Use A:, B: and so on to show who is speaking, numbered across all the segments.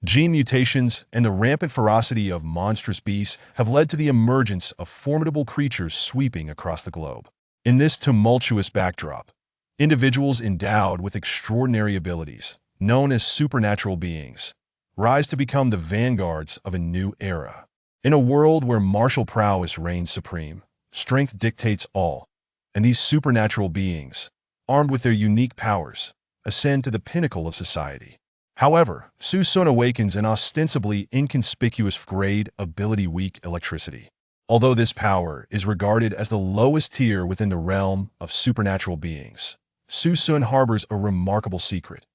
A: Gene mutations and the rampant ferocity of monstrous beasts have led to the emergence of formidable creatures sweeping across the globe. In this tumultuous backdrop, individuals endowed with extraordinary abilities, known as supernatural beings, rise to become the vanguards of a new era. In a world where martial prowess reigns supreme, strength dictates all, and these supernatural beings, armed with their unique powers, ascend to the pinnacle of society. However, Su Sun awakens an ostensibly inconspicuous grade ability weak electricity. Although this power is regarded as the lowest tier within the realm of supernatural beings, Su Sun harbors a remarkable secret.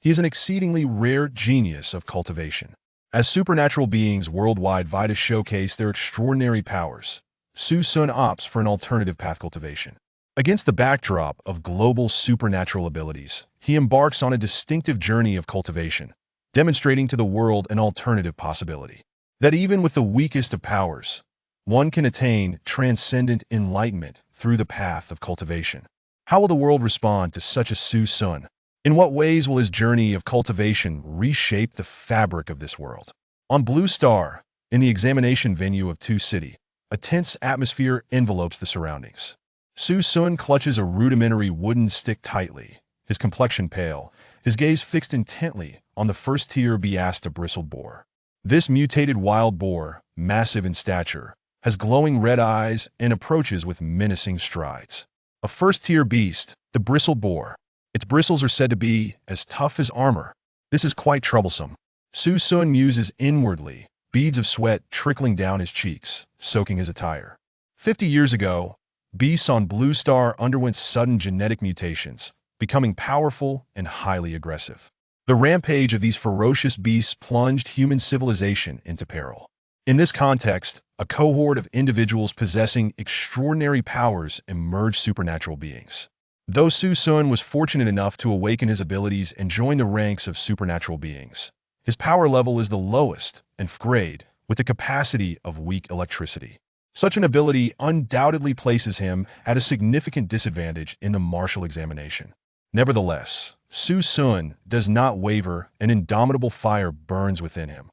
A: He is an exceedingly rare genius of cultivation. As supernatural beings worldwide vie to showcase their extraordinary powers, Su Sun opts for an alternative path: cultivation. Against the backdrop of global supernatural abilities, he embarks on a distinctive journey of cultivation, demonstrating to the world an alternative possibility. That even with the weakest of powers, one can attain transcendent enlightenment through the path of cultivation. How will the world respond to such a Su Sun? In what ways will his journey of cultivation reshape the fabric of this world? On Blue Star, in the examination venue of Tu City, a tense atmosphere envelopes the surroundings. Su Sun clutches a rudimentary wooden stick tightly, his complexion pale, his gaze fixed intently on the first-tier Biasta bristled boar. This mutated wild boar, massive in stature, has glowing red eyes and approaches with menacing strides. A first-tier beast, the bristled boar. Its bristles are said to be as tough as armor. This is quite troublesome. Su Sun muses inwardly, beads of sweat trickling down his cheeks, soaking his attire. 50 years ago, beasts on Blue Star underwent sudden genetic mutations, becoming powerful and highly aggressive. The rampage of these ferocious beasts plunged human civilization into peril. In this context, a cohort of individuals possessing extraordinary powers emerged: supernatural beings. Though Su Sun was fortunate enough to awaken his abilities and join the ranks of supernatural beings, his power level is the lowest and grade, with the capacity of weak electricity. Such an ability undoubtedly places him at a significant disadvantage in the martial examination. Nevertheless, Su Sun does not waver. An indomitable fire burns within him.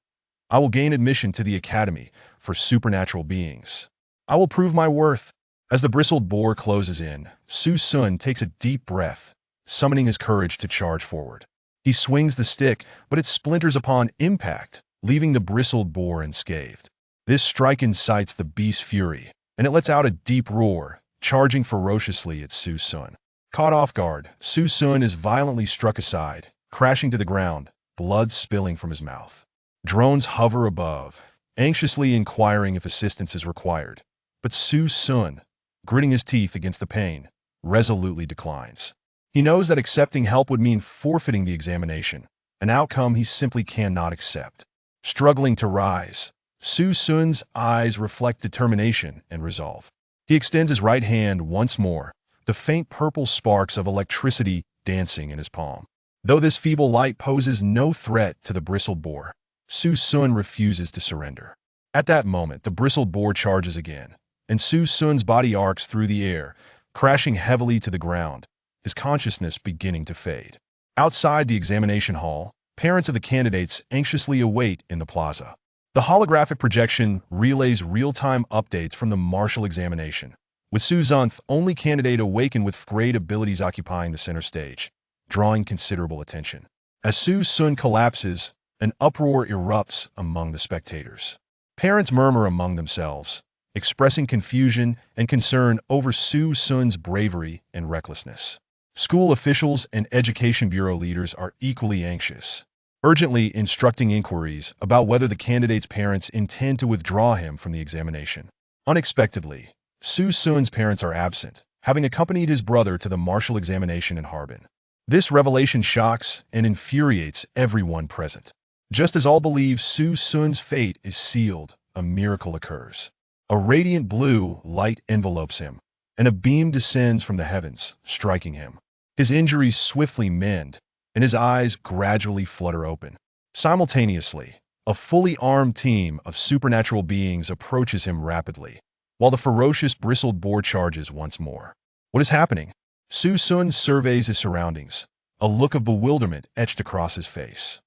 A: I will gain admission to the Academy for Supernatural Beings. I will prove my worth. As the bristled boar closes in, Su Sun takes a deep breath, summoning his courage to charge forward. He swings the stick, but it splinters upon impact, leaving the bristled boar unscathed. This strike incites the beast's fury, and it lets out a deep roar, charging ferociously at Su Sun. Caught off guard, Su Sun is violently struck aside, crashing to the ground, blood spilling from his mouth. Drones hover above, anxiously inquiring if assistance is required, but Su Sun, gritting his teeth against the pain, resolutely declines. He knows that accepting help would mean forfeiting the examination, an outcome he simply cannot accept. Struggling to rise, Su Sun's eyes reflect determination and resolve. He extends his right hand once more, the faint purple sparks of electricity dancing in his palm. Though this feeble light poses no threat to the bristled boar, Su Sun refuses to surrender. At that moment, the bristled boar charges again, and Su Sun's body arcs through the air, crashing heavily to the ground, his consciousness beginning to fade. Outside the examination hall, parents of the candidates anxiously await in the plaza. The holographic projection relays real-time updates from the martial examination, with Su Sun, only candidate awakened with great abilities, occupying the center stage, drawing considerable attention. As Su Sun collapses, an uproar erupts among the spectators. Parents murmur among themselves, expressing confusion and concern over Su Sun's bravery and recklessness. School officials and Education Bureau leaders are equally anxious, urgently instructing inquiries about whether the candidate's parents intend to withdraw him from the examination. Unexpectedly, Su Sun's parents are absent, having accompanied his brother to the martial examination in Harbin. This revelation shocks and infuriates everyone present. Just as all believe Su Sun's fate is sealed, a miracle occurs. A radiant blue light envelopes him, and a beam descends from the heavens, striking him. His injuries swiftly mend, and his eyes gradually flutter open. Simultaneously, a fully armed team of supernatural beings approaches him rapidly, while the ferocious bristled boar charges once more. What is happening? Su Sun surveys his surroundings, a look of bewilderment etched across his face.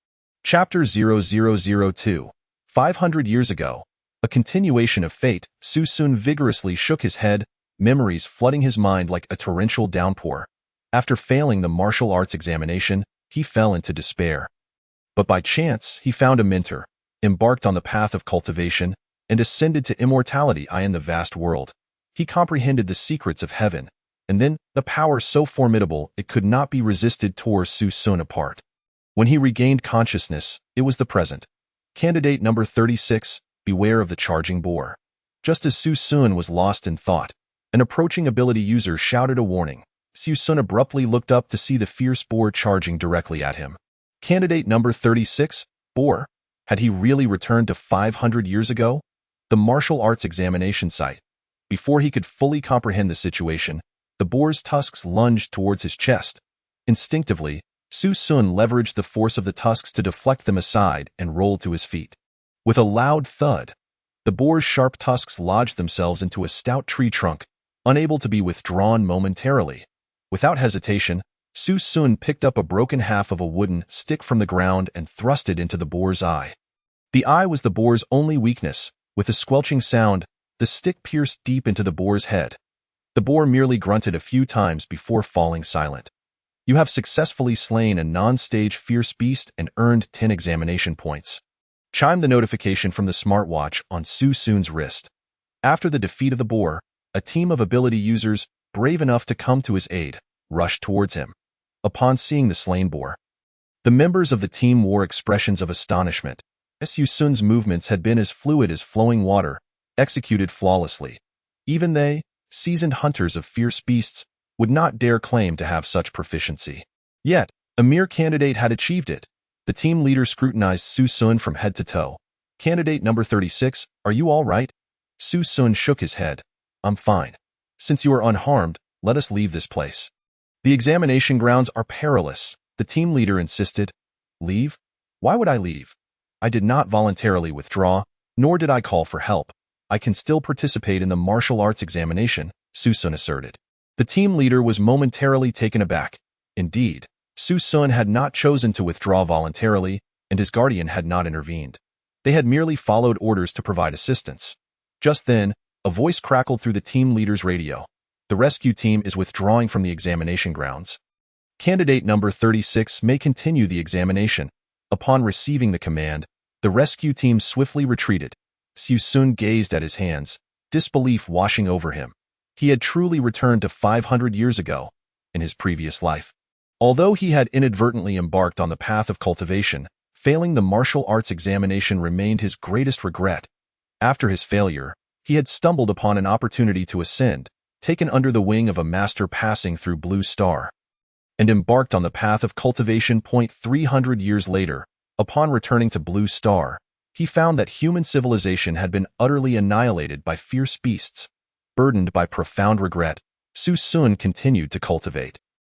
A: Chapter 0002. 500 years ago. A continuation of fate, Su Sun vigorously shook his head, memories flooding his mind like a torrential downpour. After failing the martial arts examination, he fell into despair. But by chance, he found a mentor, embarked on the path of cultivation, and ascended to immortality in the vast world. He comprehended the secrets of heaven, and then the power so formidable it could not be resisted tore Su Sun apart. When he regained consciousness, it was the present. Candidate number 36, beware of the charging boar. Just as Su Sun was lost in thought, an approaching ability user shouted a warning. Su Sun abruptly looked up to see the fierce boar charging directly at him. Candidate number 36, boar. Had he really returned to 500 years ago? The martial arts examination site. Before he could fully comprehend the situation, the boar's tusks lunged towards his chest. Instinctively, Su Sun leveraged the force of the tusks to deflect them aside and rolled to his feet. With a loud thud, the boar's sharp tusks lodged themselves into a stout tree trunk, unable to be withdrawn momentarily. Without hesitation, Su Sun picked up a broken half of a wooden stick from the ground and thrust it into the boar's eye. The eye was the boar's only weakness. With a squelching sound, the stick pierced deep into the boar's head. The boar merely grunted a few times before falling silent. You have successfully slain a non-stage fierce beast and earned 10 examination points. Chimed the notification from the smartwatch on Su Sun's wrist. After the defeat of the boar, a team of ability users, brave enough to come to his aid, rushed towards him. Upon seeing the slain boar, the members of the team wore expressions of astonishment. Su Sun's movements had been as fluid as flowing water, executed flawlessly. Even they, seasoned hunters of fierce beasts, would not dare claim to have such proficiency. Yet, a mere candidate had achieved it. The team leader scrutinized Su Sun from head to toe. Candidate number 36, are you all right? Su Sun shook his head. I'm fine. Since you are unharmed, let us leave this place. The examination grounds are perilous, the team leader insisted. Leave? Why would I leave? I did not voluntarily withdraw, nor did I call for help. I can still participate in the martial arts examination, Su Sun asserted. The team leader was momentarily taken aback. Indeed, Su Sun had not chosen to withdraw voluntarily, and his guardian had not intervened. They had merely followed orders to provide assistance. Just then, a voice crackled through the team leader's radio. The rescue team is withdrawing from the examination grounds. Candidate number 36 may continue the examination. Upon receiving the command, the rescue team swiftly retreated. Su Sun gazed at his hands, disbelief washing over him. He had truly returned to 500 years ago, in his previous life. Although he had inadvertently embarked on the path of cultivation, failing the martial arts examination remained his greatest regret. After his failure, he had stumbled upon an opportunity to ascend, taken under the wing of a master passing through Blue Star, and embarked on the path of cultivation. 300 years later, upon returning to Blue Star, he found that human civilization had been utterly annihilated by fierce beasts. Burdened by profound regret, Su Sun continued to cultivate.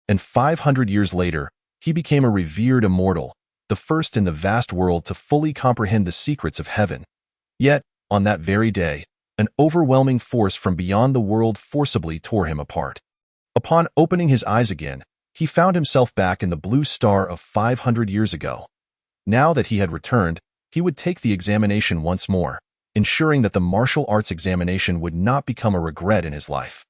A: And 500 years later, he became a revered immortal, the first in the vast world to fully comprehend the secrets of heaven. Yet, on that very day, an overwhelming force from beyond the world forcibly tore him apart. Upon opening his eyes again, he found himself back in the Blue Star of 500 years ago. Now that he had returned, he would take the examination once more, ensuring that the martial arts examination would not become a regret in his life.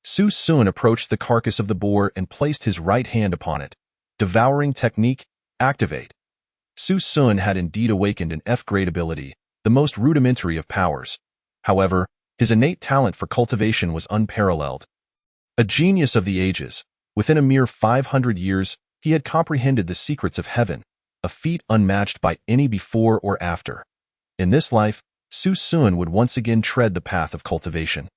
A: Su Sun approached the carcass of the boar and placed his right hand upon it. Devouring technique, activate. Su Sun had indeed awakened an F-grade ability, the most rudimentary of powers. However, his innate talent for cultivation was unparalleled. A genius of the ages, within a mere 500 years, he had comprehended the secrets of heaven, a feat unmatched by any before or after. In this life, Su Sun would once again tread the path of cultivation.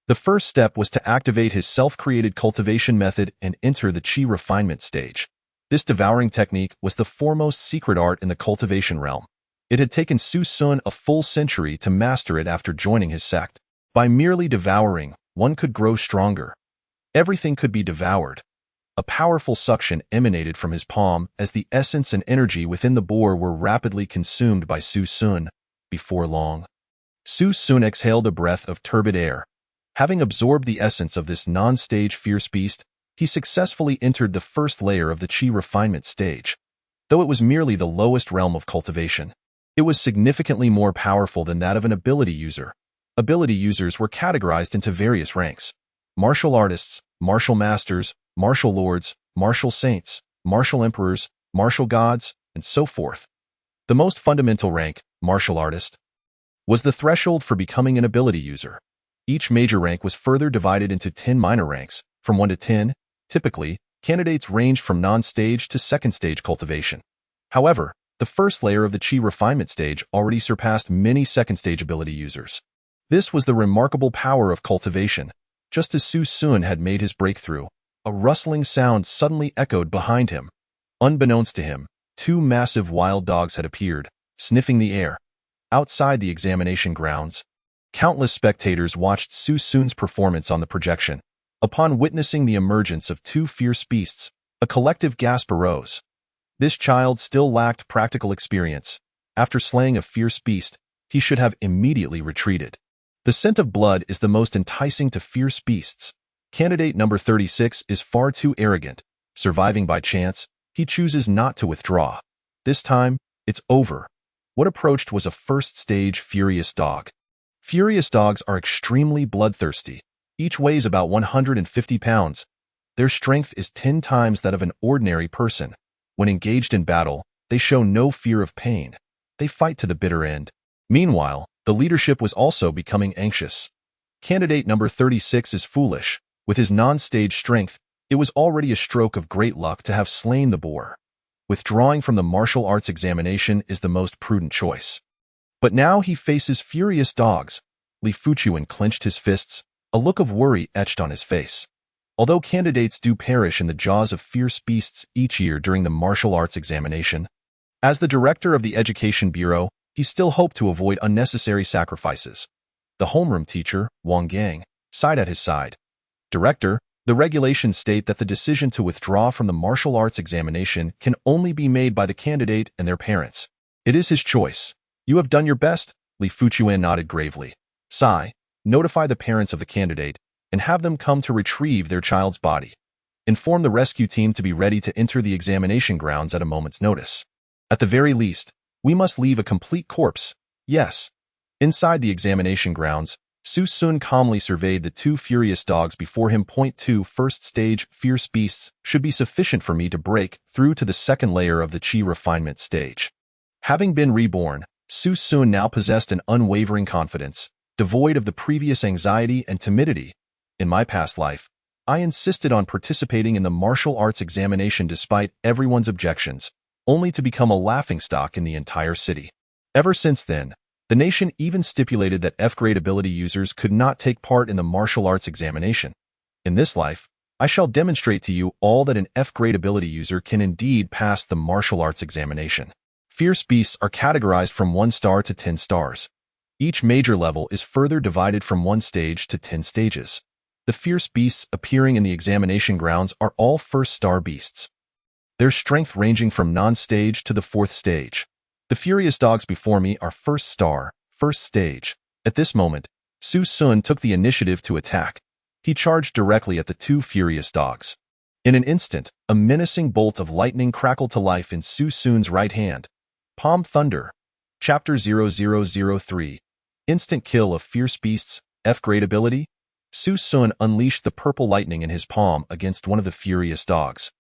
A: The first step was to activate his self-created cultivation method and enter the Qi refinement stage. This devouring technique was the foremost secret art in the cultivation realm. It had taken Su Sun a full century to master it after joining his sect. By merely devouring, one could grow stronger. Everything could be devoured. A powerful suction emanated from his palm as the essence and energy within the boar were rapidly consumed by Su Sun. Before long, Su Sun exhaled a breath of turbid air. Having absorbed the essence of this non-stage fierce beast, he successfully entered the first layer of the Qi refinement stage. though it was merely the lowest realm of cultivation. It was significantly more powerful than that of an ability user. Ability users were categorized into various ranks: martial artists, martial masters, martial lords, martial saints, martial emperors, martial gods, and so forth. The most fundamental rank, martial artist, was the threshold for becoming an ability user. Each major rank was further divided into 10 minor ranks, from 1 to 10. Typically, candidates ranged from non-stage to second-stage cultivation. However, the first layer of the Qi refinement stage already surpassed many second-stage ability users. This was the remarkable power of cultivation. Just as Su Sun had made his breakthrough, a rustling sound suddenly echoed behind him. Unbeknownst to him, 2 massive wild dogs had appeared, sniffing the air. Outside the examination grounds, countless spectators watched Su Sun's performance on the projection. Upon witnessing the emergence of 2 fierce beasts, a collective gasp arose. This child still lacked practical experience. After slaying a fierce beast, he should have immediately retreated. The scent of blood is the most enticing to fierce beasts. Candidate number 36 is far too arrogant. Surviving by chance, he chooses not to withdraw. This time, it's over. What approached was a first-stage furious dog. Furious dogs are extremely bloodthirsty. Each weighs about 150 pounds. Their strength is 10 times that of an ordinary person. When engaged in battle, they show no fear of pain. They fight to the bitter end. Meanwhile, the leadership was also becoming anxious. Candidate number 36 is foolish. With his non-stage strength, it was already a stroke of great luck to have slain the boar. Withdrawing from the martial arts examination is the most prudent choice. But now he faces furious dogs. Li Fuchuan clenched his fists, a look of worry etched on his face. Although candidates do perish in the jaws of fierce beasts each year during the martial arts examination, as the director of the Education Bureau, he still hoped to avoid unnecessary sacrifices. The homeroom teacher, Wang Gang, sighed at his side. Director, the regulations state that the decision to withdraw from the martial arts examination can only be made by the candidate and their parents. It is his choice. You have done your best, Li Fuchuan nodded gravely. Sai, notify the parents of the candidate and have them come to retrieve their child's body. Inform the rescue team to be ready to enter the examination grounds at a moment's notice. At the very least, we must leave a complete corpse. Yes. Inside the examination grounds, Su Sun calmly surveyed the 2 furious dogs before him. 2 First-stage fierce beasts should be sufficient for me to break through to the second layer of the Qi refinement stage. Having been reborn, Su Sun now possessed an unwavering confidence, devoid of the previous anxiety and timidity. In my past life, I insisted on participating in the martial arts examination despite everyone's objections, only to become a laughingstock in the entire city. Ever since then, the nation even stipulated that F-grade ability users could not take part in the martial arts examination. In this life, I shall demonstrate to you all that an F-grade ability user can indeed pass the martial arts examination. Fierce beasts are categorized from 1 star to 10 stars. Each major level is further divided from 1 stage to 10 stages. The fierce beasts appearing in the examination grounds are all first-star beasts, their strength ranging from non-stage to the 4th stage. The furious dogs before me are first star, first stage. At this moment, Su Sun took the initiative to attack. He charged directly at the 2 furious dogs. In an instant, a menacing bolt of lightning crackled to life in Su Sun's right hand. Palm Thunder. Chapter 0003. Instant kill of fierce beasts, F-grade ability. Su Sun unleashed the purple lightning in his palm against one of the furious dogs.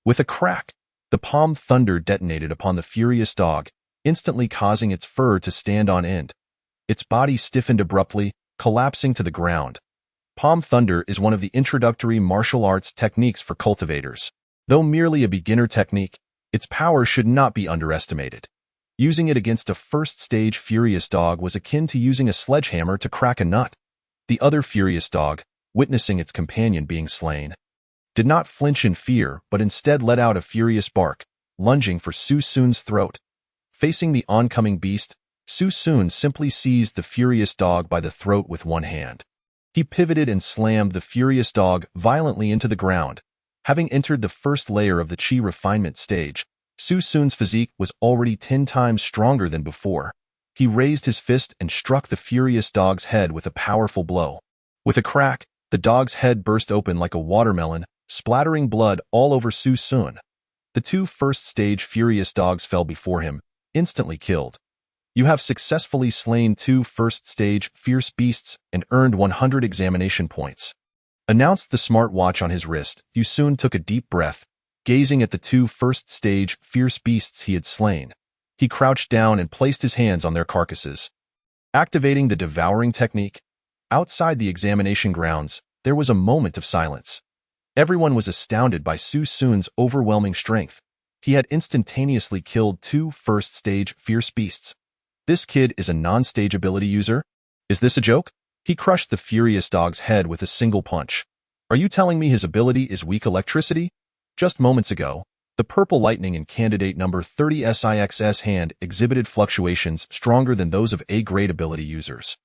A: With a crack, the palm thunder detonated upon the furious dog, instantly causing its fur to stand on end. Its body stiffened abruptly, collapsing to the ground. Palm thunder is one of the introductory martial arts techniques for cultivators. Though merely a beginner technique, its power should not be underestimated. Using it against a first-stage furious dog was akin to using a sledgehammer to crack a nut. The other furious dog, witnessing its companion being slain, did not flinch in fear but instead let out a furious bark, lunging for Su Sun's throat. Facing the oncoming beast, Su Sun simply seized the furious dog by the throat with one hand. He pivoted and slammed the furious dog violently into the ground. Having entered the first layer of the Qi refinement stage, Su Sun's physique was already 10 times stronger than before. He raised his fist and struck the furious dog's head with a powerful blow. With a crack, the dog's head burst open like a watermelon, splattering blood all over Su Sun. The two first-stage furious dogs fell before him, instantly killed. You have successfully slain two first-stage fierce beasts and earned 100 examination points. Announced the smart watch on his wrist, Yu Sun took a deep breath, gazing at the two first-stage fierce beasts he had slain. He crouched down and placed his hands on their carcasses. Activating the devouring technique, outside the examination grounds, there was a moment of silence. Everyone was astounded by Su Sun's overwhelming strength. He had instantaneously killed two first-stage fierce beasts. This kid is a non-stage ability user? Is this a joke? He crushed the furious dog's head with a single punch. Are you telling me his ability is weak electricity? Just moments ago, the purple lightning in candidate number 30 SIX's hand exhibited fluctuations stronger than those of A-grade ability users.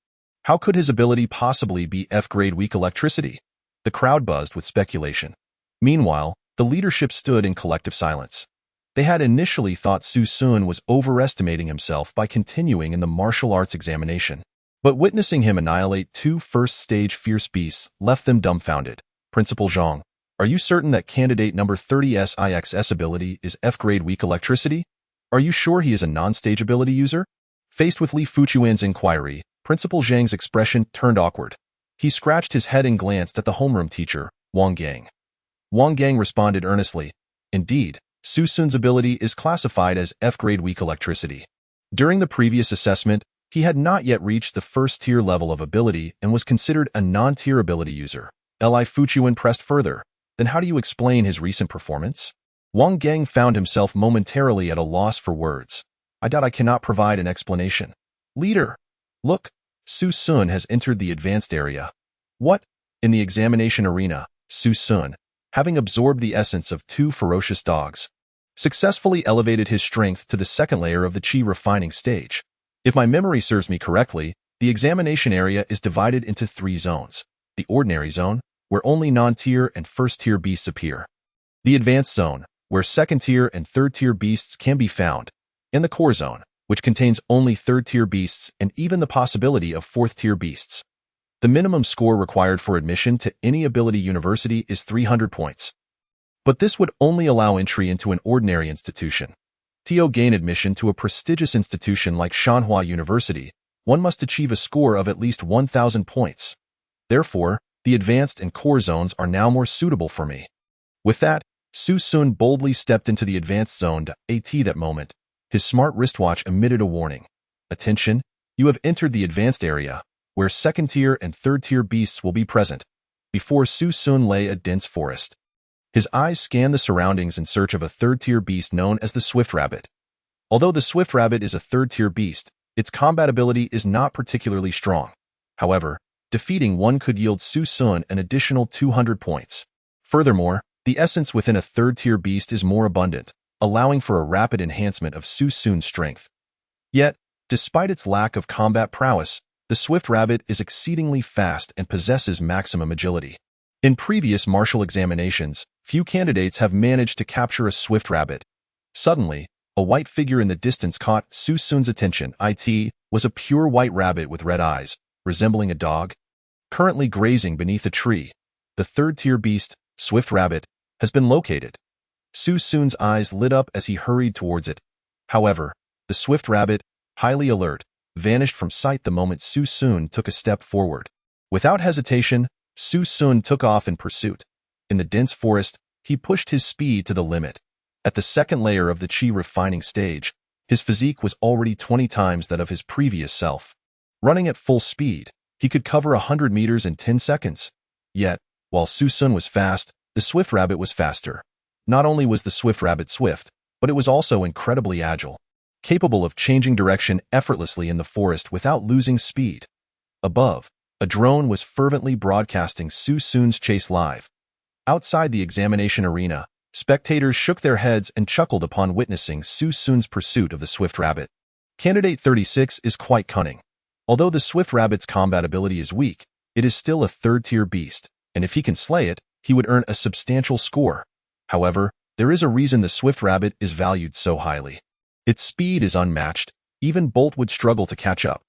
A: How could his ability possibly be F-grade weak electricity? The crowd buzzed with speculation. Meanwhile, the leadership stood in collective silence. They had initially thought Su Sun was overestimating himself by continuing in the martial arts examination. But witnessing him annihilate two first-stage fierce beasts left them dumbfounded. Principal Zhang, are you certain that candidate number 30 SIX's ability is F-grade weak electricity? Are you sure he is a non-stage ability user? Faced with Li Fuchuan's inquiry, Principal Zhang's expression turned awkward. He scratched his head and glanced at the homeroom teacher, Wang Gang. Wang Gang responded earnestly, indeed, Su Sun's ability is classified as F-grade weak electricity. During the previous assessment, he had not yet reached the first-tier level of ability and was considered a non-tier ability user. Li Fuchuan pressed further. Then how do you explain his recent performance? Wang Gang found himself momentarily at a loss for words. I doubt I cannot provide an explanation. Leader! Look! Su Sun has entered the advanced area. What? In the examination arena, Su Sun, having absorbed the essence of two ferocious dogs, successfully elevated his strength to the second layer of the Qi refining stage. If my memory serves me correctly, the examination area is divided into three zones. The ordinary zone, where only non-tier and first-tier beasts appear. The advanced zone, where second-tier and third-tier beasts can be found. And the core zone, which contains only third-tier beasts and even the possibility of fourth-tier beasts. The minimum score required for admission to any ability university is 300 points. But this would only allow entry into an ordinary institution. To gain admission to a prestigious institution like Shanhua University, one must achieve a score of at least 1,000 points. Therefore, the advanced and core zones are now more suitable for me. With that, Su Sun boldly stepped into the advanced zone. At that moment, his smart wristwatch emitted a warning. Attention, you have entered the advanced area, where second-tier and third-tier beasts will be present. Before Su Sun lay a dense forest. His eyes scanned the surroundings in search of a third-tier beast known as the Swift Rabbit. Although the Swift Rabbit is a third-tier beast, its combat ability is not particularly strong. However, defeating one could yield Su Sun an additional 200 points. Furthermore, the essence within a third-tier beast is more abundant, allowing for a rapid enhancement of Su Sun's strength. Yet, despite its lack of combat prowess, the Swift Rabbit is exceedingly fast and possesses maximum agility. In previous martial examinations, few candidates have managed to capture a Swift Rabbit. Suddenly, a white figure in the distance caught Su Sun's attention. It was a pure white rabbit with red eyes, resembling a dog. Currently grazing beneath a tree, the third-tier beast, Swift Rabbit, has been located. Su Sun's eyes lit up as he hurried towards it. However, the Swift Rabbit, highly alert, vanished from sight the moment Su Sun took a step forward. Without hesitation, Su Sun took off in pursuit. In the dense forest, he pushed his speed to the limit. At the second layer of the Qi refining stage, his physique was already 20 times that of his previous self. Running at full speed, he could cover 100 meters in 10 seconds. Yet, while Su Sun was fast, the Swift Rabbit was faster. Not only was the Swift Rabbit swift, but it was also incredibly agile, capable of changing direction effortlessly in the forest without losing speed. Above, a drone was fervently broadcasting Su Sun's chase live. Outside the examination arena, spectators shook their heads and chuckled upon witnessing Su Sun's pursuit of the Swift Rabbit. Candidate 36 is quite cunning. Although the Swift Rabbit's combat ability is weak, it is still a third-tier beast, and if he can slay it, he would earn a substantial score. However, there is a reason the Swift Rabbit is valued so highly. Its speed is unmatched, even Bolt would struggle to catch up.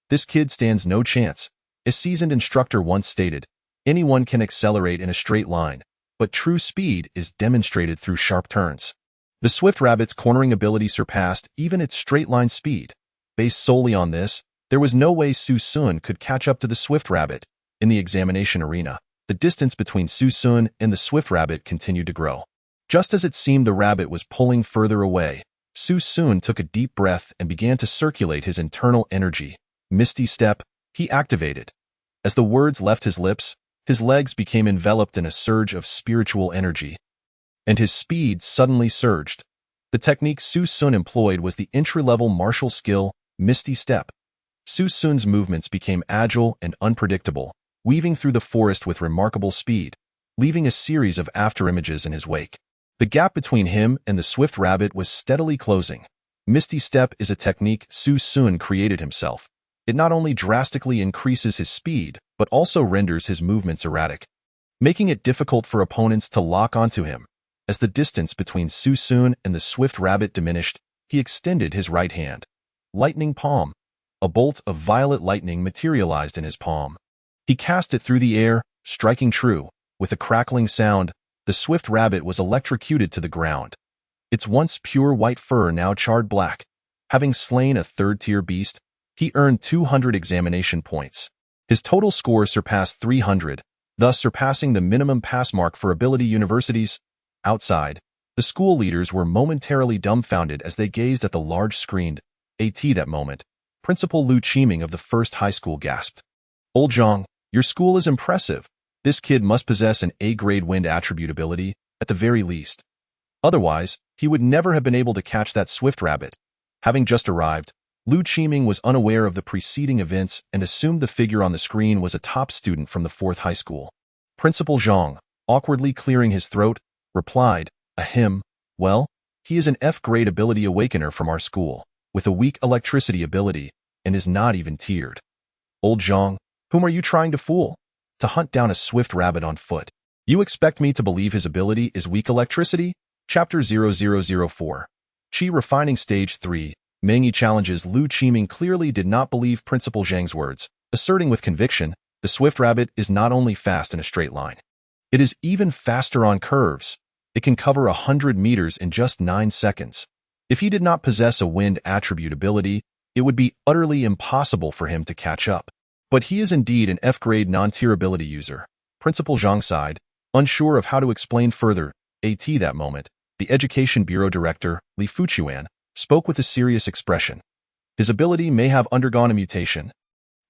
A: This kid stands no chance. A seasoned instructor once stated, anyone can accelerate in a straight line, but true speed is demonstrated through sharp turns. The swift rabbit's cornering ability surpassed even its straight-line speed. Based solely on this, there was no way Su Sun could catch up to the swift rabbit. In the examination arena, the distance between Su Sun and the swift rabbit continued to grow. Just as it seemed the rabbit was pulling further away, Su Sun took a deep breath and began to circulate his internal energy. Misty Step, he activated. As the words left his lips, his legs became enveloped in a surge of spiritual energy, and his speed suddenly surged. The technique Su Sun employed was the entry-level martial skill, Misty Step. Su Sun's movements became agile and unpredictable, weaving through the forest with remarkable speed, leaving a series of afterimages in his wake. The gap between him and the swift rabbit was steadily closing. Misty Step is a technique Su Sun created himself. It not only drastically increases his speed, but also renders his movements erratic, making it difficult for opponents to lock onto him. As the distance between Su Sun and the swift rabbit diminished, he extended his right hand. Lightning Palm. A bolt of violet lightning materialized in his palm. He cast it through the air, striking true. With a crackling sound, the swift rabbit was electrocuted to the ground. Its once pure white fur now charred black. Having slain a third-tier beast, he earned 200 examination points. His total score surpassed 300, thus surpassing the minimum pass mark for ability universities. Outside, the school leaders were momentarily dumbfounded as they gazed at the large screened AT. That moment, Principal Lu Qiming of the first high school gasped. "Old Zhang, your school is impressive. This kid must possess an A-grade wind attribute ability, at the very least. Otherwise, he would never have been able to catch that swift rabbit." Having just arrived, Lu Qiming was unaware of the preceding events and assumed the figure on the screen was a top student from the 4th high school. Principal Zhang, awkwardly clearing his throat, replied, "Ahem, well, he is an F-grade ability awakener from our school, with a weak electricity ability, and is not even tiered." "Old Zhang, whom are you trying to fool? To hunt down a swift rabbit on foot. You expect me to believe his ability is weak electricity?" Chapter 0004. Qi Refining Stage 3. Mengyi challenges Lu Qiming clearly did not believe Principal Zhang's words, asserting with conviction, the swift rabbit is not only fast in a straight line. It is even faster on curves. It can cover 100 meters in just 9 seconds. If he did not possess a wind attribute ability, it would be utterly impossible for him to catch up. But he is indeed an F-grade non-tier ability user. Principal Zhang sighed, unsure of how to explain further. At that moment, the Education Bureau Director, Li Fuchuan, spoke with a serious expression. "His ability may have undergone a mutation."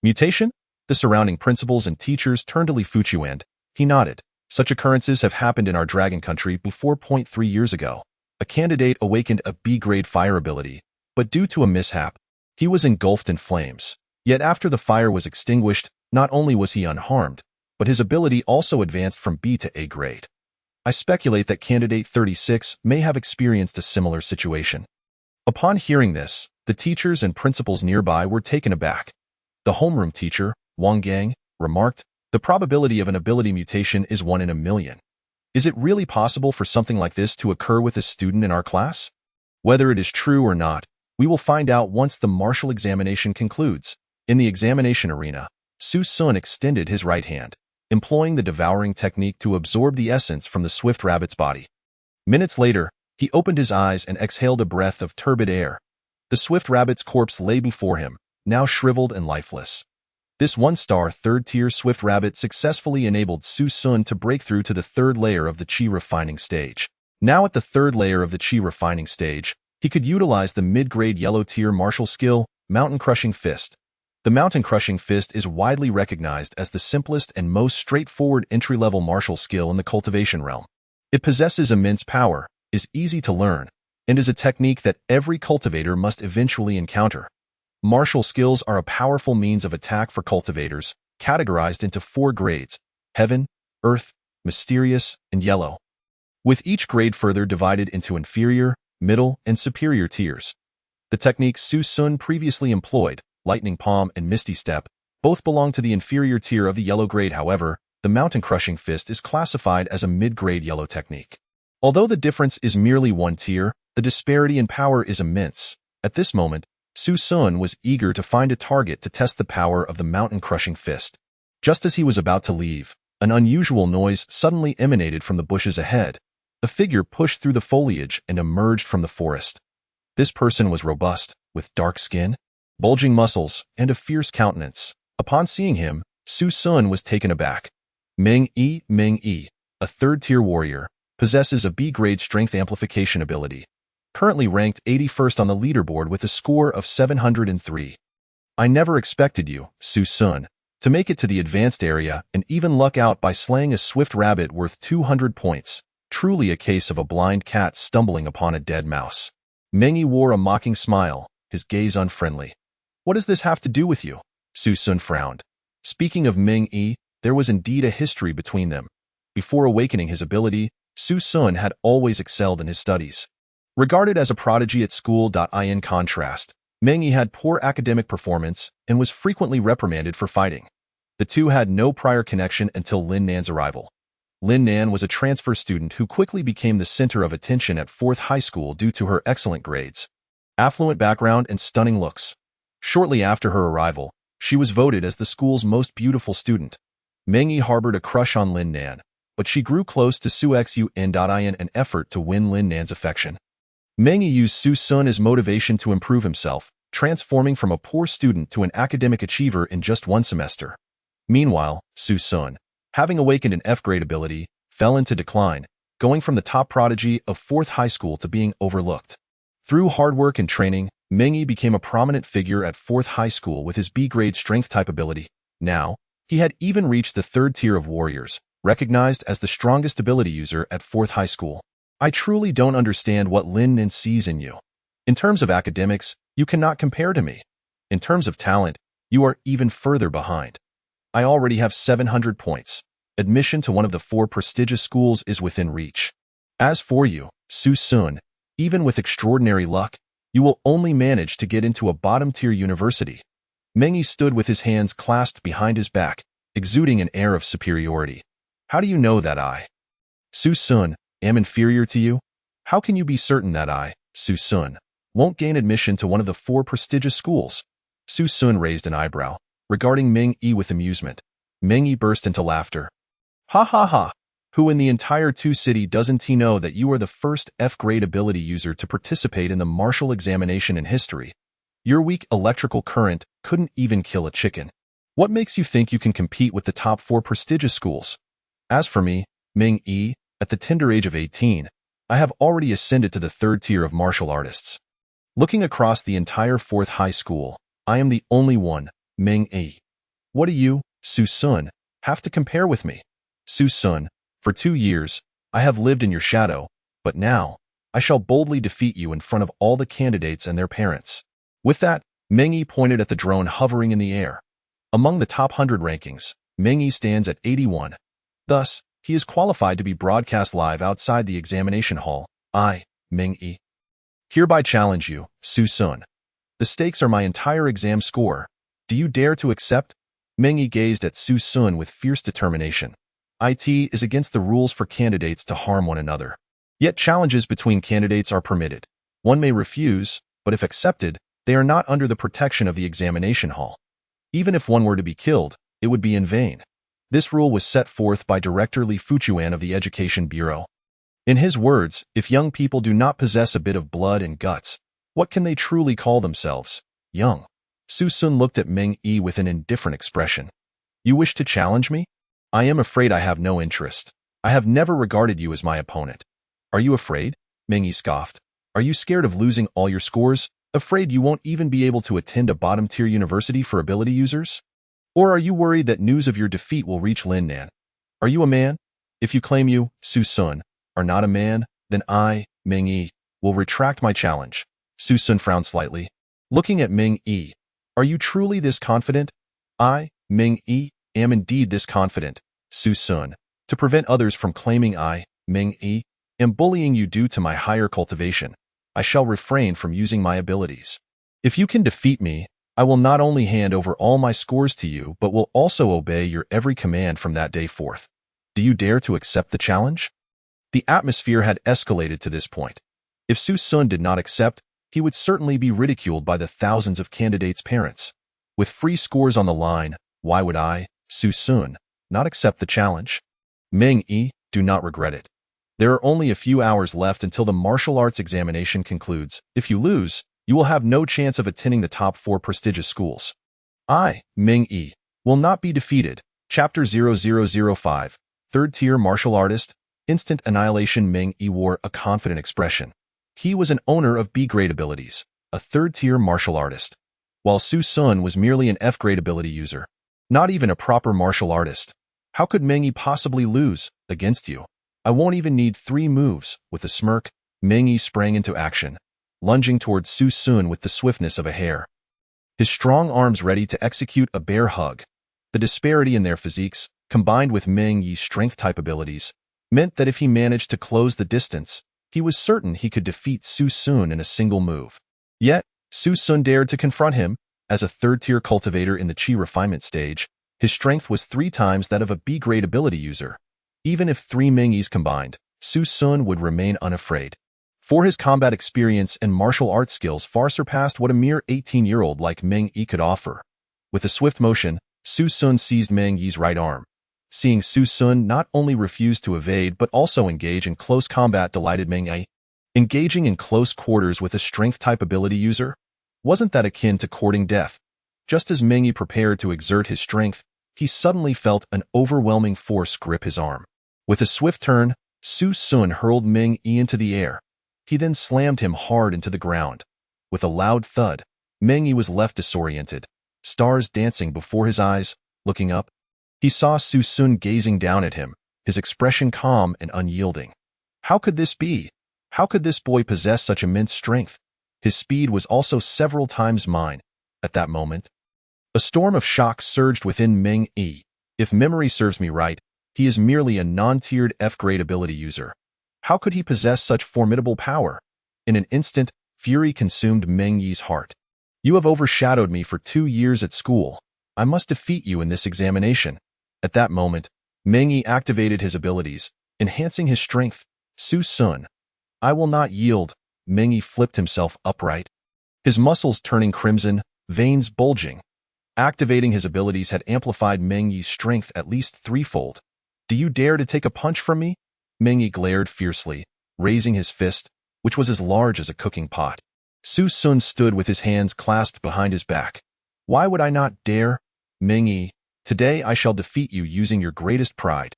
A: "Mutation?" The surrounding principals and teachers turned to Li Fuchuan. He nodded. "Such occurrences have happened in our Dragon Country before. 3 years ago. A candidate awakened a B-grade fire ability, but due to a mishap, he was engulfed in flames. Yet after the fire was extinguished, not only was he unharmed, but his ability also advanced from B to A grade. I speculate that candidate 36 may have experienced a similar situation." Upon hearing this, the teachers and principals nearby were taken aback. The homeroom teacher, Wang Gang, remarked, "The probability of an ability mutation is 1 in a million. Is it really possible for something like this to occur with a student in our class? Whether it is true or not, we will find out once the martial examination concludes." In the examination arena, Su Sun extended his right hand, employing the devouring technique to absorb the essence from the swift rabbit's body. Minutes later, he opened his eyes and exhaled a breath of turbid air. The swift rabbit's corpse lay before him, now shriveled and lifeless. This 1-star 3rd-tier swift rabbit successfully enabled Su Sun to break through to the 3rd layer of the Qi refining stage. Now at the 3rd layer of the Qi refining stage, he could utilize the mid-grade yellow-tier martial skill, Mountain Crushing Fist. The Mountain Crushing Fist is widely recognized as the simplest and most straightforward entry-level martial skill in the cultivation realm. It possesses immense power, is easy to learn, and is a technique that every cultivator must eventually encounter. Martial skills are a powerful means of attack for cultivators, categorized into 4 grades: Heaven, Earth, Mysterious, and Yellow, with each grade further divided into inferior, middle, and superior tiers. The techniques Su Sun previously employed, Lightning Palm and Misty Step, both belong to the inferior tier of the yellow grade. However, the Mountain Crushing Fist is classified as a mid-grade yellow technique. Although the difference is merely 1 tier, the disparity in power is immense. At this moment, Su Sun was eager to find a target to test the power of the Mountain Crushing Fist. Just as he was about to leave, an unusual noise suddenly emanated from the bushes ahead. A A figure pushed through the foliage and emerged from the forest. This person was robust, with dark skin, bulging muscles, and a fierce countenance. Upon seeing him, Su Sun was taken aback. Meng Yi, a third-tier warrior, possesses a B-grade strength amplification ability, currently ranked 81st on the leaderboard with a score of 703. I never expected you, Su Sun, to make it to the advanced area and even luck out by slaying a swift rabbit worth 200 points. Truly a case of a blind cat stumbling upon a dead mouse. Meng Yi wore a mocking smile, his gaze unfriendly. What does this have to do with you? Su Sun frowned. Speaking of Meng Yi, there was indeed a history between them. Before awakening his ability, Su Sun had always excelled in his studies. Regarded as a prodigy at school. In contrast, Meng Yi had poor academic performance and was frequently reprimanded for fighting. The two had no prior connection until Lin Nan's arrival. Lin Nan was a transfer student who quickly became the center of attention at 4th High School due to her excellent grades, affluent background, and stunning looks. Shortly after her arrival, she was voted as the school's most beautiful student. Meng Yi harbored a crush on Lin Nan, but she grew close to Su Xun in an effort to win Lin Nan's affection. Meng Yi used Su Sun as motivation to improve himself, transforming from a poor student to an academic achiever in just one semester. Meanwhile, Su Sun, having awakened an F-grade ability, fell into decline, going from the top prodigy of 4th High School to being overlooked. Through hard work and training, Meng Yi became a prominent figure at 4th High School with his B-grade strength-type ability. Now, he had even reached the third tier of warriors, recognized as the strongest ability user at 4th High School. I truly don't understand what Lin Nan sees in you. In terms of academics, you cannot compare to me. In terms of talent, you are even further behind. I already have 700 points. Admission to one of the 4 prestigious schools is within reach. As for you, Su Sun, even with extraordinary luck, you will only manage to get into a bottom-tier university. Meng Yi stood with his hands clasped behind his back, exuding an air of superiority. How do you know that I, Su Sun, am inferior to you? How can you be certain that I, Su Sun, won't gain admission to one of the 4 prestigious schools? Su Sun raised an eyebrow, regarding Meng Yi with amusement. Meng Yi burst into laughter. Ha ha ha! Who in the entire 2 city doesn't he know that you are the first F-grade ability user to participate in the martial examination in history? Your weak electrical current couldn't even kill a chicken. What makes you think you can compete with the top 4 prestigious schools? As for me, Meng Yi, at the tender age of 18, I have already ascended to the 3rd tier of martial artists. Looking across the entire 4th High School, I am the only one, Meng Yi. What do you, Su Sun, have to compare with me? Su Sun, for 2 years, I have lived in your shadow, but now, I shall boldly defeat you in front of all the candidates and their parents. With that, Meng Yi pointed at the drone hovering in the air. Among the top 100 rankings, Meng Yi stands at 81. Thus, he is qualified to be broadcast live outside the examination hall. I, Meng Yi, hereby challenge you, Su Sun. The stakes are my entire exam score. Do you dare to accept? Meng Yi gazed at Su Sun with fierce determination. It is against the rules for candidates to harm one another. Yet challenges between candidates are permitted. One may refuse, but if accepted, they are not under the protection of the examination hall. Even if one were to be killed, it would be in vain. This rule was set forth by Director Li Fuchuan of the Education Bureau. In his words, if young people do not possess a bit of blood and guts, what can they truly call themselves? Young. Su Sun looked at Meng Yi with an indifferent expression. You wish to challenge me? I am afraid I have no interest. I have never regarded you as my opponent. Are you afraid? Meng Yi scoffed. Are you scared of losing all your scores? Afraid you won't even be able to attend a bottom-tier university for ability users? Or are you worried that news of your defeat will reach Lin Nan? Are you a man? If you claim you, Su Sun, are not a man, then I, Meng Yi, will retract my challenge. Su Sun frowned slightly. Looking at Meng Yi, are you truly this confident? I, Meng Yi, am indeed this confident, Su Sun. To prevent others from claiming I, Meng Yi, am bullying you due to my higher cultivation, I shall refrain from using my abilities. If you can defeat me, I will not only hand over all my scores to you but will also obey your every command from that day forth. Do you dare to accept the challenge? The atmosphere had escalated to this point. If Su Sun did not accept, he would certainly be ridiculed by the thousands of candidates' parents. With free scores on the line, why would I, Su Sun, not accept the challenge? Meng Yi, do not regret it. There are only a few hours left until the martial arts examination concludes. If you lose, you will have no chance of attending the top 4 prestigious schools. I, Ming Yi, will not be defeated. Chapter 0005, Third-Tier Martial Artist, Instant Annihilation. Ming Yi wore a confident expression. He was an owner of B-grade abilities, a third-tier martial artist, while Su Sun was merely an F-grade ability user, not even a proper martial artist. How could Ming Yi possibly lose against you? I won't even need 3 moves. With a smirk, Ming Yi sprang into action, lunging towards Su Sun with the swiftness of a hare, his strong arms ready to execute a bear hug. The disparity in their physiques, combined with Ming Yi's strength-type abilities, meant that if he managed to close the distance, he was certain he could defeat Su Sun in a single move. Yet, Su Sun dared to confront him. As a third-tier cultivator in the Qi refinement stage, his strength was 3 times that of a B-grade ability user. Even if 3 Ming Yis combined, Su Sun would remain unafraid. For his combat experience and martial arts skills far surpassed what a mere 18-year-old like Ming Yi could offer. With a swift motion, Su Sun seized Ming Yi's right arm. Seeing Su Sun not only refuse to evade but also engage in close combat delighted Ming Yi. Engaging in close quarters with a strength-type ability user? Wasn't that akin to courting death? Just as Ming Yi prepared to exert his strength, he suddenly felt an overwhelming force grip his arm. With a swift turn, Su Sun hurled Ming Yi into the air. He then slammed him hard into the ground. With a loud thud, Ming Yi was left disoriented, stars dancing before his eyes. Looking up, he saw Su Sun gazing down at him, his expression calm and unyielding. How could this be? How could this boy possess such immense strength? His speed was also several times mine. At that moment, a storm of shock surged within Ming Yi. If memory serves me right, he is merely a non-tiered F-grade ability user. How could he possess such formidable power? In an instant, fury consumed Ming Yi's heart. You have overshadowed me for 2 years at school. I must defeat you in this examination. At that moment, Ming Yi activated his abilities, enhancing his strength. Su Sun, I will not yield. Ming Yi flipped himself upright, his muscles turning crimson, veins bulging. Activating his abilities had amplified Ming Yi's strength at least 3-fold. Do you dare to take a punch from me? Ming Yi glared fiercely, raising his fist, which was as large as a cooking pot. Su Sun stood with his hands clasped behind his back. Why would I not dare? Ming Yi, today I shall defeat you using your greatest pride.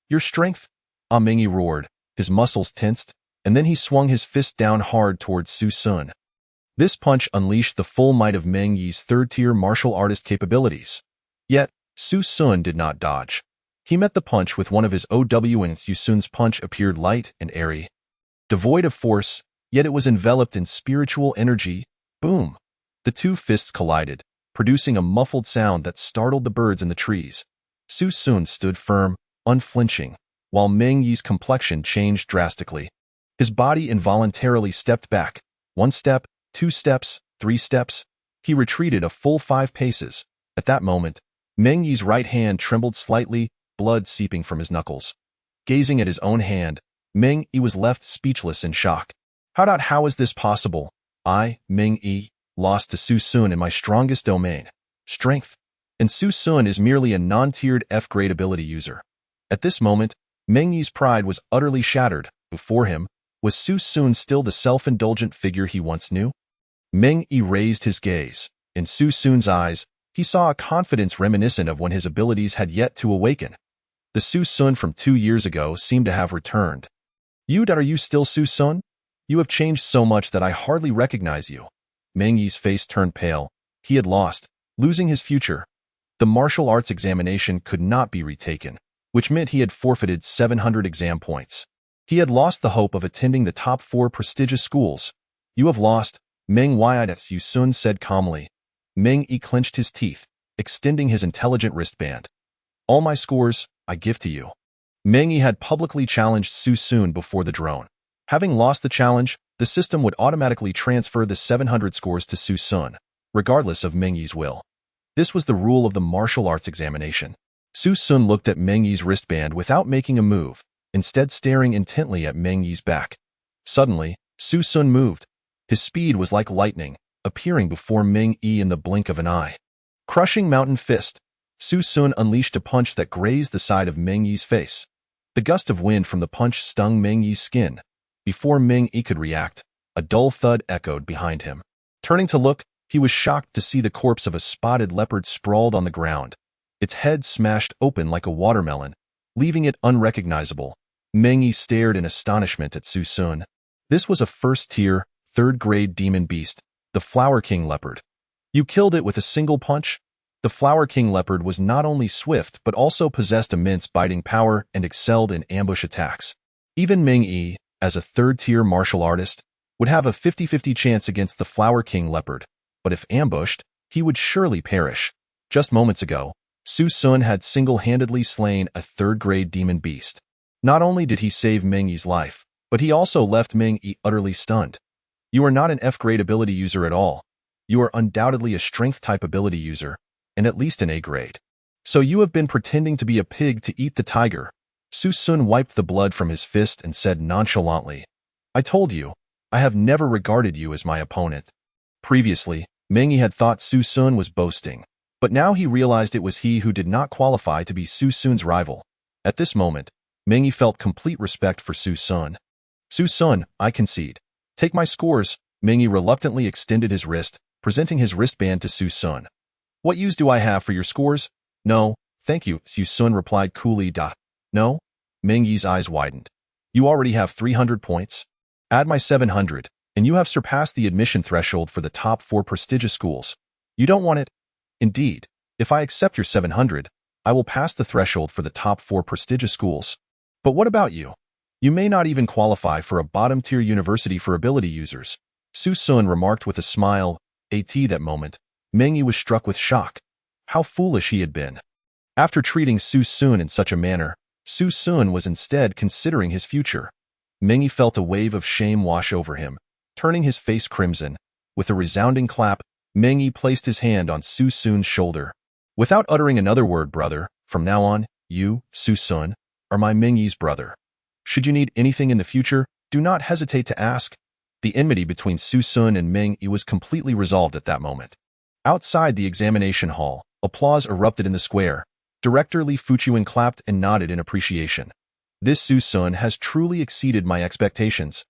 A: Your strength? Ah, Ming Yi roared, his muscles tensed, and then he swung his fist down hard towards Su Sun. This punch unleashed the full might of Ming Yi's third-tier martial artist capabilities. Yet, Su Sun did not dodge. He met the punch with one of his OW, and Su Sun's punch appeared light and airy, devoid of force, yet it was enveloped in spiritual energy. Boom! The 2 fists collided, producing a muffled sound that startled the birds in the trees. Su Sun stood firm, unflinching, while Ming Yi's complexion changed drastically. His body involuntarily stepped back. 1 step, 2 steps, 3 steps. He retreated a full 5 paces. At that moment, Ming Yi's right hand trembled slightly, blood seeping from his knuckles. Gazing at his own hand, Ming Yi was left speechless in shock. How is this possible? I, Ming Yi, lost to Su Sun in my strongest domain, strength, and Su Sun is merely a non-tiered F-grade ability user. At this moment, Ming Yi's pride was utterly shattered. Before him, was Su Sun still the self-indulgent figure he once knew? Ming Yi raised his gaze. In Su Sun's eyes, he saw a confidence reminiscent of when his abilities had yet to awaken. The Su Sun from 2 years ago seemed to have returned. Are you still Su Sun? You have changed so much that I hardly recognize you. Ming Yi's face turned pale. He had lost, losing his future. The martial arts examination could not be retaken, which meant he had forfeited 700 exam points. He had lost the hope of attending the top 4 prestigious schools. You have lost, Ming Yi, Su Sun said calmly. Ming Yi clenched his teeth, extending his intelligent wristband. All my scores, I give to you. Ming Yi had publicly challenged Su Sun before the drone. Having lost the challenge, the system would automatically transfer the 700 scores to Su Sun, regardless of Ming Yi's will. This was the rule of the martial arts examination. Su Sun looked at Ming Yi's wristband without making a move, instead staring intently at Ming Yi's back. Suddenly, Su Sun moved. His speed was like lightning, appearing before Ming Yi in the blink of an eye. Crushing mountain fist. Su Sun unleashed a punch that grazed the side of Ming Yi's face. The gust of wind from the punch stung Meng Yi's skin. Before Meng Yi could react, a dull thud echoed behind him. Turning to look, he was shocked to see the corpse of a spotted leopard sprawled on the ground, its head smashed open like a watermelon, leaving it unrecognizable. Meng Yi stared in astonishment at Su Sun. This was a first-tier, third-grade demon beast, the Flower King leopard. You killed it with a single punch? The Flower King leopard was not only swift but also possessed immense biting power and excelled in ambush attacks. Even Meng Yi, as a third-tier martial artist, would have a 50-50 chance against the Flower King leopard, but if ambushed, he would surely perish. Just moments ago, Su Sun had single-handedly slain a third-grade demon beast. Not only did he save Meng Yi's life, but he also left Meng Yi utterly stunned. You are not an F-grade ability user at all. You are undoubtedly a strength-type ability user, and at least an A-grade. So you have been pretending to be a pig to eat the tiger. Su Sun wiped the blood from his fist and said nonchalantly, I told you, I have never regarded you as my opponent. Previously, Meng Yi had thought Su Sun was boasting, but now he realized it was he who did not qualify to be Su Sun's rival. At this moment, Meng Yi felt complete respect for Su Sun. Su Sun, I concede. Take my scores. Meng Yi reluctantly extended his wrist, presenting his wristband to Su Sun. What use do I have for your scores? No, thank you, Su Sun replied coolly. No? Meng Yi's eyes widened. You already have 300 points? Add my 700, and you have surpassed the admission threshold for the top 4 prestigious schools. You don't want it? Indeed, if I accept your 700, I will pass the threshold for the top 4 prestigious schools. But what about you? You may not even qualify for a bottom-tier university for ability users, Su Sun remarked with a smile. At that moment, Meng Yi was struck with shock. How foolish he had been. After treating Su Sun in such a manner, Su Sun was instead considering his future. Meng Yi felt a wave of shame wash over him, turning his face crimson. With a resounding clap, Meng Yi placed his hand on Su Sun's shoulder. Without uttering another word, brother, from now on, you, Su Sun, are my Meng Yi's brother. Should you need anything in the future, do not hesitate to ask. The enmity between Su Sun and Meng Yi was completely resolved at that moment. Outside the examination hall, applause erupted in the square. Director Li Fuchuan clapped and nodded in appreciation. This Su Sun has truly exceeded my expectations.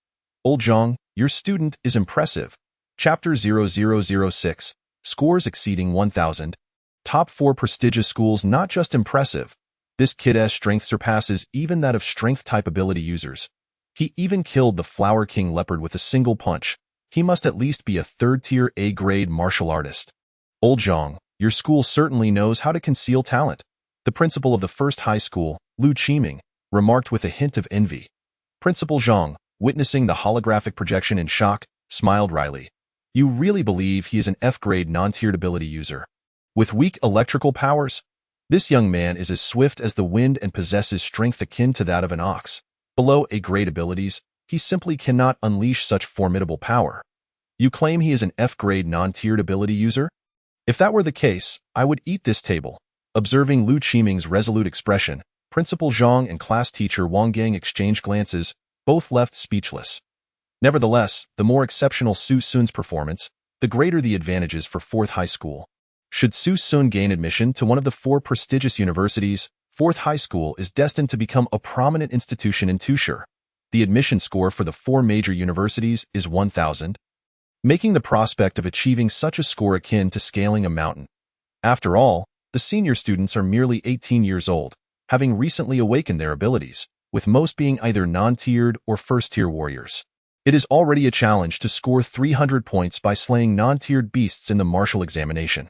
A: Old Zhang, your student is impressive. Chapter 0006, Scores exceeding 1,000. Top 4 prestigious schools not just impressive. This kid's strength surpasses even that of strength-type ability users. He even killed the Flower King leopard with a single punch. He must at least be a third-tier A-grade martial artist. Old Zhang, your school certainly knows how to conceal talent. The principal of the first high school, Lu Qiming, remarked with a hint of envy. Principal Zhang, witnessing the holographic projection in shock, smiled wryly. You really believe he is an F-grade non-tiered ability user? With weak electrical powers? This young man is as swift as the wind and possesses strength akin to that of an ox. Below A-grade abilities, he simply cannot unleash such formidable power. You claim he is an F-grade non-tiered ability user? If that were the case, I would eat this table. Observing Lu Qiming's resolute expression, Principal Zhang and class teacher Wang Gang exchanged glances, both left speechless. Nevertheless, the more exceptional Su Sun's performance, the greater the advantages for 4th High School. Should Su Sun gain admission to one of the 4 prestigious universities, 4th High School is destined to become a prominent institution in Tushar. The admission score for the 4 major universities is 1,000, making the prospect of achieving such a score akin to scaling a mountain. After all, the senior students are merely 18 years old, having recently awakened their abilities, with most being either non-tiered or first-tier warriors. It is already a challenge to score 300 points by slaying non-tiered beasts in the martial examination.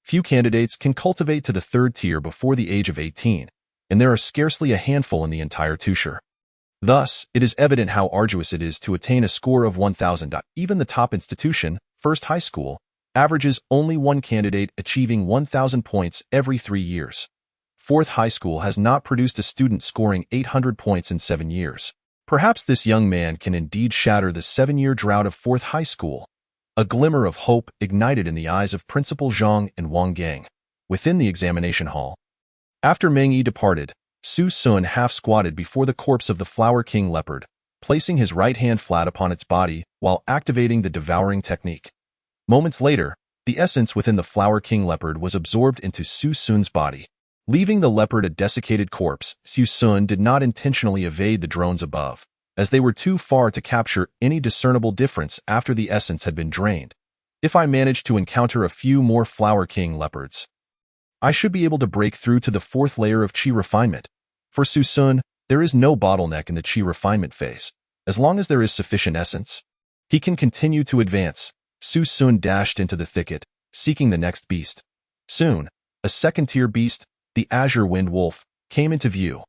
A: Few candidates can cultivate to the 3rd tier before the age of 18, and there are scarcely a handful in the entire Tushar. Thus, it is evident how arduous it is to attain a score of 1,000. Even the top institution, 1st High School, averages only one candidate achieving 1,000 points every 3 years. 4th High School has not produced a student scoring 800 points in 7 years. Perhaps this young man can indeed shatter the 7-year drought of 4th High School. A glimmer of hope ignited in the eyes of Principal Zhang and Wang Gang. Within the examination hall, after Meng Yi departed, Su Sun half-squatted before the corpse of the Flower King leopard, placing his right hand flat upon its body while activating the devouring technique. Moments later, the essence within the Flower King leopard was absorbed into Su Sun's body. Leaving the leopard a desiccated corpse, Su Sun did not intentionally evade the drones above, as they were too far to capture any discernible difference after the essence had been drained. If I manage to encounter a few more Flower King leopards, I should be able to break through to the fourth layer of Qi refinement. For Su Sun, there is no bottleneck in the Qi refinement phase. As long as there is sufficient essence, he can continue to advance. Su Sun dashed into the thicket, seeking the next beast. Soon, a second-tier beast, the Azure Wind Wolf, came into view.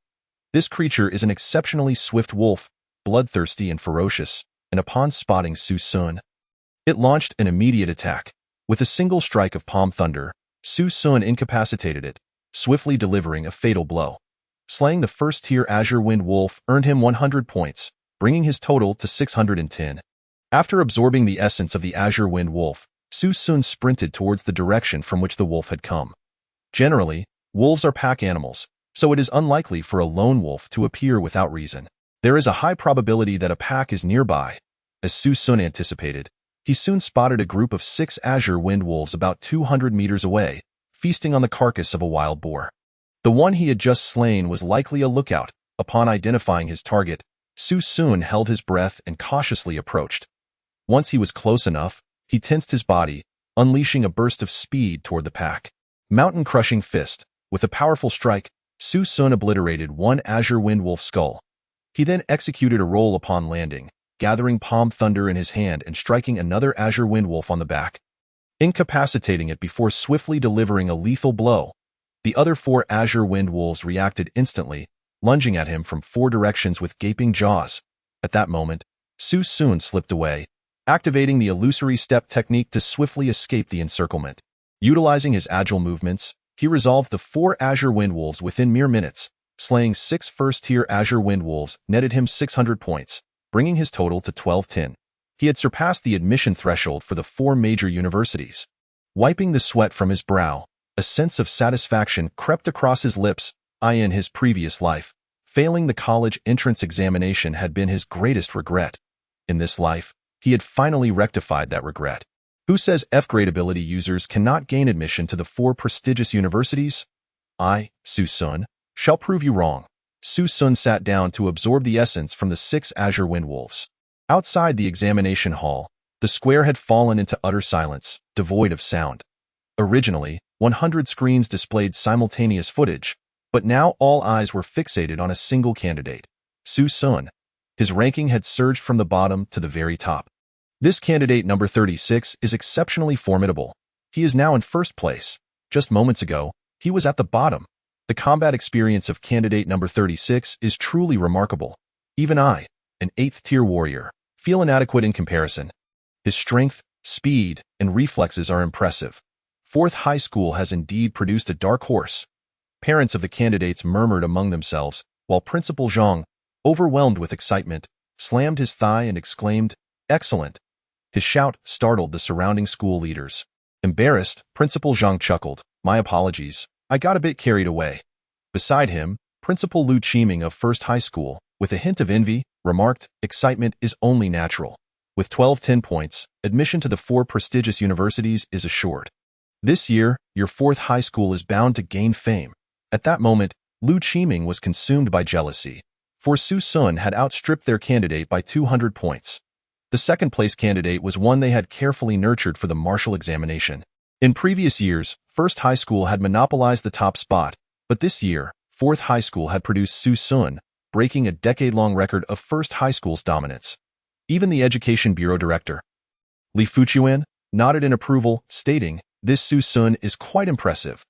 A: This creature is an exceptionally swift wolf, bloodthirsty and ferocious, and upon spotting Su Sun, it launched an immediate attack. With a single strike of palm thunder, Su Sun incapacitated it, swiftly delivering a fatal blow. Slaying the first-tier Azure Wind Wolf earned him 100 points, bringing his total to 610. After absorbing the essence of the Azure Wind Wolf, Su Sun sprinted towards the direction from which the wolf had come. Generally, wolves are pack animals, so it is unlikely for a lone wolf to appear without reason. There is a high probability that a pack is nearby. As Su Sun anticipated, he soon spotted a group of 6 Azure Wind Wolves about 200 meters away, feasting on the carcass of a wild boar. The one he had just slain was likely a lookout. Upon identifying his target, Su Sun held his breath and cautiously approached. Once he was close enough, he tensed his body, unleashing a burst of speed toward the pack. Mountain-crushing fist. With a powerful strike, Su Sun obliterated one Azure Wind Wolf skull. He then executed a roll upon landing, gathering palm thunder in his hand and striking another Azure Wind Wolf on the back, incapacitating it before swiftly delivering a lethal blow. The other 4 Azure Wind Wolves reacted instantly, lunging at him from 4 directions with gaping jaws. At that moment, Su Sun slipped away, activating the illusory step technique to swiftly escape the encirclement. Utilizing his agile movements, he resolved the 4 Azure Wind Wolves within mere minutes. Slaying 6 first-tier Azure Wind Wolves netted him 600 points, bringing his total to 1210. He had surpassed the admission threshold for the 4 major universities. Wiping the sweat from his brow, a sense of satisfaction crept across his lips. In his previous life, failing the college entrance examination had been his greatest regret. In this life, he had finally rectified that regret. Who says F-grade ability users cannot gain admission to the 4 prestigious universities? I, Su Sun, shall prove you wrong. Su Sun sat down to absorb the essence from the 6 Azure Wind Wolves. Outside the examination hall, the square had fallen into utter silence, devoid of sound. Originally, 100 screens displayed simultaneous footage, but now all eyes were fixated on a single candidate, Su Sun. His ranking had surged from the bottom to the very top. This candidate number 36 is exceptionally formidable. He is now in first place. Just moments ago, he was at the bottom. The combat experience of candidate number 36 is truly remarkable. Even I, an 8th-tier warrior, feel inadequate in comparison. His strength, speed, and reflexes are impressive. 4th High School has indeed produced a dark horse. Parents of the candidates murmured among themselves, while Principal Zhang, overwhelmed with excitement, slammed his thigh and exclaimed, "Excellent!" His shout startled the surrounding school leaders. Embarrassed, Principal Zhang chuckled, "My apologies, I got a bit carried away." Beside him, Principal Lu Qiming of First High School, with a hint of envy, remarked, "Excitement is only natural. With 1210 points, admission to the 4 prestigious universities is assured. This year, your 4th High School is bound to gain fame." At that moment, Lu Qiming was consumed by jealousy, for Su Sun had outstripped their candidate by 200 points. The second-place candidate was one they had carefully nurtured for the martial examination. In previous years, First High School had monopolized the top spot, but this year, 4th High School had produced Su Sun, breaking a decade-long record of First High School's dominance. Even the Education Bureau Director, Li Fuchuan, nodded in approval, stating, "This Su Sun is quite impressive.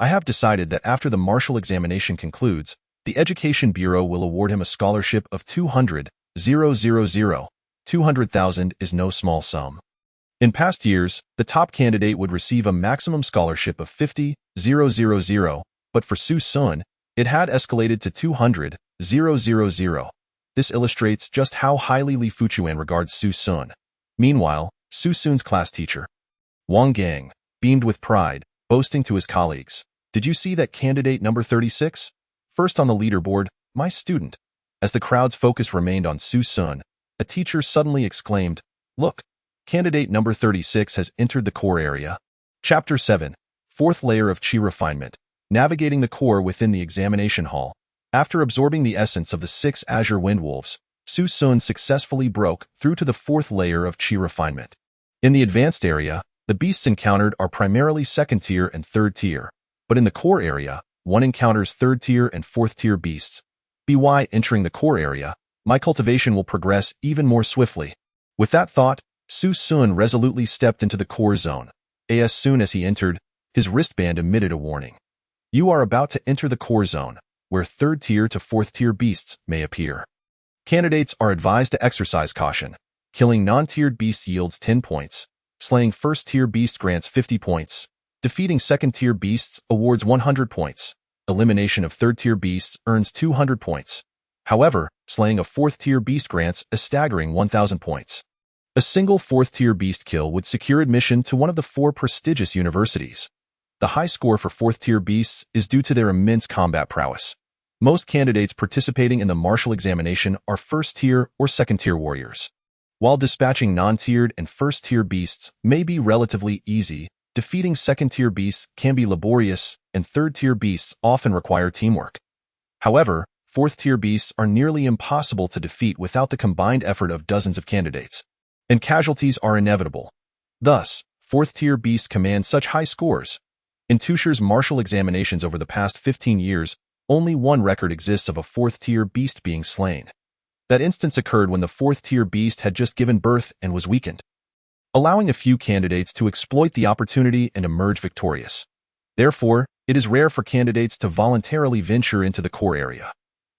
A: I have decided that after the martial examination concludes, the Education Bureau will award him a scholarship of 200,000. 200,000 is no small sum. In past years, the top candidate would receive a maximum scholarship of 50,000, but for Su Sun, it had escalated to 200,000. This illustrates just how highly Li Fuchuan regards Su Sun. Meanwhile, Su Sun's class teacher, Wang Gang, beamed with pride, boasting to his colleagues, "Did you see that candidate number 36? First on the leaderboard, my student." As the crowd's focus remained on Su Sun, a teacher suddenly exclaimed, "Look, candidate number 36 has entered the core area." Chapter 7, 4th Layer of Qi Refinement. Navigating the core within the examination hall, after absorbing the essence of the 6 azure windwolves, Su Sun successfully broke through to the 4th layer of Qi refinement. In the advanced area, the beasts encountered are primarily 2nd tier and 3rd tier, but in the core area, one encounters 3rd tier and 4th tier beasts. By entering the core area, my cultivation will progress even more swiftly. With that thought, Su Sun resolutely stepped into the core zone. As soon as he entered, his wristband emitted a warning. You are about to enter the core zone, where 3rd tier to 4th tier beasts may appear. Candidates are advised to exercise caution. Killing non-tiered beasts yields 10 points. Slaying 1st tier beast grants 50 points. Defeating 2nd tier beasts awards 100 points. Elimination of 3rd tier beasts earns 200 points. However, slaying a 4th tier beast grants a staggering 1,000 points. A single 4th tier beast kill would secure admission to one of the 4 prestigious universities. The high score for 4th tier beasts is due to their immense combat prowess. Most candidates participating in the martial examination are 1st tier or 2nd tier warriors. While dispatching non-tiered and 1st tier beasts may be relatively easy, defeating 2nd tier beasts can be laborious, and 3rd tier beasts often require teamwork. However, 4th tier beasts are nearly impossible to defeat without the combined effort of dozens of candidates, and casualties are inevitable. Thus, 4th tier beasts command such high scores. In Tusher's martial examinations over the past 15 years, only one record exists of a 4th tier beast being slain. That instance occurred when the 4th tier beast had just given birth and was weakened, allowing a few candidates to exploit the opportunity and emerge victorious. Therefore, it is rare for candidates to voluntarily venture into the core area.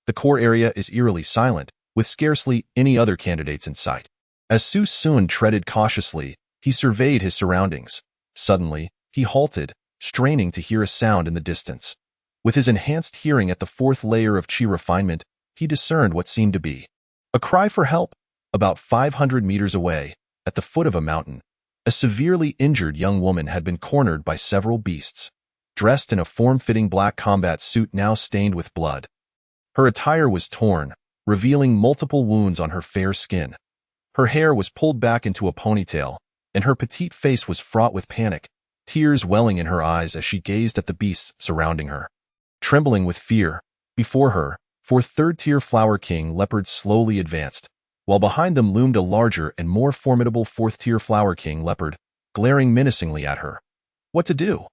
A: The core area is eerily silent, with scarcely any other candidates in sight. As Su Sun treaded cautiously, he surveyed his surroundings. Suddenly, he halted, straining to hear a sound in the distance. With his enhanced hearing at the 4th layer of Qi refinement, he discerned what seemed to be a cry for help. About 500 meters away, at the foot of a mountain, a severely injured young woman had been cornered by several beasts. Dressed in a form-fitting black combat suit now stained with blood, her attire was torn, revealing multiple wounds on her fair skin. Her hair was pulled back into a ponytail, and her petite face was fraught with panic, tears welling in her eyes as she gazed at the beasts surrounding her. Trembling with fear, before her, 4 3rd-tier Flower King leopards slowly advanced, while behind them loomed a larger and more formidable 4th-tier Flower King leopard, glaring menacingly at her. What to do?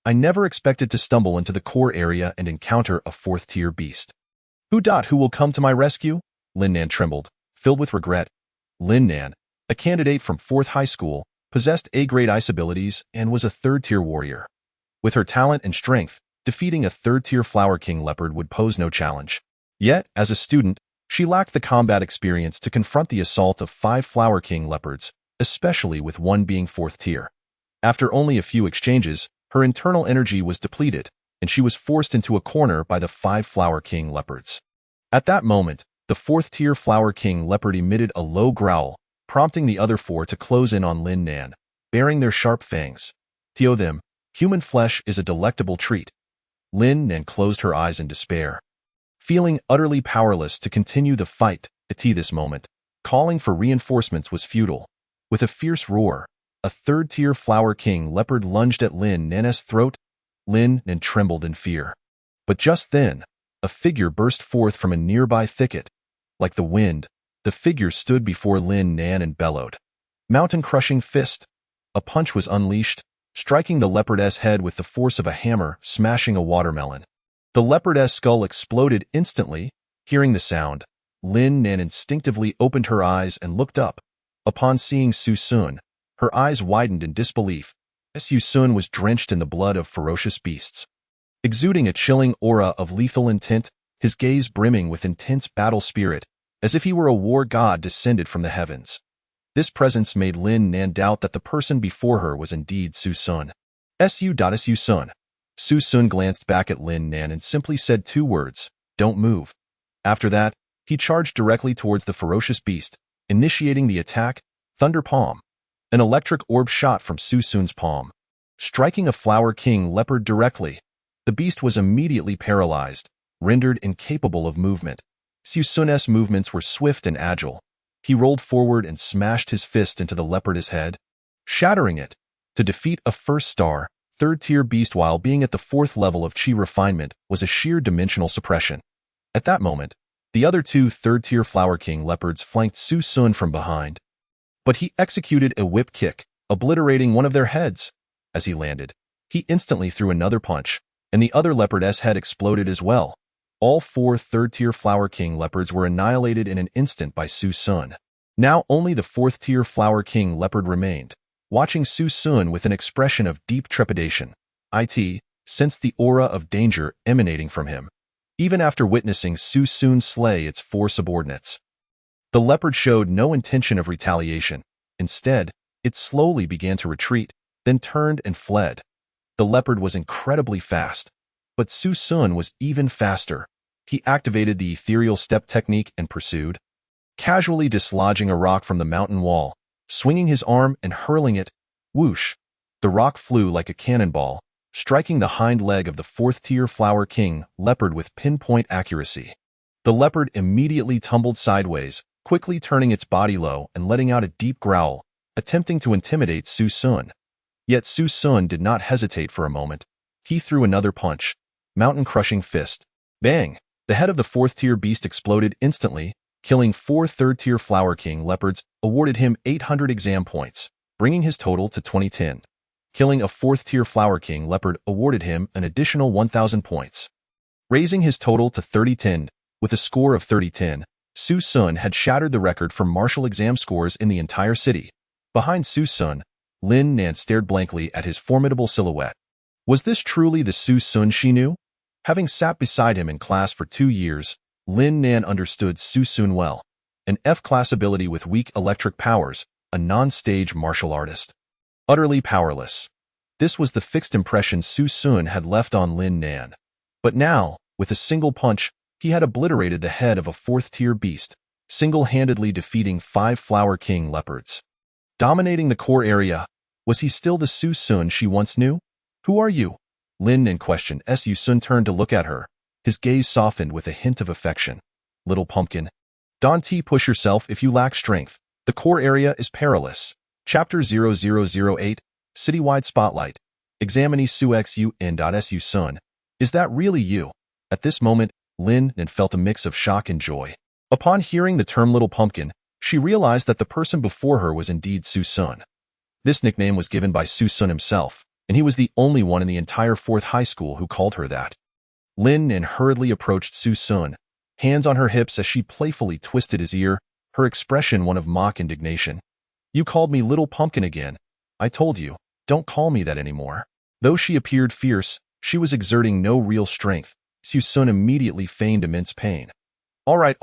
A: I never expected to stumble into the core area and encounter a 4th-tier beast. Who will come to my rescue? Lin Nan trembled, filled with regret. Lin Nan, a candidate from 4th High School, possessed A-grade ice abilities and was a 3rd-tier warrior. With her talent and strength, defeating a 3rd-tier Flower King leopard would pose no challenge. Yet, as a student, she lacked the combat experience to confront the assault of 5 Flower King leopards, especially with one being 4th tier. After only a few exchanges, her internal energy was depleted, and she was forced into a corner by the 5 Flower King leopards. At that moment, the 4th-tier Flower King leopard emitted a low growl, prompting the other 4 to close in on Lin Nan, baring their sharp fangs. To them, human flesh is a delectable treat. Lin Nan closed her eyes in despair, feeling utterly powerless to continue the fight. At this moment, calling for reinforcements was futile. With a fierce roar, a 3rd-tier Flower King leopard lunged at Lin Nan's throat. Lin Nan trembled in fear. But just then, a figure burst forth from a nearby thicket. Like the wind, the figure stood before Lin Nan and bellowed. Mountain-crushing fist. A punch was unleashed, striking the leopardess head with the force of a hammer, smashing a watermelon. The leopardess skull exploded instantly. Hearing the sound, Lin Nan instinctively opened her eyes and looked up. Upon seeing Su Sun, her eyes widened in disbelief. Su Sun was drenched in the blood of ferocious beasts. Exuding a chilling aura of lethal intent, his gaze brimming with intense battle spirit, as if he were a war god descended from the heavens. This presence made Lin Nan doubt that the person before her was indeed Su Sun. Su Sun. Su Sun glanced back at Lin Nan and simply said 2 words, "Don't move." After that, he charged directly towards the ferocious beast, initiating the attack, Thunder Palm. An electric orb shot from Su Sun's palm, striking a Flower King leopard directly. The beast was immediately paralyzed, rendered incapable of movement. Su Sun's movements were swift and agile. He rolled forward and smashed his fist into the leopard's head, shattering it. To defeat a 1st star, third-tier beast while being at the fourth level of chi refinement was a sheer dimensional suppression. At that moment, the other two third-tier Flower King leopards flanked Su Sun from behind. But he executed a whip kick, obliterating one of their heads. As he landed, he instantly threw another punch, and the other leopardess head exploded as well. All four third-tier Flower King leopards were annihilated in an instant by Su Sun. Now only the fourth-tier Flower King leopard remained, watching Su Sun with an expression of deep trepidation. It sensed the aura of danger emanating from him, even after witnessing Su Sun slay its four subordinates. The leopard showed no intention of retaliation. Instead, it slowly began to retreat, then turned and fled. The leopard was incredibly fast, but Su Sun was even faster. He activated the ethereal step technique and pursued, casually dislodging a rock from the mountain wall, swinging his arm and hurling it. Whoosh! The rock flew like a cannonball, striking the hind leg of the fourth-tier Flower King leopard with pinpoint accuracy. The leopard immediately tumbled sideways, quickly turning its body low and letting out a deep growl, attempting to intimidate Su Sun. Yet Su Sun did not hesitate for a moment. He threw another punch, mountain-crushing fist. Bang! The head of the fourth-tier beast exploded instantly, killing four third-tier Flower King leopards, awarded him 800 exam points, bringing his total to 2010. Killing a fourth-tier Flower King leopard awarded him an additional 1,000 points, raising his total to 3010. With a score of 3010, Su Sun had shattered the record for martial exam scores in the entire city. Behind Su Sun, Lin Nan stared blankly at his formidable silhouette. Was this truly the Su Sun she knew? Having sat beside him in class for 2 years, Lin Nan understood Su Sun well. An F-class ability with weak electric powers, a non-stage martial artist. Utterly powerless. This was the fixed impression Su Sun had left on Lin Nan. But now, with a single punch, he had obliterated the head of a fourth-tier beast, single-handedly defeating 5 Flower King leopards. Dominating the core area, was he still the Su Sun she once knew? Who are you? Lin Nan questioned as Su Sun turned to look at her. His gaze softened with a hint of affection. Little pumpkin. Don't push yourself if you lack strength. The core area is perilous. Chapter 0008, Citywide Spotlight. Examine Su Xun. Sun. Is that really you? At this moment, Lin Nan felt a mix of shock and joy. Upon hearing the term Little Pumpkin, she realized that the person before her was indeed Su Sun. This nickname was given by Su Sun himself, and he was the only one in the entire 4th high school who called her that. Lin Nan hurriedly approached Su Sun, hands on her hips as she playfully twisted his ear, her expression one of mock indignation. You called me Little Pumpkin again. I told you, don't call me that anymore. Though she appeared fierce, she was exerting no real strength. Su Sun immediately feigned immense pain. All right,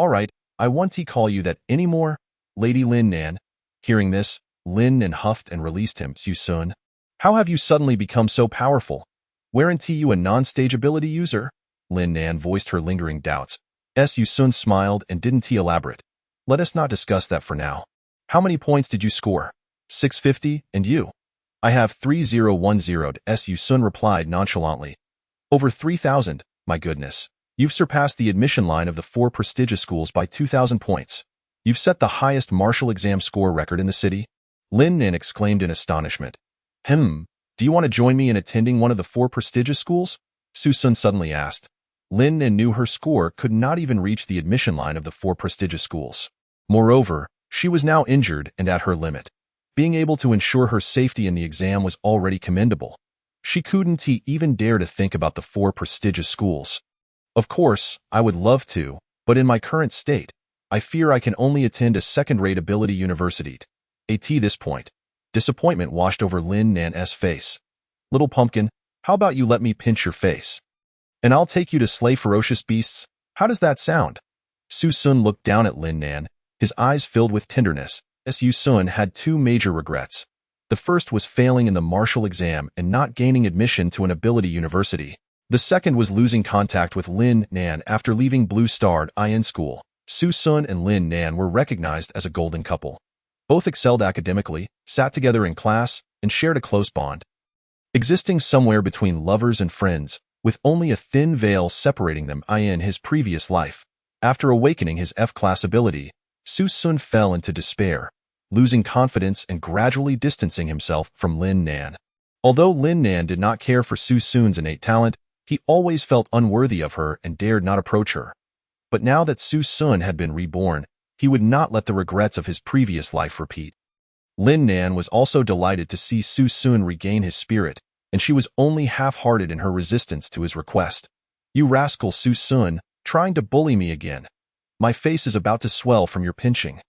A: I won't call you that anymore, Lady Lin Nan. Hearing this, Lin Nan huffed and released him. Su Sun, how have you suddenly become so powerful? Weren't you a non-stage ability user? Lin Nan voiced her lingering doubts. Su Sun smiled and didn't elaborate. Let us not discuss that for now. How many points did you score? 650, and you? I have 3010, Su Sun replied nonchalantly. Over 3,000, my goodness. You've surpassed the admission line of the 4 prestigious schools by 2,000 points. You've set the highest martial exam score record in the city. Lin Nan exclaimed in astonishment. Do you want to join me in attending one of the 4 prestigious schools? Su Sun suddenly asked. Lin Nan knew her score could not even reach the admission line of the 4 prestigious schools. Moreover, she was now injured and at her limit. Being able to ensure her safety in the exam was already commendable. She couldn't even dare to think about the 4 prestigious schools. Of course, I would love to, but in my current state, I fear I can only attend a second-rate ability university. At this point, disappointment washed over Lin Nan's face. Little Pumpkin, how about you let me pinch your face? And I'll take you to slay ferocious beasts? How does that sound? Su Sun looked down at Lin Nan, his eyes filled with tenderness. Su Sun had 2 major regrets. The first was failing in the martial exam and not gaining admission to an ability university. The second was losing contact with Lin Nan after leaving Blue Starred IN school. Su Sun and Lin Nan were recognized as a golden couple. Both excelled academically, sat together in class, and shared a close bond. Existing somewhere between lovers and friends, with only a thin veil separating them in his previous life. After awakening his F-class ability, Su Sun fell into despair, losing confidence and gradually distancing himself from Lin Nan. Although Lin Nan did not care for Su Sun's innate talent, he always felt unworthy of her and dared not approach her. But now that Su Sun had been reborn, he would not let the regrets of his previous life repeat. Lin Nan was also delighted to see Su Sun regain his spirit, and she was only half-hearted in her resistance to his request. "You rascal Su Sun, trying to bully me again. My face is about to swell from your pinching.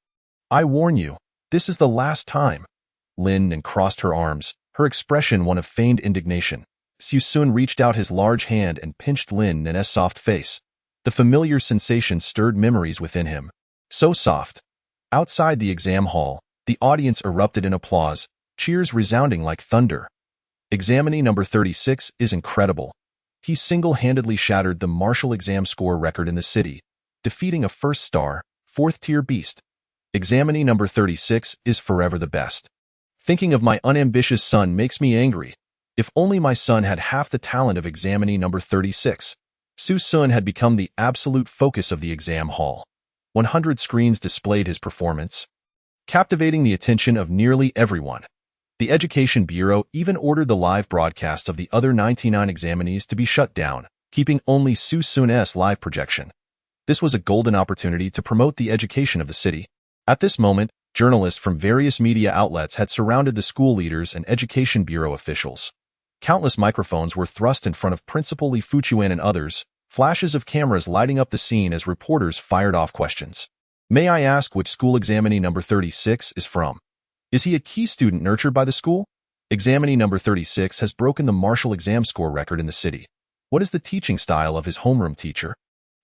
A: I warn you, this is the last time." Lin Nan crossed her arms, her expression one of feigned indignation. Su Sun reached out his large hand and pinched Lin Nan's soft face. The familiar sensation stirred memories within him. So soft. Outside the exam hall, the audience erupted in applause, cheers resounding like thunder. Examinee number 36 is incredible. He single-handedly shattered the martial exam score record in the city, defeating a first-star, fourth-tier beast. Examinee number 36 is forever the best. Thinking of my unambitious son makes me angry. If only my son had half the talent of examinee number 36. Su Sun had become the absolute focus of the exam hall. 100 screens displayed his performance, captivating the attention of nearly everyone. The Education Bureau even ordered the live broadcast of the other 99 examinees to be shut down, keeping only Su Sun's live projection. This was a golden opportunity to promote the education of the city. At this moment, journalists from various media outlets had surrounded the school leaders and Education Bureau officials. Countless microphones were thrust in front of Principal Li Fuchuan and others, flashes of cameras lighting up the scene as reporters fired off questions. "May I ask which school examinee number 36 is from? Is he a key student nurtured by the school? Examinee number 36 has broken the martial exam score record in the city. What is the teaching style of his homeroom teacher?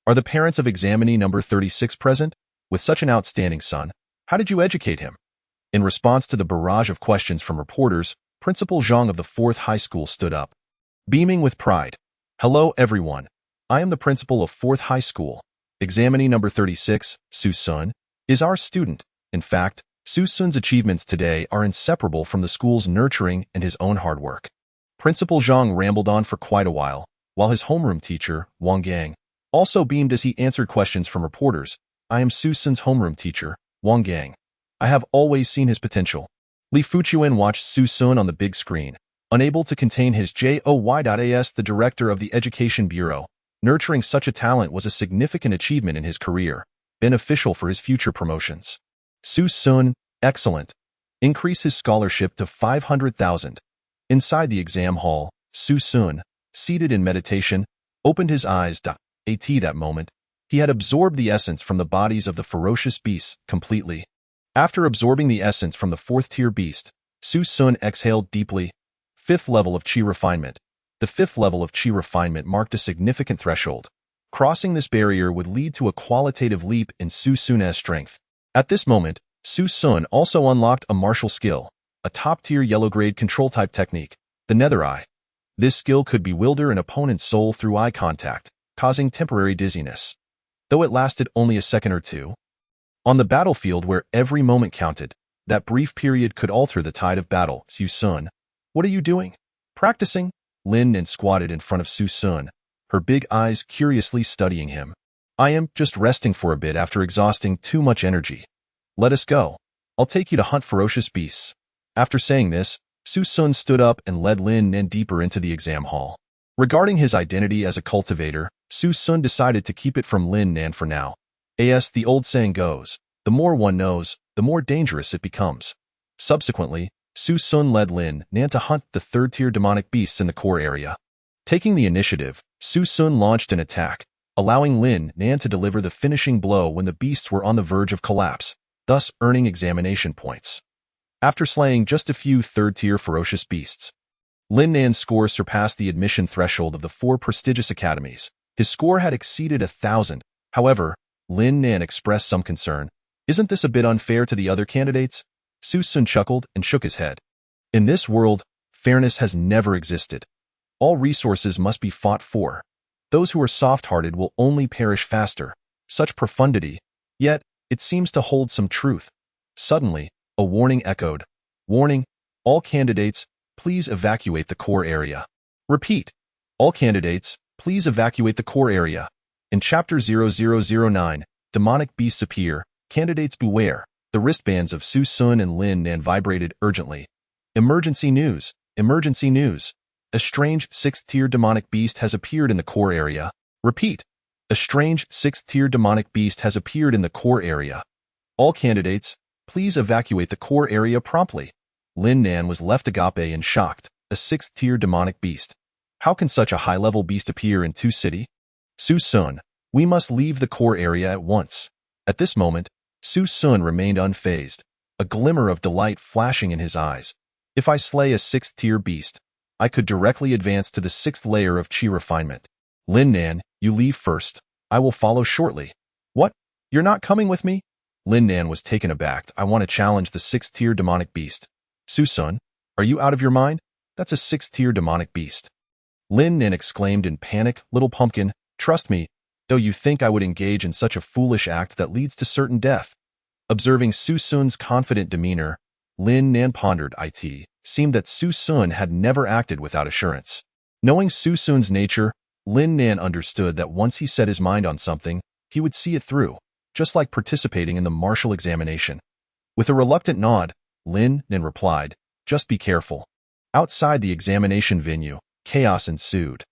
A: Are the parents of examinee number 36 present? With such an outstanding son, how did you educate him?" In response to the barrage of questions from reporters, Principal Zhang of the 4th High School stood up, beaming with pride. "Hello, everyone. I am the principal of 4th High School. Examinee number 36, Su Sun, is our student. In fact, Su Sun's achievements today are inseparable from the school's nurturing and his own hard work." Principal Zhang rambled on for quite a while his homeroom teacher, Wang Gang, also beamed as he answered questions from reporters. "I am Su Sun's homeroom teacher, Wang Gang. I have always seen his potential." Li Fuchuan watched Su Sun on the big screen, unable to contain his joy. As the director of the Education Bureau, nurturing such a talent was a significant achievement in his career, beneficial for his future promotions. Su Sun, excellent. Increase his scholarship to 500,000. Inside the exam hall, Su Sun, seated in meditation, opened his eyes. At that moment, he had absorbed the essence from the bodies of the ferocious beasts completely. After absorbing the essence from the 4th-tier beast, Su Sun exhaled deeply. 5th level of Qi refinement. The 5th level of Qi refinement marked a significant threshold. Crossing this barrier would lead to a qualitative leap in Su Sun's strength. At this moment, Su Sun also unlocked a martial skill, a top-tier yellow-grade control-type technique, the Nether Eye. This skill could bewilder an opponent's soul through eye contact, causing temporary dizziness. Though it lasted only a second or two, on the battlefield where every moment counted, that brief period could alter the tide of battle. "Su Sun, what are you doing?" "Practicing." Lin Nan squatted in front of Su Sun, her big eyes curiously studying him. "I am just resting for a bit after exhausting too much energy. Let us go. I'll take you to hunt ferocious beasts." After saying this, Su Sun stood up and led Lin Nan deeper into the exam hall. Regarding his identity as a cultivator, Su Sun decided to keep it from Lin Nan for now. As the old saying goes, the more one knows, the more dangerous it becomes. Subsequently, Su Sun led Lin Nan to hunt the 3rd-tier demonic beasts in the core area. Taking the initiative, Su Sun launched an attack, allowing Lin Nan to deliver the finishing blow when the beasts were on the verge of collapse, thus earning examination points. After slaying just a few 3rd-tier ferocious beasts, Lin Nan's score surpassed the admission threshold of the 4 prestigious academies. His score had exceeded 1,000. However, Lin Nan expressed some concern. "Isn't this a bit unfair to the other candidates?" Su Sun chuckled and shook his head. "In this world, fairness has never existed. All resources must be fought for. Those who are soft-hearted will only perish faster." Such profundity, yet it seems to hold some truth. Suddenly, a warning echoed. "Warning, all candidates, please evacuate the core area." Repeat. "All candidates, please evacuate the core area." In Chapter 0009, Demonic Beasts Appear, Candidates Beware. The wristbands of Su Sun and Lin Nan vibrated urgently. "Emergency news. Emergency news. A strange 6th-tier demonic beast has appeared in the core area. Repeat. A strange 6th-tier demonic beast has appeared in the core area. All candidates, please evacuate the core area promptly. Lin Nan was left agape and shocked. A 6th-tier demonic beast. How can such a high-level beast appear in Tu City? Su Sun, we must leave the core area at once. At this moment, Su Sun remained unfazed, a glimmer of delight flashing in his eyes. If I slay a 6th-tier beast, I could directly advance to the 6th layer of Qi refinement. Lin Nan, you leave first. I will follow shortly. What? You're not coming with me? Lin Nan was taken aback. I want to challenge the 6th-tier demonic beast. Su Sun, are you out of your mind? That's a 6th-tier demonic beast. Lin Nan exclaimed in panic. Little pumpkin, trust me, though you think I would engage in such a foolish act that leads to certain death. Observing Su Sun's confident demeanor, Lin Nan pondered. It seemed that Su Sun had never acted without assurance. Knowing Su Sun's nature, Lin Nan understood that once he set his mind on something, he would see it through, just like participating in the martial examination. With a reluctant nod, Lin Nan replied, just be careful. Outside the examination venue, chaos ensued.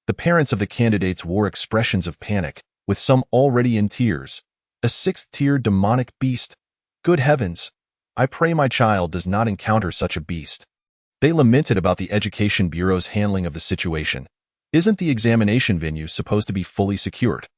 A: The parents of the candidates wore expressions of panic, with some already in tears. A 6th-tier demonic beast. Good heavens! I pray my child does not encounter such a beast. They lamented about the Education Bureau's handling of the situation. Isn't the examination venue supposed to be fully secured?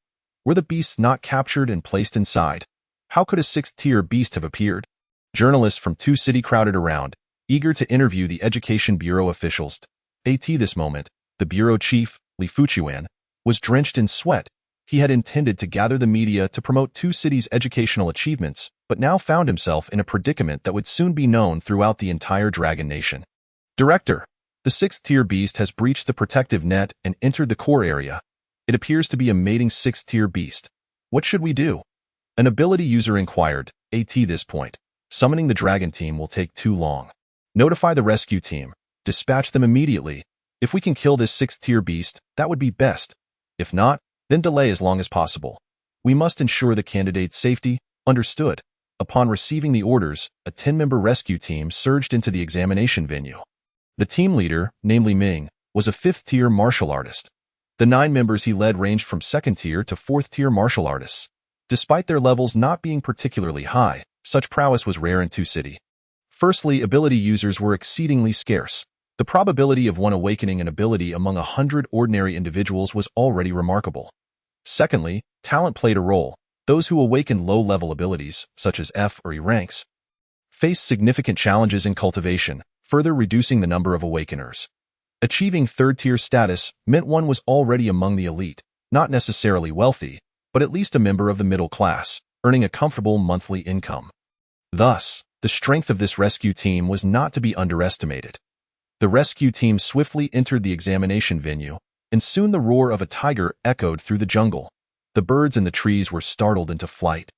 A: Were the beasts not captured and placed inside? How could a 6th-tier beast have appeared? Journalists from Tu City crowded around, eager to interview the Education Bureau officials. At this moment, the bureau chief, Li Fuchuan, was drenched in sweat. He had intended to gather the media to promote Tu City's educational achievements, but now found himself in a predicament that would soon be known throughout the entire Dragon Nation. Director, the 6th-tier beast has breached the protective net and entered the core area. It appears to be a mating 6th-tier beast. What should we do? An ability user inquired. At this point, summoning the dragon team will take too long. Notify the rescue team. Dispatch them immediately. If we can kill this 6th-tier beast, that would be best. If not, then delay as long as possible. We must ensure the candidate's safety. Understood. Upon receiving the orders, a 10-member rescue team surged into the examination venue. The team leader, namely Ming, was a 5th-tier martial artist. The 9 members he led ranged from 2nd-tier to 4th-tier martial artists. Despite their levels not being particularly high, such prowess was rare in Tu City. Firstly, ability users were exceedingly scarce. The probability of one awakening an ability among 100 ordinary individuals was already remarkable. Secondly, talent played a role. Those who awakened low-level abilities, such as F or E ranks, faced significant challenges in cultivation, further reducing the number of awakeners. Achieving 3rd-tier status meant one was already among the elite, not necessarily wealthy, but at least a member of the middle class, earning a comfortable monthly income. Thus, the strength of this rescue team was not to be underestimated. The rescue team swiftly entered the examination venue, and soon the roar of a tiger echoed through the jungle. The birds in the trees were startled into flight,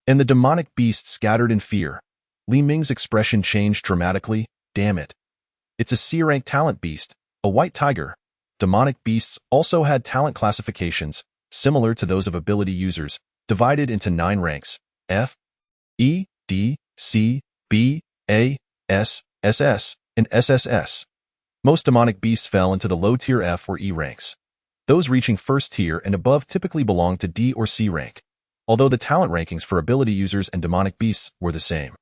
A: and the demonic beast scattered in fear. Li Ming's expression changed dramatically. Damn it. It's a C-rank talent beast, a white tiger. Demonic beasts also had talent classifications, similar to those of ability users, divided into 9 ranks: F, E, D, C, B, A, S, SS, and SSS. Most demonic beasts fell into the low-tier F or E ranks. Those reaching 1st tier and above typically belonged to D or C rank, although the talent rankings for ability users and demonic beasts were the same.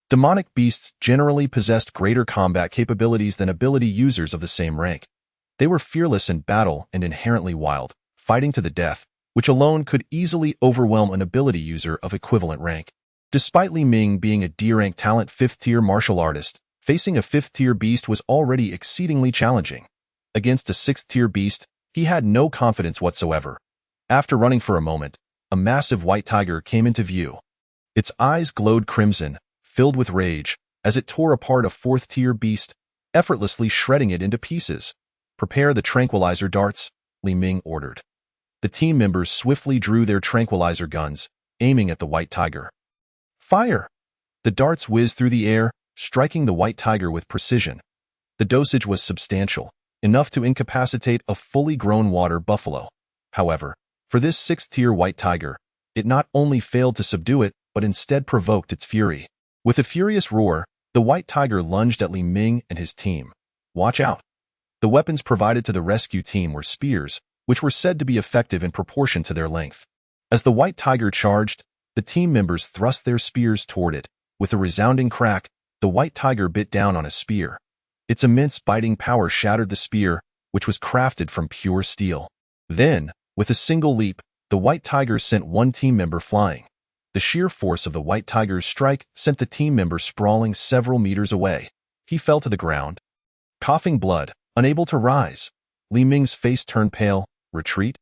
A: Demonic beasts generally possessed greater combat capabilities than ability users of the same rank. They were fearless in battle and inherently wild, fighting to the death, which alone could easily overwhelm an ability user of equivalent rank. Despite Li Ming being a D-rank talent 5th-tier martial artist, facing a 5th-tier beast was already exceedingly challenging. Against a 6th-tier beast, he had no confidence whatsoever. After running for a moment, a massive white tiger came into view. Its eyes glowed crimson, filled with rage, as it tore apart a 4th-tier beast, effortlessly shredding it into pieces. Prepare the tranquilizer darts, Li Ming ordered. The team members swiftly drew their tranquilizer guns, aiming at the white tiger. Fire! The darts whizzed through the air, striking the white tiger with precision. The dosage was substantial, enough to incapacitate a fully grown water buffalo. However, for this 6th-tier white tiger, it not only failed to subdue it, but instead provoked its fury. With a furious roar, the white tiger lunged at Li Ming and his team. Watch out. The weapons provided to the rescue team were spears, which were said to be effective in proportion to their length. As the white tiger charged, the team members thrust their spears toward it. With a resounding crack, the white tiger bit down on a spear. Its immense biting power shattered the spear, which was crafted from pure steel. Then, with a single leap, the white tiger sent one team member flying. The sheer force of the white tiger's strike sent the team member sprawling several meters away. He fell to the ground, coughing blood, unable to rise. Li Ming's face turned pale. Retreat?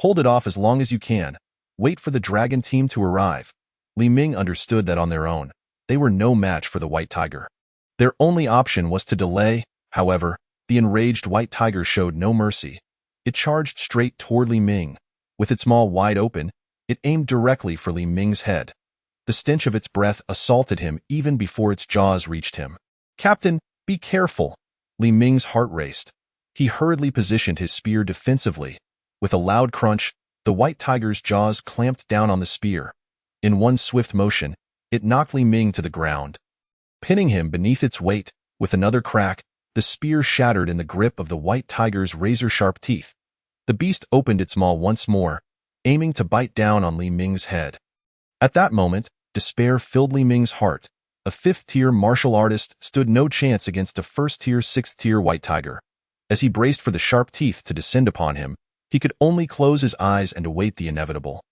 A: Hold it off as long as you can. Wait for the dragon team to arrive. Li Ming understood that on their own, they were no match for the white tiger. Their only option was to delay. However, the enraged white tiger showed no mercy. It charged straight toward Li Ming. With its maw wide open, it aimed directly for Li Ming's head. The stench of its breath assaulted him even before its jaws reached him. "Captain, be careful!" Li Ming's heart raced. He hurriedly positioned his spear defensively. With a loud crunch, the white tiger's jaws clamped down on the spear. In one swift motion, it knocked Li Ming to the ground, pinning him beneath its weight. With another crack, the spear shattered in the grip of the white tiger's razor-sharp teeth. The beast opened its maw once more, aiming to bite down on Li Ming's head. At that moment, despair filled Li Ming's heart. A fifth-tier martial artist stood no chance against a first-tier, sixth-tier white tiger. As he braced for the sharp teeth to descend upon him, he could only close his eyes and await the inevitable.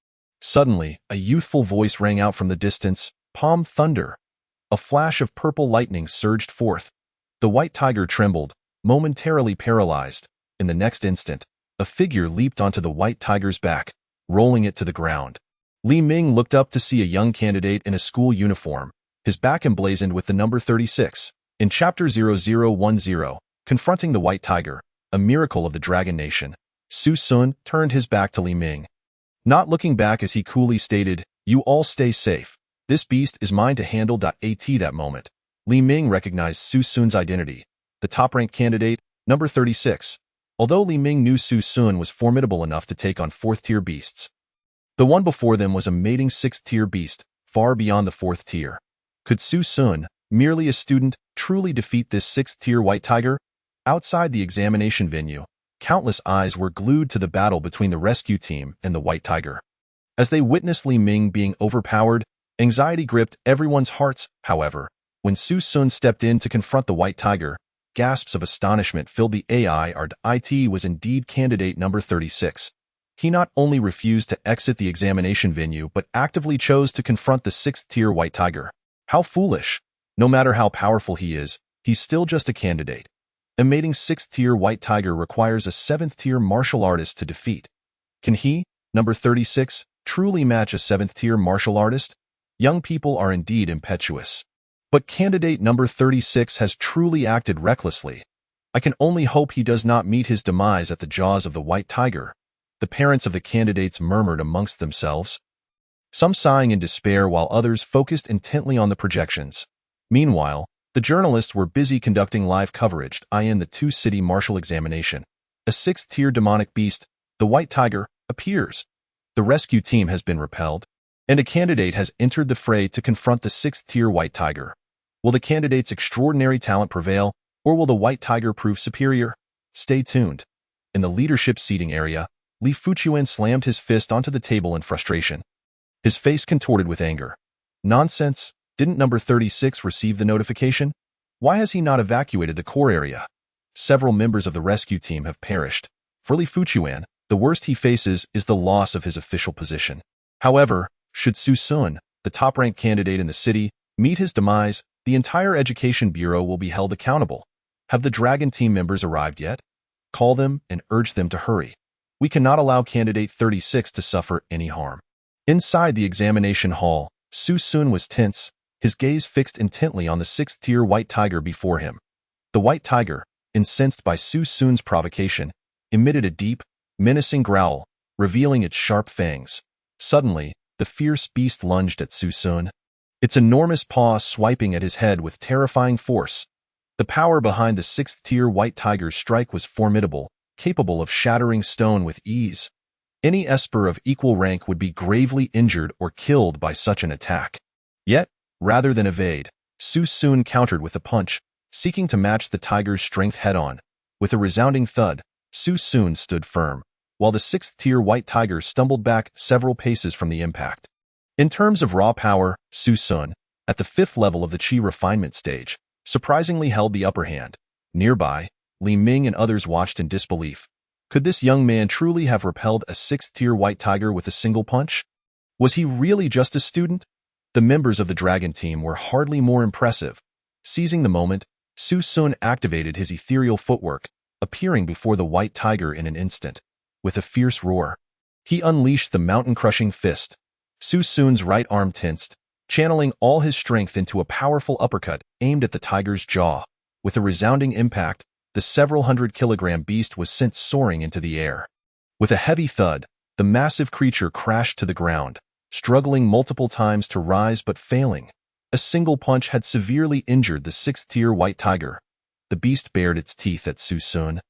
A: Suddenly, a youthful voice rang out from the distance, "Palm thunder!" A flash of purple lightning surged forth. The white tiger trembled, momentarily paralyzed. In the next instant, a figure leaped onto the white tiger's back, rolling it to the ground. Li Ming looked up to see a young candidate in a school uniform, his back emblazoned with the number 36. In Chapter 0010, confronting the white tiger, a miracle of the Dragon Nation, Su Sun turned his back to Li Ming. Not looking back as he coolly stated, "You all stay safe. This beast is mine to handle." At that moment, Li Ming recognized Su Sun's identity, the top-ranked candidate, number 36. Although Li Ming knew Su Sun was formidable enough to take on fourth-tier beasts, the one before them was a mating sixth-tier beast, far beyond the fourth tier. Could Su Sun, merely a student, truly defeat this sixth-tier white tiger? Outside the examination venue, countless eyes were glued to the battle between the rescue team and the white tiger. As they witnessed Li Ming being overpowered, anxiety gripped everyone's hearts. However, when Su Sun stepped in to confront the white tiger, gasps of astonishment filled the AI. It was indeed candidate number 36. He not only refused to exit the examination venue but actively chose to confront the sixth-tier white tiger. How foolish! No matter how powerful he is, he's still just a candidate. A mating sixth-tier white tiger requires a seventh-tier martial artist to defeat. Can he, number 36, truly match a seventh-tier martial artist? Young people are indeed impetuous. But candidate number 36 has truly acted recklessly. I can only hope he does not meet his demise at the jaws of the white tiger. The parents of the candidates murmured amongst themselves, some sighing in despair while others focused intently on the projections. Meanwhile, the journalists were busy conducting live coverage in the two-city martial examination. A sixth-tier demonic beast, the white tiger, appears. The rescue team has been repelled, and a candidate has entered the fray to confront the sixth-tier white tiger. Will the candidate's extraordinary talent prevail, or will the white tiger prove superior? Stay tuned. In the leadership seating area, Li Fuchuan slammed his fist onto the table in frustration. His face contorted with anger. Nonsense! Didn't number 36 receive the notification? Why has he not evacuated the core area? Several members of the rescue team have perished. For Li Fuchuan, the worst he faces is the loss of his official position. However, should Su Sun, the top-ranked candidate in the city, meet his demise, the entire Education Bureau will be held accountable. Have the Dragon Team members arrived yet? Call them and urge them to hurry. We cannot allow candidate 36 to suffer any harm. Inside the examination hall, Su Sun was tense, his gaze fixed intently on the sixth-tier white tiger before him. The white tiger, incensed by Su Sun's provocation, emitted a deep, menacing growl, revealing its sharp fangs. Suddenly, the fierce beast lunged at Su Sun, its enormous paw swiping at his head with terrifying force. The power behind the sixth-tier white tiger's strike was formidable, capable of shattering stone with ease. Any esper of equal rank would be gravely injured or killed by such an attack. Yet, rather than evade, Su Sun countered with a punch, seeking to match the tiger's strength head-on. With a resounding thud, Su Sun stood firm, while the sixth-tier white tiger stumbled back several paces from the impact. In terms of raw power, Su Sun, at the fifth level of the Qi refinement stage, surprisingly held the upper hand. Nearby, Li Ming and others watched in disbelief. Could this young man truly have repelled a sixth-tier white tiger with a single punch? Was he really just a student? The members of the dragon team were hardly more impressive. Seizing the moment, Su Sun activated his ethereal footwork, appearing before the white tiger in an instant. With a fierce roar, he unleashed the mountain-crushing fist. Su Sun's right arm tensed, channeling all his strength into a powerful uppercut aimed at the tiger's jaw. With a resounding impact, the several hundred-kilogram beast was sent soaring into the air. With a heavy thud, the massive creature crashed to the ground, struggling multiple times to rise but failing. A single punch had severely injured the sixth-tier white tiger. The beast bared its teeth at Su Sun,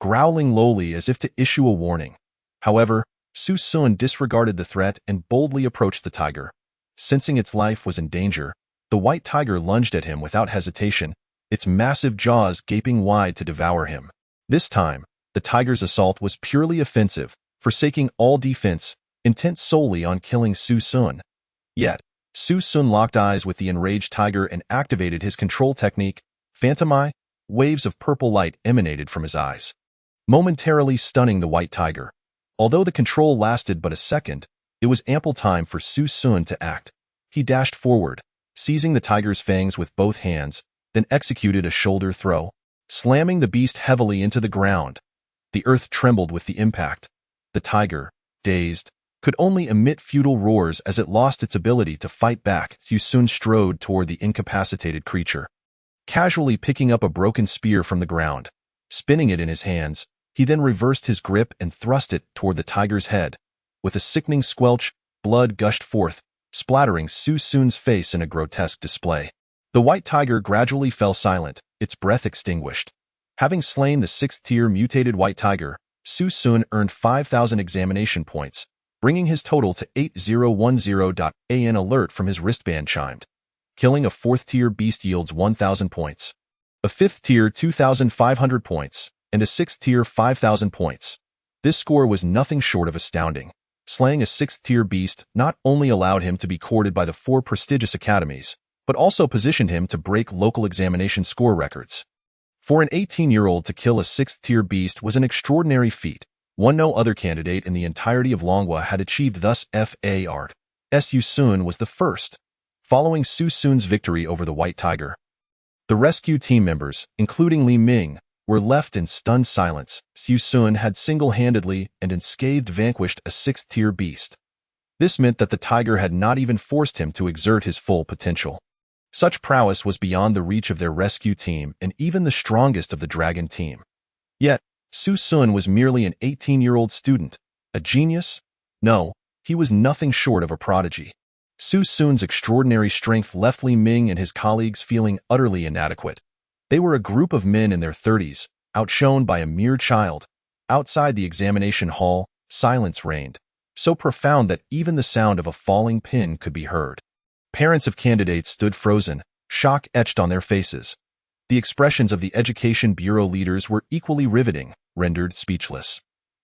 A: growling lowly as if to issue a warning. However, Su Sun disregarded the threat and boldly approached the tiger. Sensing its life was in danger, the white tiger lunged at him without hesitation, its massive jaws gaping wide to devour him. This time, the tiger's assault was purely offensive, forsaking all defense, intent solely on killing Su Sun. Yet, Su Sun locked eyes with the enraged tiger and activated his control technique, Phantom Eye. Waves of purple light emanated from his eyes, momentarily stunning the white tiger. Although the control lasted but a second, it was ample time for Su Sun to act. He dashed forward, seizing the tiger's fangs with both hands, then executed a shoulder throw, slamming the beast heavily into the ground. The earth trembled with the impact. The tiger, dazed, could only emit futile roars as it lost its ability to fight back. Su Sun strode toward the incapacitated creature, casually picking up a broken spear from the ground. Spinning it in his hands, he then reversed his grip and thrust it toward the tiger's head. With a sickening squelch, blood gushed forth, splattering Su Sun's face in a grotesque display. The white tiger gradually fell silent, its breath extinguished. Having slain the sixth-tier mutated white tiger, Su Sun earned 5,000 examination points, bringing his total to 8010. An alert from his wristband chimed. Killing a fourth-tier beast yields 1,000 points. A fifth-tier 2,500 points, and a sixth-tier 5,000 points. This score was nothing short of astounding. Slaying a sixth-tier beast not only allowed him to be courted by the 4 prestigious academies, but also positioned him to break local examination score records. For an 18-year-old to kill a sixth-tier beast was an extraordinary feat, one no other candidate in the entirety of Longhua had achieved. Thus, Su Sun was the first. Following Su Sun's victory over the white tiger, the rescue team members, including Li Ming, were left in stunned silence. Su Sun had single-handedly and unscathed vanquished a sixth-tier beast. This meant that the tiger had not even forced him to exert his full potential. Such prowess was beyond the reach of their rescue team and even the strongest of the dragon team. Yet, Su Sun was merely an 18-year-old student. A genius? No, he was nothing short of a prodigy. Su Sun's extraordinary strength left Li Ming and his colleagues feeling utterly inadequate. They were a group of men in their 30s, outshone by a mere child. Outside the examination hall, silence reigned, so profound that even the sound of a falling pin could be heard. Parents of candidates stood frozen, shock etched on their faces. The expressions of the Education Bureau leaders were equally riveting, rendered speechless.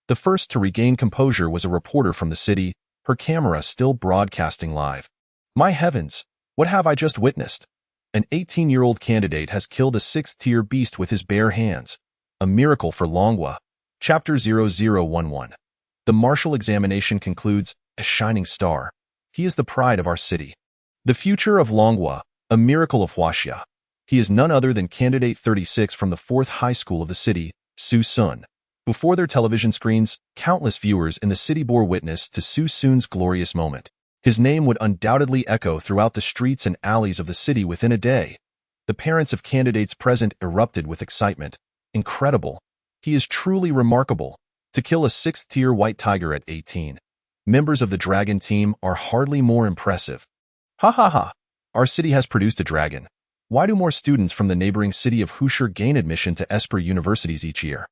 A: The first to regain composure was a reporter from the city, her camera still broadcasting live. My heavens, what have I just witnessed? An 18-year-old candidate has killed a sixth-tier beast with his bare hands. A miracle for Longhua. Chapter 0011. The martial examination concludes, a shining star. He is the pride of our city. The future of Longhua, a miracle of Huaxia. He is none other than Candidate 36 from the 4th High School of the city, Su Sun. Before their television screens, countless viewers in the city bore witness to Su Sun's glorious moment. His name would undoubtedly echo throughout the streets and alleys of the city within a day. The parents of candidates present erupted with excitement. Incredible. He is truly remarkable. To kill a sixth-tier white tiger at 18. Members of the dragon team are hardly more impressive. Ha ha ha. Our city has produced a dragon. Why do more students from the neighboring city of Hushi gain admission to Esper universities each year?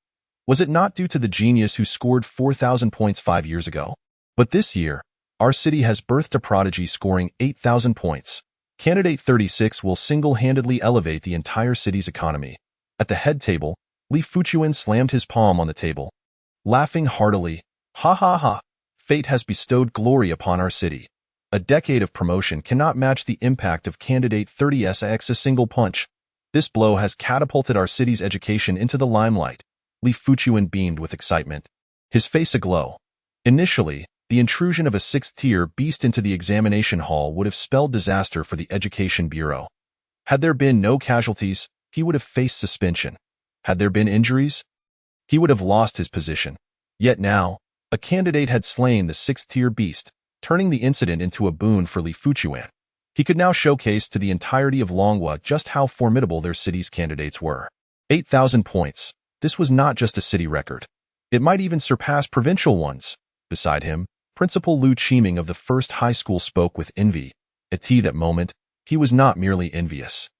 A: Was it not due to the genius who scored 4,000 points 5 years ago? But this year, our city has birthed a prodigy scoring 8,000 points. Candidate 36 will single-handedly elevate the entire city's economy. At the head table, Li Fuchuan slammed his palm on the table, laughing heartily. Ha ha ha! Fate has bestowed glory upon our city. A decade of promotion cannot match the impact of Candidate 30's a single punch. This blow has catapulted our city's education into the limelight. Li Fuchuan beamed with excitement, his face aglow. Initially, the intrusion of a sixth-tier beast into the examination hall would have spelled disaster for the Education Bureau. Had there been no casualties, he would have faced suspension. Had there been injuries, he would have lost his position. Yet now, a candidate had slain the sixth-tier beast, turning the incident into a boon for Li Fuchuan. He could now showcase to the entirety of Longhua just how formidable their city's candidates were. 8,000 points. This was not just a city record. It might even surpass provincial ones. Beside him, Principal Lu Qiming of the first high school spoke with envy. At that moment, he was not merely envious.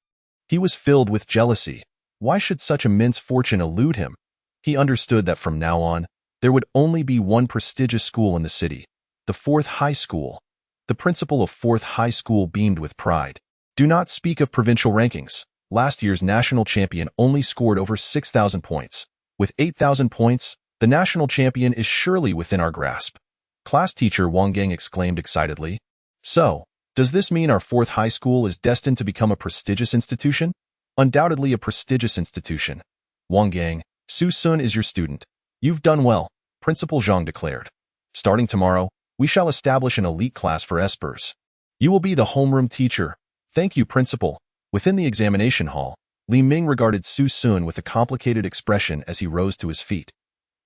A: He was filled with jealousy. Why should such immense fortune elude him? He understood that from now on, there would only be one prestigious school in the city, the Fourth High School. The principal of Fourth High School beamed with pride. Do not speak of provincial rankings. Last year's national champion only scored over 6,000 points. With 8,000 points, the national champion is surely within our grasp. Class teacher Wang Gang exclaimed excitedly. So, does this mean our Fourth High School is destined to become a prestigious institution? Undoubtedly a prestigious institution. Wang Gang, Su Sun is your student. You've done well, Principal Zhang declared. Starting tomorrow, we shall establish an elite class for espers. You will be the homeroom teacher. Thank you, Principal. Within the examination hall, Li Ming regarded Su Sun with a complicated expression as he rose to his feet.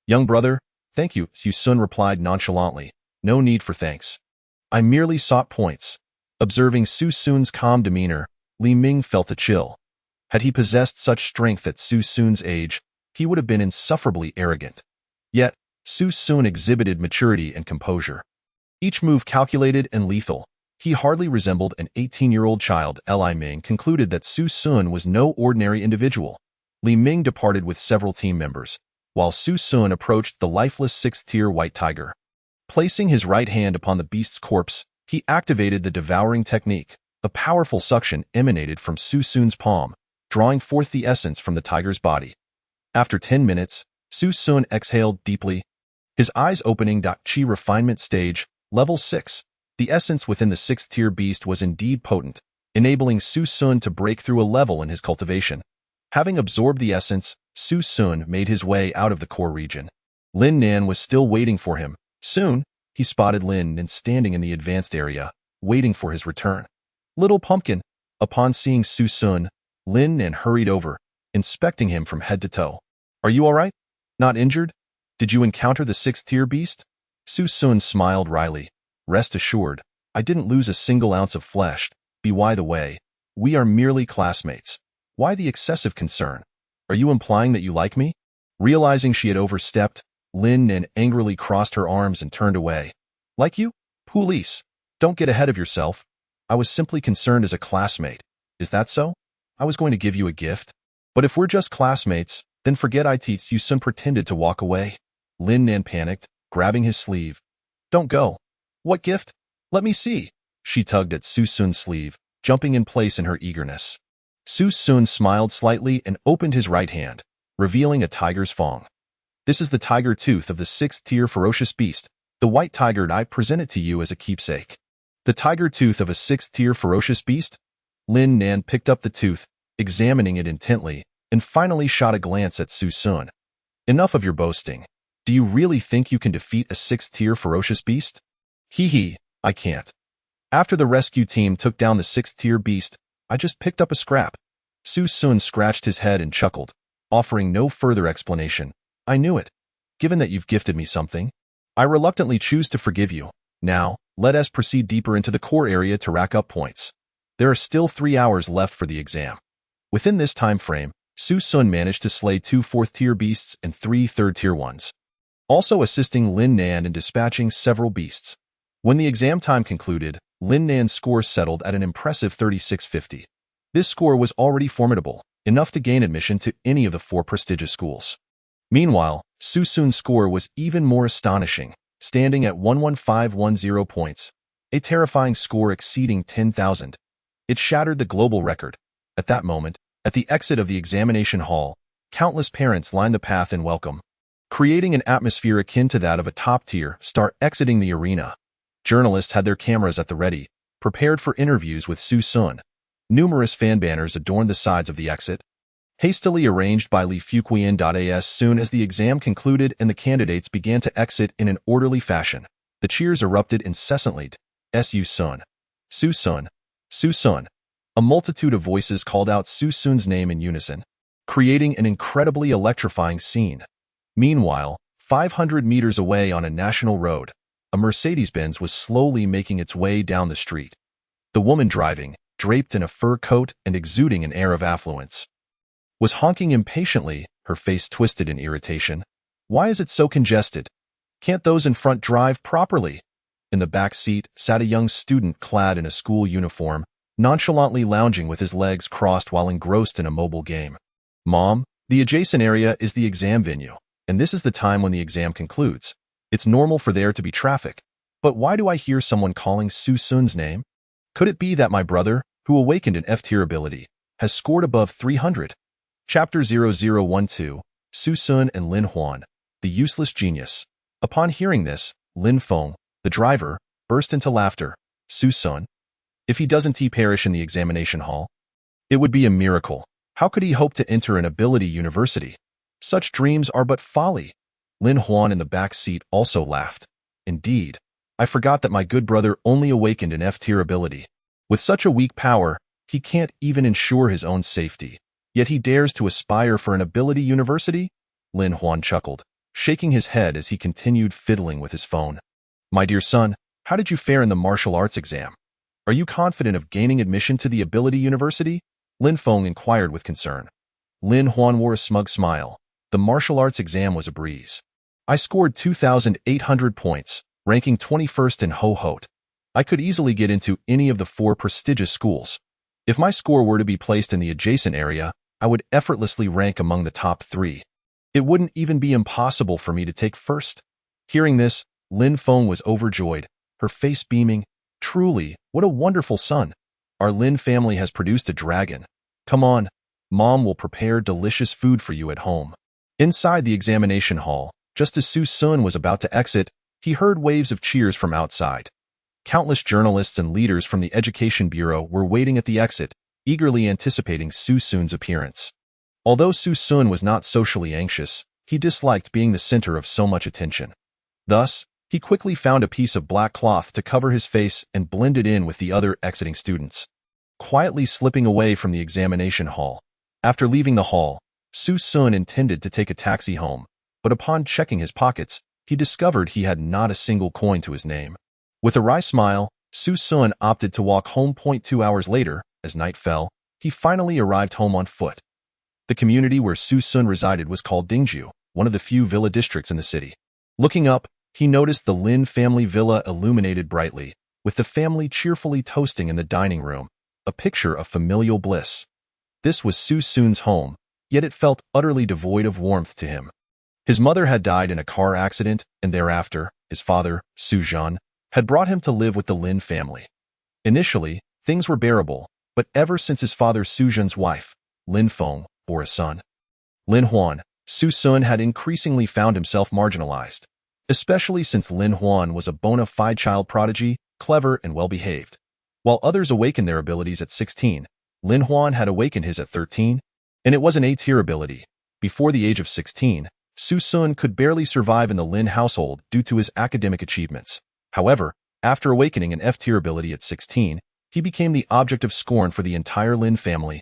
A: Young brother, thank you, Su Sun replied nonchalantly. No need for thanks. I merely sought points. Observing Su Sun's calm demeanor, Li Ming felt a chill. Had he possessed such strength at Su Sun's age, he would have been insufferably arrogant. Yet, Su Sun exhibited maturity and composure. Each move calculated and lethal. He hardly resembled an 18-year-old child. Li Ming concluded that Su Sun was no ordinary individual. Li Ming departed with several team members, while Su Sun approached the lifeless sixth-tier white tiger. Placing his right hand upon the beast's corpse, he activated the devouring technique. A powerful suction emanated from Su Sun's palm, drawing forth the essence from the tiger's body. After 10 minutes, Su Sun exhaled deeply, his eyes opening. Qi refinement stage, level 6. The essence within the sixth-tier beast was indeed potent, enabling Su Sun to break through a level in his cultivation. Having absorbed the essence, Su Sun made his way out of the core region. Lin Nan was still waiting for him. Soon, he spotted Lin Nan standing in the advanced area, waiting for his return. Little pumpkin. Upon seeing Su Sun, Lin Nan hurried over, inspecting him from head to toe. Are you all right? Not injured? Did you encounter the sixth-tier beast? Su Sun smiled wryly. Rest assured, I didn't lose a single ounce of flesh. By the way, we are merely classmates. Why the excessive concern? Are you implying that you like me? Realizing she had overstepped, Lin Nan angrily crossed her arms and turned away. Like you? Police. Don't get ahead of yourself. I was simply concerned as a classmate. Is that so? I was going to give you a gift. But if we're just classmates, then forget it. Su Sun pretended to walk away. Lin Nan panicked, grabbing his sleeve. Don't go. What gift? Let me see. She tugged at Su Sun's sleeve, jumping in place in her eagerness. Su Sun smiled slightly and opened his right hand, revealing a tiger's fang. This is the tiger tooth of the sixth-tier ferocious beast, the white tiger. I present it to you as a keepsake. The tiger tooth of a sixth-tier ferocious beast? Lin Nan picked up the tooth, examining it intently, and finally shot a glance at Su Sun. Enough of your boasting. Do you really think you can defeat a sixth-tier ferocious beast? Hee, I can't. After the rescue team took down the sixth-tier beast, I just picked up a scrap. Su Sun scratched his head and chuckled, offering no further explanation. I knew it. Given that you've gifted me something, I reluctantly choose to forgive you. Now, let us proceed deeper into the core area to rack up points. There are still 3 hours left for the exam. Within this time frame, Su Sun managed to slay 2 fourth-tier beasts and 3 third-tier ones, also assisting Lin Nan in dispatching several beasts. When the exam time concluded, Lin Nan's score settled at an impressive 3650. This score was already formidable, enough to gain admission to any of the 4 prestigious schools. Meanwhile, Su Sun's score was even more astonishing, standing at 11510 points, a terrifying score exceeding 10,000. It shattered the global record. At that moment, at the exit of the examination hall, countless parents lined the path in welcome, creating an atmosphere akin to that of a top-tier star exiting the arena. Journalists had their cameras at the ready, prepared for interviews with Su Sun. Numerous fan banners adorned the sides of the exit, hastily arranged by Li Fuqian. As soon as the exam concluded and the candidates began to exit in an orderly fashion, the cheers erupted incessantly. Su Sun, Su Sun, Su Sun. A multitude of voices called out Su Sun's name in unison, creating an incredibly electrifying scene. Meanwhile, 500 meters away on a national road, a Mercedes-Benz was slowly making its way down the street. The woman driving, draped in a fur coat and exuding an air of affluence, was honking impatiently, her face twisted in irritation. Why is it so congested? Can't those in front drive properly? In the back seat sat a young student clad in a school uniform, nonchalantly lounging with his legs crossed while engrossed in a mobile game. Mom, the adjacent area is the exam venue, and this is the time when the exam concludes. It's normal for there to be traffic, but why do I hear someone calling Su Sun's name? Could it be that my brother, who awakened in F-tier ability, has scored above 300? Chapter 0012, Su Sun and Lin Huan, the useless genius. Upon hearing this, Lin Feng, the driver, burst into laughter. Su Sun? If he doesn't perish in the examination hall, it would be a miracle. How could he hope to enter an ability university? Such dreams are but folly. Lin Huan in the back seat also laughed. Indeed, I forgot that my good brother only awakened in F-tier ability. With such a weak power, he can't even ensure his own safety. Yet he dares to aspire for an ability university? Lin Huan chuckled, shaking his head as he continued fiddling with his phone. My dear son, how did you fare in the martial arts exam? Are you confident of gaining admission to the ability university? Lin Feng inquired with concern. Lin Huan wore a smug smile. The martial arts exam was a breeze. I scored 2,800 points, ranking 21st in Ho-Hot. I could easily get into any of the 4 prestigious schools. If my score were to be placed in the adjacent area, I would effortlessly rank among the top 3. It wouldn't even be impossible for me to take first. Hearing this, Lin Feng was overjoyed, her face beaming. Truly, what a wonderful son. Our Lin family has produced a dragon. Come on, Mom will prepare delicious food for you at home. Inside the examination hall, just as Su Sun was about to exit, he heard waves of cheers from outside. Countless journalists and leaders from the Education Bureau were waiting at the exit, eagerly anticipating Su Sun's appearance. Although Su Sun was not socially anxious, he disliked being the center of so much attention. Thus, he quickly found a piece of black cloth to cover his face and blended in with the other exiting students, quietly slipping away from the examination hall. After leaving the hall, Su Sun intended to take a taxi home, but upon checking his pockets, he discovered he had not a single coin to his name. With a wry smile, Su Sun opted to walk home. 2 hours later, as night fell, he finally arrived home on foot. The community where Su Sun resided was called Dingju, one of the few villa districts in the city. Looking up, he noticed the Lin family villa illuminated brightly, with the family cheerfully toasting in the dining room, a picture of familial bliss. This was Su Sun's home, yet it felt utterly devoid of warmth to him. His mother had died in a car accident, and thereafter, his father, Su Zhan, had brought him to live with the Lin family. Initially, things were bearable, but ever since his father Su Zhan's wife, Lin Feng, bore a son, Lin Huan, Su Sun had increasingly found himself marginalized, especially since Lin Huan was a bona fide child prodigy, clever and well-behaved. While others awakened their abilities at 16, Lin Huan had awakened his at 13, and it was an A-tier ability. Before the age of 16, Su Sun could barely survive in the Lin household due to his academic achievements. However, after awakening an F-tier ability at 16, he became the object of scorn for the entire Lin family.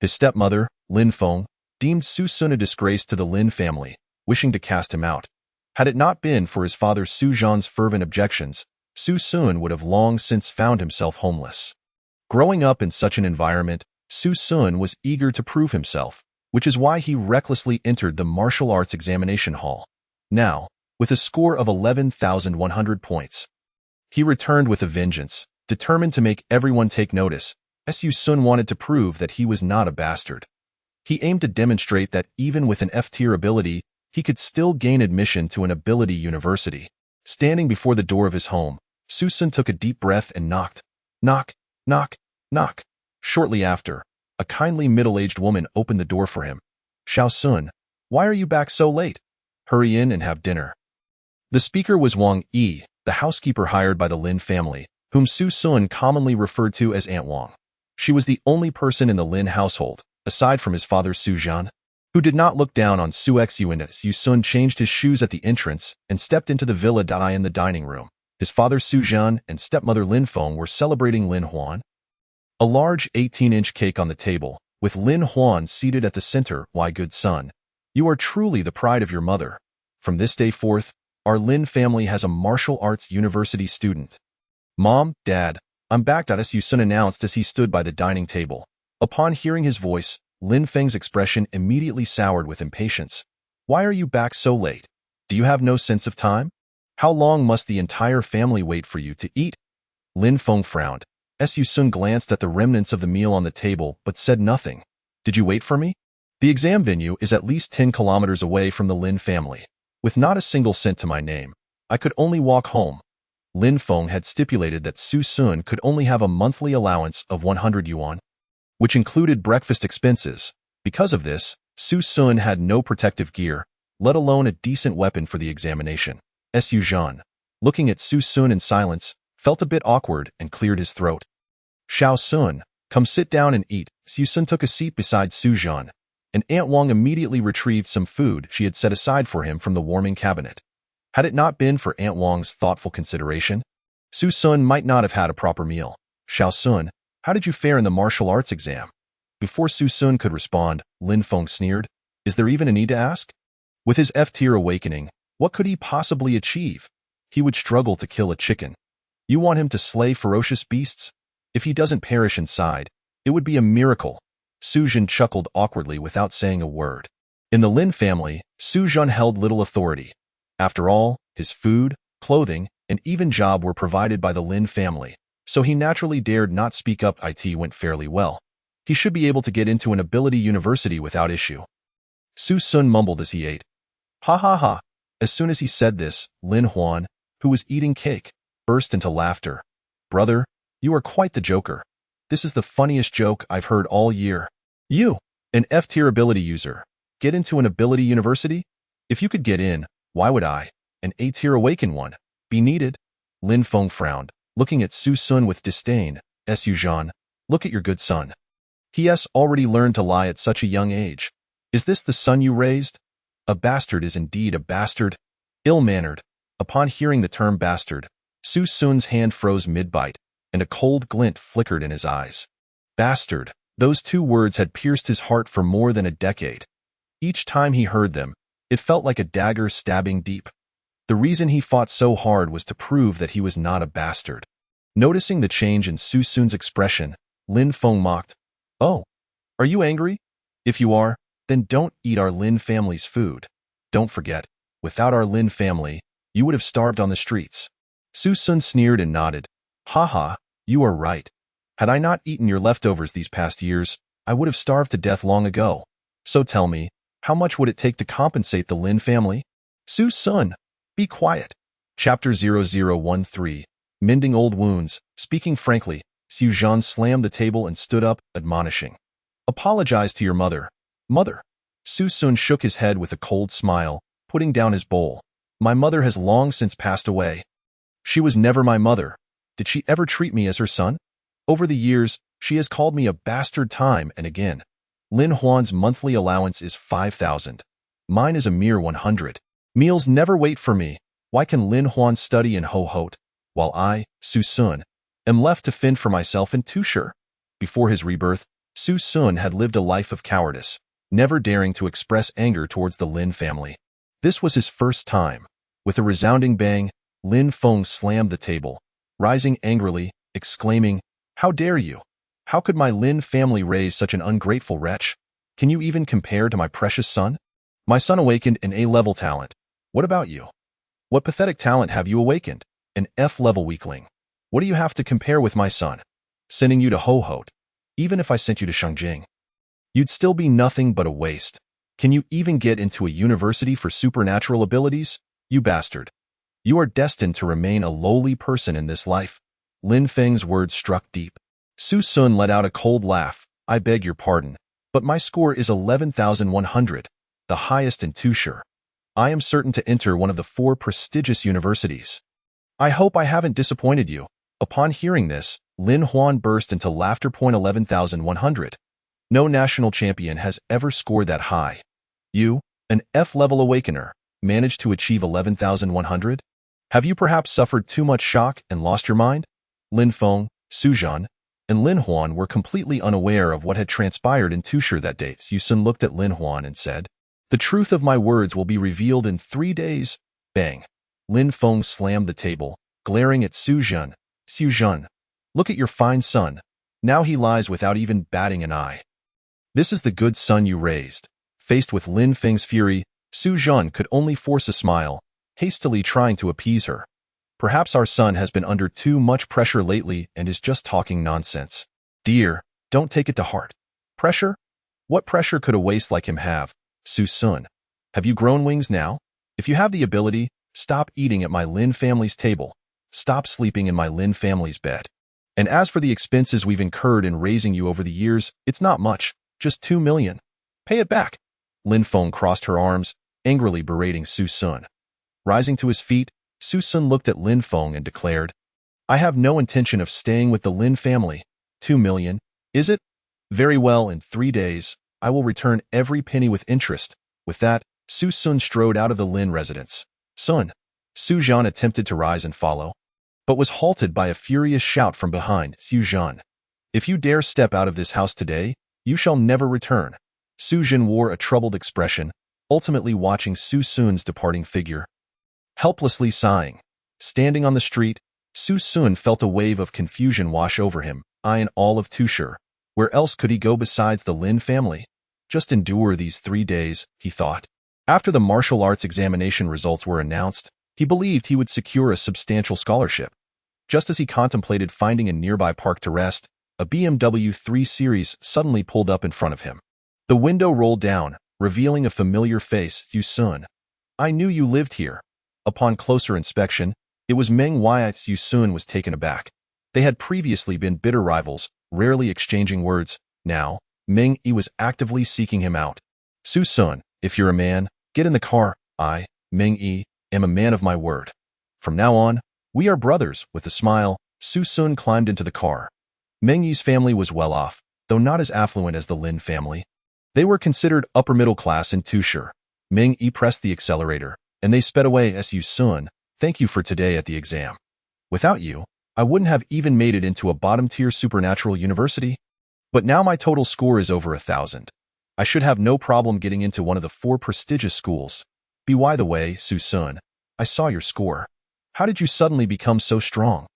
A: His stepmother, Lin Feng, deemed Su Sun a disgrace to the Lin family, wishing to cast him out. Had it not been for his father Su Zhan's fervent objections, Su Sun would have long since found himself homeless. Growing up in such an environment, Su Sun was eager to prove himself, which is why he recklessly entered the martial arts examination hall. Now, with a score of 11,100 points, he returned with a vengeance, determined to make everyone take notice. Su Sun wanted to prove that he was not a bastard. He aimed to demonstrate that even with an F-tier ability, he could still gain admission to an ability university. Standing before the door of his home, Su Sun took a deep breath and knocked. Knock, knock, knock. Shortly after, a kindly middle-aged woman opened the door for him. "Xiao Sun, why are you back so late? Hurry in and have dinner." The speaker was Wang Yi, the housekeeper hired by the Lin family, whom Su Sun commonly referred to as Aunt Wang. She was the only person in the Lin household, aside from his father Su Zhan, who did not look down on Su Xun as Su Sun changed his shoes at the entrance and stepped into the villa Dai in the dining room. His father Su Zhan and stepmother Lin Feng were celebrating Lin Huan. A large 18-inch cake on the table, with Lin Huan seated at the center. "Why, good son, you are truly the pride of your mother. From this day forth, our Lin family has a martial arts university student." "Mom, Dad, I'm back," Su Sun announced as he stood by the dining table. Upon hearing his voice, Lin Feng's expression immediately soured with impatience. "Why are you back so late? Do you have no sense of time? How long must the entire family wait for you to eat?" Lin Feng frowned. Su Sun glanced at the remnants of the meal on the table but said nothing. "Did you wait for me? The exam venue is at least 10 kilometers away from the Lin family. With not a single cent to my name, I could only walk home." Lin Feng had stipulated that Su Sun could only have a monthly allowance of 100 yuan, which included breakfast expenses. Because of this, Su Sun had no protective gear, let alone a decent weapon for the examination. Su Zhan, looking at Su Sun in silence, felt a bit awkward and cleared his throat. "Xiao Sun, come sit down and eat." Su Sun took a seat beside Su Zhan, and Aunt Wang immediately retrieved some food she had set aside for him from the warming cabinet. Had it not been for Aunt Wang's thoughtful consideration, Su Sun might not have had a proper meal. "Xiao Sun, how did you fare in the martial arts exam?" Before Su Sun could respond, Lin Feng sneered. "Is there even a need to ask? With his F-tier awakening, what could he possibly achieve? He would struggle to kill a chicken. You want him to slay ferocious beasts? If he doesn't perish inside, it would be a miracle." Su Zhan chuckled awkwardly without saying a word. In the Lin family, Su Zhan held little authority. After all, his food, clothing, and even job were provided by the Lin family, so he naturally dared not speak up. It went fairly well. He should be able to get into an ability university without issue. Su Sun mumbled as he ate. "Ha ha ha." As soon as he said this, Lin Huan, who was eating cake, burst into laughter. "Brother, you are quite the joker. This is the funniest joke I've heard all year. You, an F-tier ability user, get into an ability university? If you could get in, why would I, an A-tier awakened one, be needed?" Lin Feng frowned, looking at Su Sun with disdain. "Su Zhan, look at your good son. He has already learned to lie at such a young age. Is this the son you raised? A bastard is indeed a bastard. Ill-mannered." Upon hearing the term bastard, Su Sun's hand froze mid-bite, and a cold glint flickered in his eyes. Bastard. Those two words had pierced his heart for more than a decade. Each time he heard them, it felt like a dagger stabbing deep. The reason he fought so hard was to prove that he was not a bastard. Noticing the change in Su Sun's expression, Lin Feng mocked. "Oh, are you angry? If you are, then don't eat our Lin family's food. Don't forget, without our Lin family, you would have starved on the streets." Su Sun sneered and nodded. "Ha ha, you are right. Had I not eaten your leftovers these past years, I would have starved to death long ago. So tell me, how much would it take to compensate the Lin family?" "Su Sun, be quiet." Chapter 0013, Mending Old Wounds. Speaking frankly, Su Zhan slammed the table and stood up, admonishing. "Apologize to your mother." "Mother?" Su Sun shook his head with a cold smile, putting down his bowl. "My mother has long since passed away. She was never my mother. Did she ever treat me as her son? Over the years, she has called me a bastard time and again. Lin Huan's monthly allowance is 5,000. Mine is a mere 100. Meals never wait for me. Why can Lin Huan study in Ho Hot, while I, Su Sun, am left to fend for myself in Tushur?" Before his rebirth, Su Sun had lived a life of cowardice, never daring to express anger towards the Lin family. This was his first time. With a resounding bang, Lin Feng slammed the table, rising angrily, exclaiming, "How dare you? How could my Lin family raise such an ungrateful wretch? Can you even compare to my precious son? My son awakened an A-level talent. What about you? What pathetic talent have you awakened? An F-level weakling. What do you have to compare with my son? Sending you to Ho Hot, even if I sent you to Shangjing, you'd still be nothing but a waste. Can you even get into a university for supernatural abilities? You bastard. You are destined to remain a lowly person in this life." Lin Feng's words struck deep. Su Sun let out a cold laugh. I beg your pardon, but my score is 11,100, the highest in Tushar. I am certain to enter one of the 4 prestigious universities. I hope I haven't disappointed you. Upon hearing this, Lin Huan burst into laughter. 11,100. No national champion has ever scored that high. You, an F-level awakener, managed to achieve 11,100? Have you perhaps suffered too much shock and lost your mind? Lin Feng, Su Zhan, and Lin Huan were completely unaware of what had transpired in Tushar that day. Su Sun looked at Lin Huan and said, "The truth of my words will be revealed in 3 days." Bang. Lin Feng slammed the table, glaring at Su Zhan. "Su Zhan, look at your fine son. Now he lies without even batting an eye. This is the good son you raised." Faced with Lin Feng's fury, Su Zhan could only force a smile, hastily trying to appease her. "Perhaps our son has been under too much pressure lately and is just talking nonsense. Dear, don't take it to heart. Pressure? What pressure could a waste like him have? Su Sun, have you grown wings now? If you have the ability, stop eating at my Lin family's table. Stop sleeping in my Lin family's bed. And as for the expenses we've incurred in raising you over the years, it's not much, just 2 million. Pay it back." Lin Feng crossed her arms, angrily berating Su Sun. Rising to his feet, Su Sun looked at Lin Feng and declared, "I have no intention of staying with the Lin family. 2 million, is it? Very well, in 3 days, I will return every penny with interest." With that, Su Sun strode out of the Lin residence. "Sun." Su Zhan attempted to rise and follow, but was halted by a furious shout from behind. "Su Zhan, if you dare step out of this house today, you shall never return." Su Zhan wore a troubled expression, ultimately watching Su Sun's departing figure. Helplessly sighing, standing on the street, Su Sun felt a wave of confusion wash over him. In all of Tushar, where else could he go besides the Lin family? Just endure these 3 days, he thought. After the martial arts examination results were announced, he believed he would secure a substantial scholarship. Just as he contemplated finding a nearby park to rest, a BMW 3 Series suddenly pulled up in front of him. The window rolled down, revealing a familiar face. "Su Sun, I knew you lived here." Upon closer inspection, it was Meng Yi. Su Sun was taken aback. They had previously been bitter rivals, rarely exchanging words. Now, Meng Yi was actively seeking him out. "Su Sun, if you're a man, get in the car. I, Meng Yi, am a man of my word. From now on, we are brothers." With a smile, Su Sun climbed into the car. Meng Yi's family was well off, though not as affluent as the Lin family. They were considered upper middle class in Tushar. Meng Yi pressed the accelerator, and they sped away. "Su Sun, thank you for today at the exam. Without you, I wouldn't have even made it into a bottom-tier supernatural university. But now my total score is over 1,000. I should have no problem getting into one of the 4 prestigious schools. By the way, Su Sun, I saw your score. How did you suddenly become so strong?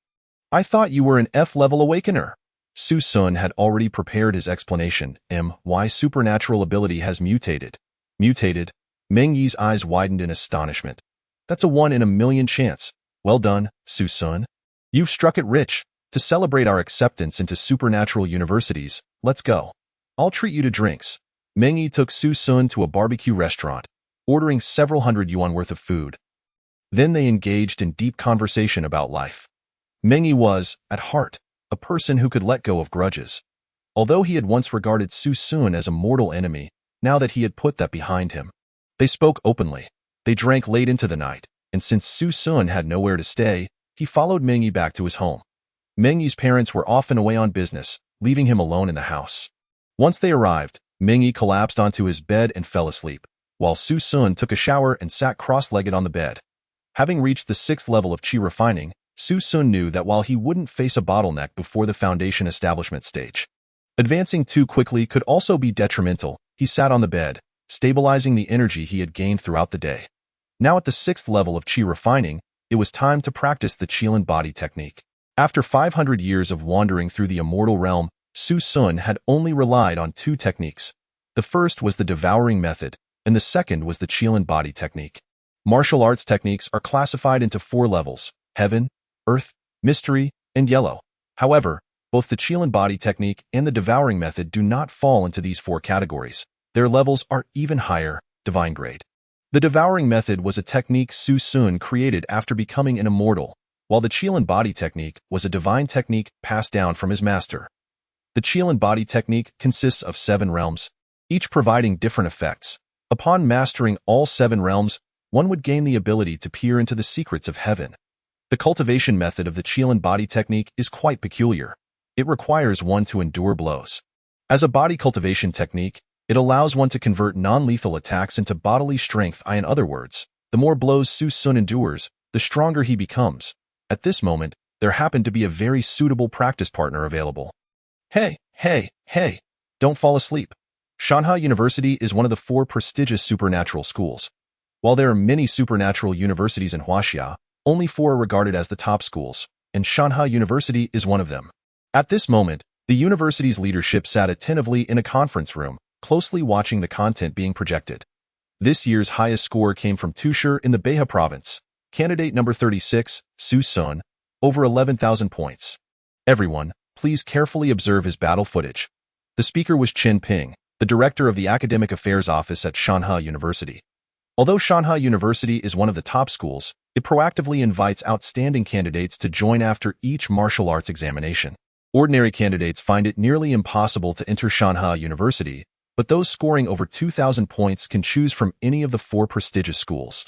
A: I thought you were an F-level awakener." Su Sun had already prepared his explanation. "My supernatural ability has mutated." "Mutated?" Meng Yi's eyes widened in astonishment. "That's a 1 in a million chance. Well done, Su Sun. You've struck it rich. To celebrate our acceptance into supernatural universities, let's go. I'll treat you to drinks." Meng Yi took Su Sun to a barbecue restaurant, ordering several hundred yuan worth of food. Then they engaged in deep conversation about life. Meng Yi was, at heart, a person who could let go of grudges. Although he had once regarded Su Sun as a mortal enemy, now that he had put that behind him, they spoke openly. They drank late into the night, and since Su Sun had nowhere to stay, he followed Meng Yi back to his home. Meng Yi's parents were often away on business, leaving him alone in the house. Once they arrived, Meng Yi collapsed onto his bed and fell asleep, while Su Sun took a shower and sat cross-legged on the bed. Having reached the 6th level of Qi refining, Su Sun knew that while he wouldn't face a bottleneck before the foundation establishment stage, advancing too quickly could also be detrimental. He sat on the bed, stabilizing the energy he had gained throughout the day. Now at the 6th level of Qi refining, it was time to practice the Qilin body technique. After 500 years of wandering through the immortal realm, Su Sun had only relied on 2 techniques. The first was the devouring method, and the second was the Qilin body technique. Martial arts techniques are classified into 4 levels: heaven, earth, mystery, and yellow. However, both the Qilin body technique and the devouring method do not fall into these 4 categories. Their levels are even higher, divine grade. The devouring method was a technique Su Sun created after becoming an immortal, while the Qilin body technique was a divine technique passed down from his master. The Qilin body technique consists of 7 realms, each providing different effects. Upon mastering all 7 realms, one would gain the ability to peer into the secrets of heaven. The cultivation method of the Qilin body technique is quite peculiar. It requires one to endure blows. As a body cultivation technique, it allows one to convert non-lethal attacks into bodily strength. In other words, the more blows Su Sun endures, the stronger he becomes. At this moment, there happened to be a very suitable practice partner available. Hey, don't fall asleep. Shanghai University is one of the 4 prestigious supernatural schools. While there are many supernatural universities in Huaxia, only 4 are regarded as the top schools, and Shanghai University is one of them. At this moment, the university's leadership sat attentively in a conference room, closely watching the content being projected. This year's highest score came from Tushar in the Beha province. Candidate number 36, Su Sun, over 11,000 points. Everyone, please carefully observe his battle footage. The speaker was Chen Ping, the director of the Academic Affairs Office at Shanghai University. Although Shanghai University is one of the top schools, it proactively invites outstanding candidates to join after each martial arts examination. Ordinary candidates find it nearly impossible to enter Shanghai University, but those scoring over 2,000 points can choose from any of the 4 prestigious schools.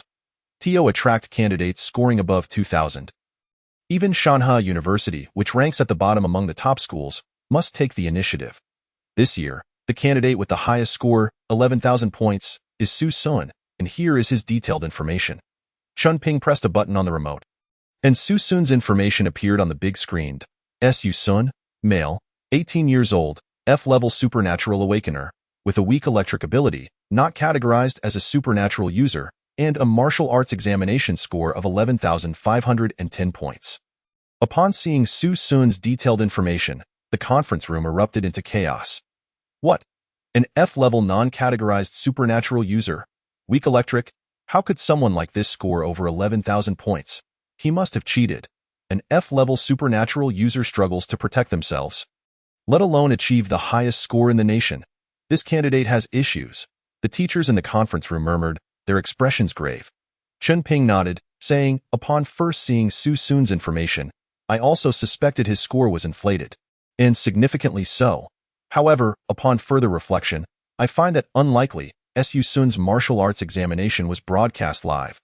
A: TO attract candidates scoring above 2,000. Even Shanghai University, which ranks at the bottom among the top schools, must take the initiative. This year, the candidate with the highest score, 11,000 points, is Su Sun, and here is his detailed information. Chun Ping pressed a button on the remote, and Su Sun's information appeared on the big screen. Su Sun, male, 18 years old, F-level supernatural awakener, with a weak electric ability, not categorized as a supernatural user, and a martial arts examination score of 11,510 points. Upon seeing Su Sun's detailed information, the conference room erupted into chaos. What? An F-level non-categorized supernatural user? Weak electric? How could someone like this score over 11,000 points? He must have cheated. An F-level supernatural user struggles to protect themselves, let alone achieve the highest score in the nation. This candidate has issues. The teachers in the conference room murmured, their expressions grave. Chen Ping nodded, saying, upon first seeing Su Sun's information, I also suspected his score was inflated. And significantly so. However, upon further reflection, I find that unlikely. Su Sun's martial arts examination was broadcast live.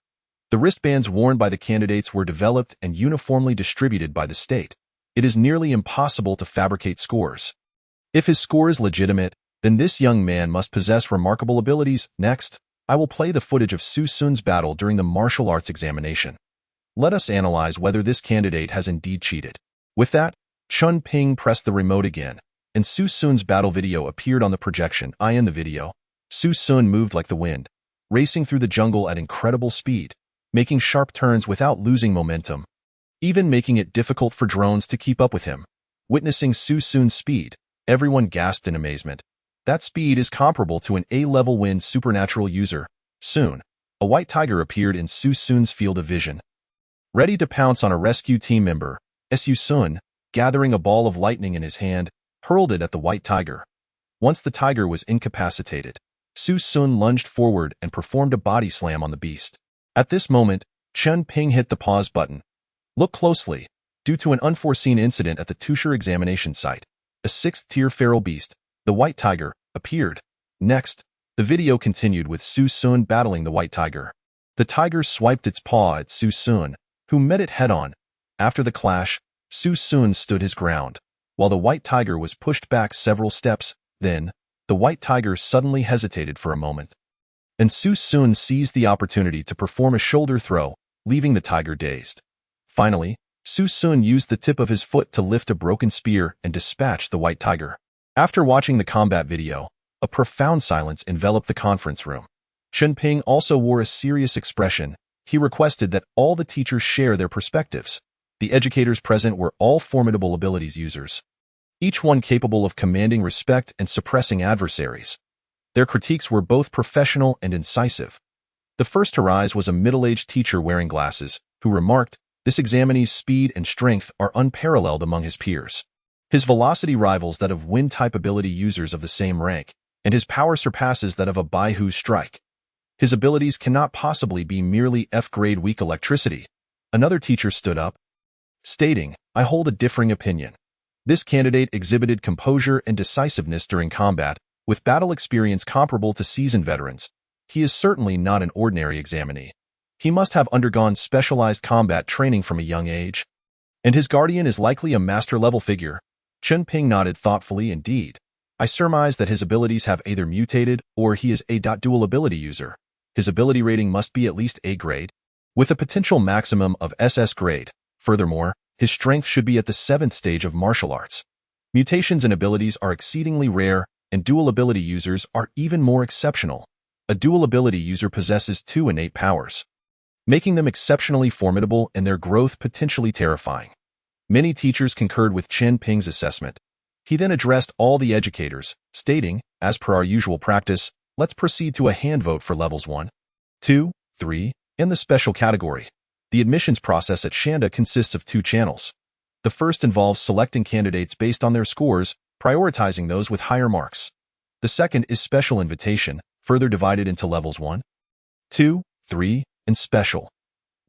A: The wristbands worn by the candidates were developed and uniformly distributed by the state. It is nearly impossible to fabricate scores. If his score is legitimate, then this young man must possess remarkable abilities. Next, I will play the footage of Su Sun's battle during the martial arts examination. Let us analyze whether this candidate has indeed cheated. With that, Chun Ping pressed the remote again, and Su Sun's battle video appeared on the projection. In the video, Su Sun moved like the wind, racing through the jungle at incredible speed, making sharp turns without losing momentum, even making it difficult for drones to keep up with him. Witnessing Su Sun's speed, everyone gasped in amazement. That speed is comparable to an A-level wind supernatural user. Soon, a white tiger appeared in Su Sun's field of vision. Ready to pounce on a rescue team member, Su Sun, gathering a ball of lightning in his hand, hurled it at the white tiger. Once the tiger was incapacitated, Su Sun lunged forward and performed a body slam on the beast. At this moment, Chen Ping hit the pause button. Look closely. Due to an unforeseen incident at the Tushar examination site, a 6th-tier feral beast, the white tiger, appeared. Next, the video continued with Su Sun battling the white tiger. The tiger swiped its paw at Su Sun, who met it head-on. After the clash, Su Sun stood his ground, while the white tiger was pushed back several steps. Then, the white tiger suddenly hesitated for a moment, and Su Sun seized the opportunity to perform a shoulder throw, leaving the tiger dazed. Finally, Su Sun used the tip of his foot to lift a broken spear and dispatch the white tiger. After watching the combat video, a profound silence enveloped the conference room. Chen Ping also wore a serious expression. He requested that all the teachers share their perspectives. The educators present were all formidable abilities users, each one capable of commanding respect and suppressing adversaries. Their critiques were both professional and incisive. The first to rise was a middle-aged teacher wearing glasses, who remarked, this examinee's speed and strength are unparalleled among his peers. His velocity rivals that of wind-type ability users of the same rank, and his power surpasses that of a Baihu strike. His abilities cannot possibly be merely F-grade weak electricity. Another teacher stood up, stating, I hold a differing opinion. This candidate exhibited composure and decisiveness during combat, with battle experience comparable to seasoned veterans. He is certainly not an ordinary examinee. He must have undergone specialized combat training from a young age. And his guardian is likely a master-level figure. Chen Ping nodded thoughtfully. Indeed. I surmise that his abilities have either mutated or he is a dual ability user. His ability rating must be at least A grade, with a potential maximum of SS grade. Furthermore, his strength should be at the 7th stage of martial arts. Mutations and abilities are exceedingly rare, and dual ability users are even more exceptional. A dual ability user possesses 2 innate powers, making them exceptionally formidable and their growth potentially terrifying. Many teachers concurred with Chen Ping's assessment. He then addressed all the educators, stating, as per our usual practice, let's proceed to a hand vote for levels 1, 2, 3, and the special category. The admissions process at Shanda consists of 2 channels. The first involves selecting candidates based on their scores, prioritizing those with higher marks. The second is special invitation, further divided into levels 1, 2, 3, and special.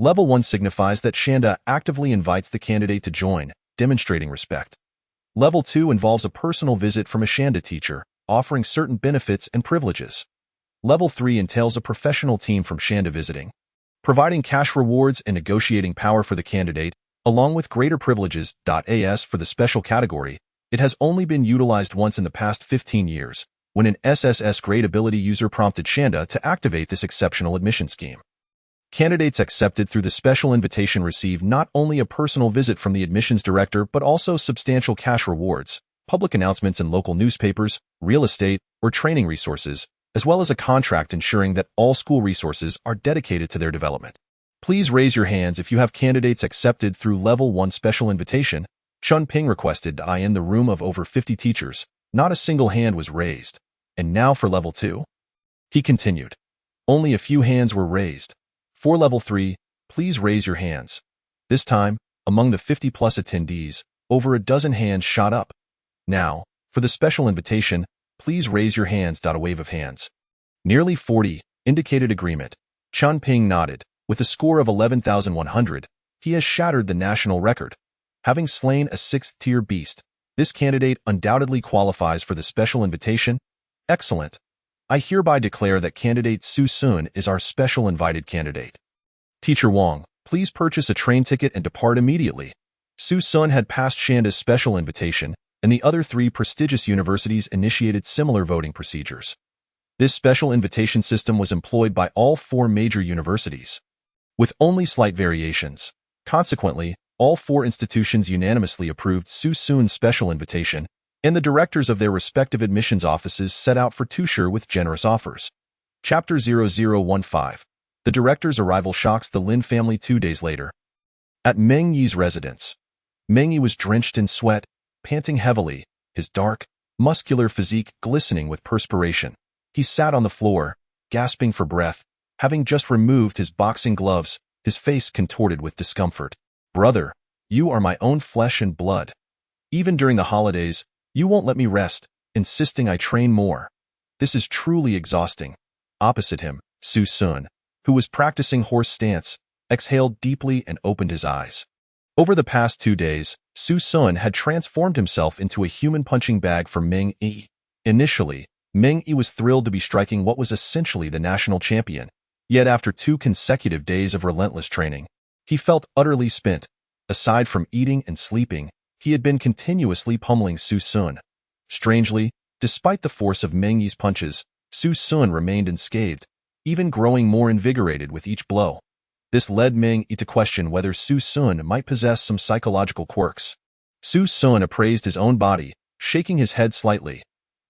A: Level 1 signifies that Shanda actively invites the candidate to join, demonstrating respect. Level 2 involves a personal visit from a Shanda teacher, offering certain benefits and privileges. Level 3 entails a professional team from Shanda visiting, providing cash rewards and negotiating power for the candidate, along with greater privileges. As for the special category, it has only been utilized once in the past 15 years, when an SSS grade ability user prompted Shanda to activate this exceptional admission scheme. Candidates accepted through the special invitation receive not only a personal visit from the admissions director but also substantial cash rewards, public announcements in local newspapers, real estate, or training resources, as well as a contract ensuring that all school resources are dedicated to their development. Please raise your hands if you have candidates accepted through Level 1 special invitation. Chen Ping requested. In the room of over 50 teachers, not a single hand was raised. And now for Level 2? He continued. Only a few hands were raised. For Level 3, please raise your hands. This time, among the 50-plus attendees, over a dozen hands shot up. Now, for the special invitation, please raise your hands. A wave of hands. Nearly 40 indicated agreement. Chen Ping nodded. With a score of 11,100, he has shattered the national record. Having slain a 6th-tier beast, this candidate undoubtedly qualifies for the special invitation. Excellent. I hereby declare that candidate Su Sun is our special invited candidate. Teacher Wang, please purchase a train ticket and depart immediately. Su Sun had passed Shanda's special invitation, and the other 3 prestigious universities initiated similar voting procedures. This special invitation system was employed by all 4 major universities, with only slight variations. Consequently, all 4 institutions unanimously approved Su Sun's special invitation, and the directors of their respective admissions offices set out for Tushar with generous offers. Chapter 0015. The director's arrival shocks the Lin family 2 days later. At Meng Yi's residence, Meng Yi was drenched in sweat, panting heavily, his dark, muscular physique glistening with perspiration. He sat on the floor, gasping for breath, having just removed his boxing gloves, his face contorted with discomfort. Brother, you are my own flesh and blood. Even during the holidays, you won't let me rest, insisting I train more. This is truly exhausting. Opposite him, Su Sun, who was practicing horse stance, exhaled deeply and opened his eyes. Over the past 2 days, Su Sun had transformed himself into a human punching bag for Meng Yi. Initially, Meng Yi was thrilled to be striking what was essentially the national champion. Yet after 2 consecutive days of relentless training, he felt utterly spent. Aside from eating and sleeping, he had been continuously pummeling Su Sun. Strangely, despite the force of Meng Yi's punches, Su Sun remained unscathed, even growing more invigorated with each blow. This led Meng Yi to question whether Su Sun might possess some psychological quirks. Su Sun appraised his own body, shaking his head slightly.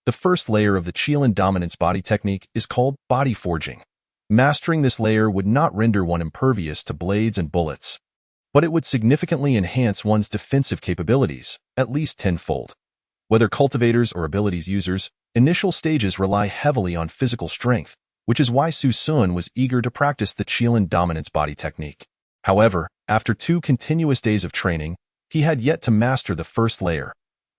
A: The first layer of the Qilin dominance body technique is called body forging. Mastering this layer would not render one impervious to blades and bullets, but it would significantly enhance one's defensive capabilities, at least tenfold. Whether cultivators or abilities users, initial stages rely heavily on physical strength, which is why Su Sun was eager to practice the Qilin dominance body technique. However, after 2 continuous days of training, he had yet to master the first layer.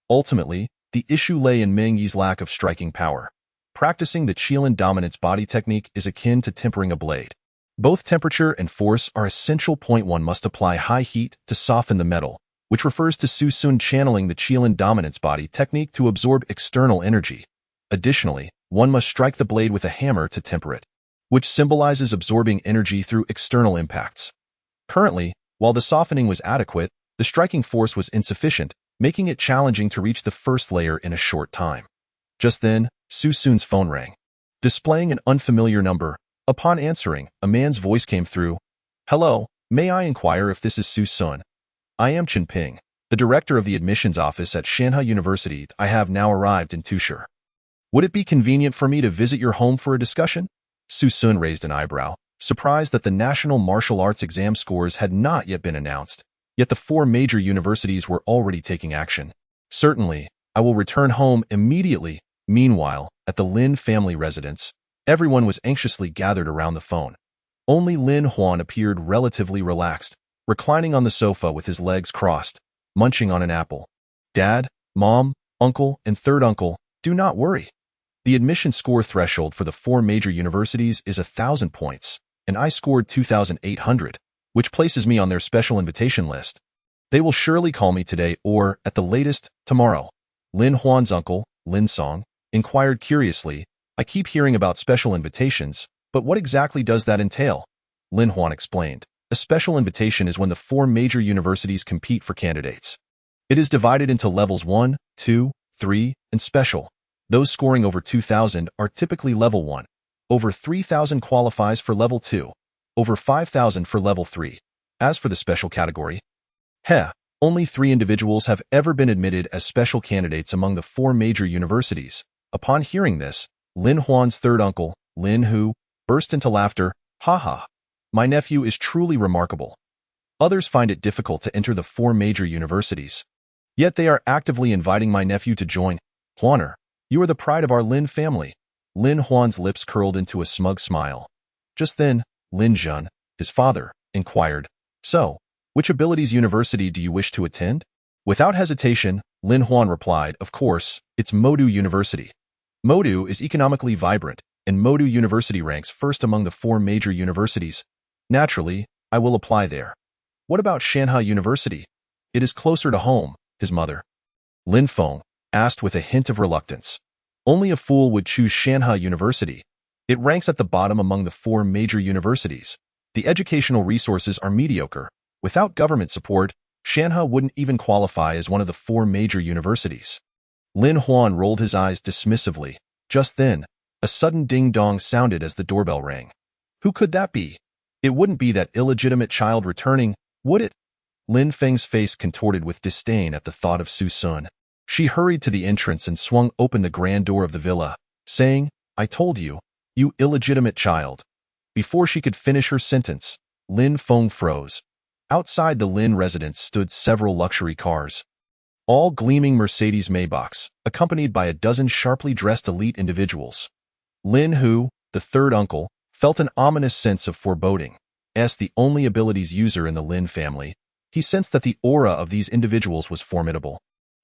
A: Ultimately, the issue lay in Meng Yi's lack of striking power. Practicing the Qilin dominance body technique is akin to tempering a blade. Both temperature and force are essential. One must apply high heat to soften the metal, which refers to Su Sun channeling the Qilin dominance body technique to absorb external energy. Additionally, one must strike the blade with a hammer to temper it, which symbolizes absorbing energy through external impacts. Currently, while the softening was adequate, the striking force was insufficient, making it challenging to reach the first layer in a short time. Just then, Su Sun's phone rang. Displaying an unfamiliar number, upon answering, a man's voice came through. "Hello, may I inquire if this is Su Sun? I am Chen Ping, the director of the admissions office at Shanghai University. I have now arrived in Tusher. Would it be convenient for me to visit your home for a discussion?" Su Sun raised an eyebrow, surprised that the national martial arts exam scores had not yet been announced, yet the 4 major universities were already taking action. "Certainly, I will return home immediately." Meanwhile, at the Lin family residence, everyone was anxiously gathered around the phone. Only Lin Huan appeared relatively relaxed, reclining on the sofa with his legs crossed, munching on an apple. "Dad, Mom, Uncle, and third uncle, do not worry. The admission score threshold for the 4 major universities is 1,000 points, and I scored 2,800, which places me on their special invitation list. They will surely call me today or, at the latest, tomorrow." Lin Huan's uncle, Lin Song, inquired curiously, "I keep hearing about special invitations, but what exactly does that entail?" Lin Huan explained. A special invitation is when the 4 major universities compete for candidates. It is divided into levels 1, 2, 3, and special. Those scoring over 2,000 are typically level 1. Over 3,000 qualifies for level 2. Over 5,000 for level 3. As for the special category, only 3 individuals have ever been admitted as special candidates among the 4 major universities. Upon hearing this, Lin Huan's third uncle, Lin Hu, burst into laughter. "Ha! My nephew is truly remarkable. Others find it difficult to enter the 4 major universities. Yet they are actively inviting my nephew to join. Huaner, you are the pride of our Lin family." Lin Huan's lips curled into a smug smile. Just then, Lin Jun, his father, inquired, "So, which abilities university do you wish to attend?" Without hesitation, Lin Huan replied, "Of course, it's Modu University. Modu is economically vibrant, and Modu University ranks first among the 4 major universities. Naturally, I will apply there." "What about Shanghai University? It is closer to home," his mother, Lin Feng, asked with a hint of reluctance. "Only a fool would choose Shanghai University. It ranks at the bottom among the 4 major universities. The educational resources are mediocre. Without government support, Shanghai wouldn't even qualify as one of the 4 major universities." Lin Huan rolled his eyes dismissively. Just then, a sudden ding-dong sounded as the doorbell rang. Who could that be? It wouldn't be that illegitimate child returning, would it? Lin Feng's face contorted with disdain at the thought of Su Sun. She hurried to the entrance and swung open the grand door of the villa, saying, "I told you, you illegitimate child." Before she could finish her sentence, Lin Feng froze. Outside the Lin residence stood several luxury cars, all gleaming Mercedes Maybachs, accompanied by a dozen sharply dressed elite individuals. Lin Hu, the third uncle, felt an ominous sense of foreboding. As the only abilities user in the Lin family, he sensed that the aura of these individuals was formidable,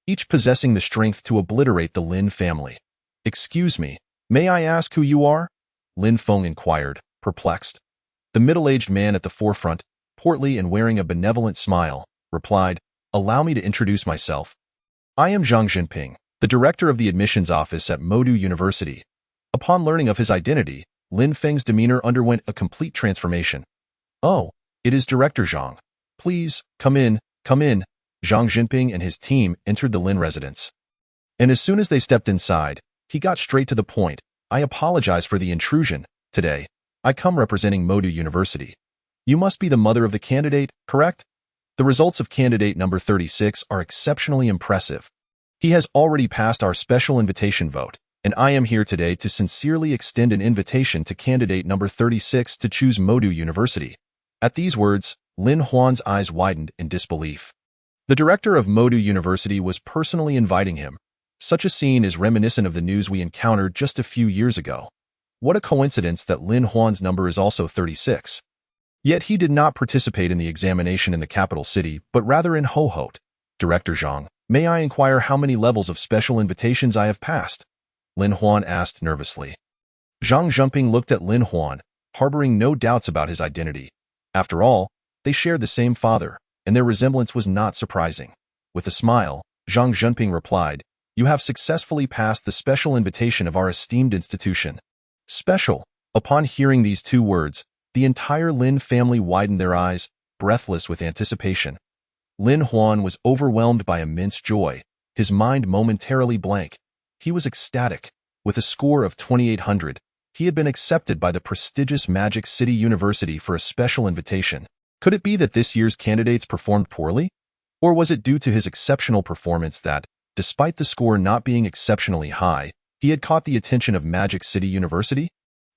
A: each possessing the strength to obliterate the Lin family. "Excuse me, may I ask who you are?" Lin Feng inquired, perplexed. The middle-aged man at the forefront, portly and wearing a benevolent smile, replied, "Allow me to introduce myself. I am Zhang Jinping, the director of the admissions office at Modu University." Upon learning of his identity, Lin Feng's demeanor underwent a complete transformation. "Oh, it is Director Zhang. Please, come in, come in." Zhang Jinping and his team entered the Lin residence. And as soon as they stepped inside, he got straight to the point. "I apologize for the intrusion. Today, I come representing Modu University. You must be the mother of the candidate, correct? The results of candidate number 36 are exceptionally impressive. He has already passed our special invitation vote, and I am here today to sincerely extend an invitation to candidate number 36 to choose Modu University." At these words, Lin Huan's eyes widened in disbelief. The director of Modu University was personally inviting him. Such a scene is reminiscent of the news we encountered just a few years ago. What a coincidence that Lin Huan's number is also 36. Yet he did not participate in the examination in the capital city, but rather in Hohhot. "Director Zhang, may I inquire how many levels of special invitations I have passed?" Lin Huan asked nervously. Zhang Jinping looked at Lin Huan, harboring no doubts about his identity. After all, they shared the same father.
B: and their resemblance was not surprising. With a smile, Zhang Junping replied, "You have successfully passed the special invitation of our esteemed institution." Special. Upon hearing these two words, the entire Lin family widened their eyes, breathless with anticipation. Lin Huan was overwhelmed by immense joy, his mind momentarily blank. He was ecstatic. With a score of 2,800, he had been accepted by the prestigious Magic City University for a special invitation. Could it be that this year's candidates performed poorly? Or was it due to his exceptional performance that, despite the score not being exceptionally high, he had caught the attention of Magic City University?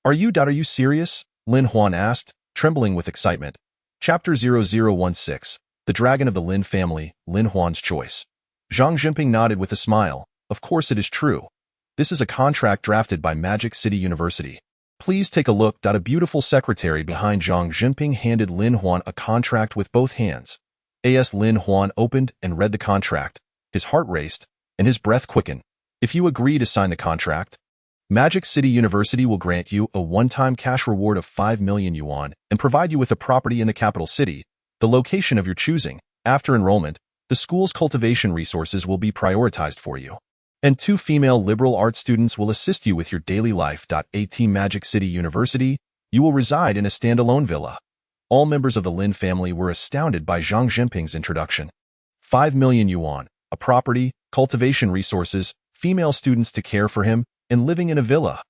B: Are you serious?" Lin Huan asked, trembling with excitement. Chapter 0016, The Dragon of the Lin Family, Lin Huan's Choice. Zhang Junping nodded with a smile. Of course it is true. This is a contract drafted by Magic City University. Please take a look. A beautiful secretary behind Zhang Junping handed Lin Huan a contract with both hands. As Lin Huan opened and read the contract, his heart raced, and his breath quickened. "If you agree to sign the contract, Magic City University will grant you a one-time cash reward of 5 million yuan and provide you with a property in the capital city, the location of your choosing. After enrollment, the school's cultivation resources will be prioritized for you. And 2 female liberal arts students will assist you with your daily life. At Magic City University, you will reside in a standalone villa." All members of the Lin family were astounded by Zhang Junping's introduction. 5 million yuan, a property, cultivation resources, female students to care for him, and living in a villa.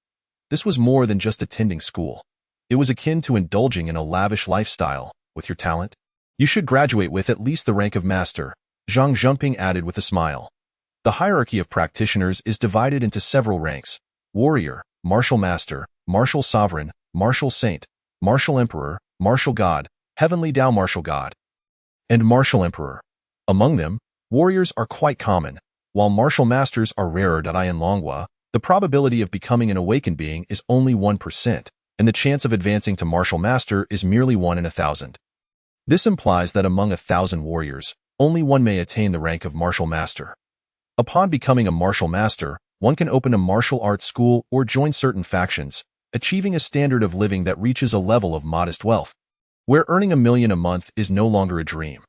B: This was more than just attending school. It was akin to indulging in a lavish lifestyle. With your talent, you should graduate with at least the rank of master, Zhang Junping added with a smile. The hierarchy of practitioners is divided into several ranks: warrior, martial master, martial sovereign, martial saint, martial emperor, martial god, heavenly Tao martial god, and martial emperor. Among them, warriors are quite common, while martial masters are rarer. In Longhua, the probability of becoming an awakened being is only 1%, and the chance of advancing to martial master is merely 1 in 1,000. This implies that among 1,000 warriors, only one may attain the rank of martial master. Upon becoming a martial master, one can open a martial arts school or join certain factions, achieving a standard of living that reaches a level of modest wealth, where earning 1 million a month is no longer a dream.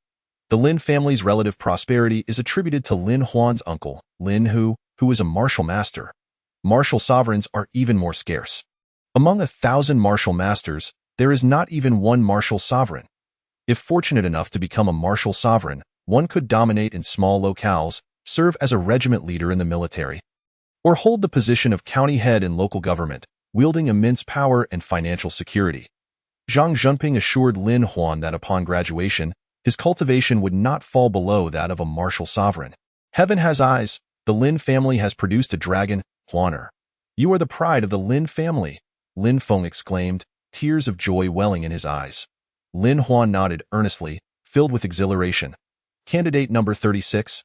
B: The Lin family's relative prosperity is attributed to Lin Huan's uncle, Lin Hu, who is a martial master. Martial sovereigns are even more scarce. Among 1,000 martial masters, there is not even one martial sovereign. If fortunate enough to become a martial sovereign, one could dominate in small locales, serve as a regiment leader in the military, or hold the position of county head in local government, wielding immense power and financial security. Zhang Junping assured Lin Huan that upon graduation, his cultivation would not fall below that of a martial sovereign. Heaven has eyes. The Lin family has produced a dragon. Huaner, you are the pride of the Lin family, Lin Feng exclaimed, tears of joy welling in his eyes. Lin Huan nodded earnestly, filled with exhilaration. "Candidate number 36,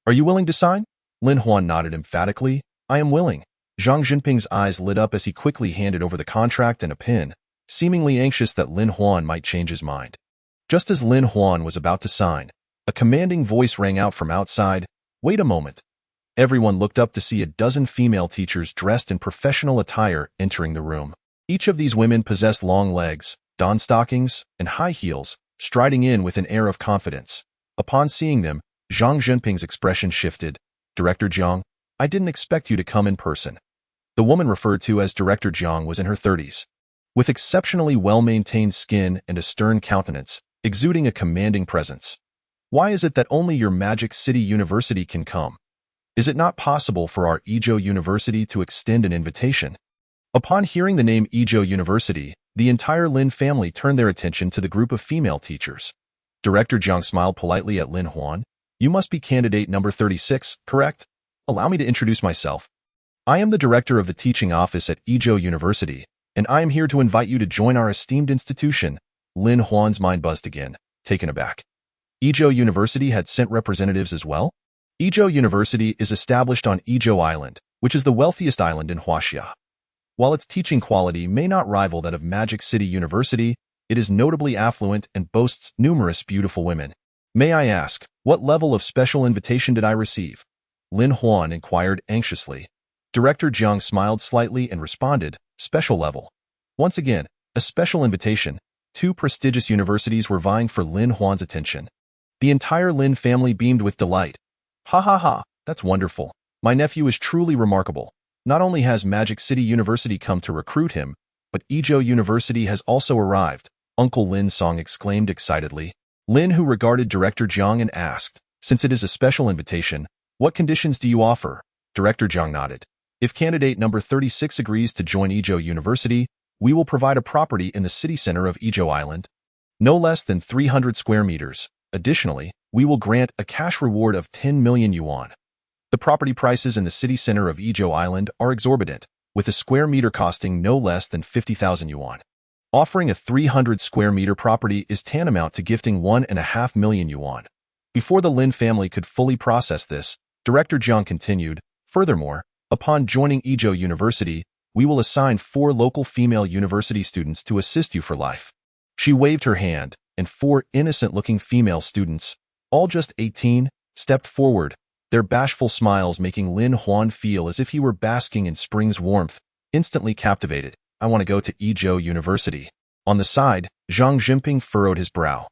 B: are you willing to sign?" Lin Huan nodded emphatically. "I am willing." Zhang Junping's eyes lit up as he quickly handed over the contract and a pen, seemingly anxious that Lin Huan might change his mind. Just as Lin Huan was about to sign, a commanding voice rang out from outside. "Wait a moment." Everyone looked up to see a dozen female teachers dressed in professional attire entering the room. Each of these women possessed long legs, donned stockings, and high heels, striding in with an air of confidence. Upon seeing them, Zhang Junping's expression shifted. "Director Jiang, I didn't expect you to come in person." The woman referred to as Director Jiang was in her 30s, with exceptionally well-maintained skin and a stern countenance, exuding a commanding presence. "Why is it that only your Magic City University can come? Is it not possible for our Izhou University to extend an invitation?" Upon hearing the name Izhou University, the entire Lin family turned their attention to the group of female teachers. Director Jiang smiled politely at Lin Huan. "You must be candidate number 36, correct? Allow me to introduce myself. I am the director of the teaching office at Izhou University, and I am here to invite you to join our esteemed institution." Lin Huan's mind buzzed again, taken aback. Izhou University had sent representatives as well? Izhou University is established on Izhou Island, which is the wealthiest island in Huaxia. While its teaching quality may not rival that of Magic City University, it is notably affluent and boasts numerous beautiful women. "May I ask, what level of special invitation did I receive?" Lin Huan inquired anxiously. Director Jiang smiled slightly and responded, "Special level." Once again, a special invitation. 2 prestigious universities were vying for Lin Huan's attention. The entire Lin family beamed with delight. Ha ha ha, that's wonderful. My nephew is truly remarkable. Not only has Magic City University come to recruit him, but Izhou University has also arrived, Uncle Lin Song exclaimed excitedly. Lin, who regarded Director Jiang, and asked, since it is a special invitation, what conditions do you offer? Director Jiang nodded. If candidate number 36 agrees to join Izhou University, we will provide a property in the city center of Izhou Island. No less than 300 square meters. Additionally, we will grant a cash reward of 10 million yuan. The property prices in the city center of Izhou Island are exorbitant, with a square meter costing no less than 50,000 yuan. Offering a 300 square meter property is tantamount to gifting 1.5 million yuan. Before the Lin family could fully process this, Director Jiang continued, furthermore, upon joining Izhou University, we will assign 4 local female university students to assist you for life. She waved her hand, and 4 innocent-looking female students, all just 18, stepped forward, their bashful smiles making Lin Huan feel as if he were basking in spring's warmth. Instantly captivated, I want to go to Izhou University. On the side, Zhang Jinping furrowed his brow.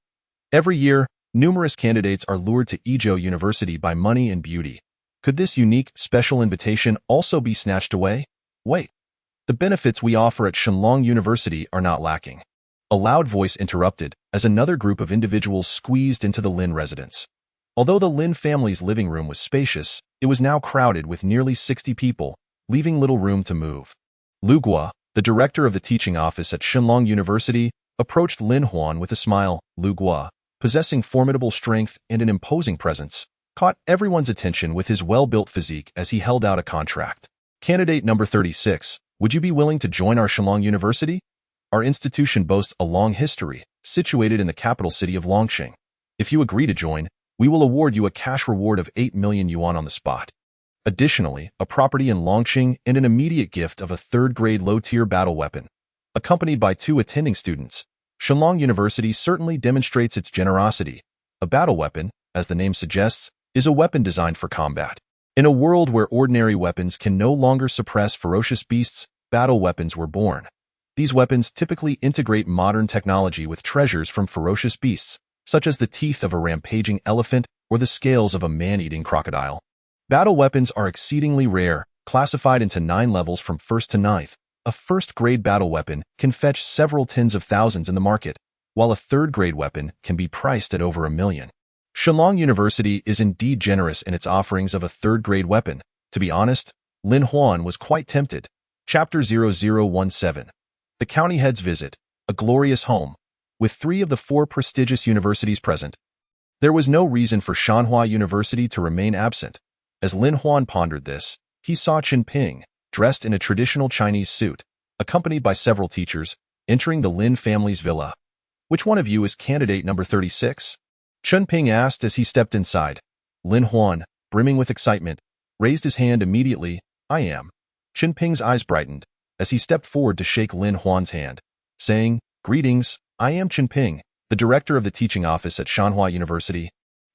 B: Every year, numerous candidates are lured to Izhou University by money and beauty. Could this unique, special invitation also be snatched away? Wait. The benefits we offer at Shenlong University are not lacking. A loud voice interrupted as another group of individuals squeezed into the Lin residence. Although the Lin family's living room was spacious, it was now crowded with nearly 60 people, leaving little room to move. Lu Guo, the director of the teaching office at Shenlong University, approached Lin Huan with a smile. Lu Guo, possessing formidable strength and an imposing presence, caught everyone's attention with his well-built physique as he held out a contract. Candidate number 36, would you be willing to join our Shenlong University? Our institution boasts a long history, situated in the capital city of Longqing. If you agree to join, we will award you a cash reward of 8 million yuan on the spot. Additionally, a property in Longqing and an immediate gift of a third-grade low-tier battle weapon. Accompanied by 2 attending students, Shenlong University certainly demonstrates its generosity. A battle weapon, as the name suggests, is a weapon designed for combat. In a world where ordinary weapons can no longer suppress ferocious beasts, battle weapons were born. These weapons typically integrate modern technology with treasures from ferocious beasts, such as the teeth of a rampaging elephant or the scales of a man-eating crocodile. Battle weapons are exceedingly rare, classified into 9 levels from 1st to 9th. A first-grade battle weapon can fetch several tens of thousands in the market, while a third-grade weapon can be priced at over 1 million. Shenlong University is indeed generous in its offerings of a third-grade weapon. To be honest, Lin Huan was quite tempted. Chapter 0017. The county head's visit, a glorious home. With 3 of the 4 prestigious universities present, there was no reason for Shanhua University to remain absent. As Lin Huan pondered this, he saw Chen Ping, dressed in a traditional Chinese suit, accompanied by several teachers, entering the Lin family's villa. Which one of you is candidate number 36? Chen Ping asked as he stepped inside. Lin Huan, brimming with excitement, raised his hand immediately. I am. Chen Ping's eyes brightened as he stepped forward to shake Lin Huan's hand, saying, Greetings, I am Chen Ping, the director of the teaching office at Shanhua University,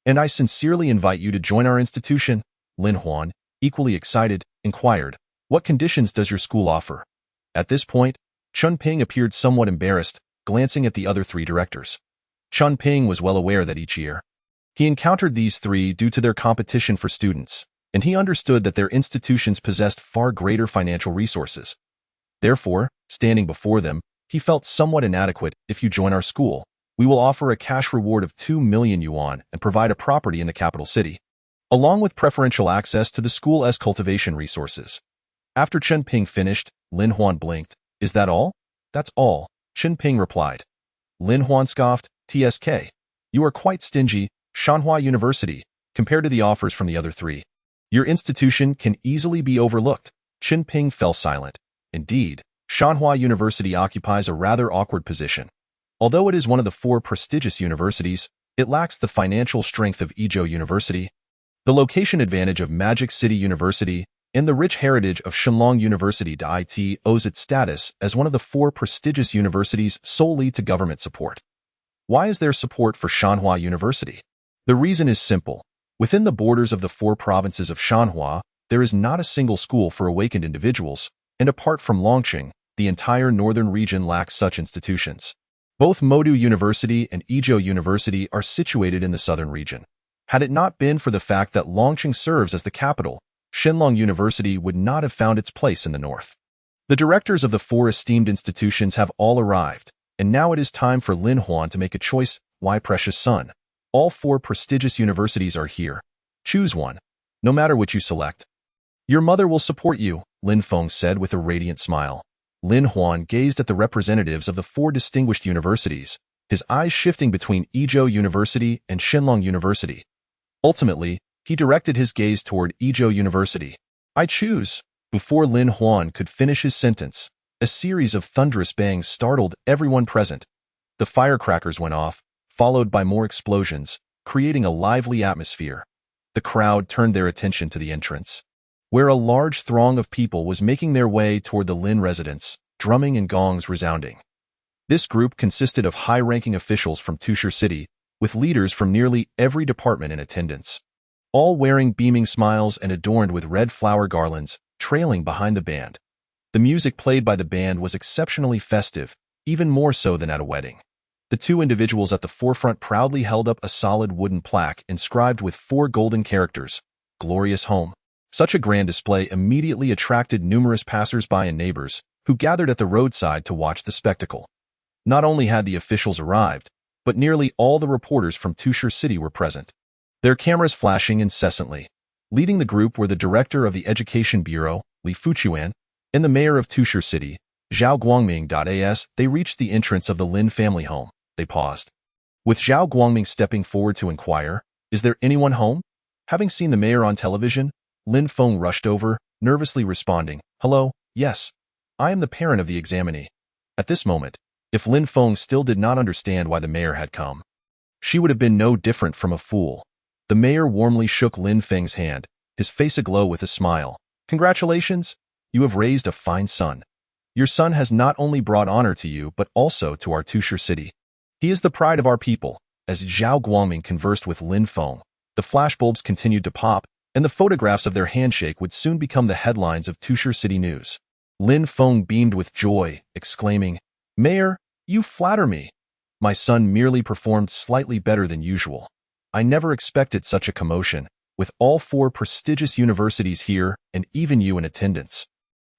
B: and I sincerely invite you to join our institution. Lin Huan, equally excited, inquired, What conditions does your school offer? At this point, Chen Ping appeared somewhat embarrassed, glancing at the other 3 directors. Chen Ping was well aware that each year, he encountered these 3 due to their competition for students, and he understood that their institutions possessed far greater financial resources. Therefore, standing before them, he felt somewhat inadequate. If you join our school, we will offer a cash reward of 2 million yuan and provide a property in the capital city, along with preferential access to the school's cultivation resources. After Chen Ping finished, Lin Huan blinked. Is that all? That's all, Chen Ping replied. Lin Huan scoffed, TSK. You are quite stingy, Shanhua University, compared to the offers from the other 3. Your institution can easily be overlooked. Chen Ping fell silent. Indeed, Shanhua University occupies a rather awkward position. Although it is one of the 4 prestigious universities, it lacks the financial strength of Izhou University, the location advantage of Magic City University, and the rich heritage of Shenlong University. It owes its status as one of the 4 prestigious universities solely to government support. Why is there support for Shanhua University? The reason is simple. Within the borders of the 4 provinces of Shanhua, there is not a single school for awakened individuals, and apart from Longqing, the entire northern region lacks such institutions. Both Modu University and Izhou University are situated in the southern region. Had it not been for the fact that Longqing serves as the capital, Shenlong University would not have found its place in the north. The directors of the four esteemed institutions have all arrived, and now it is time for Lin Huan to make a choice. Why, precious son? All four prestigious universities are here. Choose one, no matter which you select. Your mother will support you, Lin Feng said with a radiant smile. Lin Huan gazed at the representatives of the four distinguished universities, his eyes shifting between Izhou University and Shenlong University. Ultimately, he directed his gaze toward Izhou University. I choose. Before Lin Huan could finish his sentence, a series of thunderous bangs startled everyone present. The firecrackers went off, followed by more explosions, creating a lively atmosphere. The crowd turned their attention to the entrance, where a large throng of people was making their way toward the Lin residence, drumming and gongs resounding. This group consisted of high-ranking officials from Tushar City, with leaders from nearly every department in attendance, all wearing beaming smiles and adorned with red flower garlands, trailing behind the band. The music played by the band was exceptionally festive, even more so than at a wedding. The two individuals at the forefront proudly held up a solid wooden plaque inscribed with 4 golden characters, Glorious Home. Such a grand display immediately attracted numerous passers-by and neighbors who gathered at the roadside to watch the spectacle. Not only had the officials arrived, but nearly all the reporters from Tushar City were present, their cameras flashing incessantly. Leading the group were the director of the Education Bureau, Li Fuchuan, and the mayor of Tushar City, Zhao Guangming. As they reached the entrance of the Lin family home, they paused, with Zhao Guangming stepping forward to inquire, "Is there anyone home?" Having seen the mayor on television, Lin Feng rushed over, nervously responding, "Hello, yes. I am the parent of the examinee." At this moment, if Lin Feng still did not understand why the mayor had come, she would have been no different from a fool. The mayor warmly shook Lin Feng's hand, his face aglow with a smile. "Congratulations, you have raised a fine son. Your son has not only brought honor to you but also to our Tushar City. He is the pride of our people." As Zhao Guangming conversed with Lin Feng, the flashbulbs continued to pop, and the photographs of their handshake would soon become the headlines of Tushar City news. Lin Feng beamed with joy, exclaiming, "Mayor, you flatter me. My son merely performed slightly better than usual. I never expected such a commotion, with all 4 prestigious universities here and even you in attendance."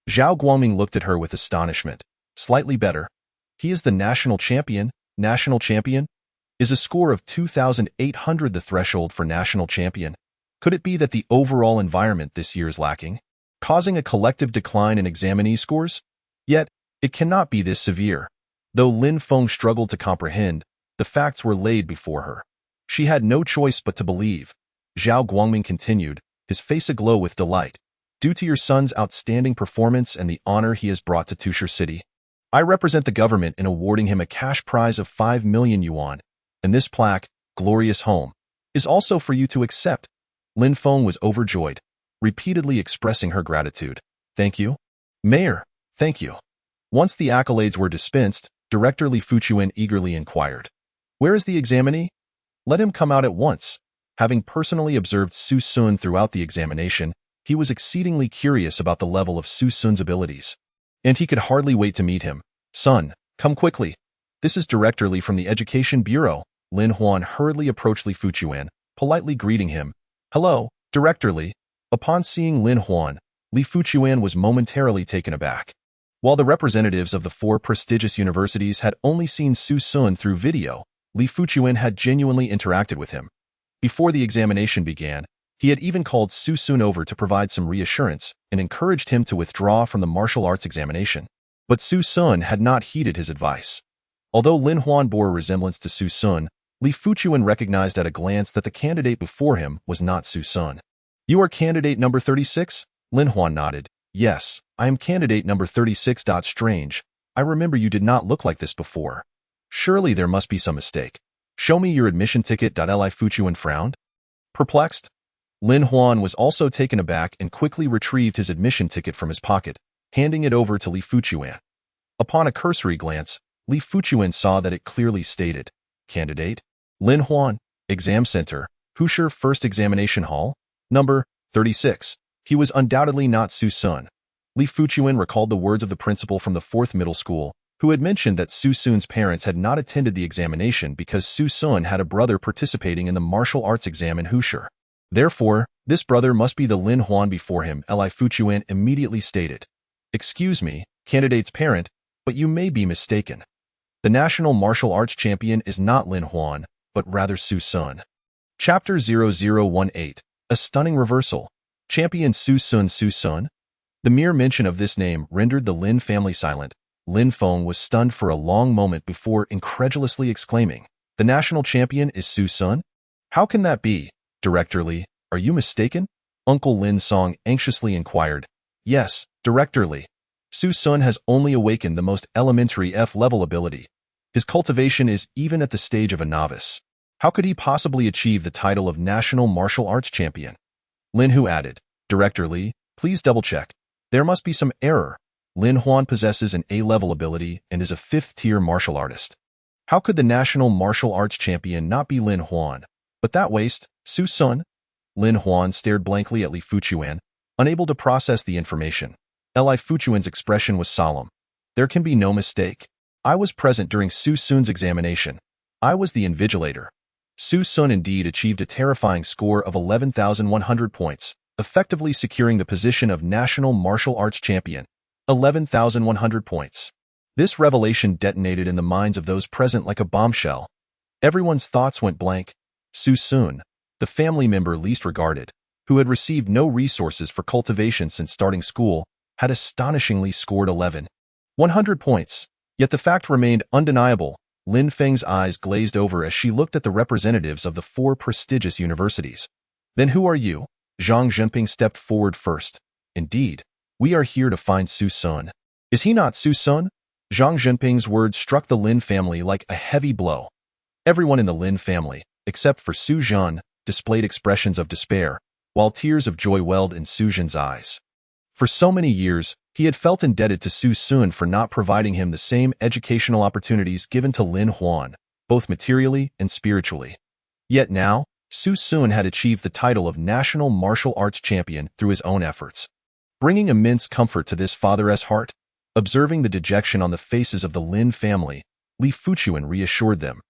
B: Zhao Guangming looked at her with astonishment. "Slightly better? He is the national champion. National champion? Is a score of 2,800 the threshold for national champion? Could it be that the overall environment this year is lacking, causing a collective decline in examinee scores? Yet, it cannot be this severe." Though Lin Feng struggled to comprehend, the facts were laid before her. She had no choice but to believe. Zhao Guangming continued, his face aglow with delight. "Due to your son's outstanding performance and the honor he has brought to Tushar City, I represent the government in awarding him a cash prize of 5 million yuan, and this plaque, Glorious Home, is also for you to accept." Lin Feng was overjoyed, repeatedly expressing her gratitude. "Thank you, Mayor, thank you." Once the accolades were dispensed, Director Li Fuchuan eagerly inquired, "Where is the examinee? Let him come out at once." Having personally observed Su Sun throughout the examination, he was exceedingly curious about the level of Su Sun's abilities, and he could hardly wait to meet him. "Son, come quickly. This is Director Li from the Education Bureau." Lin Huan hurriedly approached Li Fuchuan, politely greeting him. "Hello, Director Li." Upon seeing Lin Huan, Li Fuchuan was momentarily taken aback. While the representatives of the 4 prestigious universities had only seen Su Sun through video, Li Fuchuan had genuinely interacted with him. Before the examination began, he had even called Su Sun over to provide some reassurance and encouraged him to withdraw from the martial arts examination. But Su Sun had not heeded his advice. Although Lin Huan bore a resemblance to Su Sun, Li Fuchuan recognized at a glance that the candidate before him was not Su Sun. "You are candidate number 36? Lin Huan nodded. "Yes, I am candidate number 36. Strange. I remember you did not look like this before. Surely there must be some mistake. Show me your admission ticket. Li Fuchuan frowned. Perplexed, Lin Huan was also taken aback and quickly retrieved his admission ticket from his pocket, handing it over to Li Fuchuan. Upon a cursory glance, Li Fuchuan saw that it clearly stated, "Candidate, Lin Huan, Exam Center, Tushar First Examination Hall, number 36. He was undoubtedly not Su Sun. Li Fuchuan recalled the words of the principal from the 4th middle school, who had mentioned that Su Sun's parents had not attended the examination because Su Sun had a brother participating in the martial arts exam in Husher. Therefore, this brother must be the Lin Huan before him, Li Fuchuan immediately stated. Excuse me, candidate's parent, but you may be mistaken. The national martial arts champion is not Lin Huan, but rather Su Sun. Chapter 0018, A Stunning Reversal. Champion Su Sun Su Sun? The mere mention of this name rendered the Lin family silent. Lin Feng was stunned for a long moment before incredulously exclaiming, "The national champion is Su Sun? How can that be? Director Li, are you mistaken?" Uncle Lin Song anxiously inquired. "Yes, Director Li. Su Sun has only awakened the most elementary F-level ability. His cultivation is even at the stage of a novice. How could he possibly achieve the title of National Martial Arts Champion?" Lin Hu added, "Director Li, please double-check. There must be some error. Lin Huan possesses an A-level ability and is a 5th-tier martial artist. How could the National Martial Arts Champion not be Lin Huan? But that waste, Su Sun?" Lin Huan stared blankly at Li Fuchuan, unable to process the information. Li Fuchuan's expression was solemn. "There can be no mistake. I was present during Su Sun's examination. I was the invigilator. Su Sun indeed achieved a terrifying score of 11,100 points, effectively securing the position of National Martial Arts Champion. 11,100 points. This revelation detonated in the minds of those present like a bombshell. Everyone's thoughts went blank. Su Sun, the family member least regarded, who had received no resources for cultivation since starting school, had astonishingly scored 11,100 points. Yet the fact remained undeniable. Lin Feng's eyes glazed over as she looked at the representatives of the 4 prestigious universities. "Then who are you?" Zhang Zhenping stepped forward first. "Indeed, we are here to find Su Sun. Is he not Su Sun?" Zhang Zhenping's words struck the Lin family like a heavy blow. Everyone in the Lin family, except for Su Zhan, displayed expressions of despair, while tears of joy welled in Su Zhan's eyes. For so many years, he had felt indebted to Su Sun for not providing him the same educational opportunities given to Lin Huan, both materially and spiritually. Yet now, Su Sun had achieved the title of National Martial Arts Champion through his own efforts, bringing immense comfort to this father's heart. Observing the dejection on the faces of the Lin family, Li Fuchuan reassured them.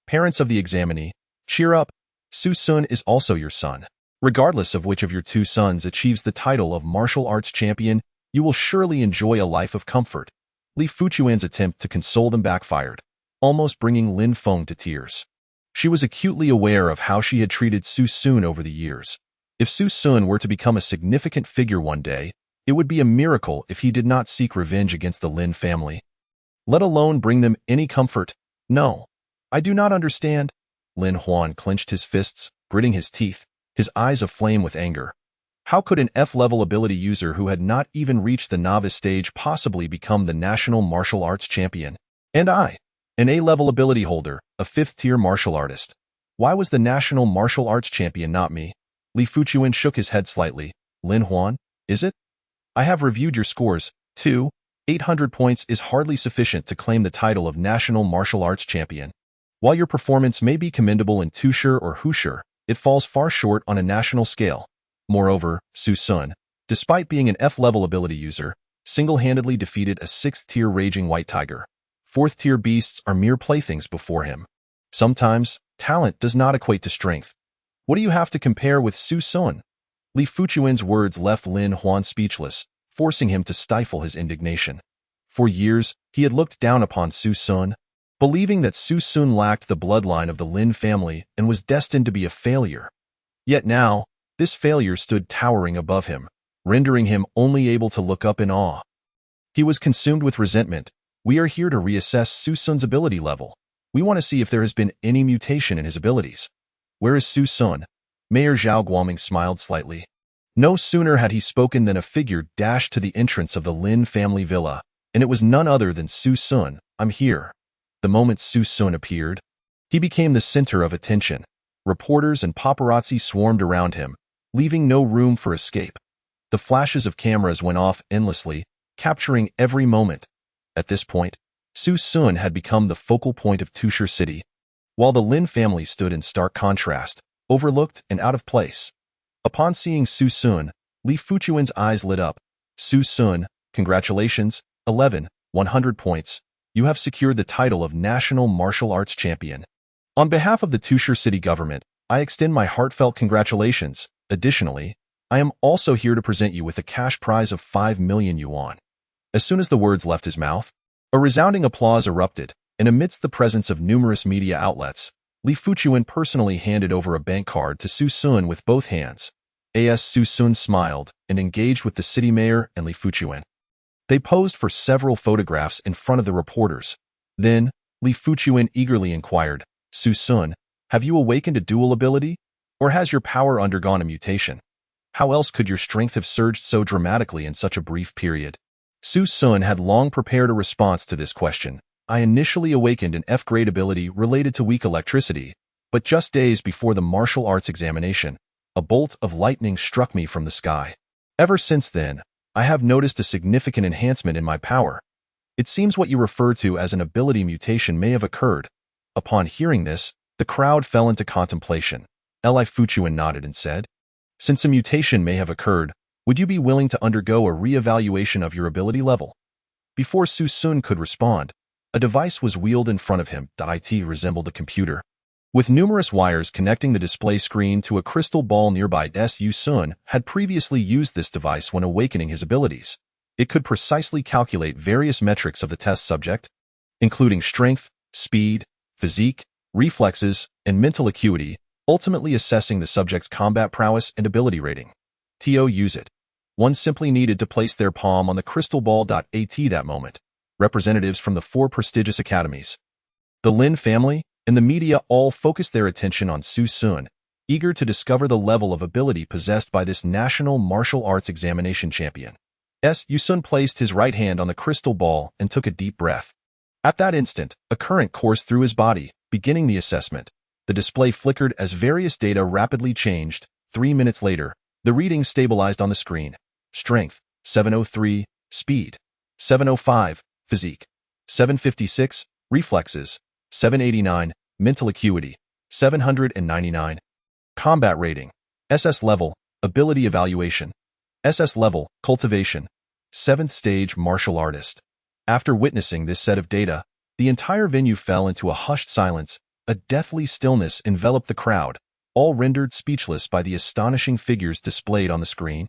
B: "Parents of the examinee, cheer up. Su Sun is also your son. Regardless of which of your 2 sons achieves the title of Martial Arts Champion, you will surely enjoy a life of comfort." Li Fuchuan's attempt to console them backfired, almost bringing Lin Feng to tears. She was acutely aware of how she had treated Su Sun over the years. If Su Sun were to become a significant figure one day, it would be a miracle if he did not seek revenge against the Lin family, let alone bring them any comfort. "No, I do not understand." Lin Huan clenched his fists, gritting his teeth, his eyes aflame with anger. How could an F-level ability user who had not even reached the novice stage possibly become the National Martial Arts Champion? And I, an A-level ability holder, a 5th-tier martial artist. Why was the National Martial Arts Champion not me? Li Fuchuan shook his head slightly. "Lin Huan, is it? I have reviewed your scores. 800 points is hardly sufficient to claim the title of National Martial Arts Champion. While your performance may be commendable in Tushur or Husher, it falls far short on a national scale. Moreover, Su Sun, despite being an F-level ability user, single-handedly defeated a 6th-tier raging white tiger. 4th-tier beasts are mere playthings before him. Sometimes, talent does not equate to strength. What do you have to compare with Su Sun?" Li Fuchuan's words left Lin Huan speechless, forcing him to stifle his indignation. For years, he had looked down upon Su Sun, believing that Su Sun lacked the bloodline of the Lin family and was destined to be a failure. Yet now, this failure stood towering above him, rendering him only able to look up in awe. He was consumed with resentment. "We are here to reassess Su Sun's ability level. We want to see if there has been any mutation in his abilities. Where is Su Sun?" Mayor Zhao Guoming smiled slightly. No sooner had he spoken than a figure dashed to the entrance of the Lin family villa, and it was none other than Su Sun. "I'm here." The moment Su Sun appeared, he became the center of attention. Reporters and paparazzi swarmed around him, leaving no room for escape. The flashes of cameras went off endlessly, capturing every moment. At this point, Su Sun had become the focal point of Tushur City, while the Lin family stood in stark contrast, overlooked and out of place. Upon seeing Su Sun, Li Fuchuan's eyes lit up. "Su Sun, congratulations, 11,100 points. you have secured the title of National Martial Arts Champion. On behalf of the Tushar City government, I extend my heartfelt congratulations. Additionally, I am also here to present you with a cash prize of 5 million yuan. As soon as the words left his mouth, a resounding applause erupted, and amidst the presence of numerous media outlets, Li Fuchuan personally handed over a bank card to Su Sun with both hands. As Su Sun smiled and engaged with the city mayor and Li Fuchuan. They posed for several photographs in front of the reporters. Then, Li Fuchuan eagerly inquired, Su Sun, have you awakened a dual ability? Or has your power undergone a mutation? How else could your strength have surged so dramatically in such a brief period? Su Sun had long prepared a response to this question. I initially awakened an F-grade ability related to weak electricity, but just days before the martial arts examination, a bolt of lightning struck me from the sky. Ever since then, I have noticed a significant enhancement in my power. It seems what you refer to as an ability mutation may have occurred. Upon hearing this, the crowd fell into contemplation. Li Fuchuan nodded and said, since a mutation may have occurred, would you be willing to undergo a re-evaluation of your ability level? Before Su Sun could respond, a device was wheeled in front of him. It resembled a computer. With numerous wires connecting the display screen to a crystal ball nearby, Su Sun had previously used this device when awakening his abilities. It could precisely calculate various metrics of the test subject, including strength, speed, physique, reflexes, and mental acuity, ultimately assessing the subject's combat prowess and ability rating. To use it, one simply needed to place their palm on the crystal ball. At that moment, representatives from the 4 prestigious academies, the Lin family, and the media all focused their attention on Su Sun, eager to discover the level of ability possessed by this national martial arts examination champion. Su Sun placed his right hand on the crystal ball and took a deep breath. At that instant, a current coursed through his body, beginning the assessment. The display flickered as various data rapidly changed. 3 minutes later, the readings stabilized on the screen. Strength, 703, speed, 705, physique, 756, reflexes, 789, mental acuity, 799. Combat rating, SS level, ability evaluation, SS level, cultivation, 7th stage martial artist. After witnessing this set of data, the entire venue fell into a hushed silence. A deathly stillness enveloped the crowd, all rendered speechless by the astonishing figures displayed on the screen.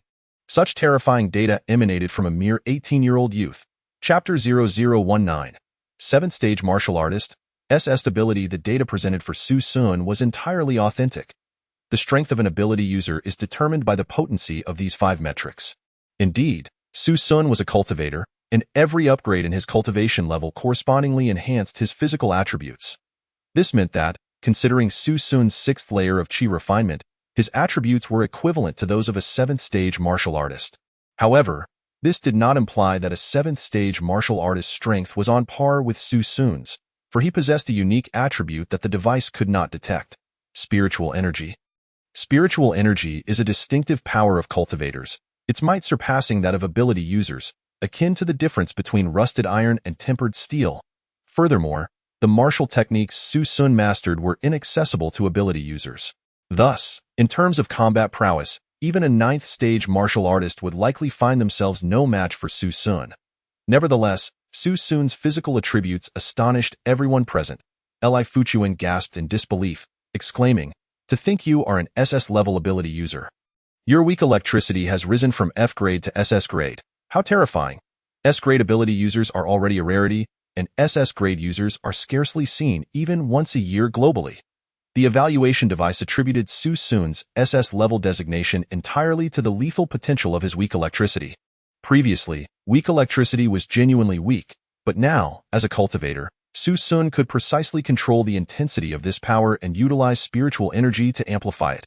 B: Such terrifying data emanated from a mere 18-year-old youth. Chapter 0019. 7th Stage Martial Artist. SS ability. The data presented for Su Sun was entirely authentic. The strength of an ability user is determined by the potency of these 5 metrics. Indeed, Su Sun was a cultivator, and every upgrade in his cultivation level correspondingly enhanced his physical attributes. This meant that, considering Su Sun's 6th layer of qi refinement, his attributes were equivalent to those of a 7th stage martial artist. However, this did not imply that a 7th stage martial artist's strength was on par with Su Sun's, for he possessed a unique attribute that the device could not detect: spiritual energy. Spiritual energy is a distinctive power of cultivators, its might surpassing that of ability users, akin to the difference between rusted iron and tempered steel. Furthermore, the martial techniques Su Sun mastered were inaccessible to ability users. Thus, in terms of combat prowess, even a 9th stage martial artist would likely find themselves no match for Su Sun. Nevertheless, Su Sun's physical attributes astonished everyone present. Li Fuchuan gasped in disbelief, exclaiming, to think you are an SS-level ability user. Your weak electricity has risen from F grade to SS grade. How terrifying. S-grade ability users are already a rarity, and SS-grade users are scarcely seen even once a year globally. The evaluation device attributed Su Sun's SS-level designation entirely to the lethal potential of his weak electricity. Previously, weak electricity was genuinely weak, but now, as a cultivator, Su Sun could precisely control the intensity of this power and utilize spiritual energy to amplify it.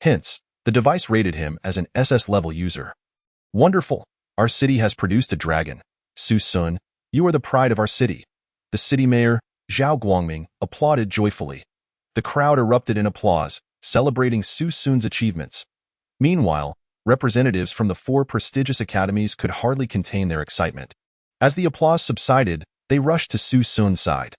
B: Hence, the device rated him as an SS-level user. Wonderful! Our city has produced a dragon. Su Sun, you are the pride of our city. The city mayor, Zhao Guangming, applauded joyfully. The crowd erupted in applause, celebrating Su Sun's achievements. Meanwhile, representatives from the 4 prestigious academies could hardly contain their excitement. As the applause subsided, they rushed to Su Sun's side.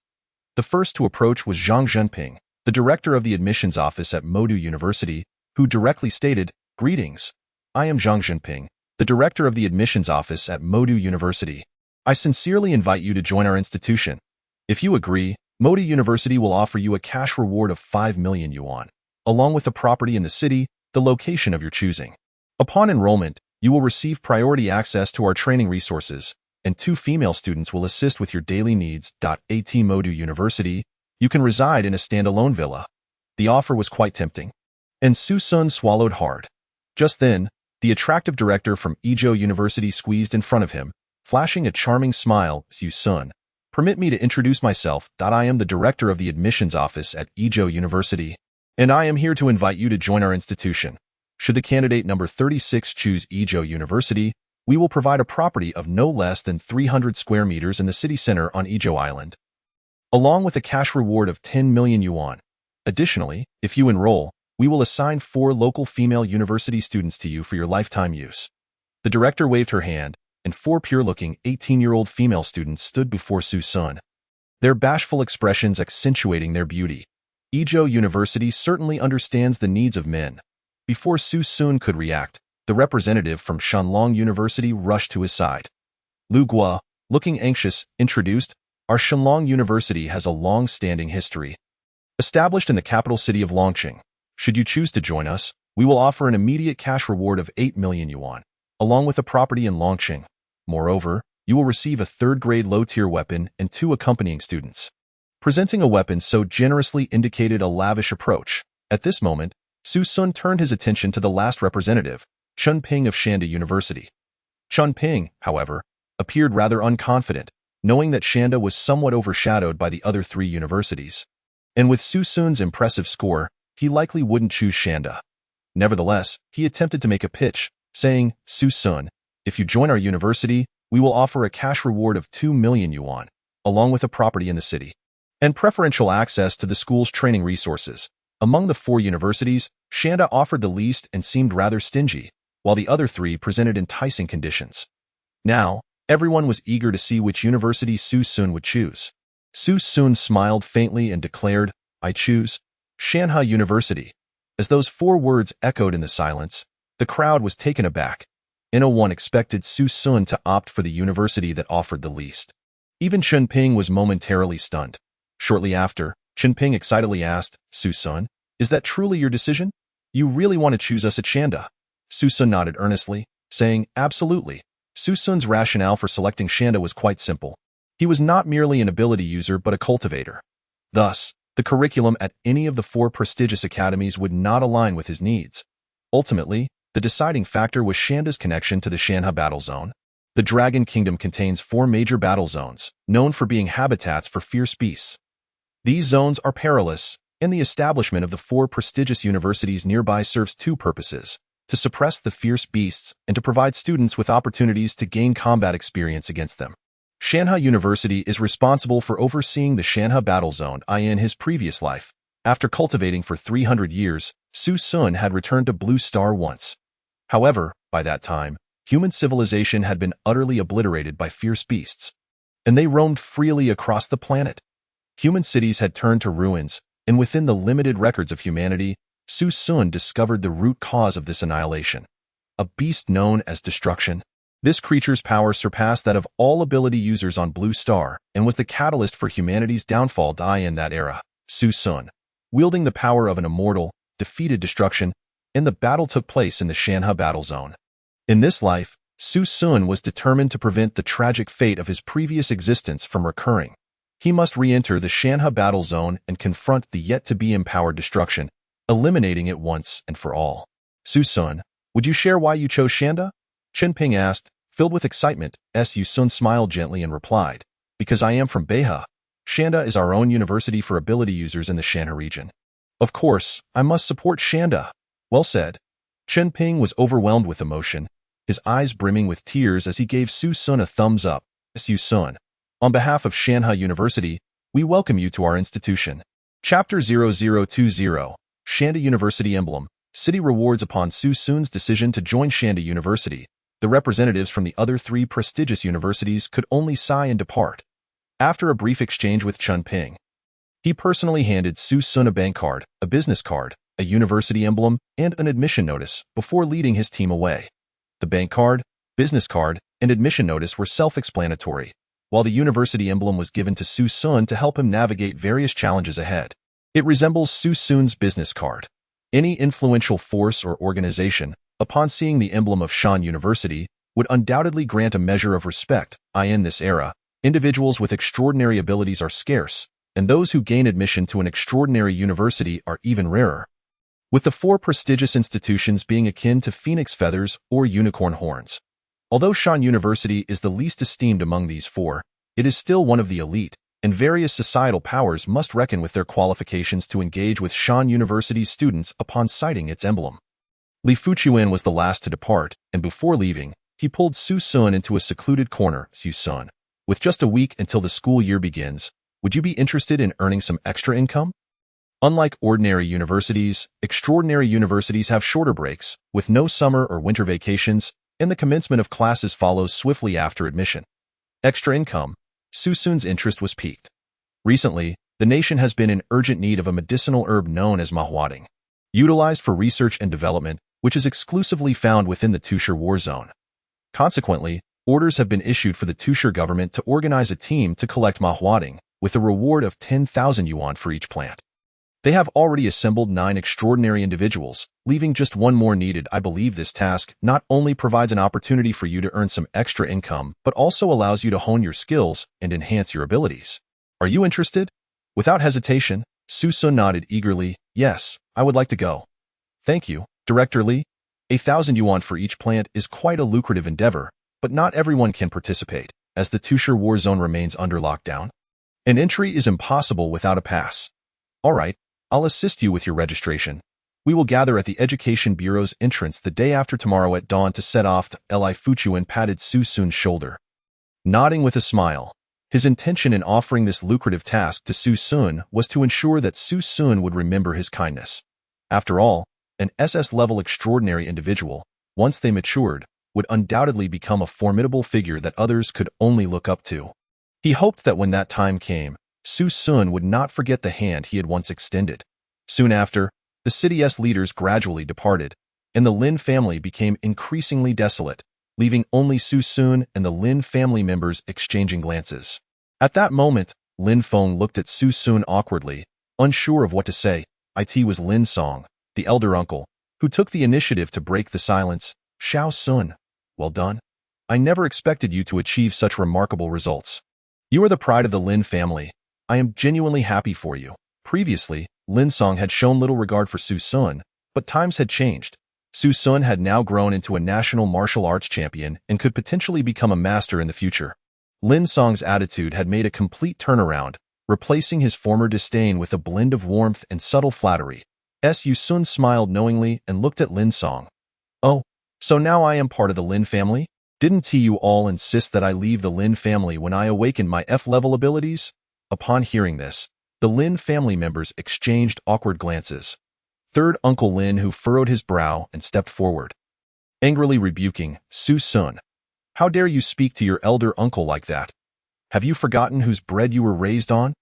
B: The first to approach was Zhang Zhenping, the director of the admissions office at Modu University, who directly stated, "Greetings. I am Zhang Zhenping, the director of the admissions office at Modu University. I sincerely invite you to join our institution. If you agree, Modi University will offer you a cash reward of 5 million yuan, along with a property in the city, the location of your choosing. Upon enrollment, you will receive priority access to our training resources, and 2 female students will assist with your daily needs. At Modi University, you can reside in a standalone villa. The offer was quite tempting, and Su Sun swallowed hard. Just then, the attractive director from Izhou University squeezed in front of him, flashing a charming smile. Su Sun, permit me to introduce myself. I am the director of the admissions office at Izhou University, and I am here to invite you to join our institution. Should the candidate number 36 choose Izhou University, we will provide a property of no less than 300 square meters in the city center on Izhou Island, along with a cash reward of 10 million yuan. Additionally, if you enroll, we will assign 4 local female university students to you for your lifetime use. The director waved her hand, and 4 pure-looking 18-year-old female students stood before Su Sun, their bashful expressions accentuating their beauty. Izhou University certainly understands the needs of men. Before Su Sun could react, the representative from Shanlong University rushed to his side. Lu Guo, looking anxious, introduced, "Our Shanlong University has a long-standing history. Established in the capital city of Longqing, should you choose to join us, we will offer an immediate cash reward of 8 million yuan, along with a property in Longqing. Moreover, you will receive a 3rd-grade low-tier weapon and 2 accompanying students." Presenting a weapon so generously indicated a lavish approach. At this moment, Su Sun turned his attention to the last representative, Chen Ping of Shanda University. Chen Ping, however, appeared rather unconfident, knowing that Shanda was somewhat overshadowed by the other 3 universities. And with Su Sun's impressive score, he likely wouldn't choose Shanda. Nevertheless, he attempted to make a pitch, saying, "Su Sun, if you join our university, we will offer a cash reward of 2 million yuan, along with a property in the city, and preferential access to the school's training resources." Among the 4 universities, Shanda offered the least and seemed rather stingy, while the other 3 presented enticing conditions. Now, everyone was eager to see which university Su Sun would choose. Su Sun smiled faintly and declared, "I choose Shanghai University." As those 4 words echoed in the silence, the crowd was taken aback. No one expected Su Sun to opt for the university that offered the least. Even Chen Ping was momentarily stunned. Shortly after, Chen Ping excitedly asked, "Su Sun, is that truly your decision? You really want to choose us at Shanda?" Su Sun nodded earnestly, saying, "Absolutely." Su Sun's rationale for selecting Shanda was quite simple. He was not merely an ability user but a cultivator. Thus, the curriculum at any of the 4 prestigious academies would not align with his needs. Ultimately, the deciding factor was Shanda's connection to the Shanha Battle Zone. The Dragon Kingdom contains 4 major battle zones, known for being habitats for fierce beasts. These zones are perilous, and the establishment of the 4 prestigious universities nearby serves 2 purposes: to suppress the fierce beasts and to provide students with opportunities to gain combat experience against them. Shanha University is responsible for overseeing the Shanha Battle Zone. In his previous life, after cultivating for 300 years, Su Sun had returned to Blue Star once. However, by that time, human civilization had been utterly obliterated by fierce beasts, and they roamed freely across the planet. Human cities had turned to ruins, and within the limited records of humanity, Su Sun discovered the root cause of this annihilation: a beast known as destruction. This creature's power surpassed that of all ability users on Blue Star and was the catalyst for humanity's downfall. In that era, Su Sun, wielding the power of an immortal, defeated destruction, and the battle took place in the Shanha Battle Zone. In this life, Su Sun was determined to prevent the tragic fate of his previous existence from recurring. He must re-enter the Shanha Battle Zone and confront the yet-to-be empowered destruction, eliminating it once and for all. "Su Sun, would you share why you chose Shanda?" Chen Ping asked, filled with excitement. Su Sun smiled gently and replied, "Because I am from Beha. Shanda is our own university for ability users in the Shanha region. Of course, I must support Shanda." "Well said." Chen Ping was overwhelmed with emotion, his eyes brimming with tears as he gave Su Sun a thumbs up. "Su Sun, on behalf of Shanha University, we welcome you to our institution." Chapter 0020, Shanda University Emblem. City rewards. Upon Su Sun's decision to join Shanda University, the representatives from the other 3 prestigious universities could only sigh and depart. After a brief exchange with Chen Ping, he personally handed Su Sun a bank card, a business card, a university emblem, and an admission notice before leading his team away. The bank card, business card, and admission notice were self-explanatory, while the university emblem was given to Su Sun to help him navigate various challenges ahead. It resembles Su Sun's business card. Any influential force or organization, upon seeing the emblem of Shan University, would undoubtedly grant a measure of respect. In this era, individuals with extraordinary abilities are scarce, and those who gain admission to an extraordinary university are even rarer. With the four prestigious institutions being akin to phoenix feathers or unicorn horns. Although Shan University is the least esteemed among these four, it is still one of the elite, and various societal powers must reckon with their qualifications to engage with Shan University's students upon sighting its emblem. Li Fuchuan was the last to depart, and before leaving, he pulled Su Sun into a secluded corner. Su Sun, with just a week until the school year begins, would you be interested in earning some extra income? Unlike ordinary universities, extraordinary universities have shorter breaks, with no summer or winter vacations, and the commencement of classes follows swiftly after admission. Extra income. Su Sun's interest was piqued. Recently, the nation has been in urgent need of a medicinal herb known as mahuading, utilized for research and development, which is exclusively found within the Tushar war zone. Consequently, orders have been issued for the Tushar government to organize a team to collect mahuading, with a reward of 10,000 yuan for each plant. They have already assembled 9 extraordinary individuals, leaving just one more needed. I believe this task not only provides an opportunity for you to earn some extra income, but also allows you to hone your skills and enhance your abilities. Are you interested? Without hesitation, Su Sun nodded eagerly. Yes, I would like to go. Thank you, Director Li. 1,000 yuan for each plant is quite a lucrative endeavor, but not everyone can participate, as the Tushar war zone remains under lockdown. An entry is impossible without a pass. All right. I'll assist you with your registration. We will gather at the Education Bureau's entrance the day after tomorrow at dawn to set off. Li Fuchuan patted Su Sun's shoulder. Nodding with a smile, his intention in offering this lucrative task to Su Sun was to ensure that Su Sun would remember his kindness. After all, an SS-level extraordinary individual, once they matured, would undoubtedly become a formidable figure that others could only look up to. He hoped that when that time came, Su Sun would not forget the hand he had once extended. Soon after, the city's leaders gradually departed, and the Lin family became increasingly desolate, leaving only Su Sun and the Lin family members exchanging glances. At that moment, Lin Feng looked at Su Sun awkwardly, unsure of what to say. It was Lin Song, the elder uncle, who took the initiative to break the silence. Xiao Sun, well done. I never expected you to achieve such remarkable results. You are the pride of the Lin family. I am genuinely happy for you. Previously, Lin Song had shown little regard for Su Sun, but times had changed. Su Sun had now grown into a national martial arts champion and could potentially become a master in the future. Lin Song's attitude had made a complete turnaround, replacing his former disdain with a blend of warmth and subtle flattery. Su Sun smiled knowingly and looked at Lin Song. Oh, so now I am part of the Lin family? Didn't you all insist that I leave the Lin family when I awakened my F-level abilities? Upon hearing this, the Lin family members exchanged awkward glances. Third Uncle Lin, who furrowed his brow and stepped forward, angrily rebuking Su Sun. How dare you speak to your elder uncle like that? Have you forgotten whose bread you were raised on?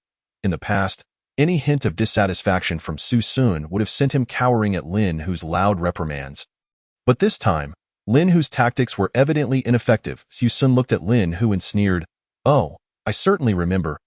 B: In the past, any hint of dissatisfaction from Su Sun would have sent him cowering at Lin Hu's loud reprimands. But this time, Lin Hu's tactics were evidently ineffective. Su Sun looked at Lin Hu and sneered. Oh, I certainly remember.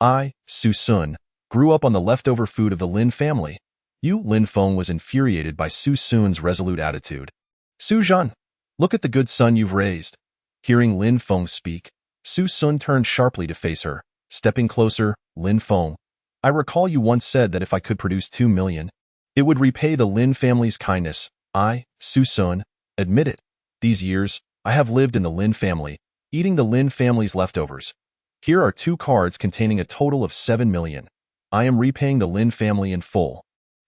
B: I, Su Sun, grew up on the leftover food of the Lin family. Lin Feng was infuriated by Su Sun's resolute attitude. Su Zhan, look at the good son you've raised. Hearing Lin Feng speak, Su Sun turned sharply to face her. Stepping closer, Lin Feng, I recall you once said that if I could produce 2 million, it would repay the Lin family's kindness. I, Su Sun, admit it. These years, I have lived in the Lin family, eating the Lin family's leftovers. Here are 2 cards containing a total of 7 million. I am repaying the Lin family in full.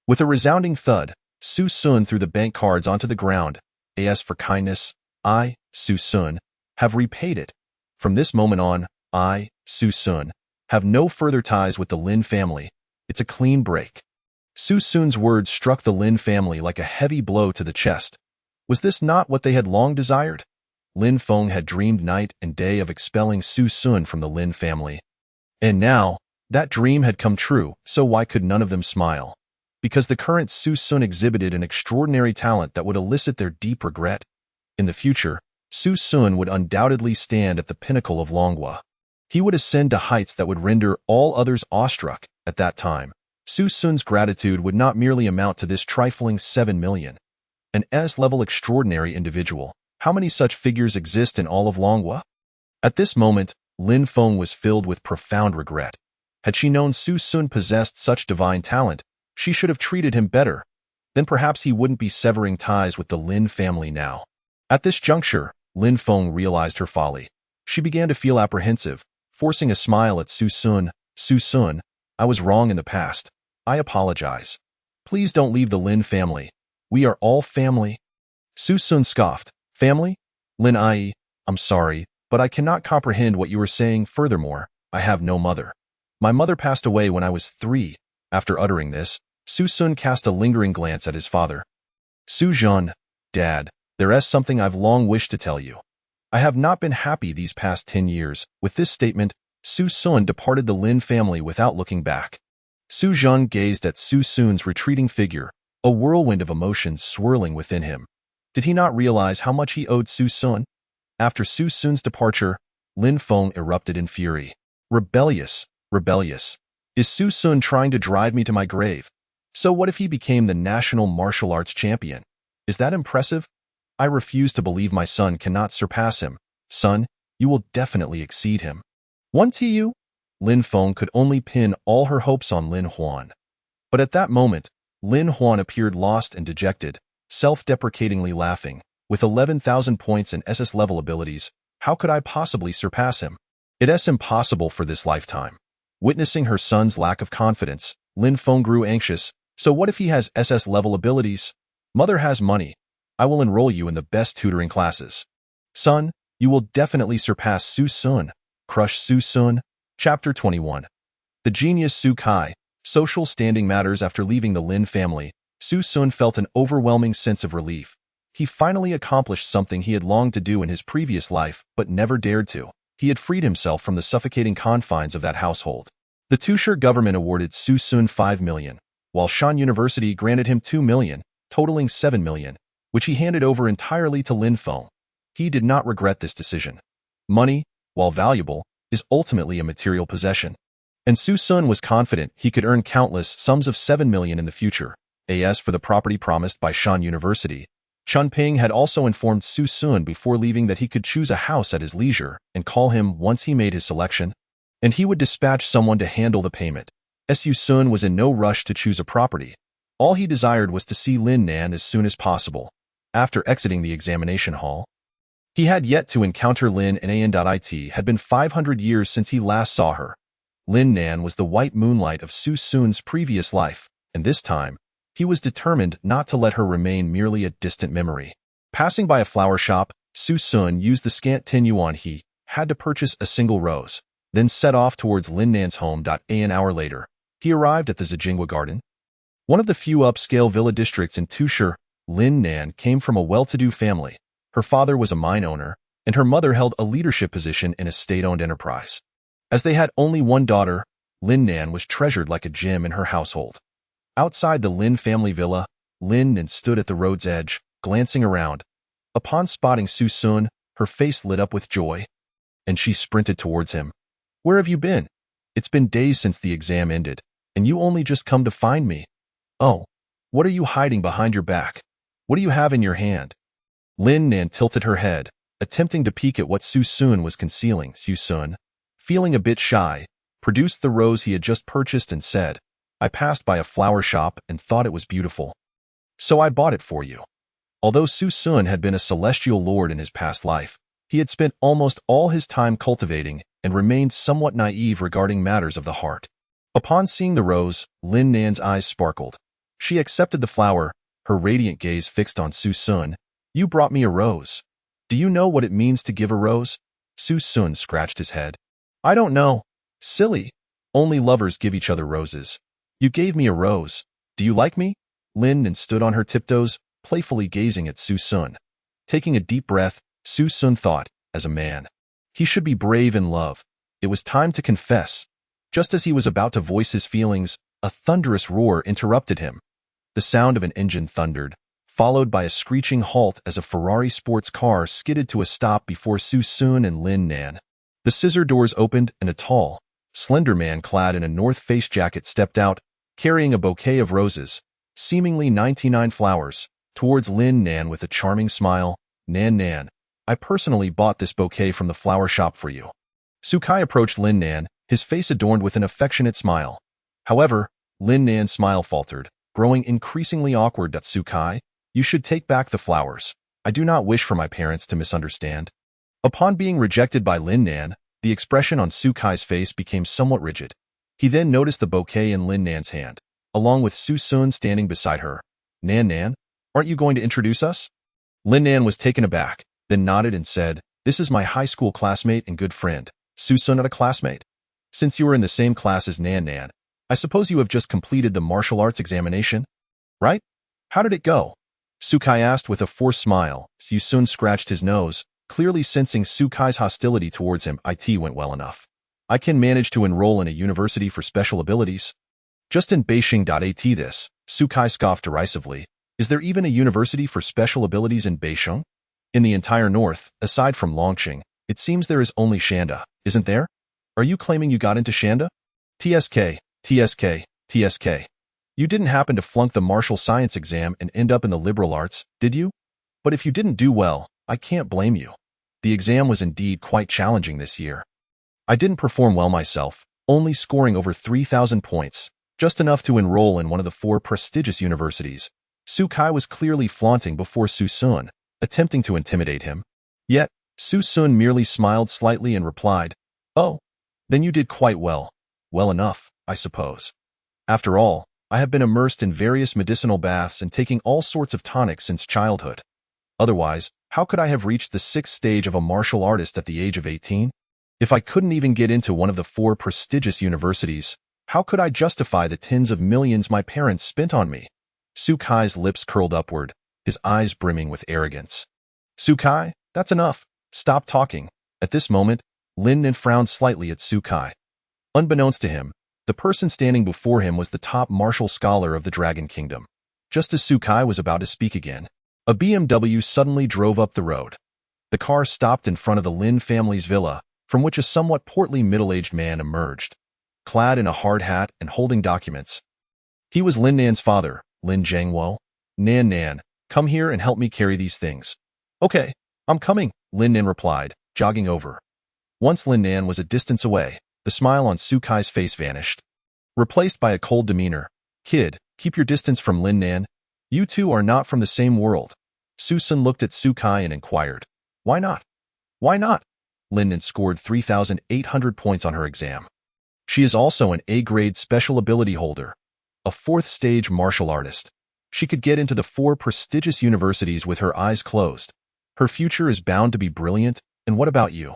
B: With a resounding thud, Su Sun threw the bank cards onto the ground. As for kindness, I, Su Sun, have repaid it. From this moment on, I, Su Sun, have no further ties with the Lin family. It's a clean break. Su Sun's words struck the Lin family like a heavy blow to the chest. Was this not what they had long desired? Lin Feng had dreamed night and day of expelling Su Sun from the Lin family. And now, that dream had come true, so why could none of them smile? Because the current Su Sun exhibited an extraordinary talent that would elicit their deep regret. In the future, Su Sun would undoubtedly stand at the pinnacle of Longhua. He would ascend to heights that would render all others awestruck. At that time, Su Sun's gratitude would not merely amount to this trifling 7 million. An S-level extraordinary individual. How many such figures exist in all of Longhua? At this moment, Lin Feng was filled with profound regret. Had she known Su Sun possessed such divine talent, she should have treated him better. Then perhaps he wouldn't be severing ties with the Lin family now. At this juncture, Lin Feng realized her folly. She began to feel apprehensive, forcing a smile at Su Sun. Su Sun, I was wrong in the past. I apologize. Please don't leave the Lin family. We are all family. Su Sun scoffed. Family? Lin Ai, I'm sorry, but I cannot comprehend what you are saying. Furthermore, I have no mother. My mother passed away when I was 3. After uttering this, Su Sun cast a lingering glance at his father. Su Jun, Dad, there's something I've long wished to tell you. I have not been happy these past 10 years. With this statement, Su Sun departed the Lin family without looking back. Su Jun gazed at Su Sun's retreating figure, a whirlwind of emotions swirling within him. Did he not realize how much he owed Su Sun? After Su Sun's departure, Lin Feng erupted in fury. Rebellious, rebellious. Is Su Sun trying to drive me to my grave? So what if he became the national martial arts champion? Is that impressive? I refuse to believe my son cannot surpass him. Son, you will definitely exceed him. 1Tu? Lin Feng could only pin all her hopes on Lin Huan. But at that moment, Lin Huan appeared lost and dejected, self-deprecatingly laughing. With 11,000 points and SS-level abilities, how could I possibly surpass him? It's impossible for this lifetime. Witnessing her son's lack of confidence, Lin Feng grew anxious. So what if he has SS-level abilities? Mother has money. I will enroll you in the best tutoring classes. Son, you will definitely surpass Su Sun. Crush Su Sun. Chapter 21. The genius Su Kai. Social standing matters. After leaving the Lin family, Su Sun felt an overwhelming sense of relief. He finally accomplished something he had longed to do in his previous life, but never dared to. He had freed himself from the suffocating confines of that household. The Tushar government awarded Su Sun 5 million, while Shan University granted him 2 million, totaling 7 million, which he handed over entirely to Lin Feng. He did not regret this decision. Money, while valuable, is ultimately a material possession. And Su Sun was confident he could earn countless sums of 7 million in the future. As for the property promised by Shan University, Chun Ping had also informed Su Sun before leaving that he could choose a house at his leisure and call him once he made his selection, and he would dispatch someone to handle the payment. Su Sun was in no rush to choose a property. All he desired was to see Lin Nan as soon as possible. After exiting the examination hall, he had yet to encounter Lin and It had been 500 years since he last saw her. Lin Nan was the white moonlight of Su Sun's previous life, and this time, he was determined not to let her remain merely a distant memory. Passing by a flower shop, Su Sun used the scant 10 yuan he had to purchase a single rose, then set off towards Lin Nan's home. An hour later, he arrived at the Zijingwa Garden, one of the few upscale villa districts in Tushar. Lin Nan came from a well-to-do family. Her father was a mine owner, and her mother held a leadership position in a state-owned enterprise. As they had only one daughter, Lin Nan was treasured like a gem in her household. Outside the Lin family villa, Lin Nan stood at the road's edge, glancing around. Upon spotting Su Sun, her face lit up with joy, and she sprinted towards him. Where have you been? It's been days since the exam ended, and you only just come to find me. Oh, what are you hiding behind your back? What do you have in your hand? Lin Nan tilted her head, attempting to peek at what Su Sun was concealing. Su Sun, feeling a bit shy, produced the rose he had just purchased and said, I passed by a flower shop and thought it was beautiful. So I bought it for you. Although Su Sun had been a celestial lord in his past life, he had spent almost all his time cultivating and remained somewhat naive regarding matters of the heart. Upon seeing the rose, Lin Nan's eyes sparkled. She accepted the flower, her radiant gaze fixed on Su Sun. You brought me a rose. Do you know what it means to give a rose? Su Sun scratched his head. I don't know. Silly. Only lovers give each other roses. You gave me a rose. Do you like me? Lin Nan stood on her tiptoes, playfully gazing at Su Sun. Taking a deep breath, Su Sun thought, as a man, he should be brave in love. It was time to confess. Just as he was about to voice his feelings, a thunderous roar interrupted him. The sound of an engine thundered, followed by a screeching halt as a Ferrari sports car skidded to a stop before Su Sun and Lin Nan. The scissor doors opened and a tall, slender man clad in a North Face jacket stepped out, carrying a bouquet of roses, seemingly 99 flowers, towards Lin Nan with a charming smile. Nan Nan, I personally bought this bouquet from the flower shop for you. Sukai approached Lin Nan, his face adorned with an affectionate smile. However, Lin Nan's smile faltered, growing increasingly awkward. Sukai, you should take back the flowers. I do not wish for my parents to misunderstand. Upon being rejected by Lin Nan, the expression on Sukai's face became somewhat rigid. He then noticed the bouquet in Lin Nan's hand, along with Su Sun standing beside her. Nan Nan, aren't you going to introduce us? Lin Nan was taken aback, then nodded and said, this is my high school classmate and good friend, Su Sun. A classmate? Since you are in the same class as Nan Nan, I suppose you have just completed the martial arts examination? Right? How did it go? Sukai asked with a forced smile. Su Sun scratched his nose, clearly sensing Sukai's hostility towards him. It went well enough. I can manage to enroll in a university for special abilities. Just in Beijing. This, Sukai scoffed derisively. Is there even a university for special abilities in Beijing? In the entire north, aside from Longqing, it seems there is only Shanda, isn't there? Are you claiming you got into Shanda? TSK, TSK, TSK. You didn't happen to flunk the martial science exam and end up in the liberal arts, did you? But if you didn't do well, I can't blame you. The exam was indeed quite challenging this year. I didn't perform well myself, only scoring over 3,000 points, just enough to enroll in one of the 4 prestigious universities. Sukai was clearly flaunting before Su Sun, attempting to intimidate him. Yet, Su Sun merely smiled slightly and replied, oh, then you did quite well. Well enough, I suppose. After all, I have been immersed in various medicinal baths and taking all sorts of tonics since childhood. Otherwise, how could I have reached the 6th stage of a martial artist at the age of 18? If I couldn't even get into one of the 4 prestigious universities, how could I justify the tens of millions my parents spent on me? Sukai's lips curled upward, his eyes brimming with arrogance. Sukai, that's enough. Stop talking. At this moment, Lin Nan frowned slightly at Sukai. Unbeknownst to him, the person standing before him was the top martial scholar of the Dragon Kingdom. Just as Sukai was about to speak again, a BMW suddenly drove up the road. The car stopped in front of the Lin family's villa, from which a somewhat portly middle-aged man emerged, clad in a hard hat and holding documents. He was Lin Nan's father, Lin Zhangwo. Nan Nan, come here and help me carry these things. Okay, I'm coming, Lin Nan replied, jogging over. Once Lin Nan was a distance away, the smile on Sukai's face vanished, replaced by a cold demeanor. Kid, keep your distance from Lin Nan. You two are not from the same world. Su Sun looked at Sukai and inquired, why not? Why not? Lin Nan scored 3,800 points on her exam. She is also an A-grade special ability holder, a 4th-stage martial artist. She could get into the 4 prestigious universities with her eyes closed. Her future is bound to be brilliant, and what about you?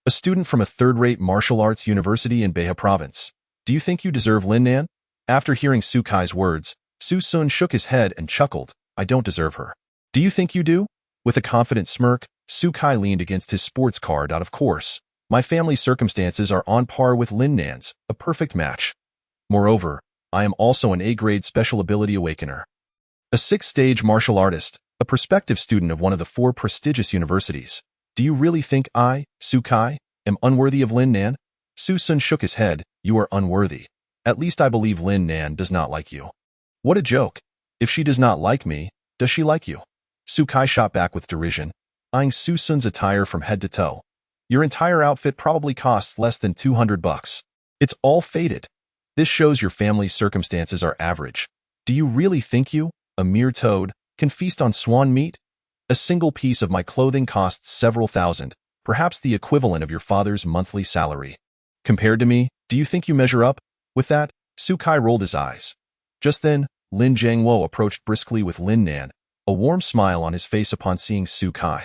B: A student from a 3rd-rate martial arts university in Beha province. Do you think you deserve Lin Nan? After hearing Sukai's words, Su Sun shook his head and chuckled. I don't deserve her. Do you think you do? With a confident smirk, Sukai leaned against his sports car. Of course. My family's circumstances are on par with Lin Nan's, a perfect match. Moreover, I am also an A-grade special ability awakener. A 6th-stage martial artist, a prospective student of one of the 4 prestigious universities. Do you really think I, Sukai, am unworthy of Lin Nan? Su Sun shook his head. You are unworthy. At least I believe Lin Nan does not like you. What a joke. If she does not like me, does she like you? Sukai shot back with derision, eyeing Su Sun's attire from head to toe. Your entire outfit probably costs less than $200. It's all faded. This shows your family's circumstances are average. Do you really think you, a mere toad, can feast on swan meat? A single piece of my clothing costs several thousand, perhaps the equivalent of your father's monthly salary. Compared to me, do you think you measure up? With that, Sukai rolled his eyes. Just then, Lin Zhangwo approached briskly with Lin Nan, a warm smile on his face upon seeing Sukai.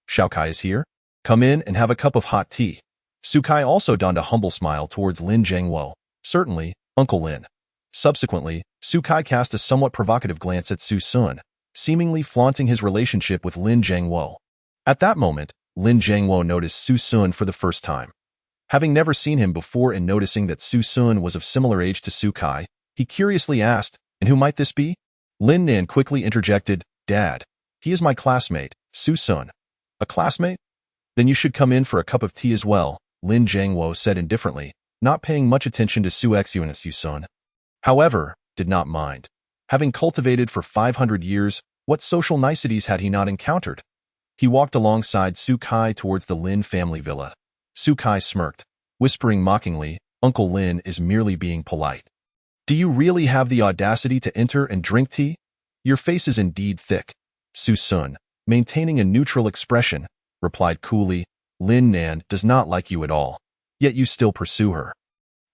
B: Xiaokai is here? Come in and have a cup of hot tea. Sukai also donned a humble smile towards Lin Zhangwo. Certainly, Uncle Lin. Subsequently, Sukai cast a somewhat provocative glance at Su Sun, seemingly flaunting his relationship with Lin Zhangwo. At that moment, Lin Zhangwo noticed Su Sun for the first time. Having never seen him before and noticing that Su Sun was of similar age to Sukai, he curiously asked, and who might this be? Lin Nan quickly interjected, Dad, he is my classmate, Su Sun. A classmate? Then you should come in for a cup of tea as well, Lin Jiangwo said indifferently, not paying much attention to Su Xun Su Sun. However, did not mind. Having cultivated for 500 years, what social niceties had he not encountered? He walked alongside Su Kai towards the Lin family villa. Su Kai smirked, whispering mockingly, Uncle Lin is merely being polite. Do you really have the audacity to enter and drink tea? Your face is indeed thick. Su Sun, maintaining a neutral expression, replied coolly, Lin Nan does not like you at all, yet you still pursue her.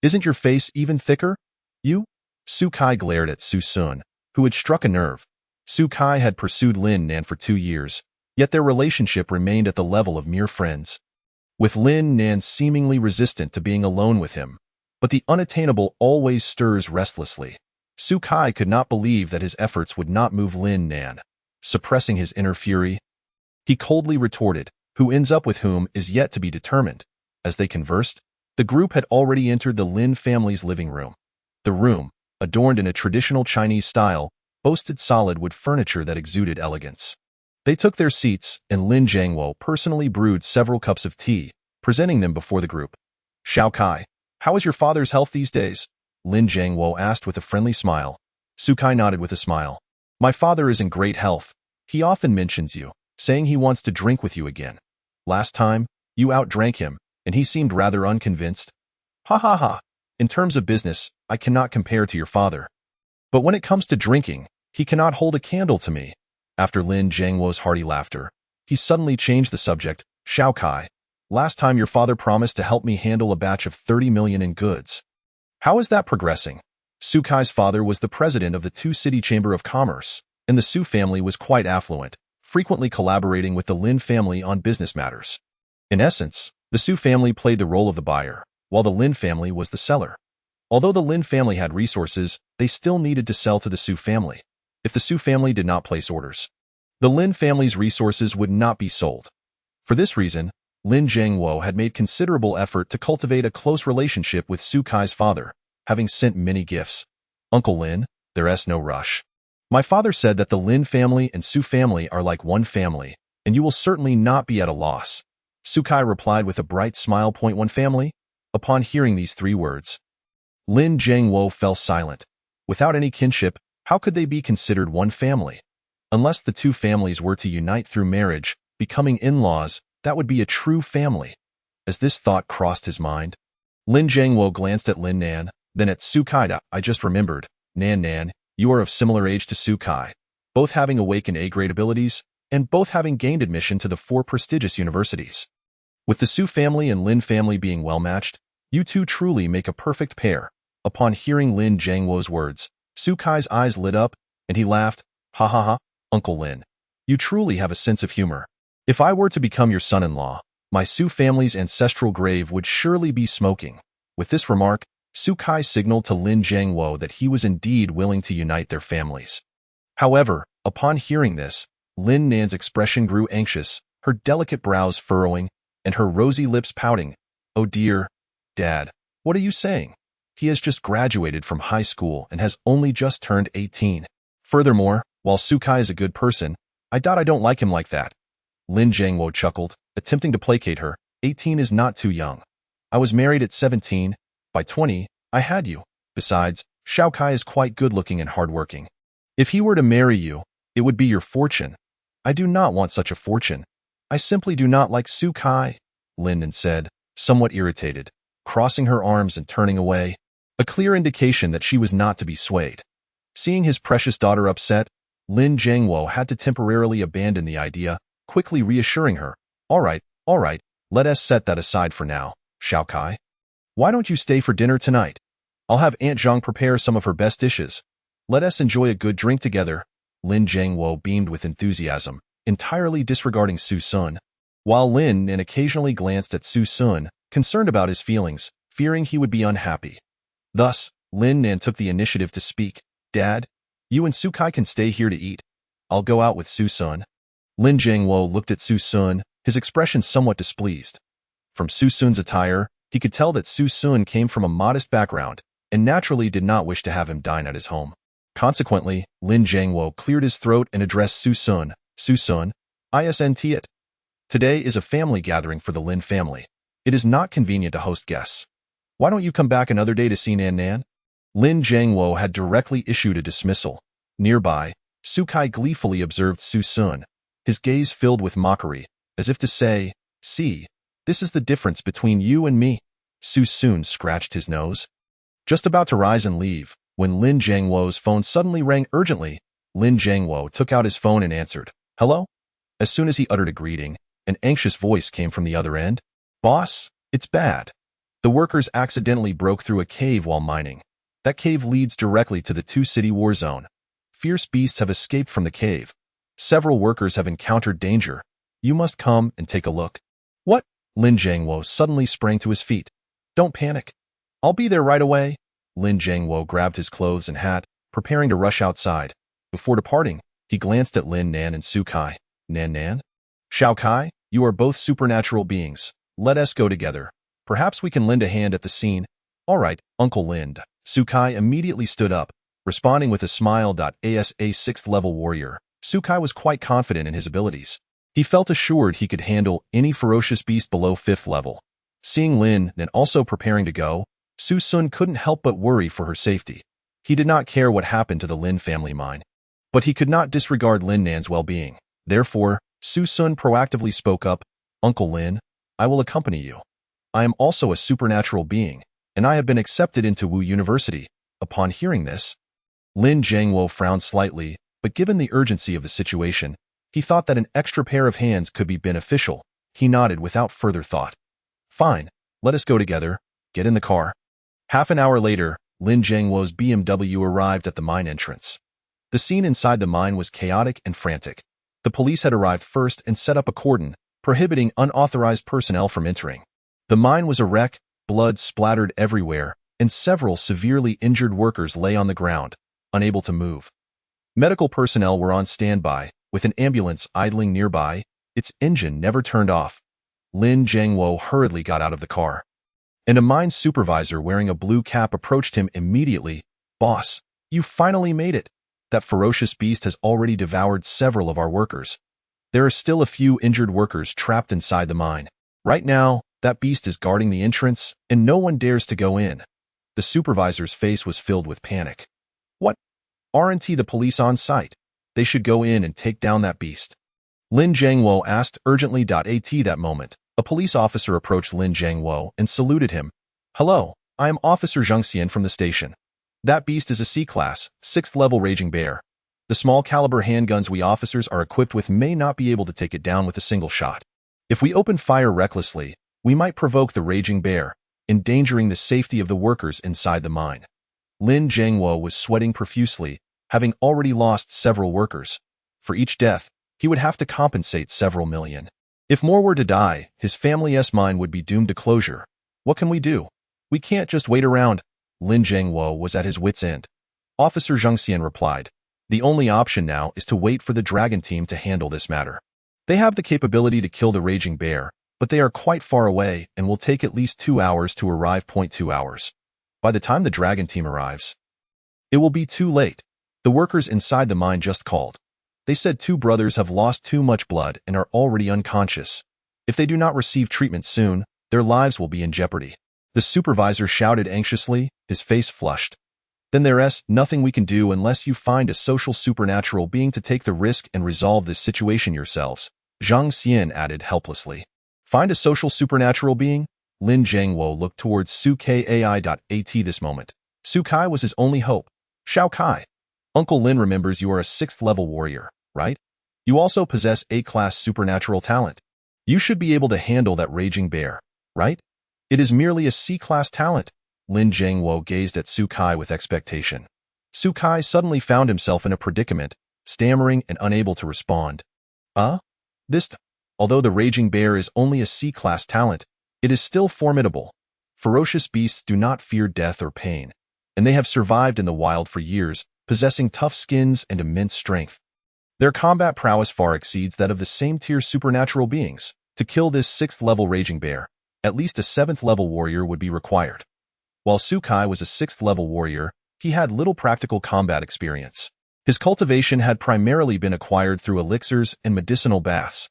B: Isn't your face even thicker? You? Su Kai glared at Su Sun, who had struck a nerve. Su Kai had pursued Lin Nan for 2 years, yet their relationship remained at the level of mere friends. With Lin Nan seemingly resistant to being alone with him, but the unattainable always stirs restlessly. Su Kai could not believe that his efforts would not move Lin Nan. Suppressing his inner fury, he coldly retorted, who ends up with whom is yet to be determined. As they conversed, the group had already entered the Lin family's living room. The room, adorned in a traditional Chinese style, boasted solid wood furniture that exuded elegance. They took their seats, and Lin Jiangwo personally brewed several cups of tea, presenting them before the group. Xiao Kai, how is your father's health these days? Lin Jiangwo asked with a friendly smile. Su Kai nodded with a smile. My father is in great health. He often mentions you, saying he wants to drink with you again. Last time, you outdrank him, and he seemed rather unconvinced. Ha ha ha. In terms of business, I cannot compare to your father. But when it comes to drinking, he cannot hold a candle to me. After Lin Jiangwo's hearty laughter, he suddenly changed the subject. Xiao Kai, last time your father promised to help me handle a batch of 30 million in goods. How is that progressing? Su Kai's father was the president of the Two-City Chamber of Commerce, and the Su family was quite affluent, frequently collaborating with the Lin family on business matters. In essence, the Su family played the role of the buyer, while the Lin family was the seller. Although the Lin family had resources, they still needed to sell to the Su family. If the Su family did not place orders, the Lin family's resources would not be sold. For this reason, Lin Jiangwo had made considerable effort to cultivate a close relationship with Su Kai's father, having sent many gifts. Uncle Lin, there's no rush. My father said that the Lin family and Su family are like one family, and you will certainly not be at a loss. Su Kai replied with a bright smile. One family? Upon hearing these 3 words, Lin Jiangwo fell silent. Without any kinship, how could they be considered one family? Unless the 2 families were to unite through marriage, becoming in-laws, that would be a true family. As this thought crossed his mind, Lin Jiangwo glanced at Lin Nan, then at Su Kai. I just remembered, Nan, you are of similar age to Su Kai, both having awakened A-grade abilities, and both having gained admission to the 4 prestigious universities. With the Su family and Lin family being well-matched, you two truly make a perfect pair. Upon hearing Lin Jiangwo's words, Su Kai's eyes lit up, and he laughed. Ha ha ha, Uncle Lin. You truly have a sense of humor. If I were to become your son-in-law, my Su family's ancestral grave would surely be smoking. With this remark, Su Kai signaled to Lin Jiangwo that he was indeed willing to unite their families. However, upon hearing this, Lin Nan's expression grew anxious, her delicate brows furrowing, and her rosy lips pouting. Oh dear, Dad, what are you saying? He has just graduated from high school and has only just turned 18. Furthermore, while Su Kai is a good person, I don't like him like that. Lin Jiangwo chuckled, attempting to placate her. 18 is not too young. I was married at 17. By 20, I had you. Besides, Xiao Kai is quite good-looking and hardworking. If he were to marry you, it would be your fortune. I do not want such a fortune. I simply do not like Su Kai, Lin Nan said, somewhat irritated, crossing her arms and turning away, a clear indication that she was not to be swayed. Seeing his precious daughter upset, Lin Jiangwo had to temporarily abandon the idea, quickly reassuring her. All right, let us set that aside for now, Xiao Kai. Why don't you stay for dinner tonight? I'll have Aunt Zhang prepare some of her best dishes. Let us enjoy a good drink together. Lin Jiangwo beamed with enthusiasm, entirely disregarding Su Sun, while Lin Nan occasionally glanced at Su Sun, concerned about his feelings, fearing he would be unhappy. Thus, Lin Nan took the initiative to speak. Dad, you and Su Kai can stay here to eat. I'll go out with Su Sun. Lin Jiangwo looked at Su Sun, his expression somewhat displeased. From Su Sun's attire, he could tell that Su Sun came from a modest background, and naturally did not wish to have him dine at his home. Consequently, Lin Jiangwo cleared his throat and addressed Su Sun. Su Sun, isn't it? Today is a family gathering for the Lin family. It is not convenient to host guests. Why don't you come back another day to see Nan Nan? Lin Jiangwo had directly issued a dismissal. Nearby, Su Kai gleefully observed Su Sun, his gaze filled with mockery, as if to say, "See, this is the difference between you and me." Su Sun scratched his nose. Just about to rise and leave, when Lin Jiangwo's phone suddenly rang urgently. Lin Jiangwo took out his phone and answered, "Hello?" As soon as he uttered a greeting, an anxious voice came from the other end. "Boss, it's bad. The workers accidentally broke through a cave while mining. That cave leads directly to the two-city war zone. Fierce beasts have escaped from the cave. Several workers have encountered danger. You must come and take a look." "What?" Lin Jiangwo suddenly sprang to his feet. "Don't panic. I'll be there right away." Lin Jiangwo grabbed his clothes and hat, preparing to rush outside. Before departing, he glanced at Lin Nan and Su Kai. "Nan Nan? Xiao Kai, you are both supernatural beings. Let us go together. Perhaps we can lend a hand at the scene." "All right, Uncle Lin." Su Kai immediately stood up, responding with a smile. As a 6th-level warrior, Su Kai was quite confident in his abilities. He felt assured he could handle any ferocious beast below 5th level. Seeing Lin Nan also preparing to go, Su Sun couldn't help but worry for her safety. He did not care what happened to the Lin family mine, but he could not disregard Lin Nan's well-being. Therefore, Su Sun proactively spoke up, "Uncle Lin, I will accompany you. I am also a supernatural being, and I have been accepted into Wu University." Upon hearing this, Lin Jiangwo frowned slightly, but given the urgency of the situation, he thought that an extra pair of hands could be beneficial. He nodded without further thought. "Fine, let us go together. Get in the car." Half an hour later, Lin Jiangwo's BMW arrived at the mine entrance. The scene inside the mine was chaotic and frantic. The police had arrived first and set up a cordon, prohibiting unauthorized personnel from entering. The mine was a wreck, blood splattered everywhere, and several severely injured workers lay on the ground, unable to move. Medical personnel were on standby, with an ambulance idling nearby, its engine never turned off. Lin Jiangwo hurriedly got out of the car, and a mine supervisor wearing a blue cap approached him immediately. "Boss, you finally made it. That ferocious beast has already devoured several of our workers. There are still a few injured workers trapped inside the mine. Right now, that beast is guarding the entrance, and no one dares to go in." The supervisor's face was filled with panic. "What? Aren't the police on site? They should go in and take down that beast." Lin Jiangwo asked urgently. At that moment, a police officer approached Lin Jiangwo and saluted him. "Hello, I am Officer Zhang Xian from the station. That beast is a C-class, 6th-level raging bear. The small-caliber handguns we officers are equipped with may not be able to take it down with a single shot. If we open fire recklessly, we might provoke the raging bear, endangering the safety of the workers inside the mine." Lin Jiangwo was sweating profusely, having already lost several workers. For each death, he would have to compensate several million. If more were to die, his family's mine would be doomed to closure. "What can we do? We can't just wait around." Lin Jiangwo was at his wit's end. Officer Zhang Xian replied, "The only option now is to wait for the dragon team to handle this matter. They have the capability to kill the raging bear, but they are quite far away and will take at least 2 hours to arrive. 2 hours. By the time the dragon team arrives, it will be too late." The workers inside the mine just called. They said 2 brothers have lost too much blood and are already unconscious. If they do not receive treatment soon, their lives will be in jeopardy. The supervisor shouted anxiously, his face flushed. "Then there's nothing we can do unless you find a social supernatural being to take the risk and resolve this situation yourselves," Zhang Xian added helplessly. "Find a social supernatural being?" Lin Jiangwo looked towards Su Kai. At this moment, Su Kai was his only hope. "Xiao Kai, Uncle Lin remembers you are a 6th-level warrior, right? You also possess A-class supernatural talent. You should be able to handle that raging bear, right? It is merely a C-class talent." Lin Jiangwo gazed at Su Kai with expectation. Su Kai suddenly found himself in a predicament, stammering and unable to respond. Although the raging bear is only a C-class talent, it is still formidable. Ferocious beasts do not fear death or pain, and they have survived in the wild for years, possessing tough skins and immense strength. Their combat prowess far exceeds that of the same-tier supernatural beings. To kill this 6th-level raging bear, at least a 7th-level warrior would be required. While Su Kai was a 6th-level warrior, he had little practical combat experience. His cultivation had primarily been acquired through elixirs and medicinal baths.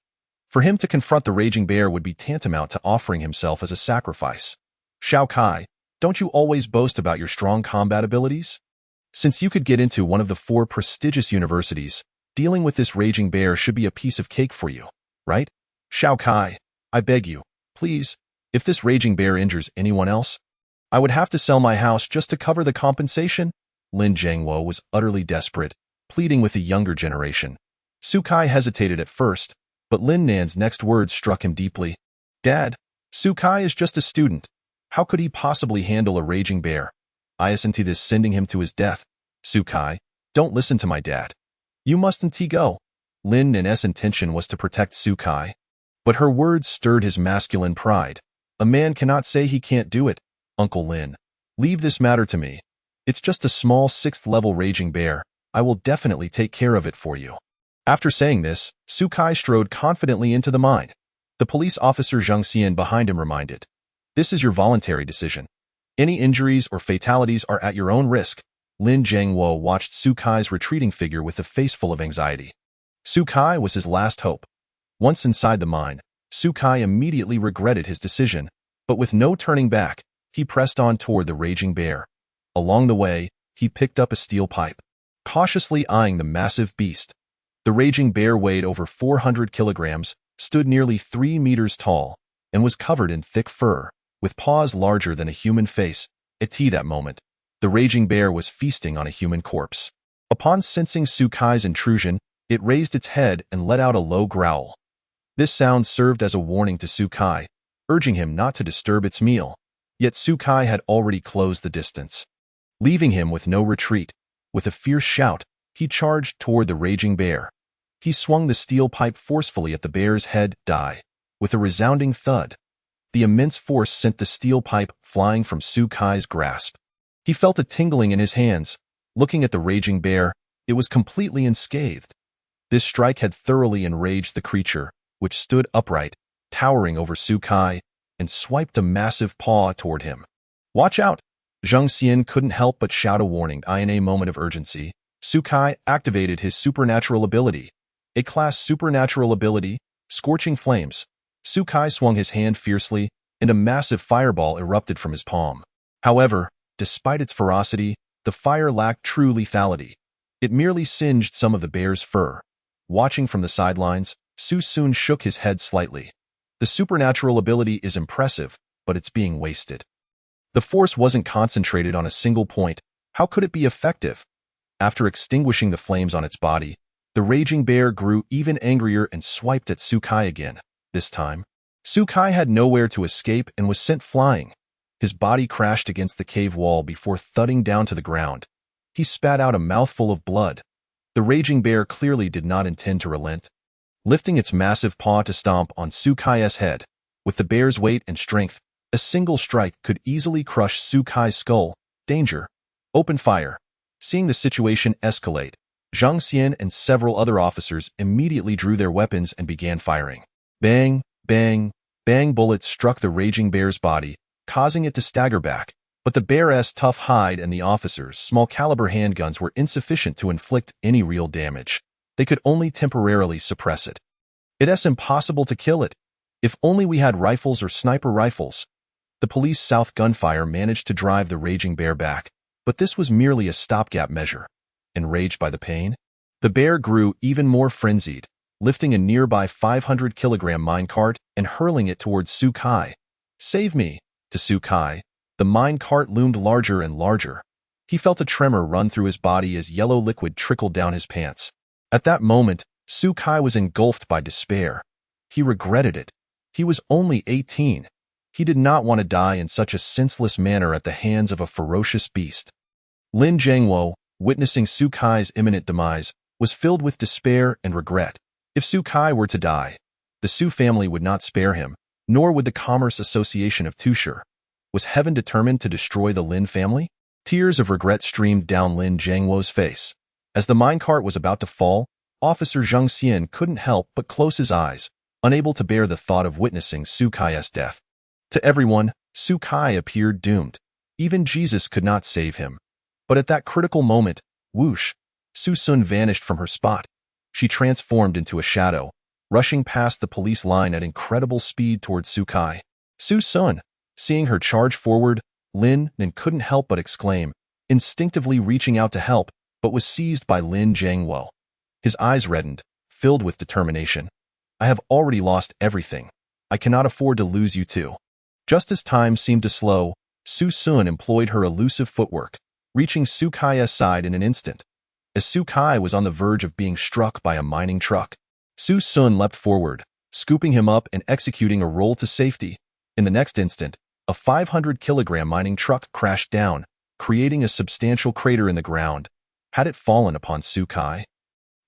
B: For him to confront the raging bear would be tantamount to offering himself as a sacrifice. Shao Kai, don't you always boast about your strong combat abilities? Since you could get into one of the 4 prestigious universities, dealing with this raging bear should be a piece of cake for you, right? Shao Kai, I beg you, please, if this raging bear injures anyone else, I would have to sell my house just to cover the compensation. Lin Jiangwo was utterly desperate, pleading with the younger generation. Su Kai hesitated at first, but Lin Nan's next words struck him deeply. Dad, Su Kai is just a student. How could he possibly handle a raging bear? I isn't this sending him to his death. Su Kai, don't listen to my dad. You mustn't go. Lin Nan's intention was to protect Su Kai, but her words stirred his masculine pride. A man cannot say he can't do it. Uncle Lin, leave this matter to me. It's just a small 6th-level raging bear. I will definitely take care of it for you. After saying this, Su Kai strode confidently into the mine. The police officer Zhang Xian behind him reminded, this is your voluntary decision. Any injuries or fatalities are at your own risk. Lin Jiangwo watched Su Kai's retreating figure with a face full of anxiety. Su Kai was his last hope. Once inside the mine, Su Kai immediately regretted his decision, but with no turning back, he pressed on toward the raging bear. Along the way, he picked up a steel pipe, cautiously eyeing the massive beast. The raging bear weighed over 400 kilograms, stood nearly 3 meters tall, and was covered in thick fur, with paws larger than a human face. At that moment, the raging bear was feasting on a human corpse. Upon sensing Su Kai's intrusion, it raised its head and let out a low growl. This sound served as a warning to Su Kai, urging him not to disturb its meal. Yet Su Kai had already closed the distance, leaving him with no retreat. With a fierce shout, he charged toward the raging bear. He swung the steel pipe forcefully at the bear's head. With a resounding thud, the immense force sent the steel pipe flying from Su Kai's grasp. He felt a tingling in his hands. Looking at the raging bear, it was completely unscathed. This strike had thoroughly enraged the creature, which stood upright, towering over Su Kai, and swiped a massive paw toward him. Watch out! Zhang Xian couldn't help but shout a warning. In a moment of urgency, Su Kai activated his supernatural ability. A class supernatural ability, Scorching Flames. Su Kai swung his hand fiercely, and a massive fireball erupted from his palm. However, despite its ferocity, the fire lacked true lethality. It merely singed some of the bear's fur. Watching from the sidelines, Su soon shook his head slightly. The supernatural ability is impressive, but it's being wasted. The force wasn't concentrated on a single point. How could it be effective? After extinguishing the flames on its body, the raging bear grew even angrier and swiped at Su Kai again. This time, Su Kai had nowhere to escape and was sent flying. His body crashed against the cave wall before thudding down to the ground. He spat out a mouthful of blood. The raging bear clearly did not intend to relent, lifting its massive paw to stomp on Su Kai's head. With the bear's weight and strength, a single strike could easily crush Su Kai's skull. Danger! Open fire! Seeing the situation escalate, Zhang Xian and several other officers immediately drew their weapons and began firing. Bang, bang, bang! Bullets struck the raging bear's body, causing it to stagger back. But the bear's tough hide and the officers' small-caliber handguns were insufficient to inflict any real damage. They could only temporarily suppress it. It's impossible to kill it. If only we had rifles or sniper rifles. The police south gunfire managed to drive the raging bear back, but this was merely a stopgap measure. Enraged by the pain, the bear grew even more frenzied, lifting a nearby 500-kilogram minecart and hurling it towards Su Kai. Save me! To Su Kai, the minecart loomed larger and larger. He felt a tremor run through his body as yellow liquid trickled down his pants. At that moment, Su Kai was engulfed by despair. He regretted it. He was only 18. He did not want to die in such a senseless manner at the hands of a ferocious beast. Lin Jiangwo, witnessing Su Kai's imminent demise, was filled with despair and regret. If Su Kai were to die, the Su family would not spare him, nor would the Commerce Association of Tushar. Was heaven determined to destroy the Lin family? Tears of regret streamed down Lin Jiangwo's face. As the minecart was about to fall, Officer Zhang Xian couldn't help but close his eyes, unable to bear the thought of witnessing Su Kai's death. To everyone, Su Kai appeared doomed. Even Jesus could not save him. But at that critical moment, whoosh, Su Sun vanished from her spot. She transformed into a shadow, rushing past the police line at incredible speed towards Sukai. Su Sun, seeing her charge forward, Lin Nan couldn't help but exclaim, instinctively reaching out to help, but was seized by Lin Jiangwo. His eyes reddened, filled with determination. I have already lost everything. I cannot afford to lose you too. Just as time seemed to slow, Su Sun employed her elusive footwork, reaching Sukai's side in an instant. As Sukai was on the verge of being struck by a mining truck, Su Sun leapt forward, scooping him up and executing a roll to safety. In the next instant, a 500-kilogram mining truck crashed down, creating a substantial crater in the ground. Had it fallen upon Sukai,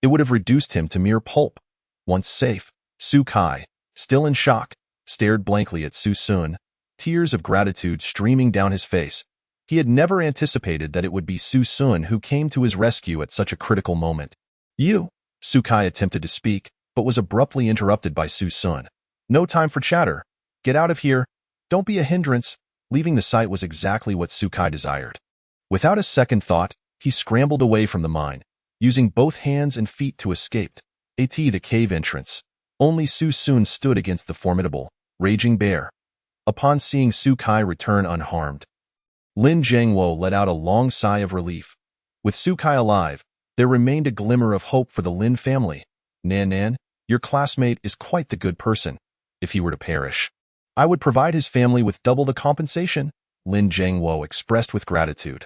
B: it would have reduced him to mere pulp. Once safe, Sukai, still in shock, stared blankly at Su Sun, tears of gratitude streaming down his face. He had never anticipated that it would be Su Sun who came to his rescue at such a critical moment. You, Sukai attempted to speak, but was abruptly interrupted by Su Sun. No time for chatter. Get out of here. Don't be a hindrance. Leaving the site was exactly what Sukai desired. Without a second thought, he scrambled away from the mine, using both hands and feet to escape. The cave entrance. Only Su Sun stood against the formidable, raging bear. Upon seeing Sukai return unharmed, Lin Jiangwo let out a long sigh of relief. With Sukai alive, there remained a glimmer of hope for the Lin family. Nan, your classmate is quite the good person. If he were to perish, I would provide his family with double the compensation, Lin Jiangwo expressed with gratitude.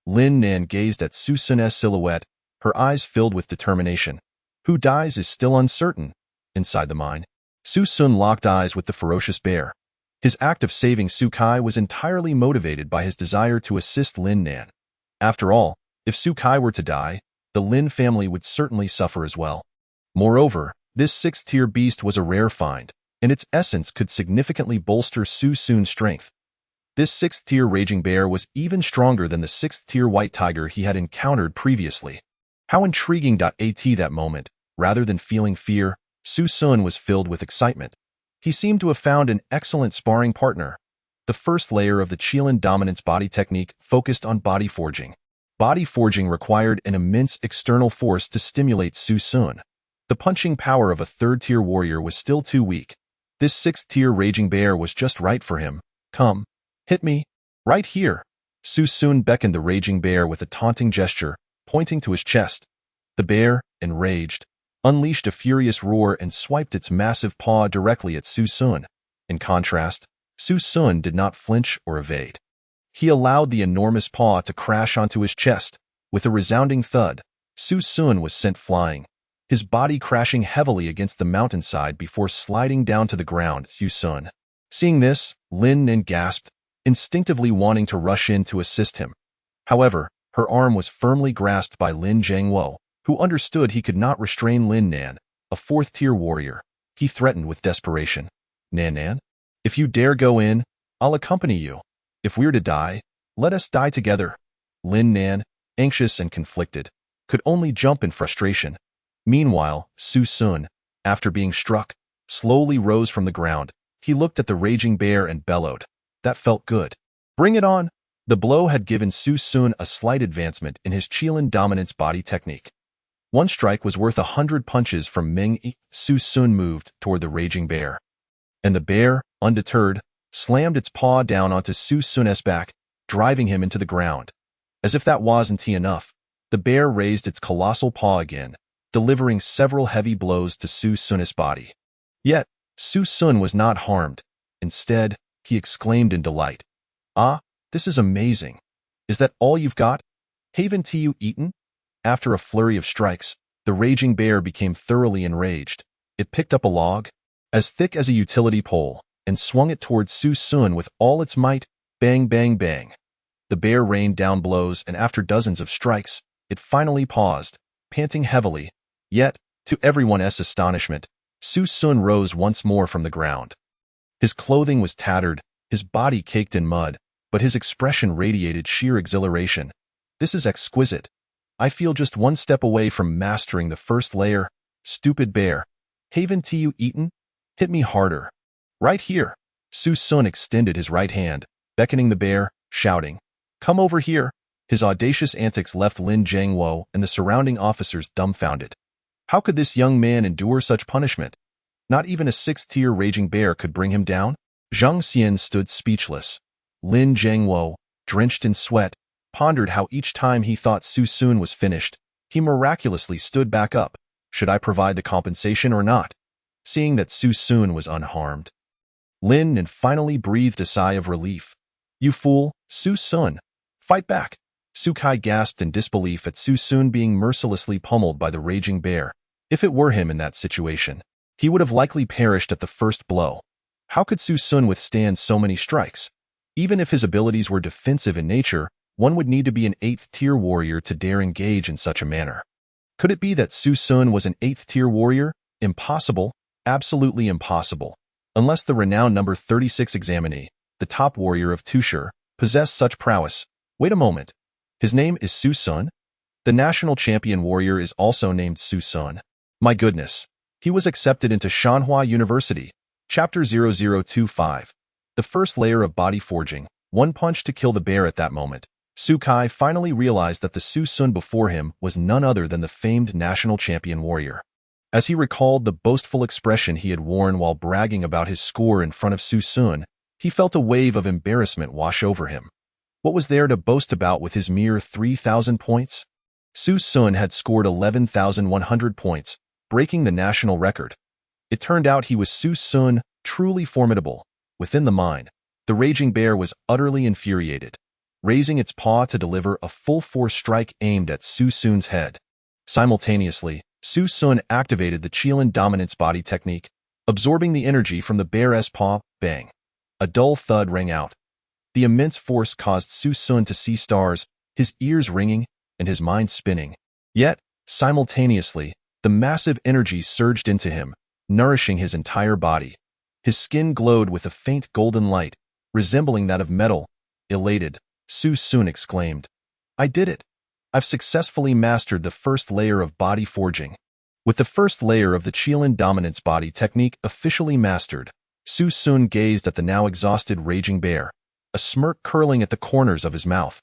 B: Lin Nan gazed at Su Sun's silhouette, her eyes filled with determination. Who dies is still uncertain. Inside the mine, Su Sun locked eyes with the ferocious bear. His act of saving Sukai was entirely motivated by his desire to assist Lin Nan. After all, if Sukai were to die, the Lin family would certainly suffer as well. Moreover, this sixth-tier beast was a rare find, and its essence could significantly bolster Su Sun's strength. This sixth-tier raging bear was even stronger than the sixth-tier white tiger he had encountered previously. How intriguing! At that moment, rather than feeling fear, Su Sun was filled with excitement. He seemed to have found an excellent sparring partner. The first layer of the Qilin dominance body technique focused on body forging. Body forging required an immense external force to stimulate Su Sun. The punching power of a third-tier warrior was still too weak. This sixth-tier raging bear was just right for him. Come, hit me. Right here. Su Sun beckoned the raging bear with a taunting gesture, pointing to his chest. The bear, enraged, unleashed a furious roar and swiped its massive paw directly at Su Sun. In contrast, Su Sun did not flinch or evade. He allowed the enormous paw to crash onto his chest. With a resounding thud, Su Sun was sent flying, his body crashing heavily against the mountainside before sliding down to the ground. Su Sun. Seeing this, Lin Nan gasped, instinctively wanting to rush in to assist him. However, her arm was firmly grasped by Lin Jiangwo, who understood he could not restrain Lin Nan, a fourth-tier warrior. He threatened with desperation. Nan, if you dare go in, I'll accompany you. If we're to die, let us die together. Lin Nan, anxious and conflicted, could only jump in frustration. Meanwhile, Su Sun, after being struck, slowly rose from the ground. He looked at the raging bear and bellowed. That felt good. Bring it on! The blow had given Su Sun a slight advancement in his Qilin dominance body technique. One strike was worth 100 punches from Ming-Yi. Su Sun moved toward the raging bear. And the bear, undeterred, slammed its paw down onto Su Sun's back, driving him into the ground. As if that wasn't enough, the bear raised its colossal paw again, delivering several heavy blows to Su Sun's body. Yet, Su Sun was not harmed. Instead, he exclaimed in delight. Ah, this is amazing. Is that all you've got? Haven't you eaten? After a flurry of strikes, the raging bear became thoroughly enraged. It picked up a log, as thick as a utility pole, and swung it towards Su Sun with all its might. Bang, bang, bang. The bear rained down blows, and after dozens of strikes, it finally paused, panting heavily. Yet, to everyone's astonishment, Su Sun rose once more from the ground. His clothing was tattered, his body caked in mud, but his expression radiated sheer exhilaration. This is exquisite. I feel just one step away from mastering the first layer. Stupid bear. Haven't you eaten? Hit me harder. Right here. Su Sun extended his right hand, beckoning the bear, shouting, Come over here. His audacious antics left Lin Jiangwo and the surrounding officers dumbfounded. How could this young man endure such punishment? Not even a sixth-tier raging bear could bring him down? Zhang Xian stood speechless. Lin Jiangwo, drenched in sweat, pondered how each time he thought Su Sun was finished, he miraculously stood back up. Should I provide the compensation or not? Seeing that Su Sun was unharmed, Lin finally breathed a sigh of relief. You fool, Su Sun! Fight back! Su Kai gasped in disbelief at Su Sun being mercilessly pummeled by the raging bear. If it were him in that situation, he would have likely perished at the first blow. How could Su Sun withstand so many strikes? Even if his abilities were defensive in nature, one would need to be an 8th-tier warrior to dare engage in such a manner. Could it be that Su Sun was an 8th-tier warrior? Impossible, absolutely impossible. Unless the renowned number 36 examinee, the top warrior of Tushar, possessed such prowess. Wait a moment. His name is Su Sun? The national champion warrior is also named Su Sun. My goodness. He was accepted into Shanhua University. Chapter 0025. The first layer of body forging. One punch to kill the bear. At that moment, Su Kai finally realized that the Su Sun before him was none other than the famed national champion warrior. As he recalled the boastful expression he had worn while bragging about his score in front of Su Sun, he felt a wave of embarrassment wash over him. What was there to boast about with his mere 3,000 points? Su Sun had scored 11,100 points, breaking the national record. It turned out he was Su Sun, truly formidable. Within the mind, the raging bear was utterly infuriated, raising its paw to deliver a full-force strike aimed at Su Sun's head. Simultaneously, Su Sun activated the Qilin dominance body technique, absorbing the energy from the bear's paw. Bang! A dull thud rang out. The immense force caused Su Sun to see stars, his ears ringing and his mind spinning. Yet, simultaneously, the massive energy surged into him, nourishing his entire body. His skin glowed with a faint golden light, resembling that of metal. Elated, Su Sun exclaimed, I did it! I've successfully mastered the first layer of body forging. With the first layer of the Qilin dominance body technique officially mastered, Su Sun gazed at the now exhausted raging bear, a smirk curling at the corners of his mouth.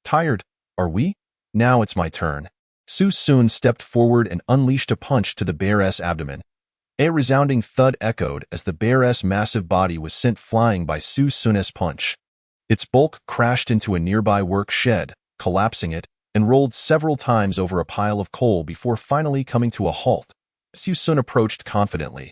B: Tired, are we? Now it's my turn. Su Sun stepped forward and unleashed a punch to the bear's abdomen. A resounding thud echoed as the bear's massive body was sent flying by Su Sun's punch. Its bulk crashed into a nearby work shed, collapsing it, and rolled several times over a pile of coal before finally coming to a halt. Su Sun approached confidently.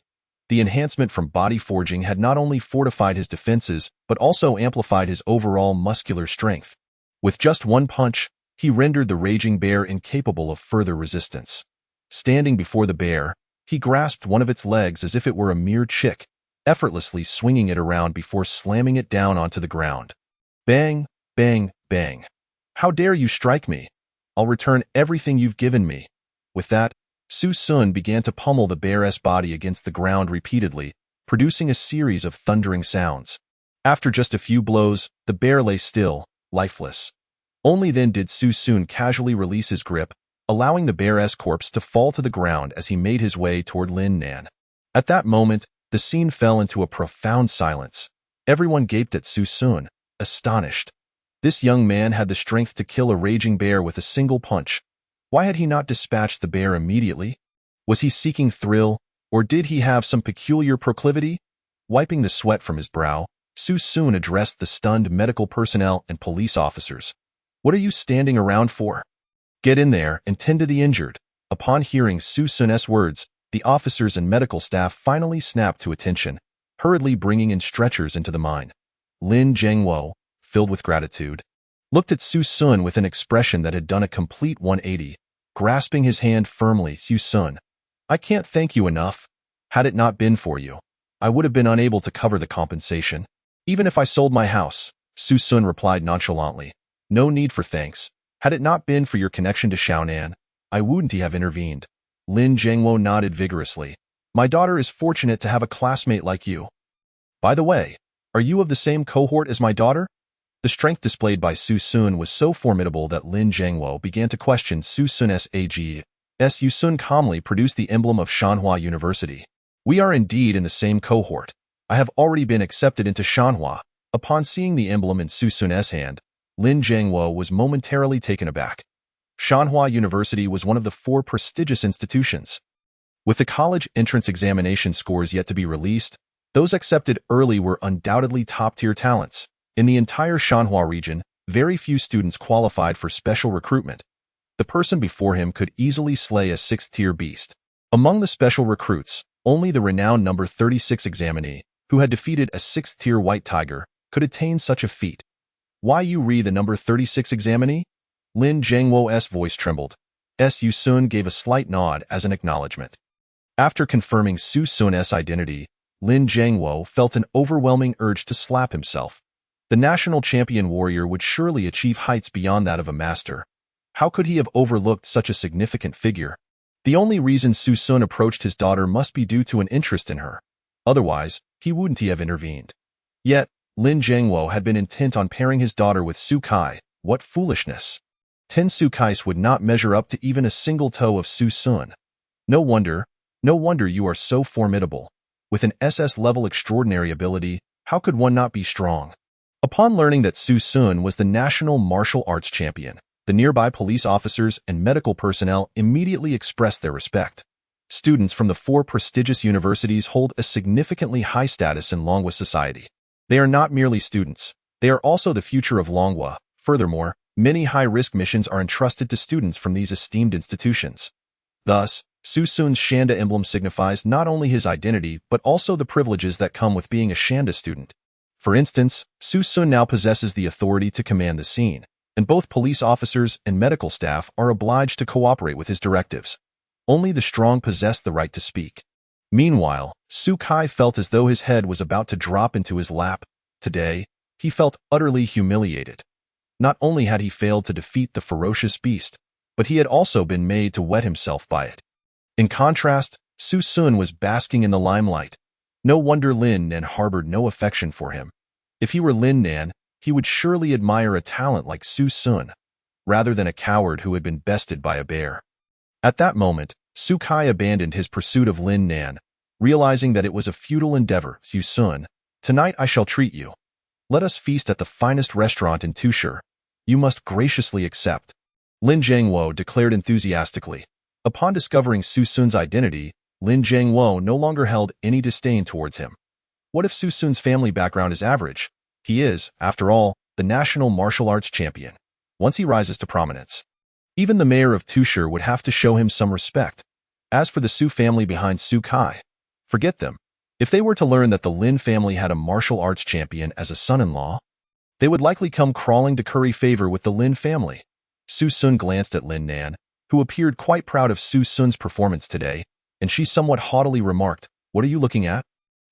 B: The enhancement from body forging had not only fortified his defenses, but also amplified his overall muscular strength. With just one punch, he rendered the raging bear incapable of further resistance. Standing before the bear, he grasped one of its legs as if it were a mere chick, effortlessly swinging it around before slamming it down onto the ground. Bang, bang, bang. How dare you strike me? I'll return everything you've given me. With that, Su Sun began to pummel the bear's body against the ground repeatedly, producing a series of thundering sounds. After just a few blows, the bear lay still, lifeless. Only then did Su Sun casually release his grip, allowing the bear's corpse to fall to the ground as he made his way toward Lin Nan. At that moment, the scene fell into a profound silence. Everyone gaped at Su Sun, astonished. This young man had the strength to kill a raging bear with a single punch. Why had he not dispatched the bear immediately? Was he seeking thrill, or did he have some peculiar proclivity? Wiping the sweat from his brow, Su Sun addressed the stunned medical personnel and police officers. What are you standing around for? Get in there and tend to the injured. Upon hearing Su Sun's words, the officers and medical staff finally snapped to attention, hurriedly bringing in stretchers into the mine. Lin Jiangwo, filled with gratitude, looked at Su Sun with an expression that had done a complete 180, grasping his hand firmly. Su Sun, I can't thank you enough. Had it not been for you, I would have been unable to cover the compensation. Even if I sold my house, Su Sun replied nonchalantly. No need for thanks. Had it not been for your connection to Xiaonan, I wouldn't have intervened. Lin Jiangwo nodded vigorously. My daughter is fortunate to have a classmate like you. By the way, are you of the same cohort as my daughter? The strength displayed by Su Sun was so formidable that Lin Jiangwo began to question Su Sun's age. Su Sun calmly produced the emblem of Shanhua University. We are indeed in the same cohort. I have already been accepted into Shanhua. Upon seeing the emblem in Su Sun's hand, Lin Jiangwo was momentarily taken aback. Shanhua University was one of the 4 prestigious institutions. With the college entrance examination scores yet to be released, those accepted early were undoubtedly top-tier talents. In the entire Shanhua region, very few students qualified for special recruitment. The person before him could easily slay a 6th-tier beast. Among the special recruits, only the renowned number 36 examinee, who had defeated a 6th-tier white tiger, could attain such a feat. Why you re the number 36 examinee? Lin Jiangwo's voice trembled. Su Sun gave a slight nod as an acknowledgement. After confirming Su Sun's identity, Lin Jiangwo felt an overwhelming urge to slap himself. The national champion warrior would surely achieve heights beyond that of a master. How could he have overlooked such a significant figure? The only reason Su Sun approached his daughter must be due to an interest in her. Otherwise, he wouldn't have intervened. Yet, Lin Jiangwo had been intent on pairing his daughter with Su Kai. What foolishness! 10 Su Kais would not measure up to even a single toe of Su Sun. No wonder you are so formidable. With an SS-level extraordinary ability, how could one not be strong? Upon learning that Su Sun was the national martial arts champion, the nearby police officers and medical personnel immediately expressed their respect. Students from the 4 prestigious universities hold a significantly high status in Longhua society. They are not merely students, they are also the future of Longhua. Furthermore, many high-risk missions are entrusted to students from these esteemed institutions. Thus, Su Sun's Shanda emblem signifies not only his identity but also the privileges that come with being a Shanda student. For instance, Su Sun now possesses the authority to command the scene, and both police officers and medical staff are obliged to cooperate with his directives. Only the strong possess the right to speak. Meanwhile, Su Kai felt as though his head was about to drop into his lap. Today, he felt utterly humiliated. Not only had he failed to defeat the ferocious beast, but he had also been made to wet himself by it. In contrast, Su Sun was basking in the limelight. No wonder Lin Nan harbored no affection for him. If he were Lin Nan, he would surely admire a talent like Su Sun, rather than a coward who had been bested by a bear. At that moment, Su Kai abandoned his pursuit of Lin Nan, realizing that it was a futile endeavor. Su Sun, tonight I shall treat you. Let us feast at the finest restaurant in Tushar. You must graciously accept. Lin Jiangwo declared enthusiastically. Upon discovering Su Sun's identity, Lin Jiangwo no longer held any disdain towards him. What if Su Sun's family background is average? He is, after all, the national martial arts champion. Once he rises to prominence, even the mayor of Tushar would have to show him some respect. As for the Su family behind Su Kai, forget them. If they were to learn that the Lin family had a martial arts champion as a son-in-law, they would likely come crawling to curry favor with the Lin family. Su Sun glanced at Lin Nan, who appeared quite proud of Su Sun's performance today, and she somewhat haughtily remarked, "What are you looking at?"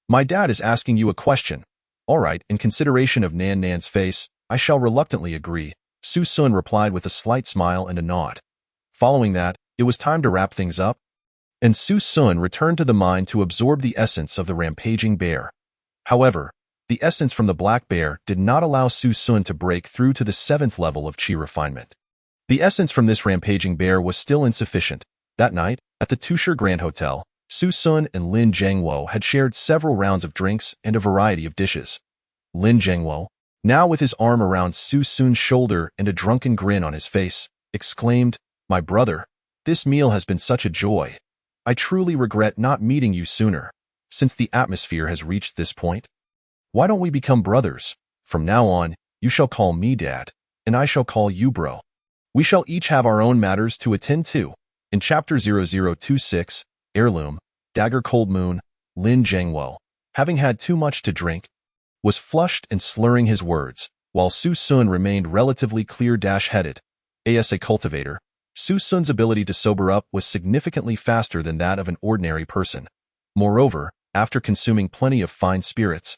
B: "My dad is asking you a question." "All right, in consideration of Nan's face, I shall reluctantly agree," Su Sun replied with a slight smile and a nod. Following that, it was time to wrap things up, and Su Sun returned to the mine to absorb the essence of the rampaging bear. However, the essence from the black bear did not allow Su Sun to break through to the 7th level of chi refinement. The essence from this rampaging bear was still insufficient. That night, at the Tushar Grand Hotel, Su Sun and Lin Jiangwo had shared several rounds of drinks and a variety of dishes. Lin Jiangwo, now with his arm around Su Sun's shoulder and a drunken grin on his face, exclaimed, "My brother, this meal has been such a joy. I truly regret not meeting you sooner, since the atmosphere has reached this point. Why don't we become brothers? From now on, you shall call me Dad, and I shall call you Bro. We shall each have our own matters to attend to." In Chapter 0026, Heirloom, Dagger Cold Moon, Lin Jiangwo, having had too much to drink, was flushed and slurring his words, while Su Sun remained relatively clear-headed. As a cultivator, Su Sun's ability to sober up was significantly faster than that of an ordinary person. Moreover, after consuming plenty of fine spirits,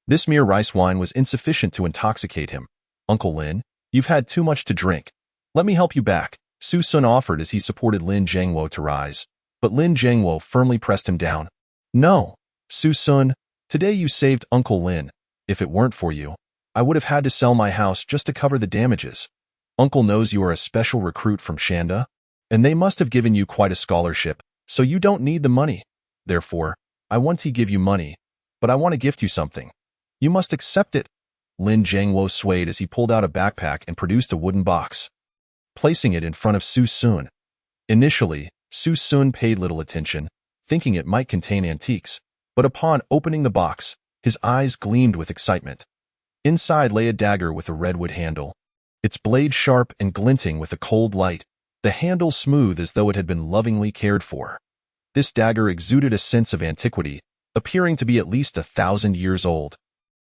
B: this mere rice wine was insufficient to intoxicate him. "Uncle Lin, you've had too much to drink. Let me help you back," Su Sun offered as he supported Lin Jiangwo to rise. But Lin Jiangwo firmly pressed him down. "No, Su Sun, today you saved Uncle Lin. If it weren't for you, I would have had to sell my house just to cover the damages. Uncle knows you are a special recruit from Shanda, and they must have given you quite a scholarship, so you don't need the money. Therefore, I want to give you money, but I want to gift you something. You must accept it." Lin Jiangwo swayed as he pulled out a backpack and produced a wooden box, placing it in front of Su Sun. Initially, Su Sun paid little attention, thinking it might contain antiques, but upon opening the box, his eyes gleamed with excitement. Inside lay a dagger with a redwood handle, its blade sharp and glinting with a cold light, the handle smooth as though it had been lovingly cared for. This dagger exuded a sense of antiquity, appearing to be at least 1,000 years old.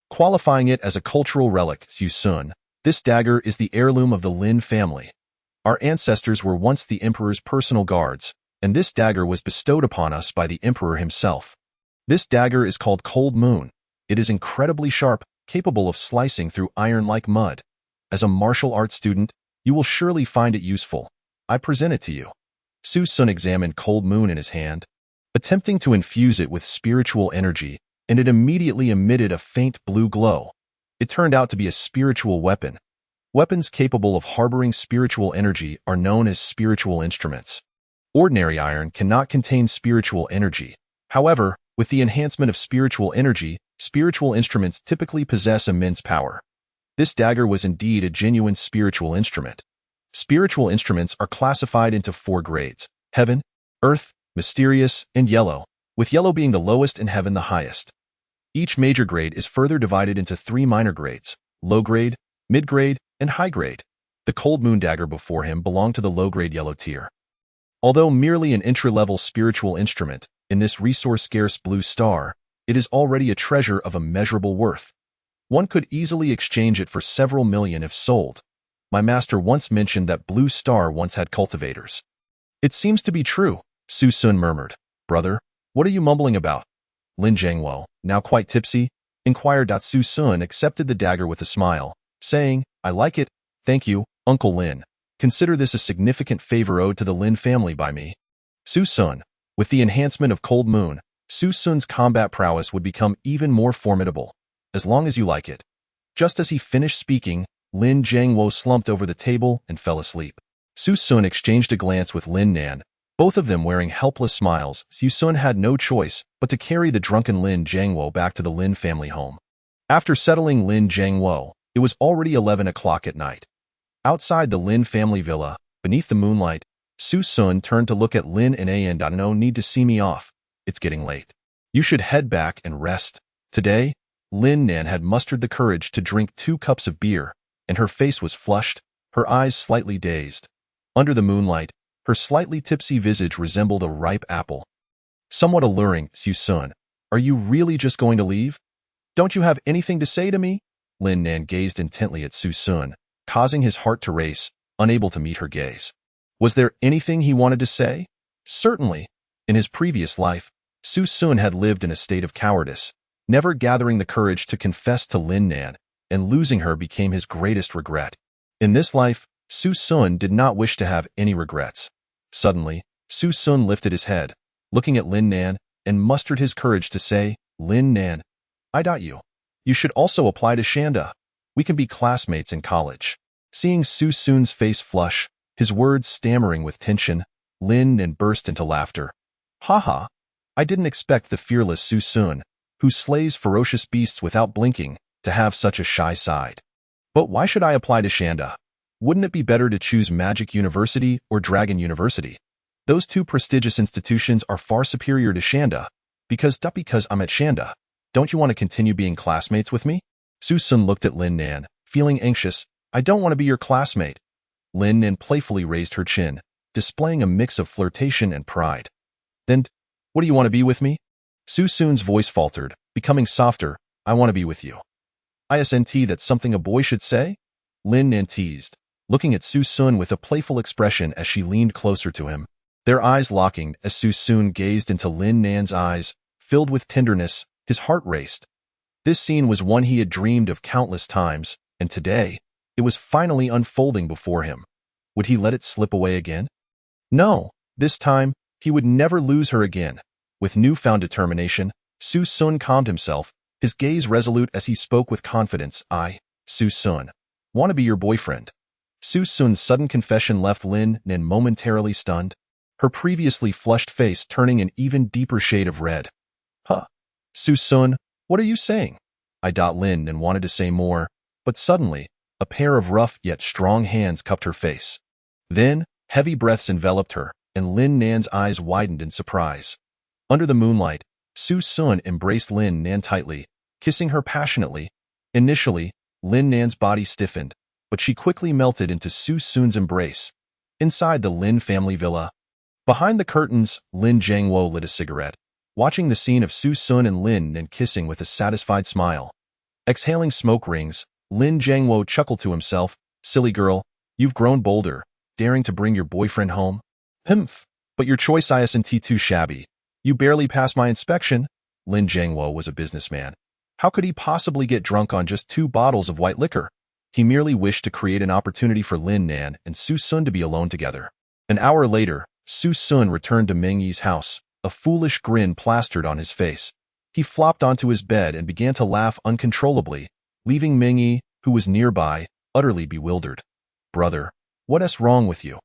B: Qualifying it as a cultural relic, Su Sun, this dagger is the heirloom of the Lin family. Our ancestors were once the emperor's personal guards, and this dagger was bestowed upon us by the emperor himself. This dagger is called Cold Moon. It is incredibly sharp, capable of slicing through iron like mud. As a martial arts student, you will surely find it useful. I present it to you. Su Sun examined Cold Moon in his hand, attempting to infuse it with spiritual energy, and it immediately emitted a faint blue glow. It turned out to be a spiritual weapon. Weapons capable of harboring spiritual energy are known as spiritual instruments. Ordinary iron cannot contain spiritual energy. However, with the enhancement of spiritual energy, spiritual instruments typically possess immense power. This dagger was indeed a genuine spiritual instrument. Spiritual instruments are classified into 4 grades: heaven, earth, mysterious, and yellow, with yellow being the lowest and heaven the highest. Each major grade is further divided into 3 minor grades: low grade, mid grade, and high grade. The Cold Moon dagger before him belonged to the low-grade yellow tier. Although merely an entry-level spiritual instrument, in this resource-scarce blue star, it is already a treasure of immeasurable worth. One could easily exchange it for several million if sold. My master once mentioned that Blue Star once had cultivators. It seems to be true, Su Sun murmured. Brother, what are you mumbling about? Lin Jiangwo, now quite tipsy, inquired. Su Sun accepted the dagger with a smile, saying, I like it, thank you, Uncle Lin. Consider this a significant favor owed to the Lin family by me. Su Sun, with the enhancement of Cold Moon, Su Sun's combat prowess would become even more formidable, as long as you like it. Just as he finished speaking, Lin Jiangwo slumped over the table and fell asleep. Su Sun exchanged a glance with Lin Nan, both of them wearing helpless smiles. Su Sun had no choice but to carry the drunken Lin Jiangwo back to the Lin family home. After settling Lin Jiangwo, it was already 11 o'clock at night. Outside the Lin family villa, beneath the moonlight, Su Sun turned to look at Lin and An. No need to see me off. It's getting late. You should head back and rest. Today, Lin Nan had mustered the courage to drink 2 cups of beer, and her face was flushed, her eyes slightly dazed. Under the moonlight, her slightly tipsy visage resembled a ripe apple. Somewhat alluring, Su Sun. Are you really just going to leave? Don't you have anything to say to me? Lin Nan gazed intently at Su Sun, causing his heart to race, unable to meet her gaze. Was there anything he wanted to say? Certainly. In his previous life, Su Sun had lived in a state of cowardice, never gathering the courage to confess to Lin Nan, and losing her became his greatest regret. In this life, Su Sun did not wish to have any regrets. Suddenly, Su Sun lifted his head, looking at Lin Nan, and mustered his courage to say, Lin Nan, I doubt you. You should also apply to Shanda. We can be classmates in college. Seeing Su Sun's face flush, his words stammering with tension, Lin Nan burst into laughter. Ha! I didn't expect the fearless Su Sun, who slays ferocious beasts without blinking, to have such a shy side. But why should I apply to Shanda? Wouldn't it be better to choose Magic University or Dragon University? Those 2 prestigious institutions are far superior to Shanda. Because I'm at Shanda. Don't you want to continue being classmates with me? Su Sun looked at Lin Nan, feeling anxious. I don't want to be your classmate. Lin Nan playfully raised her chin, displaying a mix of flirtation and pride. Then, what do you want to be with me? Su Sun's voice faltered, becoming softer. I want to be with you. Isn't that something a boy should say? Lin Nan teased, looking at Su Sun with a playful expression as she leaned closer to him. Their eyes locking as Su Sun gazed into Lin Nan's eyes, filled with tenderness, his heart raced. This scene was one he had dreamed of countless times, and today, it was finally unfolding before him. Would he let it slip away again? No, this time, he would never lose her again. With newfound determination, Su Sun calmed himself, his gaze resolute as he spoke with confidence. I, Su Sun, want to be your boyfriend. Su Sun's sudden confession left Lin Nan momentarily stunned, her previously flushed face turning an even deeper shade of red. Huh. Su Sun, what are you saying? Lin Nan wanted to say more, But suddenly, a pair of rough yet strong hands cupped her face. Then, heavy breaths enveloped her, and Lin Nan's eyes widened in surprise. Under the moonlight, Su Sun embraced Lin Nan tightly, kissing her passionately. Initially, Lin Nan's body stiffened, but she quickly melted into Su Sun's embrace. Inside the Lin family villa, behind the curtains, Lin Jiangwo lit a cigarette, watching the scene of Su Sun and Lin Nan kissing with a satisfied smile. Exhaling smoke rings, Lin Jiangwo chuckled to himself, "Silly girl, you've grown bolder, daring to bring your boyfriend home? Humph, but your choice isn't too shabby. You barely passed my inspection." Lin Jiangwo was a businessman. How could he possibly get drunk on just 2 bottles of white liquor? He merely wished to create an opportunity for Lin Nan and Su Sun to be alone together. An hour later, Su Sun returned to Meng Yi's house, a foolish grin plastered on his face. He flopped onto his bed and began to laugh uncontrollably, leaving Meng Yi, who was nearby, utterly bewildered. "Brother, what's wrong with you?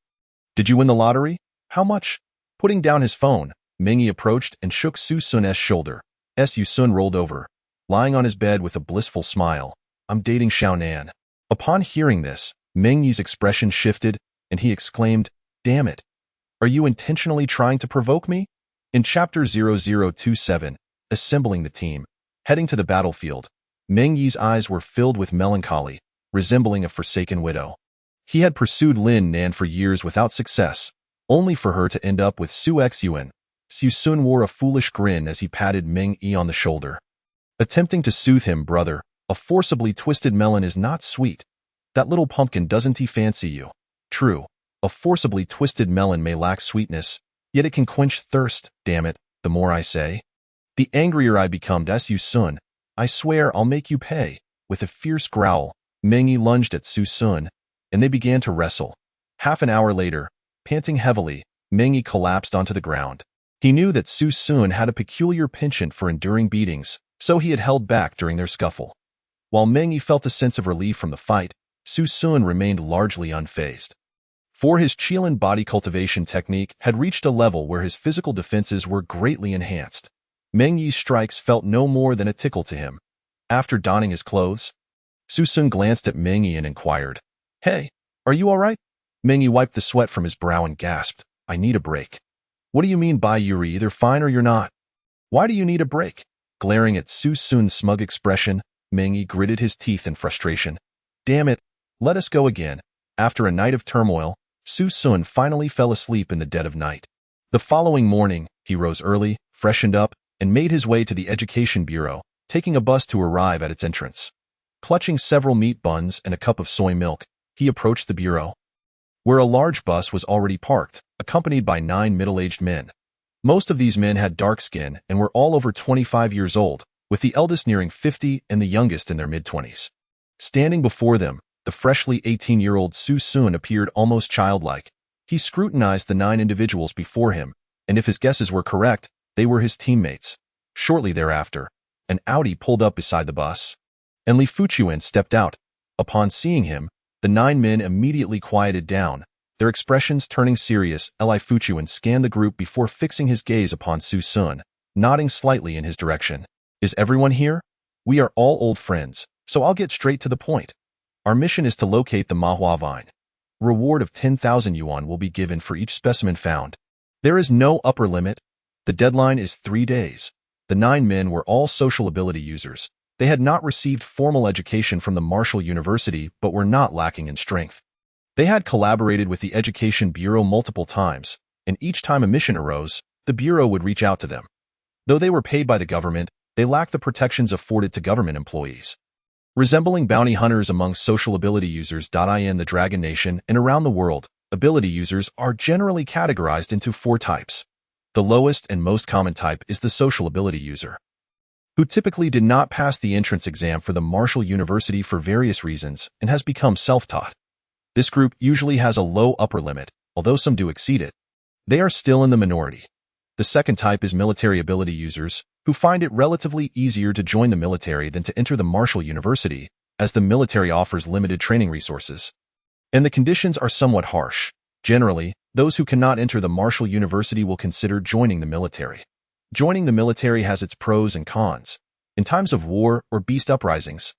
B: Did you win the lottery? How much?" Putting down his phone, Meng Yi approached and shook Su Sun's shoulder. Su Sun rolled over, lying on his bed with a blissful smile. "I'm dating Xiao Nan." Upon hearing this, Meng Yi's expression shifted, and he exclaimed, "Damn it! Are you intentionally trying to provoke me?" In Chapter 0027, assembling the team, heading to the battlefield, Meng Yi's eyes were filled with melancholy, resembling a forsaken widow. He had pursued Lin Nan for years without success, only for her to end up with Su Xyuan. Su Sun wore a foolish grin as he patted Meng Yi on the shoulder. Attempting to soothe him, "Brother, a forcibly twisted melon is not sweet. That little pumpkin doesn't fancy you." True, a forcibly twisted melon may lack sweetness, yet it can quench thirst, damn it, the more I say. "The angrier I become, Su Sun, I swear I'll make you pay." With a fierce growl, Meng Yi lunged at Su Sun, and they began to wrestle. Half an hour later, panting heavily, Meng Yi collapsed onto the ground. He knew that Su Sun had a peculiar penchant for enduring beatings, so he had held back during their scuffle. While Meng Yi felt a sense of relief from the fight, Su Sun remained largely unfazed. For his Qilin body cultivation technique had reached a level where his physical defenses were greatly enhanced. Meng Yi's strikes felt no more than a tickle to him. After donning his clothes, Su Sun glanced at Meng Yi and inquired, "Hey, are you all right?" Meng Yi wiped the sweat from his brow and gasped, "I need a break." "What do you mean by you're either fine or you're not? Why do you need a break?" Glaring at Su Sun's smug expression, Meng Yi gritted his teeth in frustration. "Damn it, let us go again." After a night of turmoil, Su Sun finally fell asleep in the dead of night. The following morning, he rose early, freshened up, and made his way to the Education Bureau, taking a bus to arrive at its entrance. Clutching several meat buns and a cup of soy milk, he approached the bureau, where a large bus was already parked, accompanied by 9 middle-aged men. Most of these men had dark skin and were all over 25 years old, with the eldest nearing 50 and the youngest in their mid-20s. Standing before them, the freshly 18-year-old Su Sun appeared almost childlike. He scrutinized the 9 individuals before him, and if his guesses were correct, they were his teammates. Shortly thereafter, an Audi pulled up beside the bus, and Li Fuchuan stepped out. Upon seeing him, the 9 men immediately quieted down, their expressions turning serious. Li Fuchuan scanned the group before fixing his gaze upon Su Sun, nodding slightly in his direction. "Is everyone here? We are all old friends, so I'll get straight to the point. Our mission is to locate the Mahua vine. Reward of 10,000 yuan will be given for each specimen found. There is no upper limit. The deadline is 3 days." The 9 men were all social ability users. They had not received formal education from the Martial University but were not lacking in strength. They had collaborated with the Education Bureau multiple times, and each time a mission arose, the Bureau would reach out to them. Though they were paid by the government, they lacked the protections afforded to government employees. Resembling bounty hunters among social ability users. In the Dragon Nation and around the world, ability users are generally categorized into 4 types. The lowest and most common type is the social ability user, who typically did not pass the entrance exam for the Martial University for various reasons and has become self-taught. This group usually has a low upper limit, although some do exceed it. They are still in the minority. The second type is military ability users, who find it relatively easier to join the military than to enter the Martial University, as the military offers limited training resources, and the conditions are somewhat harsh. Generally, those who cannot enter the Martial University will consider joining the military. Joining the military has its pros and cons. In times of war or beast uprisings,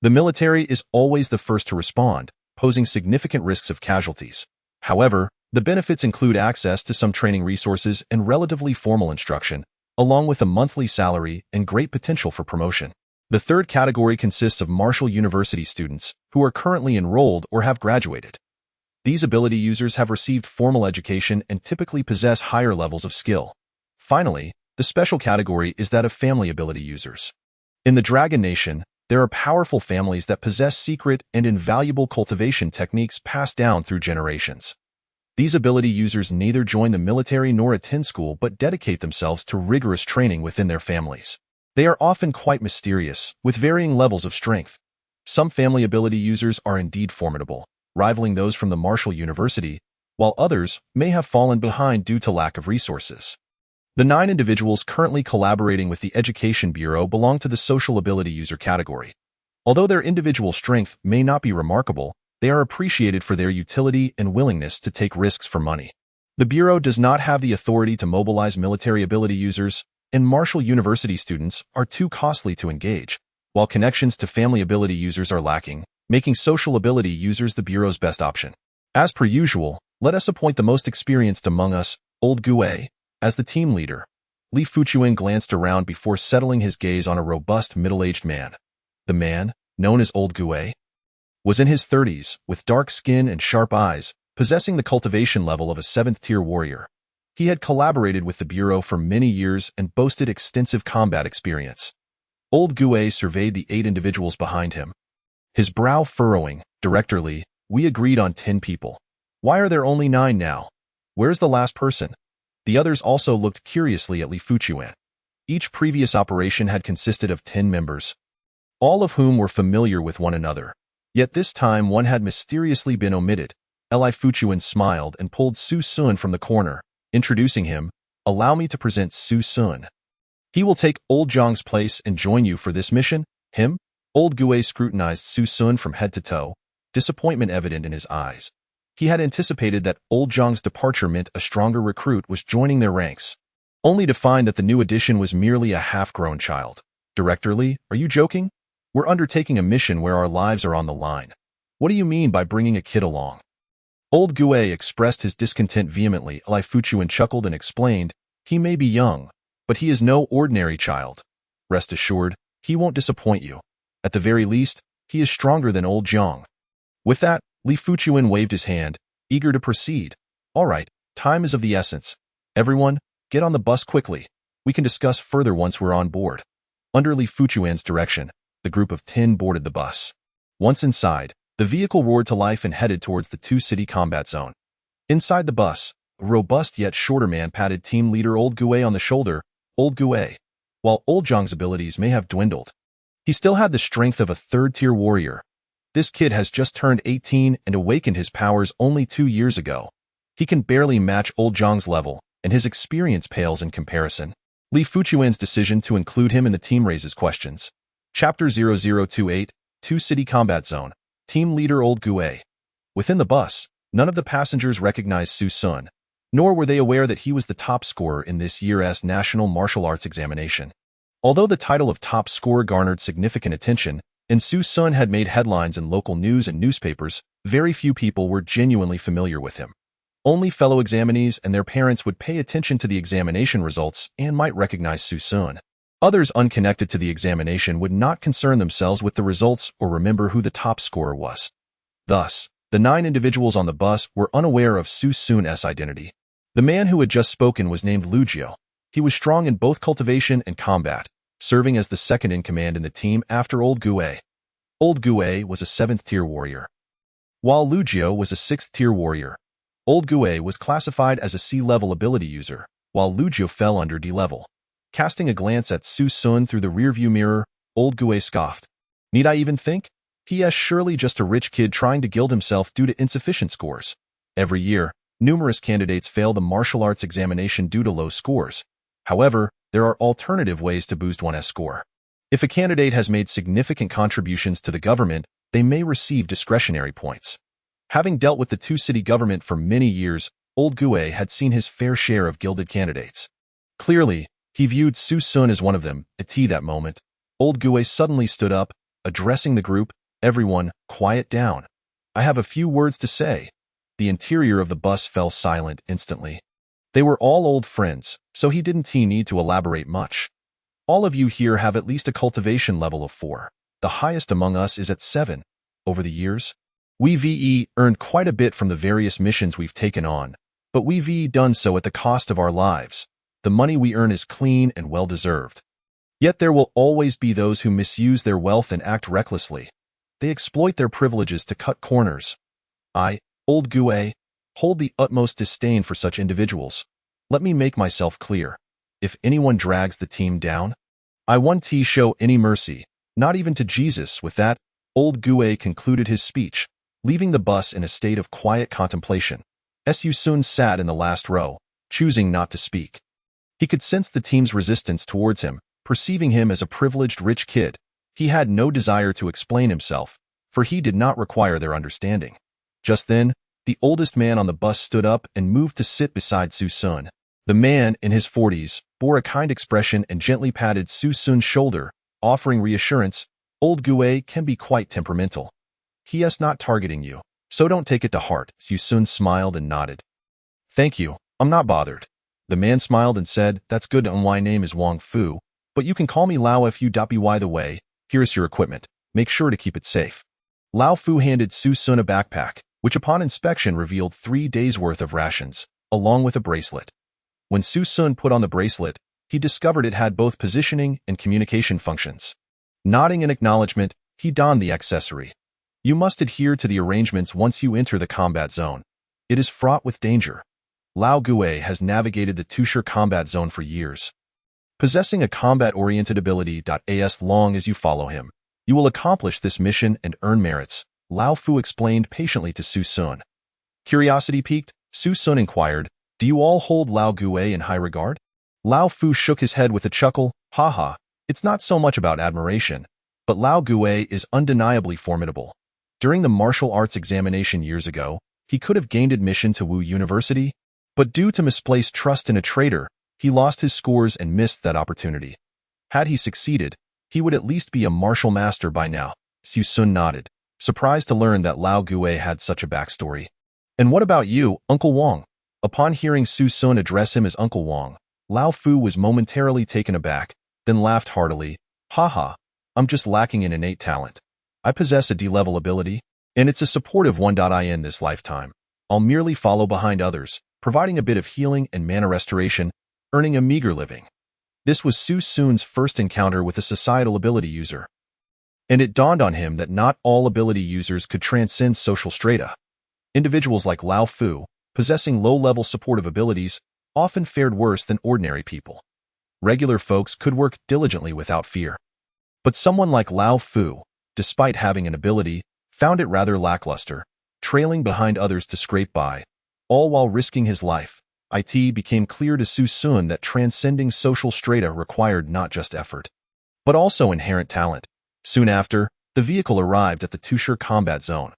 B: The military is always the first to respond, posing significant risks of casualties. However, the benefits include access to some training resources and relatively formal instruction, along with a monthly salary and great potential for promotion. The third category consists of Marshall University students who are currently enrolled or have graduated. These ability users have received formal education and typically possess higher levels of skill. Finally, the special category is that of family ability users. In the Dragon Nation, there are powerful families that possess secret and invaluable cultivation techniques passed down through generations. These ability users neither join the military nor attend school but dedicate themselves to rigorous training within their families. They are often quite mysterious, with varying levels of strength. Some family ability users are indeed formidable, rivaling those from the Marshall University, while others may have fallen behind due to lack of resources. The 9 individuals currently collaborating with the Education Bureau belong to the social ability user category. Although their individual strength may not be remarkable, they are appreciated for their utility and willingness to take risks for money. The Bureau does not have the authority to mobilize military ability users, and Marshall University students are too costly to engage, while connections to family ability users are lacking, making social ability users the Bureau's best option. As per usual, let us appoint the most experienced among us, Old Gue, as the team leader. Li Fuchuan glanced around before settling his gaze on a robust middle-aged man. The man, known as Old Gue, was in his 30s, with dark skin and sharp eyes, possessing the cultivation level of a 7th-tier warrior. He had collaborated with the Bureau for many years and boasted extensive combat experience. Old Gue surveyed the 8 individuals behind him. His brow furrowing, Director Li, we agreed on 10 people. Why are there only 9 now? Where's the last person? The others also looked curiously at Li Fuchuan. Each previous operation had consisted of 10 members, all of whom were familiar with one another. Yet this time one had mysteriously been omitted. Li Fuchuan smiled and pulled Su Sun from the corner, introducing him. Allow me to present Su Sun. He will take Old Zhang's place and join you for this mission. Him? Old Gue scrutinized Su Sun from head to toe, disappointment evident in his eyes. He had anticipated that Old Zhang's departure meant a stronger recruit was joining their ranks, only to find that the new addition was merely a half-grown child. Director Li, are you joking? We're undertaking a mission where our lives are on the line. What do you mean by bringing a kid along? Old Gue expressed his discontent vehemently. Li Fuchuan chuckled and explained, he may be young, but he is no ordinary child. Rest assured, he won't disappoint you. At the very least, he is stronger than Old Zhang. With that, Li Fuchuan waved his hand, eager to proceed. All right, time is of the essence. Everyone, get on the bus quickly. We can discuss further once we're on board. Under Li Fuchuan's direction, the group of 10 boarded the bus. Once inside, the vehicle roared to life and headed towards the 2-city combat zone. Inside the bus, a robust yet shorter man patted team leader Old Gue on the shoulder. Old Gue, while Old Zhang's abilities may have dwindled, he still had the strength of a 3rd-tier warrior. This kid has just turned 18 and awakened his powers only 2 years ago. He can barely match Old Zhang's level, and his experience pales in comparison. Li Fuchuan's decision to include him in the team raises questions. Chapter 0028, 2-City Combat Zone. Team Leader Old Gue. Within the bus, none of the passengers recognized Su Sun, nor were they aware that he was the top scorer in this year's National Martial Arts Examination. Although the title of top scorer garnered significant attention, and Su Sun had made headlines in local news and newspapers, very few people were genuinely familiar with him. Only fellow examinees and their parents would pay attention to the examination results and might recognize Su Sun. Others unconnected to the examination would not concern themselves with the results or remember who the top scorer was. Thus, the 9 individuals on the bus were unaware of Su Sun's identity. The man who had just spoken was named Lugio. He was strong in both cultivation and combat, serving as the second in command in the team after Old Gue. Old Gue was a 7th-tier warrior, while Lugio was a 6th-tier warrior. Old Gue was classified as a C-level ability user, while Lugio fell under D-level. Casting a glance at Su Sun through the rearview mirror, Old Gue scoffed. Need I even think? He is surely just a rich kid trying to gild himself due to insufficient scores. Every year, numerous candidates fail the martial arts examination due to low scores. However, there are alternative ways to boost one's score. If a candidate has made significant contributions to the government, they may receive discretionary points. Having dealt with the 2-city government for many years, Old Gue had seen his fair share of gilded candidates. Clearly, he viewed Su Sun as one of them. At that moment, Old Gue suddenly stood up, Addressing the group, everyone, quiet down. I have a few words to say. The interior of the bus fell silent instantly. They were all old friends, so he didn't need to elaborate much. All of you here have at least a cultivation level of 4. The highest among us is at 7. Over the years, we've earned quite a bit from the various missions we've taken on, but we've done so at the cost of our lives. The money we earn is clean and well-deserved. Yet there will always be those who misuse their wealth and act recklessly. They exploit their privileges to cut corners. I, Old Gue, hold the utmost disdain for such individuals. Let me make myself clear. If anyone drags the team down, I won't show any mercy, not even to Jesus. With that, Old Gue concluded his speech, leaving the bus in a state of quiet contemplation. Su Sun sat in the last row, choosing not to speak. He could sense the team's resistance towards him, perceiving him as a privileged rich kid. He had no desire to explain himself, for he did not require their understanding. Just then, the oldest man on the bus stood up and moved to sit beside Su Sun. The man, in his 40s, bore a kind expression and gently patted Su Sun's shoulder, offering reassurance. Old Gue can be quite temperamental. He is not targeting you, so don't take it to heart. Su Sun smiled and nodded. Thank you, I'm not bothered. The man smiled and said, that's good. My name is Wang Fu, but you can call me Lao if you by the way. Here's your equipment. Make sure to keep it safe. Lao Fu handed Su Sun a backpack, which upon inspection revealed 3 days' worth of rations, along with a bracelet. When Su Sun put on the bracelet, he discovered it had both positioning and communication functions. Nodding in acknowledgement, he donned the accessory. You must adhere to the arrangements once you enter the combat zone. It is fraught with danger. Lao Gue has navigated the Tushar combat zone for years. Possessing a combat-oriented ability. As long as you follow him, you will accomplish this mission and earn merits, Lao Fu explained patiently to Su Sun. Curiosity piqued, Su Sun inquired, do you all hold Lao Gue in high regard? Lao Fu shook his head with a chuckle. Haha, it's not so much about admiration, but Lao Gue is undeniably formidable. During the martial arts examination years ago, he could have gained admission to Wu University, but due to misplaced trust in a traitor, he lost his scores and missed that opportunity. Had he succeeded, he would at least be a martial master by now. Su Sun nodded, surprised to learn that Lao Gue had such a backstory. And what about you, Uncle Wang? Upon hearing Su Sun address him as Uncle Wang, Lao Fu was momentarily taken aback, then laughed heartily. Haha, I'm just lacking in innate talent. I possess a D-level ability, and it's a supportive one. In this lifetime, I'll merely follow behind others, providing a bit of healing and mana restoration, earning a meager living. This was Su Sun's first encounter with a societal ability user. And it dawned on him that not all ability users could transcend social strata. Individuals like Lao Fu, possessing low-level supportive abilities, often fared worse than ordinary people. Regular folks could work diligently without fear. But someone like Lao Fu, despite having an ability, found it rather lackluster, trailing behind others to scrape by, all while risking his life. It became clear to Su Sun that transcending social strata required not just effort, but also inherent talent. Soon after, the vehicle arrived at the Tushar combat zone.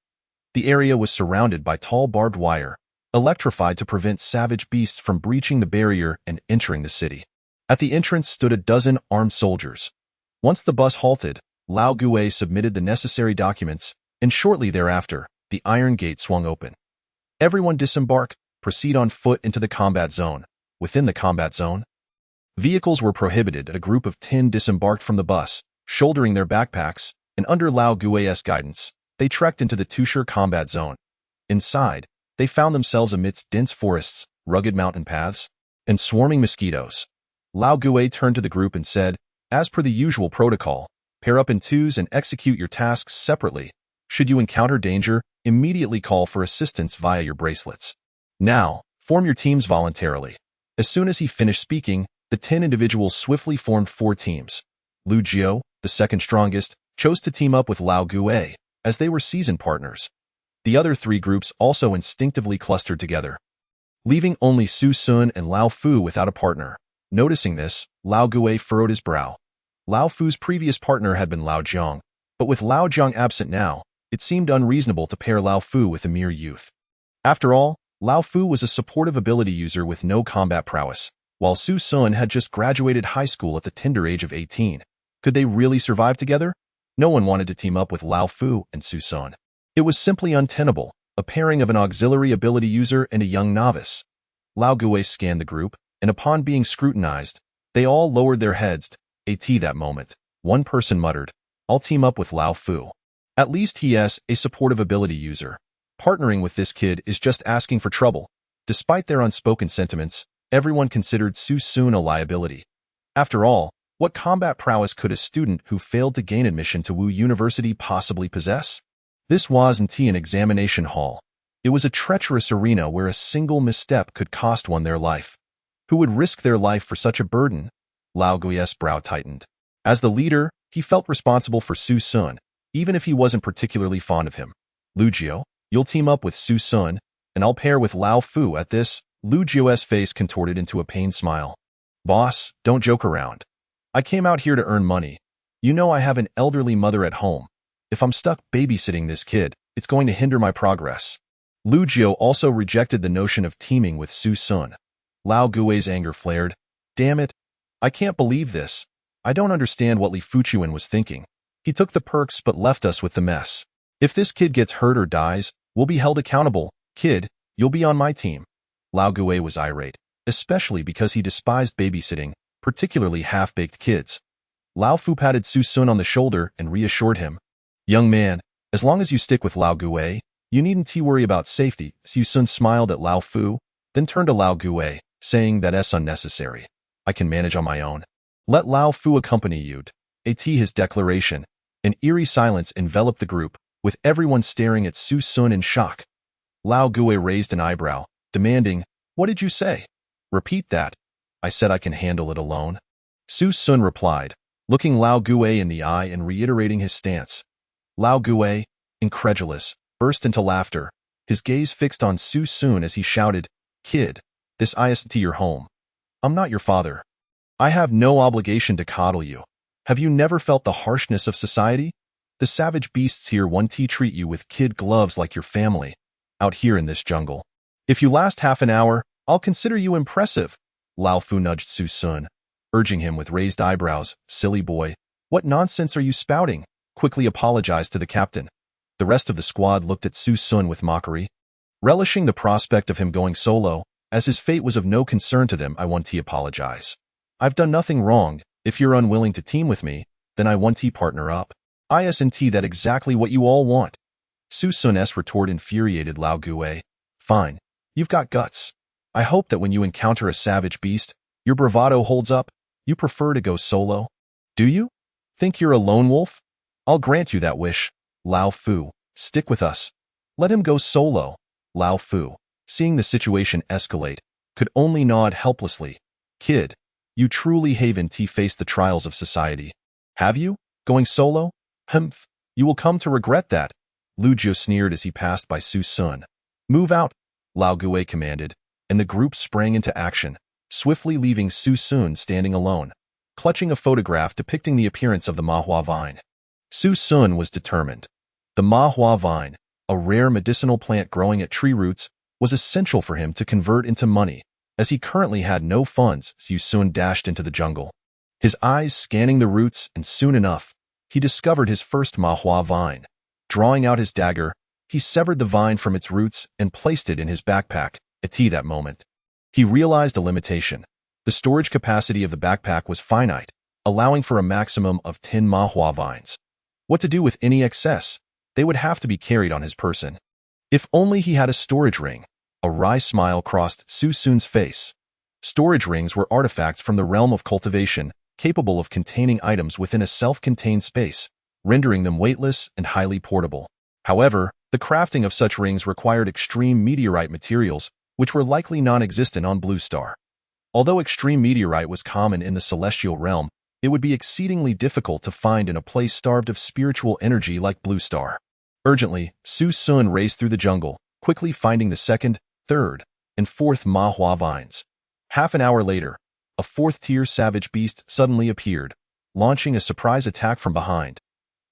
B: The area was surrounded by tall barbed wire, electrified to prevent savage beasts from breaching the barrier and entering the city. At the entrance stood a dozen armed soldiers. Once the bus halted, Lao Gue submitted the necessary documents, and shortly thereafter, the iron gate swung open. Everyone disembark, proceed on foot into the combat zone. Within the combat zone, vehicles were prohibited. A group of 10 disembarked from the bus, shouldering their backpacks, and under Lao Gue's guidance, they trekked into the Tushar combat zone. Inside, they found themselves amidst dense forests, rugged mountain paths, and swarming mosquitoes. Lao Gue turned to the group and said, as per the usual protocol, pair up in twos and execute your tasks separately. Should you encounter danger, immediately call for assistance via your bracelets. Now, form your teams voluntarily. As soon as he finished speaking, the 10 individuals swiftly formed 4 teams. Lu Jiao, the second strongest, chose to team up with Lao Gue, as they were seasoned partners. The other 3 groups also instinctively clustered together, leaving only Su Sun and Lao Fu without a partner. Noticing this, Lao Gue furrowed his brow. Lao Fu's previous partner had been Lao Jiang, but with Lao Jiang absent now, it seemed unreasonable to pair Lao Fu with a mere youth. After all, Lao Fu was a supportive ability user with no combat prowess, while Su Sun had just graduated high school at the tender age of 18. Could they really survive together? No one wanted to team up with Lao Fu and Su Sun. It was simply untenable, a pairing of an auxiliary ability user and a young novice. Lao Gui scanned the group, and upon being scrutinized, they all lowered their heads. That moment, one person muttered, "I'll team up with Lao Fu. At least he is a supportive ability user. Partnering with this kid is just asking for trouble." Despite their unspoken sentiments, everyone considered Su Sun a liability. After all, what combat prowess could a student who failed to gain admission to Wu University possibly possess? This wasn't an examination hall. It was a treacherous arena where a single misstep could cost one their life. Who would risk their life for such a burden? Lao Gui's brow tightened. As the leader, he felt responsible for Su Sun, even if he wasn't particularly fond of him. "Lugio, you'll team up with Su Sun, and I'll pair with Lao Fu." At this, Lugio's face contorted into a pained smile. "Boss, don't joke around. I came out here to earn money. You know I have an elderly mother at home. If I'm stuck babysitting this kid, it's going to hinder my progress." Lugio also rejected the notion of teaming with Su Sun. Lao Gui's anger flared. "Damn it. I can't believe this. I don't understand what Li Fuchuan was thinking. He took the perks but left us with the mess. If this kid gets hurt or dies, we'll be held accountable. Kid, you'll be on my team." Lao Gui was irate, especially because he despised babysitting, particularly half-baked kids. Lao Fu patted Su Sun on the shoulder and reassured him. "Young man, as long as you stick with Lao Gui, you needn't worry about safety." Su Sun smiled at Lao Fu, then turned to Lao Gui, saying that it's unnecessary. "I can manage on my own. Let Lao Fu accompany you." His declaration. An eerie silence enveloped the group, with everyone staring at Su Sun in shock. Lao Gui raised an eyebrow, demanding, "What did you say? Repeat that." "I said I can handle it alone." Su Sun replied, looking Lao Gui in the eye and reiterating his stance. Lao Gui, incredulous, burst into laughter, his gaze fixed on Su Sun as he shouted, "Kid, this isn't your home. I'm not your father. I have no obligation to coddle you. Have you never felt the harshness of society? The savage beasts here want to treat you with kid gloves like your family, out here in this jungle. If you last half an hour, I'll consider you impressive." Lao Fu nudged Su Sun, urging him with raised eyebrows, "Silly boy, what nonsense are you spouting? Quickly apologize to the captain." The rest of the squad looked at Su Sun with mockery, relishing the prospect of him going solo. As his fate was of no concern to them, "I want to apologize. I've done nothing wrong. If you're unwilling to team with me, then I want to partner up. Isn't that exactly what you all want?" Su Sun's retort infuriated Lao Gui. "Fine, you've got guts. I hope that when you encounter a savage beast, your bravado holds up. You prefer to go solo? Do you? Think you're a lone wolf? I'll grant you that wish. Lao Fu, stick with us. Let him go solo." Lao Fu, seeing the situation escalate, could only nod helplessly. "Kid, you truly haven't faced the trials of society. Have you? Going solo? Humph, you will come to regret that." Lugio sneered as he passed by Su Sun. "Move out," Lao Gui commanded, and the group sprang into action, swiftly leaving Su Sun standing alone, clutching a photograph depicting the appearance of the Mahua vine. Su Sun was determined. The Mahua vine, a rare medicinal plant growing at tree roots, was essential for him to convert into money. As he currently had no funds, Su Sun dashed into the jungle, his eyes scanning the roots, and soon enough, he discovered his first Mahua vine. Drawing out his dagger, he severed the vine from its roots and placed it in his backpack. At that moment, he realized a limitation. The storage capacity of the backpack was finite, allowing for a maximum of 10 Mahua vines. What to do with any excess? They would have to be carried on his person. If only he had a storage ring. A wry smile crossed Su Sun's face. Storage rings were artifacts from the realm of cultivation, capable of containing items within a self-contained space, rendering them weightless and highly portable. However, the crafting of such rings required extreme meteorite materials, which were likely non-existent on Blue Star. Although extreme meteorite was common in the celestial realm, it would be exceedingly difficult to find in a place starved of spiritual energy like Blue Star. Urgently, Su Sun raced through the jungle, quickly finding the second, third, and fourth Mahua vines. Half an hour later, a fourth-tier savage beast suddenly appeared, launching a surprise attack from behind.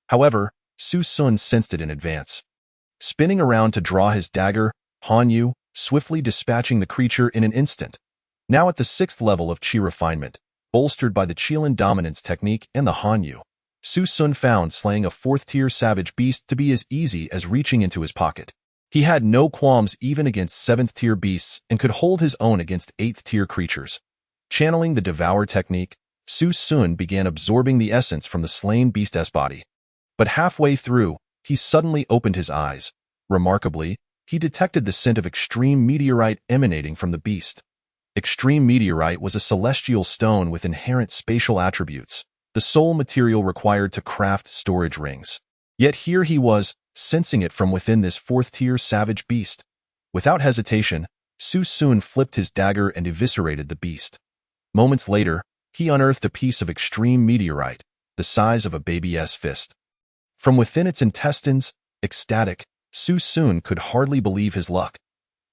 B: However, Su Sun sensed it in advance. Spinning around to draw his dagger, Hanyu, swiftly dispatching the creature in an instant. Now at the 6th level of Qi refinement, bolstered by the Qilin dominance technique and the Hanyu, Su Sun found slaying a fourth-tier savage beast to be as easy as reaching into his pocket. He had no qualms even against seventh-tier beasts and could hold his own against eighth-tier creatures. Channeling the Devour technique, Su Sun began absorbing the essence from the slain beast's body. But halfway through, he suddenly opened his eyes. Remarkably, he detected the scent of extreme meteorite emanating from the beast. Extreme meteorite was a celestial stone with inherent spatial attributes, the sole material required to craft storage rings. Yet here he was, sensing it from within this fourth-tier savage beast. Without hesitation, Su Sun flipped his dagger and eviscerated the beast. Moments later, he unearthed a piece of extreme meteorite, the size of a baby's fist. From within its intestines, ecstatic, Su Sun could hardly believe his luck.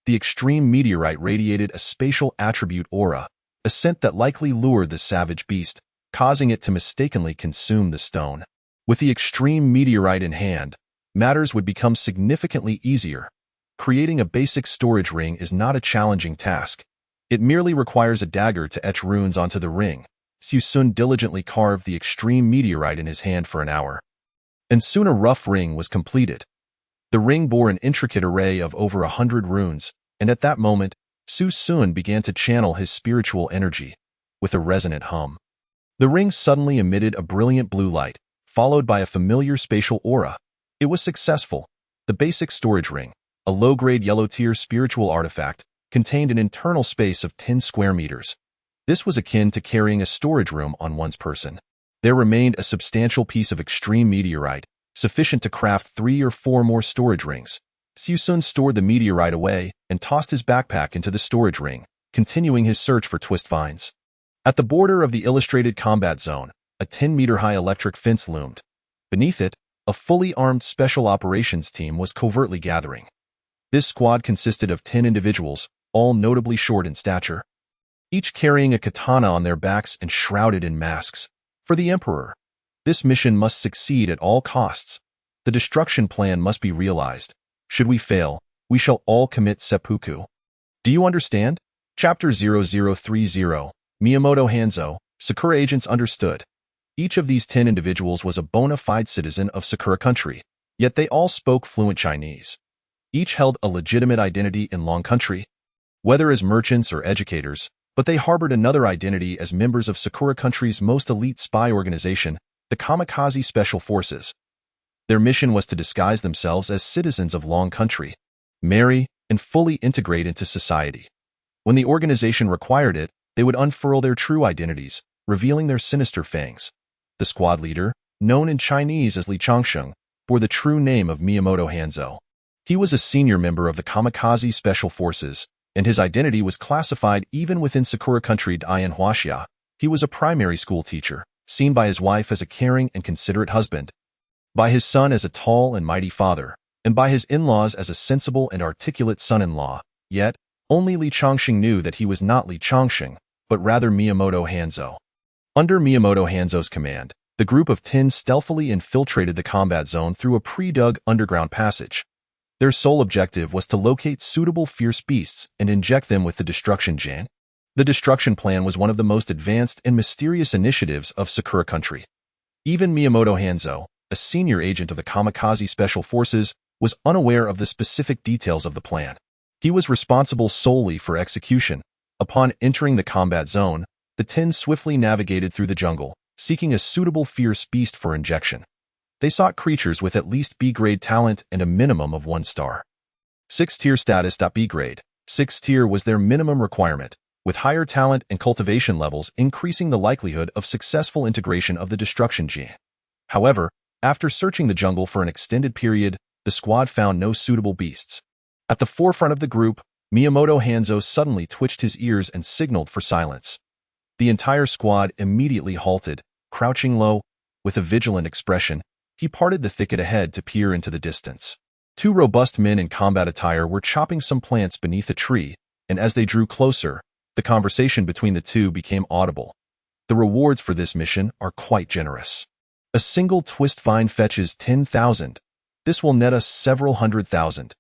B: The extreme meteorite radiated a spatial attribute aura, a scent that likely lured the savage beast, causing it to mistakenly consume the stone. With the extreme meteorite in hand, matters would become significantly easier. Creating a basic storage ring is not a challenging task. It merely requires a dagger to etch runes onto the ring. Su Sun diligently carved the extreme meteorite in his hand for an hour. And soon a rough ring was completed. The ring bore an intricate array of over 100 runes, and at that moment, Su Sun began to channel his spiritual energy. With a resonant hum, the ring suddenly emitted a brilliant blue light, followed by a familiar spatial aura. It was successful. The basic storage ring, a low-grade yellow-tier spiritual artifact, contained an internal space of 10 square meters. This was akin to carrying a storage room on one's person. There remained a substantial piece of extreme meteorite, sufficient to craft 3 or 4 more storage rings. Su Sun stored the meteorite away and tossed his backpack into the storage ring, continuing his search for twist vines. At the border of the illustrated combat zone, a 10-meter-high electric fence loomed. Beneath it, a fully armed special operations team was covertly gathering. This squad consisted of 10 individuals, all notably short in stature, each carrying a katana on their backs and shrouded in masks. For the Emperor, this mission must succeed at all costs. The destruction plan must be realized. Should we fail, we shall all commit seppuku. Do you understand? Chapter 0030, Miyamoto Hanzo, Sakura agents understood. Each of these 10 individuals was a bona fide citizen of Sakura country, yet they all spoke fluent Chinese. Each held a legitimate identity in Long Country, whether as merchants or educators, but they harbored another identity as members of Sakura country's most elite spy organization, the Kamikaze Special Forces. Their mission was to disguise themselves as citizens of Long Country, marry, and fully integrate into society. When the organization required it, they would unfurl their true identities, revealing their sinister fangs. The squad leader, known in Chinese as Li Changsheng, bore the true name of Miyamoto Hanzo. He was a senior member of the Kamikaze Special Forces, and his identity was classified even within Sakura country Dian Huaxia. He was a primary school teacher, seen by his wife as a caring and considerate husband, by his son as a tall and mighty father, and by his in-laws as a sensible and articulate son-in-law. Yet, only Li Changsheng knew that he was not Li Changsheng, but rather Miyamoto Hanzo. Under Miyamoto Hanzo's command, the group of 10 stealthily infiltrated the combat zone through a pre-dug underground passage. Their sole objective was to locate suitable fierce beasts and inject them with the destruction gene. The destruction plan was one of the most advanced and mysterious initiatives of Sakura country. Even Miyamoto Hanzo, a senior agent of the Kamikaze Special Forces, was unaware of the specific details of the plan. He was responsible solely for execution. Upon entering the combat zone, the 10 swiftly navigated through the jungle, seeking a suitable fierce beast for injection. They sought creatures with at least B-grade talent and a minimum of 1 star. 6-tier status. B-grade. 6th tier was their minimum requirement, with higher talent and cultivation levels increasing the likelihood of successful integration of the destruction gene. However, after searching the jungle for an extended period, the squad found no suitable beasts. At the forefront of the group, Miyamoto Hanzo suddenly twitched his ears and signaled for silence. The entire squad immediately halted, crouching low. With a vigilant expression, he parted the thicket ahead to peer into the distance. 2 robust men in combat attire were chopping some plants beneath a tree, and as they drew closer, the conversation between the two became audible. The rewards for this mission are quite generous. A single twist vine fetches 10,000. This will net us several 100,000.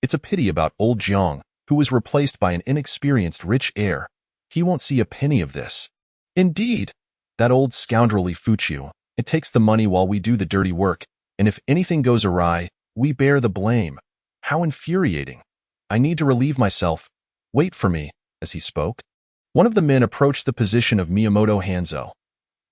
B: It's a pity about old Jiang, who was replaced by an inexperienced rich heir. He won't see a penny of this. Indeed, that old scoundrel Li Fuqiu, It takes the money while we do the dirty work, and if anything goes awry, we bear the blame. How infuriating. I need to relieve myself. Wait for me." As he spoke, one of the men approached the position of Miyamoto Hanzo.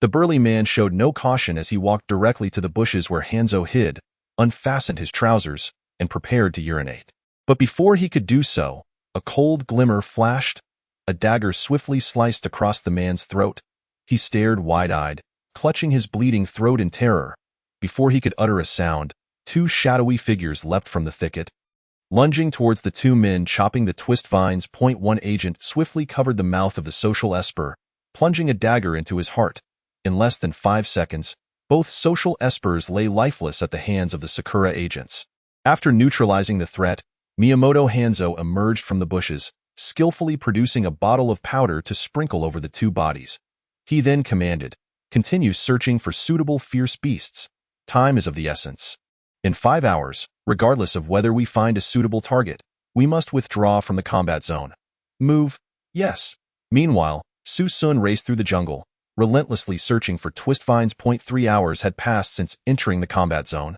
B: The burly man showed no caution as he walked directly to the bushes where Hanzo hid, unfastened his trousers, and prepared to urinate. But before he could do so, a cold glimmer flashed. A dagger swiftly sliced across the man's throat. He stared wide-eyed, clutching his bleeding throat in terror. Before he could utter a sound, two shadowy figures leapt from the thicket. Lunging towards the two men chopping the twist vines, .1 agent swiftly covered the mouth of the social esper, plunging a dagger into his heart. In less than 5 seconds, both social espers lay lifeless at the hands of the Sakura agents. After neutralizing the threat, Miyamoto Hanzo emerged from the bushes, skillfully producing a bottle of powder to sprinkle over the two bodies. He then commanded, "Continue searching for suitable fierce beasts. Time is of the essence. In 5 hours, regardless of whether we find a suitable target, we must withdraw from the combat zone. Move." "Yes." Meanwhile, Su-sun raced through the jungle, relentlessly searching for twist vines. 3 hours had passed since entering the combat zone,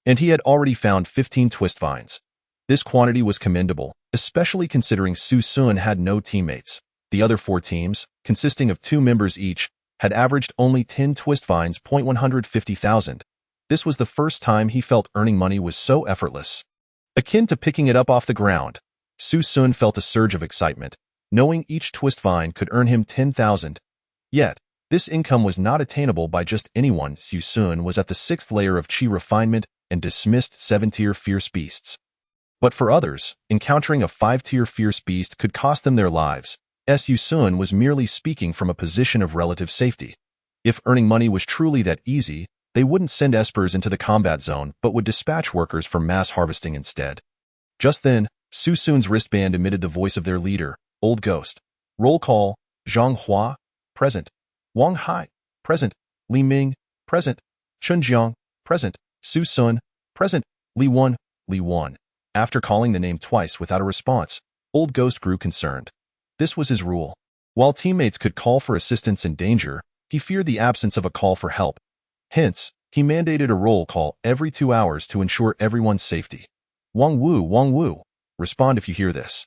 B: and he had already found 15 twist vines. This quantity was commendable, especially considering Su-sun had no teammates. The other 4 teams, consisting of 2 members each, had averaged only 10 twist vines. 150,000. This was the first time he felt earning money was so effortless, akin to picking it up off the ground. Su-sun felt a surge of excitement, knowing each twist vine could earn him 10,000. Yet, this income was not attainable by just anyone. Su-sun was at the 6th layer of chi refinement and dismissed 7-tier fierce beasts. But for others, encountering a 5-tier fierce beast could cost them their lives. Su-sun was merely speaking from a position of relative safety. If earning money was truly that easy, they wouldn't send espers into the combat zone but would dispatch workers for mass harvesting instead. Just then, Su-sun's wristband emitted the voice of their leader, Old Ghost. Roll call: Zhang Hua, present. Wang Hai, present. Li Ming, present. Chun Jiang, present. Su-sun, present. Li Wan. After calling the name twice without a response, Old Ghost grew concerned. This was his rule. While teammates could call for assistance in danger, he feared the absence of a call for help. Hence, he mandated a roll call every 2 hours to ensure everyone's safety. Wang Wu, respond if you hear this.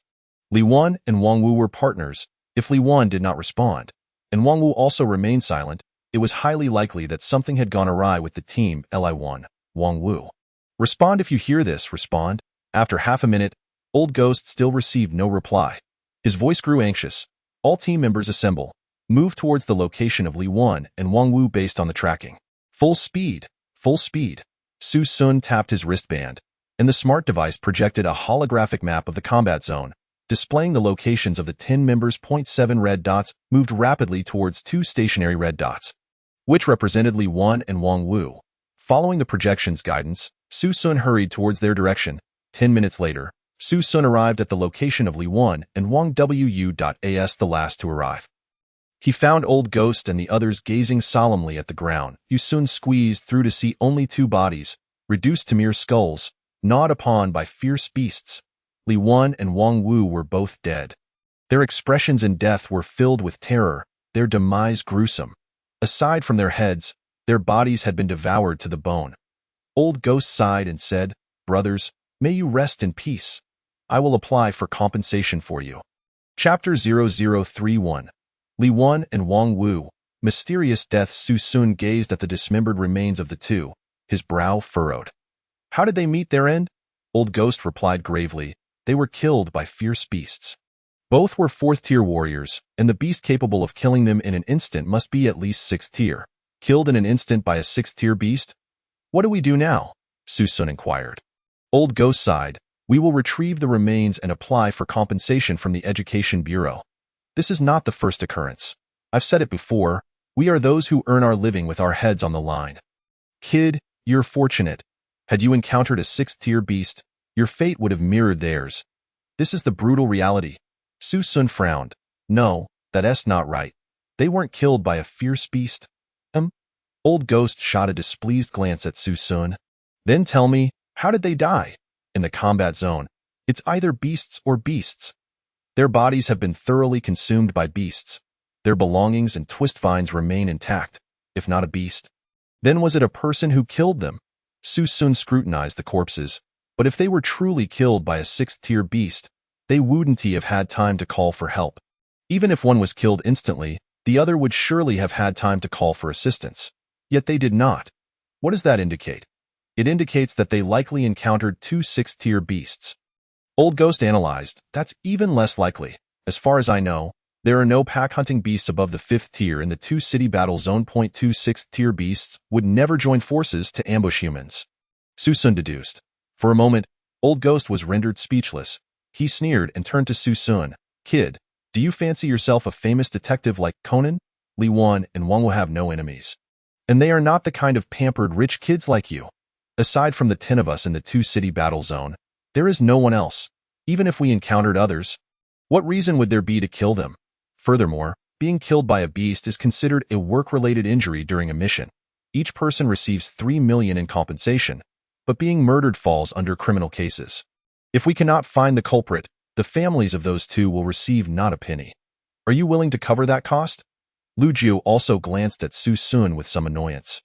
B: Li Wan and Wang Wu were partners. If Li Wan did not respond, and Wang Wu also remained silent, it was highly likely that something had gone awry with the team. Li1, Wang Wu. Respond if you hear this, respond. After half a minute, Old Ghost still received no reply. His voice grew anxious. All team members assemble. Move towards the location of Li Wan and Wang Wu based on the tracking. Full speed. Su-sun tapped his wristband, and the smart device projected a holographic map of the combat zone, displaying the locations of the 10 members. 7 red dots moved rapidly towards 2 stationary red dots, which represented Li Wan and Wang Wu. Following the projection's guidance, Su-sun hurried towards their direction. 10 minutes later, Su-sun arrived at the location of Li Wan and Wang Wu.as, the last to arrive. He found Old Ghost and the others gazing solemnly at the ground. Su-sun squeezed through to see only 2 bodies, reduced to mere skulls, gnawed upon by fierce beasts. Li Wan and Wang Wu were both dead. Their expressions in death were filled with terror, their demise gruesome. Aside from their heads, their bodies had been devoured to the bone. Old Ghost sighed and said, "Brothers, may you rest in peace. I will apply for compensation for you." Chapter 0031. Li Wan and Wang Wu. Mysterious death. Su-sun gazed at the dismembered remains of the two, his brow furrowed. How did they meet their end? Old Ghost replied gravely, "They were killed by fierce beasts. Both were 4th-tier warriors, and the beast capable of killing them in an instant must be at least 6th tier. Killed in an instant by a 6th-tier beast? What do we do now?" Su-sun inquired. Old Ghost sighed. "We will retrieve the remains and apply for compensation from the Education Bureau. This is not the first occurrence. I've said it before, we are those who earn our living with our heads on the line. Kid, you're fortunate. Had you encountered a 6th-tier beast, your fate would have mirrored theirs. This is the brutal reality." Su-sun frowned. "No, that's not right. They weren't killed by a fierce beast." Old Ghost shot a displeased glance at Su-sun. "Then tell me, how did they die?" "In the combat zone. It's either beasts or beasts. Their bodies have been thoroughly consumed by beasts. Their belongings and twist vines remain intact, if not a beast." Then was it a person who killed them? Su Sun scrutinized the corpses, but if they were truly killed by a sixth-tier beast, they wouldn't have had time to call for help. Even if one was killed instantly, the other would surely have had time to call for assistance. Yet they did not. What does that indicate? It indicates that they likely encountered two sixth-tier beasts. Old Ghost analyzed, that's even less likely. As far as I know, there are no pack-hunting beasts above the 5th tier in the two-city battle zone. 2 6th-tier beasts would never join forces to ambush humans. Su Sun deduced. For a moment, Old Ghost was rendered speechless. He sneered and turned to Su Sun. Kid, do you fancy yourself a famous detective like Conan? Li Wan and Wang will have no enemies. And they are not the kind of pampered rich kids like you. Aside from the 10 of us in the two-city battle zone, there is no one else. Even if we encountered others, what reason would there be to kill them? Furthermore, being killed by a beast is considered a work-related injury during a mission. Each person receives 3 million in compensation, but being murdered falls under criminal cases. If we cannot find the culprit, the families of those two will receive not a penny. Are you willing to cover that cost? Lu Jiu also glanced at Su Sun with some annoyance.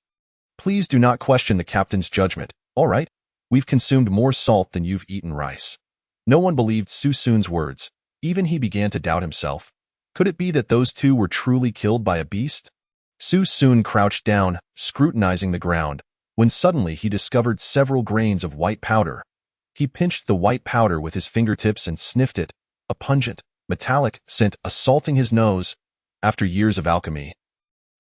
B: Please do not question the captain's judgment. All right, we've consumed more salt than you've eaten rice. No one believed Su Sun's words. Even he began to doubt himself. Could it be that those two were truly killed by a beast? Su Sun crouched down, scrutinizing the ground, when suddenly he discovered several grains of white powder. He pinched the white powder with his fingertips and sniffed it, a pungent, metallic scent assaulting his nose. After years of alchemy,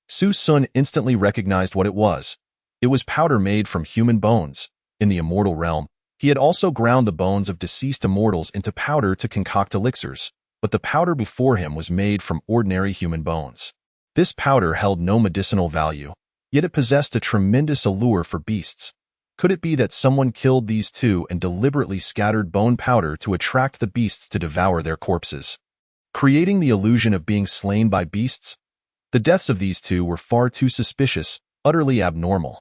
B: Su Sun instantly recognized what it was. It was powder made from human bones. In the immortal realm, he had also ground the bones of deceased immortals into powder to concoct elixirs, but the powder before him was made from ordinary human bones. This powder held no medicinal value, yet it possessed a tremendous allure for beasts. Could it be that someone killed these two and deliberately scattered bone powder to attract the beasts to devour their corpses, creating the illusion of being slain by beasts? The deaths of these two were far too suspicious, utterly abnormal.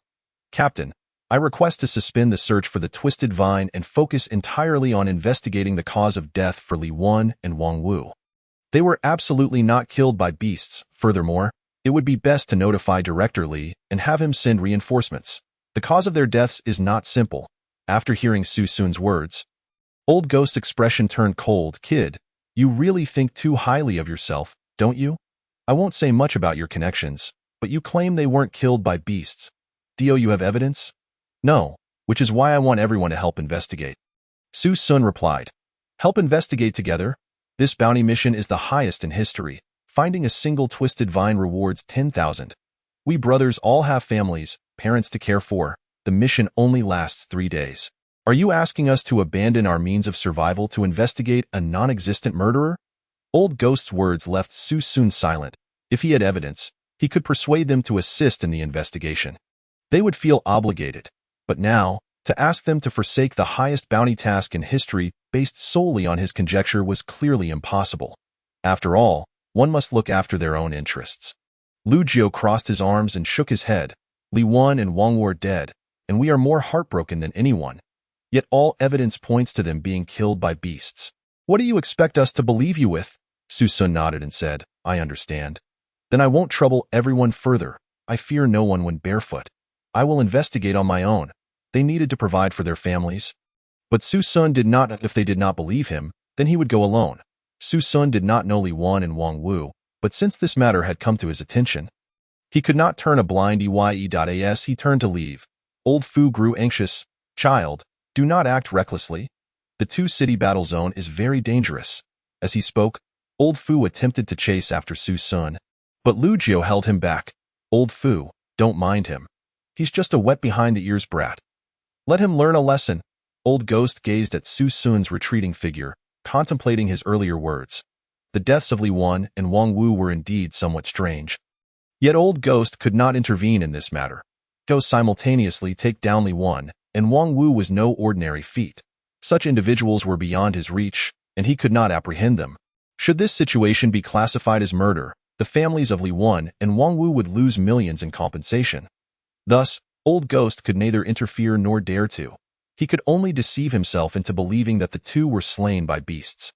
B: Captain, I request to suspend the search for the Twisted Vine and focus entirely on investigating the cause of death for Li Wan and Wang Wu. They were absolutely not killed by beasts. Furthermore, it would be best to notify Director Li and have him send reinforcements. The cause of their deaths is not simple. After hearing Su Sun's words, Old Ghost's expression turned cold. Kid, you really think too highly of yourself, don't you? I won't say much about your connections, but you claim they weren't killed by beasts. Do you have evidence? No, which is why I want everyone to help investigate. Su Sun replied. Help investigate together? This bounty mission is the highest in history. Finding a single twisted vine rewards 10,000. We brothers all have families, parents to care for. The mission only lasts 3 days. Are you asking us to abandon our means of survival to investigate a non-existent murderer? Old Ghost's words left Su Sun silent. If he had evidence, he could persuade them to assist in the investigation. They would feel obligated. But now, to ask them to forsake the highest bounty task in history based solely on his conjecture was clearly impossible. After all, one must look after their own interests. Lu Jiu crossed his arms and shook his head. Li Wan and Wang Wu are dead, and we are more heartbroken than anyone. Yet all evidence points to them being killed by beasts. What do you expect us to believe you with? Su Sun nodded and said, I understand. Then I won't trouble everyone further. I fear no one when barefoot. I will investigate on my own. They needed to provide for their families. But Su Sun did not. If they did not believe him, then he would go alone. Su Sun did not know Li Wan and Wang Wu, but since this matter had come to his attention, he could not turn a blind eye. As he turned to leave, Old Fu grew anxious. Child, do not act recklessly. The two-city battle zone is very dangerous. As he spoke, Old Fu attempted to chase after Su Sun, but Lu Jiu held him back. Old Fu, don't mind him. He's just a wet-behind-the-ears brat. Let him learn a lesson. Old Ghost gazed at Su Sun's retreating figure, contemplating his earlier words. The deaths of Li Wan and Wang Wu were indeed somewhat strange. Yet Old Ghost could not intervene in this matter. Go simultaneously take down Li Wan, and Wang Wu was no ordinary feat. Such individuals were beyond his reach, and he could not apprehend them. Should this situation be classified as murder, the families of Li Wan and Wang Wu would lose millions in compensation. Thus, Old Ghost could neither interfere nor dare to. He could only deceive himself into believing that the two were slain by beasts.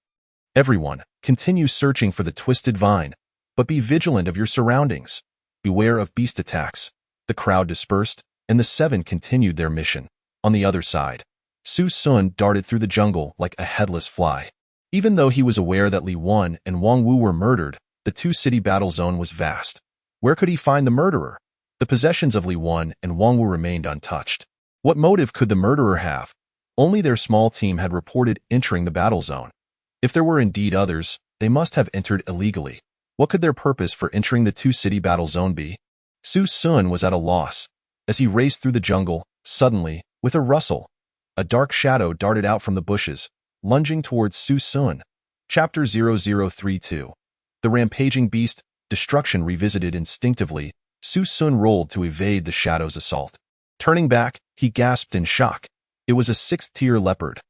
B: Everyone, continue searching for the Twisted Vine, but be vigilant of your surroundings. Beware of beast attacks. The crowd dispersed, and the seven continued their mission. On the other side, Su Sun darted through the jungle like a headless fly. Even though he was aware that Li Wan and Wang Wu were murdered, the two-city battle zone was vast. Where could he find the murderer? The possessions of Li Wan and Wang Wu remained untouched. What motive could the murderer have? Only their small team had reported entering the battle zone. If there were indeed others, they must have entered illegally. What could their purpose for entering the two-city battle zone be? Su Sun was at a loss. As he raced through the jungle, suddenly, with a rustle, a dark shadow darted out from the bushes, lunging towards Su Sun. Chapter 0032. The rampaging beast, destruction revisited instinctively, Su Sun rolled to evade the shadow's assault. Turning back, he gasped in shock. It was a sixth-tier leopard.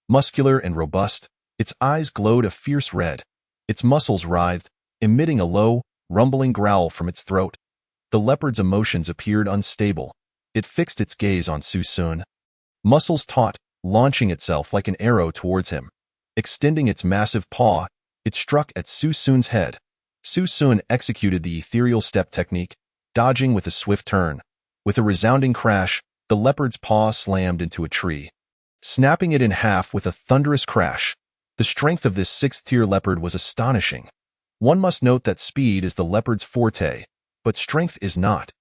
B: Muscular and robust, its eyes glowed a fierce red. Its muscles writhed, emitting a low, rumbling growl from its throat. The leopard's emotions appeared unstable. It fixed its gaze on Su Sun. Muscles taut, launching itself like an arrow towards him. Extending its massive paw, it struck at Su Sun's head. Su Sun executed the ethereal step technique, dodging with a swift turn. With a resounding crash, the leopard's paw slammed into a tree, snapping it in half with a thunderous crash. The strength of this sixth-tier leopard was astonishing. One must note that speed is the leopard's forte, but strength is not.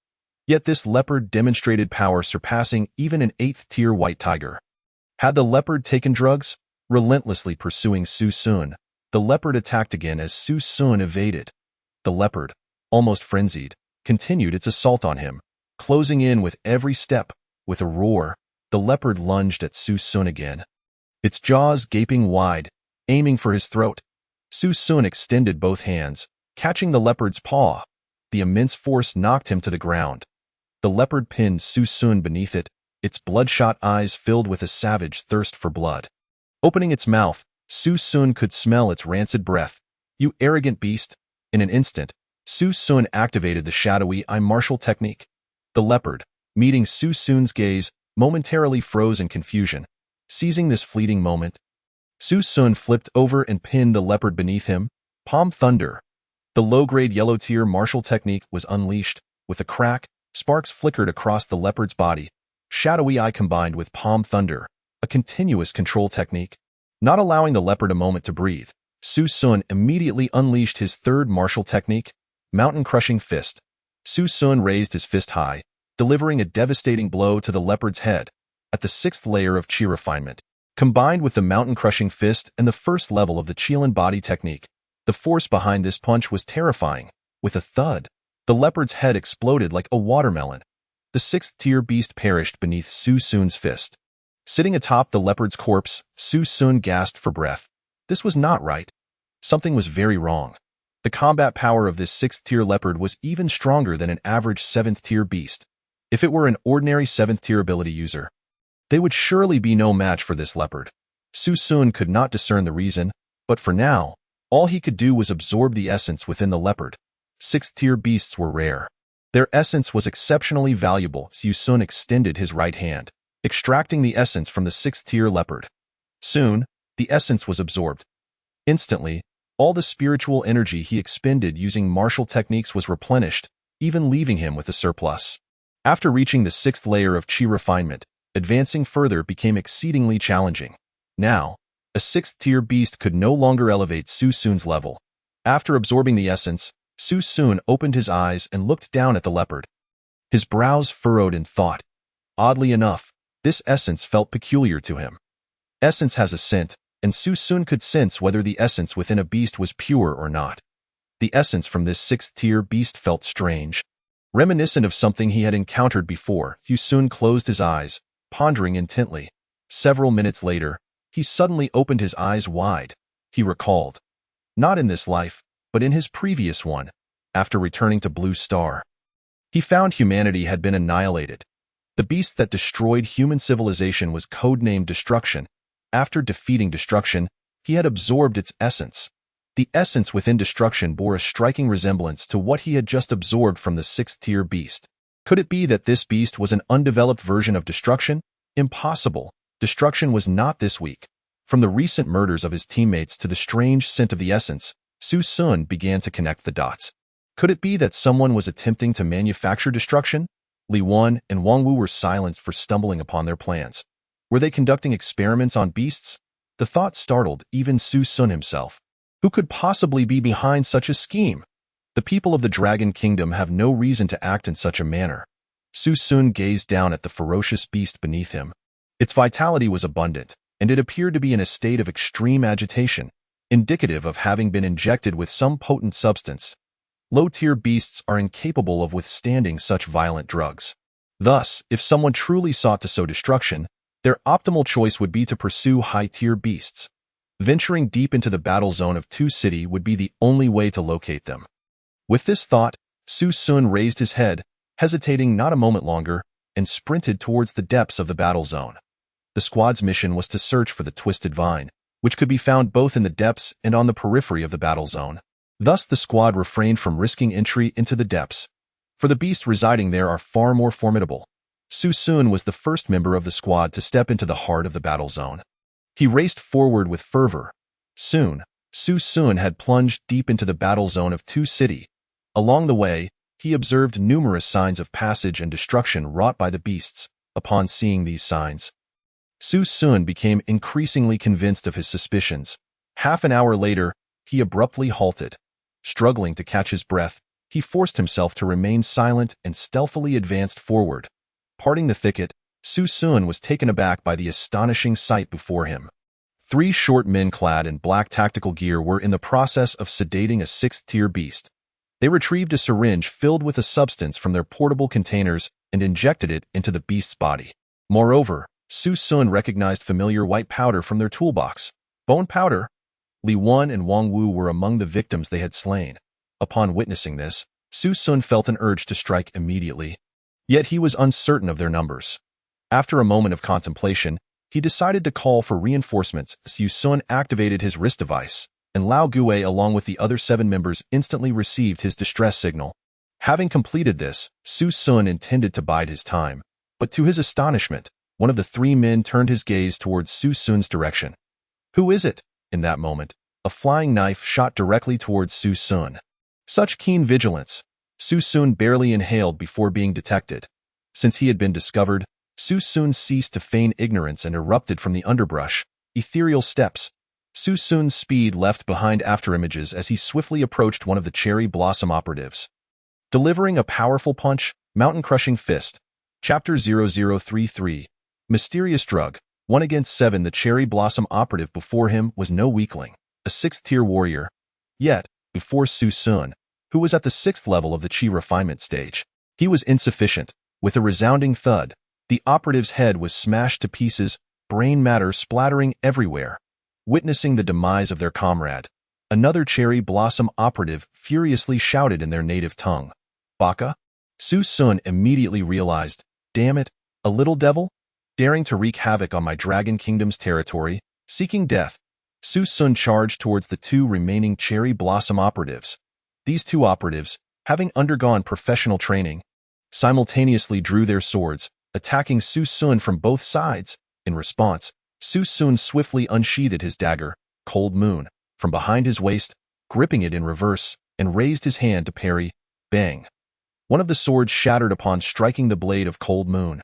B: Yet this leopard demonstrated power surpassing even an eighth-tier white tiger. Had the leopard taken drugs? Relentlessly pursuing Su Sun, the leopard attacked again as Su Sun evaded. The leopard, almost frenzied, continued its assault on him, closing in with every step. With a roar, the leopard lunged at Su Sun again, its jaws gaping wide, aiming for his throat. Su Sun extended both hands, catching the leopard's paw. The immense force knocked him to the ground. The leopard pinned Su Sun beneath it, its bloodshot eyes filled with a savage thirst for blood. Opening its mouth, Su Sun could smell its rancid breath. "You arrogant beast!" In an instant, Su Sun activated the shadowy eye martial technique. The leopard, meeting Su Sun's gaze, momentarily froze in confusion. Seizing this fleeting moment, Su Sun flipped over and pinned the leopard beneath him. Palm Thunder. The low-grade yellow-tier martial technique was unleashed. With a crack, sparks flickered across the leopard's body. Shadowy Eye combined with Palm Thunder, a continuous control technique. Not allowing the leopard a moment to breathe, Su Sun immediately unleashed his third martial technique, Mountain Crushing Fist. Su Sun raised his fist high, delivering a devastating blow to the leopard's head. At the sixth layer of Chi refinement, combined with the Mountain Crushing Fist and the first level of the Chilan body technique, the force behind this punch was terrifying. With a thud, the leopard's head exploded like a watermelon. The sixth-tier beast perished beneath Su Sun's fist. Sitting atop the leopard's corpse, Su Sun gasped for breath. This was not right. Something was very wrong. The combat power of this sixth-tier leopard was even stronger than an average seventh-tier beast. If it were an ordinary seventh-tier ability user, they would surely be no match for this leopard. Su Sun could not discern the reason, but for now, all he could do was absorb the essence within the leopard. Sixth-tier beasts were rare. Their essence was exceptionally valuable. Su Sun extended his right hand, extracting the essence from the sixth-tier leopard. Soon, the essence was absorbed. Instantly, all the spiritual energy he expended using martial techniques was replenished, even leaving him with a surplus. After reaching the sixth layer of Chi refinement, advancing further became exceedingly challenging. Now, a sixth-tier beast could no longer elevate Su Sun's level. After absorbing the essence, Su Sun opened his eyes and looked down at the leopard. His brows furrowed in thought. Oddly enough, this essence felt peculiar to him. Essence has a scent, and Su Sun could sense whether the essence within a beast was pure or not. The essence from this sixth-tier beast felt strange. Reminiscent of something he had encountered before, Su Sun closed his eyes, pondering intently. Several minutes later, he suddenly opened his eyes wide. He recalled. Not in this life, but in his previous one, after returning to Blue Star. He found humanity had been annihilated. The beast that destroyed human civilization was codenamed Destruction. After defeating Destruction, he had absorbed its essence. The essence within Destruction bore a striking resemblance to what he had just absorbed from the sixth-tier beast. Could it be that this beast was an undeveloped version of Destruction? Impossible. Destruction was not this weak. From the recent murders of his teammates to the strange scent of the essence, Su Sun began to connect the dots. Could it be that someone was attempting to manufacture Destruction? Li Wan and Wang Wu were silenced for stumbling upon their plans. Were they conducting experiments on beasts? The thought startled even Su Sun himself. Who could possibly be behind such a scheme? The people of the Dragon Kingdom have no reason to act in such a manner. Su Sun gazed down at the ferocious beast beneath him. Its vitality was abundant, and it appeared to be in a state of extreme agitation, indicative of having been injected with some potent substance. Low-tier beasts are incapable of withstanding such violent drugs. Thus, if someone truly sought to sow destruction, their optimal choice would be to pursue high-tier beasts. Venturing deep into the battle zone of Tu City would be the only way to locate them. With this thought, Su Sun raised his head, hesitating not a moment longer, and sprinted towards the depths of the battle zone. The squad's mission was to search for the Twisted Vine, which could be found both in the depths and on the periphery of the battle zone. Thus, the squad refrained from risking entry into the depths, for the beasts residing there are far more formidable. Su Sun was the first member of the squad to step into the heart of the battle zone. He raced forward with fervor. Soon, Su Sun had plunged deep into the battle zone of Tu City. Along the way, he observed numerous signs of passage and destruction wrought by the beasts. Upon seeing these signs, Su Sun became increasingly convinced of his suspicions. Half an hour later, he abruptly halted. Struggling to catch his breath, he forced himself to remain silent and stealthily advanced forward. Parting the thicket, Su Sun was taken aback by the astonishing sight before him. 3 short men clad in black tactical gear were in the process of sedating a 6th-tier beast. They retrieved a syringe filled with a substance from their portable containers and injected it into the beast's body. Moreover, Su Sun recognized familiar white powder from their toolbox. Bone powder? Li Wan and Wang Wu were among the victims they had slain. Upon witnessing this, Su Sun felt an urge to strike immediately. Yet he was uncertain of their numbers. After a moment of contemplation, he decided to call for reinforcements. Su Sun activated his wrist device, and Lao Gue along with the other 7 members instantly received his distress signal. Having completed this, Su Sun intended to bide his time, but to his astonishment, one of the 3 men turned his gaze towards Su Sun's direction. Who is it? In that moment, a flying knife shot directly towards Su Sun. Such keen vigilance! Su Sun barely inhaled before being detected. Since he had been discovered, Su Sun ceased to feign ignorance and erupted from the underbrush. Ethereal steps. Su Sun's speed left behind afterimages as he swiftly approached one of the cherry blossom operatives. Delivering a powerful punch, mountain-crushing fist. Chapter 0033. Mysterious drug. 1 against 7. The cherry blossom operative before him was no weakling, a 6th-tier warrior. Yet, before Su Sun, who was at the 6th level of the chi refinement stage, he was insufficient. With a resounding thud, the operative's head was smashed to pieces, brain matter splattering everywhere. Witnessing the demise of their comrade, another cherry blossom operative furiously shouted in their native tongue. Baka? Su Sun immediately realized, damn it, a little devil? Daring to wreak havoc on my Dragon Kingdom's territory, seeking death, Su Sun charged towards the 2 remaining cherry blossom operatives. These 2 operatives, having undergone professional training, simultaneously drew their swords, attacking Su Sun from both sides. In response, Su Sun swiftly unsheathed his dagger, Cold Moon, from behind his waist, gripping it in reverse, and raised his hand to parry. Bang! One of the swords shattered upon striking the blade of Cold Moon.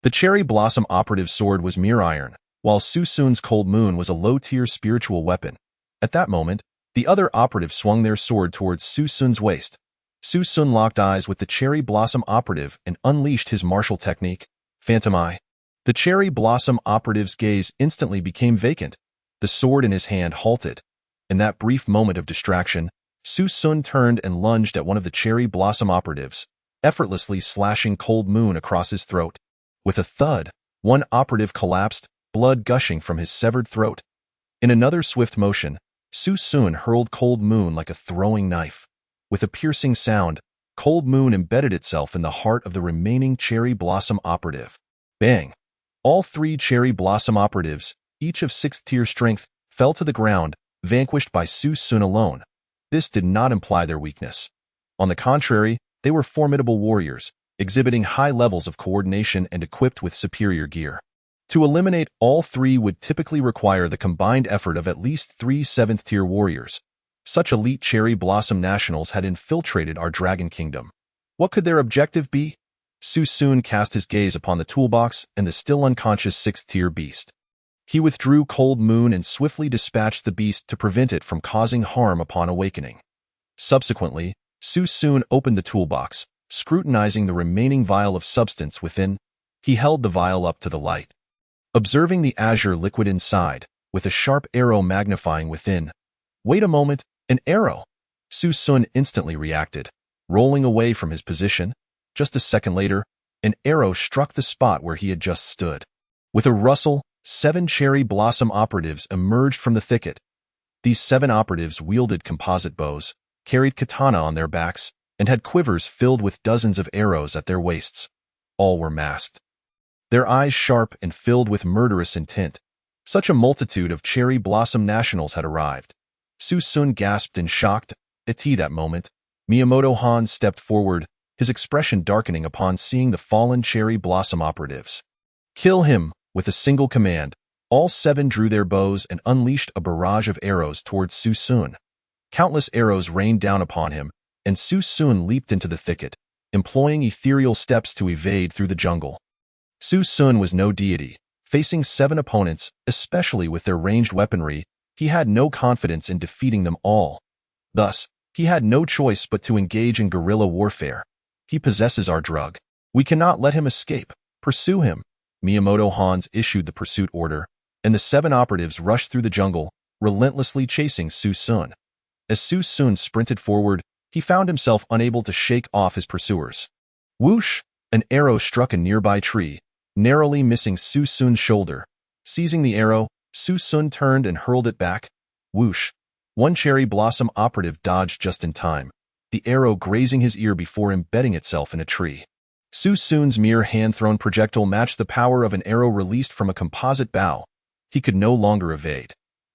B: The cherry blossom operative's sword was mere iron, while Su Sun's Cold Moon was a low-tier spiritual weapon. At that moment, the other operative swung their sword towards Su Sun's waist. Su Sun locked eyes with the cherry blossom operative and unleashed his martial technique, Phantom Eye. The cherry blossom operative's gaze instantly became vacant. The sword in his hand halted. In that brief moment of distraction, Su Sun turned and lunged at one of the cherry blossom operatives, effortlessly slashing Cold Moon across his throat. With a thud, one operative collapsed, blood gushing from his severed throat. In another swift motion, Su Sun hurled Cold Moon like a throwing knife. With a piercing sound, Cold Moon embedded itself in the heart of the remaining cherry blossom operative. Bang! All 3 cherry blossom operatives, each of 6th-tier strength, fell to the ground, vanquished by Su Sun alone. This did not imply their weakness. On the contrary, they were formidable warriors, exhibiting high levels of coordination and equipped with superior gear. To eliminate all 3 would typically require the combined effort of at least 3 7th-tier warriors. Such elite cherry blossom nationals had infiltrated our Dragon Kingdom. What could their objective be? Su Sun cast his gaze upon the toolbox and the still unconscious sixth-tier beast. He withdrew Cold Moon and swiftly dispatched the beast to prevent it from causing harm upon awakening. Subsequently, Su Sun opened the toolbox, scrutinizing the remaining vial of substance within. He held the vial up to the light. Observing the azure liquid inside, with a sharp arrow magnifying within. Wait a moment, an arrow! Su Sun instantly reacted, rolling away from his position. Just a second later, an arrow struck the spot where he had just stood. With a rustle, 7 cherry blossom operatives emerged from the thicket. These 7 operatives wielded composite bows, carried katana on their backs, and had quivers filled with dozens of arrows at their waists. All were masked. Their eyes sharp and filled with murderous intent. Such a multitude of cherry blossom nationals had arrived. Su Sun gasped in shock. At that moment, Miyamoto Han stepped forward, his expression darkening upon seeing the fallen cherry blossom operatives. Kill him! With a single command, all 7 drew their bows and unleashed a barrage of arrows towards Su Sun. Countless arrows rained down upon him, and Su Sun leaped into the thicket, employing ethereal steps to evade through the jungle. Su Sun was no deity. Facing 7 opponents, especially with their ranged weaponry, he had no confidence in defeating them all. Thus, he had no choice but to engage in guerrilla warfare. He possesses our drug. We cannot let him escape. Pursue him. Miyamoto Hans issued the pursuit order, and the 7 operatives rushed through the jungle, relentlessly chasing Su Sun. As Su Sun sprinted forward, he found himself unable to shake off his pursuers. Whoosh! An arrow struck a nearby tree, narrowly missing Su Sun's shoulder. Seizing the arrow, Su Sun turned and hurled it back. Whoosh! 1 cherry blossom operative dodged just in time, the arrow grazing his ear before embedding itself in a tree. Su Sun's mere hand-thrown projectile matched the power of an arrow released from a composite bow. He could no longer evade.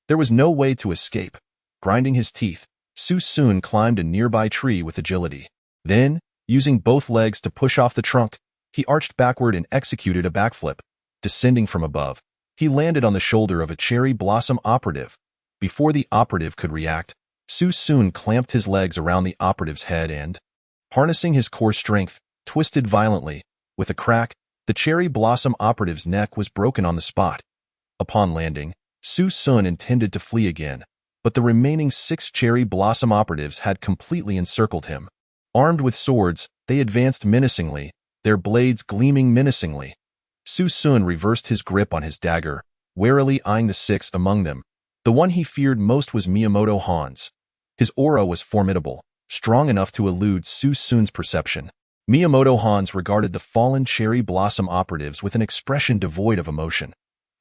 B: There was no way to escape. Grinding his teeth, Su Sun climbed a nearby tree with agility. Then, using both legs to push off the trunk, he arched backward and executed a backflip. Descending from above, he landed on the shoulder of a cherry blossom operative. Before the operative could react, Su Sun clamped his legs around the operative's head and, harnessing his core strength, twisted violently. With a crack, the cherry blossom operative's neck was broken on the spot. Upon landing, Su Sun intended to flee again, but the remaining 6 cherry blossom operatives had completely encircled him. Armed with swords, they advanced menacingly, their blades gleaming menacingly. Su Sun reversed his grip on his dagger, warily eyeing the 6 among them. The one he feared most was Miyamoto Hans. His aura was formidable, strong enough to elude Su Sun's perception. Miyamoto Hans regarded the fallen cherry blossom operatives with an expression devoid of emotion.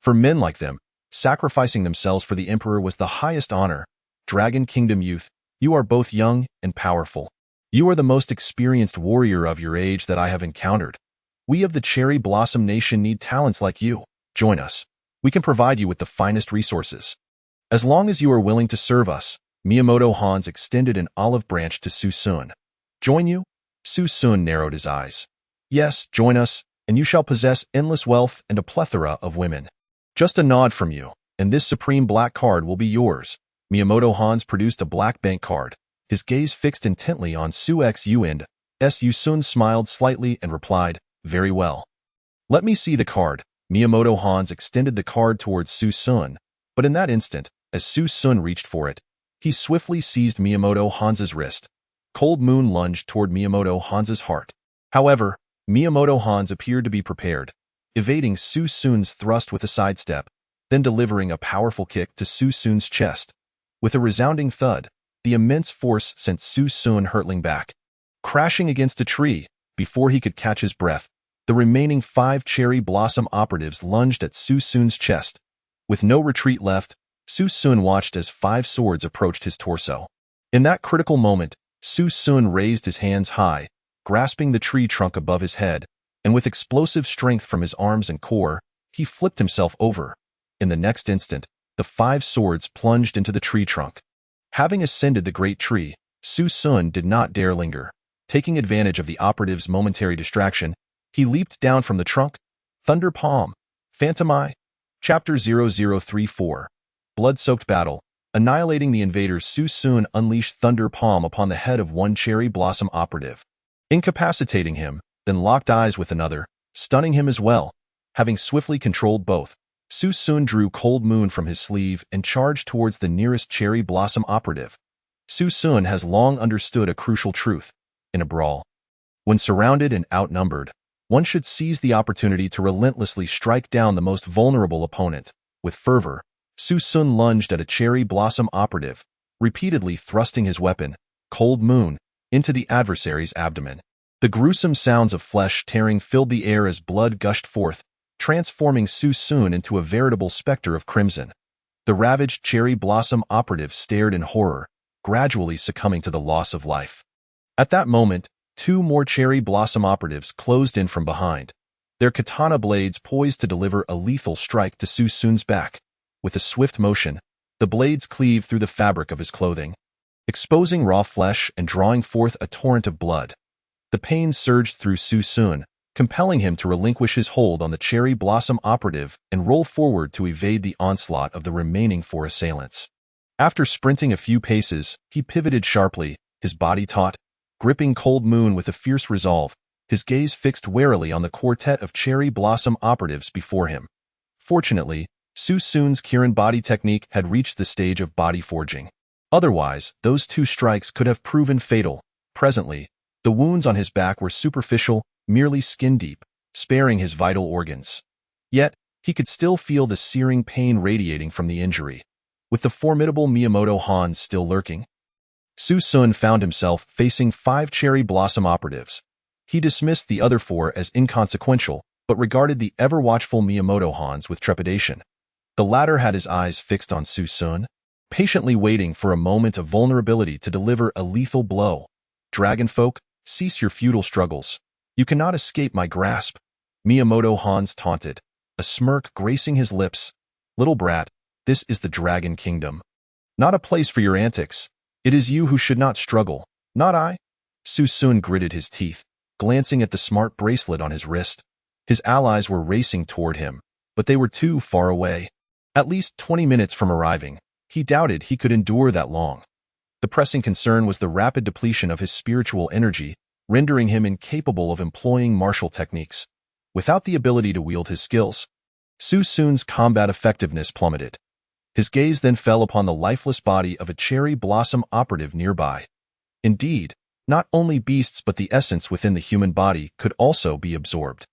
B: For men like them, sacrificing themselves for the emperor was the highest honor. Dragon Kingdom youth, you are both young and powerful. You are the most experienced warrior of your age that I have encountered. We of the Cherry Blossom Nation need talents like you. Join us. We can provide you with the finest resources. As long as you are willing to serve us, Miyamoto Hans extended an olive branch to Su Sun. Join you? Su Sun narrowed his eyes. Yes, join us, and you shall possess endless wealth and a plethora of women. Just a nod from you, and this supreme black card will be yours. Miyamoto Hans produced a black bank card, his gaze fixed intently on Su Xun. Su Sun smiled slightly and replied, very well. Let me see the card. Miyamoto Hans extended the card towards Su Sun, but in that instant, as Su Sun reached for it, he swiftly seized Miyamoto Hans's wrist. Cold Moon lunged toward Miyamoto Hans's heart. However, Miyamoto Hans appeared to be prepared, evading Su Sun's thrust with a sidestep, then delivering a powerful kick to Su Sun's chest. With a resounding thud, the immense force sent Su Sun hurtling back. Crashing against a tree, before he could catch his breath, the remaining 5 cherry blossom operatives lunged at Su Sun's chest. With no retreat left, Su Sun watched as 5 swords approached his torso. In that critical moment, Su Sun raised his hands high, grasping the tree trunk above his head, and with explosive strength from his arms and core, he flipped himself over. In the next instant, the 5 swords plunged into the tree trunk. Having ascended the great tree, Su Sun did not dare linger. Taking advantage of the operative's momentary distraction, he leaped down from the trunk. Thunder Palm. Phantom Eye. Chapter 0034. Blood-soaked battle. Annihilating the invaders, Su Sun unleashed Thunder Palm upon the head of one cherry blossom operative. Incapacitating him, then locked eyes with another, stunning him as well. Having swiftly controlled both, Su Sun drew Cold Moon from his sleeve and charged towards the nearest cherry blossom operative. Su Sun has long understood a crucial truth. In a brawl, when surrounded and outnumbered, one should seize the opportunity to relentlessly strike down the most vulnerable opponent. With fervor, Su Sun lunged at a cherry blossom operative, repeatedly thrusting his weapon, Cold Moon, into the adversary's abdomen. The gruesome sounds of flesh tearing filled the air as blood gushed forth, transforming Su Sun into a veritable specter of crimson. The ravaged cherry blossom operative stared in horror, gradually succumbing to the loss of life. At that moment, two more cherry blossom operatives closed in from behind, their katana blades poised to deliver a lethal strike to Su Sun's back. With a swift motion, the blades cleaved through the fabric of his clothing, exposing raw flesh and drawing forth a torrent of blood. The pain surged through Su Sun, compelling him to relinquish his hold on the cherry blossom operative and roll forward to evade the onslaught of the remaining four assailants. After sprinting a few paces, he pivoted sharply, his body taut, gripping Cold Moon with a fierce resolve, his gaze fixed warily on the quartet of cherry blossom operatives before him. Fortunately, Su Sun's Kirin body technique had reached the stage of body forging. Otherwise, those two strikes could have proven fatal. Presently, the wounds on his back were superficial, merely skin-deep, sparing his vital organs. Yet, he could still feel the searing pain radiating from the injury. With the formidable Miyamoto Hans still lurking, Su Sun found himself facing 5 cherry blossom operatives. He dismissed the other 4 as inconsequential, but regarded the ever-watchful Miyamoto Hans with trepidation. The latter had his eyes fixed on Su Sun, patiently waiting for a moment of vulnerability to deliver a lethal blow. "Dragonfolk, cease your futile struggles. You cannot escape my grasp," Miyamoto Hans taunted, a smirk gracing his lips. "Little brat, this is the Dragon Kingdom. Not a place for your antics. It is you who should not struggle, not I." Su Sun gritted his teeth, glancing at the smart bracelet on his wrist. His allies were racing toward him, but they were too far away. At least 20 minutes from arriving, he doubted he could endure that long. The pressing concern was the rapid depletion of his spiritual energy, rendering him incapable of employing martial techniques. Without the ability to wield his skills, Su Sun's combat effectiveness plummeted. His gaze then fell upon the lifeless body of a cherry blossom operative nearby. Indeed, not only beasts but the essence within the human body could also be absorbed.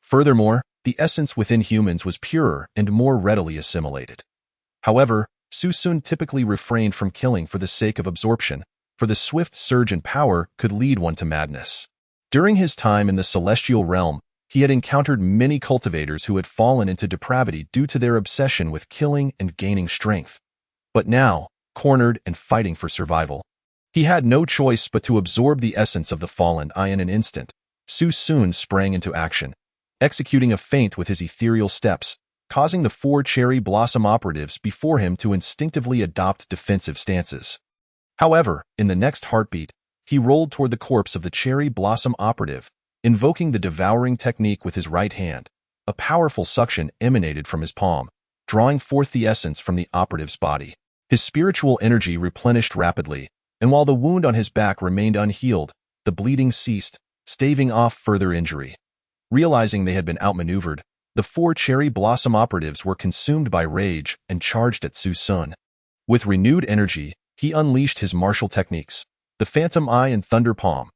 B: Furthermore, the essence within humans was purer and more readily assimilated. However, Su Sun typically refrained from killing for the sake of absorption, for the swift surge in power could lead one to madness. During his time in the celestial realm, he had encountered many cultivators who had fallen into depravity due to their obsession with killing and gaining strength. But now, cornered and fighting for survival, he had no choice but to absorb the essence of the fallen in an instant. Su Sun sprang into action, executing a feint with his ethereal steps, causing the 4 cherry blossom operatives before him to instinctively adopt defensive stances. However, in the next heartbeat, he rolled toward the corpse of the cherry blossom operative, invoking the devouring technique with his right hand. A powerful suction emanated from his palm, drawing forth the essence from the operative's body. His spiritual energy replenished rapidly, and while the wound on his back remained unhealed, the bleeding ceased, staving off further injury. Realizing they had been outmaneuvered, the 4 cherry blossom operatives were consumed by rage and charged at Su Sun. With renewed energy, he unleashed his martial techniques, the Phantom Eye and Thunder Palm.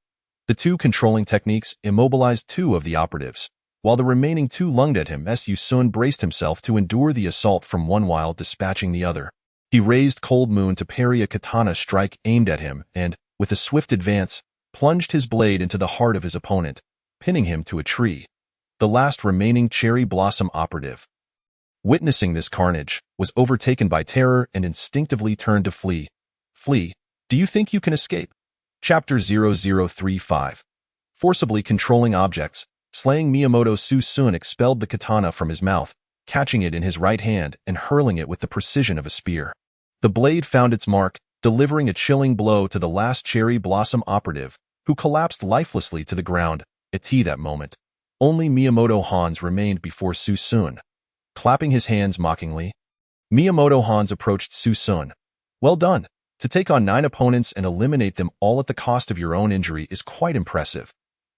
B: The 2 controlling techniques immobilized 2 of the operatives, while the remaining 2 lunged at him. Su Sun braced himself to endure the assault from one while dispatching the other. He raised Cold Moon to parry a katana strike aimed at him and, with a swift advance, plunged his blade into the heart of his opponent, pinning him to a tree. The last remaining cherry blossom operative, witnessing this carnage, was overtaken by terror and instinctively turned to flee. "Flee? Do you think you can escape?" Chapter 0035. Forcibly controlling objects, slaying Miyamoto. Su Sun expelled the katana from his mouth, catching it in his right hand and hurling it with the precision of a spear. The blade found its mark, delivering a chilling blow to the last cherry blossom operative, who collapsed lifelessly to the ground. At that moment, only Miyamoto Hans remained before Su Sun. Clapping his hands mockingly, Miyamoto Hans approached Su Sun. "Well done. To take on 9 opponents and eliminate them all at the cost of your own injury is quite impressive.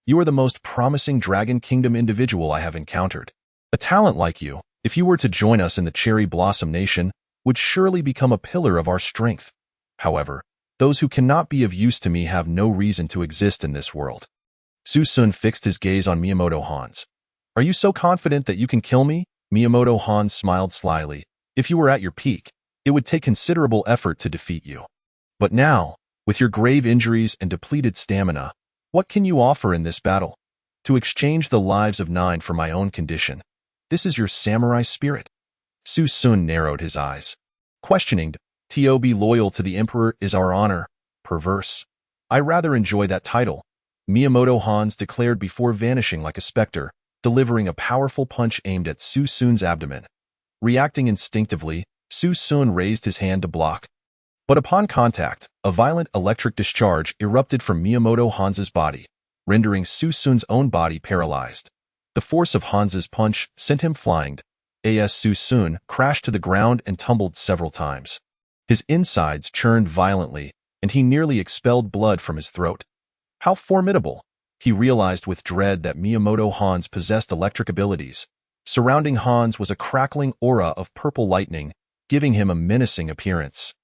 B: You are the most promising Dragon Kingdom individual I have encountered. A talent like you, if you were to join us in the Cherry Blossom Nation, would surely become a pillar of our strength. However, those who cannot be of use to me have no reason to exist in this world. Su-sun fixed his gaze on Miyamoto Hans. Are you so confident that you can kill me? Miyamoto Hans smiled slyly. If you were at your peak, it would take considerable effort to defeat you. But now, with your grave injuries and depleted stamina, what can you offer in this battle? To exchange the lives of 9 for my own condition. This is your samurai spirit. Su-sun narrowed his eyes. Questioning, to be loyal to the emperor is our honor. Perverse. I rather enjoy that title. Miyamoto Hans declared before vanishing like a specter, delivering a powerful punch aimed at Su-sun's abdomen. Reacting instinctively, Su-sun raised his hand to block. But upon contact, a violent electric discharge erupted from Miyamoto Hans's body, rendering Su-sun's own body paralyzed. The force of Hans's punch sent him flying. As Su-sun crashed to the ground and tumbled several times. His insides churned violently, and he nearly expelled blood from his throat. How formidable! He realized with dread that Miyamoto Hans possessed electric abilities. Surrounding Hans was a crackling aura of purple lightning, giving him a menacing appearance.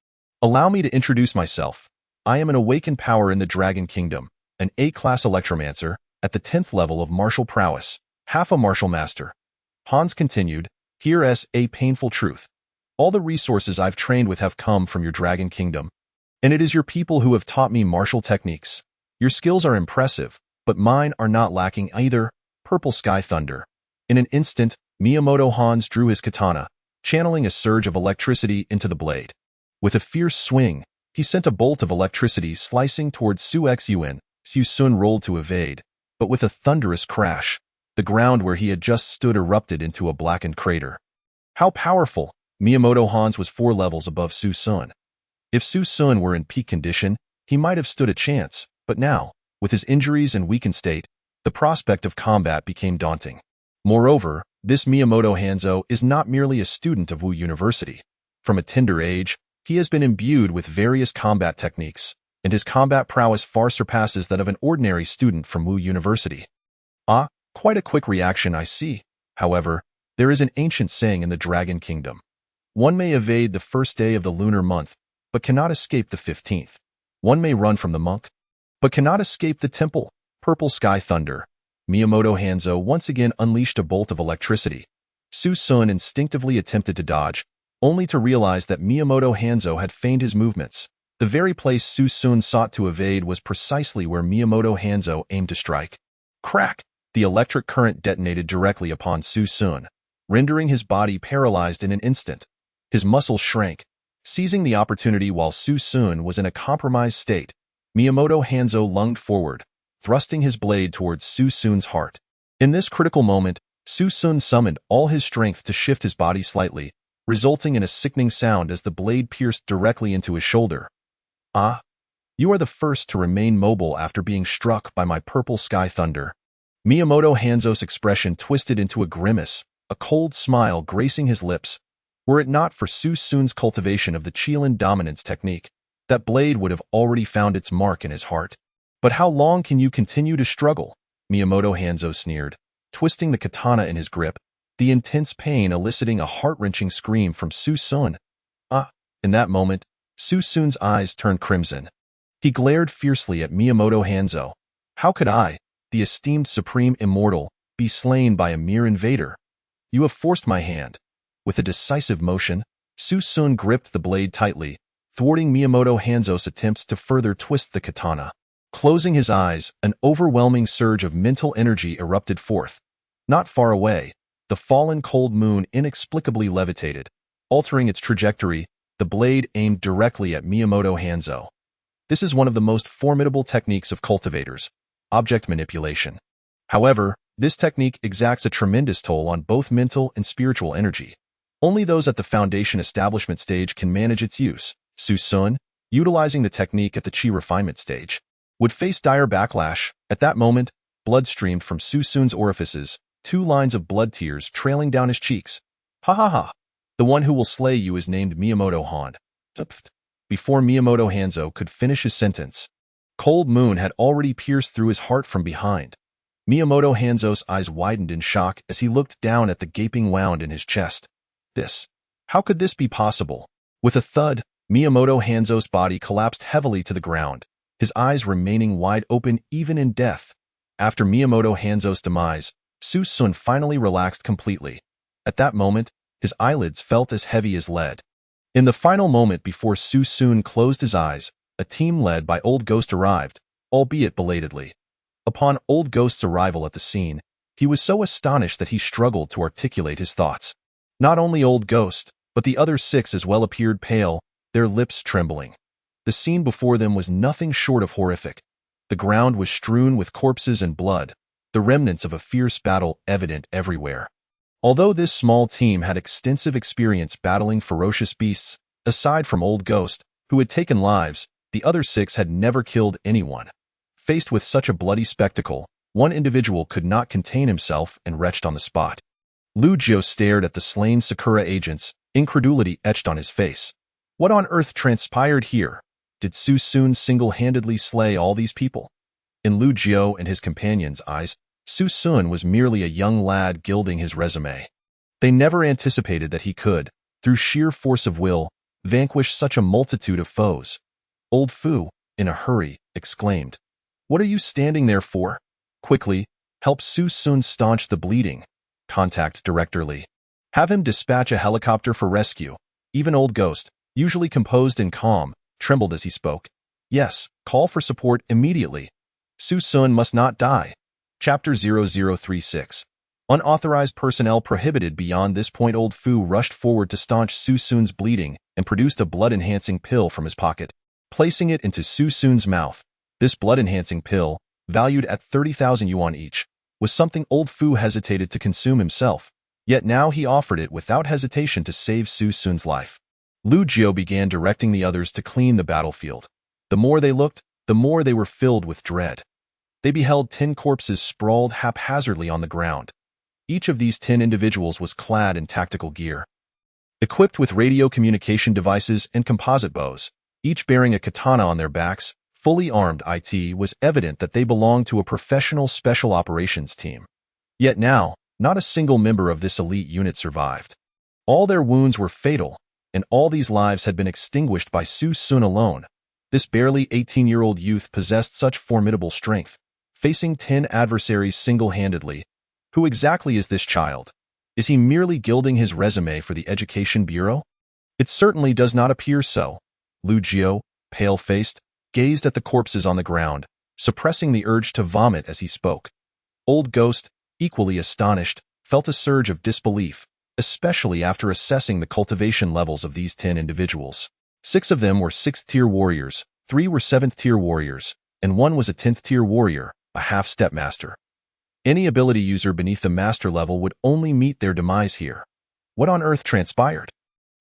B: Allow me to introduce myself. I am an awakened power in the Dragon Kingdom, an A-class electromancer, at the 10th level of martial prowess, half a martial master. Hans continued, here's a painful truth. All the resources I've trained with have come from your Dragon Kingdom, and it is your people who have taught me martial techniques. Your skills are impressive, but mine are not lacking either. Purple Sky Thunder. In an instant, Miyamoto Hans drew his katana, channeling a surge of electricity into the blade. With a fierce swing, he sent a bolt of electricity slicing towards Su-sun. Su-sun rolled to evade, but with a thunderous crash, the ground where he had just stood erupted into a blackened crater. How powerful! Miyamoto Hans was 4 levels above Su-sun. If Su-sun were in peak condition, he might have stood a chance, but now, with his injuries and weakened state, the prospect of combat became daunting. Moreover, this Miyamoto Hanzo is not merely a student of Wu University. From a tender age, he has been imbued with various combat techniques, and his combat prowess far surpasses that of an ordinary student from Wu University. Ah, quite a quick reaction I see. However, there is an ancient saying in the Dragon Kingdom. One may evade the first day of the lunar month, but cannot escape the 15th. One may run from the monk, but cannot escape the temple. Purple Sky Thunder. Miyamoto Hanzo once again unleashed a bolt of electricity. Su-sun instinctively attempted to dodge, only to realize that Miyamoto Hanzo had feigned his movements. The very place Su-sun sought to evade was precisely where Miyamoto Hanzo aimed to strike. Crack! The electric current detonated directly upon Su-sun, rendering his body paralyzed in an instant. His muscles shrank. Seizing the opportunity while Su-sun was in a compromised state, Miyamoto Hanzo lunged forward, thrusting his blade towards Su-sun's heart. In this critical moment, Su-sun summoned all his strength to shift his body slightly, resulting in a sickening sound as the blade pierced directly into his shoulder. Ah, you are the first to remain mobile after being struck by my Purple Sky Thunder. Miyamoto Hanzo's expression twisted into a grimace, a cold smile gracing his lips. Were it not for Su-sun's cultivation of the Qilin dominance technique, that blade would have already found its mark in his heart. But how long can you continue to struggle? Miyamoto Hanzo sneered, twisting the katana in his grip, the intense pain eliciting a heart-wrenching scream from Su-sun. Ah! In that moment, Su-sun's eyes turned crimson. He glared fiercely at Miyamoto Hanzo. How could I, the esteemed supreme immortal, be slain by a mere invader? You have forced my hand. With a decisive motion, Su-sun gripped the blade tightly, thwarting Miyamoto Hanzo's attempts to further twist the katana. Closing his eyes, an overwhelming surge of mental energy erupted forth. Not far away, the fallen cold moon inexplicably levitated. Altering its trajectory, the blade aimed directly at Miyamoto Hanzo. This is one of the most formidable techniques of cultivators, object manipulation. However, this technique exacts a tremendous toll on both mental and spiritual energy. Only those at the foundation establishment stage can manage its use. Su-sun, utilizing the technique at the Qi refinement stage, would face dire backlash. At that moment, blood streamed from Su-sun's orifices, 2 lines of blood tears trailing down his cheeks. Ha ha ha! The one who will slay you is named Miyamoto Han. Before Miyamoto Hanzo could finish his sentence, Cold Moon had already pierced through his heart from behind. Miyamoto Hanzo's eyes widened in shock as he looked down at the gaping wound in his chest. How could this be possible? With a thud, Miyamoto Hanzo's body collapsed heavily to the ground, his eyes remaining wide open even in death. After Miyamoto Hanzo's demise, Su-sun finally relaxed completely. At that moment, his eyelids felt as heavy as lead. In the final moment before Su-sun closed his eyes, a team led by Old Ghost arrived, albeit belatedly. Upon Old Ghost's arrival at the scene, he was so astonished that he struggled to articulate his thoughts. Not only Old Ghost, but the other 6 as well appeared pale, their lips trembling. The scene before them was nothing short of horrific. The ground was strewn with corpses and blood, the remnants of a fierce battle evident everywhere. Although this small team had extensive experience battling ferocious beasts, aside from Old Ghost, who had taken lives, the other 6 had never killed anyone. Faced with such a bloody spectacle, one individual could not contain himself and retched on the spot. Lu Jiu stared at the slain Sakura agents, incredulity etched on his face. What on earth transpired here? Did Su-sun single-handedly slay all these people? In Lu Jiu and his companions' eyes, Su-sun was merely a young lad gilding his resume. They never anticipated that he could, through sheer force of will, vanquish such a multitude of foes. Old Fu, in a hurry, exclaimed, "What are you standing there for? Quickly, help Su-sun staunch the bleeding. Contact Director Lee. Have him dispatch a helicopter for rescue." Even Old Ghost, usually composed and calm, trembled as he spoke. "Yes, call for support immediately. Su-sun must not die." Chapter 0036. Unauthorized personnel prohibited. Beyond this point, Old Fu rushed forward to staunch Su-sun's bleeding and produced a blood-enhancing pill from his pocket, placing it into Su-sun's mouth. This blood-enhancing pill, valued at 30,000 yuan each, was something Old Fu hesitated to consume himself, yet now he offered it without hesitation to save Su-sun's life. Lu Jiu began directing the others to clean the battlefield. The more they looked, the more they were filled with dread. They beheld 10 corpses sprawled haphazardly on the ground. Each of these 10 individuals was clad in tactical gear. Equipped with radio communication devices and composite bows, each bearing a katana on their backs, fully armed, it was evident that they belonged to a professional special operations team. Yet now, not a single member of this elite unit survived. All their wounds were fatal, and all these lives had been extinguished by Su-sun alone. This barely 18-year-old youth possessed such formidable strength, facing 10 adversaries single-handedly. Who exactly is this child? Is he merely gilding his resume for the Education Bureau? It certainly does not appear so. Lu Jiu, pale-faced, gazed at the corpses on the ground, suppressing the urge to vomit as he spoke. Old Ghost, equally astonished, felt a surge of disbelief, especially after assessing the cultivation levels of these 10 individuals. 6 of them were 6th-tier warriors, 3 were 7th-tier warriors, and 1 was a 10th-tier warrior, a half-step master. Any ability user beneath the master level would only meet their demise here. What on earth transpired?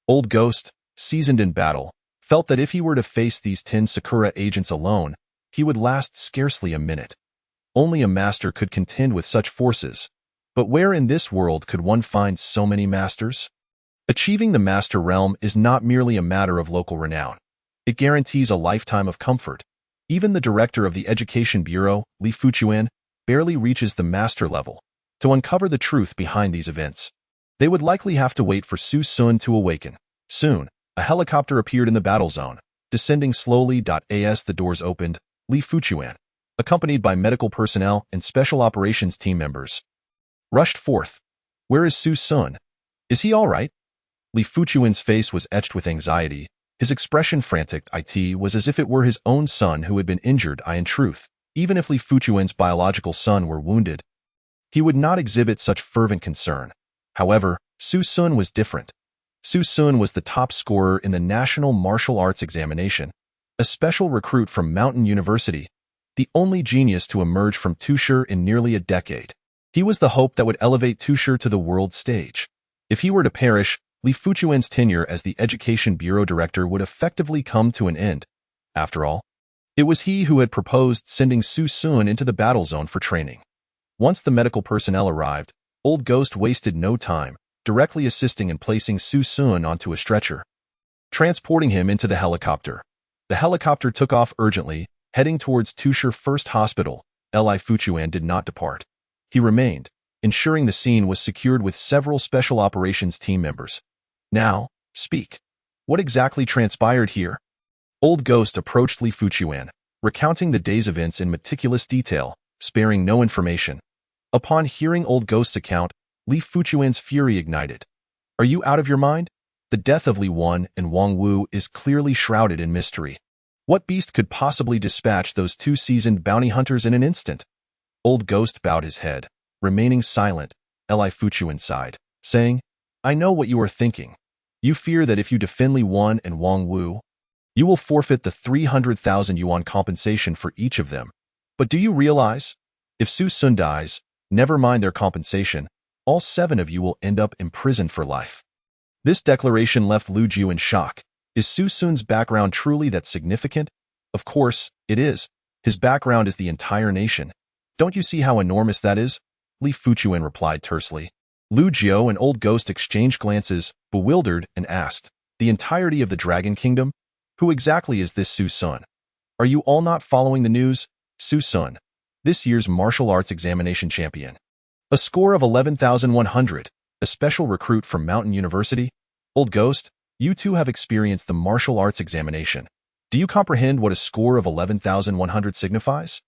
B: Old Ghost, seasoned in battle, felt that if he were to face these 10 Sakura agents alone, he would last scarcely a minute. Only a master could contend with such forces, but where in this world could one find so many masters? Achieving the master realm is not merely a matter of local renown. It guarantees a lifetime of comfort. Even the director of the Education Bureau, Li Fuchuan, barely reaches the master level. To uncover the truth behind these events, they would likely have to wait for Su-sun to awaken. Soon, a helicopter appeared in the battle zone, descending slowly. As the doors opened, Li Fuchuan, accompanied by medical personnel and special operations team members, rushed forth. "Where is Su-sun? Is he all right?" Li Fuchuan's face was etched with anxiety. His expression frantic. It was as if it were his own son who had been injured. In truth, even if Li Fuchuan's biological son were wounded, he would not exhibit such fervent concern. However, Su-sun was different. Su-sun was the top scorer in the National Martial Arts Examination, a special recruit from Mountain University, the only genius to emerge from Tusher in nearly a decade. He was the hope that would elevate Tusher to the world stage. If he were to perish, Li Fuchuan's tenure as the Education Bureau director would effectively come to an end. After all, it was he who had proposed sending Su-sun into the battle zone for training. Once the medical personnel arrived, Old Ghost wasted no time, directly assisting in placing Su-sun onto a stretcher, transporting him into the helicopter. The helicopter took off urgently, heading towards Tusher First Hospital. Li Fuchuan did not depart. He remained, ensuring the scene was secured with several special operations team members. Now, speak. What exactly transpired here? Old Ghost approached Li Fuchuan, recounting the day's events in meticulous detail, sparing no information. Upon hearing Old Ghost's account, Li Fuchuan's fury ignited. Are you out of your mind? The death of Li Wan and Wang Wu is clearly shrouded in mystery. What beast could possibly dispatch those two seasoned bounty hunters in an instant? Old Ghost bowed his head, remaining silent. Li Fuchuan sighed, saying, I know what you are thinking. You fear that if you defend Li Wan and Wang Wu, you will forfeit the 300,000 yuan compensation for each of them. But do you realize? If Su Sun dies, never mind their compensation, all 7 of you will end up imprisoned for life. This declaration left Lu Jiu in shock. Is Su Sun's background truly that significant? Of course, it is. His background is the entire nation. Don't you see how enormous that is? Li Fuchuan replied tersely. Lu Jiu and Old Ghost exchanged glances, bewildered, and asked, the entirety of the Dragon Kingdom? Who exactly is this Su Sun? Are you all not following the news? Su Sun, this year's martial arts examination champion. A score of 11,100, a special recruit from Mountain University. Old Ghost, you too have experienced the martial arts examination. Do you comprehend what a score of 11,100 signifies?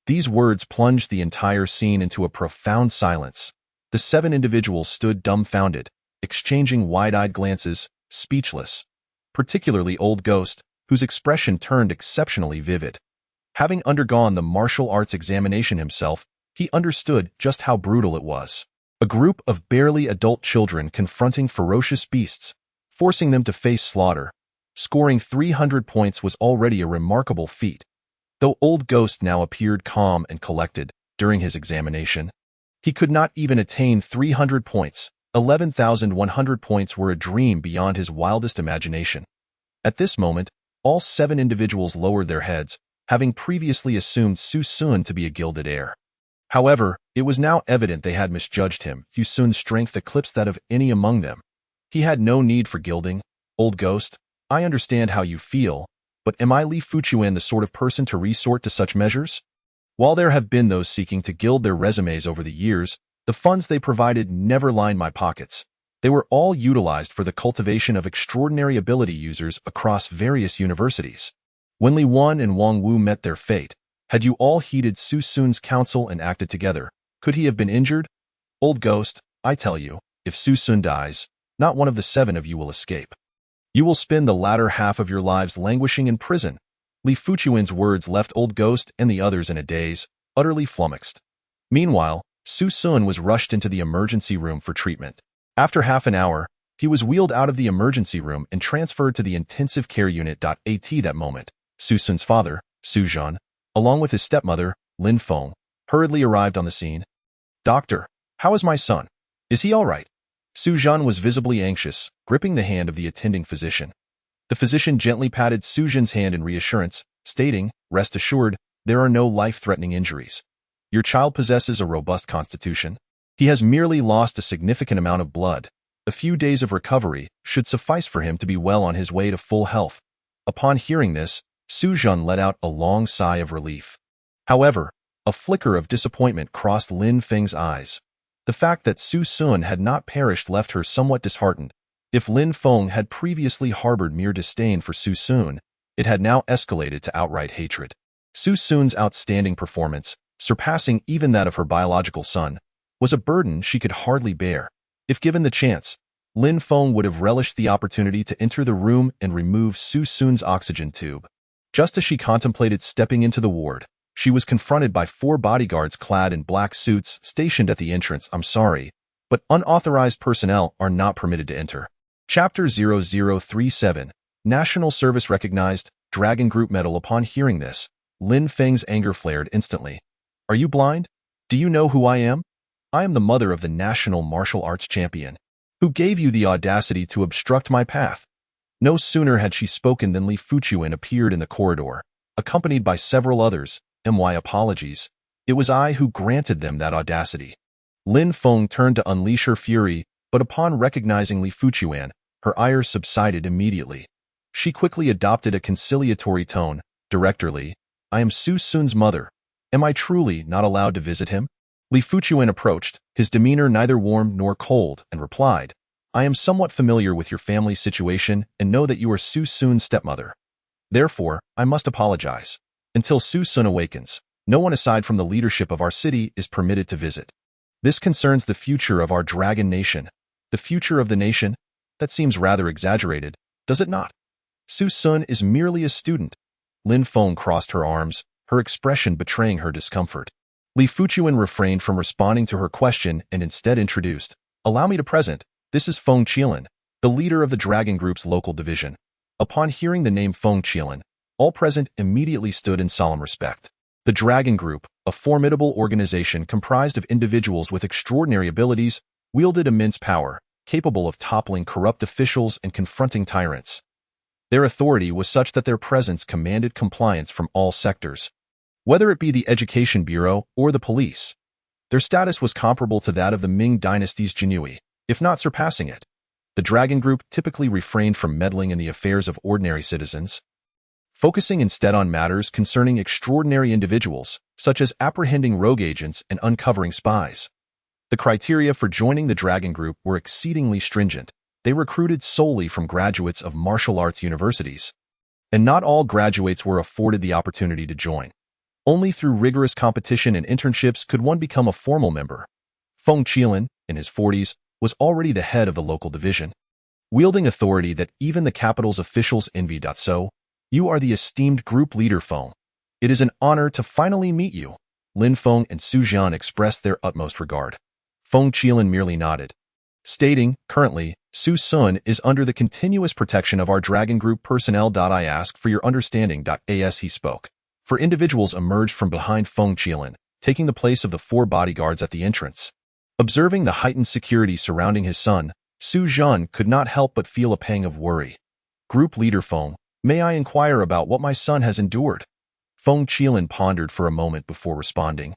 B: These words plunged the entire scene into a profound silence. The 7 individuals stood dumbfounded, exchanging wide-eyed glances, speechless. Particularly Old Ghost, whose expression turned exceptionally vivid. Having undergone the martial arts examination himself, he understood just how brutal it was. A group of barely adult children confronting ferocious beasts, forcing them to face slaughter. Scoring 300 points was already a remarkable feat. Though Old Ghost now appeared calm and collected during his examination, he could not even attain 300 points. 11,100 points were a dream beyond his wildest imagination. At this moment, all 7 individuals lowered their heads, having previously assumed Su Sun to be a gilded heir. However, it was now evident they had misjudged him. Su Sun's strength eclipsed that of any among them. He had no need for gilding. Old Ghost, I understand how you feel, but am I Li Fuchuan the sort of person to resort to such measures? While there have been those seeking to gild their resumes over the years, the funds they provided never lined my pockets. They were all utilized for the cultivation of extraordinary ability users across various universities. When Li Wan and Wang Wu met their fate, had you all heeded Su Sun's counsel and acted together, could he have been injured? Old Ghost, I tell you, if Su Sun dies, not one of the 7 of you will escape. You will spend the latter half of your lives languishing in prison. Li Fuchuan's words left Old Ghost and the others in a daze, utterly flummoxed. Meanwhile, Su Sun was rushed into the emergency room for treatment. After half an hour, he was wheeled out of the emergency room and transferred to the intensive care unit. At that moment, Su Sun's father, Su Zhan, along with his stepmother, Lin Feng, hurriedly arrived on the scene. Doctor, how is my son? Is he all right? Su Zhan was visibly anxious, gripping the hand of the attending physician. The physician gently patted Su Zhan's hand in reassurance, stating, rest assured, there are no life-threatening injuries. Your child possesses a robust constitution. He has merely lost a significant amount of blood. A few days of recovery should suffice for him to be well on his way to full health. Upon hearing this, Su Zhan let out a long sigh of relief. However, a flicker of disappointment crossed Lin Feng's eyes. The fact that Su Sun had not perished left her somewhat disheartened. If Lin Feng had previously harbored mere disdain for Su Sun, it had now escalated to outright hatred. Su Sun's outstanding performance, surpassing even that of her biological son, was a burden she could hardly bear. If given the chance, Lin Feng would have relished the opportunity to enter the room and remove Su Sun's oxygen tube. Just as she contemplated stepping into the ward, she was confronted by 4 bodyguards clad in black suits stationed at the entrance. I'm sorry, but unauthorized personnel are not permitted to enter. Chapter 0037, National Service Recognized, Dragon Group Medal. Upon hearing this, Lin Feng's anger flared instantly. Are you blind? Do you know who I am? I am the mother of the national martial arts champion. Who gave you the audacity to obstruct my path? No sooner had she spoken than Li Fuchuan appeared in the corridor, accompanied by several others. My apologies. It was I who granted them that audacity. Lin Feng turned to unleash her fury, but upon recognizing Li Fuchuan, her ire subsided immediately. She quickly adopted a conciliatory tone. Director Li, I am Su Sun's mother. Am I truly not allowed to visit him? Li Fuchuan approached, his demeanor neither warm nor cold, and replied, I am somewhat familiar with your family's situation and know that you are Su Sun's stepmother. Therefore, I must apologize. Until Su Sun awakens, no one aside from the leadership of our city is permitted to visit. This concerns the future of our dragon nation. The future of the nation? That seems rather exaggerated, does it not? Su Sun is merely a student. Lin Feng crossed her arms, her expression betraying her discomfort. Li Fuchuan refrained from responding to her question and instead introduced, Allow me to present, this is Feng Qilan, the leader of the Dragon Group's local division. Upon hearing the name Feng Qilan, all present immediately stood in solemn respect. The Dragon Group, a formidable organization comprised of individuals with extraordinary abilities, wielded immense power, capable of toppling corrupt officials and confronting tyrants. Their authority was such that their presence commanded compliance from all sectors. Whether it be the Education Bureau or the police, their status was comparable to that of the Ming Dynasty's Jinui, if not surpassing it. The Dragon Group typically refrained from meddling in the affairs of ordinary citizens, focusing instead on matters concerning extraordinary individuals, such as apprehending rogue agents and uncovering spies. The criteria for joining the Dragon Group were exceedingly stringent. They recruited solely from graduates of martial arts universities, and not all graduates were afforded the opportunity to join. Only through rigorous competition and internships could one become a formal member. Feng Qilan, in his 40s, was already the head of the local division, wielding authority that even the capital's officials envied. So, you are the esteemed group leader, Feng. It is an honor to finally meet you. Lin Feng and Su Jian expressed their utmost regard. Feng Qilan merely nodded, stating, currently, Su Sun is under the continuous protection of our Dragon Group personnel. I ask for your understanding. As he spoke, 4 individuals emerged from behind Feng Qilan, taking the place of the 4 bodyguards at the entrance. Observing the heightened security surrounding his son, Su Jian could not help but feel a pang of worry. Group leader Feng, may I inquire about what my son has endured? Feng Qilan pondered for a moment before responding.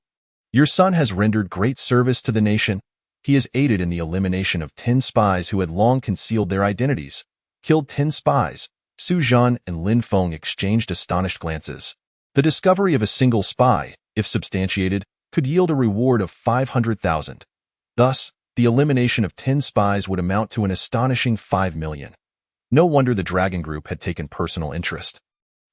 B: Your son has rendered great service to the nation. He has aided in the elimination of 10 spies who had long concealed their identities. Killed 10 spies. Su Jian and Lin Feng exchanged astonished glances. The discovery of a single spy, if substantiated, could yield a reward of 500,000. Thus, the elimination of 10 spies would amount to an astonishing 5 million. No wonder the Dragon Group had taken personal interest.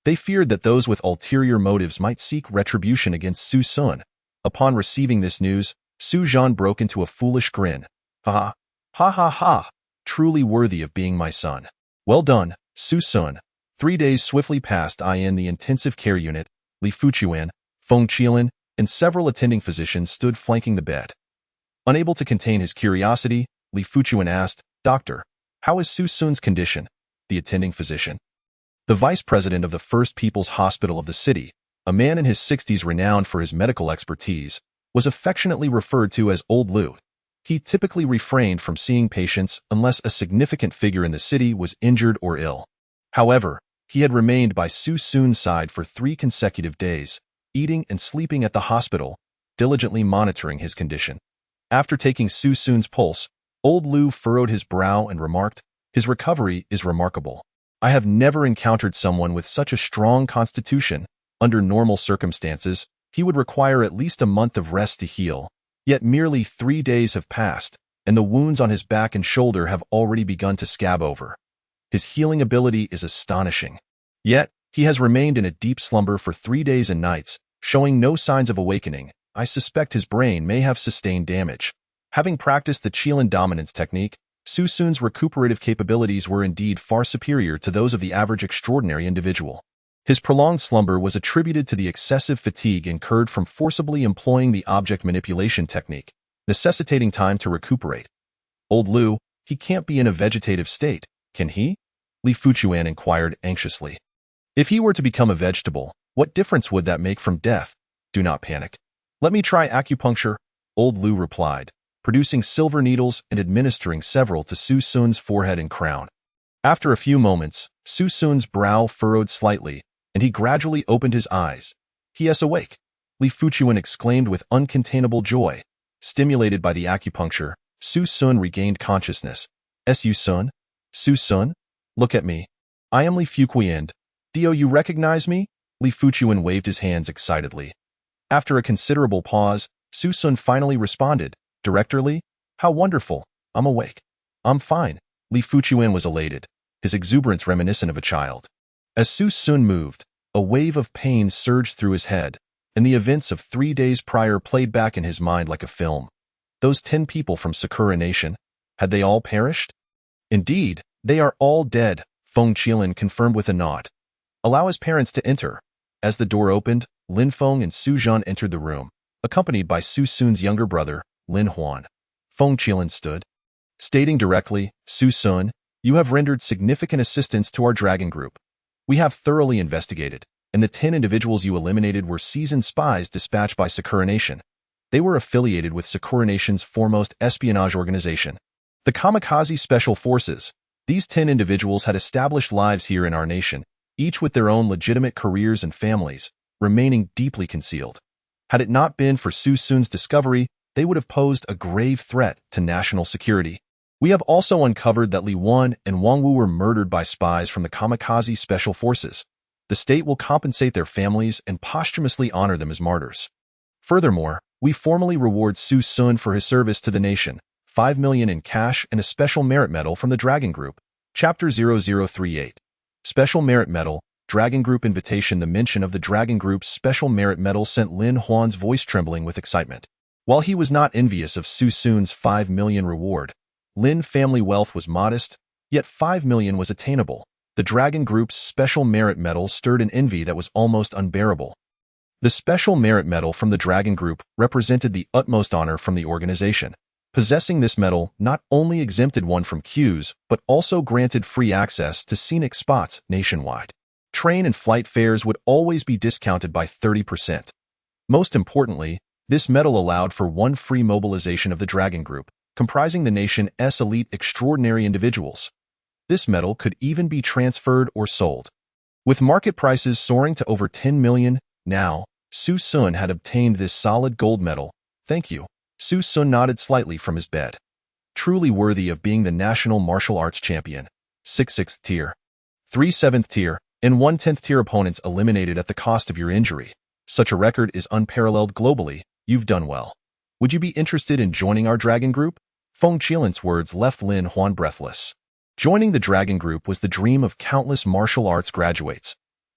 B: They feared that those with ulterior motives might seek retribution against Su Sun. Upon receiving this news, Su Jian broke into a foolish grin. Ha ha, ha ha ha, truly worthy of being my son. Well done, Su Sun. 3 days swiftly passed in the intensive care unit. Li Fuchuan, Feng Qilan, and several attending physicians stood flanking the bed. Unable to contain his curiosity, Li Fuchuan asked, Doctor, how is Su Sun's condition? The attending physician, the vice president of the First People's Hospital of the city, a man in his 60s renowned for his medical expertise, was affectionately referred to as Old Lu. He typically refrained from seeing patients unless a significant figure in the city was injured or ill. However, he had remained by Su Sun's side for 3 consecutive days, eating and sleeping at the hospital, diligently monitoring his condition. After taking Su Sun's pulse, Old Lu furrowed his brow and remarked, His recovery is remarkable. I have never encountered someone with such a strong constitution. Under normal circumstances, he would require at least a month of rest to heal. Yet merely 3 days have passed, and the wounds on his back and shoulder have already begun to scab over. His healing ability is astonishing. Yet, he has remained in a deep slumber for 3 days and nights, showing no signs of awakening. I suspect his brain may have sustained damage. Having practiced the Qilan dominance technique, Su Sun's recuperative capabilities were indeed far superior to those of the average extraordinary individual. His prolonged slumber was attributed to the excessive fatigue incurred from forcibly employing the object manipulation technique, necessitating time to recuperate. Old Lu, he can't be in a vegetative state, can he? Li Fuchuan inquired anxiously. If he were to become a vegetable, what difference would that make from death? Do not panic. Let me try acupuncture, Old Lu replied, producing silver needles and administering several to Su Sun's forehead and crown. After a few moments, Su Sun's brow furrowed slightly, and he gradually opened his eyes. He is awake, Li Fuchuan exclaimed with uncontainable joy. Stimulated by the acupuncture, Su Sun regained consciousness. Su Sun? Su Sun? Look at me. I am Li Fuquian. Do you recognize me? Li Fuchuan waved his hands excitedly. After a considerable pause, Su Sun finally responded, Director Li? How wonderful. I'm awake. I'm fine. Li Fuchuan was elated, his exuberance reminiscent of a child. As Su Sun moved, a wave of pain surged through his head, and the events of 3 days prior played back in his mind like a film. Those 10 people from Sakura Nation, had they all perished? Indeed, they are all dead, Feng Qilin confirmed with a nod. Allow his parents to enter. As the door opened, Lin Feng and Su Zhan entered the room, accompanied by Su Sun's younger brother, Lin Huan. Feng Qilin stood, stating directly, Su Sun, you have rendered significant assistance to our dragon group. We have thoroughly investigated, and the 10 individuals you eliminated were seasoned spies dispatched by Sakura Nation. They were affiliated with Sakura Nation's foremost espionage organization, the Kamikaze Special Forces. These 10 individuals had established lives here in our nation, each with their own legitimate careers and families, remaining deeply concealed. Had it not been for Su Sun's discovery, they would have posed a grave threat to national security. We have also uncovered that Li Wan and Wang Wu were murdered by spies from the Kamikaze Special Forces. The state will compensate their families and posthumously honor them as martyrs. Furthermore, we formally reward Su Sun for his service to the nation, 5 million in cash and a special merit medal from the Dragon Group. Chapter 0038. Special Merit Medal, Dragon Group Invitation. The mention of the Dragon Group's Special Merit Medal sent Lin Huan's voice trembling with excitement. While he was not envious of Su Sun's 5 million reward, Lin family wealth was modest, yet 5 million was attainable. The Dragon Group's Special Merit Medal stirred an envy that was almost unbearable. The Special Merit Medal from the Dragon Group represented the utmost honor from the organization. Possessing this medal not only exempted one from queues, but also granted free access to scenic spots nationwide. Train and flight fares would always be discounted by 30%. Most importantly, this medal allowed for one free mobilization of the Dragon Group, comprising the nation's elite extraordinary individuals. This medal could even be transferred or sold. With market prices soaring to over 10 million, now, Su Sun had obtained this solid gold medal. Thank you. Su Sun nodded slightly from his bed. Truly worthy of being the national martial arts champion. 6 6th tier, 3 7th tier, and 1 10th tier opponents eliminated at the cost of your injury. Such a record is unparalleled globally. You've done well. Would you be interested in joining our Dragon Group? Feng Qilin's words left Lin Huan breathless. Joining the Dragon Group was the dream of countless martial arts graduates.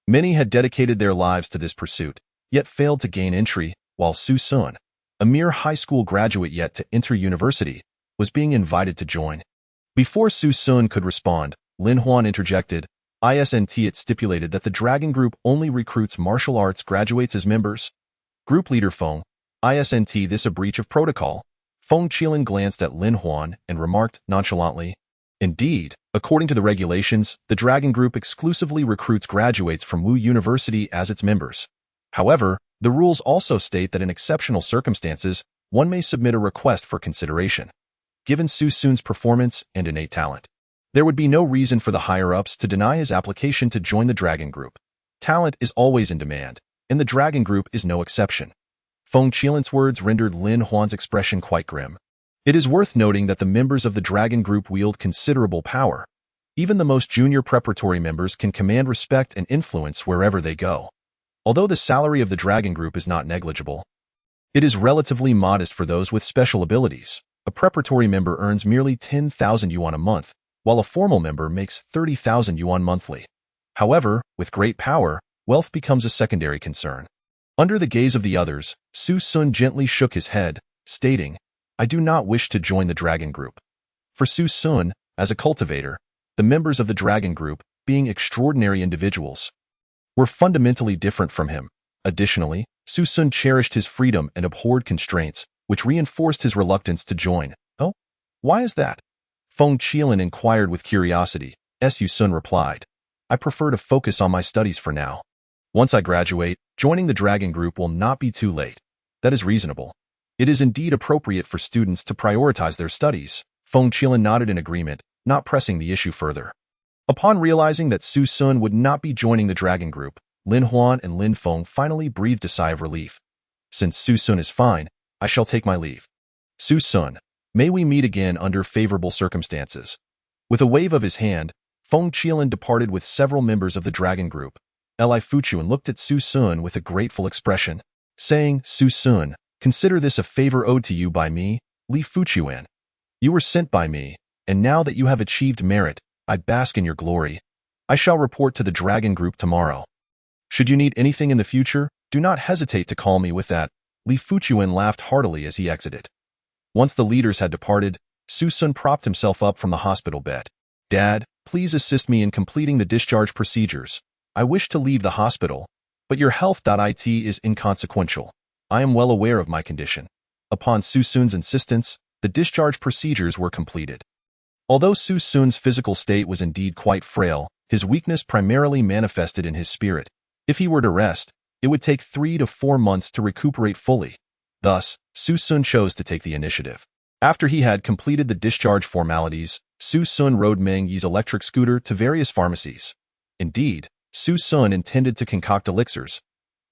B: Many had dedicated their lives to this pursuit, yet failed to gain entry, while Su Sun, a mere high school graduate yet to enter university, was being invited to join. Before Su Sun could respond, Lin Huan interjected, "Isn't it stipulated that the Dragon Group only recruits martial arts graduates as members?" Group leader Feng, "Isn't this a breach of protocol?" Feng Qilin glanced at Lin Huan and remarked nonchalantly, "Indeed, according to the regulations, the Dragon Group exclusively recruits graduates from Wu University as its members. However, the rules also state that in exceptional circumstances, one may submit a request for consideration. Given Su Sun's performance and innate talent, there would be no reason for the higher-ups to deny his application to join the Dragon Group. Talent is always in demand, and the Dragon Group is no exception." Feng Qilin's words rendered Lin Huan's expression quite grim. It is worth noting that the members of the Dragon Group wield considerable power. Even the most junior preparatory members can command respect and influence wherever they go. Although the salary of the Dragon Group is not negligible, it is relatively modest for those with special abilities. A preparatory member earns merely 10,000 yuan a month, while a formal member makes 30,000 yuan monthly. However, with great power, wealth becomes a secondary concern. Under the gaze of the others, Su Sun gently shook his head, stating, "I do not wish to join the Dragon Group." For Su Sun, as a cultivator, the members of the Dragon Group, being extraordinary individuals, were fundamentally different from him. Additionally, Su Sun cherished his freedom and abhorred constraints, which reinforced his reluctance to join. "Oh? Why is that?" Feng Qilin inquired with curiosity. Su Sun replied, "I prefer to focus on my studies for now. Once I graduate, joining the Dragon Group will not be too late." "That is reasonable. It is indeed appropriate for students to prioritize their studies." Feng Qilin nodded in agreement, not pressing the issue further. Upon realizing that Su Sun would not be joining the Dragon Group, Lin Huan and Lin Feng finally breathed a sigh of relief. "Since Su Sun is fine, I shall take my leave. Su Sun, may we meet again under favorable circumstances." With a wave of his hand, Feng Qilin departed with several members of the Dragon Group. Li Fuchuan looked at Su Sun with a grateful expression, saying, "Su Sun, Consider this a favor owed to you by me, Li Fuchuan. You were sent by me, and now that you have achieved merit, I bask in your glory. I shall report to the Dragon Group tomorrow. Should you need anything in the future, do not hesitate to call me with that. Li Fuchuan laughed heartily as he exited. Once the leaders had departed, Su Sun propped himself up from the hospital bed. Dad, please assist me in completing the discharge procedures. I wish to leave the hospital, but your health.it is inconsequential. I am well aware of my condition. Upon Su Sun's insistence, the discharge procedures were completed. Although Su Sun's physical state was indeed quite frail, his weakness primarily manifested in his spirit. If he were to rest, it would take 3 to 4 months to recuperate fully. Thus, Su Sun chose to take the initiative. After he had completed the discharge formalities, Su Sun rode Meng Yi's electric scooter to various pharmacies. Indeed, Su Sun intended to concoct elixirs.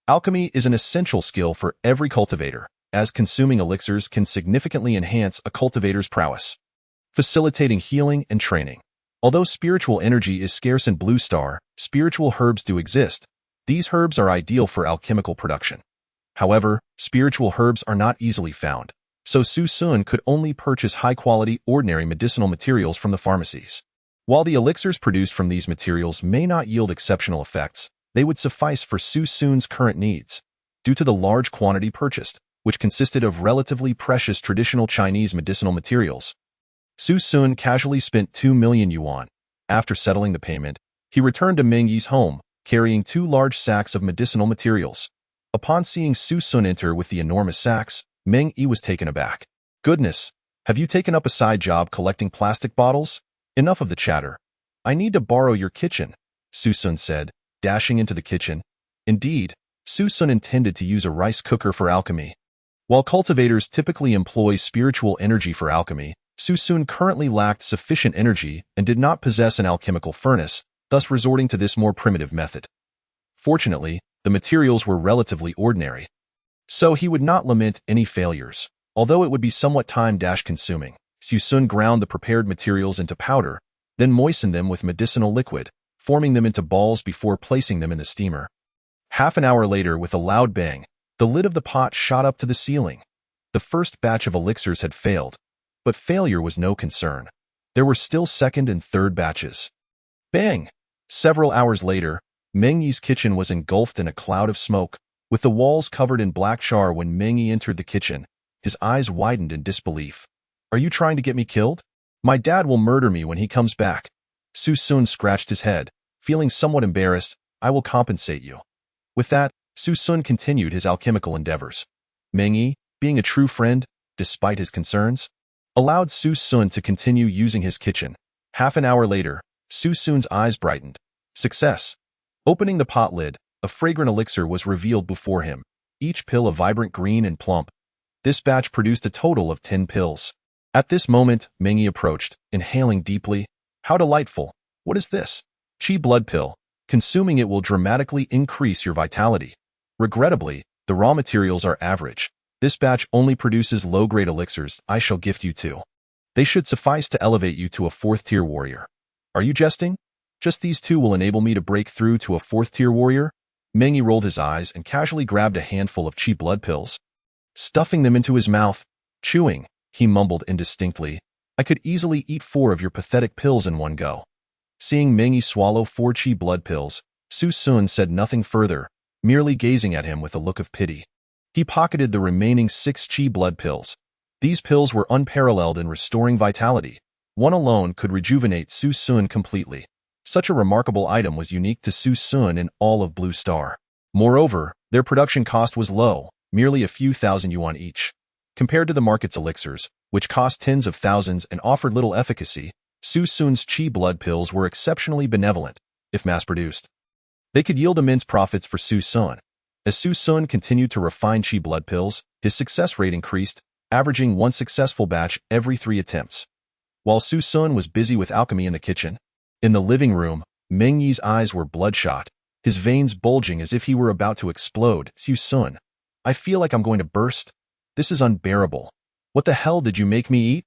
B: Alchemy is an essential skill for every cultivator, as consuming elixirs can significantly enhance a cultivator's prowess, facilitating healing and training. Although spiritual energy is scarce in Blue Star, spiritual herbs do exist. These herbs are ideal for alchemical production. However, spiritual herbs are not easily found, so Su Sun could only purchase high-quality, ordinary medicinal materials from the pharmacies. While the elixirs produced from these materials may not yield exceptional effects, they would suffice for Su Sun's current needs. Due to the large quantity purchased, which consisted of relatively precious traditional Chinese medicinal materials, Su Sun casually spent 2 million yuan. After settling the payment, he returned to Meng Yi's home, carrying 2 large sacks of medicinal materials. Upon seeing Su Sun enter with the enormous sacks, Meng Yi was taken aback. Goodness, have you taken up a side job collecting plastic bottles? Enough of the chatter. I need to borrow your kitchen, Su Sun said, dashing into the kitchen. Indeed, Su Sun intended to use a rice cooker for alchemy. While cultivators typically employ spiritual energy for alchemy, Su Sun currently lacked sufficient energy and did not possess an alchemical furnace, thus resorting to this more primitive method. Fortunately, the materials were relatively ordinary, so he would not lament any failures. Although it would be somewhat time-consuming, Su Sun ground the prepared materials into powder, then moistened them with medicinal liquid, forming them into balls before placing them in the steamer. Half an hour later, with a loud bang, the lid of the pot shot up to the ceiling. The first batch of elixirs had failed, but failure was no concern. There were still second and third batches. Bang! Several hours later, Meng Yi's kitchen was engulfed in a cloud of smoke, with the walls covered in black char. When Meng Yi entered the kitchen, his eyes widened in disbelief. Are you trying to get me killed? My dad will murder me when he comes back. Su Sun scratched his head, feeling somewhat embarrassed. I will compensate you. With that, Su Sun continued his alchemical endeavors. Meng Yi, being a true friend, despite his concerns, allowed Su Sun to continue using his kitchen. Half an hour later, Su Sun's eyes brightened. Success! Opening the pot lid, a fragrant elixir was revealed before him, each pill a vibrant green and plump. This batch produced a total of 10 pills. At this moment, Meng Yi approached, inhaling deeply. How delightful! What is this? Qi blood pill. Consuming it will dramatically increase your vitality. Regrettably, the raw materials are average. This batch only produces low-grade elixirs. I shall gift you 2. They should suffice to elevate you to a 4th-tier warrior. Are you jesting? Just these 2 will enable me to break through to a 4th-tier warrior? Meng Yi rolled his eyes and casually grabbed a handful of Qi blood pills. Stuffing them into his mouth, chewing, he mumbled indistinctly. I could easily eat 4 of your pathetic pills in one go. Seeing Meng Yi swallow 4 Qi blood pills, Su Sun said nothing further, merely gazing at him with a look of pity. He pocketed the remaining 6 Qi blood pills. These pills were unparalleled in restoring vitality. One alone could rejuvenate Su Sun completely. Such a remarkable item was unique to Su Sun in all of Blue Star. Moreover, their production cost was low, merely a few thousand yuan each. Compared to the market's elixirs, which cost tens of thousands and offered little efficacy, Su Sun's Qi blood pills were exceptionally benevolent, if mass-produced. They could yield immense profits for Su Sun. As Su Sun continued to refine Qi blood pills, his success rate increased, averaging 1 successful batch every 3 attempts. While Su Sun was busy with alchemy in the kitchen, in the living room, Meng Yi's eyes were bloodshot, his veins bulging as if he were about to explode. Su Sun, I feel like I'm going to burst. This is unbearable. What the hell did you make me eat?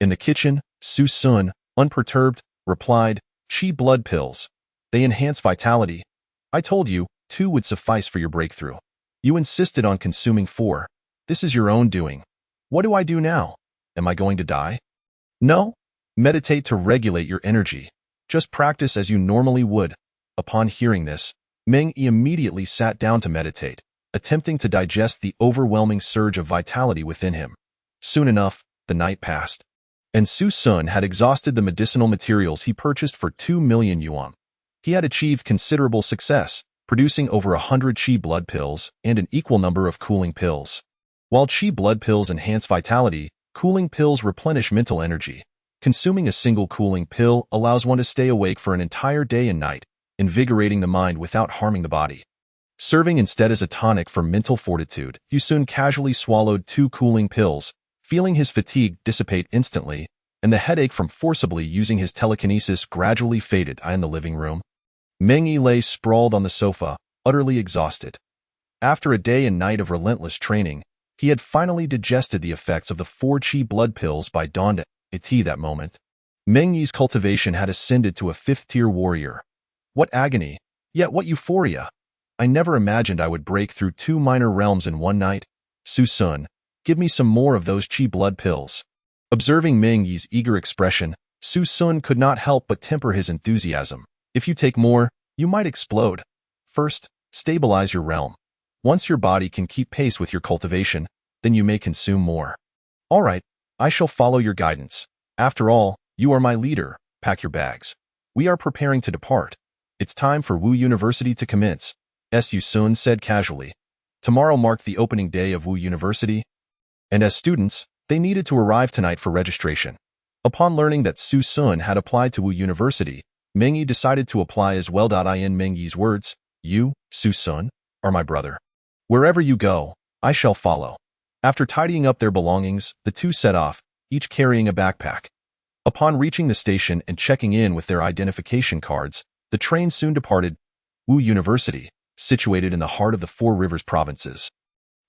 B: In the kitchen, Su Sun, unperturbed, replied, Qi blood pills. They enhance vitality. I told you, 2 would suffice for your breakthrough. You insisted on consuming 4. This is your own doing. What do I do now? Am I going to die? No. Meditate to regulate your energy. Just practice as you normally would. Upon hearing this, Meng Yi immediately sat down to meditate, attempting to digest the overwhelming surge of vitality within him. Soon enough, the night passed, and Su Sun had exhausted the medicinal materials he purchased for 2 million yuan. He had achieved considerable success, producing over 100 Qi blood pills and an equal number of cooling pills. While Qi blood pills enhance vitality, cooling pills replenish mental energy. Consuming a single cooling pill allows one to stay awake for an entire day and night, invigorating the mind without harming the body. Serving instead as a tonic for mental fortitude, Yu Sun casually swallowed 2 cooling pills, feeling his fatigue dissipate instantly, and the headache from forcibly using his telekinesis gradually faded. In the living room, Meng Yi lay sprawled on the sofa, utterly exhausted. After a day and night of relentless training, he had finally digested the effects of the 4 Qi blood pills by dawn at that moment. Meng Yi's cultivation had ascended to a 5th-tier warrior. What agony, yet what euphoria! I never imagined I would break through 2 minor realms in one night. Su Sun, give me some more of those Qi blood pills. Observing Meng Yi's eager expression, Su Sun could not help but temper his enthusiasm. If you take more, you might explode. First, stabilize your realm. Once your body can keep pace with your cultivation, then you may consume more. All right, I shall follow your guidance. After all, you are my leader. Pack your bags. We are preparing to depart. It's time for Wu University to commence, Yu Sun said casually. Tomorrow marked the opening day of Wu University, and as students, they needed to arrive tonight for registration. Upon learning that Su Sun had applied to Wu University, Meng Yi decided to apply as well. In Meng Yi's words, you, Su Sun, are my brother. Wherever you go, I shall follow. After tidying up their belongings, the two set off, each carrying a backpack. Upon reaching the station and checking in with their identification cards, the train soon departed. Wu University, situated in the heart of the Four Rivers provinces,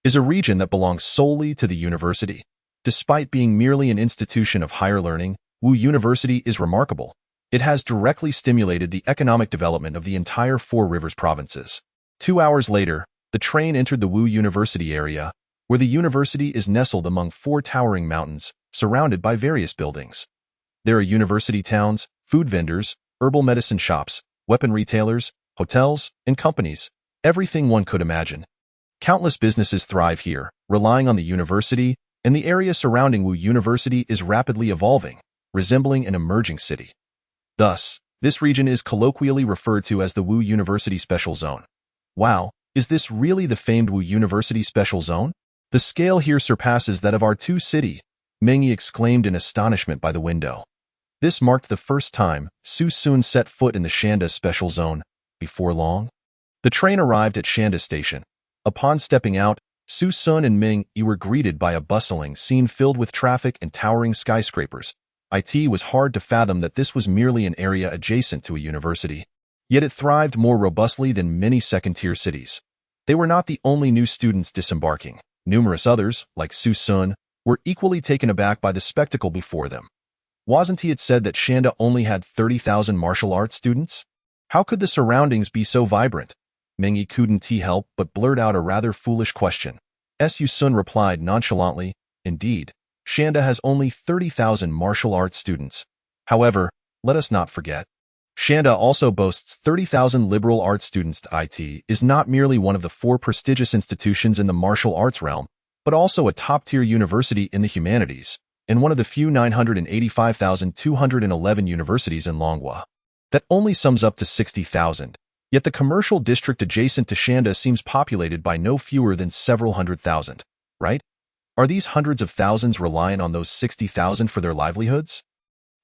B: is a region that belongs solely to the university. Despite being merely an institution of higher learning, Wu University is remarkable. It has directly stimulated the economic development of the entire Four Rivers provinces. 2 hours later, the train entered the Wu University area, where the university is nestled among 4 towering mountains, surrounded by various buildings. There are university towns, food vendors, herbal medicine shops, weapon retailers, hotels, and companies, everything one could imagine. Countless businesses thrive here, relying on the university, and the area surrounding Wu University is rapidly evolving, resembling an emerging city. Thus, this region is colloquially referred to as the Wu University Special Zone. Wow, is this really the famed Wu University Special Zone? The scale here surpasses that of our two city, Meng Yi exclaimed in astonishment by the window. This marked the first time Su Sun set foot in the Shanda Special Zone. Before long, the train arrived at Shanda Station. Upon stepping out, Su Sun and Meng Yi were greeted by a bustling scene filled with traffic and towering skyscrapers. It was hard to fathom that this was merely an area adjacent to a university. Yet it thrived more robustly than many second-tier cities. They were not the only new students disembarking. Numerous others, like Su Sun, were equally taken aback by the spectacle before them. Wasn't it said that Shanda only had 30,000 martial arts students? How could the surroundings be so vibrant? Meng Yi couldn't help but blurt out a rather foolish question. Su Sun replied nonchalantly, indeed, Shanda has only 30,000 martial arts students. However, let us not forget, Shanda also boasts 30,000 liberal arts students. It is not merely one of the 4 prestigious institutions in the martial arts realm, but also a top-tier university in the humanities, and one of the few 985,211 universities in Longhua. That only sums up to 60,000, yet the commercial district adjacent to Shanda seems populated by no fewer than several hundred thousand, right? Are these hundreds of thousands reliant on those 60,000 for their livelihoods?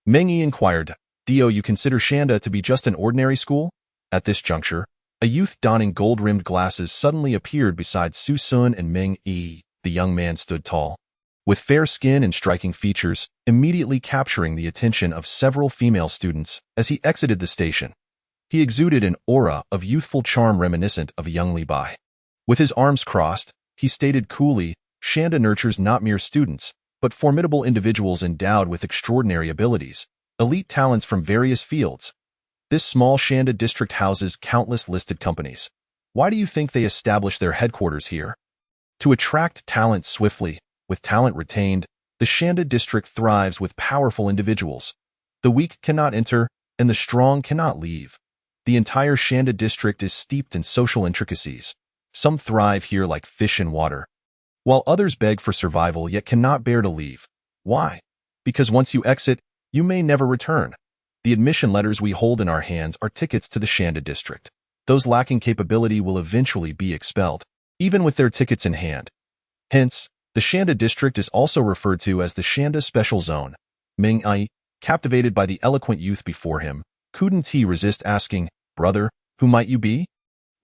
B: Meng Yi inquired, Do you consider Shanda to be just an ordinary school? At this juncture, a youth donning gold-rimmed glasses suddenly appeared beside Su Sun and Meng Yi. The young man stood tall, with fair skin and striking features, immediately capturing the attention of several female students as he exited the station. He exuded an aura of youthful charm reminiscent of a young Li Bai. With his arms crossed, he stated coolly, Shanda nurtures not mere students, but formidable individuals endowed with extraordinary abilities, elite talents from various fields. This small Shanda district houses countless listed companies. Why do you think they established their headquarters here? To attract talent swiftly, with talent retained, the Shanda district thrives with powerful individuals. The weak cannot enter, and the strong cannot leave. The entire Shanda district is steeped in social intricacies. Some thrive here like fish in water, while others beg for survival yet cannot bear to leave. Why? Because once you exit, you may never return. The admission letters we hold in our hands are tickets to the Shanda district. Those lacking capability will eventually be expelled, even with their tickets in hand. Hence, the Shanda district is also referred to as the Shanda Special Zone. Ming Ai, captivated by the eloquent youth before him, couldn't he resist asking, "Brother, who might you be?"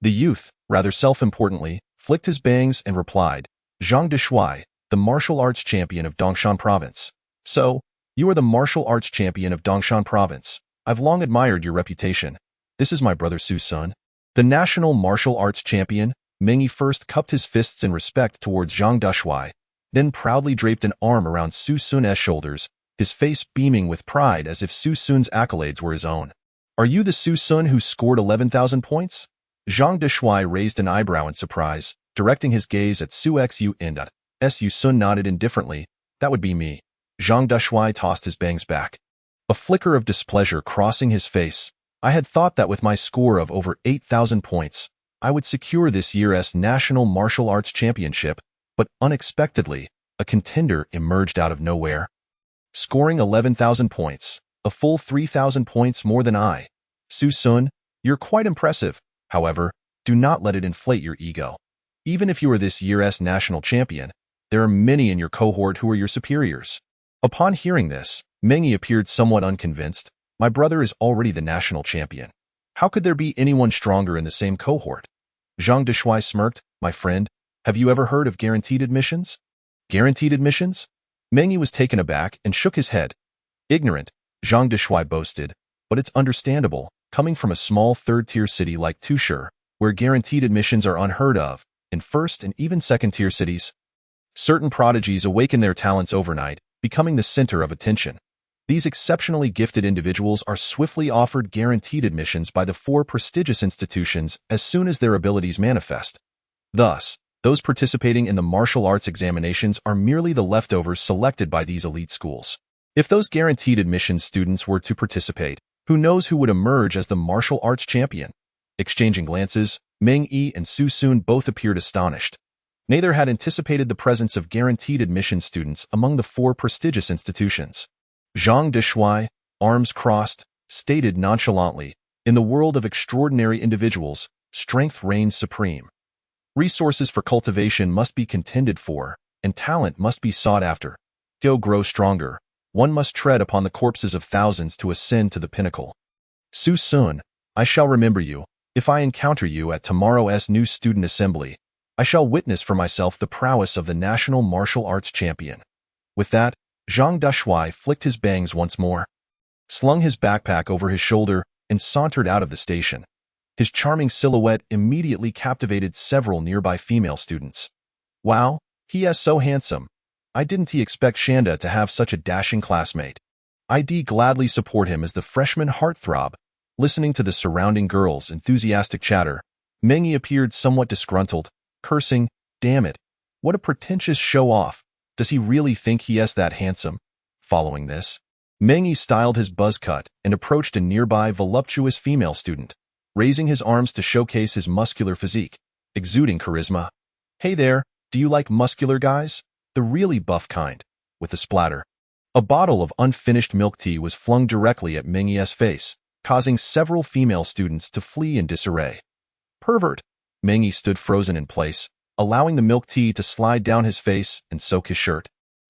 B: The youth, rather self-importantly, flicked his bangs and replied, "Zhang Deshuai, the martial arts champion of Dongshan Province." "So, you are the martial arts champion of Dongshan Province. I've long admired your reputation. This is my brother Su Sun." The national martial arts champion, Meng Yi first cupped his fists in respect towards Zhang Deshuai, then proudly draped an arm around Su Sun's shoulders, his face beaming with pride as if Su Sun's accolades were his own. "Are you the Su Sun who scored 11,000 points?" Zhang Deshuai raised an eyebrow in surprise, directing his gaze at Su Xu and Su Sun nodded indifferently. "That would be me." Zhang Deshuai tossed his bangs back, a flicker of displeasure crossing his face. "I had thought that with my score of over 8,000 points, I would secure this year's National Martial Arts Championship, but unexpectedly, a contender emerged out of nowhere, scoring 11,000 points, a full 3,000 points more than I. Su Sun, you're quite impressive. However, do not let it inflate your ego. Even if you are this year's national champion, there are many in your cohort who are your superiors." Upon hearing this, Meng Yi appeared somewhat unconvinced. "My brother is already the national champion. How could there be anyone stronger in the same cohort?" Zhang Deshuai smirked. "My friend, have you ever heard of guaranteed admissions?" "Guaranteed admissions?" Meng Yi was taken aback and shook his head. "Ignorant," Zhang Deshuai boasted, "but it's understandable, coming from a small third-tier city like Tushur, where guaranteed admissions are unheard of, in first and even second-tier cities. Certain prodigies awaken their talents overnight, becoming the center of attention. These exceptionally gifted individuals are swiftly offered guaranteed admissions by the 4 prestigious institutions as soon as their abilities manifest. Thus, those participating in the martial arts examinations are merely the leftovers selected by these elite schools. If those guaranteed admissions students were to participate, who knows who would emerge as the martial arts champion?" Exchanging glances, Meng Yi and Su Sun both appeared astonished. Neither had anticipated the presence of guaranteed admission students among the 4 prestigious institutions. Zhang Deshuai, arms crossed, stated nonchalantly, "In the world of extraordinary individuals, strength reigns supreme. Resources for cultivation must be contended for, and talent must be sought after. To grow stronger, one must tread upon the corpses of thousands to ascend to the pinnacle. Su Sun, I shall remember you. If I encounter you at tomorrow's new student assembly, I shall witness for myself the prowess of the national martial arts champion." With that, Zhang Deshuai flicked his bangs once more, slung his backpack over his shoulder, and sauntered out of the station. His charming silhouette immediately captivated several nearby female students. "Wow, he is so handsome. I didn't expect Shanda to have such a dashing classmate. I'd gladly support him as the freshman heartthrob." Listening to the surrounding girls' enthusiastic chatter, Meng Yi appeared somewhat disgruntled, cursing, "Damn it, what a pretentious show-off. Does he really think he is that handsome?" Following this, Meng Yi styled his buzz cut and approached a nearby voluptuous female student, raising his arms to showcase his muscular physique, exuding charisma. "Hey there, do you like muscular guys? The really buff kind?" With a splatter, a bottle of unfinished milk tea was flung directly at Meng Yi's face, causing several female students to flee in disarray. "Pervert!" Meng Yi stood frozen in place, allowing the milk tea to slide down his face and soak his shirt.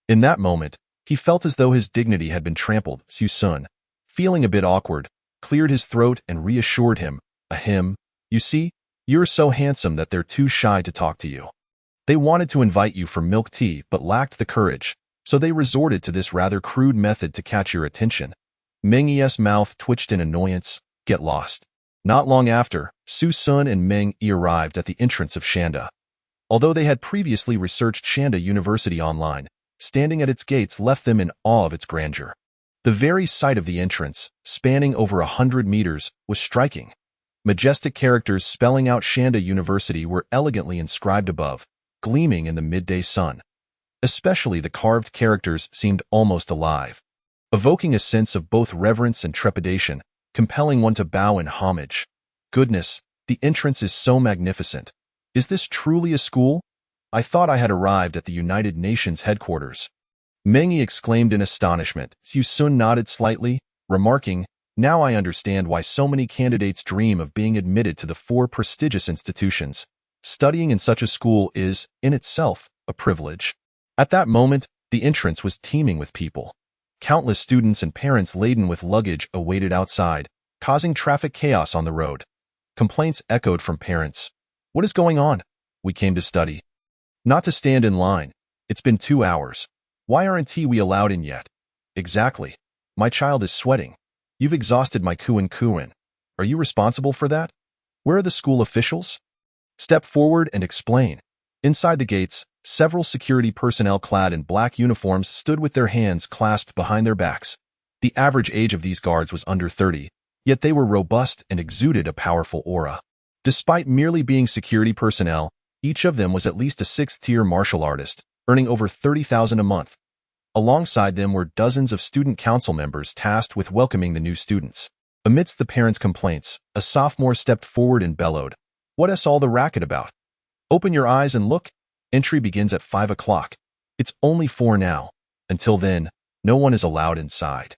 B: In that moment, he felt as though his dignity had been trampled. Su Sun, feeling a bit awkward, cleared his throat and reassured him, "Ahem, you see, you're so handsome that they're too shy to talk to you. They wanted to invite you for milk tea but lacked the courage, so they resorted to this rather crude method to catch your attention." Meng Yi's mouth twitched in annoyance. "Get lost." Not long after, Su Sun and Meng Yi arrived at the entrance of Shanda. Although they had previously researched Shanda University online, standing at its gates left them in awe of its grandeur. The very sight of the entrance, spanning over 100 meters, was striking. Majestic characters spelling out Shanda University were elegantly inscribed above. gleaming in the midday sun. Especially the carved characters seemed almost alive, evoking a sense of both reverence and trepidation, compelling one to bow in homage. Goodness, the entrance is so magnificent. Is this truly a school? I thought I had arrived at the United Nations headquarters. Mengyi exclaimed in astonishment. Xu Sun nodded slightly, remarking, now I understand why so many candidates dream of being admitted to the 4 prestigious institutions. Studying in such a school is, in itself, a privilege. At that moment, the entrance was teeming with people. Countless students and parents laden with luggage awaited outside, causing traffic chaos on the road. Complaints echoed from parents. What is going on? We came to study. Not to stand in line. It's been 2 hours. Why aren't we allowed in yet? Exactly. My child is sweating. You've exhausted my kuan. Are you responsible for that? Where are the school officials? Step forward and explain. Inside the gates, several security personnel clad in black uniforms stood with their hands clasped behind their backs. The average age of these guards was under 30, yet they were robust and exuded a powerful aura. Despite merely being security personnel, each of them was at least a 6th-tier martial artist, earning over 30,000 a month. Alongside them were dozens of student council members tasked with welcoming the new students. Amidst the parents' complaints, a sophomore stepped forward and bellowed, "What's all the racket about? Open your eyes and look. Entry begins at 5 o'clock. It's only 4 now. Until then, no one is allowed inside."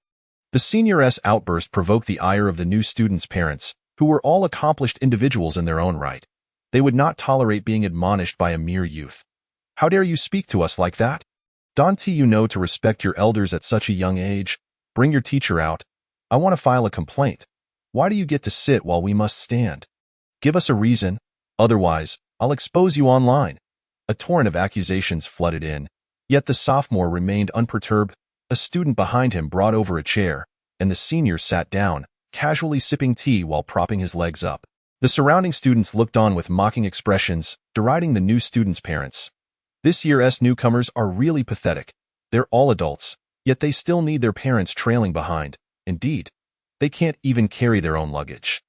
B: The senior's outburst provoked the ire of the new students' parents, who were all accomplished individuals in their own right. They would not tolerate being admonished by a mere youth. How dare you speak to us like that? Don't you know to respect your elders at such a young age? Bring your teacher out. I want to file a complaint. Why do you get to sit while we must stand? Give us a reason. Otherwise, I'll expose you online. A torrent of accusations flooded in, yet the sophomore remained unperturbed. A student behind him brought over a chair, and the senior sat down, casually sipping tea while propping his legs up. The surrounding students looked on with mocking expressions, deriding the new students' parents. This year's newcomers are really pathetic. They're all adults, yet they still need their parents trailing behind. Indeed, they can't even carry their own luggage.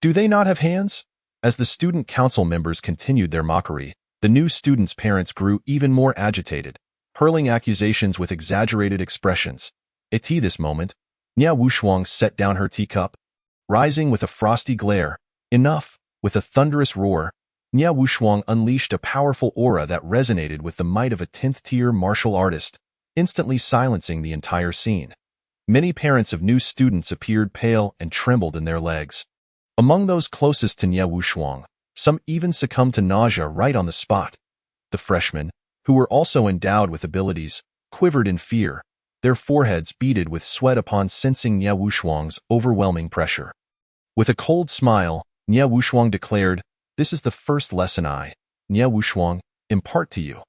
B: Do they not have hands? As the student council members continued their mockery, the new students' parents grew even more agitated, hurling accusations with exaggerated expressions. At this moment, Nia Wushuang set down her teacup. Rising with a frosty glare, enough, with a thunderous roar, Nia Wushuang unleashed a powerful aura that resonated with the might of a 10th-tier martial artist, instantly silencing the entire scene. Many parents of new students appeared pale and trembled in their legs. Among those closest to Nia Wushuang, some even succumbed to nausea right on the spot. The freshmen, who were also endowed with abilities, quivered in fear, their foreheads beaded with sweat upon sensing Nia Wushuang's overwhelming pressure. With a cold smile, Nia Wushuang declared, "This is the first lesson I, Nia Wushuang, impart to you.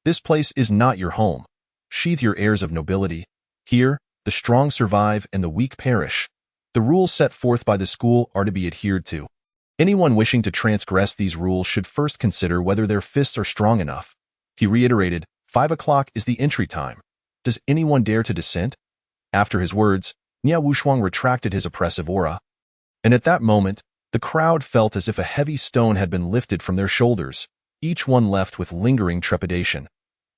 B: This place is not your home. Sheathe your airs of nobility. Here, the strong survive and the weak perish. The rules set forth by the school are to be adhered to. Anyone wishing to transgress these rules should first consider whether their fists are strong enough." He reiterated, 5 o'clock is the entry time. Does anyone dare to dissent? After his words, Nia Wushuang retracted his oppressive aura. And at that moment, the crowd felt as if a heavy stone had been lifted from their shoulders, each one left with lingering trepidation.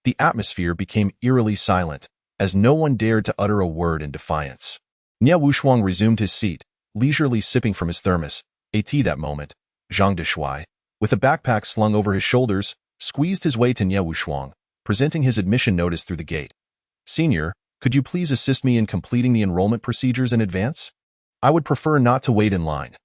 B: The atmosphere became eerily silent, as no one dared to utter a word in defiance. Nia Wushuang resumed his seat, leisurely sipping from his thermos. At that moment, Zhang Deshuai, with a backpack slung over his shoulders, squeezed his way to Nia Wushuang, presenting his admission notice through the gate. "Senior, could you please assist me in completing the enrollment procedures in advance? I would prefer not to wait in line."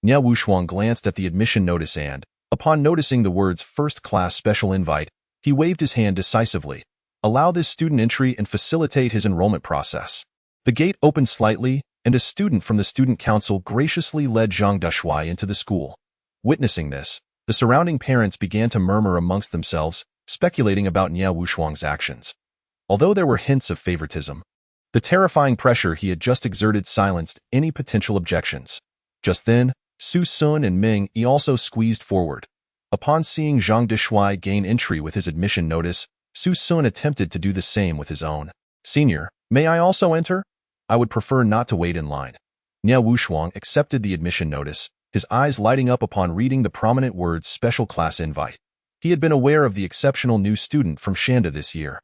B: Nia Wushuang glanced at the admission notice and, upon noticing the words first-class special invite, he waved his hand decisively. "Allow this student entry and facilitate his enrollment process." The gate opened slightly, and a student from the student council graciously led Zhang Deshuai into the school. Witnessing this, the surrounding parents began to murmur amongst themselves, speculating about Nia Wushuang's actions. Although there were hints of favoritism, the terrifying pressure he had just exerted silenced any potential objections. Just then, Su Sun and Ming Yi also squeezed forward. Upon seeing Zhang Deshuai gain entry with his admission notice, Su Sun attempted to do the same with his own. "Senior, may I also enter? I would prefer not to wait in line." Nia Wushuang accepted the admission notice, his eyes lighting up upon reading the prominent words special class invite. He had been aware of the exceptional new student from Shanda this year.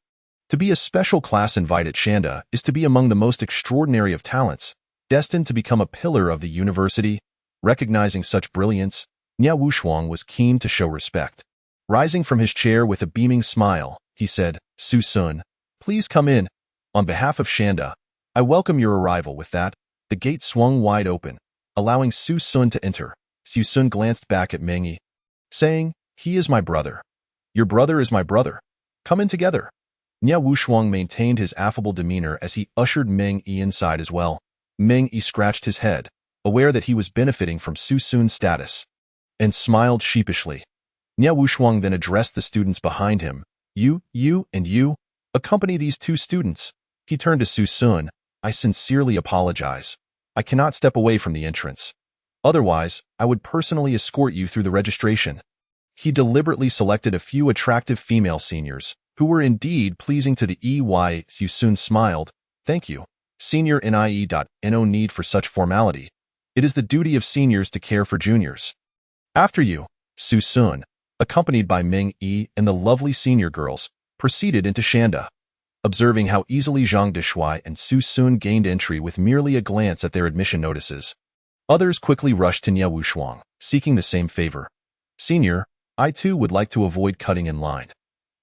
B: To be a special class invite at Shanda is to be among the most extraordinary of talents, destined to become a pillar of the university. Recognizing such brilliance, Nya Wushuang was keen to show respect. Rising from his chair with a beaming smile, he said, "Su Sun, please come in. On behalf of Shanda, I welcome your arrival." With that, the gate swung wide open, allowing Su Sun to enter. Su Sun glanced back at Meng Yi, saying, "He is my brother. Your brother is my brother. Come in together." Nya Wushuang maintained his affable demeanor as he ushered Meng Yi inside as well. Meng Yi scratched his head, aware that he was benefiting from Su Sun's status, and smiled sheepishly. Nya Wushuang then addressed the students behind him. You, and you, accompany these two students." He turned to Su Sun. "I sincerely apologize. I cannot step away from the entrance. Otherwise, I would personally escort you through the registration." He deliberately selected a few attractive female seniors, who were indeed pleasing to the EY. Su Sun smiled. "Thank you. Senior NIE. No need for such formality. It is the duty of seniors to care for juniors." "After you." Su Sun, accompanied by Meng Yi and the lovely senior girls, proceeded into Shanda. Observing how easily Zhang Dishui and Su Sun gained entry with merely a glance at their admission notices, others quickly rushed to Nya Wushuang, seeking the same favor. "Senior, I too would like to avoid cutting in line.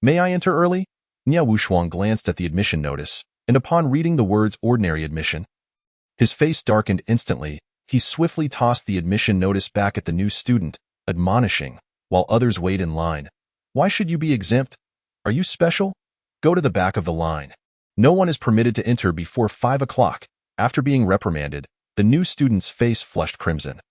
B: May I enter early?" Nya Wushuang glanced at the admission notice, and upon reading the words "ordinary admission," his face darkened instantly. He swiftly tossed the admission notice back at the new student, admonishing, while others wait in line, "Why should you be exempt? Are you special? Go to the back of the line. No one is permitted to enter before 5 o'clock." After being reprimanded, the new student's face flushed crimson.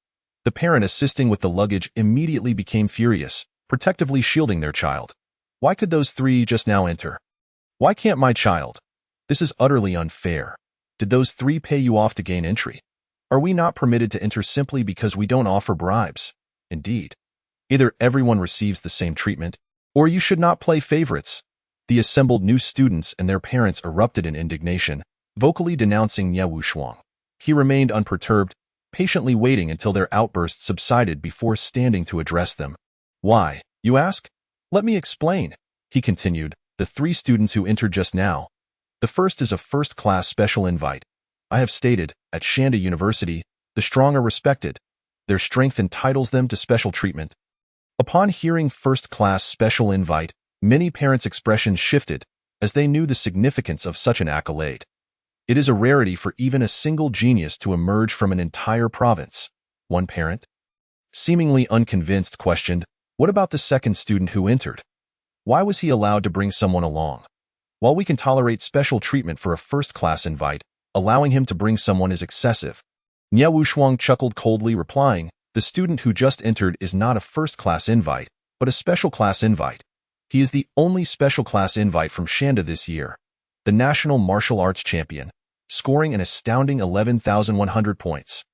B: The parent assisting with the luggage immediately became furious, protectively shielding their child. "Why could those three just now enter? Why can't my child? This is utterly unfair. Did those three pay you off to gain entry? Are we not permitted to enter simply because we don't offer bribes? Indeed, either everyone receives the same treatment, or you should not play favorites." The assembled new students and their parents erupted in indignation, vocally denouncing Nya Wushuang. He remained unperturbed, patiently waiting until their outbursts subsided before standing to address them. "Why, you ask? Let me explain," he continued. "The three students who entered just now. The first is a first-class special invite. I have stated, at Shanda University, the strong are respected. Their strength entitles them to special treatment." Upon hearing first-class special invite, many parents' expressions shifted, as they knew the significance of such an accolade. It is a rarity for even a single genius to emerge from an entire province. One parent, seemingly unconvinced, questioned, "What about the second student who entered? Why was he allowed to bring someone along? While we can tolerate special treatment for a first-class invite, allowing him to bring someone is excessive." Nya Wushuang chuckled coldly, replying, "The student who just entered is not a first-class invite, but a special-class invite. He is the only special-class invite from Shanda this year, the national martial arts champion, scoring an astounding 11,100 points.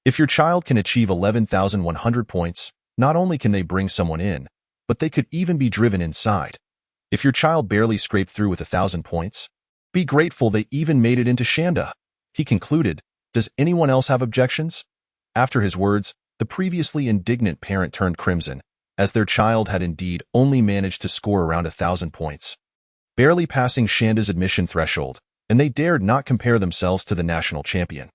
B: If your child can achieve 11,100 points, not only can they bring someone in, but they could even be driven inside. If your child barely scraped through with 1,000 points, be grateful they even made it into Shanda." He concluded, "Does anyone else have objections?" After his words, the previously indignant parent turned crimson, as their child had indeed only managed to score around 1,000 points, barely passing Shanda's admission threshold, and they dared not compare themselves to the national champion.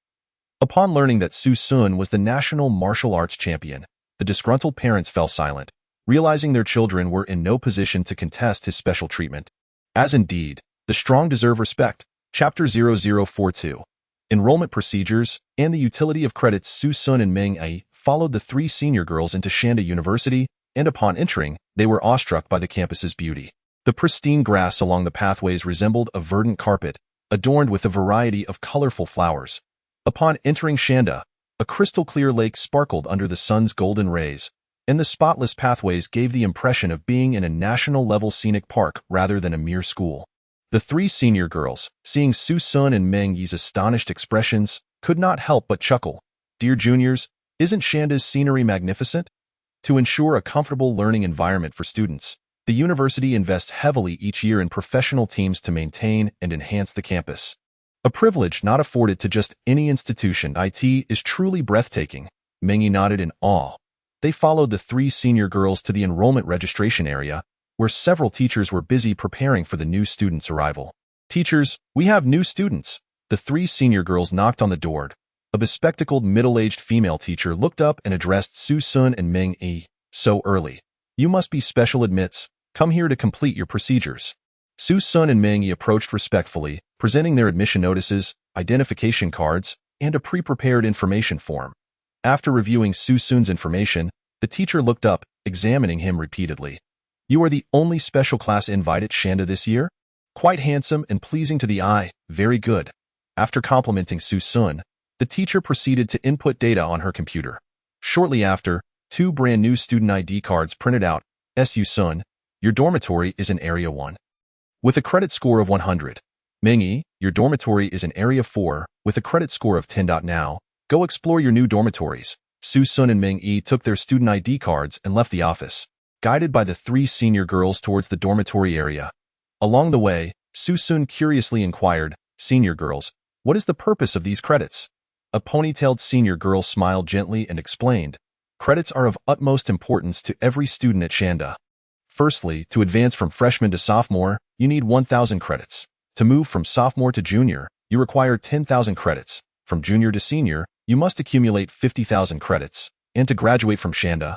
B: Upon learning that Su Sun was the national martial arts champion, the disgruntled parents fell silent, realizing their children were in no position to contest his special treatment. As indeed, the strong deserve respect. Chapter 0042. Enrollment Procedures and the Utility of Credits. Su Sun and Meng Yi followed the three senior girls into Shanda University, and upon entering, they were awestruck by the campus's beauty. The pristine grass along the pathways resembled a verdant carpet, adorned with a variety of colorful flowers. Upon entering Shanda, a crystal-clear lake sparkled under the sun's golden rays, and the spotless pathways gave the impression of being in a national-level scenic park rather than a mere school. The three senior girls, seeing Su Sun and Meng Yi's astonished expressions, could not help but chuckle. "Dear juniors, isn't Shanda's scenery magnificent?" To ensure a comfortable learning environment for students, the university invests heavily each year in professional teams to maintain and enhance the campus. A privilege not afforded to just any institution. It is truly breathtaking. Meng Yi nodded in awe. They followed the three senior girls to the enrollment registration area, where several teachers were busy preparing for the new students' arrival. "Teachers, we have new students." The three senior girls knocked on the door. A bespectacled middle-aged female teacher looked up and addressed Su Sun and Ming Yi. "So early. You must be special admits. Come here to complete your procedures." Su Sun and Ming Yi approached respectfully, presenting their admission notices, identification cards, and a pre-prepared information form. After reviewing Su Sun's information, the teacher looked up, examining him repeatedly. "You are the only special class invite at Shanda this year? Quite handsome and pleasing to the eye. Very good." After complimenting Su Sun, the teacher proceeded to input data on her computer. Shortly after, two brand new student ID cards printed out. "Su Sun, your dormitory is in Area 1. With a credit score of 100. Ming Yi, your dormitory is in Area 4, with a credit score of 10. Now, go explore your new dormitories." Su Sun and Ming Yi took their student ID cards and left the office, guided by the three senior girls towards the dormitory area. Along the way, Su Sun curiously inquired, "Senior girls, what is the purpose of these credits?" A ponytailed senior girl smiled gently and explained, "Credits are of utmost importance to every student at Shanda. Firstly, to advance from freshman to sophomore, you need 1,000 credits. To move from sophomore to junior, you require 10,000 credits. From junior to senior, you must accumulate 50,000 credits. And to graduate from Shanda,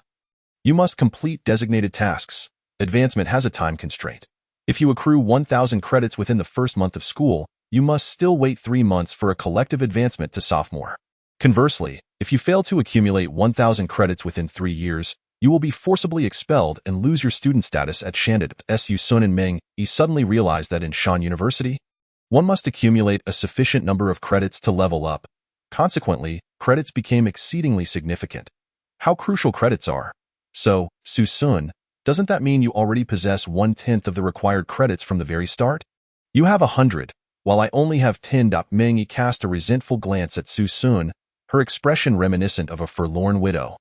B: you must complete designated tasks. Advancement has a time constraint. If you accrue 1,000 credits within the first month of school, you must still wait 3 months for a collective advancement to sophomore. Conversely, if you fail to accumulate 1,000 credits within 3 years, you will be forcibly expelled and lose your student status at Shanda." Su Sun and Ming Yi suddenly realized that in Shan University, one must accumulate a sufficient number of credits to level up. Consequently, credits became exceedingly significant. How crucial credits are. "So, Su Sun, doesn't that mean you already possess 1/10 of the required credits from the very start? You have 100, while I only have 10." Ming Yi cast a resentful glance at Su Sun, her expression reminiscent of a forlorn widow.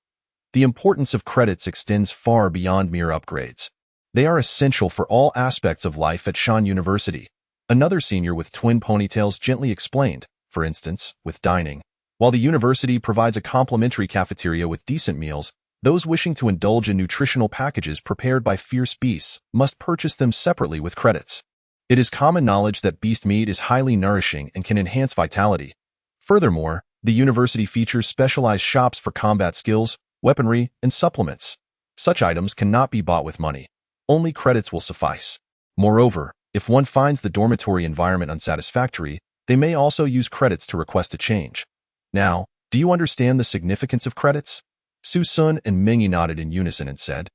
B: The importance of credits extends far beyond mere upgrades. They are essential for all aspects of life at Shan University. Another senior with twin ponytails gently explained, for instance, with dining. While the university provides a complimentary cafeteria with decent meals, those wishing to indulge in nutritional packages prepared by fierce beasts must purchase them separately with credits. It is common knowledge that beast meat is highly nourishing and can enhance vitality. Furthermore, the university features specialized shops for combat skills, weaponry, and supplements. Such items cannot be bought with money. Only credits will suffice. Moreover, if one finds the dormitory environment unsatisfactory, they may also use credits to request a change. Now, do you understand the significance of credits? Su Sun and Ming Yi nodded in unison and said,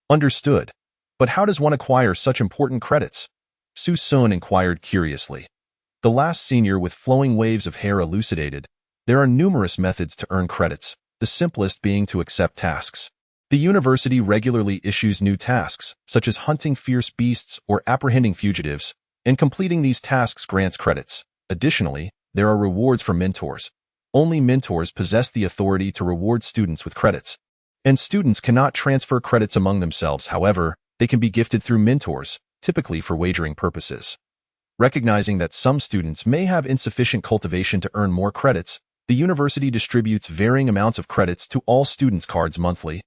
B: "Understood. But how does one acquire such important credits?" Su Sun inquired curiously. The last senior with flowing waves of hair elucidated, "There are numerous methods to earn credits, the simplest being to accept tasks. The university regularly issues new tasks, such as hunting fierce beasts or apprehending fugitives, and completing these tasks grants credits. Additionally, there are rewards for mentors. Only mentors possess the authority to reward students with credits. And students cannot transfer credits among themselves, however, they can be gifted through mentors, typically for wagering purposes." Recognizing that some students may have insufficient cultivation to earn more credits, the university distributes varying amounts of credits to all students' cards monthly,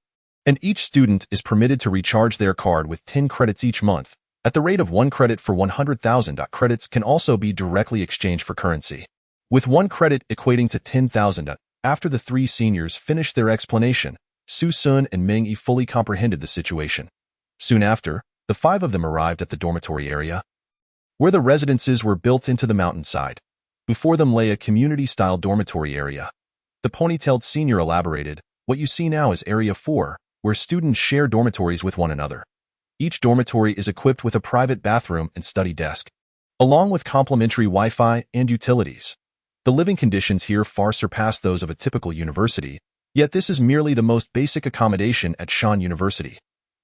B: and each student is permitted to recharge their card with 10 credits each month, at the rate of 1 credit for 100,000. Credits can also be directly exchanged for currency, with 1 credit equating to 10,000. After the three seniors finished their explanation, Su Sun and Ming Yi fully comprehended the situation. Soon after, the 5 of them arrived at the dormitory area, where the residences were built into the mountainside. Before them lay a community-style dormitory area. The ponytailed senior elaborated, "What you see now is Area 4, where students share dormitories with one another. Each dormitory is equipped with a private bathroom and study desk, along with complimentary Wi-Fi and utilities. The living conditions here far surpass those of a typical university, yet this is merely the most basic accommodation at Shan University."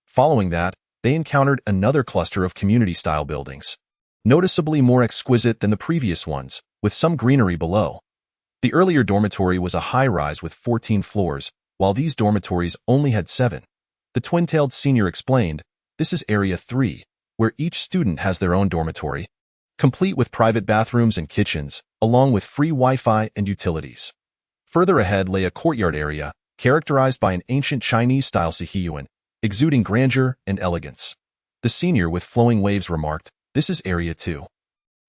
B: Following that, they encountered another cluster of community-style buildings, noticeably more exquisite than the previous ones, with some greenery below. The earlier dormitory was a high-rise with 14 floors, while these dormitories only had 7. The twin-tailed senior explained, "This is Area 3, where each student has their own dormitory, complete with private bathrooms and kitchens, along with free Wi-Fi and utilities. Further ahead lay a courtyard area, characterized by an ancient Chinese-style sihiyuan, exuding grandeur and elegance. The senior with flowing waves remarked, "This is Area 2,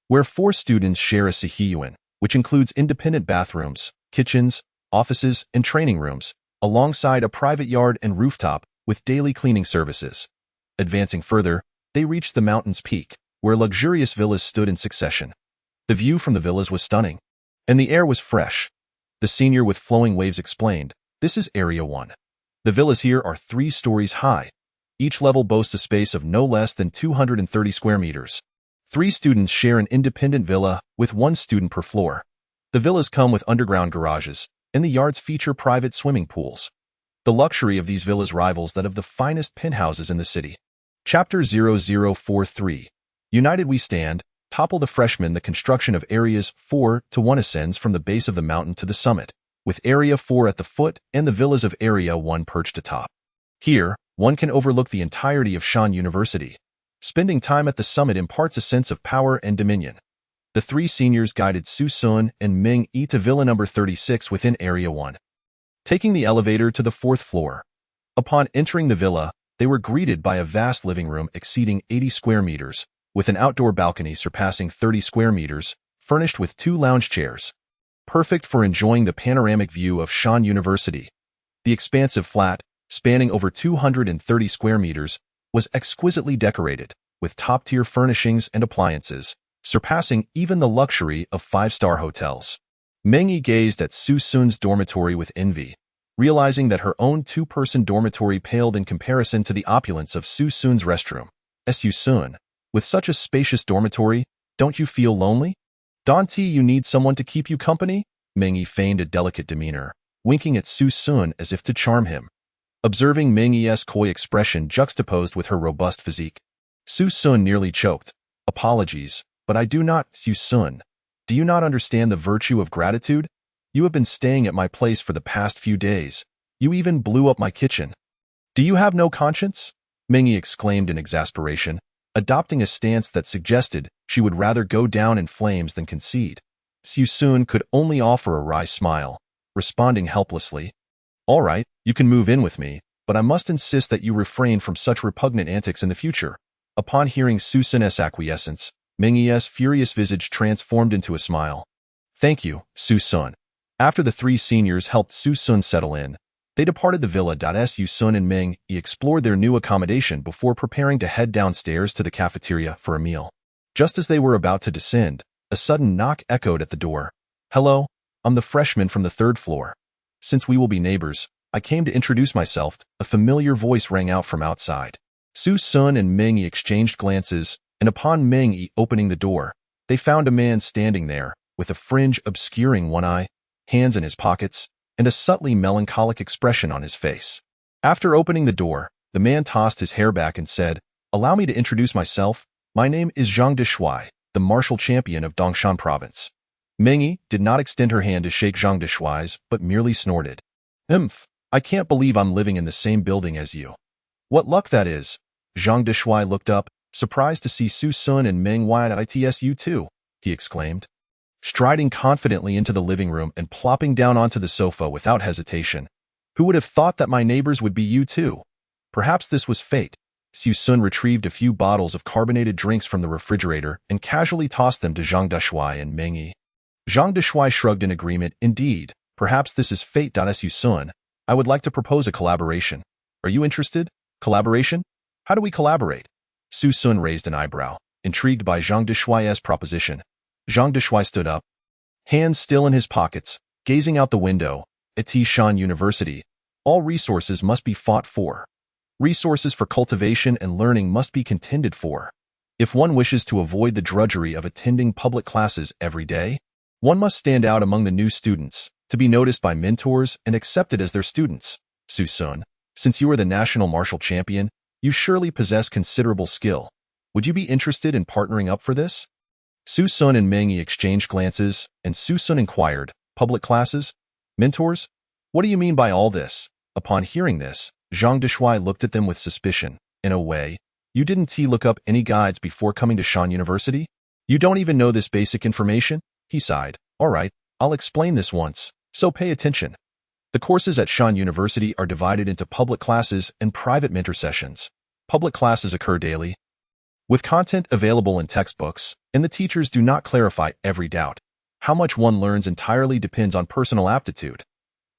B: where 4 students share a sihiyuan, which includes independent bathrooms, kitchens, offices, and training rooms, alongside a private yard and rooftop with daily cleaning services." Advancing further, they reached the mountain's peak, where luxurious villas stood in succession. The view from the villas was stunning, and the air was fresh. The senior with flowing waves explained, "This is Area 1. The villas here are 3 stories high. Each level boasts a space of no less than 230 square meters. 3 students share an independent villa with 1 student per floor. The villas come with underground garages, and the yards feature private swimming pools. The luxury of these villas rivals that of the finest penthouses in the city." Chapter 0043. United we stand. Topple the freshmen. The construction of Areas 4 to 1 ascends from the base of the mountain to the summit, with Area 4 at the foot and the villas of Area 1 perched atop. Here, one can overlook the entirety of Shan University. Spending time at the summit imparts a sense of power and dominion. The 3 seniors guided Su Sun and Ming Yi to Villa number 36 within Area 1. Taking the elevator to the 4th floor. Upon entering the villa, they were greeted by a vast living room exceeding 80 square meters, with an outdoor balcony surpassing 30 square meters, furnished with 2 lounge chairs. Perfect for enjoying the panoramic view of Shan University. The expansive flat, spanning over 230 square meters, was exquisitely decorated, with top-tier furnishings and appliances, surpassing even the luxury of 5-star hotels. Meng Yi gazed at Su Sun's dormitory with envy, realizing that her own 2-person dormitory paled in comparison to the opulence of Su Sun's restroom. Su Sun, with such a spacious dormitory, don't you feel lonely? Don't you need someone to keep you company? Meng Yi feigned a delicate demeanor, winking at Su Sun as if to charm him. Observing Meng Yi's coy expression juxtaposed with her robust physique, Su Sun nearly choked. "Apologies, but I do not." "Su Sun, do you not understand the virtue of gratitude? You have been staying at my place for the past few days. You even blew up my kitchen. Do you have no conscience?" Meng Yi exclaimed in exasperation, adopting a stance that suggested she would rather go down in flames than concede. Su Sun could only offer a wry smile, responding helplessly, "All right, you can move in with me, but I must insist that you refrain from such repugnant antics in the future." Upon hearing Su Sun's acquiescence, Meng Yi's furious visage transformed into a smile. "Thank you, Su Sun." After the 3 seniors helped Su Sun settle in, they departed the villa. Su Sun and Meng Yi explored their new accommodation before preparing to head downstairs to the cafeteria for a meal. Just as they were about to descend, a sudden knock echoed at the door. "Hello, I'm the freshman from the 3rd floor. Since we will be neighbors, I came to introduce myself." A familiar voice rang out from outside. Su Sun and Meng Yi exchanged glances, and upon Meng Yi opening the door, they found a man standing there, with a fringe obscuring one eye, hands in his pockets, and a subtly melancholic expression on his face. After opening the door, the man tossed his hair back and said, "Allow me to introduce myself. My name is Zhang Deshuai, the martial champion of Dongshan province." Meng Yi did not extend her hand to shake Zhang Deshuai's, but merely snorted. I can't believe I'm living in the same building as you. What luck that is." Zhang Deshuai looked up, surprised to see Su Sun and Meng Yi at ITSU too, he exclaimed. Striding confidently into the living room and plopping down onto the sofa without hesitation. "Who would have thought that my neighbors would be you too? Perhaps this was fate." Su Sun retrieved a few bottles of carbonated drinks from the refrigerator and casually tossed them to Zhang Deshuai and Meng Yi. Zhang Deshuai shrugged in agreement. "Indeed, perhaps this is fate." Su Sun, I would like to propose a collaboration. Are you interested? Collaboration? How do we collaborate? Su Sun raised an eyebrow, intrigued by Zhang Deshuai's proposition. Zhang Deshuai stood up, hands still in his pockets, gazing out the window. At Shan University, all resources must be fought for. Resources for cultivation and learning must be contended for. If one wishes to avoid the drudgery of attending public classes every day, one must stand out among the new students, to be noticed by mentors and accepted as their students. Su Sun, since you are the national martial champion, you surely possess considerable skill. Would you be interested in partnering up for this? Su Sun and Meng Yi exchanged glances, and Su Sun inquired, "Public classes? Mentors? What do you mean by all this?" Upon hearing this, Zhang Deshuai looked at them with suspicion. "In a way, you didn't look up any guides before coming to Shan University? You don't even know this basic information?" He sighed. "All right, I'll explain this once, so pay attention. The courses at Shan University are divided into public classes and private mentor sessions. Public classes occur daily, with content available in textbooks, and the teachers do not clarify every doubt. How much one learns entirely depends on personal aptitude.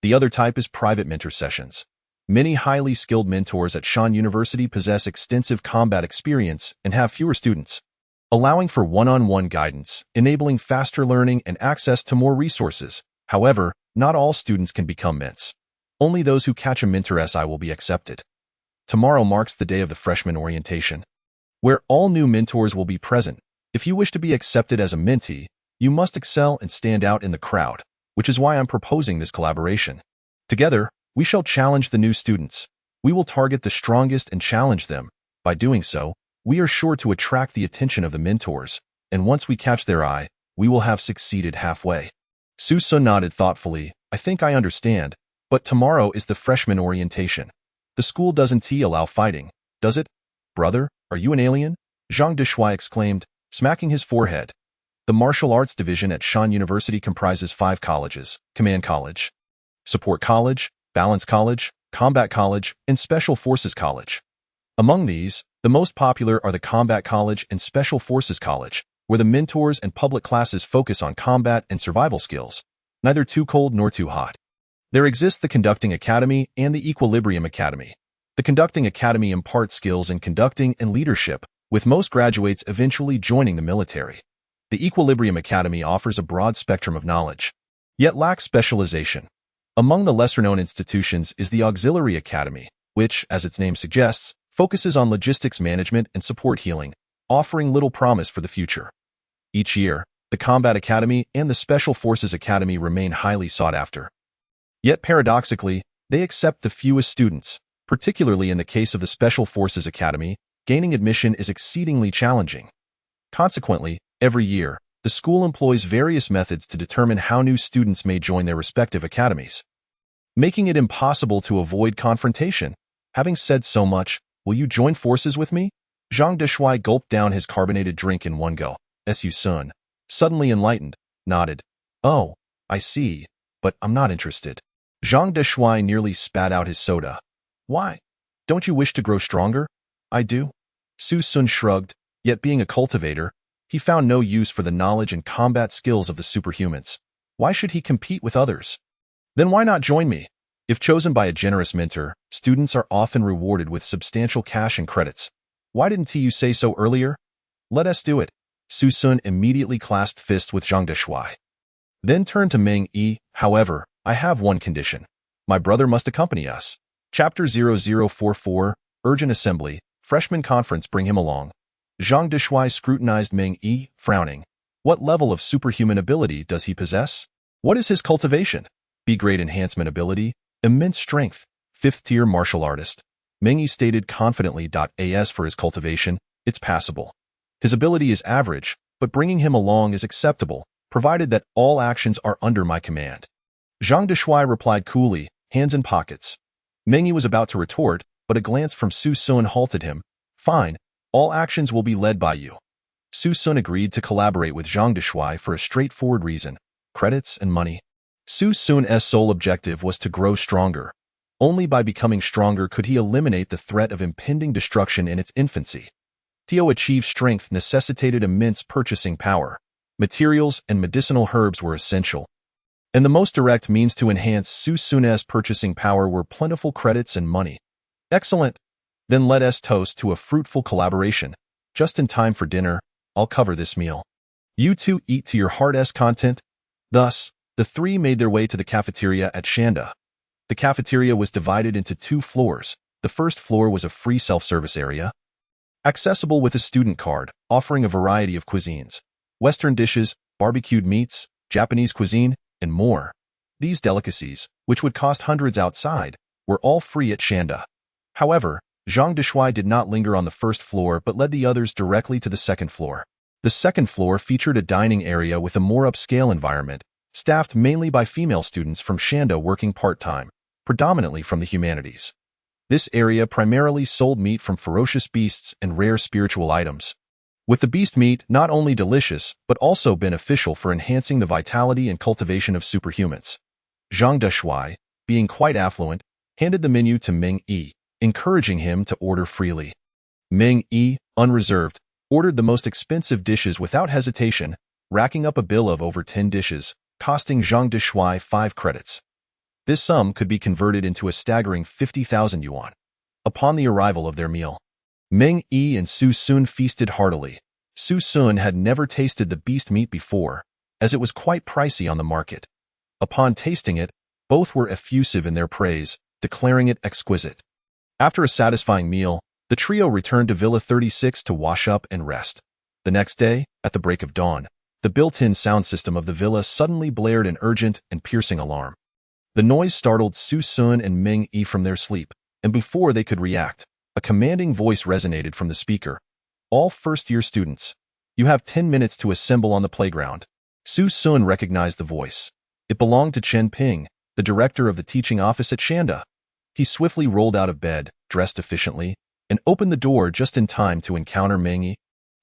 B: The other type is private mentor sessions. Many highly skilled mentors at Shan University possess extensive combat experience and have fewer students, allowing for one-on-one guidance, enabling faster learning and access to more resources. However, not all students can become ments. Only those who catch a mentor SI will be accepted. Tomorrow marks the day of the freshman orientation, where all new mentors will be present. If you wish to be accepted as a mentee, you must excel and stand out in the crowd, which is why I'm proposing this collaboration. Together, we shall challenge the new students. We will target the strongest and challenge them. By doing so, we are sure to attract the attention of the mentors, and once we catch their eye, we will have succeeded halfway. Su-sun nodded thoughtfully. I think I understand, but tomorrow is the freshman orientation. The school doesn't allow fighting, does it? Brother, are you an alien? Zhang Deshuai exclaimed, smacking his forehead. The martial arts division at Shan University comprises 5 colleges: Command College, Support College, Balance College, Combat College, and Special Forces College. Among these, the most popular are the Combat College and Special Forces College, where the mentors and public classes focus on combat and survival skills, neither too cold nor too hot. There exists the Conducting Academy and the Equilibrium Academy. The Conducting Academy imparts skills in conducting and leadership, with most graduates eventually joining the military. The Equilibrium Academy offers a broad spectrum of knowledge, yet lacks specialization. Among the lesser-known institutions is the Auxiliary Academy, which, as its name suggests, focuses on logistics management and support healing, offering little promise for the future. Each year, the Combat Academy and the Special Forces Academy remain highly sought after. Yet paradoxically, they accept the fewest students, particularly in the case of the Special Forces Academy. Gaining admission is exceedingly challenging. Consequently, every year, the school employs various methods to determine how new students may join their respective academies, making it impossible to avoid confrontation. Having said so much, will you join forces with me? Zhang Deshuai gulped down his carbonated drink in one go. Su-sun, suddenly enlightened, nodded. Oh, I see, but I'm not interested. Zhang Deshuai nearly spat out his soda. Why? Don't you wish to grow stronger? I do. Su-sun shrugged, yet being a cultivator, he found no use for the knowledge and combat skills of the superhumans. Why should he compete with others? Then why not join me? If chosen by a generous mentor, students are often rewarded with substantial cash and credits. Why didn't you say so earlier? Let us do it. Su-sun immediately clasped fists with Zhang Deshuai. Then turned to Meng Yi. However, I have one condition. My brother must accompany us. Chapter 0044, Urgent Assembly, Freshman Conference. Bring him along. Zhang Deshuai scrutinized Meng Yi, frowning. What level of superhuman ability does he possess? What is his cultivation? B-grade enhancement ability, immense strength, 5th-tier martial artist. Meng Yi stated confidently. As for his cultivation, it's passable. His ability is average, but bringing him along is acceptable, provided that all actions are under my command. Zhang Deshuai replied coolly, hands in pockets. Meng Yi was about to retort, but a glance from Su-sun halted him. Fine, all actions will be led by you. Su-sun agreed to collaborate with Zhang Deshuai for a straightforward reason: credits and money. Su-sun's sole objective was to grow stronger. Only by becoming stronger could he eliminate the threat of impending destruction in its infancy. To achieve strength necessitated immense purchasing power. Materials and medicinal herbs were essential, and the most direct means to enhance Su-sun's purchasing power were plentiful credits and money. Excellent. Then let us toast to a fruitful collaboration. Just in time for dinner, I'll cover this meal. You two eat to your heart's content. Thus, the three made their way to the cafeteria at Shanda. The cafeteria was divided into 2 floors. The first floor was a free self-service area, accessible with a student card, offering a variety of cuisines: Western dishes, barbecued meats, Japanese cuisine, and more. These delicacies, which would cost hundreds outside, were all free at Shanda. However, Zhang Deshuai did not linger on the first floor but led the others directly to the second floor. The second floor featured a dining area with a more upscale environment, staffed mainly by female students from Shanda working part-time, predominantly from the humanities. This area primarily sold meat from ferocious beasts and rare spiritual items, with the beast meat not only delicious but also beneficial for enhancing the vitality and cultivation of superhumans. Zhang Deshuai, being quite affluent, handed the menu to Ming Yi, encouraging him to order freely. Ming Yi, unreserved, ordered the most expensive dishes without hesitation, racking up a bill of over 10 dishes, costing Zhang Deshuai 5 credits. This sum could be converted into a staggering 50,000 yuan. Upon the arrival of their meal, Ming Yi and Su Sun feasted heartily. Su Sun had never tasted the beast meat before, as it was quite pricey on the market. Upon tasting it, both were effusive in their praise, declaring it exquisite. After a satisfying meal, the trio returned to Villa 36 to wash up and rest. The next day, at the break of dawn, the built-in sound system of the villa suddenly blared an urgent and piercing alarm. The noise startled Su Sun and Ming Yi from their sleep, and before they could react, a commanding voice resonated from the speaker. All first-year students, you have 10 minutes to assemble on the playground. Su Sun recognized the voice. It belonged to Chen Ping, the director of the teaching office at Shanda. He swiftly rolled out of bed, dressed efficiently, and opened the door just in time to encounter Ming Yi,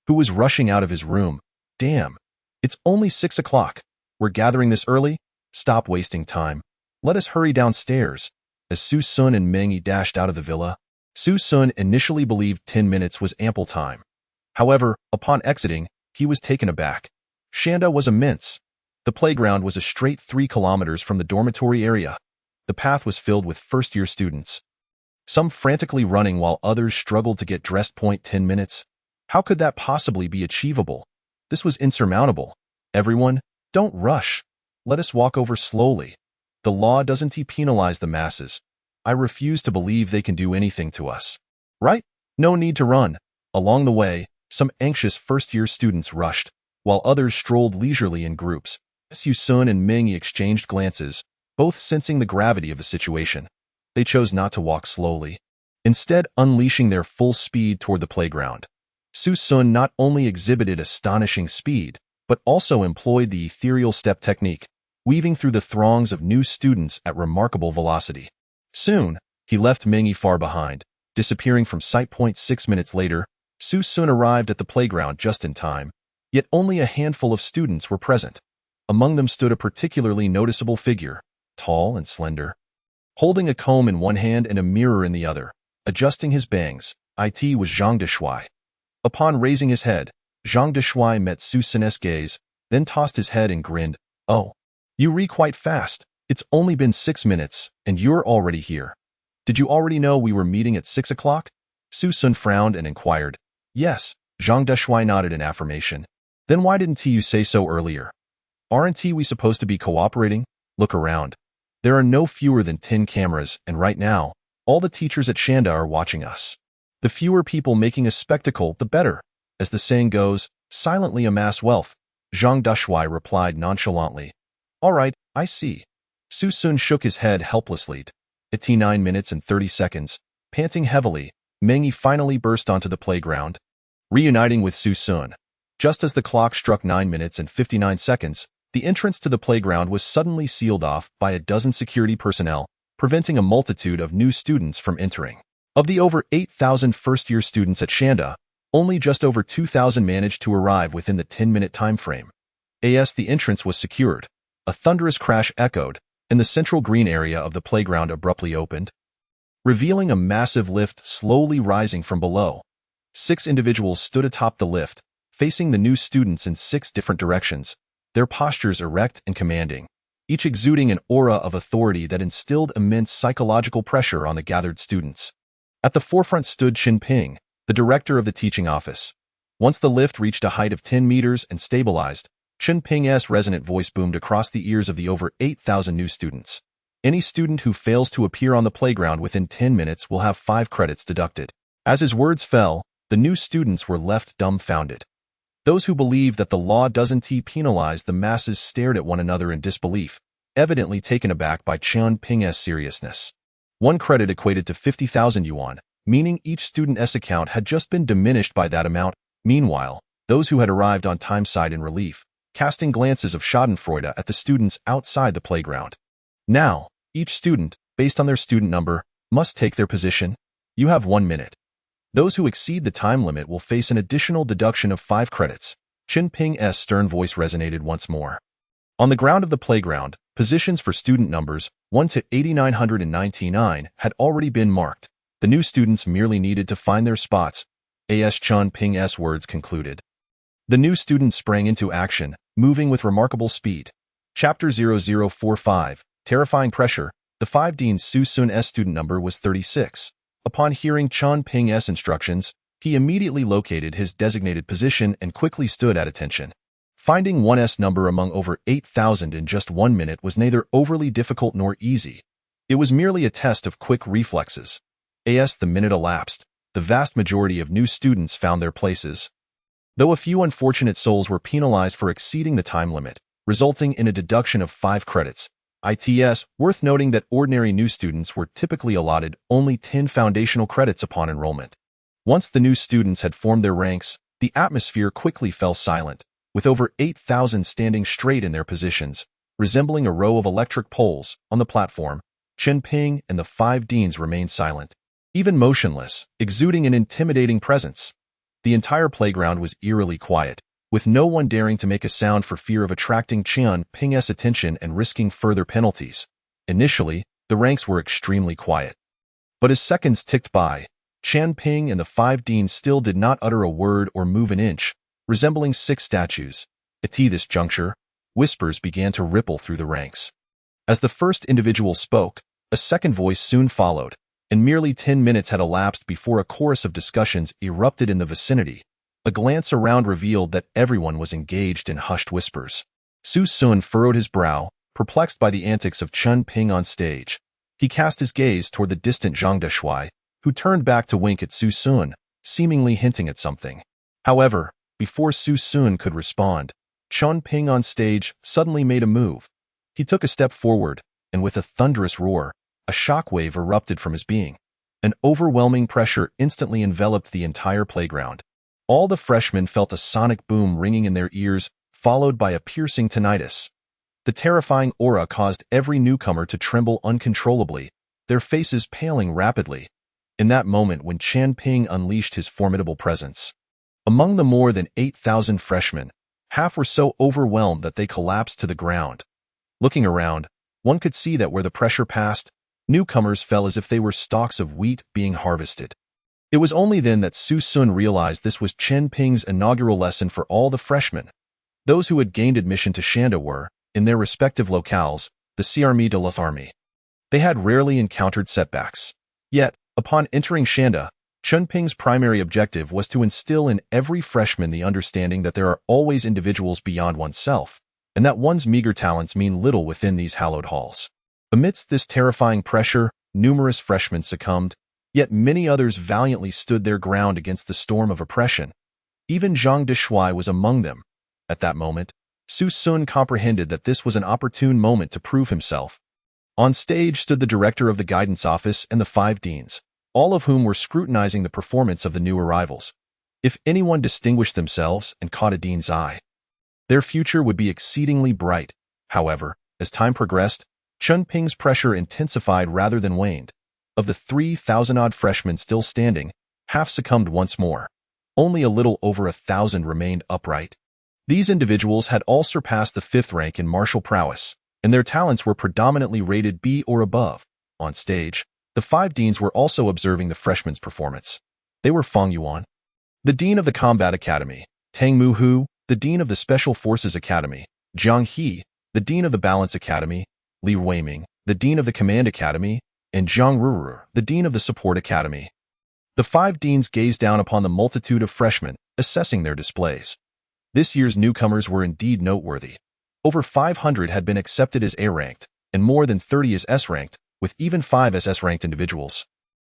B: who was rushing out of his room. Damn, it's only 6 o'clock. We're gathering this early? Stop wasting time. Let us hurry downstairs. As Su Sun and Ming Yi dashed out of the villa, Su Sun initially believed 10 minutes was ample time. However, upon exiting, he was taken aback. Shanda was immense. The playground was a straight 3 kilometers from the dormitory area. The path was filled with first-year students, some frantically running while others struggled to get dressed. 10 minutes? How could that possibly be achievable? This was insurmountable. Everyone, don't rush. Let us walk over slowly. The law doesn't penalize the masses. I refuse to believe they can do anything to us. Right? No need to run. Along the way, some anxious first-year students rushed, while others strolled leisurely in groups. Su Sun and Ming Yi exchanged glances, both sensing the gravity of the situation. They chose not to walk slowly, instead unleashing their full speed toward the playground. Su Sun not only exhibited astonishing speed, but also employed the ethereal step technique, weaving through the throngs of new students at remarkable velocity. Soon, he left Ming Yi far behind, disappearing from sight. 6 minutes later, Su Sun arrived at the playground just in time, yet only a handful of students were present. Among them stood a particularly noticeable figure, tall and slender, holding a comb in one hand and a mirror in the other, adjusting his bangs. It was Zhang Deshuai. Upon raising his head, Zhang Deshuai met Su Sun's gaze, then tossed his head and grinned. Oh, you read quite fast. It's only been 6 minutes, and you're already here. Did you already know we were meeting at 6 o'clock? Su Sun frowned and inquired. Yes, Zhang Deshuai nodded in affirmation. Then why didn't you say so earlier? Aren't we supposed to be cooperating? Look around. There are no fewer than 10 cameras, and right now, all the teachers at Shanda are watching us. The fewer people making a spectacle, the better. As the saying goes, silently amass wealth. Zhang Deshuai replied nonchalantly. All right, I see. Su Sun shook his head helplessly. At 9 minutes and 30 seconds, panting heavily, Ming Yi finally burst onto the playground, reuniting with Su Sun. Just as the clock struck 9 minutes and 59 seconds, the entrance to the playground was suddenly sealed off by a dozen security personnel, preventing a multitude of new students from entering. Of the over 8,000 first-year students at Shanda, only just over 2,000 managed to arrive within the 10-minute time frame. As the entrance was secured, a thunderous crash echoed, and the central green area of the playground abruptly opened, revealing a massive lift slowly rising from below. 6 individuals stood atop the lift, facing the new students in 6 different directions, their postures erect and commanding, each exuding an aura of authority that instilled immense psychological pressure on the gathered students. At the forefront stood Chen Ping, the director of the teaching office. Once the lift reached a height of 10 meters and stabilized, Chen Ping's resonant voice boomed across the ears of the over 8,000 new students. Any student who fails to appear on the playground within 10 minutes will have 5 credits deducted. As his words fell, the new students were left dumbfounded. Those who believed that the law doesn't penalize the masses stared at one another in disbelief, evidently taken aback by Chen Ping's seriousness. 1 credit equated to 50,000 yuan, meaning each student's account had just been diminished by that amount. Meanwhile, those who had arrived on time sighed in relief, casting glances of schadenfreude at the students outside the playground. Now, each student, based on their student number, must take their position. You have 1 minute. Those who exceed the time limit will face an additional deduction of 5 credits. Chen Ping's stern voice resonated once more. On the ground of the playground, Positions for student numbers 1 to 8,999 had already been marked. The new students merely needed to find their spots. As Chun Ping's words concluded. The new students sprang into action, moving with remarkable speed. Chapter 0045, Terrifying Pressure. The 5 Dean's Su Sun's student number was 36. Upon hearing Chun Ping's instructions, he immediately located his designated position and quickly stood at attention. Finding 1's number among over 8,000 in just 1 minute was neither overly difficult nor easy. It was merely a test of quick reflexes. As the minute elapsed, the vast majority of new students found their places. Though a few unfortunate souls were penalized for exceeding the time limit, resulting in a deduction of 5 credits. It's worth noting that ordinary new students were typically allotted only 10 foundational credits upon enrollment. Once the new students had formed their ranks, the atmosphere quickly fell silent, with over 8,000 standing straight in their positions, resembling a row of electric poles on the platform. Chen Ping and the 5 deans remained silent, even motionless, exuding an intimidating presence. The entire playground was eerily quiet, with no one daring to make a sound for fear of attracting Chen Ping's attention and risking further penalties. Initially, the ranks were extremely quiet. But as seconds ticked by, Chen Ping and the 5 deans still did not utter a word or move an inch, resembling 6 statues. At this juncture, whispers began to ripple through the ranks. As the first individual spoke, a second voice soon followed, and merely 10 minutes had elapsed before a chorus of discussions erupted in the vicinity. A glance around revealed that everyone was engaged in hushed whispers. Su Sun furrowed his brow, perplexed by the antics of Chen Ping on stage. He cast his gaze toward the distant Zhang Deshuai, who turned back to wink at Su Sun, seemingly hinting at something. However, before Su Sun could respond, Chen Ping on stage suddenly made a move. He took a step forward, and with a thunderous roar, a shockwave erupted from his being. An overwhelming pressure instantly enveloped the entire playground. All the freshmen felt a sonic boom ringing in their ears, followed by a piercing tinnitus. The terrifying aura caused every newcomer to tremble uncontrollably, their faces paling rapidly. In that moment when Chen Ping unleashed his formidable presence, among the more than 8,000 freshmen, half were so overwhelmed that they collapsed to the ground. Looking around, one could see that where the pressure passed, newcomers fell as if they were stalks of wheat being harvested. It was only then that Su Sun realized this was Chen Ping's inaugural lesson for all the freshmen. Those who had gained admission to Shanda were, in their respective locales, the Armée de l'Armée. They had rarely encountered setbacks. Yet, upon entering Shanda, Chen Ping's primary objective was to instill in every freshman the understanding that there are always individuals beyond oneself, and that one's meager talents mean little within these hallowed halls. Amidst this terrifying pressure, numerous freshmen succumbed, yet many others valiantly stood their ground against the storm of oppression. Even Zhang Deshuai was among them. At that moment, Su Sun comprehended that this was an opportune moment to prove himself. On stage stood the director of the guidance office and the 5 deans, all of whom were scrutinizing the performance of the new arrivals. If anyone distinguished themselves and caught a dean's eye, their future would be exceedingly bright. However, as time progressed, Chen Ping's pressure intensified rather than waned. Of the 3,000-odd freshmen still standing, half succumbed once more. Only a little over 1,000 remained upright. These individuals had all surpassed the 5th rank in martial prowess, and their talents were predominantly rated B or above. On stage, the 5 deans were also observing the freshmen's performance. They were Fang Yuan, the dean of the Combat Academy; Tang Muhu, the dean of the Special Forces Academy; Jiang He, the dean of the Balance Academy; Li Weiming, the dean of the Command Academy; and Zhang Ruru, the dean of the Support Academy. The 5 deans gazed down upon the multitude of freshmen, assessing their displays. This year's newcomers were indeed noteworthy. Over 500 had been accepted as A-ranked, and more than 30 as S-ranked, with even 5 as S-ranked individuals,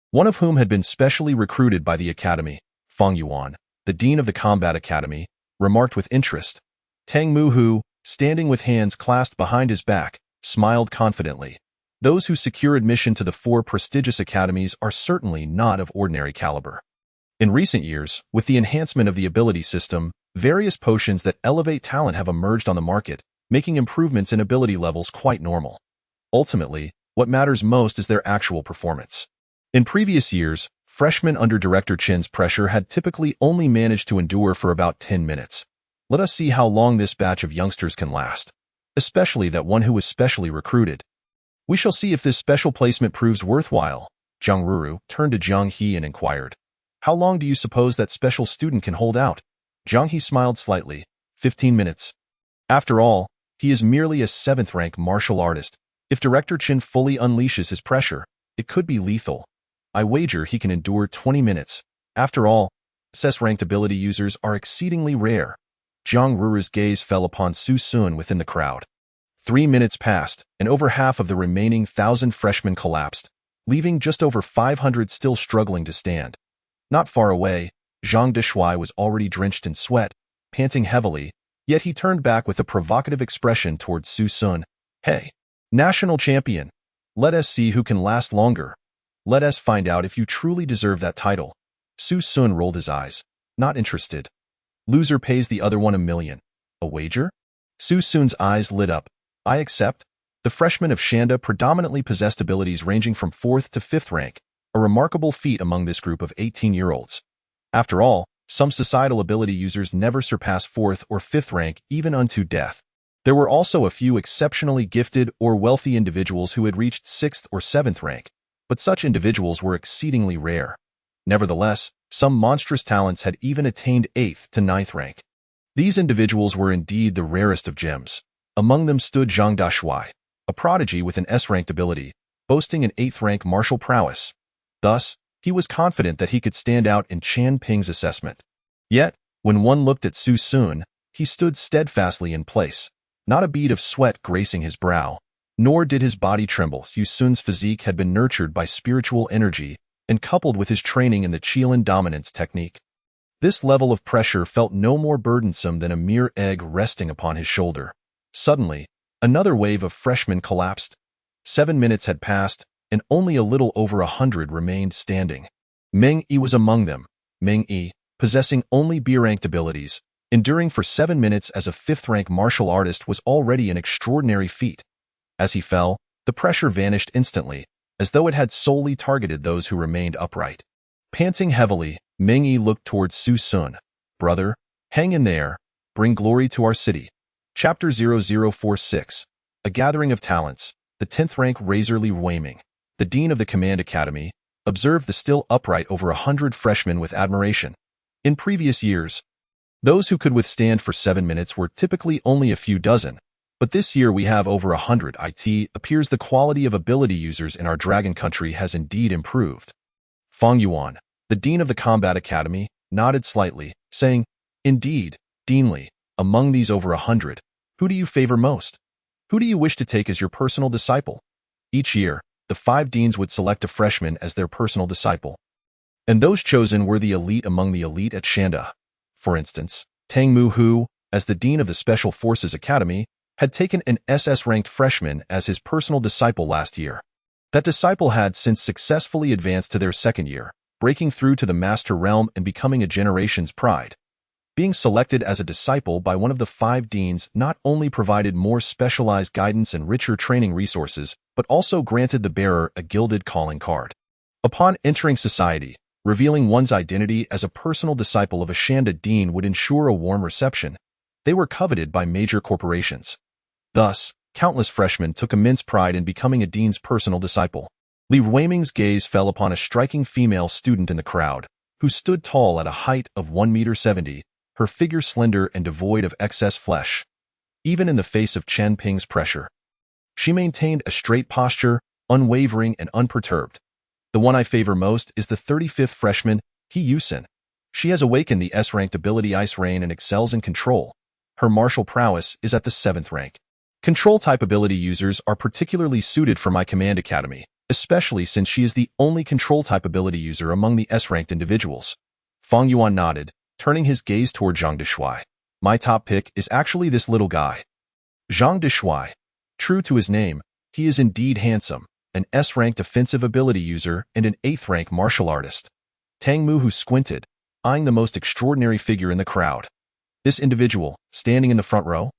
B: one of whom had been specially recruited by the academy. Fang Yuan, the dean of the Combat Academy, remarked with interest. Tang Muhu, standing with hands clasped behind his back, smiled confidently. Those who secure admission to the 4 prestigious academies are certainly not of ordinary caliber. In recent years, with the enhancement of the ability system, various potions that elevate talent have emerged on the market, making improvements in ability levels quite normal. Ultimately, what matters most is their actual performance. In previous years, freshmen under Director Chen's pressure had typically only managed to endure for about 10 minutes. Let us see how long this batch of youngsters can last. especially that one who was specially recruited. We shall see if this special placement proves worthwhile. Zhang Ruru turned to Jiang He and inquired, "How long do you suppose that special student can hold out?" Jiang He smiled slightly. 15 minutes. After all, he is merely a 7th-rank martial artist. If Director Qin fully unleashes his pressure, it could be lethal. I wager he can endure 20 minutes. After all, SS-ranked ability users are exceedingly rare. Jiang Ruru's gaze fell upon Su Sun within the crowd. 3 minutes passed, and over half of the remaining 1,000 freshmen collapsed, leaving just over 500 still struggling to stand. Not far away, Zhang Deshuai was already drenched in sweat, panting heavily, yet he turned back with a provocative expression towards Su Sun. "Hey, national champion, let us see who can last longer. Let us find out if you truly deserve that title." Su Sun rolled his eyes, not interested. "Loser pays the other one 1,000,000. A wager?" Su Sun's eyes lit up. "I accept." The freshmen of Shanda predominantly possessed abilities ranging from 4th to 5th rank, a remarkable feat among this group of 18-year-olds. After all, some societal ability users never surpass 4th or 5th rank even unto death. There were also a few exceptionally gifted or wealthy individuals who had reached 6th or 7th rank, but such individuals were exceedingly rare. Nevertheless, some monstrous talents had even attained 8th to 9th rank. These individuals were indeed the rarest of gems. Among them stood Zhang Deshuai, a prodigy with an S-ranked ability, boasting an 8th-rank martial prowess. Thus, he was confident that he could stand out in Chan Ping's assessment. Yet, when one looked at Su Sun, he stood steadfastly in place, not a bead of sweat gracing his brow, nor did his body tremble. Su Sun's physique had been nurtured by spiritual energy and coupled with his training in the Qian dominance technique. This level of pressure felt no more burdensome than a mere egg resting upon his shoulder. Suddenly, another wave of freshmen collapsed. 7 minutes had passed, and only a little over 100 remained standing. Meng Yi was among them. Meng Yi, possessing only B-ranked abilities, enduring for 7 minutes as a 5th-rank martial artist was already an extraordinary feat. As he fell, the pressure vanished instantly, as though it had solely targeted those who remained upright. Panting heavily, Meng Yi looked towards Su Sun. "Brother, hang in there. Bring glory to our city." Chapter 0046. A Gathering of Talents. The 10th-rank Razor Li Weiming, the dean of the Command Academy, observed the still upright over 100 freshmen with admiration. In previous years, those who could withstand for 7 minutes were typically only a few dozen, but this year we have over 100. It appears the quality of ability users in our Dragon Country has indeed improved. Fang Yuan, the dean of the Combat Academy, nodded slightly, saying, "Indeed, Deanly, among these over 100, who do you favor most? Who do you wish to take as your personal disciple?" Each year, the 5 deans would select a freshman as their personal disciple. And those chosen were the elite among the elite at Shanda. For instance, Tang Mu Hu, as the dean of the Special Forces Academy, had taken an SS-ranked freshman as his personal disciple last year. That disciple had since successfully advanced to their 2nd year, breaking through to the master realm and becoming a generation's pride. Being selected as a disciple by one of the 5 deans not only provided more specialized guidance and richer training resources, but also granted the bearer a gilded calling card. Upon entering society, revealing one's identity as a personal disciple of a Shanda dean would ensure a warm reception. They were coveted by major corporations. Thus, countless freshmen took immense pride in becoming a dean's personal disciple. Li Weiming's gaze fell upon a striking female student in the crowd, who stood tall at a height of 1.70 meters, her figure slender and devoid of excess flesh. Even in the face of Chen Ping's pressure, she maintained a straight posture, unwavering and unperturbed. "The one I favor most is the 35th freshman, He Yusin. She has awakened the S-ranked ability Ice Rain and excels in control. Her martial prowess is at the 7th rank. Control-type ability users are particularly suited for my Command Academy, especially since she is the only control-type ability user among the S-ranked individuals." Fang Yuan nodded, turning his gaze toward Zhang Deshuai. "My top pick is actually this little guy." Zhang Deshuai. True to his name, he is indeed handsome, an S-ranked offensive ability user and an 8th-rank martial artist. Tang Mu Hu squinted, eyeing the most extraordinary figure in the crowd. This individual, standing in the front row,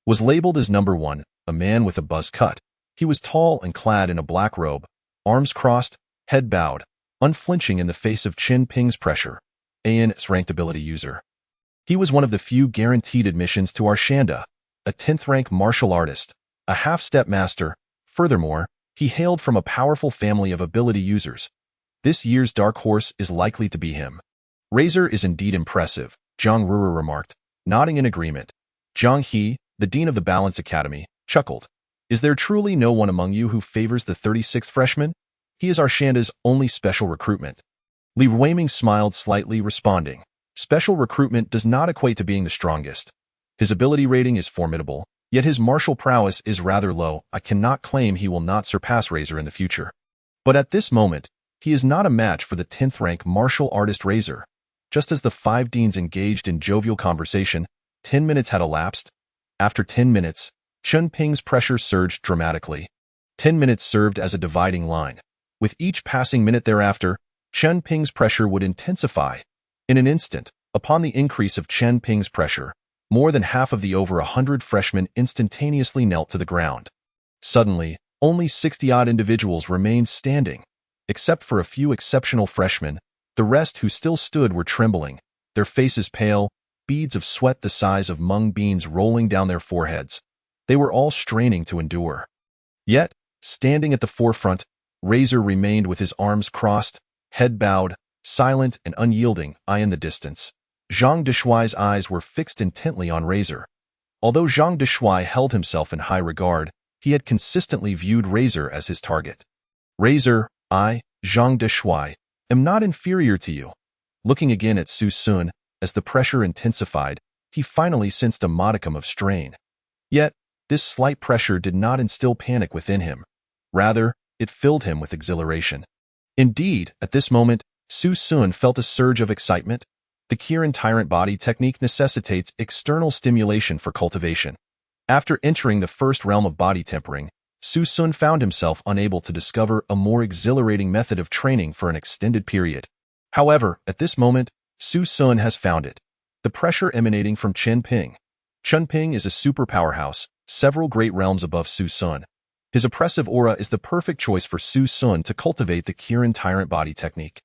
B: was labeled as number 1, a man with a buzz cut. He was tall and clad in a black robe, arms crossed, head bowed, unflinching in the face of Chen Ping's pressure. AN's ranked ability user. He was one of the few guaranteed admissions to our Shanda. a 10th-rank martial artist, a half-step master. Furthermore, he hailed from a powerful family of ability users. This year's dark horse is likely to be him. Razor is indeed impressive, Zhang Ruo remarked, nodding in agreement. Zhang He, the dean of the Balance Academy, chuckled. Is there truly no one among you who favors the 36th freshman? He is our Shanda's only special recruitment. Li Ruiming smiled slightly, responding. Special recruitment does not equate to being the strongest. His ability rating is formidable, yet his martial prowess is rather low. I cannot claim he will not surpass Razor in the future. But at this moment, he is not a match for the 10th-rank martial artist Razor. Just as the 5 deans engaged in jovial conversation, 10 minutes had elapsed. After 10 minutes, Chen Ping's pressure surged dramatically. 10 minutes served as a dividing line. With each passing minute thereafter, Chen Ping's pressure would intensify. In an instant, upon the increase of Chen Ping's pressure, more than half of the over 100 freshmen instantaneously knelt to the ground. Suddenly, only 60-odd individuals remained standing. Except for a few exceptional freshmen, the rest who still stood were trembling, their faces pale, beads of sweat the size of mung beans rolling down their foreheads. They were all straining to endure. Yet, standing at the forefront, Razor remained with his arms crossed, head bowed, silent and unyielding, eye in the distance. Zhang Deshuai's eyes were fixed intently on Razor. Although Zhang Deshuai held himself in high regard, he had consistently viewed Razor as his target. Razor, I, Zhang Deshuai, am not inferior to you. Looking again at Su Sun, as the pressure intensified, he finally sensed a modicum of strain. Yet, this slight pressure did not instill panic within him. Rather, it filled him with exhilaration. Indeed, at this moment, Su Sun felt a surge of excitement. The Kirin Tyrant Body technique necessitates external stimulation for cultivation. After entering the first realm of body tempering, Su Sun found himself unable to discover a more exhilarating method of training for an extended period. However, at this moment, Su Sun has found it. The pressure emanating from Chen Ping. Chen Ping is a superpowerhouse, several great realms above Su Sun. His oppressive aura is the perfect choice for Su Sun to cultivate the Kirin Tyrant Body technique.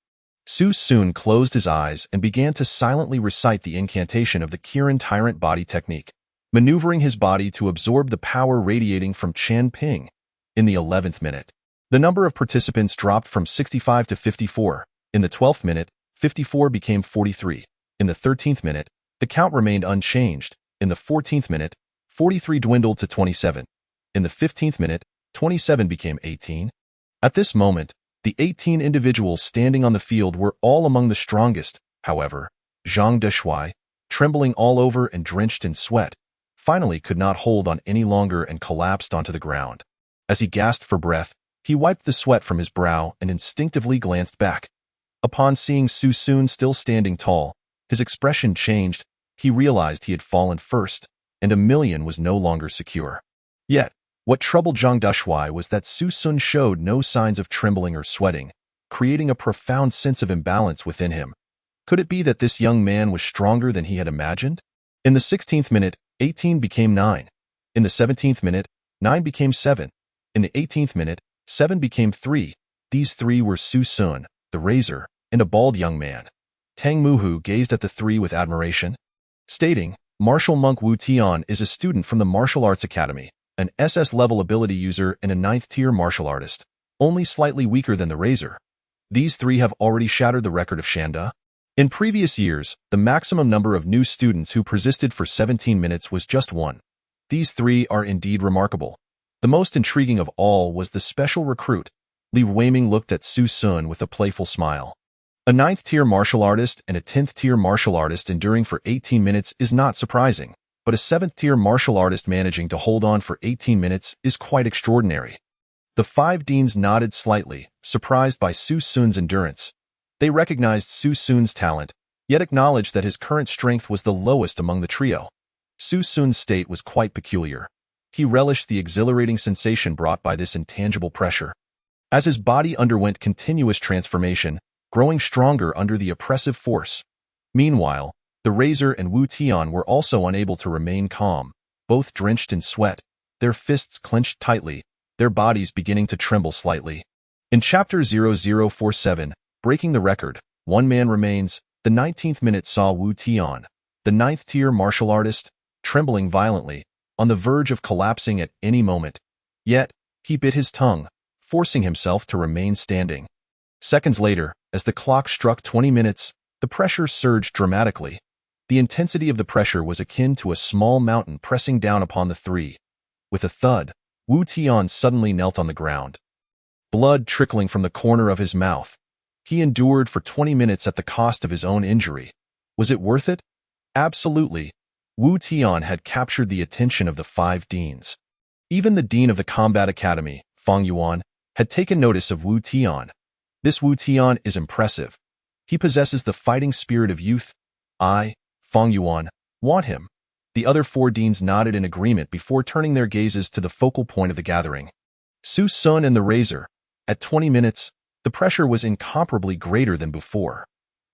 B: Su Sun closed his eyes and began to silently recite the incantation of the Kirin Tyrant Body technique, maneuvering his body to absorb the power radiating from Chen Ping. In the 11th minute, the number of participants dropped from 65 to 54. In the 12th minute, 54 became 43. In the 13th minute, the count remained unchanged. In the 14th minute, 43 dwindled to 27. In the 15th minute, 27 became 18. At this moment, the 18 individuals standing on the field were all among the strongest. However, Zhang Deshuai, trembling all over and drenched in sweat, finally could not hold on any longer and collapsed onto the ground. As he gasped for breath, he wiped the sweat from his brow and instinctively glanced back. Upon seeing Su Sun still standing tall, his expression changed. He realized he had fallen first, and a million was no longer secure. Yet, what troubled Zhang Deshuai was that Su Sun showed no signs of trembling or sweating, creating a profound sense of imbalance within him. Could it be that this young man was stronger than he had imagined? In the 16th minute, 18 became 9. In the 17th minute, 9 became 7. In the 18th minute, 7 became 3. These 3 were Su Sun, the Razor, and a bald young man. Tang Muhu gazed at the 3 with admiration, stating, Martial Monk Wu Tian is a student from the Martial Arts Academy, an SS-level ability user and a 9th-tier martial artist, only slightly weaker than the Razor. These 3 have already shattered the record of Shanda. In previous years, the maximum number of new students who persisted for 17 minutes was just 1. These 3 are indeed remarkable. The most intriguing of all was the special recruit. Li Ruiming looked at Su Sun with a playful smile. A 9th-tier martial artist and a 10th-tier martial artist enduring for 18 minutes is not surprising, but a 7th-tier martial artist managing to hold on for 18 minutes is quite extraordinary. The 5 deans nodded slightly, surprised by Su Sun's endurance. They recognized Su Sun's talent, yet acknowledged that his current strength was the lowest among the trio. Su Sun's state was quite peculiar. He relished the exhilarating sensation brought by this intangible pressure. As his body underwent continuous transformation, growing stronger under the oppressive force. Meanwhile, the Razor and Wu Tian were also unable to remain calm, both drenched in sweat, their fists clenched tightly, their bodies beginning to tremble slightly. In Chapter 0047, Breaking the Record, One Man Remains, the 19th minute saw Wu Tian, the 9th-tier martial artist, trembling violently, on the verge of collapsing at any moment. Yet, he bit his tongue, forcing himself to remain standing. Seconds later, as the clock struck 20 minutes, the pressure surged dramatically. The intensity of the pressure was akin to a small mountain pressing down upon the three. With a thud, Wu Tian suddenly knelt on the ground, blood trickling from the corner of his mouth. He endured for 20 minutes at the cost of his own injury. Was it worth it? Absolutely. Wu Tian had captured the attention of the 5 deans. Even the dean of the Combat Academy, Fang Yuan, had taken notice of Wu Tian. This Wu Tian is impressive. He possesses the fighting spirit of youth. I, Fang Yuan, want him. The other 4 deans nodded in agreement before turning their gazes to the focal point of the gathering. Su Sun and the Razor. At 20 minutes, the pressure was incomparably greater than before.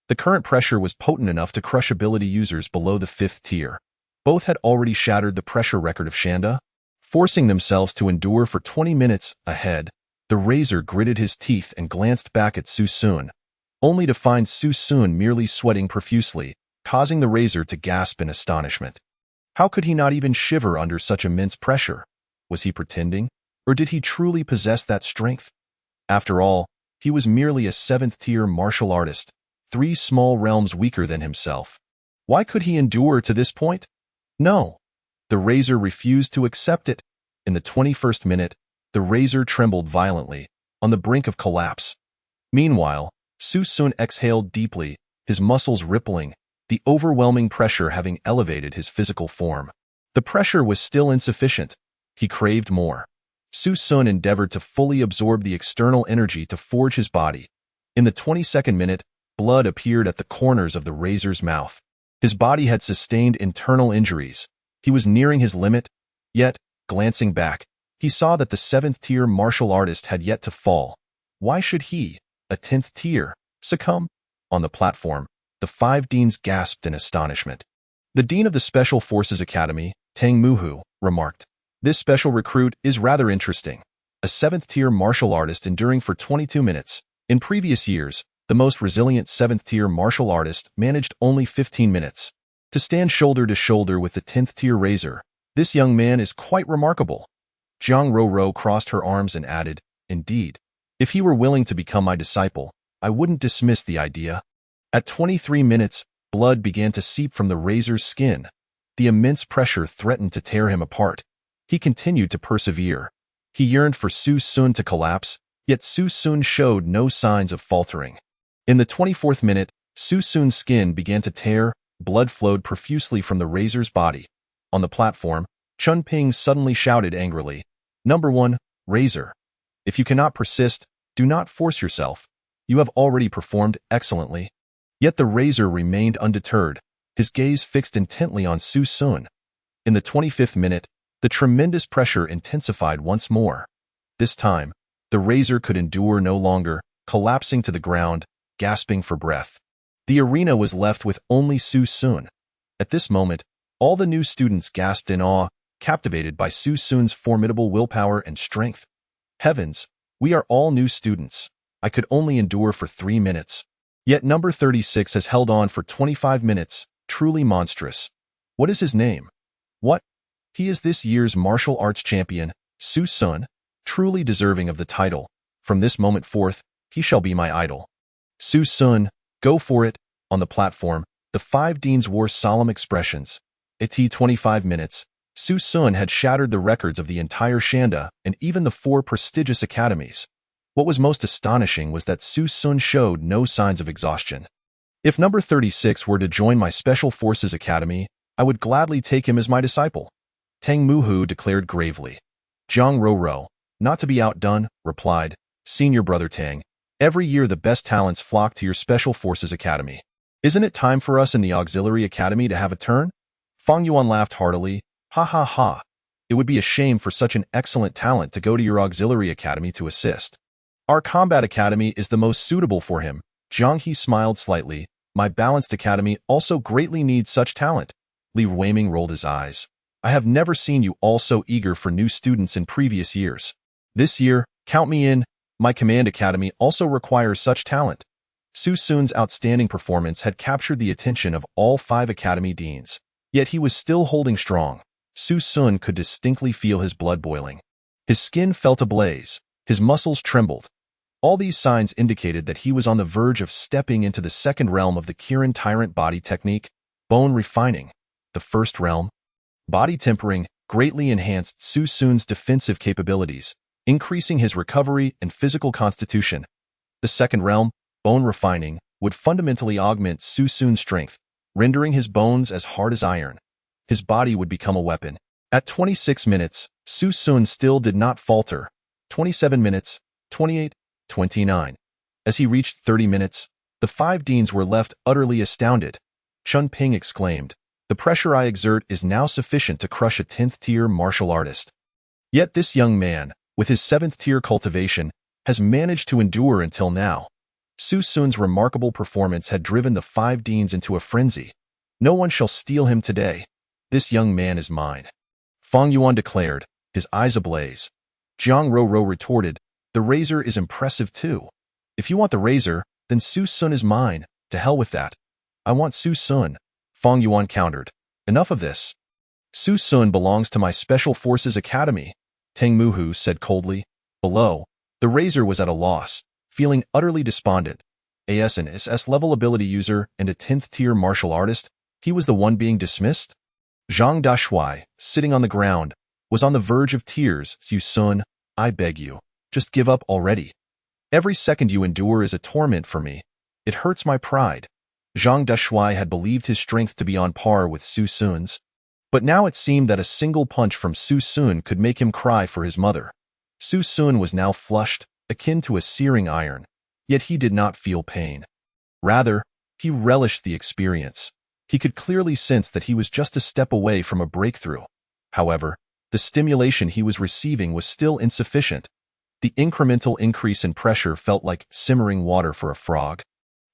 B: The current pressure was potent enough to crush ability users below the 5th tier. Both had already shattered the pressure record of Shanda. Forcing themselves to endure for 20 minutes ahead, the Razor gritted his teeth and glanced back at Su Sun, only to find Su Sun merely sweating profusely, causing the Razor to gasp in astonishment. How could he not even shiver under such immense pressure? Was he pretending, or did he truly possess that strength? After all, he was merely a 7th-tier martial artist, 3 small realms weaker than himself. Why could he endure to this point? No. The Razor refused to accept it. In the 21st minute, the Razor trembled violently, on the brink of collapse. Meanwhile, Su Sun exhaled deeply, his muscles rippling, the overwhelming pressure having elevated his physical form. The pressure was still insufficient. He craved more. Su Sun endeavored to fully absorb the external energy to forge his body. In the 22nd minute, blood appeared at the corners of the Razor's mouth. His body had sustained internal injuries. He was nearing his limit, yet, glancing back, he saw that the 7th-tier martial artist had yet to fall. Why should he, a 10th tier, succumb? On the platform, the 5 deans gasped in astonishment. The dean of the Special Forces Academy, Tang Muhu, remarked, "This special recruit is rather interesting. A 7th-tier martial artist enduring for 22 minutes. In previous years, the most resilient 7th-tier martial artist managed only 15 minutes. To stand shoulder to shoulder with the 10th-tier Razor, this young man is quite remarkable." Jiang Roro crossed her arms and added, "Indeed, if he were willing to become my disciple, I wouldn't dismiss the idea." At 23 minutes, blood began to seep from the Razor's skin. The immense pressure threatened to tear him apart. He continued to persevere. He yearned for Su Sun to collapse, yet Su Sun showed no signs of faltering. In the 24th minute, Su Sun's skin began to tear. Blood flowed profusely from the Razor's body. On the platform, Chun Ping suddenly shouted angrily, "Number 1, Razor. If you cannot persist, do not force yourself. You have already performed excellently." Yet the Razor remained undeterred, his gaze fixed intently on Su Sun. In the 25th minute, the tremendous pressure intensified once more. This time, the Razor could endure no longer, collapsing to the ground, gasping for breath. The arena was left with only Su Sun. At this moment, all the new students gasped in awe, captivated by Su Sun's formidable willpower and strength. Heavens, we are all new students. I could only endure for 3 minutes. Yet number 36 has held on for 25 minutes, truly monstrous. What is his name? What? He is this year's martial arts champion, Su Sun, truly deserving of the title. From this moment forth, he shall be my idol. Su Sun, go for it. On the platform, the 5 deans wore solemn expressions. At 25 minutes, Su Sun had shattered the records of the entire Shanda and even the 4 prestigious academies. What was most astonishing was that Su Sun showed no signs of exhaustion. If number 36 were to join my Special Forces Academy, I would gladly take him as my disciple, Tang Muhu declared gravely. Jiang Roro, not to be outdone, replied, "Senior brother Tang, every year the best talents flock to your Special Forces Academy. Isn't it time for us in the Auxiliary Academy to have a turn?" Fang Yuan laughed heartily. "Ha ha ha. It would be a shame for such an excellent talent to go to your Auxiliary Academy to assist. Our Combat Academy is the most suitable for him." Jiang He smiled slightly. "My Balanced Academy also greatly needs such talent." Li Weiming rolled his eyes. "I have never seen you all so eager for new students in previous years. This year, count me in. My Command Academy also requires such talent." Su Sun's outstanding performance had captured the attention of all 5 academy deans. Yet he was still holding strong. Su Sun could distinctly feel his blood boiling. His skin felt ablaze. His muscles trembled. All these signs indicated that he was on the verge of stepping into the second realm of the Kirin Tyrant body technique, bone refining. The first realm, body tempering, greatly enhanced Su Sun's defensive capabilities, increasing his recovery and physical constitution. The second realm, bone refining, would fundamentally augment Su Sun's strength, rendering his bones as hard as iron. His body would become a weapon. At 26 minutes, Su Sun still did not falter. 27 minutes, 28, 29. As he reached 30 minutes, the 5 deans were left utterly astounded. Chun Ping exclaimed, "The pressure I exert is now sufficient to crush a 10th-tier martial artist." Yet this young man, with his 7th-tier cultivation, has managed to endure until now. Su Sun's remarkable performance had driven the 5 deans into a frenzy. "No one shall steal him today. This young man is mine," Fang Yuan declared, his eyes ablaze. Jiang Rou retorted, "The razor is impressive too. If you want the razor, then Su Sun is mine. To hell with that." "I want Su Sun," Fang Yuan countered. "Enough of this." "Su Sun belongs to my Special Forces Academy," Tang Muhu said coldly. Below, the razor was at a loss, feeling utterly despondent. AS and SS level ability user and a 10th-tier martial artist, he was the one being dismissed? Zhang Dashui, sitting on the ground, was on the verge of tears. "Su Sun, I beg you, just give up already. Every second you endure is a torment for me. It hurts my pride." Zhang Dashui had believed his strength to be on par with Su Sun's, but now it seemed that a single punch from Su Sun could make him cry for his mother. Su Sun was now flushed, akin to a searing iron, yet he did not feel pain. Rather, he relished the experience. He could clearly sense that he was just a step away from a breakthrough. However, the stimulation he was receiving was still insufficient. The incremental increase in pressure felt like simmering water for a frog,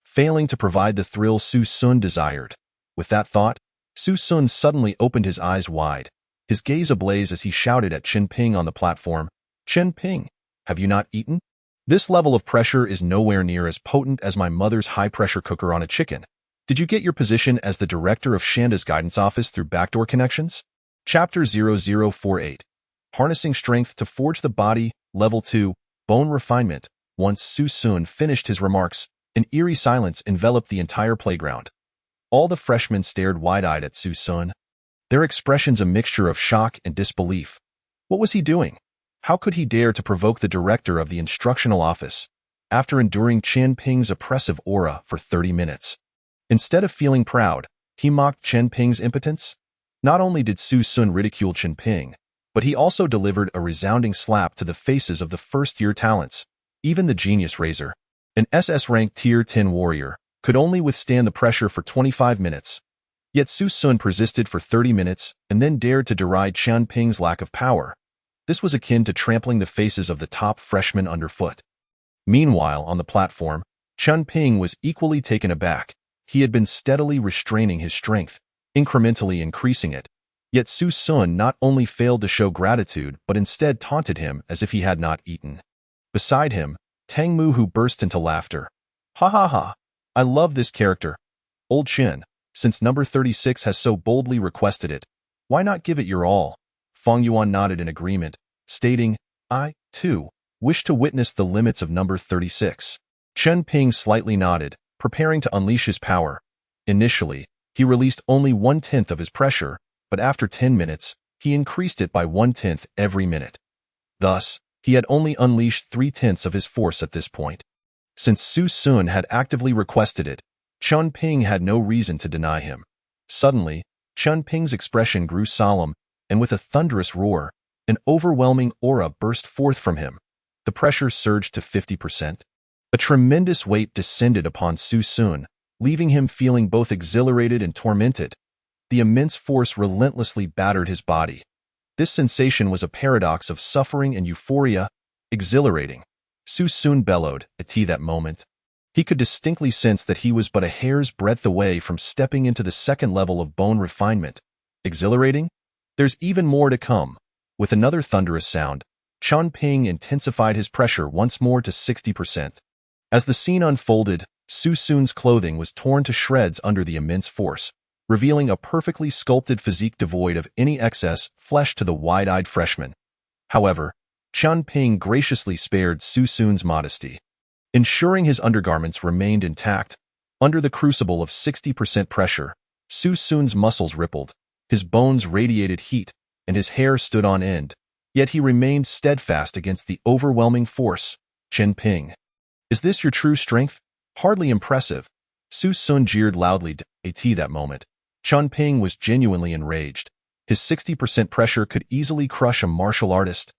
B: failing to provide the thrill Su Sun desired. With that thought, Su Sun suddenly opened his eyes wide, his gaze ablaze as he shouted at Chen Ping on the platform, "Chen Ping, have you not eaten? This level of pressure is nowhere near as potent as my mother's high-pressure cooker on a chicken. Did you get your position as the director of Shanda's guidance office through backdoor connections?" Chapter 0048. Harnessing Strength to Forge the Body, Level 2, Bone Refinement. Once Su Sun finished his remarks, an eerie silence enveloped the entire playground. All the freshmen stared wide-eyed at Su Sun, their expressions a mixture of shock and disbelief. What was he doing? How could he dare to provoke the director of the instructional office, after enduring Chen Ping's oppressive aura for 30 minutes? Instead of feeling proud, he mocked Chen Ping's impotence. Not only did Su Sun ridicule Chen Ping, but he also delivered a resounding slap to the faces of the first-year talents. Even the Genius Razor, an SS-ranked Tier 10 warrior, could only withstand the pressure for 25 minutes. Yet Su Sun persisted for 30 minutes and then dared to deride Chen Ping's lack of power. This was akin to trampling the faces of the top freshmen underfoot. Meanwhile, on the platform, Chen Ping was equally taken aback. He had been steadily restraining his strength, incrementally increasing it. Yet Su Sun not only failed to show gratitude but instead taunted him as if he had not eaten. Beside him, Tang Muhu burst into laughter. "Ha ha ha! I love this character. Old Chen, since number 36 has so boldly requested it, why not give it your all?" Fang Yuan nodded in agreement, stating, "I, too, wish to witness the limits of number 36. Chen Ping slightly nodded, preparing to unleash his power. Initially, he released only 1/10 of his pressure, but after 10 minutes, he increased it by 1/10 every minute. Thus, he had only unleashed 3/10 of his force at this point. Since Su Sun had actively requested it, Chen Ping had no reason to deny him. Suddenly, Chen Ping's expression grew solemn, and with a thunderous roar, an overwhelming aura burst forth from him. The pressure surged to 50%. A tremendous weight descended upon Su Sun, leaving him feeling both exhilarated and tormented. The immense force relentlessly battered his body. This sensation was a paradox of suffering and euphoria, exhilarating. Su Sun bellowed at that moment. He could distinctly sense that he was but a hair's breadth away from stepping into the second level of bone refinement. Exhilarating? There's even more to come. With another thunderous sound, Chen Ping intensified his pressure once more to 60%. As the scene unfolded, Su Sun's clothing was torn to shreds under the immense force, revealing a perfectly sculpted physique devoid of any excess flesh to the wide-eyed freshman. However, Chen Ping graciously spared Su Sun's modesty, ensuring his undergarments remained intact. Under the crucible of 60% pressure, Su Sun's muscles rippled, his bones radiated heat, and his hair stood on end. Yet he remained steadfast against the overwhelming force. Chen Ping, is this your true strength? Hardly impressive. Su Sun jeered loudly at that moment. Chen Ping was genuinely enraged. His 60% pressure could easily crush a martial artist.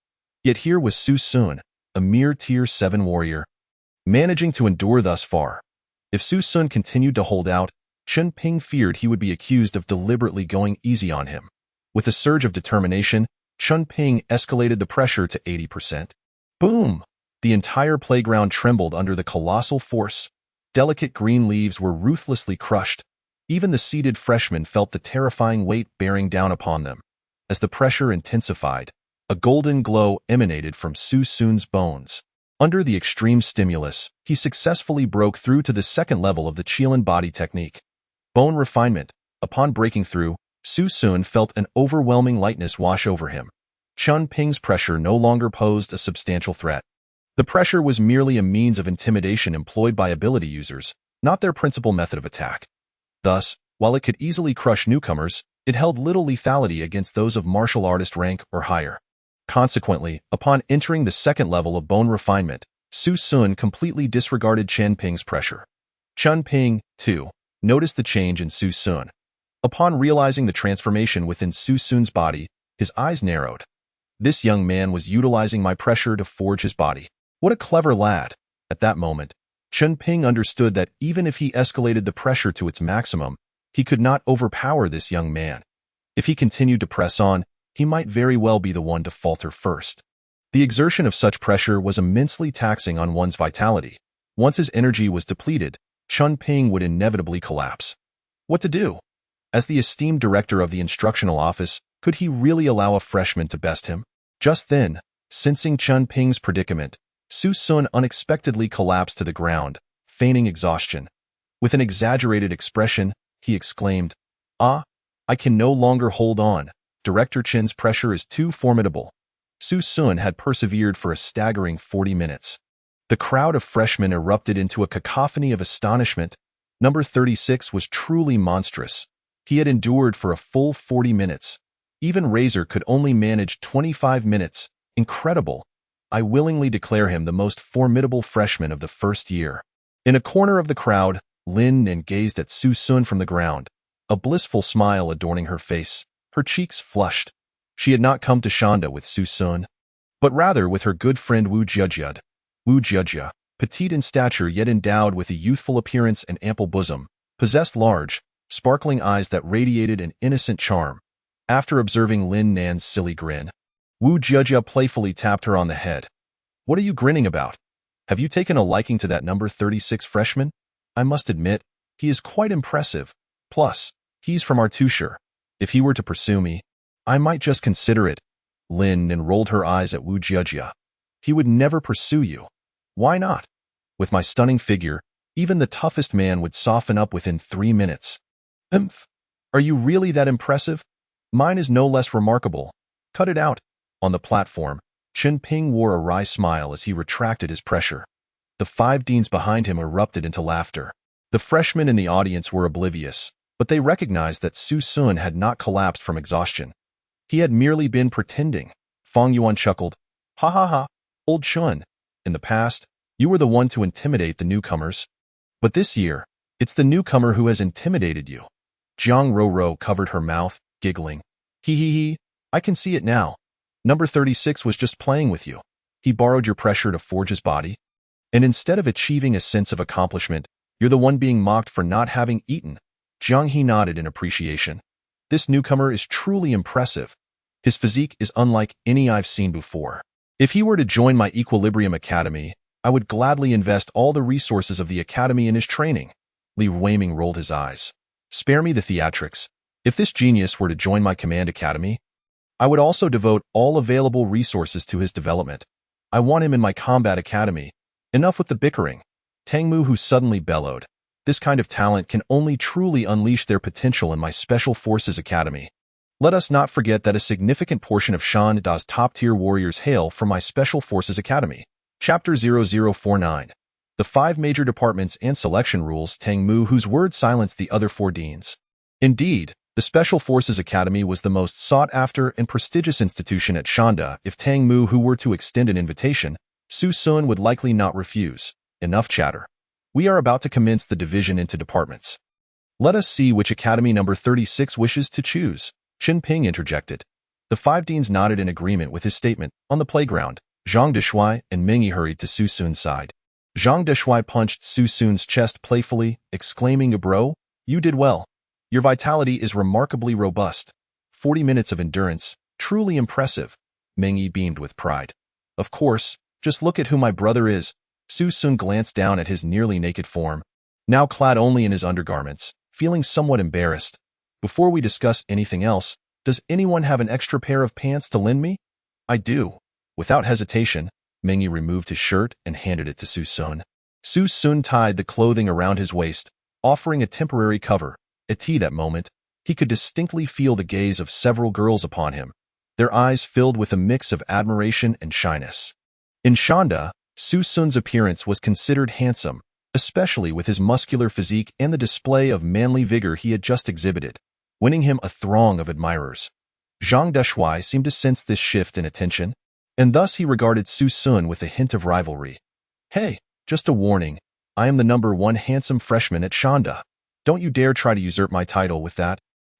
B: Yet here was Su Sun, a mere Tier 7 warrior, managing to endure thus far. If Su Sun continued to hold out, Chen Ping feared he would be accused of deliberately going easy on him. With a surge of determination, Chen Ping escalated the pressure to 80%. Boom! The entire playground trembled under the colossal force. Delicate green leaves were ruthlessly crushed. Even the seated freshmen felt the terrifying weight bearing down upon them. As the pressure intensified, a golden glow emanated from Su Sun's bones. Under the extreme stimulus, he successfully broke through to the second level of the Qilin body technique. Bone refinement. Upon breaking through, Su Sun felt an overwhelming lightness wash over him. Chen Ping's pressure no longer posed a substantial threat. The pressure was merely a means of intimidation employed by ability users, not their principal method of attack. Thus, while it could easily crush newcomers, it held little lethality against those of martial artist rank or higher. Consequently, upon entering the second level of bone refinement, Su Sun completely disregarded Chen Ping's pressure. Chen Ping, too, noticed the change in Su Sun. Upon realizing the transformation within Su Sun's body, his eyes narrowed. This young man was utilizing my pressure to forge his body. What a clever lad! At that moment, Chen Ping understood that even if he escalated the pressure to its maximum, he could not overpower this young man. If he continued to press on, he might very well be the one to falter first. The exertion of such pressure was immensely taxing on one's vitality. Once his energy was depleted, Chen Ping would inevitably collapse. What to do? As the esteemed director of the instructional office, could he really allow a freshman to best him? Just then, sensing Chen Ping's predicament, Su Sun unexpectedly collapsed to the ground, feigning exhaustion. With an exaggerated expression, he exclaimed, "Ah, I can no longer hold on. Director Chen's pressure is too formidable." Su Sun had persevered for a staggering 40 minutes. The crowd of freshmen erupted into a cacophony of astonishment. Number 36 was truly monstrous. He had endured for a full 40 minutes. Even Razor could only manage 25 minutes. Incredible. I willingly declare him the most formidable freshman of the first year. In a corner of the crowd, Lin Nan gazed at Su Sun from the ground, a blissful smile adorning her face. Her cheeks flushed. She had not come to Shanda with Su Sun, but rather with her good friend Wu Jiejia. Wu Jiejia, petite in stature yet endowed with a youthful appearance and ample bosom, possessed large, sparkling eyes that radiated an innocent charm. After observing Lin Nan's silly grin, Wu Jiejia playfully tapped her on the head. "What are you grinning about? Have you taken a liking to that number 36 freshman? I must admit, he is quite impressive. Plus, he's from our tutor. If he were to pursue me, I might just consider it." Lin Nan rolled her eyes at Wu Jiejia. "He would never pursue you. Why not? With my stunning figure, even the toughest man would soften up within 3 minutes. Are you really that impressive? Mine is no less remarkable. Cut it out." On the platform, Chen Ping wore a wry smile as he retracted his pressure. The 5 deans behind him erupted into laughter. The freshmen in the audience were oblivious, but they recognized that Su Sun had not collapsed from exhaustion. He had merely been pretending. Fang Yuan chuckled. "Ha ha ha, old Chun. In the past, you were the one to intimidate the newcomers. But this year, it's the newcomer who has intimidated you." Jiang Roro covered her mouth, giggling. He, I can see it now. Number 36 was just playing with you. He borrowed your pressure to forge his body. And instead of achieving a sense of accomplishment, you're the one being mocked for not having eaten." Jiang He nodded in appreciation. "This newcomer is truly impressive. His physique is unlike any I've seen before. If he were to join my Equilibrium Academy, I would gladly invest all the resources of the academy in his training." Li Weiming rolled his eyes. "Spare me the theatrics. If this genius were to join my command academy, I would also devote all available resources to his development. I want him in my combat academy. Enough with the bickering." Tang Mu, who suddenly bellowed. This kind of talent can only truly unleash their potential in my Special Forces Academy. Let us not forget that a significant portion of Shanda's top-tier warriors hail from my Special Forces Academy. Chapter 0049. The 5 major departments and selection rules. Tang Mu, whose words silenced the other 4 deans. Indeed, the Special Forces Academy was the most sought-after and prestigious institution at Shanda. If Tang Mu who were to extend an invitation, Su Sun would likely not refuse. Enough chatter. We are about to commence the division into departments. Let us see which academy number 36 wishes to choose. Chen Ping interjected. The 5 deans nodded in agreement with his statement. On the playground, Zhang Deshuai and Mingyi hurried to Su Sun's side. Zhang Deshuai punched Su Sun's chest playfully, exclaiming, "Bro, you did well. Your vitality is remarkably robust. 40 minutes of endurance, truly impressive." Mingyi beamed with pride. "Of course, just look at who my brother is." Su Sun glanced down at his nearly naked form, now clad only in his undergarments, feeling somewhat embarrassed. "Before we discuss anything else, does anyone have an extra pair of pants to lend me?" "I do." Without hesitation, Mingyi removed his shirt and handed it to Su Sun. Su Sun tied the clothing around his waist, offering a temporary cover. At that moment, he could distinctly feel the gaze of several girls upon him, their eyes filled with a mix of admiration and shyness. In Shanda, Su Sun's appearance was considered handsome, especially with his muscular physique and the display of manly vigor he had just exhibited, winning him a throng of admirers. Zhang Deshuai seemed to sense this shift in attention, and thus he regarded Su Sun with a hint of rivalry. "Hey, just a warning. I am the #1 handsome freshman at Shanda. Don't you dare try to usurp my title with that."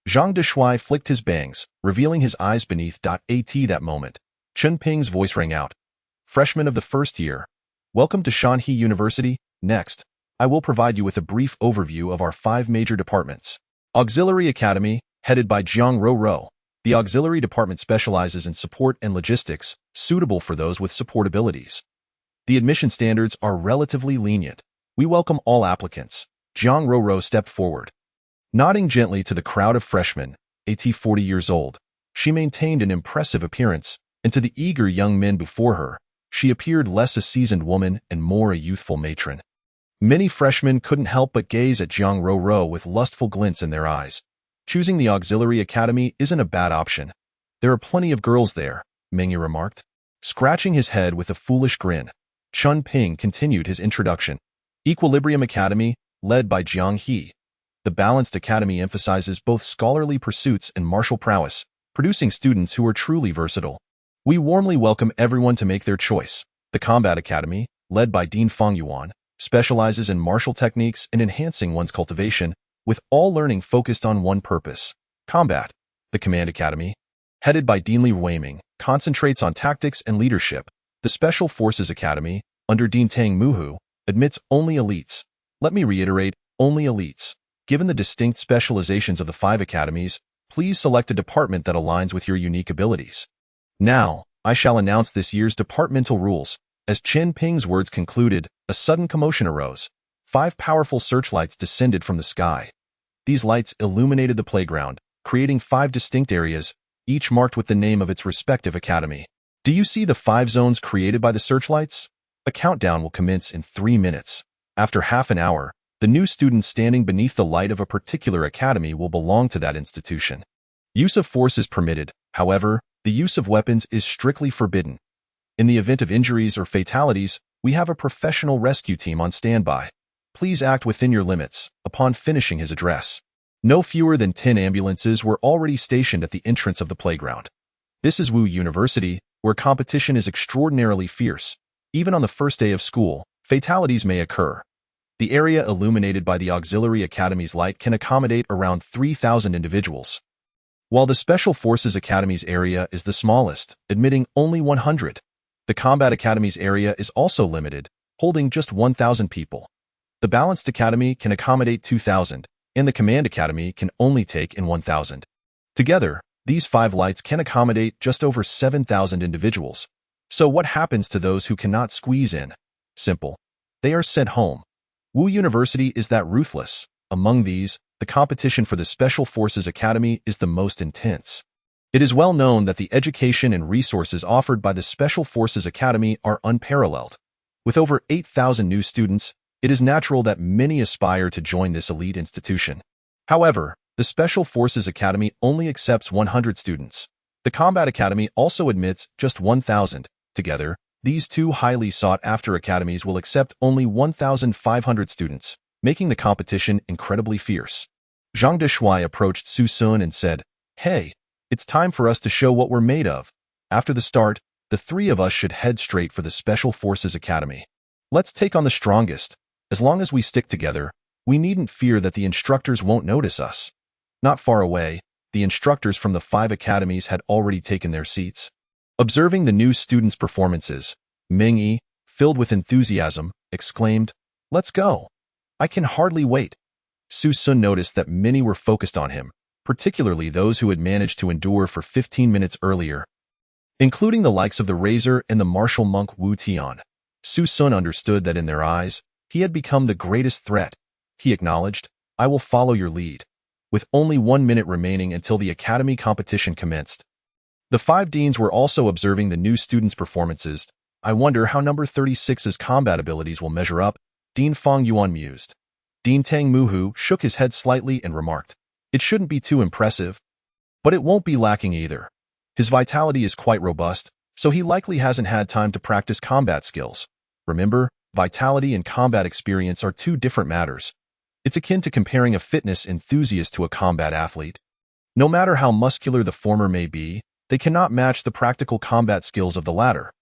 B: Zhang Deshuai flicked his bangs, revealing his eyes beneath. At that moment, Chen Ping's voice rang out. "Freshman of the first year, welcome to Shanhe University. Next, I will provide you with a brief overview of our 5 major departments. Auxiliary Academy, headed by Jiang Ro. The Auxiliary Department specializes in support and logistics, suitable for those with support abilities. The admission standards are relatively lenient. We welcome all applicants." Jiang Ro stepped forward. Nodding gently to the crowd of freshmen, 40 years old, she maintained an impressive appearance, and to the eager young men before her, she appeared less a seasoned woman and more a youthful matron. Many freshmen couldn't help but gaze at Jiang Ro with lustful glints in their eyes. Choosing the Auxiliary Academy isn't a bad option. There are plenty of girls there, Mingyi remarked. Scratching his head with a foolish grin, Chen Ping continued his introduction. Equilibrium Academy, led by Jiang He. The Balanced Academy emphasizes both scholarly pursuits and martial prowess, producing students who are truly versatile. We warmly welcome everyone to make their choice. The Combat Academy, led by Dean Feng Yuan, specializes in martial techniques and enhancing one's cultivation, with all learning focused on one purpose: combat. The Command Academy, headed by Dean Li Weiming, concentrates on tactics and leadership. The Special Forces Academy, under Dean Tang Muhu, admits only elites. Let me reiterate, only elites. Given the distinct specializations of the 5 academies, please select a department that aligns with your unique abilities. Now, I shall announce this year's departmental rules. As Chen Ping's words concluded, a sudden commotion arose. 5 powerful searchlights descended from the sky. These lights illuminated the playground, creating 5 distinct areas, each marked with the name of its respective academy. Do you see the 5 zones created by the searchlights? A countdown will commence in 3 minutes. After half an hour, the new students standing beneath the light of a particular academy will belong to that institution. Use of force is permitted, however, the use of weapons is strictly forbidden. In the event of injuries or fatalities, we have a professional rescue team on standby. Please act within your limits. Upon finishing his address, no fewer than 10 ambulances were already stationed at the entrance of the playground. This is Wu University, where competition is extraordinarily fierce. Even on the first day of school, fatalities may occur. The area illuminated by the Auxiliary Academy's light can accommodate around 3,000 individuals, while the Special Forces Academy's area is the smallest, admitting only 100. The Combat Academy's area is also limited, holding just 1,000 people. The Balanced Academy can accommodate 2,000, and the Command Academy can only take in 1,000. Together, these 5 lights can accommodate just over 7,000 individuals. So what happens to those who cannot squeeze in? Simple. They are sent home. Wu University is that ruthless. Among these, the competition for the Special Forces Academy is the most intense. It is well known that the education and resources offered by the Special Forces Academy are unparalleled. With over 8,000 new students, It is natural that many aspire to join this elite institution. However, the Special Forces Academy only accepts 100 students. The Combat Academy also admits just 1,000. Together, these two highly sought-after academies will accept only 1,500 students, making the competition incredibly fierce. Zhang Deshuai approached Su Sun and said, "Hey, it's time for us to show what we're made of. After the start, the three of us should head straight for the Special Forces Academy. Let's take on the strongest. As long as we stick together, we needn't fear that the instructors won't notice us." Not far away, the instructors from the 5 academies had already taken their seats. Observing the new students' performances, Ming Yi, filled with enthusiasm, exclaimed, "Let's go. I can hardly wait." Su Sun noticed that many were focused on him, particularly those who had managed to endure for 15 minutes earlier, including the likes of the Razor and the martial monk Wu Tian. Su Sun understood that in their eyes, he had become the greatest threat. He acknowledged, "I will follow your lead." With only 1 minute remaining until the academy competition commenced, the 5 deans were also observing the new students' performances. "I wonder how number 36's combat abilities will measure up," Dean Fong Yuan mused. Dean Tang Muhu shook his head slightly and remarked, "It shouldn't be too impressive, but it won't be lacking either. His vitality is quite robust, so he likely hasn't had time to practice combat skills. Remember, vitality and combat experience are 2 different matters. It's akin to comparing a fitness enthusiast to a combat athlete. No matter how muscular the former may be, they cannot match the practical combat skills of the latter."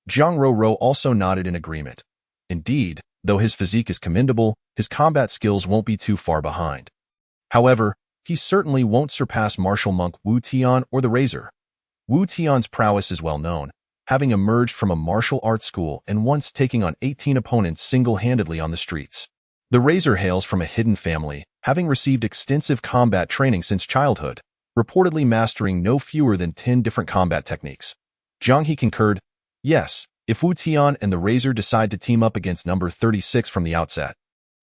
B: Jiang Rou also nodded in agreement. Indeed, though his physique is commendable, his combat skills won't be too far behind. However, he certainly won't surpass martial monk Wu Tian or the Razor. Wu Tian's prowess is well known, having emerged from a martial arts school and once taking on 18 opponents single-handedly on the streets. The Razor hails from a hidden family, having received extensive combat training since childhood, reportedly mastering no fewer than 10 different combat techniques. Jiang He concurred, "Yes, if Wu Tian and the Razor decide to team up against number 36 from the outset,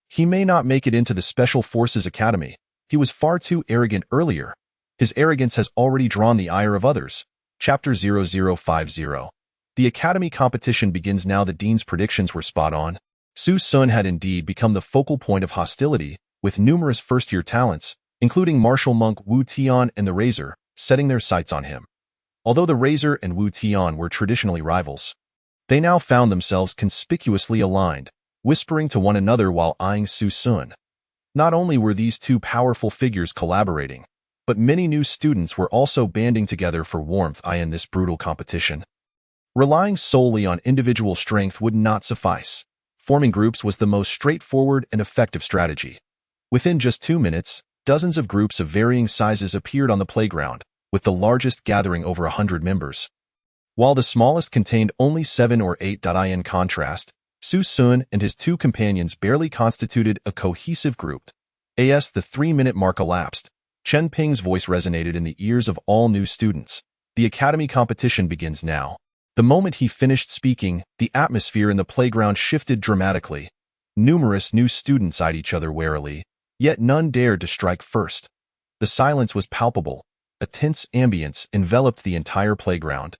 B: he may not make it into the Special Forces Academy. He was far too arrogant earlier. His arrogance has already drawn the ire of others." Chapter 0050. The Academy competition begins now. The Dean's predictions were spot on. Su Sun had indeed become the focal point of hostility, with numerous first-year talents, including martial monk Wu Tian and the Razor, setting their sights on him. Although the Razor and Wu Tian were traditionally rivals, they now found themselves conspicuously aligned, whispering to one another while eyeing Su Sun. Not only were these 2 powerful figures collaborating, but many new students were also banding together for warmth in this brutal competition. Relying solely on individual strength would not suffice. Forming groups was the most straightforward and effective strategy. Within just 2 minutes, dozens of groups of varying sizes appeared on the playground, with the largest gathering over 100 members, while the smallest contained only 7 or 8. In contrast, Su Sun and his 2 companions barely constituted a cohesive group. As the 3-minute mark elapsed, Chen Ping's voice resonated in the ears of all new students. "The academy competition begins now." The moment he finished speaking, the atmosphere in the playground shifted dramatically. Numerous new students eyed each other warily, yet none dared to strike first. The silence was palpable. A tense ambience enveloped the entire playground.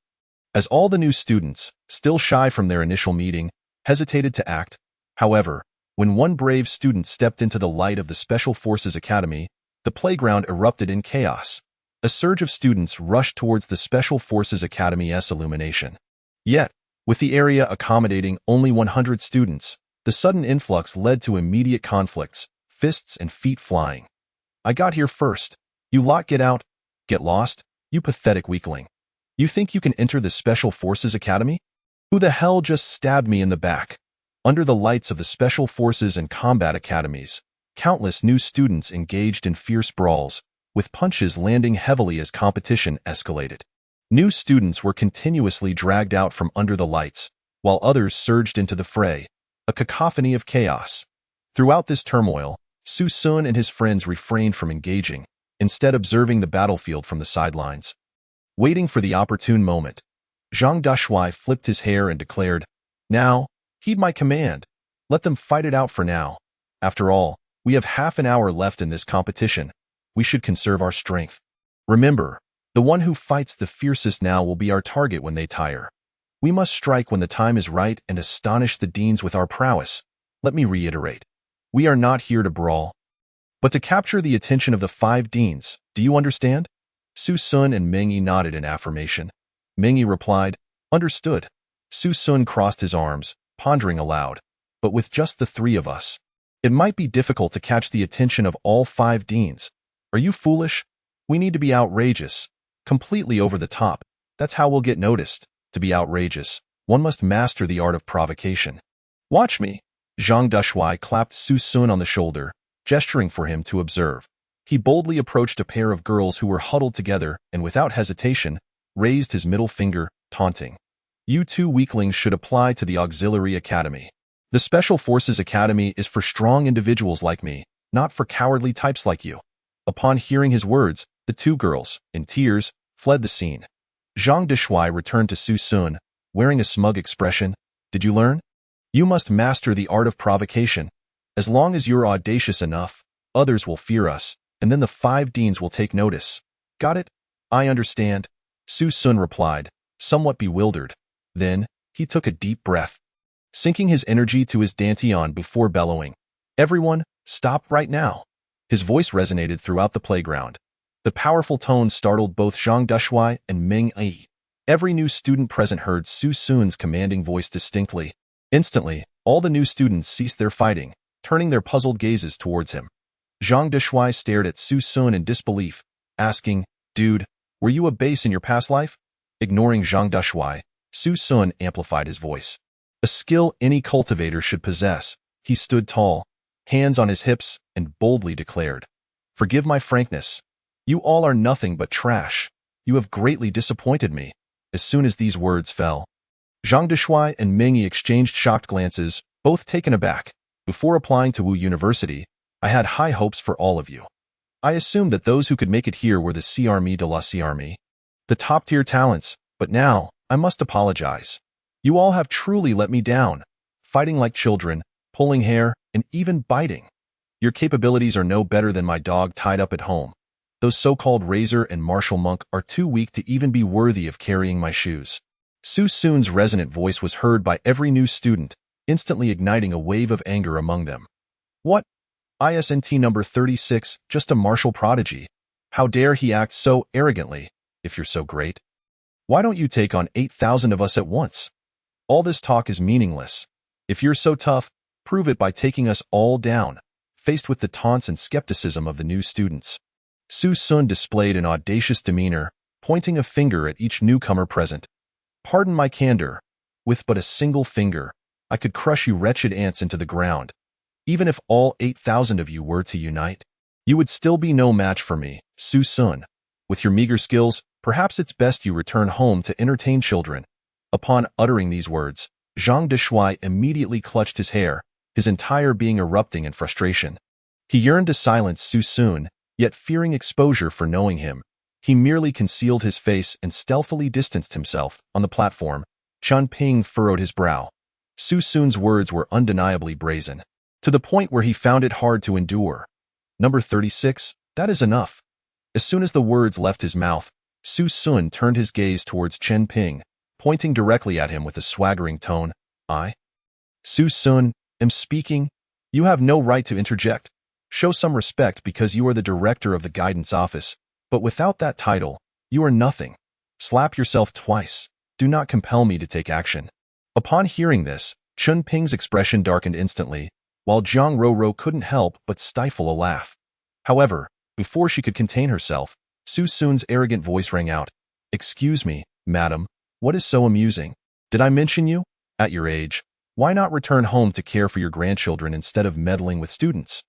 B: As all the new students, still shy from their initial meeting, hesitated to act, however, when one brave student stepped into the light of the Special Forces Academy, the playground erupted in chaos. A surge of students rushed towards the Special Forces Academy's illumination. Yet, with the area accommodating only 100 students, the sudden influx led to immediate conflicts, fists and feet flying. "I got here first. You lot get out. Get lost, you pathetic weakling. You think you can enter the Special Forces Academy? Who the hell just stabbed me in the back?" Under the lights of the Special Forces and Combat Academies, countless new students engaged in fierce brawls, with punches landing heavily as competition escalated. New students were continuously dragged out from under the lights, while others surged into the fray, a cacophony of chaos. Throughout this turmoil, Su Sun and his friends refrained from engaging, instead observing the battlefield from the sidelines. Waiting for the opportune moment, Zhang Deshuai flipped his hair and declared, "Now, heed my command. Let them fight it out for now. After all, we have half an hour left in this competition. We should conserve our strength. Remember, the one who fights the fiercest now will be our target when they tire. We must strike when the time is right and astonish the deans with our prowess." Let me reiterate. We are not here to brawl, but to capture the attention of the 5 deans. Do you understand? Su Sun and Ming Yi nodded in affirmation. Ming Yi replied, understood. Su Sun crossed his arms, pondering aloud. But with just the 3 of us, it might be difficult to catch the attention of all 5 deans. Are you foolish? We need to be outrageous, completely over the top. That's how we'll get noticed. To be outrageous, one must master the art of provocation. Watch me. Zhang Dushui clapped Su Sun on the shoulder, gesturing for him to observe. He boldly approached a pair of girls who were huddled together and without hesitation, raised his middle finger, taunting. You 2 weaklings should apply to the Auxiliary Academy. The Special Forces Academy is for strong individuals like me, not for cowardly types like you. Upon hearing his words, the 2 girls, in tears, fled the scene. Zhang Dushui returned to Su Sun, wearing a smug expression. Did you learn? You must master the art of provocation. As long as you're audacious enough, others will fear us, and then the 5 deans will take notice. Got it? I understand, Su Sun replied, somewhat bewildered. Then, he took a deep breath, sinking his energy to his dantian before bellowing. Everyone, stop right now. His voice resonated throughout the playground. The powerful tone startled both Zhang Dushui and Ming Yi. Every new student present heard Su Sun's commanding voice distinctly. Instantly, all the new students ceased their fighting, turning their puzzled gazes towards him. Zhang Dushui stared at Su Sun in disbelief, asking, Dude, were you a base in your past life? Ignoring Zhang Dushui, Su Sun amplified his voice. A skill any cultivator should possess. He stood tall, hands on his hips, and boldly declared, Forgive my frankness. You all are nothing but trash. You have greatly disappointed me. As soon as these words fell, Zhang Dushui and Ming Yi exchanged shocked glances, both taken aback. Before applying to Wu University, I had high hopes for all of you. I assumed that those who could make it here were the C'Armée de la C'Armée, the top-tier talents, but now, I must apologize. You all have truly let me down, fighting like children, pulling hair, and even biting. Your capabilities are no better than my dog tied up at home. Those so-called Razor and Martial Monk are too weak to even be worthy of carrying my shoes. Su Sun's resonant voice was heard by every new student, instantly igniting a wave of anger among them. What? ISNT number 36, just a martial prodigy. How dare he act so arrogantly, if you're so great? Why don't you take on 8,000 of us at once? All this talk is meaningless. If you're so tough, prove it by taking us all down. Faced with the taunts and skepticism of the new students, Su Sun displayed an audacious demeanor, pointing a finger at each newcomer present. Pardon my candor. With but a single finger, I could crush you wretched ants into the ground. Even if all 8,000 of you were to unite, you would still be no match for me, Su Sun. With your meager skills, perhaps it's best you return home to entertain children. Upon uttering these words, Zhang Dushui immediately clutched his hair, his entire being erupting in frustration. He yearned to silence Su Sun, yet fearing exposure for knowing him, he merely concealed his face and stealthily distanced himself. On the platform, Chun Ping furrowed his brow. Su Sun's words were undeniably brazen, to the point where he found it hard to endure. Number 36, that is enough. As soon as the words left his mouth, Su Sun turned his gaze towards Chen Ping, pointing directly at him with a swaggering tone. I, Su Sun, am speaking. You have no right to interject. Show some respect because you are the director of the guidance office. But without that title, you are nothing. Slap yourself twice. Do not compel me to take action. Upon hearing this, Chun Ping's expression darkened instantly, while Jiang Roro couldn't help but stifle a laugh. However, before she could contain herself, Su Sun's arrogant voice rang out. Excuse me, madam, what is so amusing? Did I mention you? At your age, why not return home to care for your grandchildren instead of meddling with students?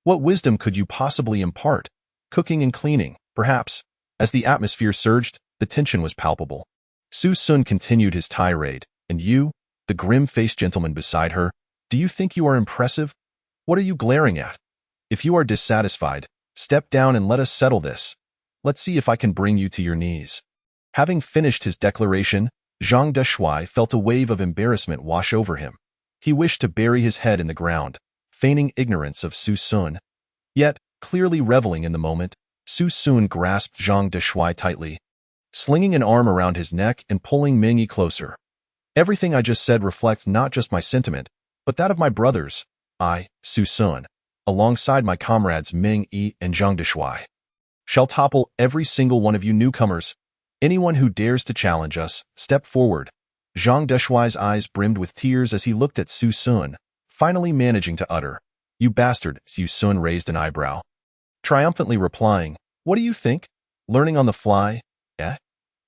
B: What wisdom could you possibly impart? Cooking and cleaning, perhaps. As the atmosphere surged, the tension was palpable. Su Sun continued his tirade. And you, the grim-faced gentleman beside her, do you think you are impressive? What are you glaring at? If you are dissatisfied, step down and let us settle this. Let's see if I can bring you to your knees. Having finished his declaration, Zhang Dushui felt a wave of embarrassment wash over him. He wished to bury his head in the ground, feigning ignorance of Su Sun. Yet, clearly reveling in the moment, Su Sun grasped Zhang Dushui tightly, slinging an arm around his neck and pulling Ming Yi closer. Everything I just said reflects not just my sentiment, but that of my brothers. I, Su Sun, alongside my comrades Ming Yi and Zhang Deshuai, shall topple every single one of you newcomers. Anyone who dares to challenge us, step forward. Zhang Deshuai's eyes brimmed with tears as he looked at Su Sun, finally managing to utter, "You bastard." Su Sun raised an eyebrow, triumphantly replying, "What do you think? Learning on the fly, eh?"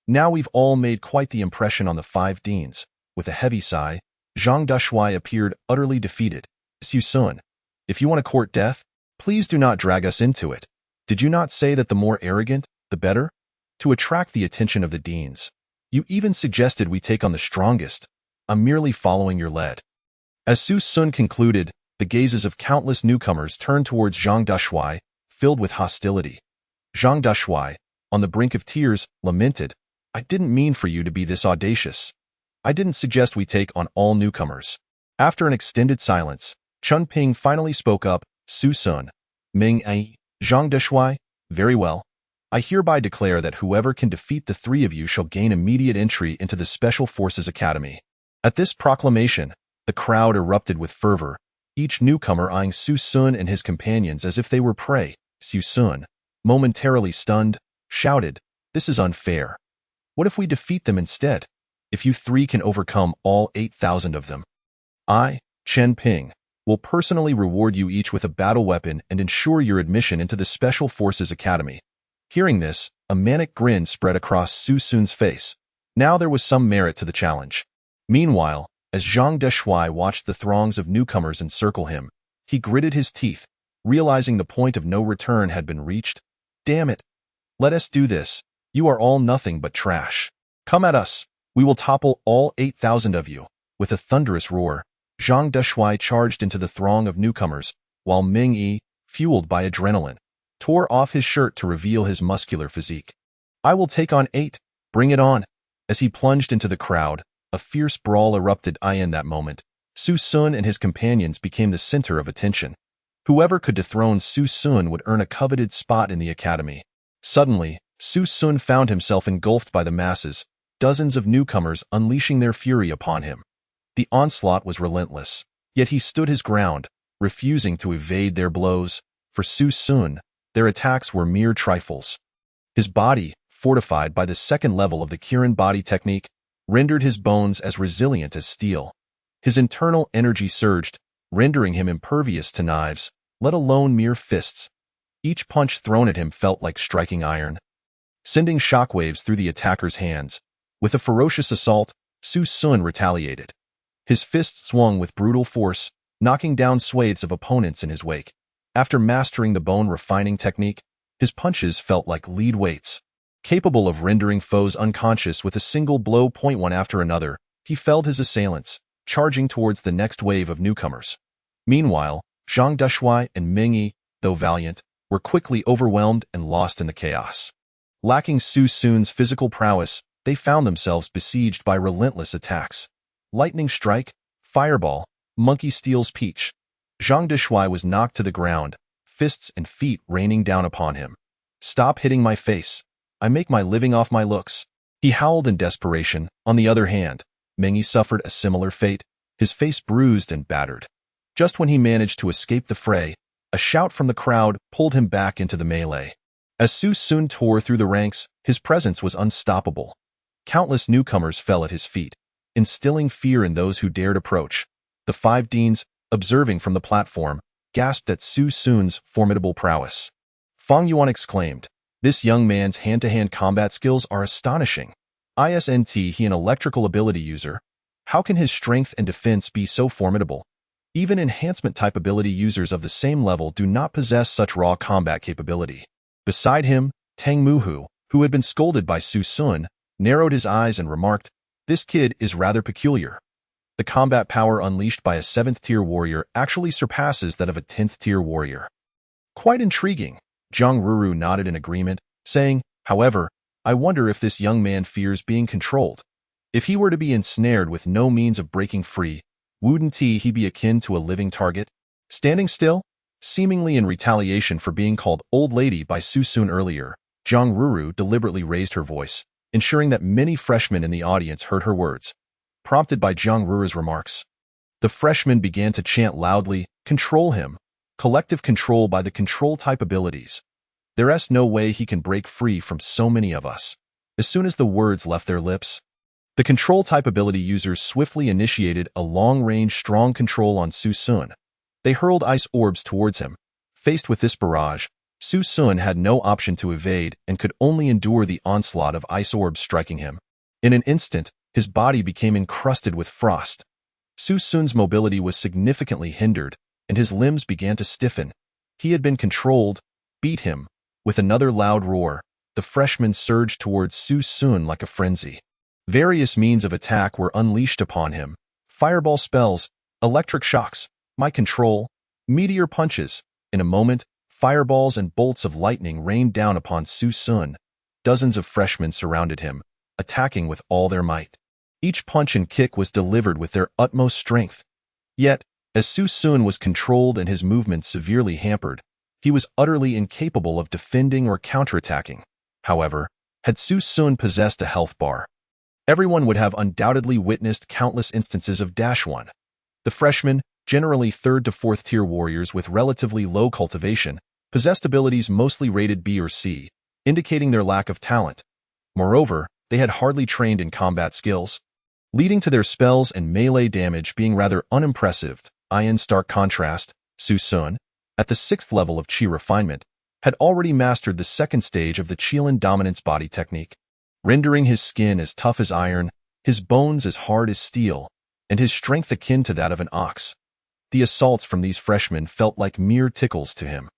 B: Now we've all made quite the impression on the 5 deans. With a heavy sigh, Zhang Deshuai appeared utterly defeated. Su Sun, if you want to court death, please do not drag us into it. Did you not say that the more arrogant, the better? To attract the attention of the deans. You even suggested we take on the strongest. I'm merely following your lead. As Su Sun concluded, the gazes of countless newcomers turned towards Zhang Deshuai, filled with hostility. Zhang Deshuai, on the brink of tears, lamented, "I didn't mean for you to be this audacious. I didn't suggest we take on all newcomers." After an extended silence, Chun Ping finally spoke up, "Su Sun, Ming Yi, Zhang Deshuai, very well. I hereby declare that whoever can defeat the 3 of you shall gain immediate entry into the Special Forces Academy." At this proclamation, the crowd erupted with fervor, each newcomer eyeing Su Sun and his companions as if they were prey. Su Sun, momentarily stunned, shouted, "This is unfair. What if we defeat them instead? If you 3 can overcome all 8,000 of them, I, Chen Ping, will personally reward you each with a battle weapon and ensure your admission into the Special Forces Academy." Hearing this, a manic grin spread across Su Sun's face. Now there was some merit to the challenge. Meanwhile, as Zhang Deshuai watched the throngs of newcomers encircle him, he gritted his teeth, realizing the point of no return had been reached. "Damn it! Let us do this. You are all nothing but trash. Come at us. We will topple all 8,000 of you." With a thunderous roar, Zhang Deshuai charged into the throng of newcomers, while Ming Yi, fueled by adrenaline, tore off his shirt to reveal his muscular physique. "I will take on 8. Bring it on." As he plunged into the crowd, a fierce brawl erupted. In that moment, Su Sun and his companions became the center of attention. Whoever could dethrone Su Sun would earn a coveted spot in the academy. Suddenly, Su Sun found himself engulfed by the masses, dozens of newcomers unleashing their fury upon him. The onslaught was relentless, yet he stood his ground, refusing to evade their blows. For Su Sun, their attacks were mere trifles. His body, fortified by the 2nd level of the Kirin body technique, rendered his bones as resilient as steel. His internal energy surged, rendering him impervious to knives, let alone mere fists. Each punch thrown at him felt like striking iron, sending shockwaves through the attacker's hands. With a ferocious assault, Su Sun retaliated. His fist swung with brutal force, knocking down swathes of opponents in his wake. After mastering the bone-refining technique, his punches felt like lead weights. Capable of rendering foes unconscious with a single blow. One after another, he felled his assailants, charging towards the next wave of newcomers. Meanwhile, Zhang Deshuai and Ming Yi, though valiant, were quickly overwhelmed and lost in the chaos. Lacking Su Sun's physical prowess, they found themselves besieged by relentless attacks. Lightning strike, fireball, monkey steals peach. Zhang Deshuai was knocked to the ground, fists and feet raining down upon him. "Stop hitting my face. I make my living off my looks," he howled in desperation. On the other hand, Ming Yi suffered a similar fate, his face bruised and battered. Just when he managed to escape the fray, a shout from the crowd pulled him back into the melee. As Su Sun tore through the ranks, his presence was unstoppable. Countless newcomers fell at his feet, instilling fear in those who dared approach. The 5 deans, observing from the platform, gasped at Su Sun's formidable prowess. Fang Yuan exclaimed, "This young man's hand-to-hand combat skills are astonishing. Isn't he an electrical ability user? How can his strength and defense be so formidable? Even enhancement-type ability users of the same level do not possess such raw combat capability." Beside him, Tang Muhu, who had been scolded by Su Sun, narrowed his eyes and remarked, "This kid is rather peculiar. The combat power unleashed by a 7th-tier warrior actually surpasses that of a 10th-tier warrior." "Quite intriguing," Zhang Ruru nodded in agreement, saying, "However, I wonder if this young man fears being controlled. If he were to be ensnared with no means of breaking free, wouldn't he be akin to a living target? Standing still?" Seemingly in retaliation for being called old lady by Su Sun earlier, Zhang Ruru deliberately raised her voice, ensuring that many freshmen in the audience heard her words. Prompted by Zhang Ruru's remarks, the freshmen began to chant loudly, Control him. Collective control by the control type abilities. There's no way he can break free from so many of us. As soon as the words left their lips, the control type ability users swiftly initiated a long-range strong control on Su Sun. They hurled ice orbs towards him. Faced with this barrage, Su Sun had no option to evade and could only endure the onslaught of ice orbs striking him. In an instant, his body became encrusted with frost. Su Sun's mobility was significantly hindered, and his limbs began to stiffen. He had been controlled. Beat him. With another loud roar, the freshman surged towards Su Sun like a frenzy. Various means of attack were unleashed upon him. Fireball spells, electric shocks, my control, meteor punches. In a moment, fireballs and bolts of lightning rained down upon Su Sun. Dozens of freshmen surrounded him, attacking with all their might. Each punch and kick was delivered with their utmost strength. Yet, as Su Sun was controlled and his movements severely hampered, he was utterly incapable of defending or counterattacking. However, had Su Sun possessed a health bar, everyone would have undoubtedly witnessed countless instances of -1. The freshmen, generally 3rd to 4th tier warriors with relatively low cultivation, possessed abilities mostly rated B or C, indicating their lack of talent. Moreover, they had hardly trained in combat skills, leading to their spells and melee damage being rather unimpressive. In stark contrast, Su Sun, at the 6th level of Qi refinement, had already mastered the 2nd stage of the Qilin dominance body technique, rendering his skin as tough as iron, his bones as hard as steel, and his strength akin to that of an ox. The assaults from these freshmen felt like mere tickles to him.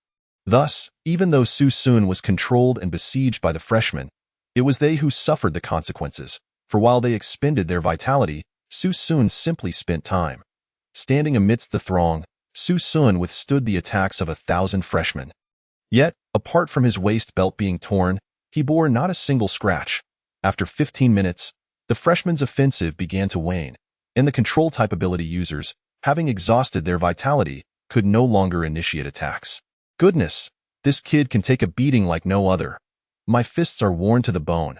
B: Thus, even though Su Sun was controlled and besieged by the freshmen, it was they who suffered the consequences, for while they expended their vitality, Su Sun simply spent time. Standing amidst the throng, Su Sun withstood the attacks of 1,000 freshmen. Yet, apart from his waist belt being torn, he bore not a single scratch. After 15 minutes, the freshmen's offensive began to wane, and the control-type ability users, having exhausted their vitality, could no longer initiate attacks. Goodness, this kid can take a beating like no other. My fists are worn to the bone.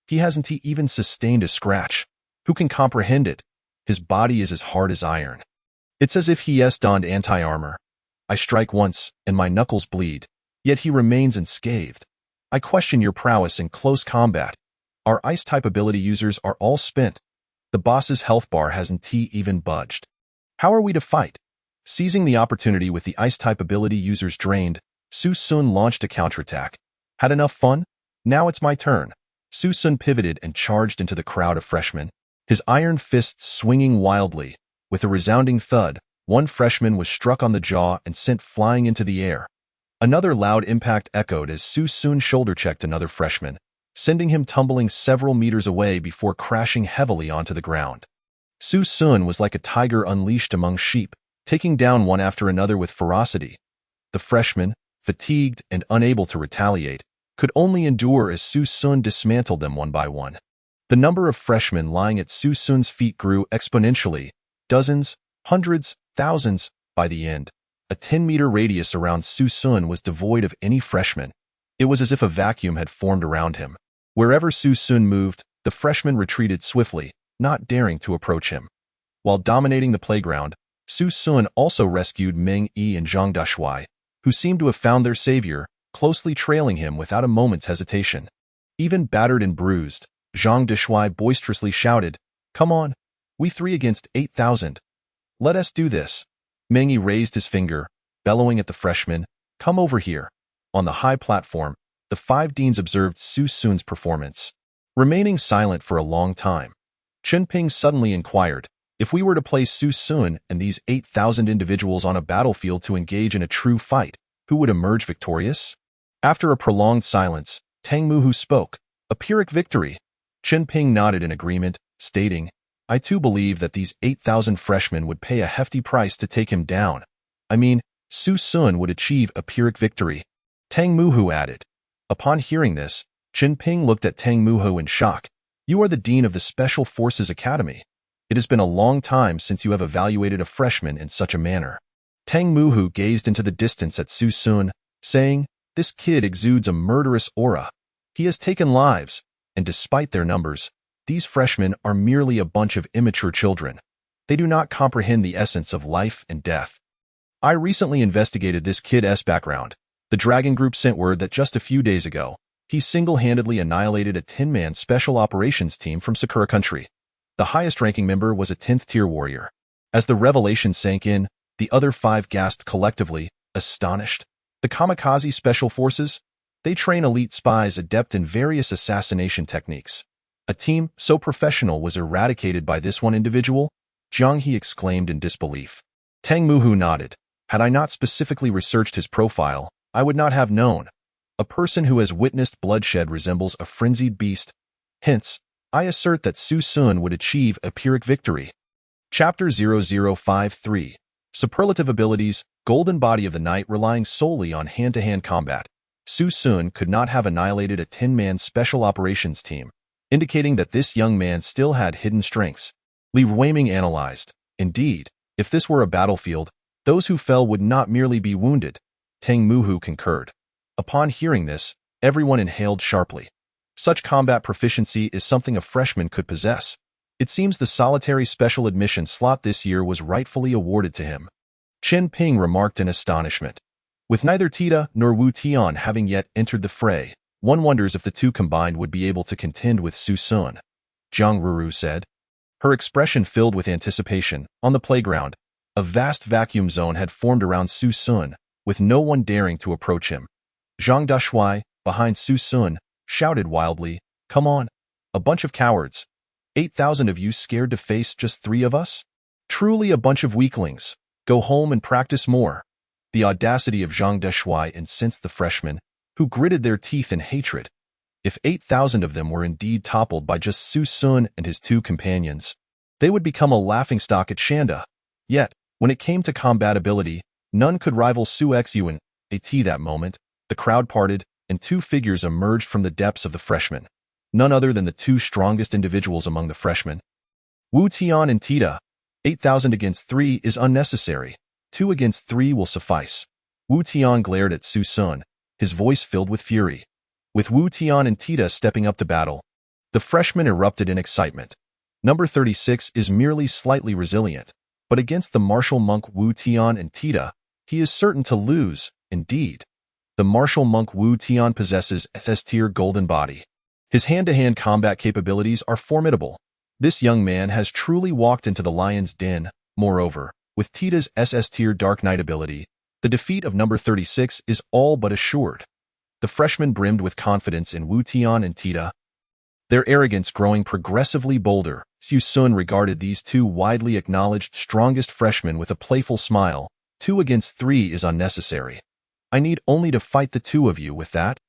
B: He hasn't even sustained a scratch. Who can comprehend it? His body is as hard as iron. It's as if he has donned anti-armor. I strike once, and my knuckles bleed, yet he remains unscathed. I question your prowess in close combat. Our ice-type ability users are all spent. The boss's health bar hasn't even budged. How are we to fight? Seizing the opportunity with the ice-type ability users drained, Su Sun launched a counterattack. Had enough fun? Now it's my turn. Su Sun pivoted and charged into the crowd of freshmen, his iron fists swinging wildly. With a resounding thud, one freshman was struck on the jaw and sent flying into the air. Another loud impact echoed as Su Sun shoulder-checked another freshman, sending him tumbling several meters away before crashing heavily onto the ground. Su Sun was like a tiger unleashed among sheep, taking down one after another with ferocity. The freshmen, fatigued and unable to retaliate, could only endure as Su Sun dismantled them one by one. The number of freshmen lying at Su Sun's feet grew exponentially, dozens, hundreds, thousands. By the end, a 10-meter radius around Su Sun was devoid of any freshmen. It was as if a vacuum had formed around him. Wherever Su Sun moved, the freshmen retreated swiftly, not daring to approach him. While dominating the playground, Su Sun also rescued Meng Yi and Zhang Dashui, who seemed to have found their savior, closely trailing him without a moment's hesitation. Even battered and bruised, Zhang Dashui boisterously shouted, "Come on, we 3 against 8,000. Let us do this." Meng Yi raised his finger, bellowing at the freshmen, "Come over here." On the high platform, the 5 deans observed Su Sun's performance. Remaining silent for a long time, Chen Ping suddenly inquired, "If we were to place Su Sun and these 8,000 individuals on a battlefield to engage in a true fight, who would emerge victorious?" After a prolonged silence, Tang Muhu spoke, "A Pyrrhic victory." Chen Ping nodded in agreement, stating, "I too believe that these 8,000 freshmen would pay a hefty price to take him down. I mean, Su Sun would achieve a Pyrrhic victory." Tang Muhu added. Upon hearing this, Chen Ping looked at Tang Muhu in shock. "You are the dean of the Special Forces Academy. It has been a long time since you have evaluated a freshman in such a manner." Tang Muhu gazed into the distance at Su Sun, saying, "This kid exudes a murderous aura. He has taken lives, and despite their numbers, these freshmen are merely a bunch of immature children. They do not comprehend the essence of life and death." I recently investigated this kid's background. The Dragon Group sent word that just a few days ago, he single-handedly annihilated a 10-man special operations team from Sakura Country. The highest-ranking member was a 10th-tier warrior. As the revelation sank in, the other 5 gasped collectively, astonished. The Kamikaze Special Forces? They train elite spies adept in various assassination techniques. A team so professional was eradicated by this one individual? Jiang He exclaimed in disbelief. Tang Muhu nodded. Had I not specifically researched his profile, I would not have known. A person who has witnessed bloodshed resembles a frenzied beast. Hence, I assert that Su Sun would achieve a Pyrrhic victory. Chapter 0053. Superlative Abilities, Golden Body of the Night relying solely on hand-to-hand combat. Su Sun could not have annihilated a 10-man special operations team, indicating that this young man still had hidden strengths. Li Ruiming analyzed. Indeed, if this were a battlefield, those who fell would not merely be wounded. Tang Muhu concurred. Upon hearing this, everyone inhaled sharply. Such combat proficiency is something a freshman could possess. It seems the solitary special admission slot this year was rightfully awarded to him. Chen Ping remarked in astonishment. With neither Tita nor Wu Tian having yet entered the fray, one wonders if the two combined would be able to contend with Su Sun. Jiang Ruru said. Her expression filled with anticipation. On the playground, a vast vacuum zone had formed around Su Sun, with no one daring to approach him. Zhang Dashui, behind Su Sun, shouted wildly, Come on, a bunch of cowards. 8,000 of you scared to face just 3 of us? Truly a bunch of weaklings. Go home and practice more. The audacity of Zhang Dashui incensed the freshmen, who gritted their teeth in hatred. If 8,000 of them were indeed toppled by just Su Sun and his 2 companions, they would become a laughingstock at Shanda. Yet, when it came to combat ability, none could rival Su Xun. At that moment, the crowd parted, and 2 figures emerged from the depths of the freshmen. None other than the 2 strongest individuals among the freshmen. Wu Tian and Tita. 8,000 against 3 is unnecessary. 2 against 3 will suffice. Wu Tian glared at Su Sun, his voice filled with fury. With Wu Tian and Tita stepping up to battle, the freshmen erupted in excitement. Number 36 is merely slightly resilient, but against the martial monk Wu Tian and Tita, he is certain to lose. Indeed, the martial monk Wu Tian possesses SS-tier golden body. His hand-to-hand combat capabilities are formidable. This young man has truly walked into the lion's den. Moreover, with Tita's SS-tier Dark Knight ability, the defeat of number 36 is all but assured. The freshmen brimmed with confidence in Wu Tian and Tita, their arrogance growing progressively bolder. Su Sun regarded these 2 widely acknowledged strongest freshmen with a playful smile. 2 against 3 is unnecessary. I need only to fight the 2 of you with that.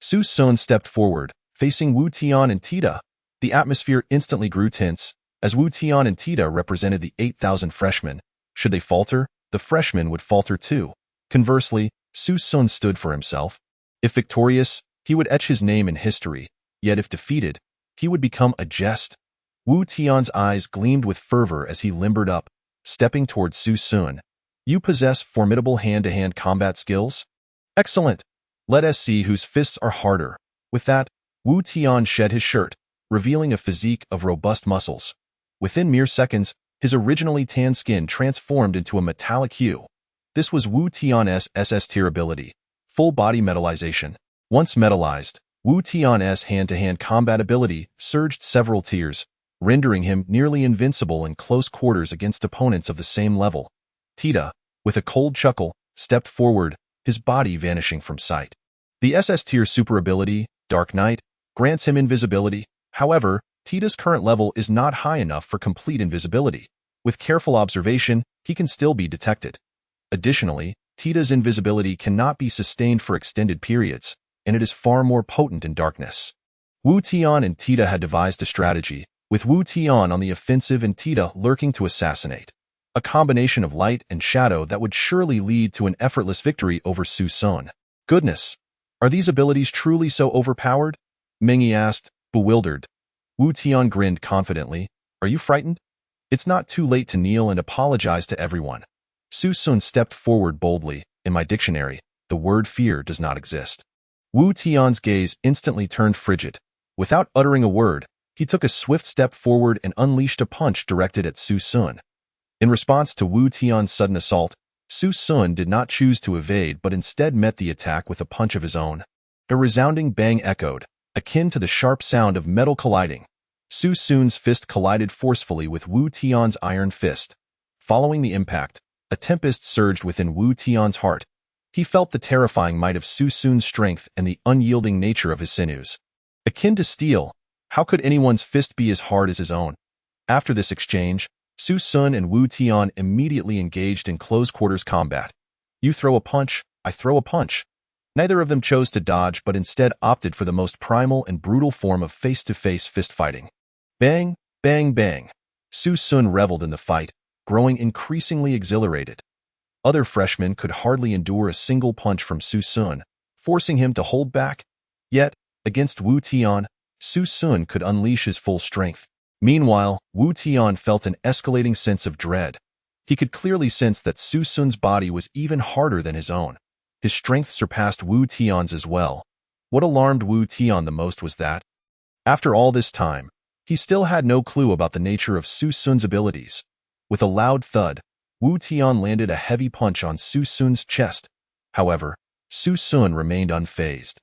B: Su Sun stepped forward, facing Wu Tian and Tita. The atmosphere instantly grew tense, as Wu Tian and Tita represented the 8,000 freshmen. Should they falter, the freshmen would falter too. Conversely, Su Sun stood for himself. If victorious, he would etch his name in history, yet if defeated, he would become a jest. Wu Tian's eyes gleamed with fervor as he limbered up, stepping towards Su Sun. You possess formidable hand-to-hand combat skills? Excellent. Let us see whose fists are harder. With that, Wu Tian shed his shirt, revealing a physique of robust muscles. Within mere seconds, his originally tan skin transformed into a metallic hue. This was Wu Tian's SS-tier ability, full body metallization. Once metallized, Wu Tian's hand-to-hand combat ability surged several tiers, rendering him nearly invincible in close quarters against opponents of the same level. Tita, with a cold chuckle, stepped forward, his body vanishing from sight. The SS-tier super ability, Dark Knight, grants him invisibility. However, Tita's current level is not high enough for complete invisibility. With careful observation, he can still be detected. Additionally, Tita's invisibility cannot be sustained for extended periods, and it is far more potent in darkness. Wu Tian and Tita had devised a strategy, with Wu Tian on the offensive and Tita lurking to assassinate. A combination of light and shadow that would surely lead to an effortless victory over Su Sun. Goodness! Are these abilities truly so overpowered? Mengyi asked, bewildered. Wu Tian grinned confidently. Are you frightened? It's not too late to kneel and apologize to everyone. Su Sun stepped forward boldly. In my dictionary, the word fear does not exist. Wu Tian's gaze instantly turned frigid. Without uttering a word, he took a swift step forward and unleashed a punch directed at Su Sun. In response to Wu Tian's sudden assault, Su Sun did not choose to evade but instead met the attack with a punch of his own. A resounding bang echoed, akin to the sharp sound of metal colliding. Su Sun's fist collided forcefully with Wu Tian's iron fist. Following the impact, a tempest surged within Wu Tian's heart. He felt the terrifying might of Su Sun's strength and the unyielding nature of his sinews. Akin to steel, how could anyone's fist be as hard as his own? After this exchange, Su Sun and Wu Tian immediately engaged in close-quarters combat. You throw a punch, I throw a punch. Neither of them chose to dodge but instead opted for the most primal and brutal form of face-to-face fist-fighting. Bang, bang, bang. Su Sun reveled in the fight, growing increasingly exhilarated. Other freshmen could hardly endure a single punch from Su Sun, forcing him to hold back. Yet, against Wu Tian, Su Sun could unleash his full strength. Meanwhile, Wu Tian felt an escalating sense of dread. He could clearly sense that Su Sun's body was even harder than his own. His strength surpassed Wu Tian's as well. What alarmed Wu Tian the most was that, after all this time, he still had no clue about the nature of Su Sun's abilities. With a loud thud, Wu Tian landed a heavy punch on Su Sun's chest. However, Su Sun remained unfazed.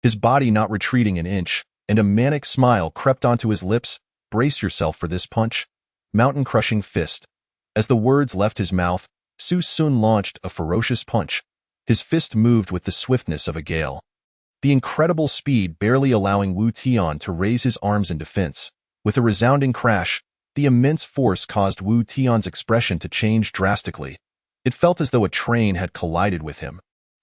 B: His body not retreating an inch, and a manic smile crept onto his lips. Brace yourself for this punch. Mountain-crushing fist. As the words left his mouth, Su Sun launched a ferocious punch. His fist moved with the swiftness of a gale. The incredible speed barely allowing Wu Tian to raise his arms in defense. With a resounding crash, the immense force caused Wu Tian's expression to change drastically. It felt as though a train had collided with him.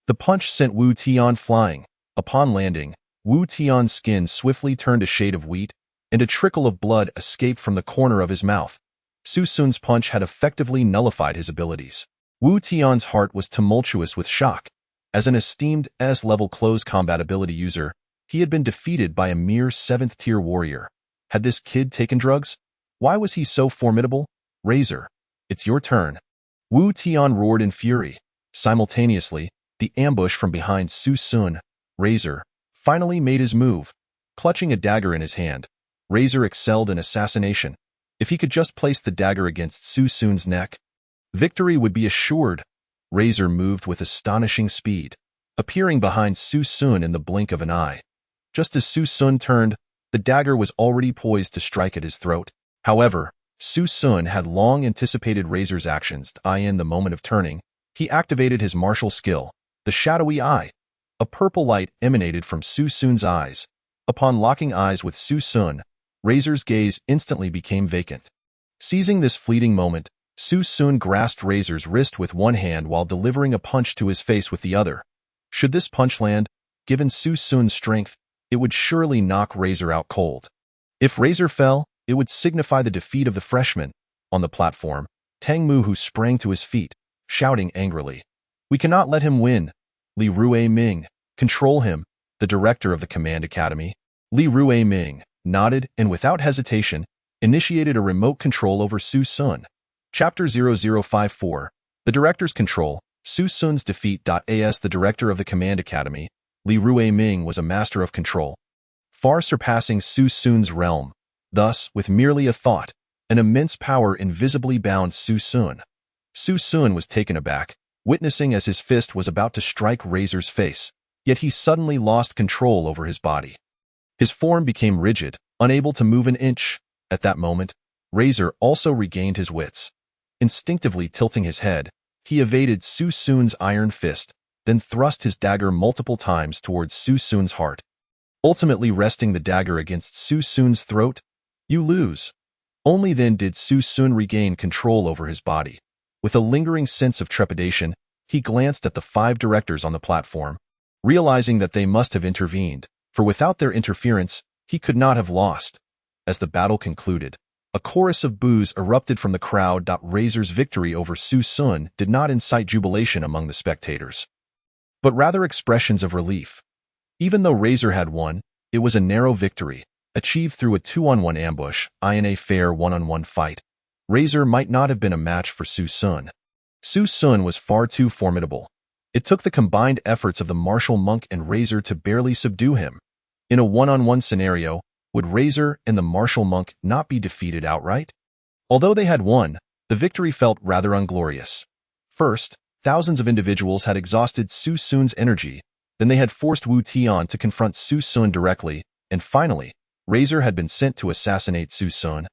B: The punch sent Wu Tian flying. Upon landing, Wu Tian's skin swiftly turned a shade of wheat, and a trickle of blood escaped from the corner of his mouth. Su Sun's punch had effectively nullified his abilities. Wu Tian's heart was tumultuous with shock. As an esteemed S-level close combat ability user, he had been defeated by a mere 7th-tier warrior. Had this kid taken drugs? Why was he so formidable? Razor, it's your turn. Wu Tian roared in fury. Simultaneously, the ambush from behind Su Sun, Razor, finally made his move. Clutching a dagger in his hand, Razor excelled in assassination. If he could just place the dagger against Su Sun's neck, victory would be assured. Razor moved with astonishing speed, appearing behind Su Sun in the blink of an eye. Just as Su Sun turned, the dagger was already poised to strike at his throat. However, Su Sun had long anticipated Razor's actions. In the moment of turning, he activated his martial skill, the Shadowy Eye. A purple light emanated from Su Sun's eyes. Upon locking eyes with Su Sun, Razor's gaze instantly became vacant. Seizing this fleeting moment, Su Sun grasped Razor's wrist with one hand while delivering a punch to his face with the other. Should this punch land, given Su Sun's strength, it would surely knock Razor out cold. If Razor fell, it would signify the defeat of the freshman. On the platform, Tang Mu sprang to his feet, shouting angrily. We cannot let him win. Li Ruiming, control him, the director of the Command Academy. Li Ruiming nodded and without hesitation, initiated a remote control over Su Sun. Chapter 0054, The Director's Control, Su Sun's Defeat. As the director of the Command Academy, Li Ruiming was a master of control, far surpassing Su Sun's realm. Thus, with merely a thought, an immense power invisibly bound Su Sun. Su Sun was taken aback, witnessing as his fist was about to strike Razor's face, yet he suddenly lost control over his body. His form became rigid, unable to move an inch. At that moment, Razor also regained his wits. Instinctively tilting his head, he evaded Su Sun's iron fist, then thrust his dagger multiple times towards Su Sun's heart. Ultimately resting the dagger against Su Sun's throat, you lose. Only then did Su Sun regain control over his body. With a lingering sense of trepidation, he glanced at the 5 directors on the platform, realizing that they must have intervened, for without their interference, he could not have lost. As the battle concluded, a chorus of boos erupted from the crowd. Razor's victory over Su Sun did not incite jubilation among the spectators, but rather expressions of relief. Even though Razor had won, it was a narrow victory, achieved through a 2-on-1 ambush. In a fair 1-on-1 fight, Razor might not have been a match for Su Sun. Su Sun was far too formidable. It took the combined efforts of the martial monk and Razor to barely subdue him. In a 1-on-1 scenario, would Razor and the martial monk not be defeated outright? Although they had won, the victory felt rather unglorious. First, thousands of individuals had exhausted Su Sun's energy. Then they had forced Wu Tian to confront Su Sun directly, and finally, Razor had been sent to assassinate Su Sun,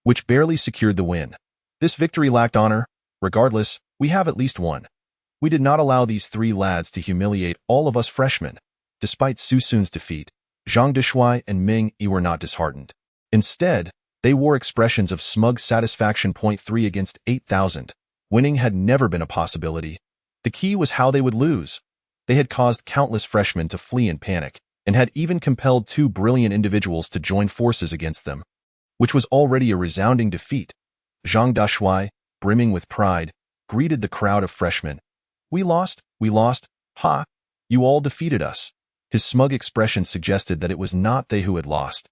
B: which barely secured the win. This victory lacked honor. Regardless, we have at least won. We did not allow these three lads to humiliate all of us freshmen. Despite Su Sun's defeat, Zhang Deshuai and Ming Yi were not disheartened. Instead, they wore expressions of smug satisfaction. 3 against 8,000. Winning had never been a possibility. The key was how they would lose. They had caused countless freshmen to flee in panic, and had even compelled two brilliant individuals to join forces against them, which was already a resounding defeat. Zhang Deshuai, brimming with pride, greeted the crowd of freshmen. We lost, ha! You all defeated us. His smug expression suggested that it was not they who had lost,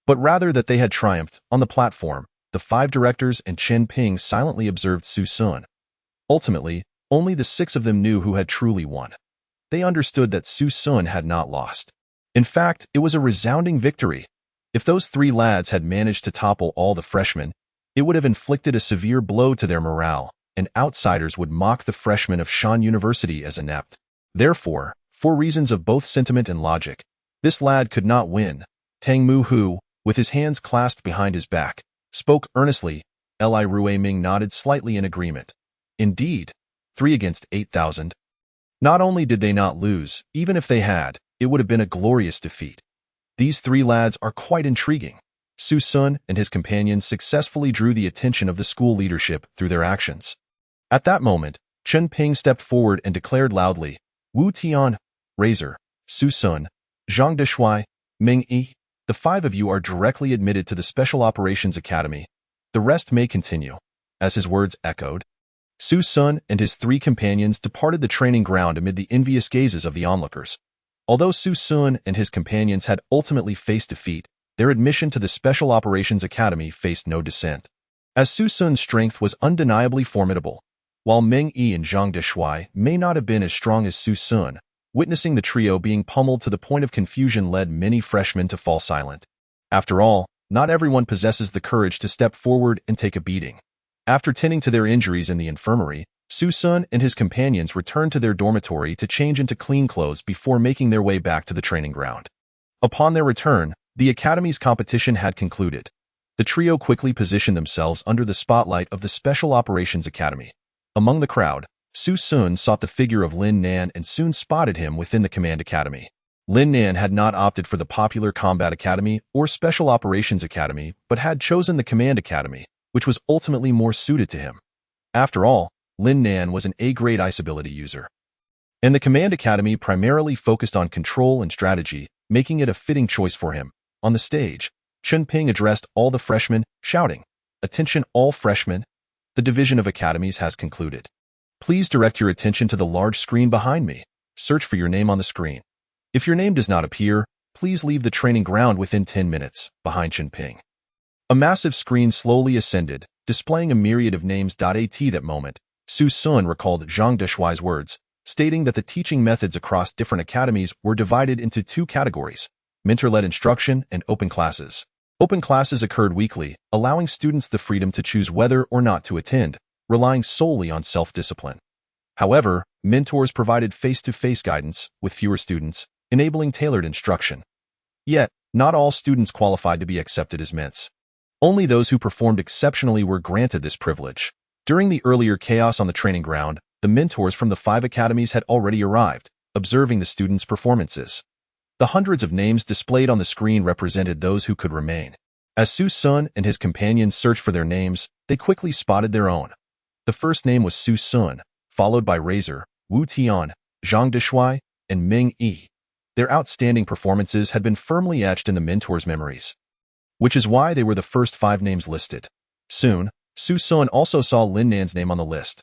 B: but rather that they had triumphed. On the platform, the 5 directors and Chen Ping silently observed Su Sun. Ultimately, only the 6 of them knew who had truly won. They understood that Su Sun had not lost. In fact, it was a resounding victory. If those 3 lads had managed to topple all the freshmen, it would have inflicted a severe blow to their morale, and outsiders would mock the freshmen of Shan University as inept. Therefore, for reasons of both sentiment and logic, this lad could not win. Tang Mu Hu, with his hands clasped behind his back, spoke earnestly. Li Rui Ming nodded slightly in agreement. Indeed, 3 against 8,000. Not only did they not lose, even if they had, it would have been a glorious defeat. These 3 lads are quite intriguing. Su Sun and his companions successfully drew the attention of the school leadership through their actions. At that moment, Chen Ping stepped forward and declared loudly, Wu Tian, Razor, Su Sun, Zhang Deshuai, Ming Yi, the 5 of you are directly admitted to the Special Operations Academy. The rest may continue. As his words echoed, Su Sun and his 3 companions departed the training ground amid the envious gazes of the onlookers. Although Su Sun and his companions had ultimately faced defeat, their admission to the Special Operations Academy faced no dissent. As Su Sun's strength was undeniably formidable, while Ming Yi and Zhang Deshuai may not have been as strong as Su Sun, witnessing the trio being pummeled to the point of confusion led many freshmen to fall silent. After all, not everyone possesses the courage to step forward and take a beating. After tending to their injuries in the infirmary, Su Sun and his companions returned to their dormitory to change into clean clothes before making their way back to the training ground. Upon their return, the academy's competition had concluded. The trio quickly positioned themselves under the spotlight of the Special Operations Academy. Among the crowd, Su Sun sought the figure of Lin Nan and soon spotted him within the Command Academy. Lin Nan had not opted for the popular Combat Academy or Special Operations Academy, but had chosen the Command Academy, which was ultimately more suited to him. After all, Lin Nan was an A-grade ice ability user. And the Command Academy primarily focused on control and strategy, making it a fitting choice for him. On the stage, Chen Ping addressed all the freshmen, shouting, "Attention all freshmen! The Division of Academies has concluded. Please direct your attention to the large screen behind me. Search for your name on the screen. If your name does not appear, please leave the training ground within 10 minutes, behind Chen Ping." A massive screen slowly ascended, displaying a myriad of names. At that moment, Su Sun recalled Zhang Deshuai's words, stating that the teaching methods across different academies were divided into 2 categories: mentor-led instruction and open classes. Open classes occurred weekly, allowing students the freedom to choose whether or not to attend, relying solely on self-discipline. However, mentors provided face-to-face guidance, with fewer students, enabling tailored instruction. Yet, not all students qualified to be accepted as ments. Only those who performed exceptionally were granted this privilege. During the earlier chaos on the training ground, the mentors from the 5 academies had already arrived, observing the students' performances. The hundreds of names displayed on the screen represented those who could remain. As Su Sun and his companions searched for their names, they quickly spotted their own. The first name was Su Sun, followed by Razor, Wu Tian, Zhang Deshuai, and Ming Yi. Their outstanding performances had been firmly etched in the mentors' memories, which is why they were the first 5 names listed. Soon, Su Sun also saw Lin Nan's name on the list.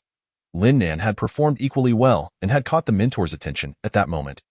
B: Lin Nan had performed equally well and had caught the mentors' attention at that moment.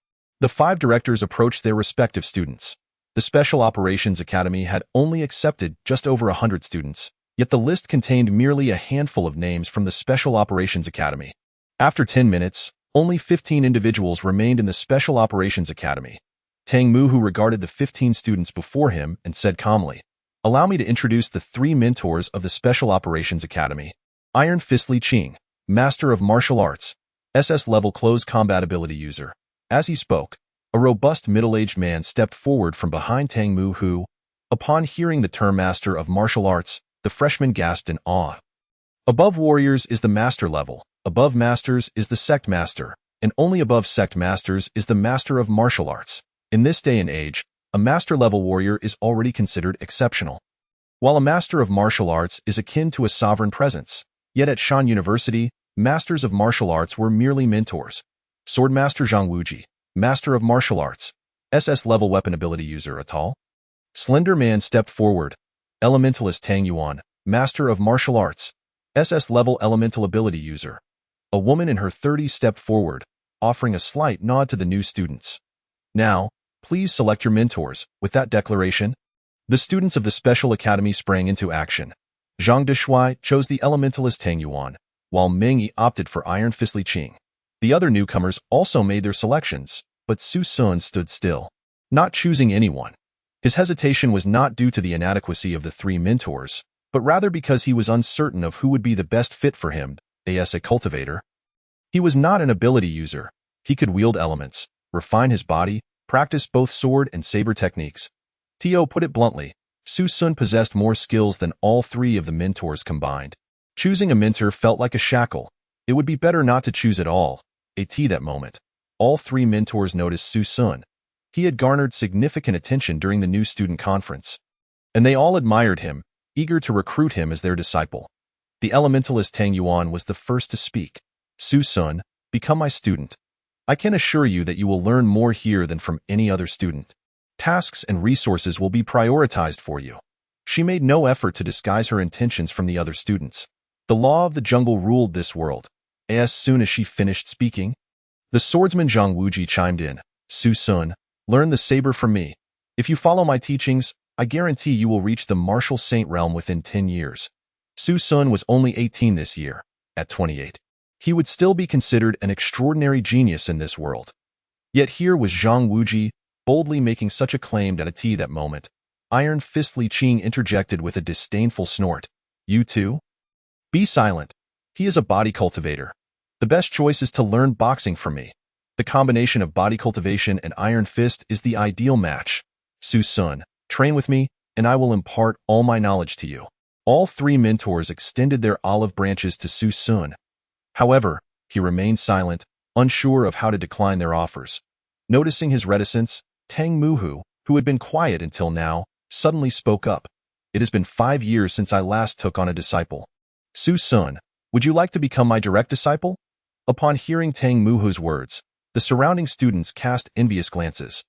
B: The 5 directors approached their respective students. The Special Operations Academy had only accepted just over 100 students, yet the list contained merely a handful of names from the Special Operations Academy. After 10 minutes, only 15 individuals remained in the Special Operations Academy. Tang Mu, who regarded the 15 students before him, and said calmly, "Allow me to introduce the 3 mentors of the Special Operations Academy. Iron Fist Li Qing, Master of Martial Arts. SS-level close combat ability user. As he spoke, a robust middle-aged man stepped forward from behind Tang Mu who, upon hearing the term Master of Martial Arts, the freshman gasped in awe. Above warriors is the master level, above masters is the sect master, and only above sect masters is the master of martial arts. In this day and age, a master-level warrior is already considered exceptional. While a master of martial arts is akin to a sovereign presence, yet at Shan University, masters of martial arts were merely mentors. Swordmaster Zhang Wuji, master of martial arts, SS-level weapon ability user. A tall, slender man stepped forward. Elementalist Tang Yuan, master of martial arts, SS-level elemental ability user. A woman in her 30s stepped forward, offering a slight nod to the new students. Now, please select your mentors. With that declaration, the students of the Special Academy sprang into action. Zhang Deshuai chose the elementalist Tang Yuan, while Meng Yi opted for Iron Fist Li Qing. The other newcomers also made their selections, but Su Sun stood still, not choosing anyone. His hesitation was not due to the inadequacy of the three mentors, but rather because he was uncertain of who would be the best fit for him. As a cultivator, he was not an ability user. He could wield elements, refine his body, practice both sword and saber techniques. Tio put it bluntly, Su Sun possessed more skills than all three of the mentors combined. Choosing a mentor felt like a shackle. It would be better not to choose at all. That moment, all three mentors noticed Su Sun. He had garnered significant attention during the new student conference, and they all admired him, eager to recruit him as their disciple. The elementalist Tang Yuan was the first to speak. Su Sun, become my student. I can assure you that you will learn more here than from any other student. Tasks and resources will be prioritized for you. She made no effort to disguise her intentions from the other students. The law of the jungle ruled this world. As soon as she finished speaking, the swordsman Zhang Wuji chimed in. Su Sun, learn the saber from me. If you follow my teachings, I guarantee you will reach the martial saint realm within 10 years. Su Sun was only 18 this year. At 28, he would still be considered an extraordinary genius in this world. Yet here was Zhang Wuji, boldly making such a claim at that moment. Iron Fist Li Qing interjected with a disdainful snort. You too? Be silent. He is a body cultivator. The best choice is to learn boxing from me. The combination of body cultivation and Iron Fist is the ideal match. Su Sun, train with me, and I will impart all my knowledge to you. All three mentors extended their olive branches to Su Sun. However, he remained silent, unsure of how to decline their offers. Noticing his reticence, Tang Muhu, who had been quiet until now, suddenly spoke up. It has been 5 years since I last took on a disciple. Su Sun, would you like to become my direct disciple? Upon hearing Tang Muhu's words, the surrounding students cast envious glances.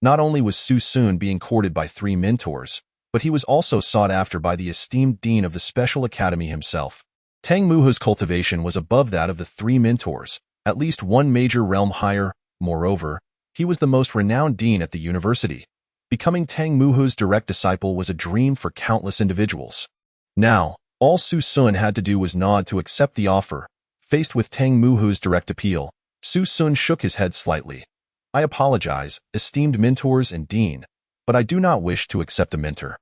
B: Not only was Su Sun being courted by 3 mentors, but he was also sought after by the esteemed dean of the Special Academy himself. Tang Muhu's cultivation was above that of the 3 mentors, at least one major realm higher. Moreover, he was the most renowned dean at the university. Becoming Tang Muhu's direct disciple was a dream for countless individuals. Now, all Su Sun had to do was nod to accept the offer. Faced with Tang Muhu's direct appeal, Su Sun shook his head slightly. I apologize, esteemed mentors and dean, but I do not wish to accept a mentor.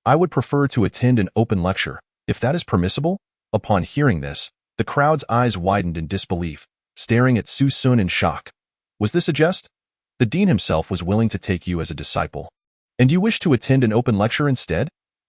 B: I would prefer to attend an open lecture, if that is permissible. Upon hearing this, the crowd's eyes widened in disbelief, staring at Su Sun in shock. Was this a jest? The dean himself was willing to take you as a disciple. And you wish to attend an open lecture instead?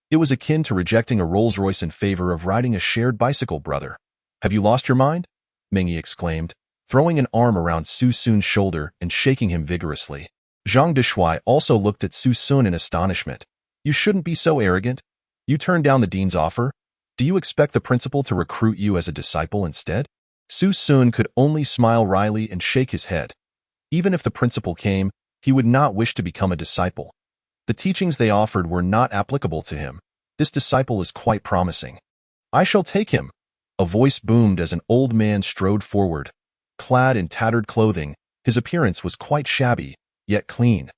B: It was akin to rejecting a Rolls-Royce in favor of riding a shared bicycle, brother. Have you lost your mind? Meng Yi exclaimed, throwing an arm around Su Sun's shoulder and shaking him vigorously. Zhang Deshuai also looked at Su Sun in astonishment. You shouldn't be so arrogant. You turned down the dean's offer? Do you expect the principal to recruit you as a disciple instead? Su Sun could only smile wryly and shake his head. Even if the principal came, he would not wish to become a disciple. The teachings they offered were not applicable to him. This disciple is quite promising. I shall take him. A voice boomed as an old man strode forward. Clad in tattered clothing, his appearance was quite shabby, yet clean.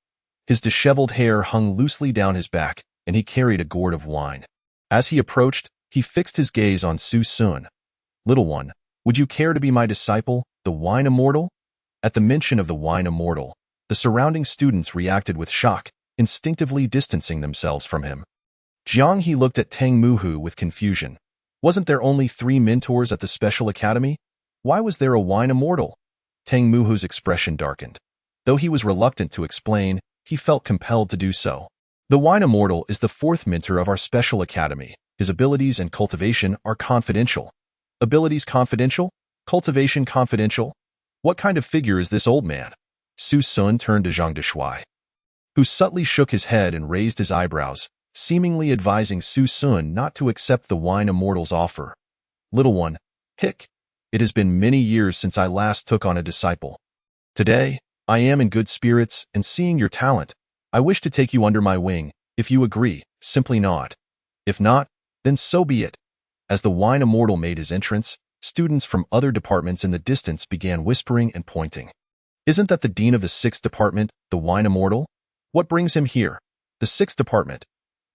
B: His disheveled hair hung loosely down his back, and he carried a gourd of wine. As he approached, he fixed his gaze on Su Sun. Little one, would you care to be my disciple, the wine immortal? At the mention of the wine immortal, the surrounding students reacted with shock, instinctively distancing themselves from him. Jiang He looked at Tang Muhu with confusion. Wasn't there only 3 mentors at the Special Academy? Why was there a wine immortal? Tang Muhu's expression darkened. Though he was reluctant to explain, he felt compelled to do so. The wine immortal is the fourth mentor of our special academy. His abilities and cultivation are confidential. Abilities confidential? Cultivation confidential? What kind of figure is this old man? Su Sun turned to Zhang Deshuai, who subtly shook his head and raised his eyebrows, seemingly advising Su Sun not to accept the wine immortal's offer. Little one, hic, it has been many years since I last took on a disciple. Today, I am in good spirits, and seeing your talent, I wish to take you under my wing. If you agree, simply nod. If not, then so be it. As the wine immortal made his entrance, students from other departments in the distance began whispering and pointing. Isn't that the dean of the 6th department, the wine immortal? What brings him here? The 6th department.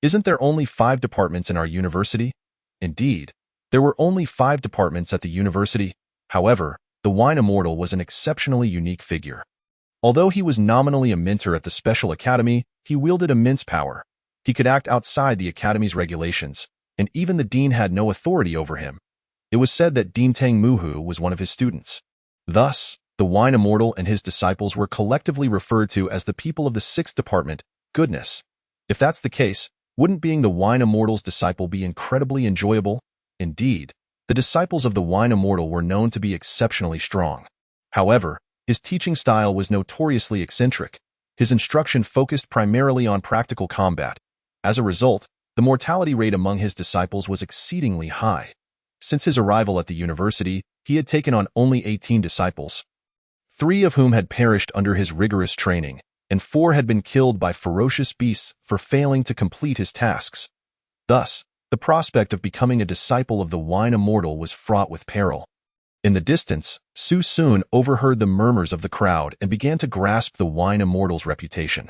B: Isn't there only 5 departments in our university? Indeed, there were only 5 departments at the university. However, the wine immortal was an exceptionally unique figure. Although he was nominally a mentor at the Special Academy, he wielded immense power. He could act outside the Academy's regulations, and even the dean had no authority over him. It was said that Dean Tang Muhu was one of his students. Thus, the wine immortal and his disciples were collectively referred to as the people of the 6th department. Goodness! If that's the case, wouldn't being the wine immortal's disciple be incredibly enjoyable? Indeed, the disciples of the wine immortal were known to be exceptionally strong. However, his teaching style was notoriously eccentric. His instruction focused primarily on practical combat. As a result, the mortality rate among his disciples was exceedingly high. Since his arrival at the university, he had taken on only 18 disciples, 3 of whom had perished under his rigorous training, and 4 had been killed by ferocious beasts for failing to complete his tasks. Thus, the prospect of becoming a disciple of the wine immortal was fraught with peril. In the distance, Su Sun overheard the murmurs of the crowd and began to grasp the wine immortal's reputation.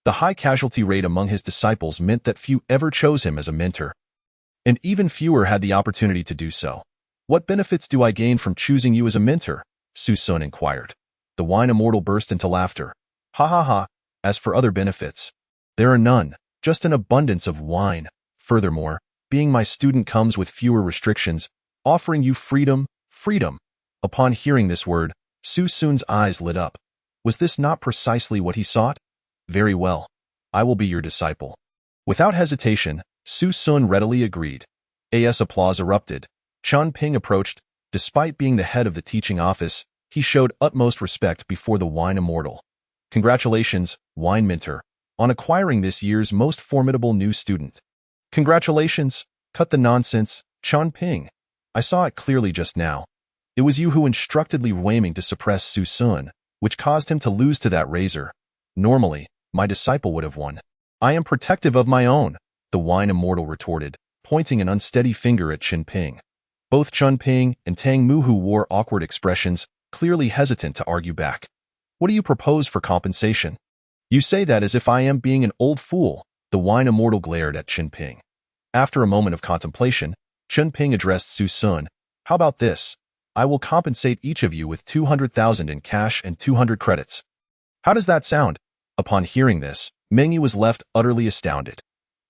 B: The high casualty rate among his disciples meant that few ever chose him as a mentor, and even fewer had the opportunity to do so. What benefits do I gain from choosing you as a mentor? Su Sun inquired. The wine immortal burst into laughter. Ha ha ha, as for other benefits, there are none, just an abundance of wine. Furthermore, being my student comes with fewer restrictions, offering you freedom. Upon hearing this word, Su Sun's eyes lit up. Was this not precisely what he sought? Very well, I will be your disciple. Without hesitation, Su Sun readily agreed. As applause erupted, Chun Ping approached. Despite being the head of the teaching office, he showed utmost respect before the wine immortal. Congratulations, wine mentor, on acquiring this year's most formidable new student. Congratulations, cut the nonsense, Chun Ping. I saw it clearly just now. It was you who instructed Li Weiming to suppress Su Sun, which caused him to lose to that razor. Normally, my disciple would have won. I am protective of my own, the wine immortal retorted, pointing an unsteady finger at Chun Ping. Both Chun Ping and Tang Muhu wore awkward expressions, clearly hesitant to argue back. What do you propose for compensation? You say that as if I am being an old fool, the wine immortal glared at Chun Ping. After a moment of contemplation, Chun Ping addressed Su Sun. How about this? I will compensate each of you with 200,000 in cash and 200 credits. How does that sound? Upon hearing this, Meng Yi was left utterly astounded.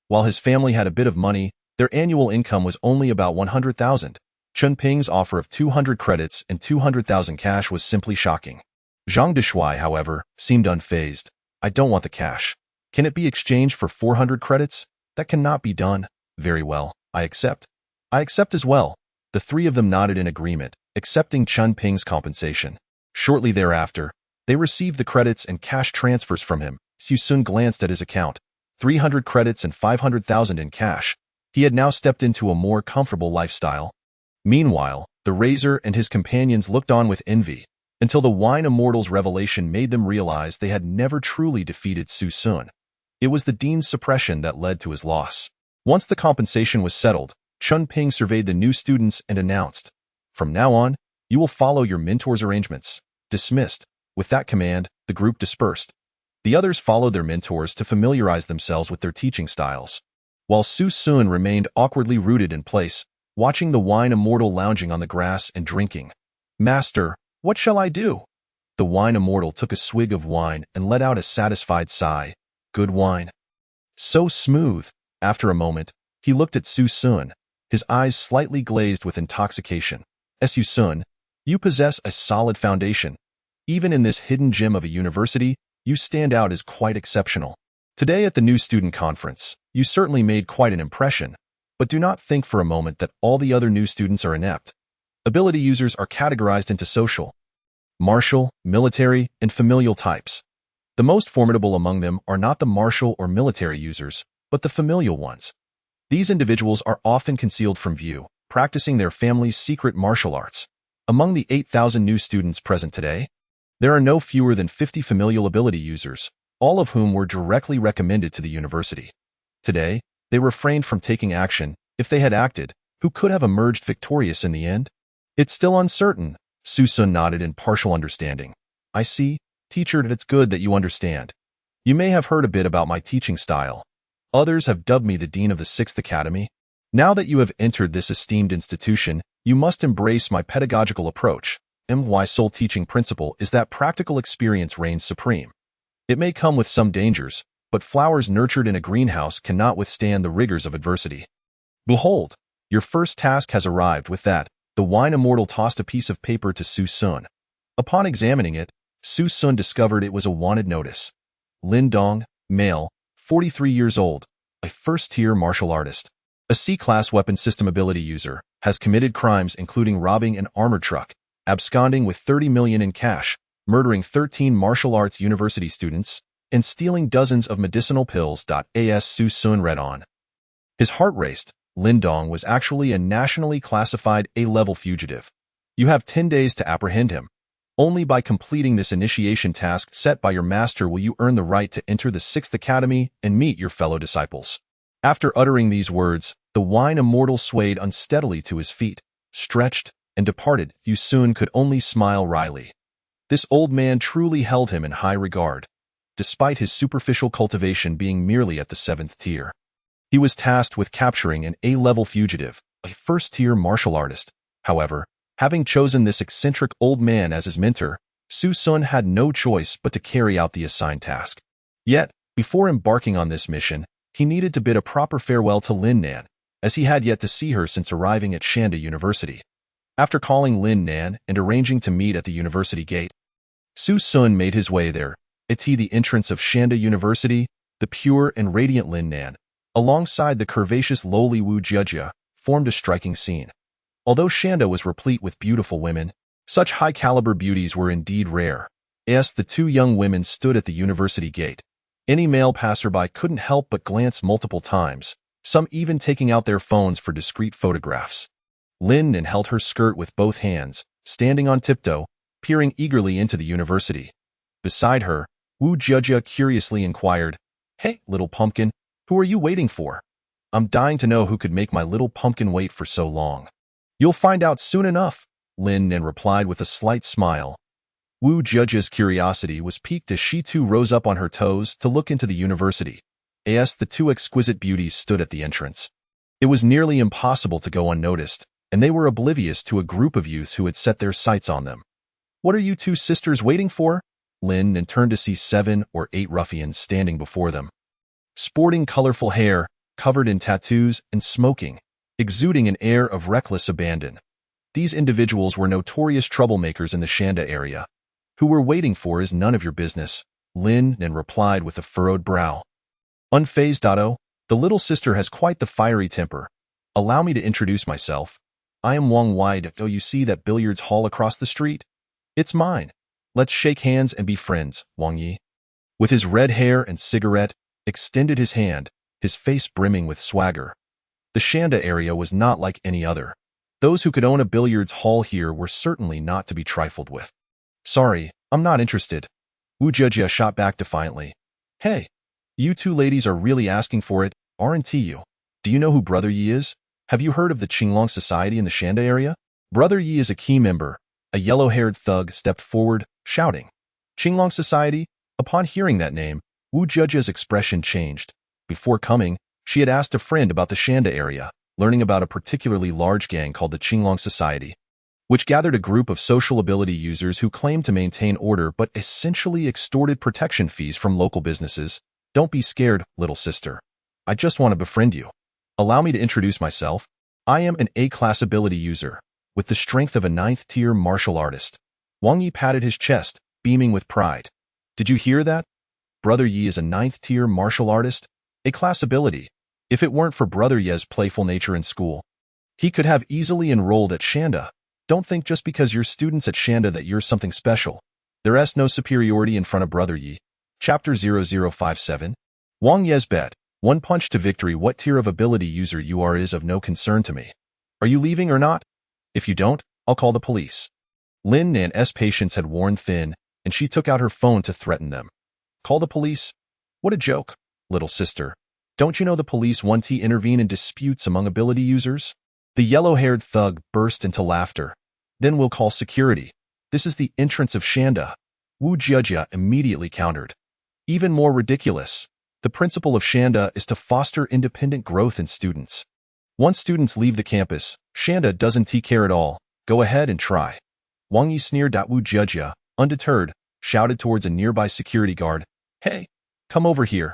B: While his family had a bit of money, their annual income was only about 100,000. Chun Ping's offer of 200 credits and 200,000 cash was simply shocking. Zhang Deshuai, however, seemed unfazed. I don't want the cash. Can it be exchanged for 400 credits? That cannot be done. Very well, I accept. I accept as well. The 3 of them nodded in agreement, accepting Chun Ping's compensation. Shortly thereafter, they received the credits and cash transfers from him. Su Sun glanced at his account. 300 credits and 500,000 in cash. He had now stepped into a more comfortable lifestyle. Meanwhile, the Razor and his companions looked on with envy, until the wine immortal's revelation made them realize they had never truly defeated Su Sun. It was the dean's suppression that led to his loss. Once the compensation was settled, Chun Ping surveyed the new students and announced, "From now on, you will follow your mentor's arrangements." Dismissed. With that command, the group dispersed. The others followed their mentors to familiarize themselves with their teaching styles, while Su Sun remained awkwardly rooted in place, watching the wine immortal lounging on the grass and drinking. Master, what shall I do? The wine immortal took a swig of wine and let out a satisfied sigh. Good wine. So smooth. After a moment, he looked at Su Sun, his eyes slightly glazed with intoxication. Su Sun, You possess a solid foundation. Even in this hidden gem of a university, you stand out as quite exceptional. Today at the new student conference, you certainly made quite an impression, but do not think for a moment that all the other new students are inept. Ability users are categorized into social, martial, military, and familial types. The most formidable among them are not the martial or military users, but the familial ones. These individuals are often concealed from view, practicing their family's secret martial arts. Among the 8,000 new students present today, there are no fewer than 50 familial ability users, all of whom were directly recommended to the university. Today, they refrained from taking action. If they had acted, who could have emerged victorious in the end? It's still uncertain. Su-sun nodded in partial understanding. I see, teacher, that it's good that you understand. You may have heard a bit about my teaching style. Others have dubbed me the Dean of the Sixth Academy. Now that you have entered this esteemed institution, you must embrace my pedagogical approach. My sole teaching principle is that practical experience reigns supreme. It may come with some dangers, but flowers nurtured in a greenhouse cannot withstand the rigors of adversity. Behold, your first task has arrived. With that, the wine immortal tossed a piece of paper to Su-sun. Upon examining it, Su-sun discovered it was a wanted notice. Lin Dong, male, 43 years old, a first-tier martial artist, a C-class weapon system ability user, has committed crimes including robbing an armored truck, absconding with 30 million in cash, murdering 13 martial arts university students, and stealing dozens of medicinal pills. As Su-sun read on, his heart raced. Lin Dong was actually a nationally classified A-level fugitive. You have 10 days to apprehend him. Only by completing this initiation task set by your master will you earn the right to enter the Sixth Academy and meet your fellow disciples. After uttering these words, the wine immortal swayed unsteadily to his feet, stretched, and departed. Su-sun could only smile wryly. This old man truly held him in high regard, despite his superficial cultivation being merely at the 7th tier. He was tasked with capturing an A-level fugitive, a first-tier martial artist. However, having chosen this eccentric old man as his mentor, Su-sun had no choice but to carry out the assigned task. Yet, before embarking on this mission, he needed to bid a proper farewell to Lin Nan, as he had yet to see her since arriving at Shanda University. After calling Lin Nan and arranging to meet at the university gate, Su-sun made his way there. At the entrance of Shanda University, the pure and radiant Lin Nan, alongside the curvaceous lowly Wu Jiejia, formed a striking scene. Although Shanda was replete with beautiful women, such high-caliber beauties were indeed rare. As the two young women stood at the university gate, any male passerby couldn't help but glance multiple times, some even taking out their phones for discreet photographs. Lin Nan held her skirt with both hands, standing on tiptoe, peering eagerly into the university. Beside her, Wu Jiejia curiously inquired, "Hey, little pumpkin, who are you waiting for? I'm dying to know who could make my little pumpkin wait for so long." "You'll find out soon enough," Lin Nan replied with a slight smile. Wu Judge's curiosity was piqued as she too rose up on her toes to look into the university. As the two exquisite beauties stood at the entrance, it was nearly impossible to go unnoticed, and they were oblivious to a group of youths who had set their sights on them. "What are you two sisters waiting for?" Lin Nan turned to see 7 or 8 ruffians standing before them, sporting colorful hair, covered in tattoos, and smoking, exuding an air of reckless abandon. These individuals were notorious troublemakers in the Shanda area. "Who we're waiting for is none of your business," Lin Nan replied with a furrowed brow. Unfazed, the little sister has quite the fiery temper. "Allow me to introduce myself. I am Wang Wai. You see that billiards hall across the street? It's mine. Let's shake hands and be friends, Wang Yi." With his red hair and cigarette, extended his hand, his face brimming with swagger. The Shanda area was not like any other. Those who could own a billiards hall here were certainly not to be trifled with. "Sorry, I'm not interested," Wu Jiejia shot back defiantly. "Hey, you two ladies are really asking for it, aren't you? Do you know who Brother Yi is? Have you heard of the Qinglong Society in the Shanda area?" Brother Yi is a key member. A yellow-haired thug stepped forward, shouting, "Qinglong Society?" Upon hearing that name, Wu Judge's expression changed. Before coming, she had asked a friend about the Shanda area, learning about a particularly large gang called the Qinglong Society, which gathered a group of social ability users who claimed to maintain order but essentially extorted protection fees from local businesses. "Don't be scared, little sister. I just want to befriend you. Allow me to introduce myself. I am an A-class ability user. with the strength of a ninth-tier martial artist. Wang Yi patted his chest, beaming with pride. Did you hear that? Brother Yi is a ninth-tier martial artist, a class ability. If it weren't for Brother Ye's playful nature in school, he could have easily enrolled at Shanda. Don't think just because you're students at Shanda that you're something special. There is no superiority in front of Brother Yi. Chapter 0057. Wang Ye's bet. One punch to victory. What tier of ability user you are is of no concern to me. Are you leaving or not? If you don't, I'll call the police. Lin Nan's patience had worn thin, and she took out her phone to threaten them. Call the police? What a joke, little sister. Don't you know the police want to intervene in disputes among ability users? The yellow-haired thug burst into laughter. Then we'll call security. This is the entrance of Shanda. Wu Jiajia immediately countered. Even more ridiculous. The principle of Shanda is to foster independent growth in students. Once students leave the campus, Shanda doesn't care at all. Go ahead and try. Wang Yi sneered at Wu Jiajia, undeterred, shouted towards a nearby security guard. Hey, come over here.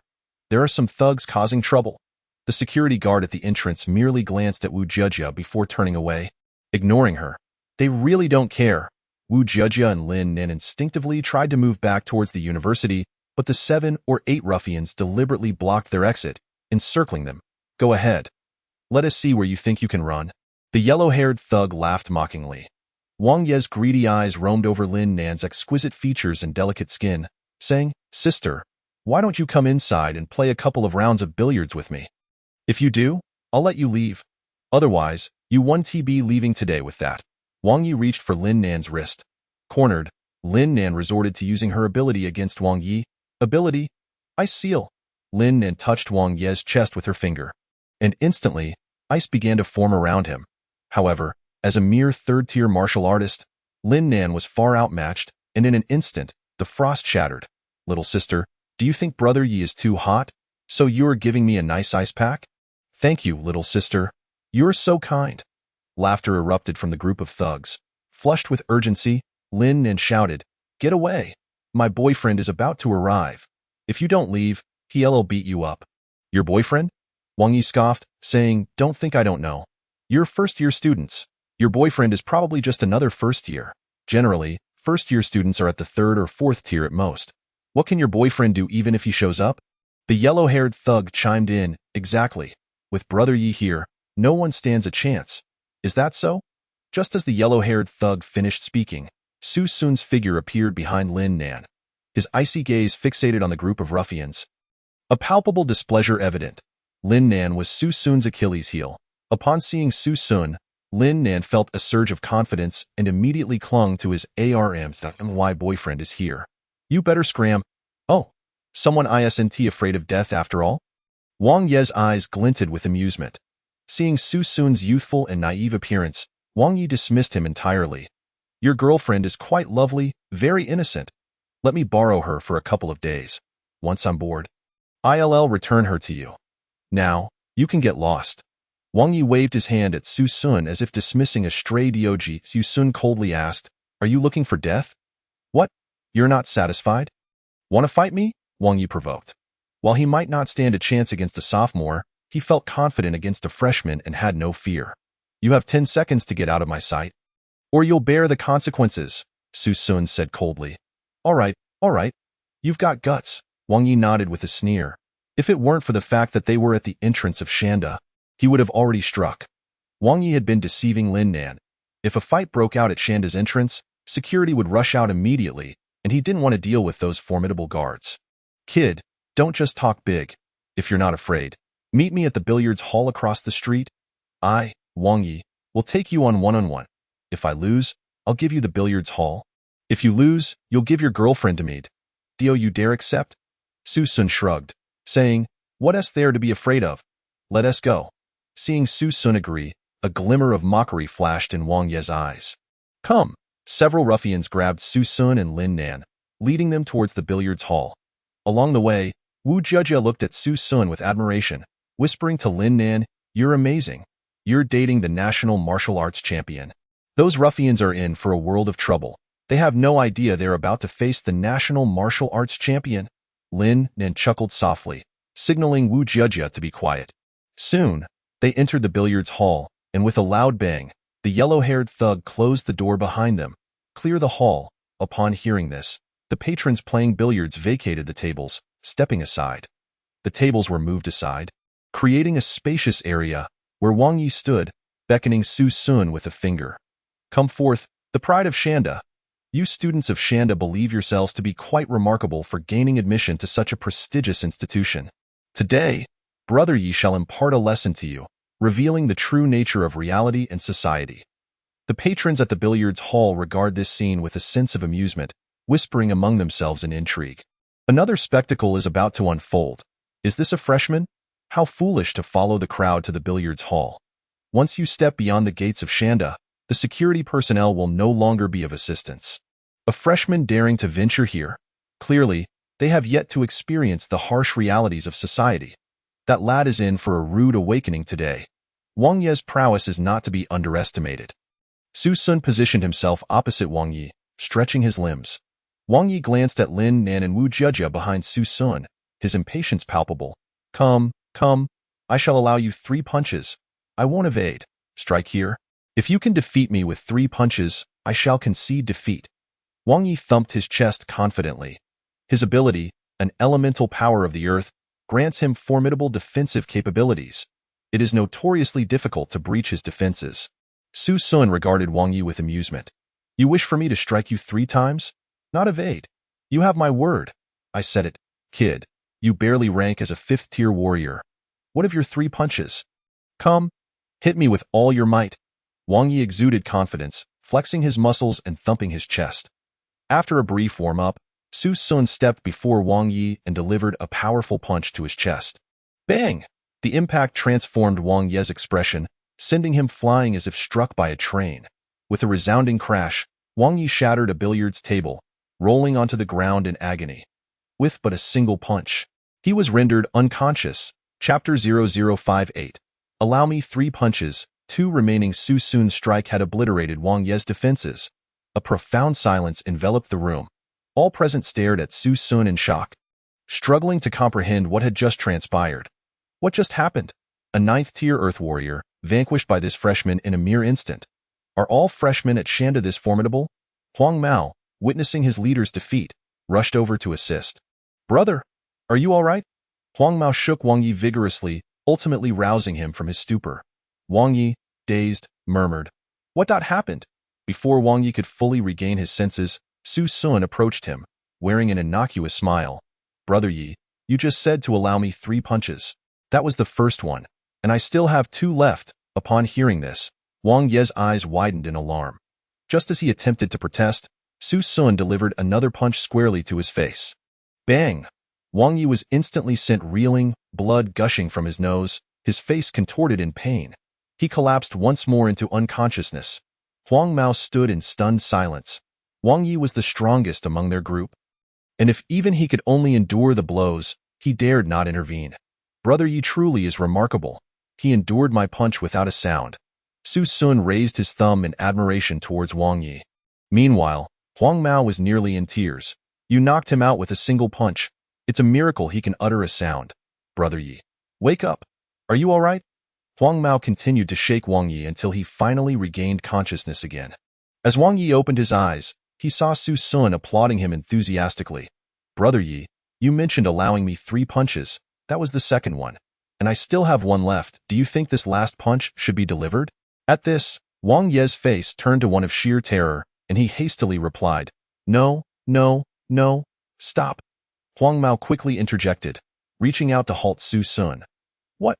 B: There are some thugs causing trouble. The security guard at the entrance merely glanced at Wu Jiajia before turning away, ignoring her. They really don't care. Wu Jiajia and Lin Nan instinctively tried to move back towards the university, but the 7 or 8 ruffians deliberately blocked their exit, encircling them. Go ahead. Let us see where you think you can run. The yellow-haired thug laughed mockingly. Wang Ye's greedy eyes roamed over Lin Nan's exquisite features and delicate skin, saying, Sister, why don't you come inside and play a couple of rounds of billiards with me? If you do, I'll let you leave. Otherwise, you won't be leaving today with that. Wang Yi reached for Lin Nan's wrist. Cornered, Lin Nan resorted to using her ability against Wang Yi. Ability? Ice Seal. Lin Nan touched Wang Ye's chest with her finger, and instantly, ice began to form around him. However, as a mere third-tier martial artist, Lin Nan was far outmatched, and in an instant, the frost shattered. Little sister, do you think Brother Yi is too hot? So you're giving me a nice ice pack? Thank you, little sister. You're so kind. Laughter erupted from the group of thugs. Flushed with urgency, Lin Nan shouted, Get away. My boyfriend is about to arrive. If you don't leave, he'll beat you up. Your boyfriend? Wang Yi scoffed, saying, Don't think I don't know. You're first-year students. Your boyfriend is probably just another first year. Generally, first-year students are at the 3rd or 4th tier at most. What can your boyfriend do even if he shows up? The yellow-haired thug chimed in, Exactly. With Brother Yi here, no one stands a chance. Is that so? Just as the yellow-haired thug finished speaking, Su Sun's figure appeared behind Lin Nan, his icy gaze fixated on the group of ruffians. A palpable displeasure evident. Lin Nan was Su Sun's Achilles heel. Upon seeing Su Sun, Lin Nan felt a surge of confidence and immediately clung to his ARM. My boyfriend is here. You better scram. Oh, someone isn't afraid of death after all? Wang Ye's eyes glinted with amusement. Seeing Su Sun's youthful and naive appearance, Wang Yi dismissed him entirely. Your girlfriend is quite lovely, very innocent. Let me borrow her for a couple of days. Once I'm bored, I'll return her to you. Now, you can get lost. Wang Yi waved his hand at Su Sun as if dismissing a stray dog. Su Sun coldly asked, Are you looking for death? What? You're not satisfied? Want to fight me? Wang Yi provoked. While he might not stand a chance against a sophomore, he felt confident against a freshman and had no fear. You have 10 seconds to get out of my sight, or you'll bear the consequences, Su Sun said coldly. All right. You've got guts. Wang Yi nodded with a sneer. If it weren't for the fact that they were at the entrance of Shanda, he would have already struck. Wang Yi had been deceiving Lin Nan. If a fight broke out at Shanda's entrance, security would rush out immediately, and he didn't want to deal with those formidable guards. Kid, don't just talk big. If you're not afraid, meet me at the billiards hall across the street. I, Wang Yi, will take you on one-on-one. If I lose, I'll give you the billiards hall. If you lose, you'll give your girlfriend to me. Do you dare accept? Su Sun shrugged, saying, What is there to be afraid of? Let us go. Seeing Su Sun agree, a glimmer of mockery flashed in Wang Ye's eyes. Come. Several ruffians grabbed Su Sun and Lin Nan, leading them towards the billiards hall. Along the way, Wu Jiajia looked at Su Sun with admiration, whispering to Lin Nan, You're amazing. You're dating the national martial arts champion. Those ruffians are in for a world of trouble. They have no idea they're about to face the national martial arts champion. Lin Nan chuckled softly, signaling Wu Jiajia to be quiet. Soon, they entered the billiards hall, and with a loud bang, The yellow-haired thug closed the door behind them. Clear the hall. Upon hearing this, the patrons playing billiards vacated the tables, stepping aside. The tables were moved aside, creating a spacious area where Wang Yi stood, beckoning Su Sun with a finger. Come forth, the pride of Shanda. You students of Shanda believe yourselves to be quite remarkable for gaining admission to such a prestigious institution. Today, Brother Yi shall impart a lesson to you, revealing the true nature of reality and society. The patrons at the billiards hall regard this scene with a sense of amusement, whispering among themselves in intrigue. Another spectacle is about to unfold. Is this a freshman? How foolish to follow the crowd to the billiards hall. Once you step beyond the gates of Shanda, the security personnel will no longer be of assistance. A freshman daring to venture here? Clearly, they have yet to experience the harsh realities of society. That lad is in for a rude awakening today. Wang Ye's prowess is not to be underestimated. Su Sun positioned himself opposite Wang Yi, stretching his limbs. Wang Yi glanced at Lin Nan and Wu Jejia behind Su Sun, his impatience palpable. Come, I shall allow you 3 punches. I won't evade. Strike here. If you can defeat me with 3 punches, I shall concede defeat. Wang Yi thumped his chest confidently. His ability, an elemental power of the earth, grants him formidable defensive capabilities. It is notoriously difficult to breach his defenses. Su Sun regarded Wang Yi with amusement. You wish for me to strike you 3 times? Not evade. You have my word. I said it, kid. You barely rank as a 5th-tier warrior. What of your 3 punches? Come, hit me with all your might. Wang Yi exuded confidence, flexing his muscles and thumping his chest. After a brief warm-up, Su Sun stepped before Wang Yi and delivered a powerful punch to his chest. Bang! The impact transformed Wang Yi's expression, sending him flying as if struck by a train. With a resounding crash, Wang Yi shattered a billiards table, rolling onto the ground in agony. With but a single punch, he was rendered unconscious. Chapter 0058. Allow me 3 punches. 2 remaining. Su Sun's strike had obliterated Wang Yi's defenses. A profound silence enveloped the room. All present stared at Su Sun in shock, struggling to comprehend what had just transpired. What just happened? A 9th-tier Earth warrior, vanquished by this freshman in a mere instant. Are all freshmen at Shanda this formidable? Huang Mao, witnessing his leader's defeat, rushed over to assist. Brother, are you all right? Huang Mao shook Wang Yi vigorously, ultimately rousing him from his stupor. Wang Yi, dazed, murmured, What happened? Before Wang Yi could fully regain his senses, Su Sun approached him, wearing an innocuous smile. Brother Yi, you just said to allow me 3 punches. That was the first one, and I still have 2 left. Upon hearing this, Wang Yi's eyes widened in alarm. Just as he attempted to protest, Su Sun delivered another punch squarely to his face. Bang! Wang Yi was instantly sent reeling, blood gushing from his nose, his face contorted in pain. He collapsed once more into unconsciousness. Huang Mao stood in stunned silence. Wang Yi was the strongest among their group, and if even he could only endure the blows, he dared not intervene. Brother Yi truly is remarkable. He endured my punch without a sound. Su Sun raised his thumb in admiration towards Wang Yi. Meanwhile, Huang Mao was nearly in tears. You knocked him out with a single punch. It's a miracle he can utter a sound. Brother Yi, wake up. Are you all right? Huang Mao continued to shake Wang Yi until he finally regained consciousness again. As Wang Yi opened his eyes, he saw Su Sun applauding him enthusiastically. Brother Yi, you mentioned allowing me 3 punches. That was the second one. And I still have 1 left. Do you think this last punch should be delivered? At this, Wang Yi's face turned to one of sheer terror, and he hastily replied, No, stop. Huang Mao quickly interjected, reaching out to halt Su Sun. What?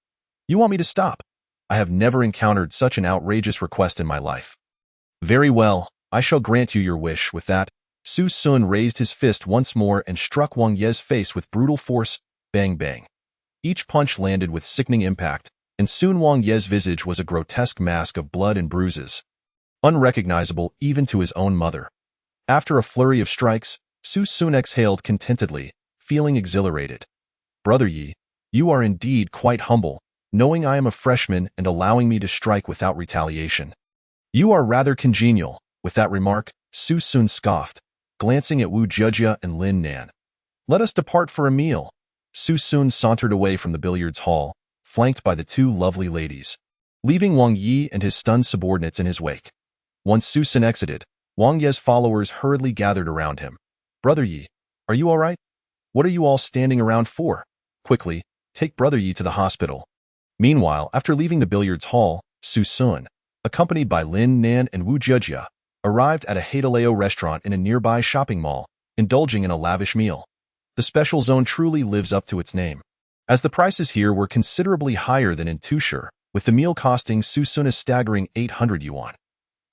B: You want me to stop? I have never encountered such an outrageous request in my life. Very well, I shall grant you your wish. With that, Su Sun raised his fist once more and struck Wang Yi's face with brutal force. Bang bang. Each punch landed with sickening impact, and soon Wang Yi's visage was a grotesque mask of blood and bruises, unrecognizable even to his own mother. After a flurry of strikes, Su Sun exhaled contentedly, feeling exhilarated. Brother Yi, you are indeed quite humble, knowing I am a freshman and allowing me to strike without retaliation. You are rather congenial. With that remark, Su Sun scoffed, glancing at Wu Jejia and Lin Nan. Let us depart for a meal. Su Sun sauntered away from the billiards hall, flanked by the 2 lovely ladies. leaving Wang Yi and his stunned subordinates in his wake. Once Su Sun exited, Wang Ye's followers hurriedly gathered around him. "Brother Yi, are you all right? What are you all standing around for? Quickly, take Brother Yi to the hospital." Meanwhile, after leaving the billiards hall, Su Sun, accompanied by Lin Nan and Wu Jiejia, arrived at a Haidaleo restaurant in a nearby shopping mall, indulging in a lavish meal. The special zone truly lives up to its name, as the prices here were considerably higher than in Tushar, with the meal costing Su Sun a staggering 800 yuan.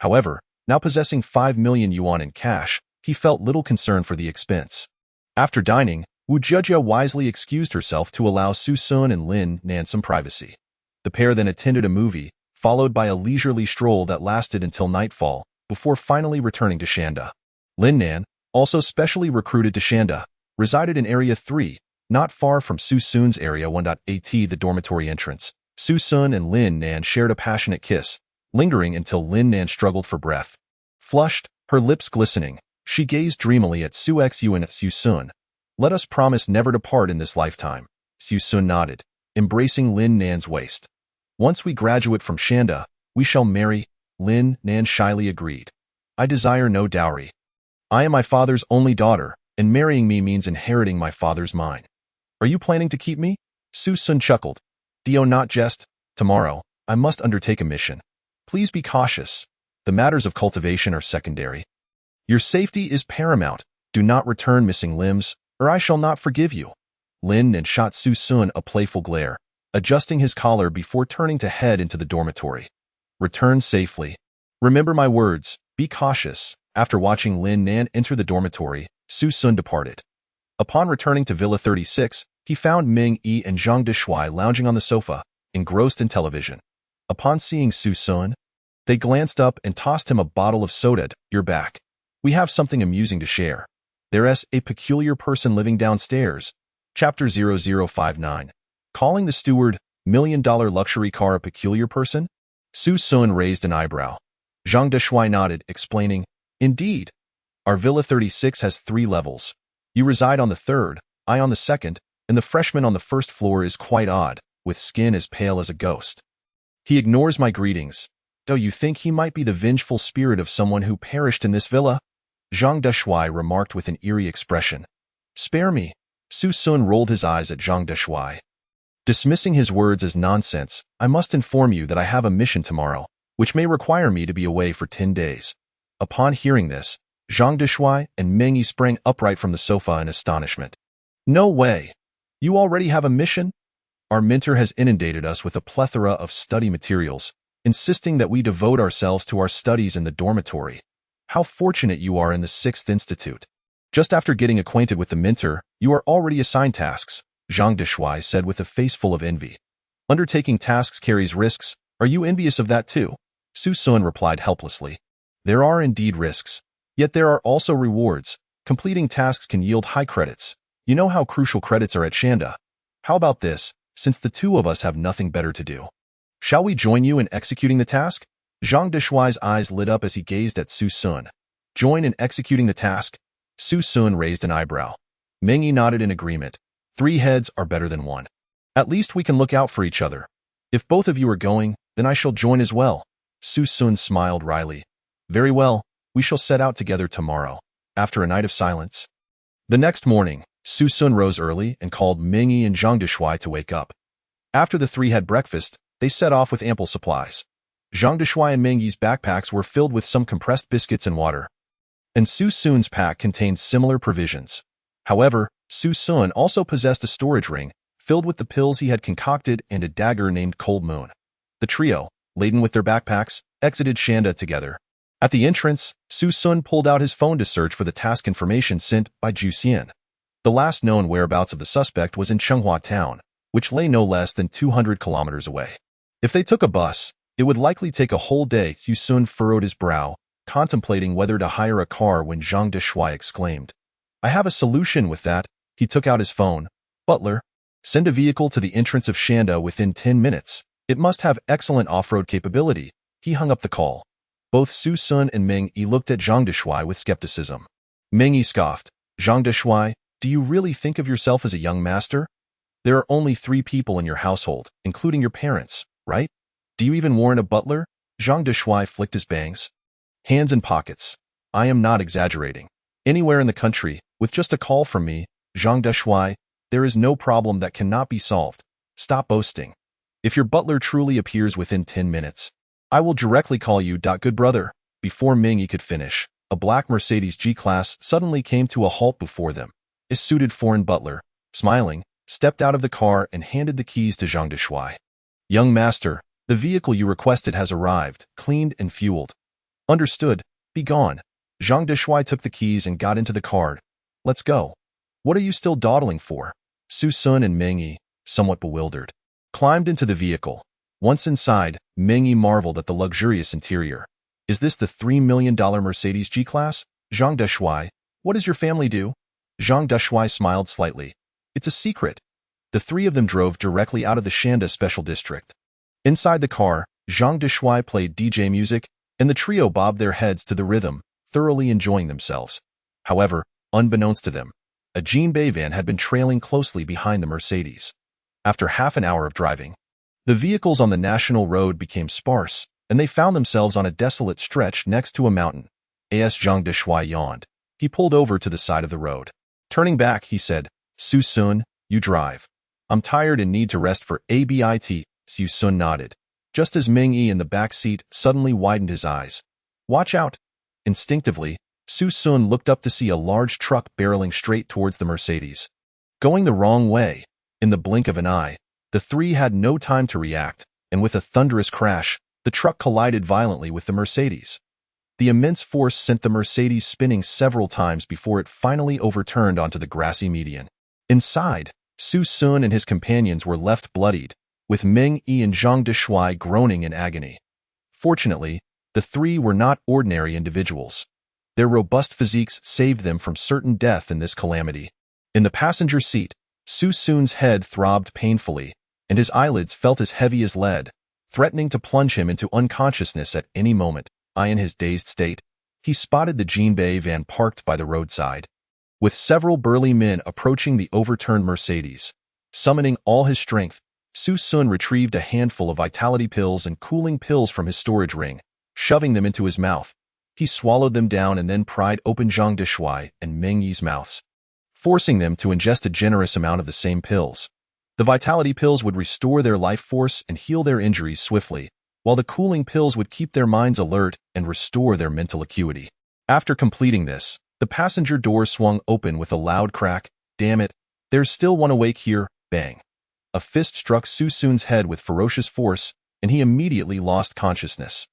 B: However, now possessing 5 million yuan in cash, he felt little concern for the expense. After dining, Wu Jiejia wisely excused herself to allow Su Sun and Lin Nan some privacy. The pair then attended a movie, followed by a leisurely stroll that lasted until nightfall, before finally returning to Shanda. Lin Nan, also specially recruited to Shanda, resided in Area 3, not far from Su Sun's Area 1.at, the dormitory entrance. Su Sun and Lin Nan shared a passionate kiss, lingering until Lin Nan struggled for breath. Flushed, her lips glistening, she gazed dreamily at Su Xu and Su Sun. "Let us promise never to part in this lifetime." Su Sun nodded, embracing Lin Nan's waist. "Once we graduate from Shanda, we shall marry," Lin Nan shyly agreed. "I desire no dowry. I am my father's only daughter, and marrying me means inheriting my father's mine." "Are you planning to keep me?" Su Sun chuckled. "Do not jest. Tomorrow, I must undertake a mission. Please be cautious. The matters of cultivation are secondary. Your safety is paramount. Do not return missing limbs, or I shall not forgive you." Lin Nan shot Su Sun a playful glare, adjusting his collar before turning to head into the dormitory. "Return safely. Remember my words, be cautious." After watching Lin Nan enter the dormitory, Su Sun departed. Upon returning to Villa 36, he found Ming Yi and Zhang Deshuai lounging on the sofa, engrossed in television. Upon seeing Su Sun, they glanced up and tossed him a bottle of soda. "You're back. We have something amusing to share. There's a peculiar person living downstairs." Chapter 0059. Calling the steward, $1 million luxury car a peculiar person? Su Sun raised an eyebrow. Zhang Deshuai nodded, explaining, "Indeed. Our Villa 36 has 3 levels. You reside on the 3rd, I on the 2nd, and the freshman on the 1st floor is quite odd, with skin as pale as a ghost. He ignores my greetings. Do you think he might be the vengeful spirit of someone who perished in this villa?" Zhang Deshuai remarked with an eerie expression. "Spare me." Su Sun rolled his eyes at Zhang Deshuai. Dismissing his words as nonsense, "I must inform you that I have a mission tomorrow, which may require me to be away for 10 days. Upon hearing this, Zhang Deshuai and Meng Yi sprang upright from the sofa in astonishment. "No way! You already have a mission?" "Our mentor has inundated us with a plethora of study materials, insisting that we devote ourselves to our studies in the dormitory. How fortunate you are in the 6th Institute. Just after getting acquainted with the mentor, you are already assigned tasks," Zhang Deshuai said with a face full of envy. "Undertaking tasks carries risks. Are you envious of that too?" Su Sun replied helplessly. "There are indeed risks. Yet there are also rewards. Completing tasks can yield high credits. You know how crucial credits are at Shanda. How about this, since the two of us have nothing better to do? Shall we join you in executing the task?" Zhang Deshuai's eyes lit up as he gazed at Su Sun. "Join in executing the task?" Su Sun raised an eyebrow. Meng Yi nodded in agreement. 3 heads are better than 1. "At least we can look out for each other. If both of you are going, then I shall join as well." Su Sun smiled wryly. "Very well, we shall set out together tomorrow." After a night of silence. The next morning, Su Sun rose early and called Meng Yi and Zhang Deshuai to wake up. After the 3 had breakfast, they set off with ample supplies. Zhang Deshuai and Meng Yi's backpacks were filled with some compressed biscuits and water, and Su Sun's pack contained similar provisions. However, Su Sun also possessed a storage ring, filled with the pills he had concocted and a dagger named Cold Moon. The trio, laden with their backpacks, exited Shanda together. At the entrance, Su Sun pulled out his phone to search for the task information sent by Ju Xian. The last known whereabouts of the suspect was in Chenghua town, which lay no less than 200 kilometers away. If they took a bus, it would likely take a whole day. Su Sun furrowed his brow, contemplating whether to hire a car when Zhang Deshuai exclaimed, "I have a solution with that." He took out his phone. "Butler, send a vehicle to the entrance of Shanda within 10 minutes. It must have excellent off-road capability." He hung up the call. Both Su Sun and Meng Yi looked at Zhang Deshuai with skepticism. Meng Yi scoffed. "Zhang Deshuai, do you really think of yourself as a young master? There are only 3 people in your household, including your parents, right? Do you even warrant a butler? Zhang Deshuai flicked his bangs. Hands in pockets. I am not exaggerating. Anywhere in the country, with just a call from me, Zhang Deshuai, there is no problem that cannot be solved. Stop boasting. If your butler truly appears within 10 minutes, I will directly call you. Good brother. Before Ming Yi could finish, a black Mercedes G-Class suddenly came to a halt before them. A suited foreign butler, smiling, stepped out of the car and handed the keys to Zhang Deshuai. Young master, the vehicle you requested has arrived, cleaned and fueled. Understood. Be gone. Zhang Deshuai took the keys and got into the car. Let's go. What are you still dawdling for? Su Sun and Ming Yi, somewhat bewildered, climbed into the vehicle. Once inside, Ming Yi marveled at the luxurious interior. Is this the $3 million Mercedes G-Class? Zhang Deshuai, what does your family do? Zhang Deshuai smiled slightly. It's a secret. The three of them drove directly out of the Shanda Special District. Inside the car, Zhang Deshuai played DJ music, and the trio bobbed their heads to the rhythm, thoroughly enjoying themselves. However, unbeknownst to them, a Jinbei van had been trailing closely behind the Mercedes. After half an hour of driving, the vehicles on the national road became sparse, and they found themselves on a desolate stretch next to a mountain. As Zhang Deshuai yawned, he pulled over to the side of the road. Turning back, he said, Su Sun, you drive. I'm tired and need to rest for a bit. Su Sun nodded, just as Ming Yi in the back seat suddenly widened his eyes. Watch out! Instinctively, Su Sun looked up to see a large truck barreling straight towards the Mercedes. Going the wrong way. In the blink of an eye, the three had no time to react, and with a thunderous crash, the truck collided violently with the Mercedes. The immense force sent the Mercedes spinning several times before it finally overturned onto the grassy median. Inside, Su Sun and his companions were left bloodied, with Ming Yi and Zhang Deshuai groaning in agony. Fortunately, the three were not ordinary individuals. Their robust physiques saved them from certain death in this calamity. In the passenger seat, Su Sun's head throbbed painfully, and his eyelids felt as heavy as lead, threatening to plunge him into unconsciousness at any moment. In his dazed state, he spotted the Jinbei van parked by the roadside, with several burly men approaching the overturned Mercedes. Summoning all his strength, Su Sun retrieved a handful of vitality pills and cooling pills from his storage ring, shoving them into his mouth. He swallowed them down and then pried open Zhang Deshuai and Ming Yi's mouths, forcing them to ingest a generous amount of the same pills. The vitality pills would restore their life force and heal their injuries swiftly, while the cooling pills would keep their minds alert and restore their mental acuity. After completing this, the passenger door swung open with a loud crack. Damn it, there's still one awake here. Bang. A fist struck Su Sun's head with ferocious force, and he immediately lost consciousness.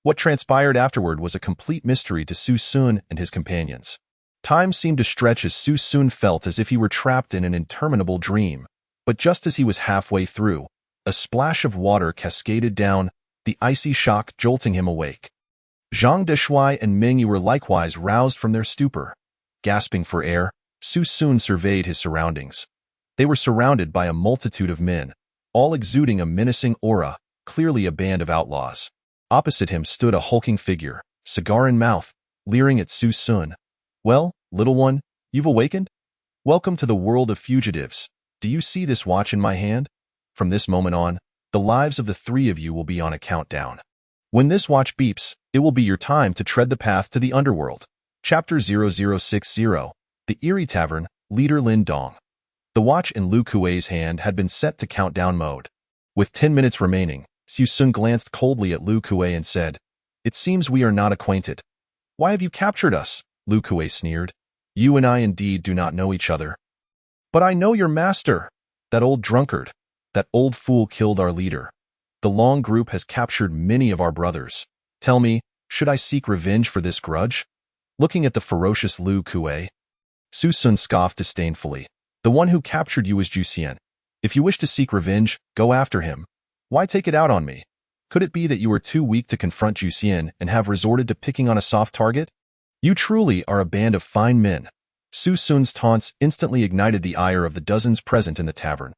B: What transpired afterward was a complete mystery to Su Sun and his companions. Time seemed to stretch as Su Sun felt as if he were trapped in an interminable dream. But just as he was halfway through, a splash of water cascaded down, the icy shock jolting him awake. Zhang Deshuai and Ming Yi were likewise roused from their stupor. Gasping for air, Su Sun surveyed his surroundings. They were surrounded by a multitude of men, all exuding a menacing aura, clearly a band of outlaws. Opposite him stood a hulking figure, cigar in mouth, leering at Su Sun. Well, little one, you've awakened? Welcome to the world of fugitives. Do you see this watch in my hand? From this moment on, the lives of the three of you will be on a countdown. When this watch beeps, it will be your time to tread the path to the underworld. Chapter 0060, The Eerie Tavern, Leader Lin Dong. The watch in Lu Kuei's hand had been set to countdown mode. With 10 minutes remaining, Su Sun glanced coldly at Lu Kuei and said, It seems we are not acquainted. Why have you captured us? Lu Kuei sneered. You and I indeed do not know each other. But I know your master. That old drunkard. That old fool killed our leader. The Long Group has captured many of our brothers. Tell me, should I seek revenge for this grudge? Looking at the ferocious Lu Kuei, Su Sun scoffed disdainfully. The one who captured you was Juxian. If you wish to seek revenge, go after him. Why take it out on me? Could it be that you were too weak to confront Juxian and have resorted to picking on a soft target? You truly are a band of fine men. Su Sun's taunts instantly ignited the ire of the dozens present in the tavern.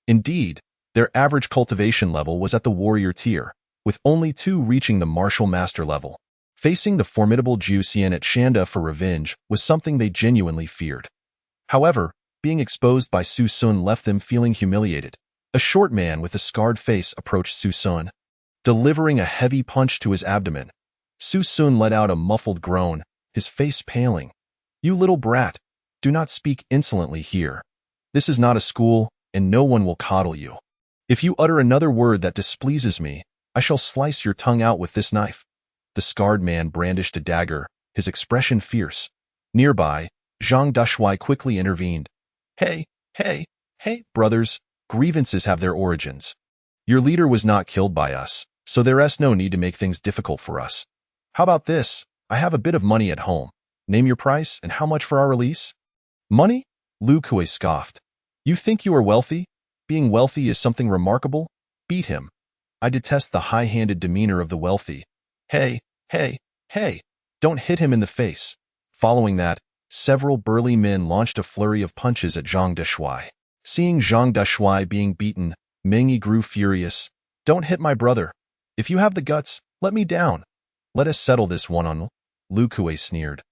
B: Indeed, their average cultivation level was at the warrior tier, with only 2 reaching the martial master level. Facing the formidable Juxian at Shanda for revenge was something they genuinely feared. However, being exposed by Su Sun left them feeling humiliated. A short man with a scarred face approached Su Sun. delivering a heavy punch to his abdomen. Su Sun let out a muffled groan, his face paling. "You little brat, do not speak insolently here. This is not a school, and no one will coddle you. If you utter another word that displeases me, I shall slice your tongue out with this knife." The scarred man brandished a dagger, his expression fierce. Nearby, Zhang Dushui quickly intervened. Hey, brothers, grievances have their origins. Your leader was not killed by us, so there's no need to make things difficult for us. How about this? I have a bit of money at home. Name your price and how much for our release? Money? Lu Kuei scoffed. You think you are wealthy? Being wealthy is something remarkable? Beat him. I detest the high-handed demeanor of the wealthy. Hey, don't hit him in the face. Following that, several burly men launched a flurry of punches at Zhang Dushui. Seeing Zhang Dushui being beaten, Meng Yi grew furious. Don't hit my brother. If you have the guts, let me down. Let us settle this one-on-one. Lu Kuei sneered.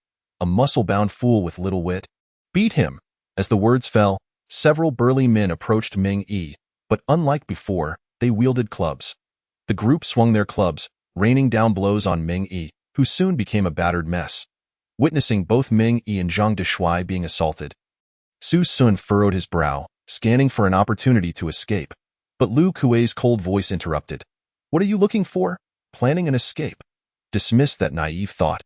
B: A muscle-bound fool with little wit. Beat him. As the words fell, several burly men approached Meng Yi, but unlike before, they wielded clubs. The group swung their clubs, raining down blows on Meng Yi, who soon became a battered mess. Witnessing both Meng Yi and Zhang Dushui being assaulted, Su Sun furrowed his brow, scanning for an opportunity to escape. But Lu Kuei's cold voice interrupted. What are you looking for? Planning an escape? Dismiss that naive thought.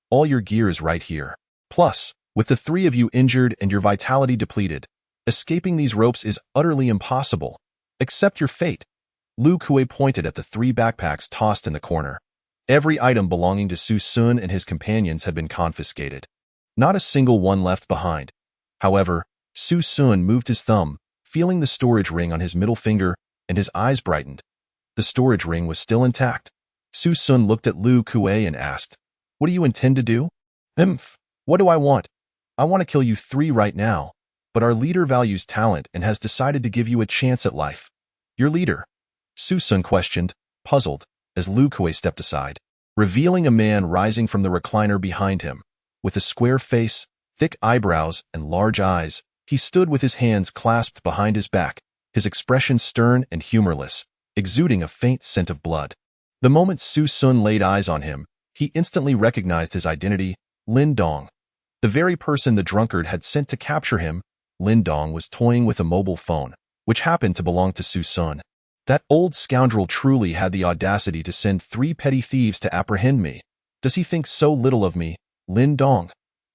B: All your gear is right here. Plus, with the three of you injured and your vitality depleted, escaping these ropes is utterly impossible. Accept your fate. Lu Kuei pointed at the 3 backpacks tossed in the corner. Every item belonging to Su Sun and his companions had been confiscated. Not a single one left behind. However, Su Sun moved his thumb, feeling the storage ring on his middle finger, and his eyes brightened. The storage ring was still intact. Su Sun looked at Lu Kuei and asked, What do you intend to do? What do I want? I want to kill you 3 right now, but our leader values talent and has decided to give you a chance at life. Your leader? Su Sun questioned, puzzled, as Lu Kuei stepped aside, revealing a man rising from the recliner behind him. With a square face, thick eyebrows, and large eyes, he stood with his hands clasped behind his back, his expression stern and humorless, exuding a faint scent of blood. The moment Su Sun laid eyes on him, he instantly recognized his identity, Lin Dong. The very person the drunkard had sent to capture him. Lin Dong was toying with a mobile phone, which happened to belong to Su Sun. That old scoundrel truly had the audacity to send 3 petty thieves to apprehend me. Does he think so little of me, Lin Dong?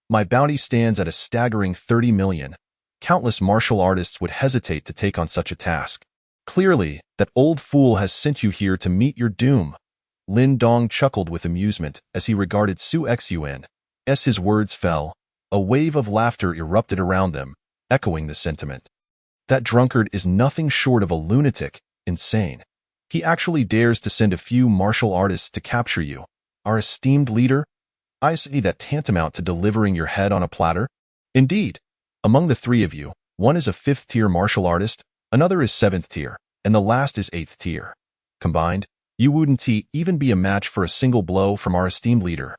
B: My bounty stands at a staggering 30 million. Countless martial artists would hesitate to take on such a task. Clearly, that old fool has sent you here to meet your doom. Lin Dong chuckled with amusement as he regarded Su Xun. As his words fell, a wave of laughter erupted around them, echoing the sentiment. That drunkard is nothing short of a lunatic, insane. He actually dares to send a few martial artists to capture you. Our esteemed leader? I see that tantamount to delivering your head on a platter. Indeed, among the 3 of you, one is a 5th-tier martial artist, another is 7th tier, and the last is 8th tier. Combined, you wouldn't even be a match for a single blow from our esteemed leader.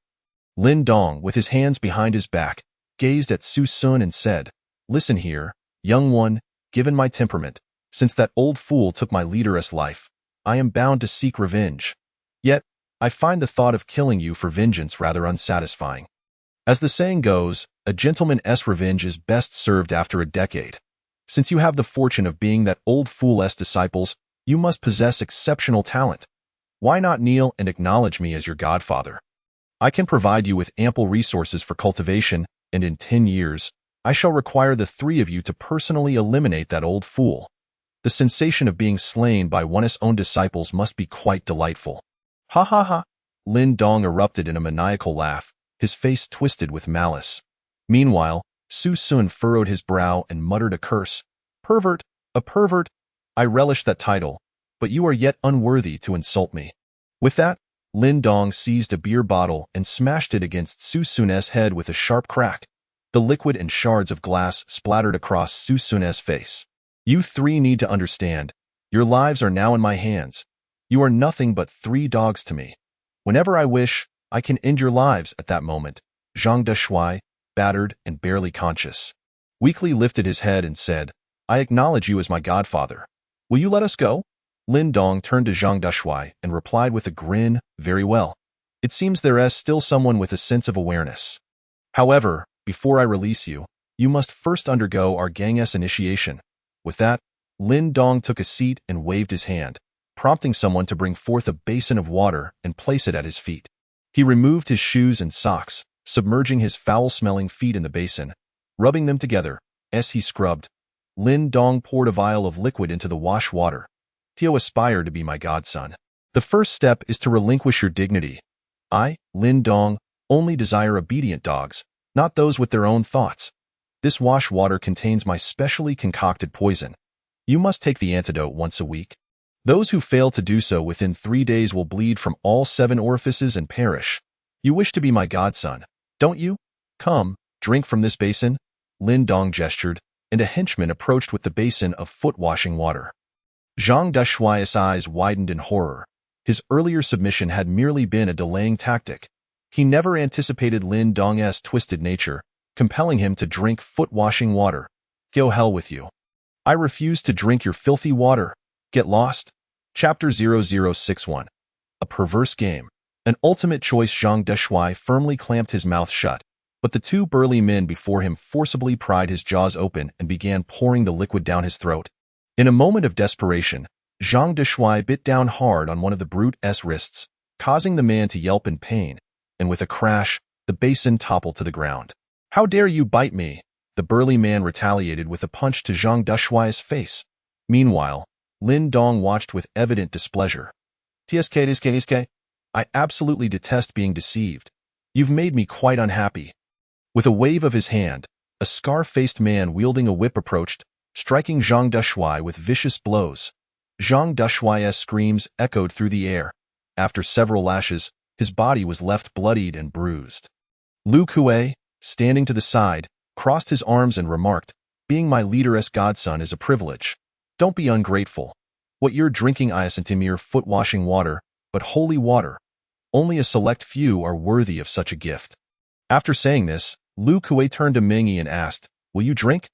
B: Lin Dong, with his hands behind his back, gazed at Su Sun and said, Listen here, young one, given my temperament, since that old fool took my leader's life, I am bound to seek revenge. Yet, I find the thought of killing you for vengeance rather unsatisfying. As the saying goes, a gentleman's revenge is best served after a decade. Since you have the fortune of being that old fool's disciples, you must possess exceptional talent. Why not kneel and acknowledge me as your godfather? I can provide you with ample resources for cultivation, and in 10 years, I shall require the 3 of you to personally eliminate that old fool. The sensation of being slain by one's own disciples must be quite delightful. Ha ha ha! Lin Dong erupted in a maniacal laugh, his face twisted with malice. Meanwhile, Su Sun furrowed his brow and muttered a curse. Pervert, a pervert! I relish that title, but you are yet unworthy to insult me. With that, Lin Dong seized a beer bottle and smashed it against Su Sun's head with a sharp crack. The liquid and shards of glass splattered across Su Sun's face. You 3 need to understand. Your lives are now in my hands. You are nothing but 3 dogs to me. Whenever I wish, I can end your lives at that moment. Zhang Dushui, battered and barely conscious, weakly lifted his head and said, I acknowledge you as my godfather. Will you let us go? Lin Dong turned to Zhang Dushui and replied with a grin, very well. It seems there is still someone with a sense of awareness. However, before I release you, you must first undergo our Gang-S initiation. With that, Lin Dong took a seat and waved his hand, prompting someone to bring forth a basin of water and place it at his feet. He removed his shoes and socks, submerging his foul-smelling feet in the basin, rubbing them together. As he scrubbed, Lin Dong poured a vial of liquid into the wash water. Tio aspire to be my godson. The first step is to relinquish your dignity. I, Lin Dong, only desire obedient dogs, not those with their own thoughts. This wash water contains my specially concocted poison. You must take the antidote once a week. Those who fail to do so within 3 days will bleed from all 7 orifices and perish. You wish to be my godson, don't you? Come, drink from this basin. Lin Dong gestured, and a henchman approached with the basin of foot-washing water. Zhang Dushui's eyes widened in horror. His earlier submission had merely been a delaying tactic. He never anticipated Lin Dong's twisted nature, compelling him to drink foot-washing water. Go hell with you. I refuse to drink your filthy water. Get lost. Chapter 0061. A perverse game. An ultimate choice. Zhang Dushui firmly clamped his mouth shut, but the 2 burly men before him forcibly pried his jaws open and began pouring the liquid down his throat. In a moment of desperation, Zhang Dushui bit down hard on one of the brute's wrists, causing the man to yelp in pain, and with a crash, the basin toppled to the ground. How dare you bite me? The burly man retaliated with a punch to Zhang Dushui's face. Meanwhile, Lin Dong watched with evident displeasure. TSK, I absolutely detest being deceived. You've made me quite unhappy. With a wave of his hand, a scar-faced man wielding a whip approached, striking Zhang Dushui with vicious blows. Zhang Dushui's screams echoed through the air. After several lashes, his body was left bloodied and bruised. Lu Kuei, standing to the side, crossed his arms and remarked, being my leader's godson is a privilege. Don't be ungrateful. What you're drinking isn't mere foot-washing water, but holy water. Only a select few are worthy of such a gift. After saying this, Lu Kuei turned to Mengyi and asked, will you drink?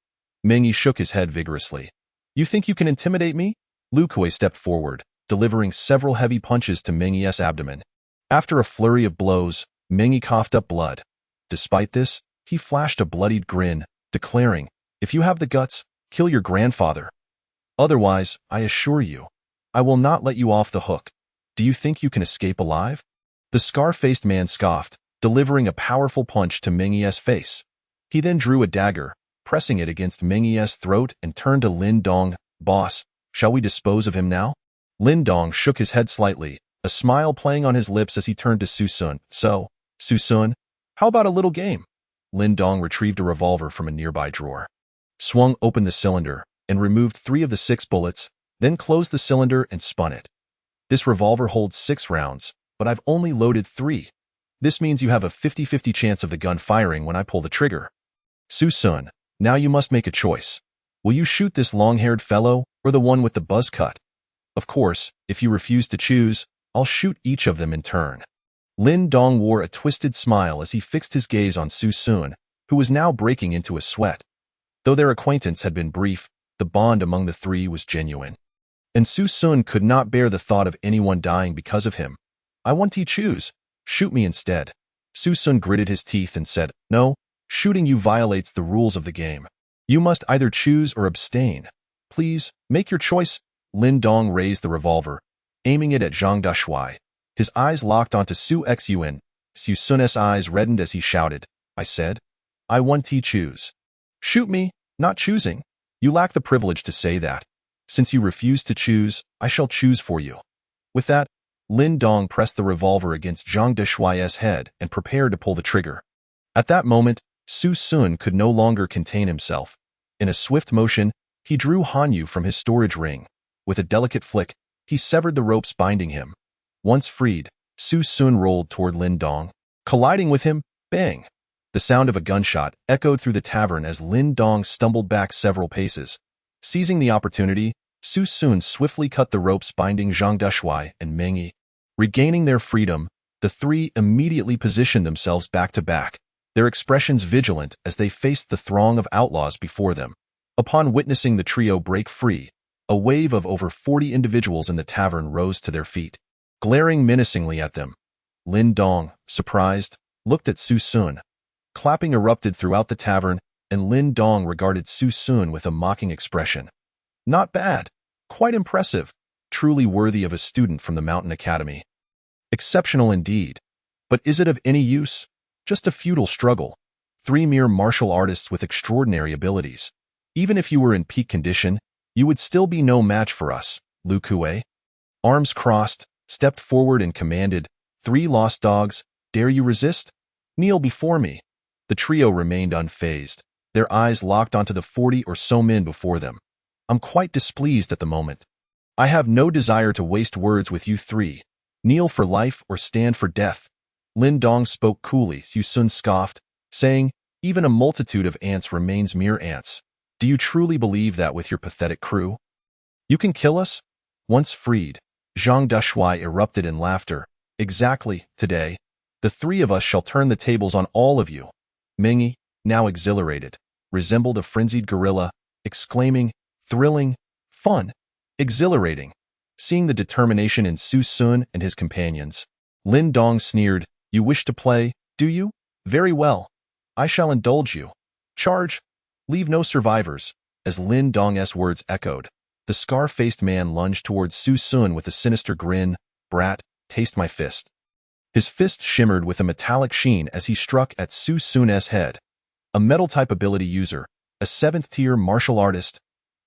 B: Mengyi shook his head vigorously. You think you can intimidate me? Lu Kuei stepped forward, delivering several heavy punches to Mengyi's abdomen. After a flurry of blows, Mengyi coughed up blood. Despite this, he flashed a bloodied grin, declaring, if you have the guts, kill your grandfather. Otherwise, I assure you, I will not let you off the hook. Do you think you can escape alive? The scar-faced man scoffed, delivering a powerful punch to Mengyi's face. He then drew a dagger, pressing it against Mengyi's throat and turned to Lin Dong. Boss, shall we dispose of him now? Lin Dong shook his head slightly, a smile playing on his lips as he turned to Su Sun. So, Su Sun, how about a little game? Lin Dong retrieved a revolver from a nearby drawer, swung open the cylinder, and removed 3 of the 6 bullets, then closed the cylinder and spun it. This revolver holds 6 rounds, but I've only loaded 3. This means you have a 50-50 chance of the gun firing when I pull the trigger. Su Sun, now you must make a choice. Will you shoot this long-haired fellow or the one with the buzz cut? Of course, if you refuse to choose, I'll shoot each of them in turn. Lin Dong wore a twisted smile as he fixed his gaze on Su Sun, who was now breaking into a sweat. Though their acquaintance had been brief, the bond among the 3 was genuine. And Su Sun could not bear the thought of anyone dying because of him. I want to choose. Shoot me instead. Su Sun gritted his teeth and said, no, shooting you violates the rules of the game. You must either choose or abstain. Please, make your choice. Lin Dong raised the revolver, aiming it at Zhang Dushui. His eyes locked onto Su Xun. Su Sun's eyes reddened as he shouted, I said, I want to choose. Shoot me, not choosing. You lack the privilege to say that. Since you refuse to choose, I shall choose for you. With that, Lin Dong pressed the revolver against Zhang Dushui's head and prepared to pull the trigger. At that moment, Su Sun could no longer contain himself. In a swift motion, he drew Hanyu from his storage ring. With a delicate flick, he severed the ropes binding him. Once freed, Su Sun rolled toward Lin Dong. Colliding with him, bang! The sound of a gunshot echoed through the tavern as Lin Dong stumbled back several paces. Seizing the opportunity, Su Sun swiftly cut the ropes binding Zhang Dushui and Mengyi. Regaining their freedom, the 3 immediately positioned themselves back to back, their expressions vigilant as they faced the throng of outlaws before them. Upon witnessing the trio break free, A wave of over 40 individuals in the tavern rose to their feet, glaring menacingly at them. Lin Dong, surprised, looked at Su Sun. Clapping erupted throughout the tavern, and Lin Dong regarded Su Sun with a mocking expression. Not bad. Quite impressive. Truly worthy of a student from the Mountain Academy. Exceptional indeed. But is it of any use? Just a futile struggle. 3 mere martial artists with extraordinary abilities. Even if you were in peak condition, you would still be no match for us, Lu Kuei. Arms crossed, stepped forward and commanded, 3 lost dogs, dare you resist? Kneel before me. The trio remained unfazed, their eyes locked onto the 40 or so men before them. I'm quite displeased at the moment. I have no desire to waste words with you 3. Kneel for life or stand for death. Lin Dong spoke coolly. Su Sun scoffed, saying, even a multitude of ants remains mere ants. Do you truly believe that with your pathetic crew? You can kill us? Once freed, Zhang Dushui erupted in laughter. Exactly, today, the 3 of us shall turn the tables on all of you. Mengyi, now exhilarated, resembled a frenzied gorilla, exclaiming, thrilling, fun, exhilarating. Seeing the determination in Su Sun and his companions, Lin Dong sneered, you wish to play, do you? Very well. I shall indulge you. Charge. Leave no survivors. As Lin Dong's words echoed, the scar-faced man lunged towards Su Sun with a sinister grin. Brat, taste my fist. His fist shimmered with a metallic sheen as he struck at Su Sun's head. A metal-type ability user, a 7th-tier martial artist.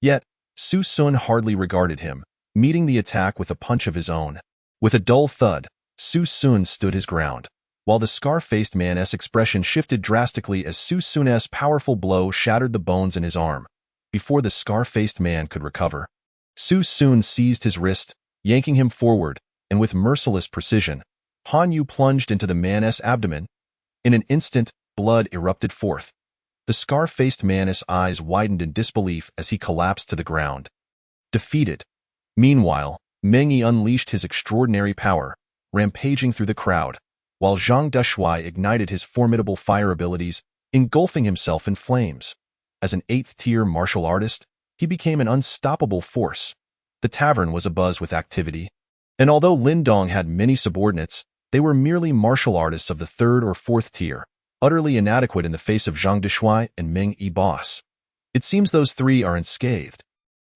B: Yet, Su Sun hardly regarded him, meeting the attack with a punch of his own. With a dull thud, Su Sun stood his ground, while the scar-faced man's expression shifted drastically as Su Sun's powerful blow shattered the bones in his arm. Before the scar-faced man could recover, Su Sun seized his wrist, yanking him forward, and with merciless precision, Han Yu plunged into the man's abdomen. In an instant, blood erupted forth. The scar-faced man's eyes widened in disbelief as he collapsed to the ground. Defeated. Meanwhile, Mengyi unleashed his extraordinary power, rampaging through the crowd, while Zhang Dushui ignited his formidable fire abilities, engulfing himself in flames. As an 8th-tier martial artist, he became an unstoppable force. The tavern was abuzz with activity, and although Lin Dong had many subordinates, they were merely martial artists of the 3rd or 4th tier, utterly inadequate in the face of Zhang Dushui and Mengyi boss. It seems those 3 are unscathed.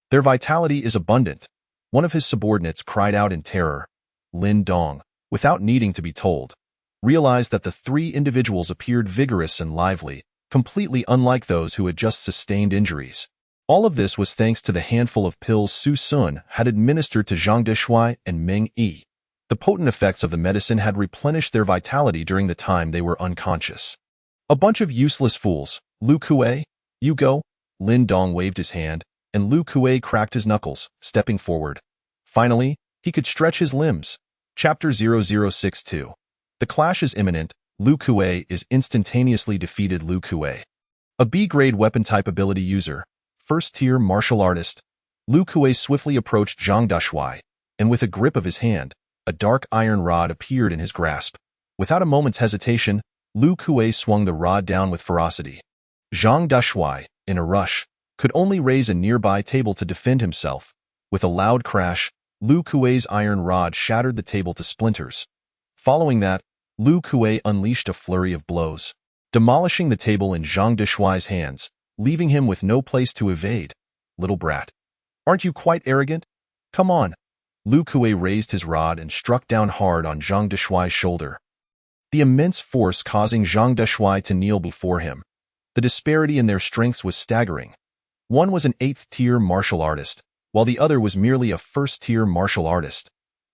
B: Their vitality is abundant. One of his subordinates cried out in terror. Lin Dong, without needing to be told, realized that the 3 individuals appeared vigorous and lively, completely unlike those who had just sustained injuries. All of this was thanks to the handful of pills Su Sun had administered to Zhang Dushui and Mengyi. The potent effects of the medicine had replenished their vitality during the time they were unconscious. A bunch of useless fools. Lu Kuei, you go. Lin Dong waved his hand, and Lu Kuei cracked his knuckles, stepping forward. Finally, he could stretch his limbs. Chapter 0062. The clash is imminent. Lu Kuei is instantaneously defeated. Lu Kuei, a B-grade weapon-type ability user, 1st-tier martial artist. Lu Kuei swiftly approached Zhang Dushui, and with a grip of his hand, a dark iron rod appeared in his grasp. Without a moment's hesitation, Lu Kuei swung the rod down with ferocity. Zhang Dushui, in a rush, could only raise a nearby table to defend himself. With a loud crash, Lu Kuei's iron rod shattered the table to splinters. Following that, Lu Kuei unleashed a flurry of blows, demolishing the table in Zhang Dushui's hands, leaving him with no place to evade. Little brat. Aren't you quite arrogant? Come on. Lu Kuei raised his rod and struck down hard on Zhang Dushui's shoulder, the immense force causing Zhang Dushui to kneel before him. The disparity in their strengths was staggering. One was an 8th-tier martial artist, while the other was merely a 1st-tier martial artist.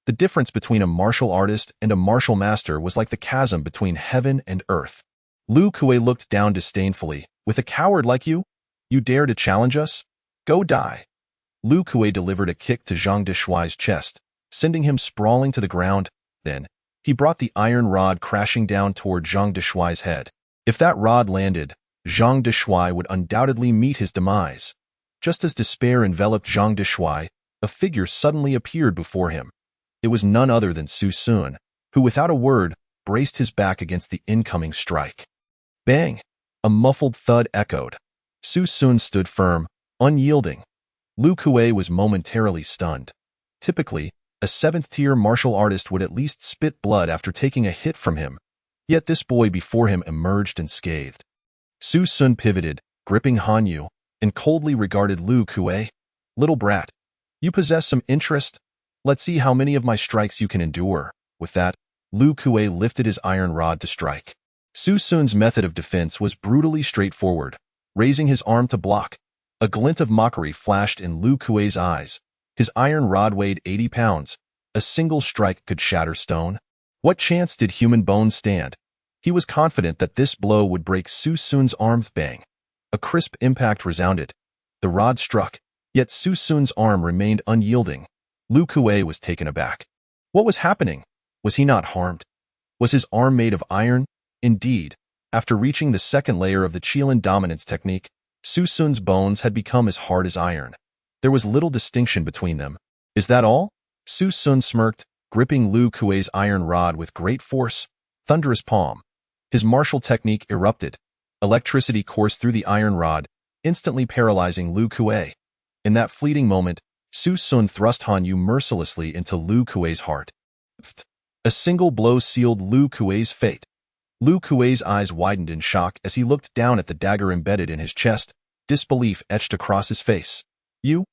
B: The difference between a martial artist and a martial master was like the chasm between heaven and earth. Lu Kuei looked down disdainfully. With a coward like you? You dare to challenge us? Go die. Lu Kuei delivered a kick to Zhang Dushui's chest, sending him sprawling to the ground. Then, he brought the iron rod crashing down toward Zhang Dushui's head. If that rod landed, Zhang Dushui would undoubtedly meet his demise. Just as despair enveloped Zhang Dushui, a figure suddenly appeared before him. It was none other than Su Sun, who without a word braced his back against the incoming strike. Bang! A muffled thud echoed. Su Sun stood firm, unyielding. Lu Kuei was momentarily stunned. Typically, a 7th-tier martial artist would at least spit blood after taking a hit from him, yet this boy before him emerged unscathed. Su Sun pivoted, gripping Hanyu, and coldly regarded Lu Kuei. "Little brat, you possess some interest? Let's see how many of my strikes you can endure." With that, Lu Kuei lifted his iron rod to strike. Su Sun's method of defense was brutally straightforward, raising his arm to block. A glint of mockery flashed in Lu Kuei's eyes. His iron rod weighed 80 pounds. A single strike could shatter stone. What chance did human bones stand? He was confident that this blow would break Su Sun's arm. Bang! A crisp impact resounded. The rod struck, yet Su Sun's arm remained unyielding. Lu Kuei was taken aback. What was happening? Was he not harmed? Was his arm made of iron? Indeed, after reaching the second layer of the Qilin dominance technique, Su Sun's bones had become as hard as iron. There was little distinction between them. "Is that all?" Su Sun smirked, gripping Lu Kuei's iron rod with great force. Thunderous palm. His martial technique erupted. Electricity coursed through the iron rod, instantly paralyzing Lu Kuei. In that fleeting moment, Su Sun thrust Hanyu mercilessly into Lu Kuei's heart. A single blow sealed Lu Kuei's fate. Lu Kuei's eyes widened in shock as he looked down at the dagger embedded in his chest, disbelief etched across his face. "You?"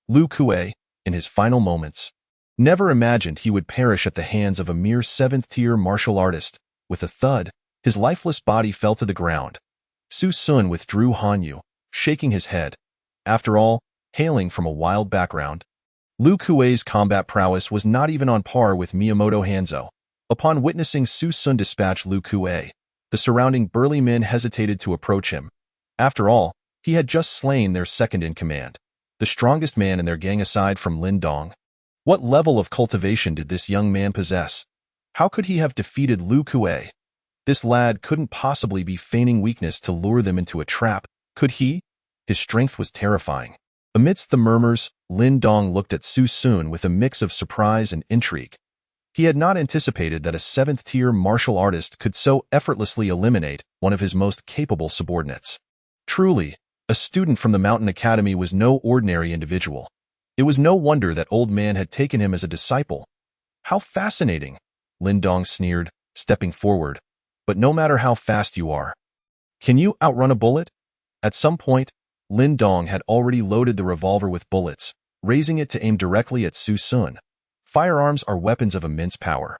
B: Lu Kuei, in his final moments, never imagined he would perish at the hands of a mere 7th-tier martial artist. With a thud, his lifeless body fell to the ground. Su Sun withdrew Hanyu, shaking his head. After all, hailing from a wild background, Lu Kuei's combat prowess was not even on par with Miyamoto Hanzo. Upon witnessing Su Sun dispatch Lu Kuei, the surrounding burly men hesitated to approach him. After all, he had just slain their second-in-command, the strongest man in their gang aside from Lin Dong. What level of cultivation did this young man possess? How could he have defeated Lu Kuei? This lad couldn't possibly be feigning weakness to lure them into a trap, could he? His strength was terrifying. Amidst the murmurs, Lin Dong looked at Su Sun with a mix of surprise and intrigue. He had not anticipated that a 7th-tier martial artist could so effortlessly eliminate one of his most capable subordinates. Truly, a student from the Mountain Academy was no ordinary individual. It was no wonder that old man had taken him as a disciple. "How fascinating," Lin Dong sneered, stepping forward. "But no matter how fast you are, can you outrun a bullet?" At some point, Lin Dong had already loaded the revolver with bullets, raising it to aim directly at Su Sun. Firearms are weapons of immense power.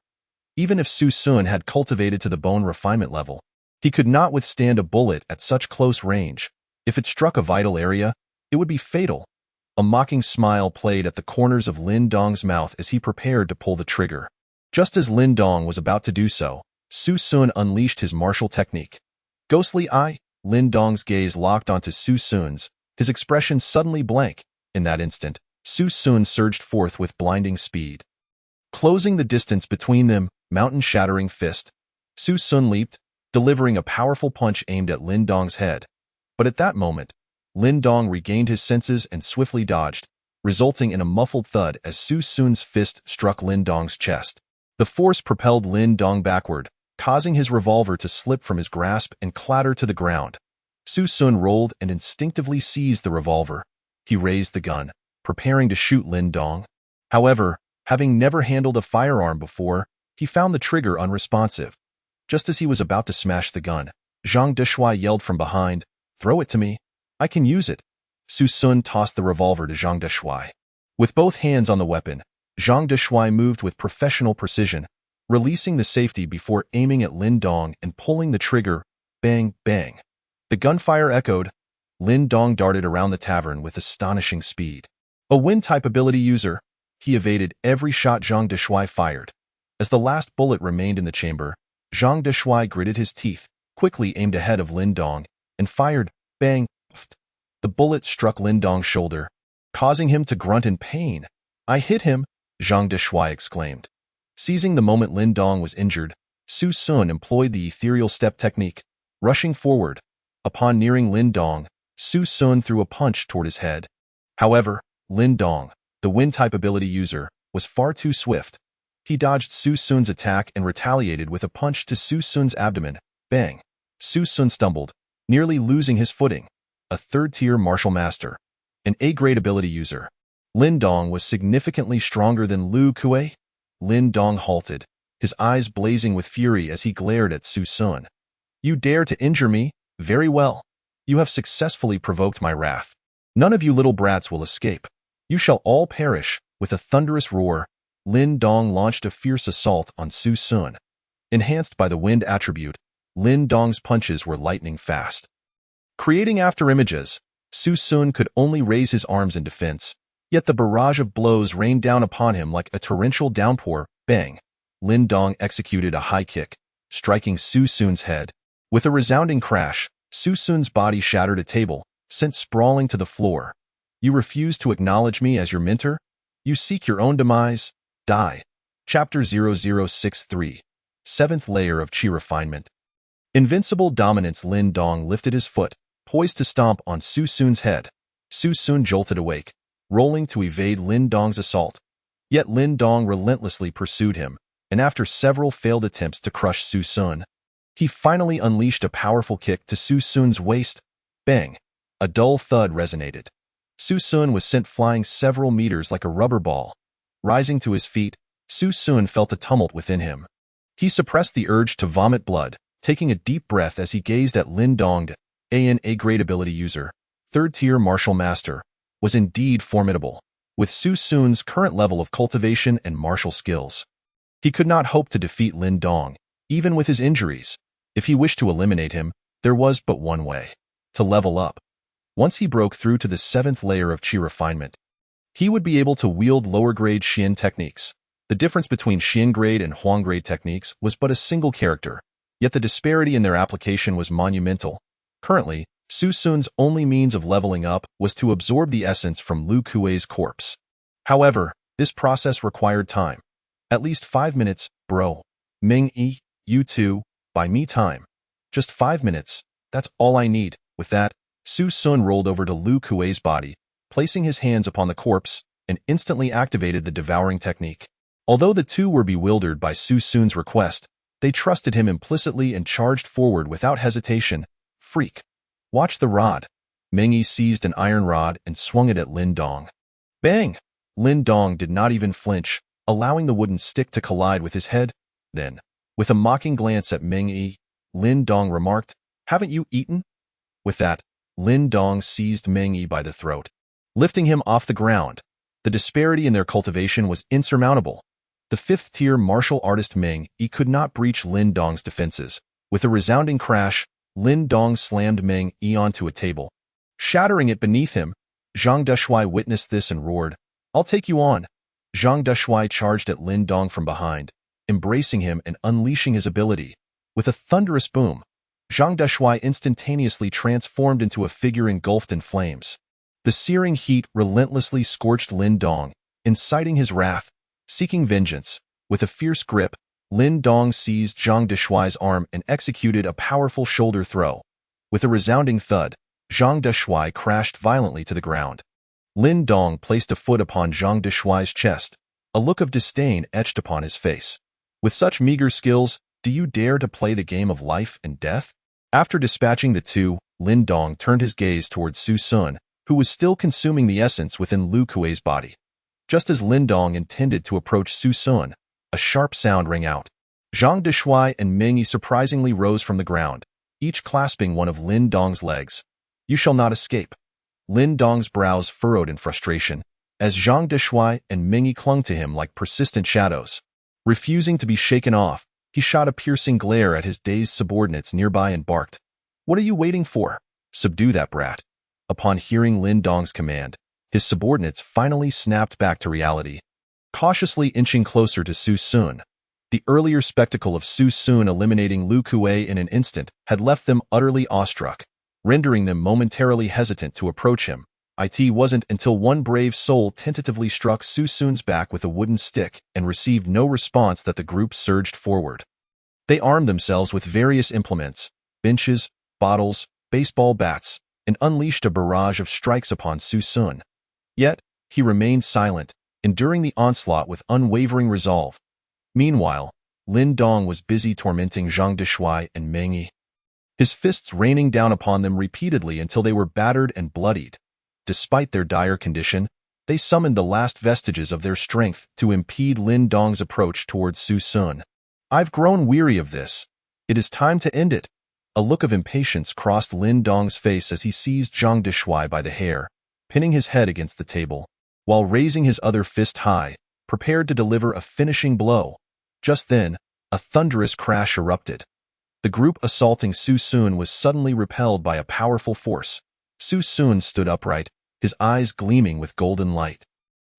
B: Even if Su Sun had cultivated to the bone refinement level, he could not withstand a bullet at such close range. If it struck a vital area, it would be fatal. A mocking smile played at the corners of Lin Dong's mouth as he prepared to pull the trigger. Just as Lin Dong was about to do so, Su Sun unleashed his martial technique. Ghostly eye, Lin Dong's gaze locked onto Su Sun's, his expression suddenly blank. In that instant, Su Sun surged forth with blinding speed. Closing the distance between them, mountain-shattering fist, Su Sun leaped, delivering a powerful punch aimed at Lin Dong's head. But at that moment, Lin Dong regained his senses and swiftly dodged, resulting in a muffled thud as Su Sun's fist struck Lin Dong's chest. The force propelled Lin Dong backward, causing his revolver to slip from his grasp and clatter to the ground. Su Sun rolled and instinctively seized the revolver. He raised the gun, preparing to shoot Lin Dong. However, having never handled a firearm before, he found the trigger unresponsive. Just as he was about to smash the gun, Zhang Deshuai yelled from behind, "Throw it to me. I can use it." Su Sun tossed the revolver to Zhang Deshuai. With both hands on the weapon, Zhang Deshuai moved with professional precision, releasing the safety before aiming at Lin Dong and pulling the trigger. Bang, bang. The gunfire echoed. Lin Dong darted around the tavern with astonishing speed. A wind-type ability user, he evaded every shot Zhang Deshuai fired. As the last bullet remained in the chamber, Zhang Deshuai gritted his teeth, quickly aimed ahead of Lin Dong, and fired. Bang! The bullet struck Lin Dong's shoulder, causing him to grunt in pain. "I hit him," Zhang Deshuai exclaimed. Seizing the moment Lin Dong was injured, Su Sun employed the ethereal step technique, rushing forward. Upon nearing Lin Dong, Su Sun threw a punch toward his head. However, Lin Dong, the wind-type ability user, was far too swift. He dodged Su Sun's attack and retaliated with a punch to Su Sun's abdomen. Bang! Su Sun stumbled, nearly losing his footing. A 3rd-tier martial master. an A-grade ability user. Lin Dong was significantly stronger than Lu Kuei. Lin Dong halted, his eyes blazing with fury as he glared at Su Sun. You dare to injure me? Very well. You have successfully provoked my wrath. None of you little brats will escape. You shall all perish. With a thunderous roar, Lin Dong launched a fierce assault on Su Sun. Enhanced by the wind attribute, Lin Dong's punches were lightning fast. Creating afterimages, Su Sun could only raise his arms in defense, yet the barrage of blows rained down upon him like a torrential downpour. Bang! Lin Dong executed a high kick, striking Su Sun's head. With a resounding crash, Su Sun's body shattered a table, sent sprawling to the floor. You refuse to acknowledge me as your mentor? You seek your own demise? Die. Chapter 0063. 7th Layer of Chi Refinement. Invincible dominance. Lin Dong lifted his foot, poised to stomp on Su Sun's head. Su Sun jolted awake, rolling to evade Lin Dong's assault. Yet Lin Dong relentlessly pursued him, and after several failed attempts to crush Su Sun, he finally unleashed a powerful kick to Su Sun's waist. Bang! A dull thud resonated. Su Sun was sent flying several meters like a rubber ball. Rising to his feet, Su Sun felt a tumult within him. He suppressed the urge to vomit blood, taking a deep breath as he gazed at Lin Dong. An A-grade ability user, 3rd-tier martial master, was indeed formidable. With Su Sun's current level of cultivation and martial skills, he could not hope to defeat Lin Dong, even with his injuries. If he wished to eliminate him, there was but one way: to level up. Once he broke through to the 7th layer of Chi refinement, he would be able to wield lower-grade Xian techniques. The difference between Xian-grade and Huang-grade techniques was but a single character, yet the disparity in their application was monumental. Currently, Su Sun's only means of leveling up was to absorb the essence from Lu Kuei's corpse. However, this process required time. At least 5 minutes, bro. Ming Yi, you too, buy me time. Just 5 minutes, that's all I need. With that, Su Sun rolled over to Lu Kuei's body, placing his hands upon the corpse, and instantly activated the devouring technique. Although the two were bewildered by Su Sun's request, they trusted him implicitly and charged forward without hesitation. Freak. Watch the rod. Ming Yi seized an iron rod and swung it at Lin Dong. Bang! Lin Dong did not even flinch, allowing the wooden stick to collide with his head. Then, with a mocking glance at Ming Yi, Lin Dong remarked, "Haven't you eaten?" With that, Lin Dong seized Ming Yi by the throat, lifting him off the ground. The disparity in their cultivation was insurmountable. The 5th-tier martial artist Ming Yi could not breach Lin Dong's defenses. With a resounding crash, Lin Dong slammed Ming Yi onto a table, shattering it beneath him. Zhang Deshuai witnessed this and roared, "I'll take you on." Zhang Deshuai charged at Lin Dong from behind, embracing him and unleashing his ability. With a thunderous boom, Zhang Deshuai instantaneously transformed into a figure engulfed in flames. The searing heat relentlessly scorched Lin Dong, inciting his wrath. Seeking vengeance, with a fierce grip, Lin Dong seized Zhang Deshuai's arm and executed a powerful shoulder throw. With a resounding thud, Zhang Deshuai crashed violently to the ground. Lin Dong placed a foot upon Zhang Deshuai's chest, a look of disdain etched upon his face. With such meager skills, do you dare to play the game of life and death? After dispatching the two, Lin Dong turned his gaze towards Su Sun, who was still consuming the essence within Lu Kuei's body. Just as Lin Dong intended to approach Su Sun, a sharp sound rang out. Zhang Deshuai and Ming Yi surprisingly rose from the ground, each clasping one of Lin Dong's legs. "You shall not escape." Lin Dong's brows furrowed in frustration, as Zhang Deshuai and Ming Yi clung to him like persistent shadows. Refusing to be shaken off, he shot a piercing glare at his dazed subordinates nearby and barked, "What are you waiting for? Subdue that brat." Upon hearing Lin Dong's command, his subordinates finally snapped back to reality. Cautiously inching closer to Su Sun, the earlier spectacle of Su Sun eliminating Lu Kuei in an instant had left them utterly awestruck, rendering them momentarily hesitant to approach him. It wasn't until one brave soul tentatively struck Su Sun's back with a wooden stick and received no response that the group surged forward. They armed themselves with various implements, benches, bottles, baseball bats, and unleashed a barrage of strikes upon Su Sun. Yet, he remained silent, enduring the onslaught with unwavering resolve. Meanwhile, Lin Dong was busy tormenting Zhang Deshuai and Ming Yi, his fists raining down upon them repeatedly until they were battered and bloodied. Despite their dire condition, they summoned the last vestiges of their strength to impede Lin Dong's approach towards Su Sun. I've grown weary of this. It is time to end it. A look of impatience crossed Lin Dong's face as he seized Zhang Dishuai by the hair, pinning his head against the table, while raising his other fist high, prepared to deliver a finishing blow. Just then, a thunderous crash erupted. The group assaulting Su Sun was suddenly repelled by a powerful force. Su Sun stood upright, his eyes gleaming with golden light.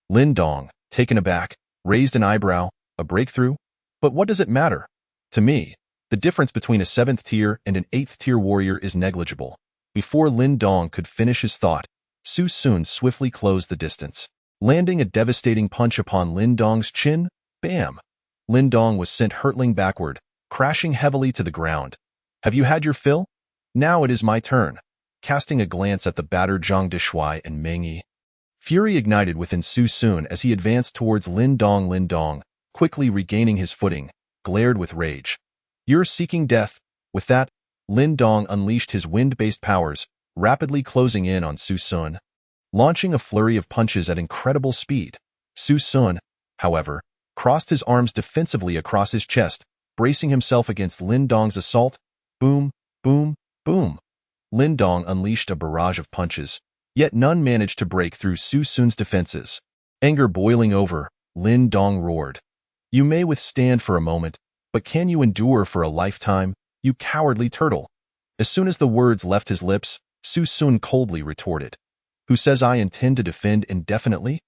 B: Lin Dong, taken aback, raised an eyebrow. A breakthrough? But what does it matter? To me, the difference between a 7th tier and an 8th tier warrior is negligible. Before Lin Dong could finish his thought, Su Sun swiftly closed the distance, landing a devastating punch upon Lin Dong's chin. Bam! Lin Dong was sent hurtling backward, crashing heavily to the ground. Have you had your fill? Now it is my turn. Casting a glance at the battered Zhang Dishuai and Meng Yi, fury ignited within Su Sun as he advanced towards Lin Dong. Lin Dong, quickly regaining his footing, glared with rage. You're seeking death. With that, Lin Dong unleashed his wind-based powers, rapidly closing in on Su Sun, launching a flurry of punches at incredible speed. Su Sun, however, crossed his arms defensively across his chest, bracing himself against Lin Dong's assault. Boom, boom, boom. Lin Dong unleashed a barrage of punches, yet none managed to break through Su Sun's defenses. Anger boiling over, Lin Dong roared. You may withstand for a moment, but can you endure for a lifetime, you cowardly turtle? As soon as the words left his lips, Su Sun coldly retorted. Who says I intend to defend indefinitely?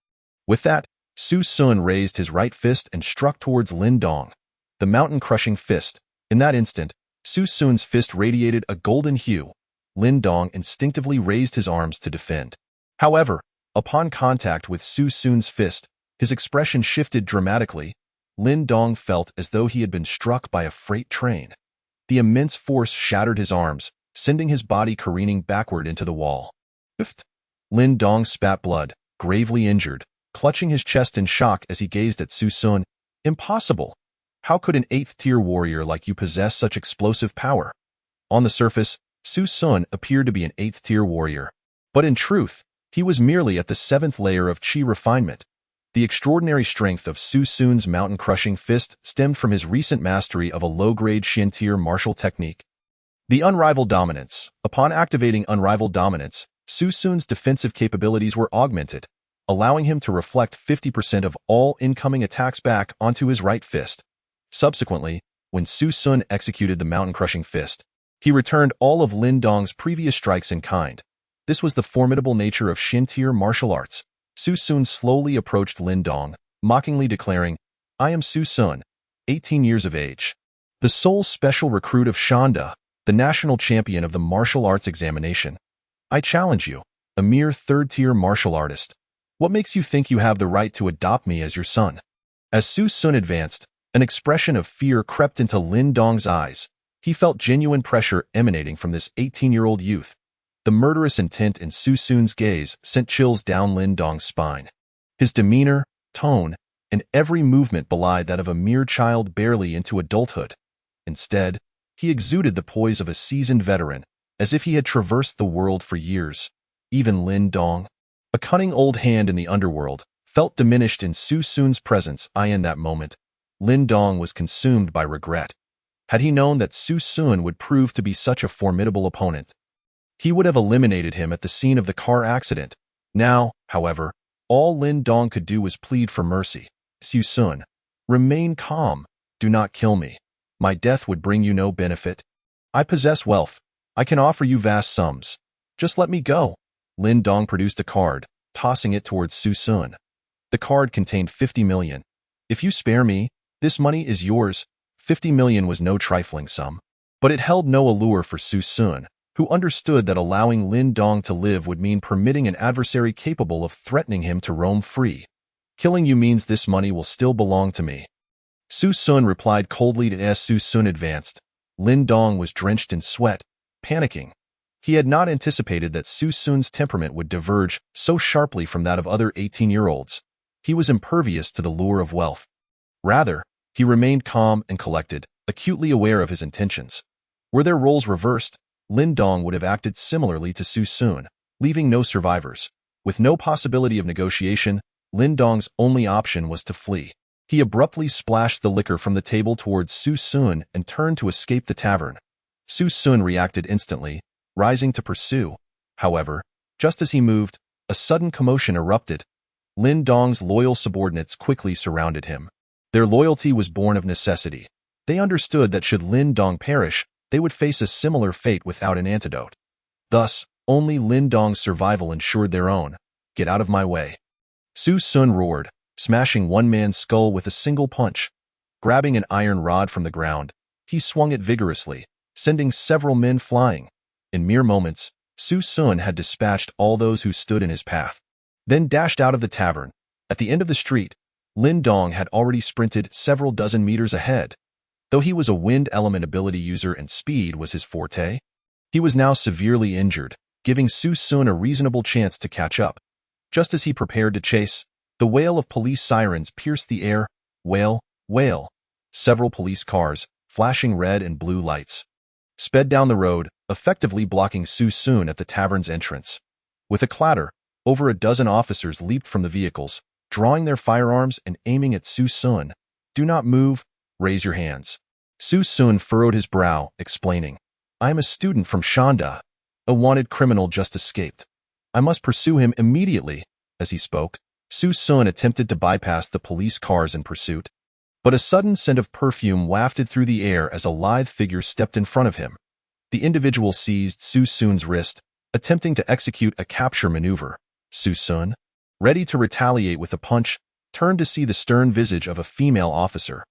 B: With that, Su Sun raised his right fist and struck towards Lin Dong. The mountain-crushing fist. In that instant, Su Sun's fist radiated a golden hue. Lin Dong instinctively raised his arms to defend. However, upon contact with Su Sun's fist, his expression shifted dramatically. Lin Dong felt as though he had been struck by a freight train. The immense force shattered his arms, sending his body careening backward into the wall. Pfft! Lin Dong spat blood, gravely injured, clutching his chest in shock as he gazed at Su Sun. Impossible! How could an 8th-tier warrior like you possess such explosive power? On the surface, Su Sun appeared to be an 8th-tier warrior, but in truth, he was merely at the 7th layer of Qi refinement. The extraordinary strength of Su Sun's mountain-crushing fist stemmed from his recent mastery of a low-grade Shin-tier martial technique. The Unrivaled Dominance. Upon activating Unrivaled Dominance, Su Sun's defensive capabilities were augmented, allowing him to reflect 50% of all incoming attacks back onto his right fist. Subsequently, when Su Sun executed the mountain-crushing fist, he returned all of Lin Dong's previous strikes in kind. This was the formidable nature of Shin-tier martial arts. Su Sun slowly approached Lin Dong, mockingly declaring, I am Su Sun, 18 years of age, the sole special recruit of Shanda, the national champion of the martial arts examination. I challenge you, a mere 3rd-tier martial artist. What makes you think you have the right to adopt me as your son? As Su Sun advanced, an expression of fear crept into Lin Dong's eyes. He felt genuine pressure emanating from this 18-year-old youth. The murderous intent in Su Sun's gaze sent chills down Lin Dong's spine. His demeanor, tone, and every movement belied that of a mere child barely into adulthood. Instead, he exuded the poise of a seasoned veteran, as if he had traversed the world for years. Even Lin Dong, a cunning old hand in the underworld, felt diminished in Su Sun's presence. In that moment, Lin Dong was consumed by regret. Had he known that Su Sun would prove to be such a formidable opponent, he would have eliminated him at the scene of the car accident. Now, however, all Lin Dong could do was plead for mercy. Su Sun, remain calm. Do not kill me. My death would bring you no benefit. I possess wealth. I can offer you vast sums. Just let me go. Lin Dong produced a card, tossing it towards Su Sun. The card contained 50 million. If you spare me, this money is yours. 50 million was no trifling sum, but it held no allure for Su Sun, who understood that allowing Lin Dong to live would mean permitting an adversary capable of threatening him to roam free. Killing you means this money will still belong to me. Su Sun replied coldly. As Su Sun advanced, Lin Dong was drenched in sweat, panicking. He had not anticipated that Su Sun's temperament would diverge so sharply from that of other 18-year-olds. He was impervious to the lure of wealth. Rather, he remained calm and collected, acutely aware of his intentions. Were their roles reversed, Lin Dong would have acted similarly to Su Sun, leaving no survivors. With no possibility of negotiation, Lin Dong's only option was to flee. He abruptly splashed the liquor from the table towards Su Sun and turned to escape the tavern. Su Sun reacted instantly, rising to pursue. However, just as he moved, a sudden commotion erupted. Lin Dong's loyal subordinates quickly surrounded him. Their loyalty was born of necessity. They understood that should Lin Dong perish, they would face a similar fate without an antidote. Thus, only Lin Dong's survival ensured their own. "Get out of my way." Su Sun roared, smashing one man's skull with a single punch. Grabbing an iron rod from the ground, he swung it vigorously, sending several men flying. In mere moments, Su Sun had dispatched all those who stood in his path, then dashed out of the tavern. At the end of the street, Lin Dong had already sprinted several dozen meters ahead. Though he was a wind element ability user and speed was his forte, he was now severely injured, giving Su Sun a reasonable chance to catch up. Just as he prepared to chase, the wail of police sirens pierced the air. Wail, wail. Several police cars, flashing red and blue lights, sped down the road, effectively blocking Su Sun at the tavern's entrance. With a clatter, over a dozen officers leaped from the vehicles, drawing their firearms and aiming at Su Sun. "Do not move. Raise your hands." Su Sun furrowed his brow, explaining, "I am a student from Shanda. A wanted criminal just escaped. I must pursue him immediately." As he spoke, Su Sun attempted to bypass the police cars in pursuit. But a sudden scent of perfume wafted through the air as a lithe figure stepped in front of him. The individual seized Su Sun's wrist, attempting to execute a capture maneuver. Su Sun, ready to retaliate with a punch, turned to see the stern visage of a female officer.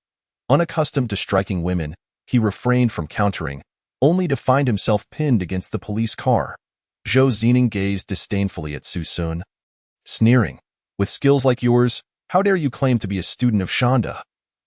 B: Unaccustomed to striking women, he refrained from countering, only to find himself pinned against the police car. Zhou Zining gazed disdainfully at Su Sun, sneering, "With skills like yours, how dare you claim to be a student of Shanda?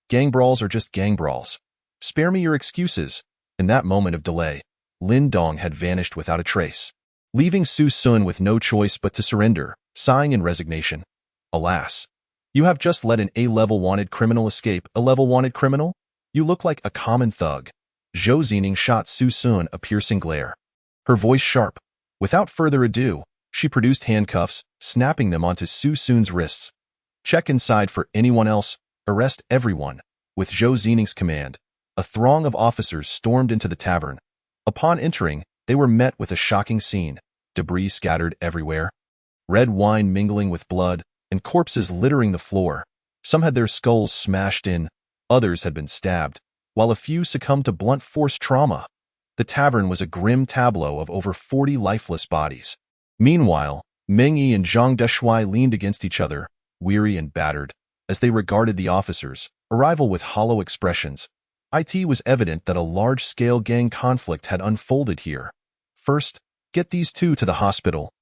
B: Gang brawls are just gang brawls. Spare me your excuses." In that moment of delay, Lin Dong had vanished without a trace, leaving Su Sun with no choice but to surrender, sighing in resignation. "Alas, you have just let an A-level wanted criminal escape. A level wanted criminal? You look like a common thug." Zhou Zining shot Su Sun a piercing glare, her voice sharp. Without further ado, she produced handcuffs, snapping them onto Su Sun's wrists. "Check inside for anyone else. Arrest everyone." With Zhou Zining's command, a throng of officers stormed into the tavern. Upon entering, they were met with a shocking scene. Debris scattered everywhere, red wine mingling with blood, and corpses littering the floor. Some had their skulls smashed in, others had been stabbed, while a few succumbed to blunt force trauma. The tavern was a grim tableau of over 40 lifeless bodies. Meanwhile, Meng Yi and Zhang Deshuai leaned against each other, weary and battered, as they regarded the officers' arrival with hollow expressions. It was evident that a large-scale gang conflict had unfolded here. "First, get these two to the hospital.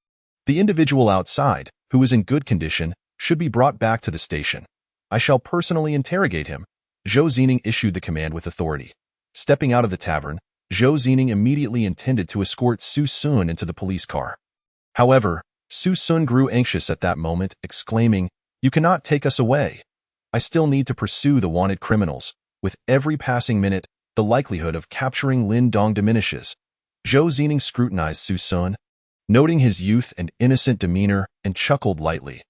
B: The individual outside, who is in good condition, should be brought back to the station. I shall personally interrogate him." Zhou Zining issued the command with authority. Stepping out of the tavern, Zhou Zining immediately intended to escort Su Sun into the police car. However, Su Sun grew anxious at that moment, exclaiming, "You cannot take us away. I still need to pursue the wanted criminals." With every passing minute, the likelihood of capturing Lin Dong diminishes. Zhou Zining scrutinized Su Sun, noting his youth and innocent demeanor, and chuckled lightly.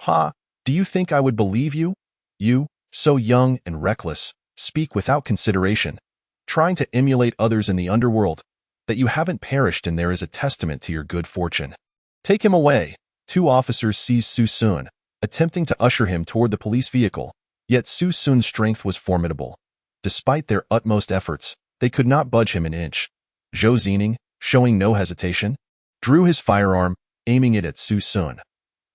B: "Ha, do you think I would believe you? You, so young and reckless, speak without consideration, trying to emulate others in the underworld. That you haven't perished in there is a testament to your good fortune. Take him away." Two officers seized Su Sun, attempting to usher him toward the police vehicle. Yet Su Sun's strength was formidable. Despite their utmost efforts, they could not budge him an inch. Zhou Zining, showing no hesitation, drew his firearm, aiming it at Su Sun.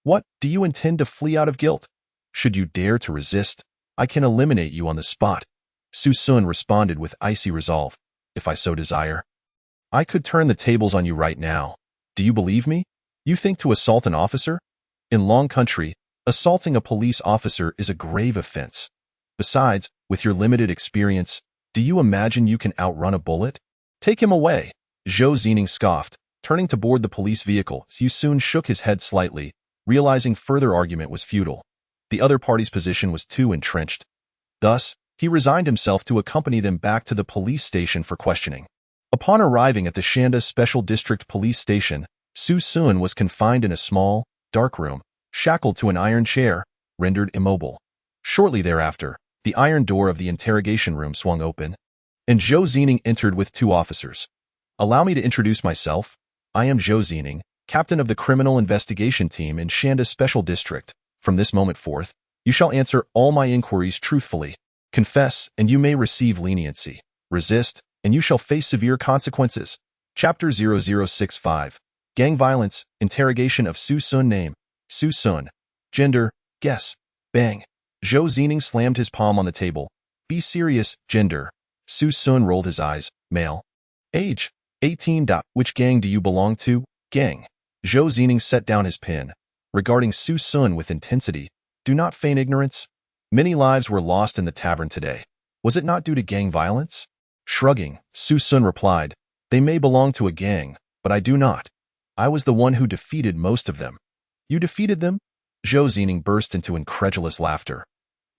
B: "What, do you intend to flee out of guilt? Should you dare to resist, I can eliminate you on the spot." Su Sun responded with icy resolve. "If I so desire, I could turn the tables on you right now. Do you believe me? You think to assault an officer? In Long Country, assaulting a police officer is a grave offense. Besides, with your limited experience, do you imagine you can outrun a bullet? Take him away." Zhou Zining scoffed, turning to board the police vehicle. Su Sun shook his head slightly, realizing further argument was futile. The other party's position was too entrenched. Thus, he resigned himself to accompany them back to the police station for questioning. Upon arriving at the Shanda Special District Police Station, Su Sun was confined in a small, dark room, shackled to an iron chair, rendered immobile. Shortly thereafter, the iron door of the interrogation room swung open, and Zhou Zining entered with 2 officers. "Allow me to introduce myself. I am Zhou Zining, captain of the Criminal Investigation Team in Shanda Special District. From this moment forth, you shall answer all my inquiries truthfully. Confess, and you may receive leniency. Resist, and you shall face severe consequences." Chapter 0065. Gang Violence, Interrogation of Su Sun. Name: Su Sun. Gender: Guess. Bang. Zhou Zining slammed his palm on the table. "Be serious." Gender: Su Sun rolled his eyes. Male. Age: 18. Which gang do you belong to? Gang. Zhou Zining set down his pen. Regarding Su Sun with intensity. "Do not feign ignorance. Many lives were lost in the tavern today. Was it not due to gang violence?" Shrugging, Su Sun replied, "They may belong to a gang, but I do not. I was the one who defeated most of them." "You defeated them?" Zhou Zining burst into incredulous laughter.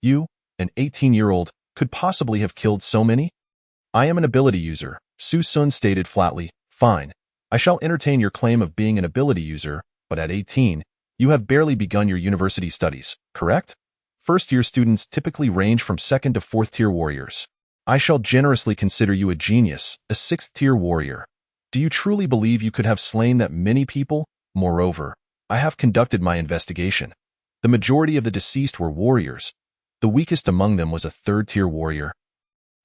B: "You, an 18-year-old, could possibly have killed so many?" "I am an ability user," Su Sun stated flatly. "Fine. I shall entertain your claim of being an ability user, but at 18, you have barely begun your university studies, correct? First-year students typically range from 2nd to 4th tier warriors. I shall generously consider you a genius, a 6th tier warrior. Do you truly believe you could have slain that many people? Moreover, I have conducted my investigation. The majority of the deceased were warriors. The weakest among them was a 3rd tier warrior,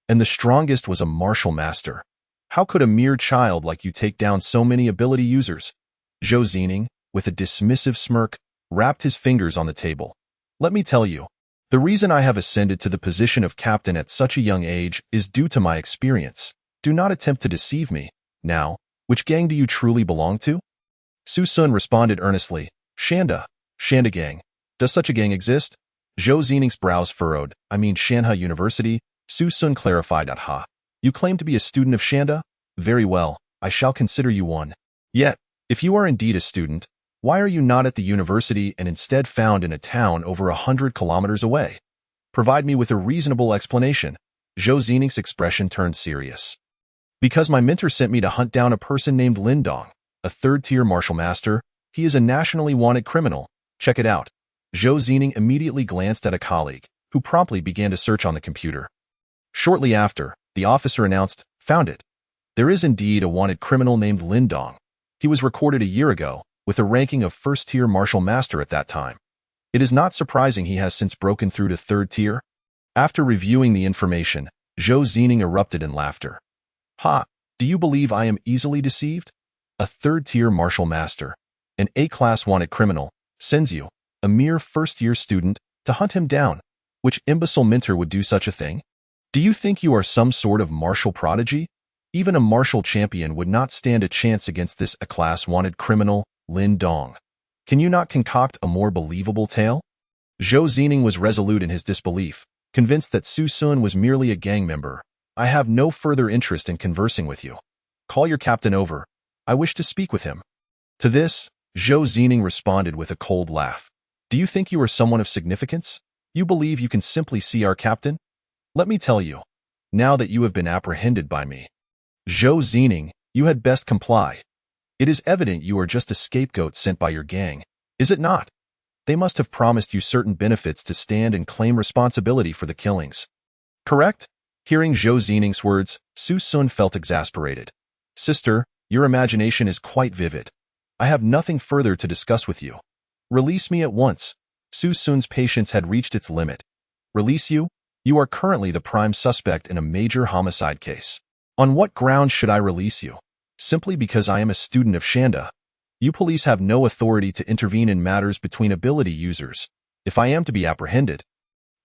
B: and the strongest was a martial master. How could a mere child like you take down so many ability users?" Zhou Zining, with a dismissive smirk, rapped his fingers on the table. "Let me tell you, the reason I have ascended to the position of captain at such a young age is due to my experience. Do not attempt to deceive me. Now, which gang do you truly belong to?" Su Sun responded earnestly. "Shanda. Shanda gang. Does such a gang exist?" Zhou Zining's brows furrowed. "I mean Shanha University." Su Sun clarified. "Ha. You claim to be a student of Shanda? Very well, I shall consider you one. Yet, if you are indeed a student, why are you not at the university and instead found in a town over 100 kilometers away? Provide me with a reasonable explanation." Zhou Zining's expression turned serious. "Because my mentor sent me to hunt down a person named Lin Dong, a 3rd tier martial master. He is a nationally wanted criminal. Check it out." Zhou Zining immediately glanced at a colleague, who promptly began to search on the computer. Shortly after, the officer announced, "Found it. There is indeed a wanted criminal named Lin Dong. He was recorded a year ago, with a ranking of 1st tier martial master at that time. It is not surprising he has since broken through to 3rd tier." After reviewing the information, Zhou Zining erupted in laughter. "Ha! Do you believe I am easily deceived? A 3rd tier martial master, an A-class wanted criminal, sends you, a mere 1st-year student, to hunt him down. Which imbecile mentor would do such a thing? Do you think you are some sort of martial prodigy? Even a martial champion would not stand a chance against this A-class wanted criminal, Lin Dong. Can you not concoct a more believable tale?" Zhou Zining was resolute in his disbelief, convinced that Su Sun was merely a gang member. "I have no further interest in conversing with you. Call your captain over. I wish to speak with him." To this, Zhou Zining responded with a cold laugh. "Do you think you are someone of significance? You believe you can simply see our captain? Let me tell you, now that you have been apprehended by me, Zhou Zining, you had best comply. It is evident you are just a scapegoat sent by your gang, is it not? They must have promised you certain benefits to stand and claim responsibility for the killings. Correct?" Hearing Zhou Zining's words, Su Sun felt exasperated. "Sister, your imagination is quite vivid. I have nothing further to discuss with you. Release me at once." Su Sun's patience had reached its limit. "Release you? You are currently the prime suspect in a major homicide case. On what grounds should I release you? Simply because I am a student of Shanda. You police have no authority to intervene in matters between ability users. If I am to be apprehended,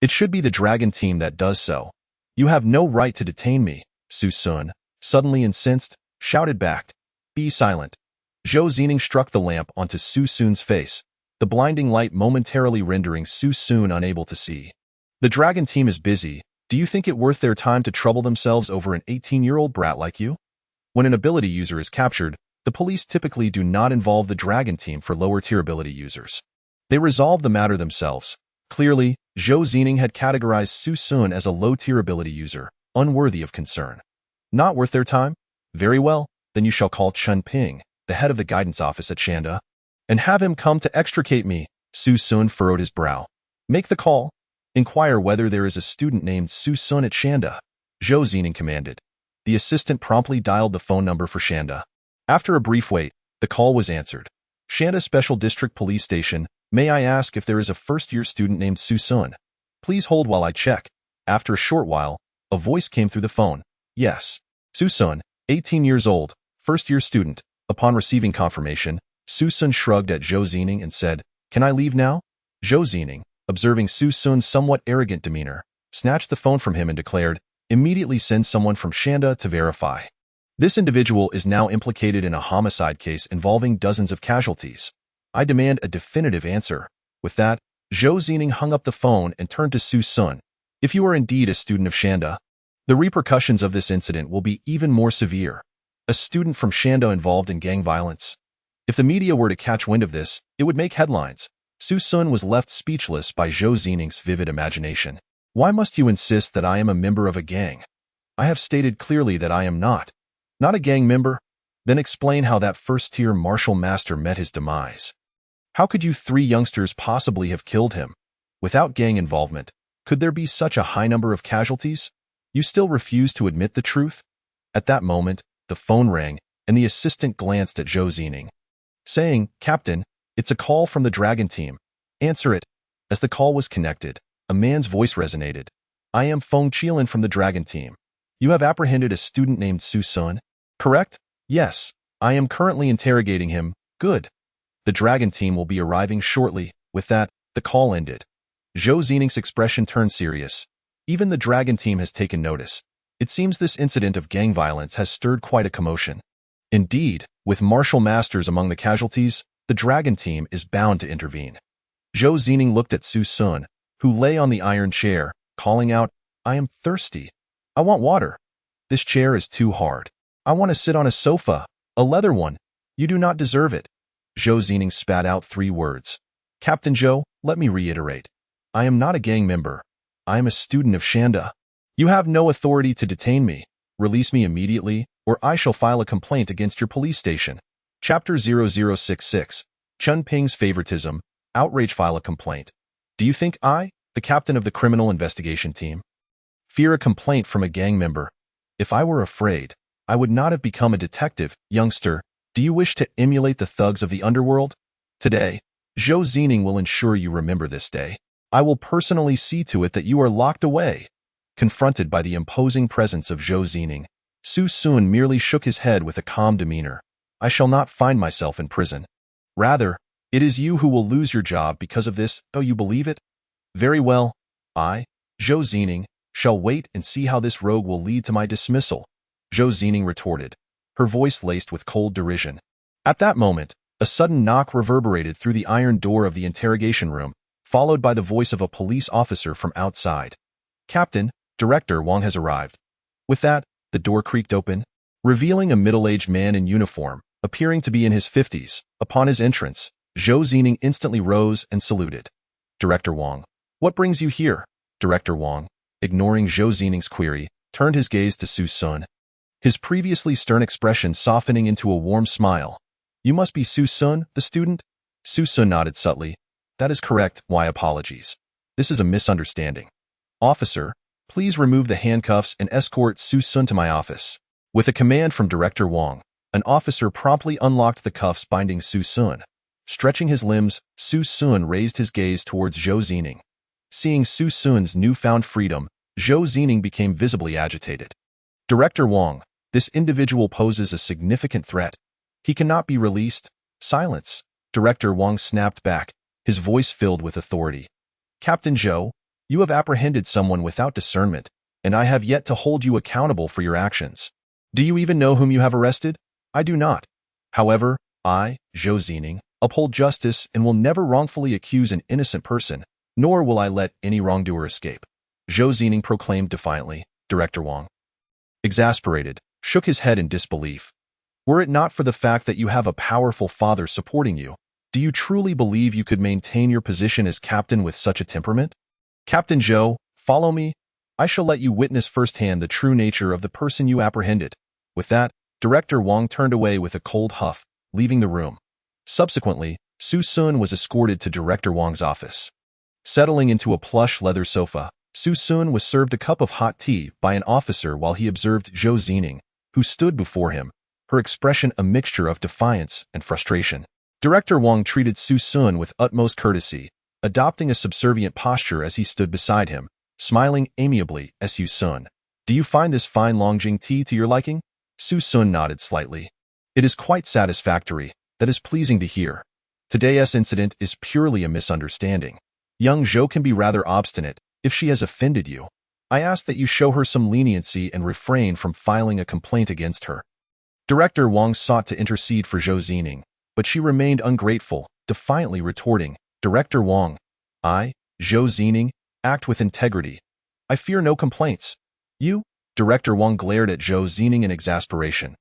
B: it should be the Dragon Team that does so. You have no right to detain me." Su Sun, suddenly incensed, shouted back, "Be silent." Zhou Zining struck the lamp onto Su Sun's face, the blinding light momentarily rendering Su Sun unable to see. "The Dragon Team is busy. Do you think it worth their time to trouble themselves over an 18-year-old brat like you? When an ability user is captured, the police typically do not involve the Dragon Team for lower-tier ability users. They resolve the matter themselves." Clearly, Zhou Zining had categorized Su Sun as a low-tier ability user, unworthy of concern. "Not worth their time? Very well, then you shall call Chen Ping, the head of the guidance office at Shanda." and have him come to extricate me. Su Sun furrowed his brow. Make the call. Inquire whether there is a student named Su Sun at Shanda. Zhou Zining commanded. The assistant promptly dialed the phone number for Shanda. After a brief wait, the call was answered. Shanda Special District Police Station, may I ask if there is a first-year student named Su Sun? Please hold while I check. After a short while, a voice came through the phone. Yes. Su Sun, 18 years old, first-year student. Upon receiving confirmation, Su Sun shrugged at Zhou Zining and said, Can I leave now? Zhou Zining, observing Su Sun's somewhat arrogant demeanor, snatched the phone from him and declared, Immediately send someone from Shanda to verify. This individual is now implicated in a homicide case involving dozens of casualties. I demand a definitive answer. With that, Zhou Zining hung up the phone and turned to Su Sun. If you are indeed a student of Shanda, the repercussions of this incident will be even more severe. A student from Shanda involved in gang violence. If the media were to catch wind of this, it would make headlines. Su Sun was left speechless by Zhou Zining's vivid imagination. Why must you insist that I am a member of a gang? I have stated clearly that I am not. Not a gang member? Then explain how that first-tier martial master met his demise. How could you three youngsters possibly have killed him? Without gang involvement, could there be such a high number of casualties? You still refuse to admit the truth? At that moment, the phone rang, and the assistant glanced at Zhou Zining, saying, Captain, it's a call from the Dragon team. Answer it. As the call was connected, a man's voice resonated. I am Feng Qilin from the Dragon team. You have apprehended a student named Su Sun, correct? Yes. I am currently interrogating him. Good. The Dragon team will be arriving shortly. With that, the call ended. Zhou Zining's expression turned serious. Even the Dragon team has taken notice. It seems this incident of gang violence has stirred quite a commotion. Indeed, with martial masters among the casualties, the Dragon team is bound to intervene. Zhou Zining looked at Su Sun, who lay on the iron chair, calling out, I am thirsty. I want water. This chair is too hard. I want to sit on a sofa, a leather one. You do not deserve it. Zhou Zining spat out 3 words. Captain Zhou, let me reiterate. I am not a gang member. I am a student of Shanda. You have no authority to detain me. Release me immediately, or I shall file a complaint against your police station. Chapter 0066, Chun Ping's Favoritism, Outrage. File a complaint. Do you think I, the captain of the criminal investigation team, fear a complaint from a gang member? If I were afraid, I would not have become a detective. Youngster, do you wish to emulate the thugs of the underworld? Today, Zhou Zining will ensure you remember this day. I will personally see to it that you are locked away. Confronted by the imposing presence of Zhou Zining, Su Sun merely shook his head with a calm demeanor. I shall not find myself in prison. Rather, it is you who will lose your job because of this, though you believe it? Very well. I, Zhou Zining, shall wait and see how this rogue will lead to my dismissal. Zhou Zining retorted, her voice laced with cold derision. At that moment, a sudden knock reverberated through the iron door of the interrogation room, followed by the voice of a police officer from outside. Captain, Director Wang has arrived. With that, the door creaked open, revealing a middle-aged man in uniform, appearing to be in his 50s. Upon his entrance, Zhou Zining instantly rose and saluted. Director Wang, what brings you here? Director Wang, ignoring Zhou Zining's query, turned his gaze to Su Sun, his previously stern expression softening into a warm smile. You must be Su Sun, the student? Su Sun nodded subtly. That is correct. Why apologies? This is a misunderstanding. Officer, please remove the handcuffs and escort Su Sun to my office. With a command from Director Wang, an officer promptly unlocked the cuffs binding Su Sun. Stretching his limbs, Su Sun raised his gaze towards Zhou Zining. Seeing Su Sun's newfound freedom, Zhou Zining became visibly agitated. Director Wang, this individual poses a significant threat. He cannot be released. Silence. Director Wang snapped back, his voice filled with authority. Captain Zhou, you have apprehended someone without discernment, and I have yet to hold you accountable for your actions. Do you even know whom you have arrested? I do not. However, I, Zhou Zining, uphold justice and will never wrongfully accuse an innocent person, nor will I let any wrongdoer escape. Zhou Zining proclaimed defiantly. Director Wang, exasperated, shook his head in disbelief. Were it not for the fact that you have a powerful father supporting you, do you truly believe you could maintain your position as captain with such a temperament? Captain Zhou, follow me. I shall let you witness firsthand the true nature of the person you apprehended. With that, Director Wang turned away with a cold huff, leaving the room. Subsequently, Su Sun was escorted to Director Wang's office. Settling into a plush leather sofa, Su Sun was served a cup of hot tea by an officer while he observed Zhou Zining, who stood before him, her expression a mixture of defiance and frustration. Director Wang treated Su Sun with utmost courtesy, adopting a subservient posture as he stood beside him, smiling amiably at Su Sun. "Do you find this fine Longjing tea to your liking?" Su Sun nodded slightly. "It is quite satisfactory. That is pleasing to hear. Today's incident is purely a misunderstanding. Young Zhou can be rather obstinate if she has offended you. I ask that you show her some leniency and refrain from filing a complaint against her." Director Wang sought to intercede for Zhou Zining, but she remained ungrateful, defiantly retorting, "Director Wang, I, Zhou Zining, act with integrity. I fear no complaints. You?" Director Wang glared at Zhou Zining in exasperation.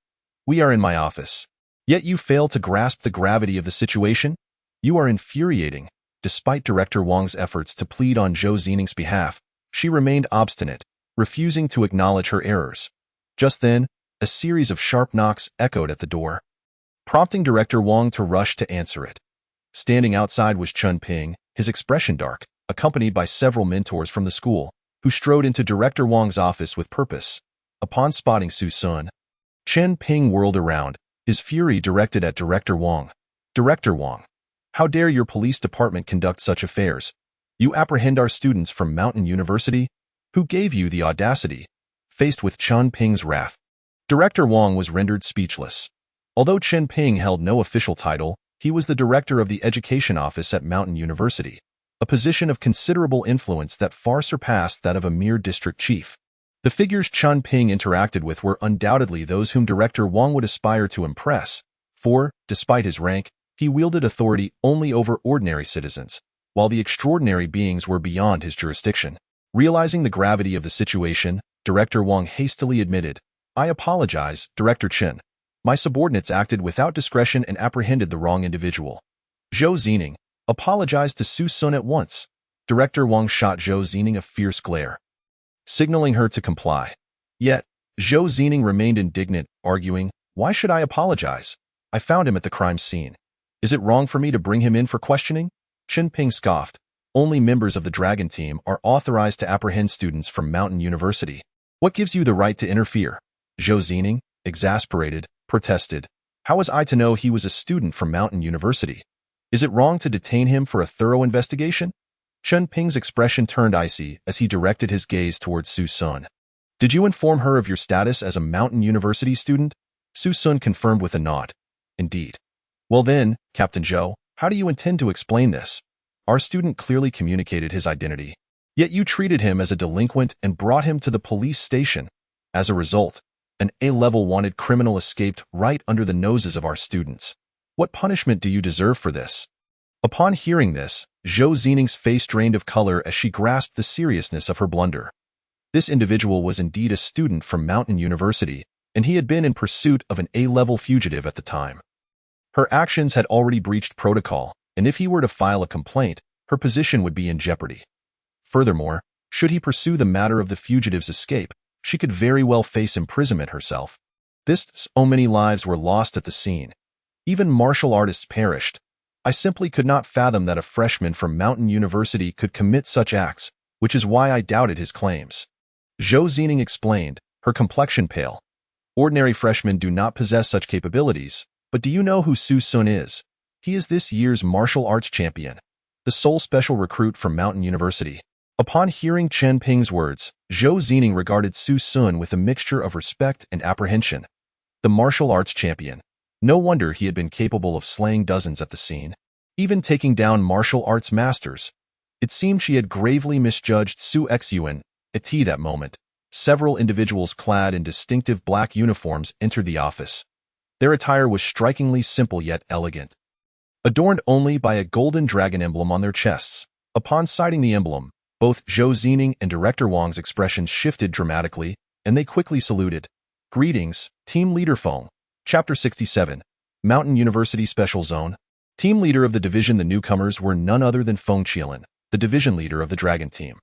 B: "We are in my office. Yet you fail to grasp the gravity of the situation? You are infuriating." Despite Director Wang's efforts to plead on Zhou Zining's behalf, she remained obstinate, refusing to acknowledge her errors. Just then, a series of sharp knocks echoed at the door, prompting Director Wang to rush to answer it. Standing outside was Chen Ping, his expression dark, accompanied by several mentors from the school, who strode into Director Wang's office with purpose. Upon spotting Su Sun, Chen Ping whirled around, his fury directed at Director Wang. "Director Wang, how dare your police department conduct such affairs? You apprehend our students from Mountain University? Who gave you the audacity?" Faced with Chen Ping's wrath, Director Wang was rendered speechless. Although Chen Ping held no official title, he was the director of the education office at Mountain University, a position of considerable influence that far surpassed that of a mere district chief. The figures Chen Ping interacted with were undoubtedly those whom Director Wang would aspire to impress, for, despite his rank, he wielded authority only over ordinary citizens, while the extraordinary beings were beyond his jurisdiction. Realizing the gravity of the situation, Director Wang hastily admitted, "I apologize, Director Chen. My subordinates acted without discretion and apprehended the wrong individual." Zhou Zining apologized to Su Sun at once. Director Wang shot Zhou Zining a fierce glare, signaling her to comply. Yet, Zhou Zining remained indignant, arguing, "Why should I apologize? I found him at the crime scene. Is it wrong for me to bring him in for questioning?" Chen Ping scoffed. "Only members of the Dragon Team are authorized to apprehend students from Mountain University. What gives you the right to interfere?" Zhou Zining, exasperated, protested. "How was I to know he was a student from Mountain University? Is it wrong to detain him for a thorough investigation?" Chen Ping's expression turned icy as he directed his gaze towards Su Sun. "Did you inform her of your status as a Mountain University student?" Su Sun confirmed with a nod. "Indeed." "Well then, Captain Zhou, how do you intend to explain this? Our student clearly communicated his identity. Yet you treated him as a delinquent and brought him to the police station. As a result, an A-level wanted criminal escaped right under the noses of our students. What punishment do you deserve for this?" Upon hearing this, Zhou Zining's face drained of color as she grasped the seriousness of her blunder. This individual was indeed a student from Mountain University, and he had been in pursuit of an A-level fugitive at the time. Her actions had already breached protocol, and if he were to file a complaint, her position would be in jeopardy. Furthermore, should he pursue the matter of the fugitive's escape, she could very well face imprisonment herself. So many lives were lost at the scene. Even martial artists perished. I simply could not fathom that a freshman from Mountain University could commit such acts, which is why I doubted his claims. Zhou Zining explained, her complexion pale. "Ordinary freshmen do not possess such capabilities, but do you know who Su Sun is? He is this year's martial arts champion, the sole special recruit from Mountain University." Upon hearing Chen Ping's words, Zhou Zining regarded Su Sun with a mixture of respect and apprehension. The martial arts champion. No wonder he had been capable of slaying dozens at the scene, even taking down martial arts masters. It seemed she had gravely misjudged Su Xyuan. At that moment, several individuals clad in distinctive black uniforms entered the office. Their attire was strikingly simple yet elegant, adorned only by a golden dragon emblem on their chests. Upon sighting the emblem, both Zhou Zining and Director Wang's expressions shifted dramatically, and they quickly saluted. "Greetings, Team Leader Feng." Chapter 67, Mountain University Special Zone. Team leader of the division. The newcomers were none other than Feng Qilan, the division leader of the Dragon Team.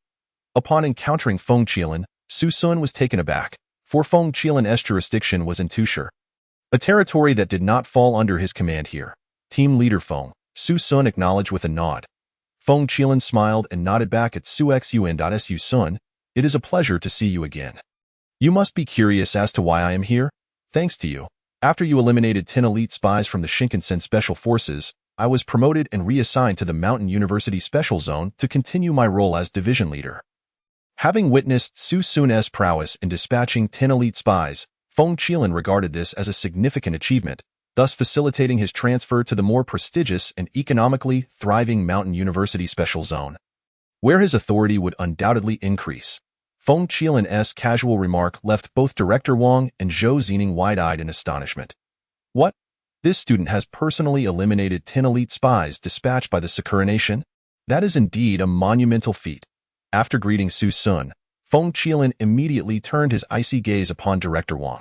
B: Upon encountering Feng Qilan, Su Sun was taken aback, for Feng Qilan's jurisdiction was in Tushar, a territory that did not fall under his command here. "Team Leader Feng, Su Sun acknowledged with a nod. Feng Qilan smiled and nodded back at Su Xun. Su Sun, it is a pleasure to see you again. You must be curious as to why I am here? Thanks to you. After you eliminated 10 elite spies from the Shinkansen Special Forces, I was promoted and reassigned to the Mountain University Special Zone to continue my role as division leader. Having witnessed Su Sun's prowess in dispatching 10 elite spies, Feng Qilan regarded this as a significant achievement, thus facilitating his transfer to the more prestigious and economically thriving Mountain University Special Zone, where his authority would undoubtedly increase. Feng Qilan's casual remark left both Director Wang and Zhou Zining wide-eyed in astonishment. What? This student has personally eliminated 10 elite spies dispatched by the Sakura Nation? That is indeed a monumental feat. After greeting Su Sun, Feng Qilan immediately turned his icy gaze upon Director Wang.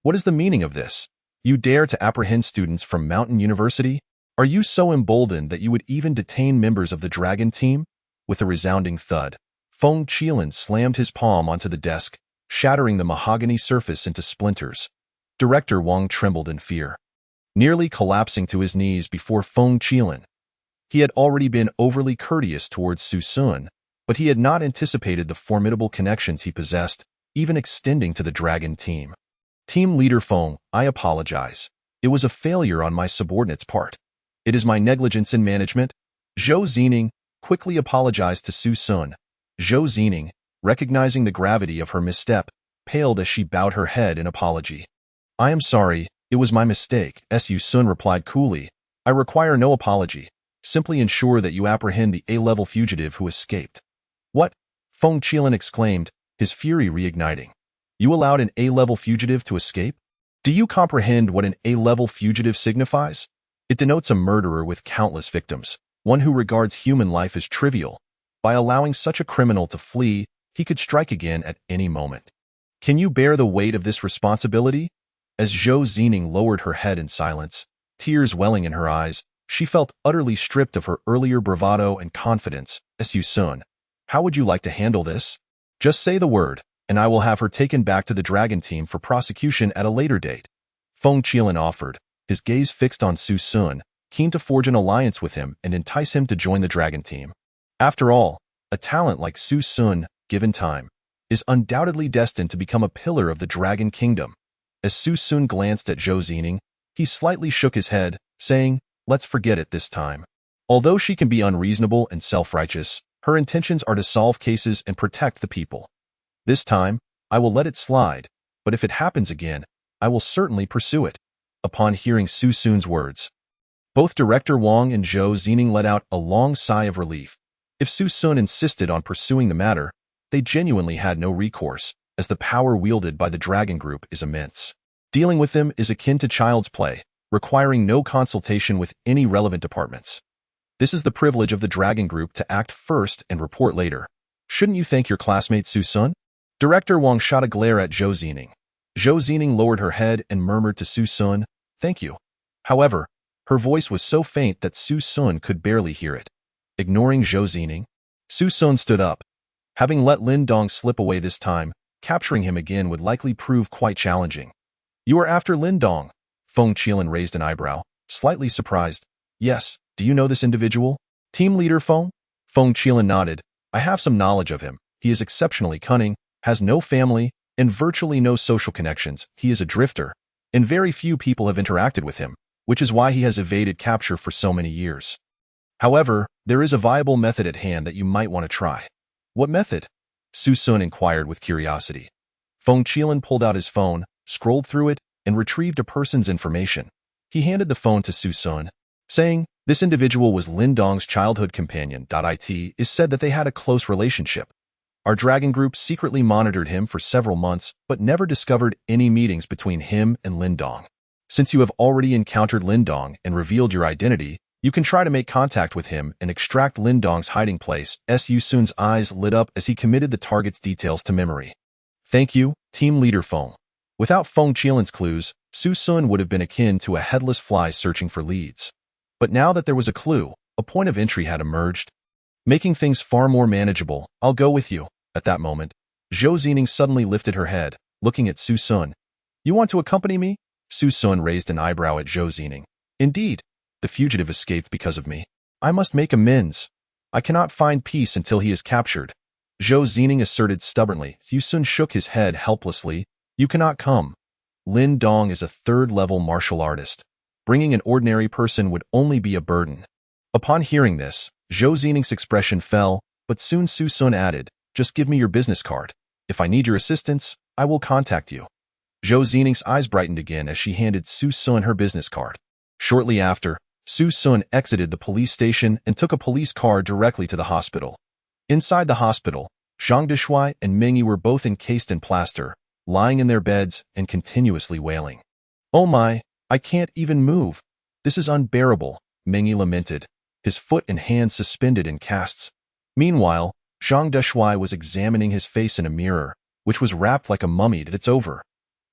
B: What is the meaning of this? You dare to apprehend students from Mountain University? Are you so emboldened that you would even detain members of the Dragon Team? With a resounding thud, Feng Qilan slammed his palm onto the desk, shattering the mahogany surface into splinters. Director Wang trembled in fear, nearly collapsing to his knees before Feng Qilan. He had already been overly courteous towards Su Sun, but he had not anticipated the formidable connections he possessed, even extending to the Dragon Team. Team Leader Feng, I apologize. It was a failure on my subordinate's part. It is my negligence in management. Zhou Zining quickly apologized to Su Sun. Zhou Zining, recognizing the gravity of her misstep, paled as she bowed her head in apology. I am sorry, it was my mistake, Su Sun replied coolly. I require no apology. Simply ensure that you apprehend the A-level fugitive who escaped. What? Feng Qilan exclaimed, his fury reigniting. You allowed an A-level fugitive to escape? Do you comprehend what an A-level fugitive signifies? It denotes a murderer with countless victims, one who regards human life as trivial. By allowing such a criminal to flee, he could strike again at any moment. Can you bear the weight of this responsibility? As Zhou Zining lowered her head in silence, tears welling in her eyes, she felt utterly stripped of her earlier bravado and confidence. Su Sun, how would you like to handle this? Just say the word, and I will have her taken back to the Dragon Team for prosecution at a later date. Feng Qilan offered, his gaze fixed on Su Sun, keen to forge an alliance with him and entice him to join the Dragon Team. After all, a talent like Su Sun, given time, is undoubtedly destined to become a pillar of the Dragon Kingdom. As Su Sun glanced at Zhou Zining, he slightly shook his head, saying, let's forget it this time. Although she can be unreasonable and self-righteous, her intentions are to solve cases and protect the people. This time, I will let it slide, but if it happens again, I will certainly pursue it. Upon hearing Su Sun's words, both Director Wang and Zhou Zining let out a long sigh of relief. If Su Sun insisted on pursuing the matter, they genuinely had no recourse, as the power wielded by the Dragon Group is immense. Dealing with them is akin to child's play, requiring no consultation with any relevant departments. This is the privilege of the Dragon Group to act first and report later. Shouldn't you thank your classmate Su Sun? Director Wang shot a glare at Zhou Zining. Zhou Zining lowered her head and murmured to Su Sun, thank you. However, her voice was so faint that Su Sun could barely hear it. Ignoring Zhou Zining, Su Sun stood up. Having let Lin Dong slip away this time, capturing him again would likely prove quite challenging. You are after Lin Dong? Feng Qilan raised an eyebrow, slightly surprised. Yes, do you know this individual? Team Leader Feng? Feng Qilan nodded. I have some knowledge of him. He is exceptionally cunning, has no family, and virtually no social connections. He is a drifter, and very few people have interacted with him, which is why he has evaded capture for so many years. However, there is a viable method at hand that you might want to try. What method? Su Sun inquired with curiosity. Feng Qilan pulled out his phone, scrolled through it, and retrieved a person's information. He handed the phone to Su Sun, saying, this individual was Lin Dong's childhood companion. It is said that they had a close relationship. Our Dragon Group secretly monitored him for several months, but never discovered any meetings between him and Lin Dong. Since you have already encountered Lin Dong and revealed your identity, you can try to make contact with him and extract Lin Dong's hiding place. Su Sun's eyes lit up as he committed the target's details to memory. Thank you, Team Leader Feng. Without Feng Qilan's clues, Su Sun would have been akin to a headless fly searching for leads. But now that there was a clue, a point of entry had emerged. Making things far more manageable, I'll go with you. At that moment, Zhou Zining suddenly lifted her head, looking at Su Sun. You want to accompany me? Su Sun raised an eyebrow at Zhou Zining. Indeed, The fugitive escaped because of me. I must make amends. I cannot find peace until he is captured. Zhou Zining asserted stubbornly. Yu Sun shook his head helplessly. You cannot come. Lin Dong is a third-level martial artist. Bringing an ordinary person would only be a burden. Upon hearing this, Zhou Zining's expression fell, but soon Su Sun added, just give me your business card. If I need your assistance, I will contact you. Zhou Zining's eyes brightened again as she handed Su Sun her business card. Shortly after, Su Sun exited the police station and took a police car directly to the hospital. Inside the hospital, Zhang Deshuai and Meng Yi were both encased in plaster, lying in their beds and continuously wailing. Oh my, I can't even move. This is unbearable, Meng Yi lamented, his foot and hands suspended in casts. Meanwhile, Zhang Deshuai was examining his face in a mirror, which was wrapped like a mummy. It's over.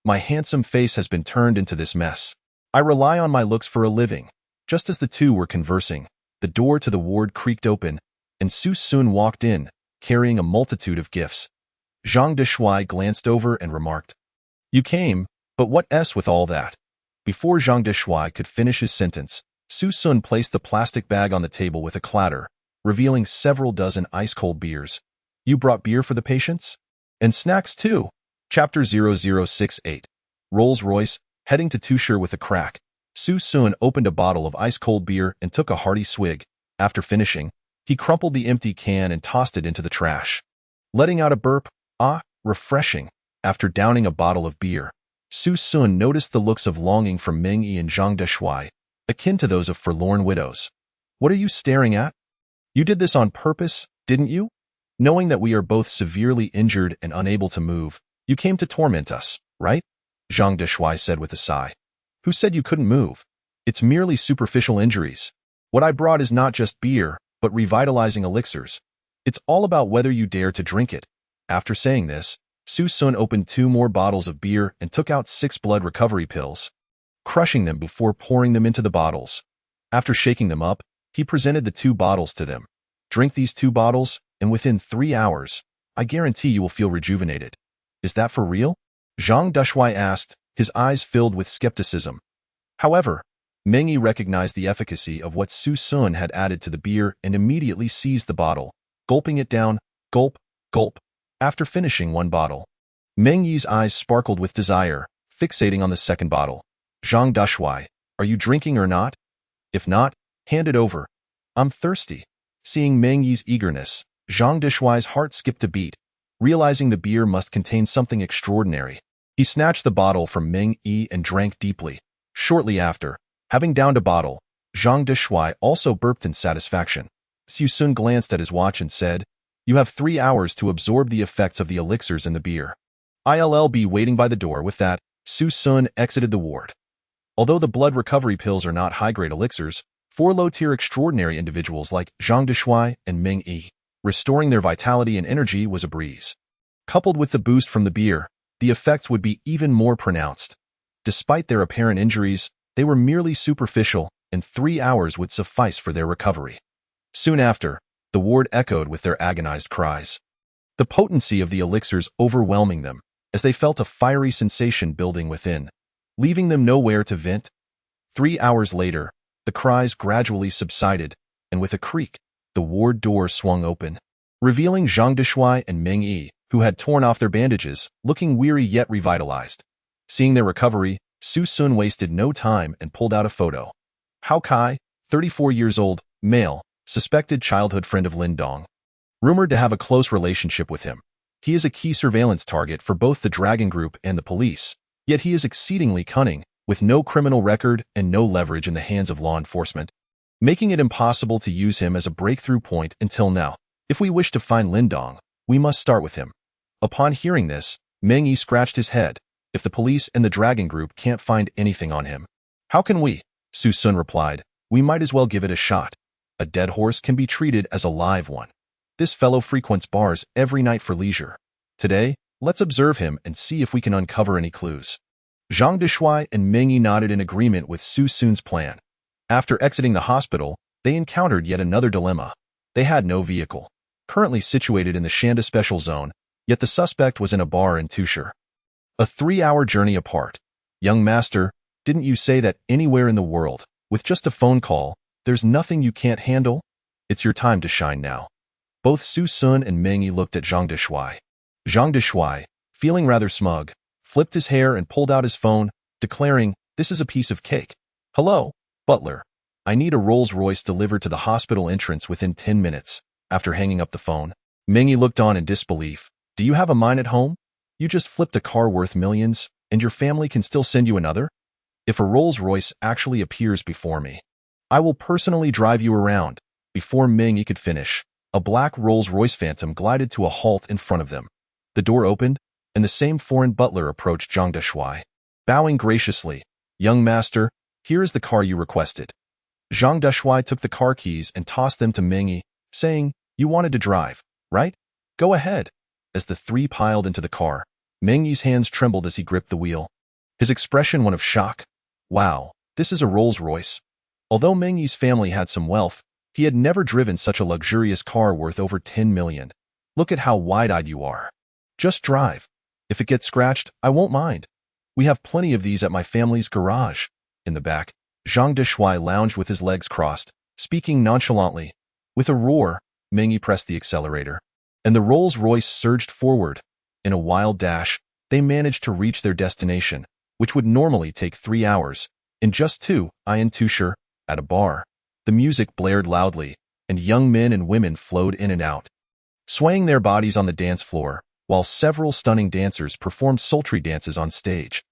B: My handsome face has been turned into this mess. I rely on my looks for a living. Just as the two were conversing, the door to the ward creaked open, and Su Sun walked in, carrying a multitude of gifts. Zhang Deshuai glanced over and remarked, You came, but what with all that? Before Zhang Deshuai could finish his sentence, Su Sun placed the plastic bag on the table with a clatter, revealing several dozen ice-cold beers. You brought beer for the patients? And snacks too. Chapter 0068. Rolls-Royce, heading to Tushar with a crack. Su Sun opened a bottle of ice-cold beer and took a hearty swig. After finishing, he crumpled the empty can and tossed it into the trash. Letting out a burp, refreshing. After downing a bottle of beer, Su Sun noticed the looks of longing from Meng Yi and Zhang Deshuai, akin to those of forlorn widows. What are you staring at? You did this on purpose, didn't you? Knowing that we are both severely injured and unable to move, you came to torment us, right? Zhang Deshuai said with a sigh. Who said you couldn't move? It's merely superficial injuries. What I brought is not just beer, but revitalizing elixirs. It's all about whether you dare to drink it. After saying this, Su Sun opened 2 more bottles of beer and took out 6 blood recovery pills, crushing them before pouring them into the bottles. After shaking them up, he presented the 2 bottles to them. Drink these 2 bottles, and within 3 hours, I guarantee you will feel rejuvenated. Is that for real? Zhang Deshuai asked, his eyes filled with skepticism. However, Meng Yi recognized the efficacy of what Su Sun had added to the beer and immediately seized the bottle, gulping it down, gulp, gulp. After finishing 1 bottle, Meng Yi's eyes sparkled with desire, fixating on the 2nd bottle. Zhang Deshuai, are you drinking or not? If not, hand it over. I'm thirsty. Seeing Meng Yi's eagerness, Zhang Deshuai's heart skipped a beat, realizing the beer must contain something extraordinary. He snatched the bottle from Meng Yi and drank deeply. Shortly after, having downed a bottle, Zhang Deshuai also burped in satisfaction. Su Sun glanced at his watch and said, You have 3 hours to absorb the effects of the elixirs in the beer. I'll be waiting by the door. With that, Su Sun exited the ward. Although the blood recovery pills are not high-grade elixirs, 4 low-tier extraordinary individuals like Zhang Deshuai and Meng Yi, restoring their vitality and energy was a breeze. Coupled with the boost from the beer, the effects would be even more pronounced. Despite their apparent injuries, they were merely superficial, and 3 hours would suffice for their recovery. Soon after, the ward echoed with their agonized cries, the potency of the elixirs overwhelming them, as they felt a fiery sensation building within, leaving them nowhere to vent. 3 hours later, the cries gradually subsided, and with a creak, the ward door swung open, revealing Zhang Deshuai and Meng Yi, who had torn off their bandages, looking weary yet revitalized. Seeing their recovery, Su Sun wasted no time and pulled out a photo. Hao Kai, 34 years old, male, suspected childhood friend of Lin Dong. Rumored to have a close relationship with him. He is a key surveillance target for both the Dragon Group and the police, yet he is exceedingly cunning, with no criminal record and no leverage in the hands of law enforcement, making it impossible to use him as a breakthrough point until now. If we wish to find Lin Dong, we must start with him. Upon hearing this, Meng Yi scratched his head. If the police and the Dragon Group can't find anything on him, how can we? Su Sun replied, We might as well give it a shot. A dead horse can be treated as a live one. This fellow frequents bars every night for leisure. Today, let's observe him and see if we can uncover any clues. Zhang Deshuai and Meng Yi nodded in agreement with Su Sun's plan. After exiting the hospital, they encountered yet another dilemma. They had no vehicle, currently situated in the Shanda Special Zone, yet the suspect was in a bar in Tushar. A 3-hour journey apart. Young master, didn't you say that anywhere in the world, With just a phone call, there's nothing you can't handle? It's your time to shine now. Both Su Sun and Meng Yi looked at Zhang Deshuai. Zhang Deshuai, feeling rather smug, flipped his hair and pulled out his phone, declaring, "This is a piece of cake. Hello, butler. I need a Rolls-Royce delivered to the hospital entrance within 10 minutes." After hanging up the phone, Meng Yi looked on in disbelief. "Do you have a mine at home? You just flipped a car worth millions, and your family can still send you another? If a Rolls-Royce actually appears before me, I will personally drive you around." Before Meng Yi could finish, a black Rolls-Royce Phantom glided to a halt in front of them. The door opened, and the same foreign butler approached Zhang Deshuai. Bowing graciously, "Young master, here is the car you requested." Zhang Deshuai took the car keys and tossed them to Meng Yi, saying, "You wanted to drive, right? Go ahead." As the three piled into the car, Meng Yi's hands trembled as he gripped the wheel. His expression one of shock. Wow, this is a Rolls-Royce. Although Meng Yi's family had some wealth, he had never driven such a luxurious car worth over 10 million. "Look at how wide-eyed you are. Just drive. If it gets scratched, I won't mind. We have plenty of these at my family's garage." In the back, Zhang Deshuai lounged with his legs crossed, speaking nonchalantly. With a roar, Meng Yi pressed the accelerator, and the Rolls-Royce surged forward. In a wild dash, they managed to reach their destination, which would normally take 3 hours, in just 2, at a bar. The music blared loudly, and young men and women flowed in and out, swaying their bodies on the dance floor, while several stunning dancers performed sultry dances on stage.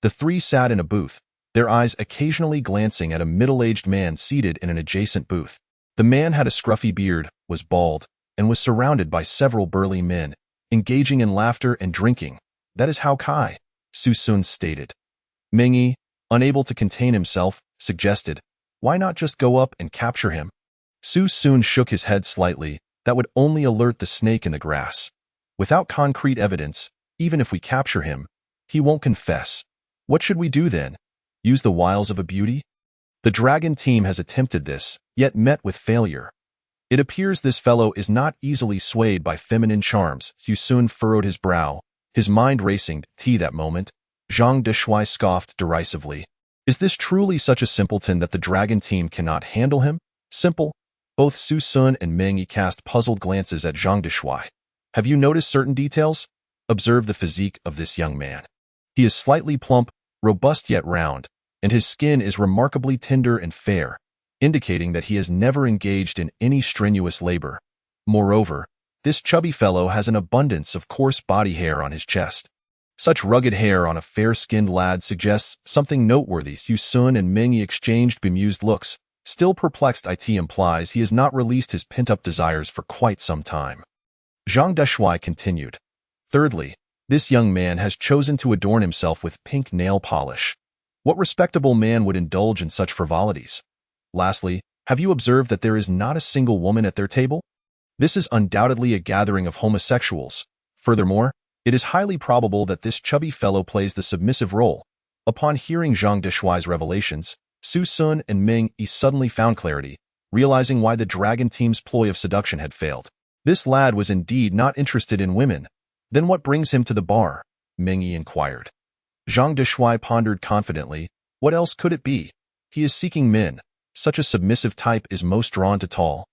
B: The three sat in a booth, their eyes occasionally glancing at a middle-aged man seated in an adjacent booth. The man had a scruffy beard, was bald, and was surrounded by several burly men, engaging in laughter and drinking. "That is Hao Kai," Su Sun stated. Meng Yi, unable to contain himself, suggested, "Why not just go up and capture him?" Su Sun shook his head slightly. "That would only alert the snake in the grass. Without concrete evidence, even if we capture him, he won't confess. What should we do then? Use the wiles of a beauty? The dragon team has attempted this, yet met with failure. It appears this fellow is not easily swayed by feminine charms." Su Sun furrowed his brow, his mind racing. That moment, Zhang Deshuai scoffed derisively. "Is this truly such a simpleton that the dragon team cannot handle him? Simple?" Both Su Sun and Meng Yi cast puzzled glances at Zhang Deshuai. "Have you noticed certain details? Observe the physique of this young man. He is slightly plump, robust yet round, and his skin is remarkably tender and fair, indicating that he has never engaged in any strenuous labor. Moreover, this chubby fellow has an abundance of coarse body hair on his chest. Such rugged hair on a fair-skinned lad suggests something noteworthy." Su Sun and Meng Yi exchanged bemused looks. Still perplexed, it implies he has not released his pent-up desires for quite some time. Zhang Deshuai continued. "Thirdly, this young man has chosen to adorn himself with pink nail polish. What respectable man would indulge in such frivolities? Lastly, have you observed that there is not a single woman at their table? This is undoubtedly a gathering of homosexuals. Furthermore, it is highly probable that this chubby fellow plays the submissive role." Upon hearing Zhang Deshuai's revelations, Su Sun and Meng Yi suddenly found clarity, realizing why the dragon team's ploy of seduction had failed. This lad was indeed not interested in women. "Then what brings him to the bar?" Meng Yi inquired. Zhang Deshuai pondered confidently. "What else could it be? He is seeking men. Such a submissive type is most drawn to tall,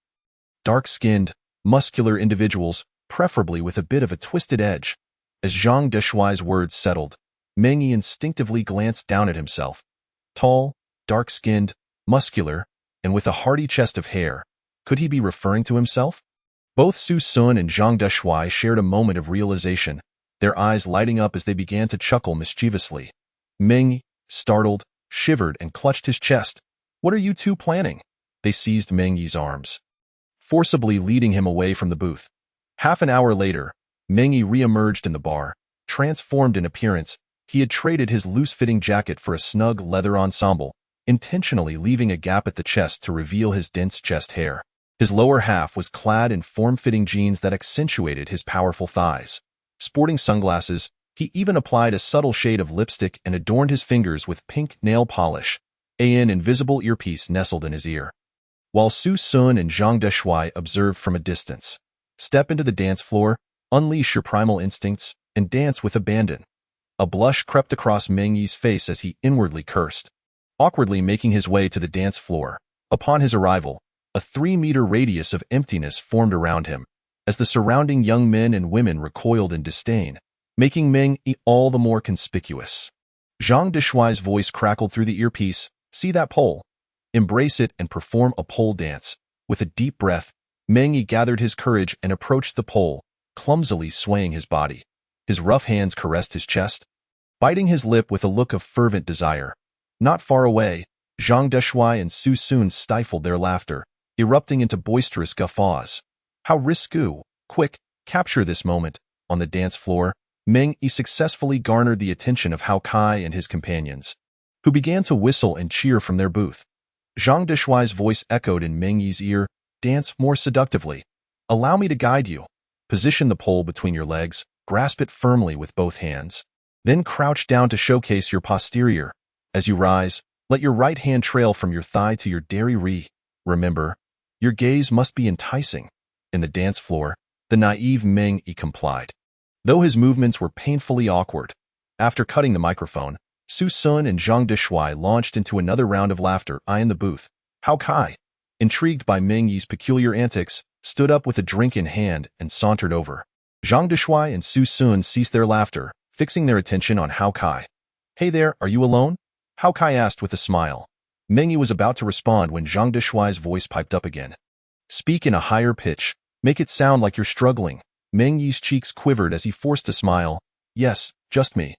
B: dark-skinned, muscular individuals, preferably with a bit of a twisted edge." As Zhang Deshuai's words settled, Meng Yi instinctively glanced down at himself. Tall, dark-skinned, muscular, and with a hearty chest of hair. Could he be referring to himself? Both Su Sun and Zhang Deshuai shared a moment of realization, their eyes lighting up as they began to chuckle mischievously. Meng Yi, startled, shivered and clutched his chest. "What are you two planning?" They seized Meng Yi's arms, forcibly leading him away from the booth. Half an hour later, Meng Yi re-emerged in the bar, transformed in appearance. He had traded his loose-fitting jacket for a snug leather ensemble, intentionally leaving a gap at the chest to reveal his dense chest hair. His lower half was clad in form-fitting jeans that accentuated his powerful thighs. Sporting sunglasses, he even applied a subtle shade of lipstick and adorned his fingers with pink nail polish. An invisible earpiece nestled in his ear, while Su Sun and Zhang Deshuai observed from a distance. "Step into the dance floor, unleash your primal instincts, and dance with abandon." A blush crept across Meng Yi's face as he inwardly cursed. awkwardly making his way to the dance floor. Upon his arrival, a 3-meter radius of emptiness formed around him, as the surrounding young men and women recoiled in disdain, making Meng Yi all the more conspicuous. Zhang Deshuai's voice crackled through the earpiece. See that pole? Embrace it and perform a pole dance. With a deep breath, Meng Yi gathered his courage and approached the pole, clumsily swaying his body. His rough hands caressed his chest, biting his lip with a look of fervent desire. Not far away, Zhang Deshuai and Su Sun stifled their laughter, erupting into boisterous guffaws. How risque! Quick, capture this moment. On the dance floor, Meng Yi successfully garnered the attention of Hao Kai and his companions, who began to whistle and cheer from their booth. Zhang Deshuai's voice echoed in Meng Yi's ear. Dance more seductively. Allow me to guide you. Position the pole between your legs, grasp it firmly with both hands. Then crouch down to showcase your posterior. As you rise, let your right hand trail from your thigh to your dairy. Remember, your gaze must be enticing. In the dance floor, the naive Meng Yi complied, though his movements were painfully awkward. After cutting the microphone, Su Sun and Zhang Deshuai launched into another round of laughter. I in the booth. Hao Kai, intrigued by Meng Yi's peculiar antics, stood up with a drink in hand and sauntered over. Zhang Deshuai and Su Sun ceased their laughter, fixing their attention on Hao Kai. Hey there, are you alone? Hao Kai asked with a smile. Meng Yi was about to respond when Zhang Deshuai's voice piped up again. Speak in a higher pitch. Make it sound like you're struggling. Meng Yi's cheeks quivered as he forced a smile. Yes, just me.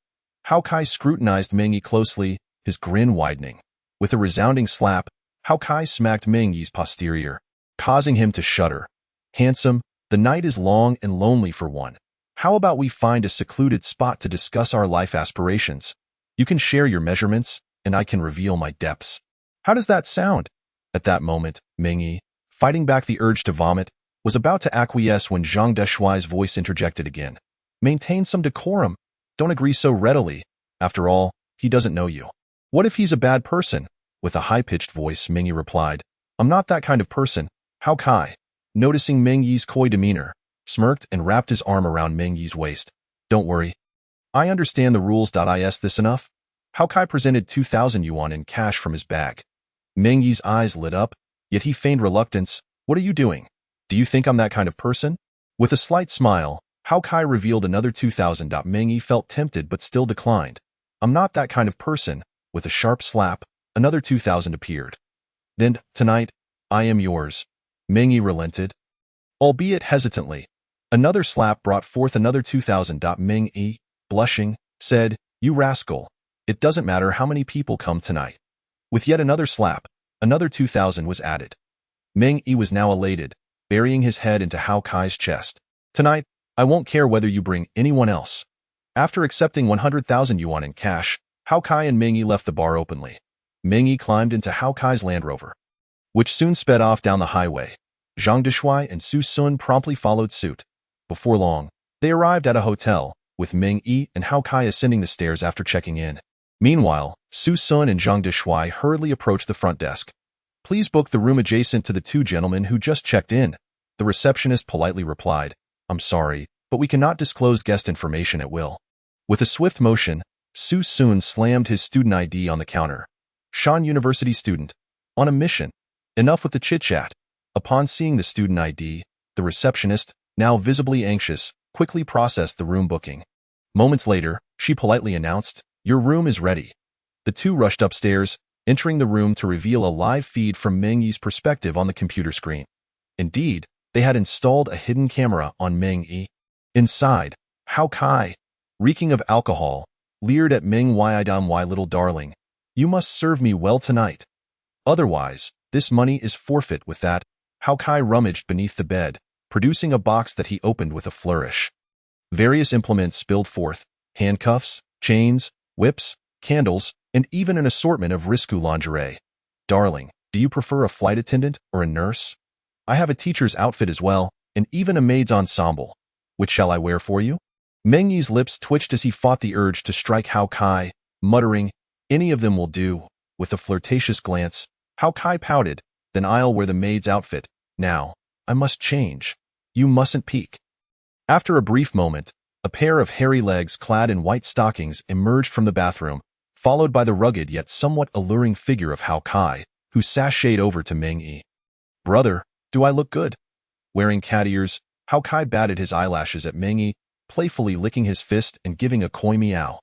B: Hao Kai scrutinized Meng Yi closely, his grin widening. With a resounding slap, Hao Kai smacked Meng Yi's posterior, causing him to shudder. Handsome, the night is long and lonely for one. How about we find a secluded spot to discuss our life aspirations? You can share your measurements, and I can reveal my depths. How does that sound? At that moment, Meng Yi, fighting back the urge to vomit, was about to acquiesce when Zhang Deshuai's voice interjected again. Maintain some decorum. Don't agree so readily. After all, he doesn't know you. What if he's a bad person? With a high-pitched voice, Meng Yi replied, I'm not that kind of person. Hao Kai, noticing Meng Yi's coy demeanor, smirked and wrapped his arm around Meng Yi's waist. Don't worry. I understand the rules. Is this enough? Hao Kai presented 2,000 yuan in cash from his bag. Meng Yi's eyes lit up, yet he feigned reluctance. What are you doing? Do you think I'm that kind of person? With a slight smile, Hao Kai revealed another 2,000. Meng Yi felt tempted but still declined. I'm not that kind of person. With a sharp slap, another 2,000 appeared. Then, tonight, I am yours. Meng Yi relented, albeit hesitantly. Another slap brought forth another 2,000. Meng Yi, blushing, said, You rascal. It doesn't matter how many people come tonight. With yet another slap, another 2,000 was added. Meng Yi was now elated, burying his head into Hao Kai's chest. Tonight, I won't care whether you bring anyone else. After accepting 100,000 yuan in cash, Hao Kai and Meng Yi left the bar openly. Meng Yi climbed into Hao Kai's Land Rover, which soon sped off down the highway. Zhang Deshuai and Su Sun promptly followed suit. Before long, they arrived at a hotel, with Meng Yi and Hao Kai ascending the stairs after checking in. Meanwhile, Su Sun and Zhang Deshuai hurriedly approached the front desk. Please book the room adjacent to the two gentlemen who just checked in. The receptionist politely replied, I'm sorry, but we cannot disclose guest information at will. With a swift motion, Su Sun slammed his student ID on the counter. Shan University student. On a mission. Enough with the chit-chat. Upon seeing the student ID, the receptionist, now visibly anxious, quickly processed the room booking. Moments later, she politely announced, Your room is ready. The two rushed upstairs, entering the room to reveal a live feed from Meng Yi's perspective on the computer screen. Indeed, they had installed a hidden camera on Meng Yi. Inside, Hao Kai, reeking of alcohol, leered at Meng Yi. Why, little darling, you must serve me well tonight. Otherwise, this money is forfeit. With that, Hao Kai rummaged beneath the bed, producing a box that he opened with a flourish. Various implements spilled forth, handcuffs, chains, whips, candles, and even an assortment of risque lingerie. Darling, do you prefer a flight attendant or a nurse? I have a teacher's outfit as well, and even a maid's ensemble. Which shall I wear for you? Meng Yi's lips twitched as he fought the urge to strike Hao Kai, muttering, Any of them will do. With a flirtatious glance, Hao Kai pouted, Then I'll wear the maid's outfit. Now, I must change. You mustn't peek. After a brief moment, a pair of hairy legs clad in white stockings emerged from the bathroom, followed by the rugged yet somewhat alluring figure of Hao Kai, who sashayed over to Meng Yi. "Brother, do I look good?" Wearing cat ears, Hao Kai batted his eyelashes at Meng Yi, playfully licking his fist and giving a coy meow.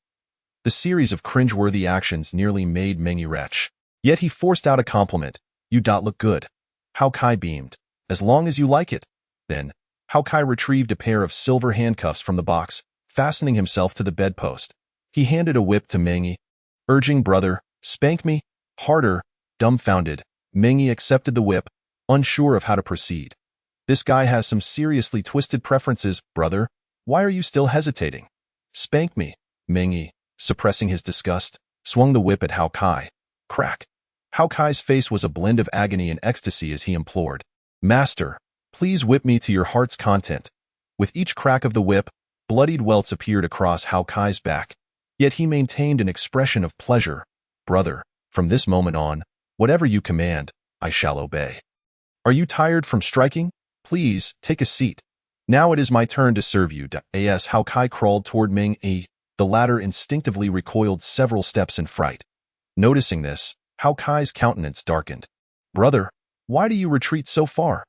B: The series of cringeworthy actions nearly made Meng Yi retch. Yet he forced out a compliment. "You look good." Hao Kai beamed. "As long as you like it." Then, Hao Kai retrieved a pair of silver handcuffs from the box, fastening himself to the bedpost. He handed a whip to Meng Yi, urging, "Brother, spank me harder." Dumbfounded, Meng Yi accepted the whip, unsure of how to proceed. "This guy has some seriously twisted preferences, brother. Why are you still hesitating?" "Spank me." Meng Yi, suppressing his disgust, swung the whip at Hao Kai. Crack. Hao Kai's face was a blend of agony and ecstasy as he implored, "Master, please whip me to your heart's content." With each crack of the whip, bloodied welts appeared across Hao Kai's back, yet he maintained an expression of pleasure. "Brother, from this moment on, whatever you command, I shall obey. Are you tired from striking? Please, take a seat. Now it is my turn to serve you." As Hao Kai crawled toward Meng Yi, the latter instinctively recoiled several steps in fright. Noticing this, Hao Kai's countenance darkened. "Brother, why do you retreat so far?"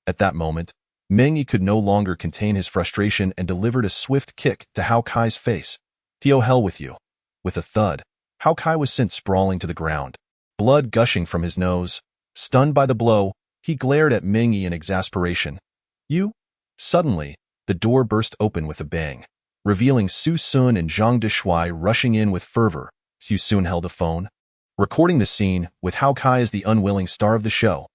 B: At that moment, Meng Yi could no longer contain his frustration and delivered a swift kick to Hao Kai's face. "To hell with you." With a thud, Hao Kai was sent sprawling to the ground, blood gushing from his nose. Stunned by the blow, he glared at Meng Yi in exasperation. "You?" Suddenly, the door burst open with a bang, revealing Su Sun and Zhang Deshuai rushing in with fervor. Su Sun held a phone, recording the scene with Hao Kai as the unwilling star of the show.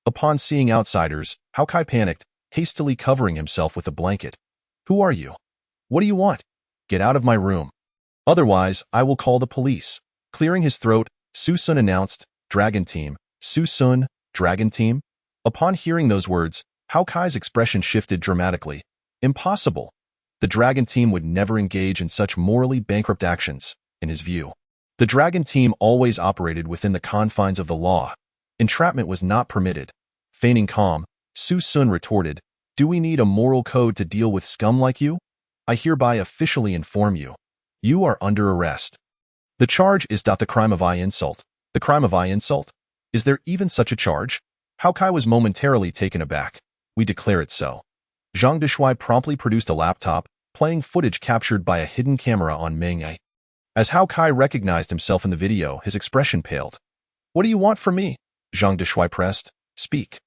B: Upon seeing outsiders, Hao Kai panicked, hastily covering himself with a blanket. "Who are you? What do you want? Get out of my room. Otherwise, I will call the police." Clearing his throat, Su Sun announced, "Dragon Team." Su Sun, Dragon Team? Upon hearing those words, Hao Kai's expression shifted dramatically. Impossible. The Dragon Team would never engage in such morally bankrupt actions, in his view. The Dragon Team always operated within the confines of the law. Entrapment was not permitted. Feigning calm, Su Sun retorted, "Do we need a moral code to deal with scum like you? I hereby officially inform you. You are under arrest." The charge is the crime of eye insult. The crime of eye insult? Is there even such a charge? Hao Kai was momentarily taken aback. "We declare it so." Zhang Deshuai promptly produced a laptop, playing footage captured by a hidden camera on Meng Yi. As Hao Kai recognized himself in the video, his expression paled. "What do you want from me?" Zhang Deshuai pressed. "Speak.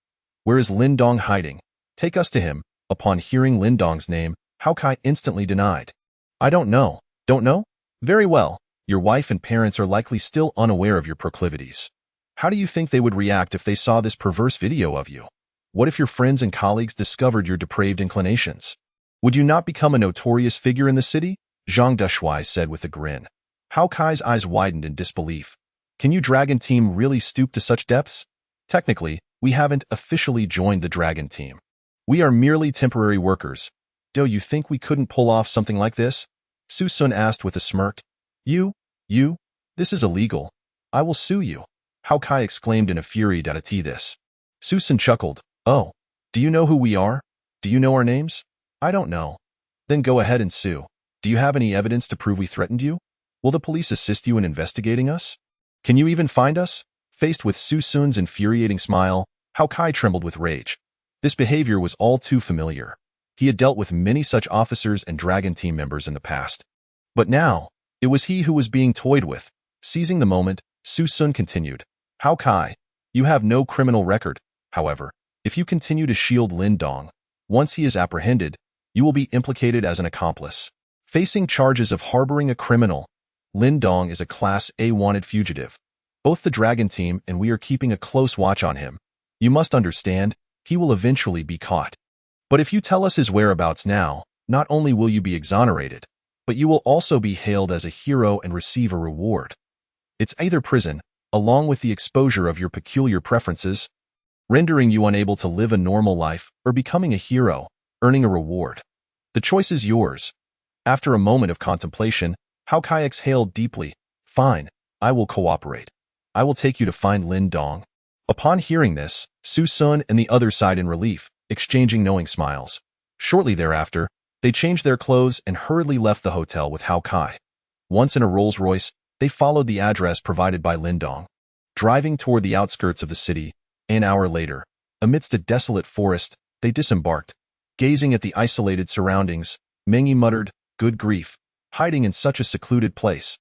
B: Where is Lin Dong hiding? Take us to him." Upon hearing Lin Dong's name, Hao Kai instantly denied. "I don't know." "Don't know? Very well. Your wife and parents are likely still unaware of your proclivities. How do you think they would react if they saw this perverse video of you? What if your friends and colleagues discovered your depraved inclinations? Would you not become a notorious figure in the city?" Zhang Deshuai said with a grin. Hao Kai's eyes widened in disbelief. "Can you Dragon Team really stoop to such depths? Technically, we haven't officially joined the Dragon Team. We are merely temporary workers. Do you think we couldn't pull off something like this?" Su Sun asked with a smirk. You, this is illegal. I will sue you." Hao Kai exclaimed in a fury. "To this." Su Sun chuckled. "Oh, do you know who we are? Do you know our names?" "I don't know." "Then go ahead and sue. Do you have any evidence to prove we threatened you? Will the police assist you in investigating us? Can you even find us?" Faced with Su Sun's infuriating smile, Hao Kai trembled with rage. This behavior was all too familiar. He had dealt with many such officers and Dragon Team members in the past. But now, it was he who was being toyed with. Seizing the moment, Su Sun continued, "Hao Kai, you have no criminal record. However, if you continue to shield Lin Dong, once he is apprehended, you will be implicated as an accomplice. Facing charges of harboring a criminal, Lin Dong is a Class A wanted fugitive. Both the Dragon Team and we are keeping a close watch on him. You must understand, he will eventually be caught. But if you tell us his whereabouts now, not only will you be exonerated, but you will also be hailed as a hero and receive a reward. It's either prison, along with the exposure of your peculiar preferences, rendering you unable to live a normal life, or becoming a hero, earning a reward. The choice is yours." After a moment of contemplation, Hao Kai exhaled deeply. "Fine, I will cooperate. I will take you to find Lin Dong." Upon hearing this, Su Sun and the other sighed in relief, exchanging knowing smiles. Shortly thereafter, they changed their clothes and hurriedly left the hotel with Hao Kai. Once in a Rolls-Royce, They followed the address provided by Lin Dong. Driving toward the outskirts of the city, an hour later, amidst a desolate forest, they disembarked. Gazing at the isolated surroundings, Mengyi muttered, "Good grief, hiding in such a secluded place.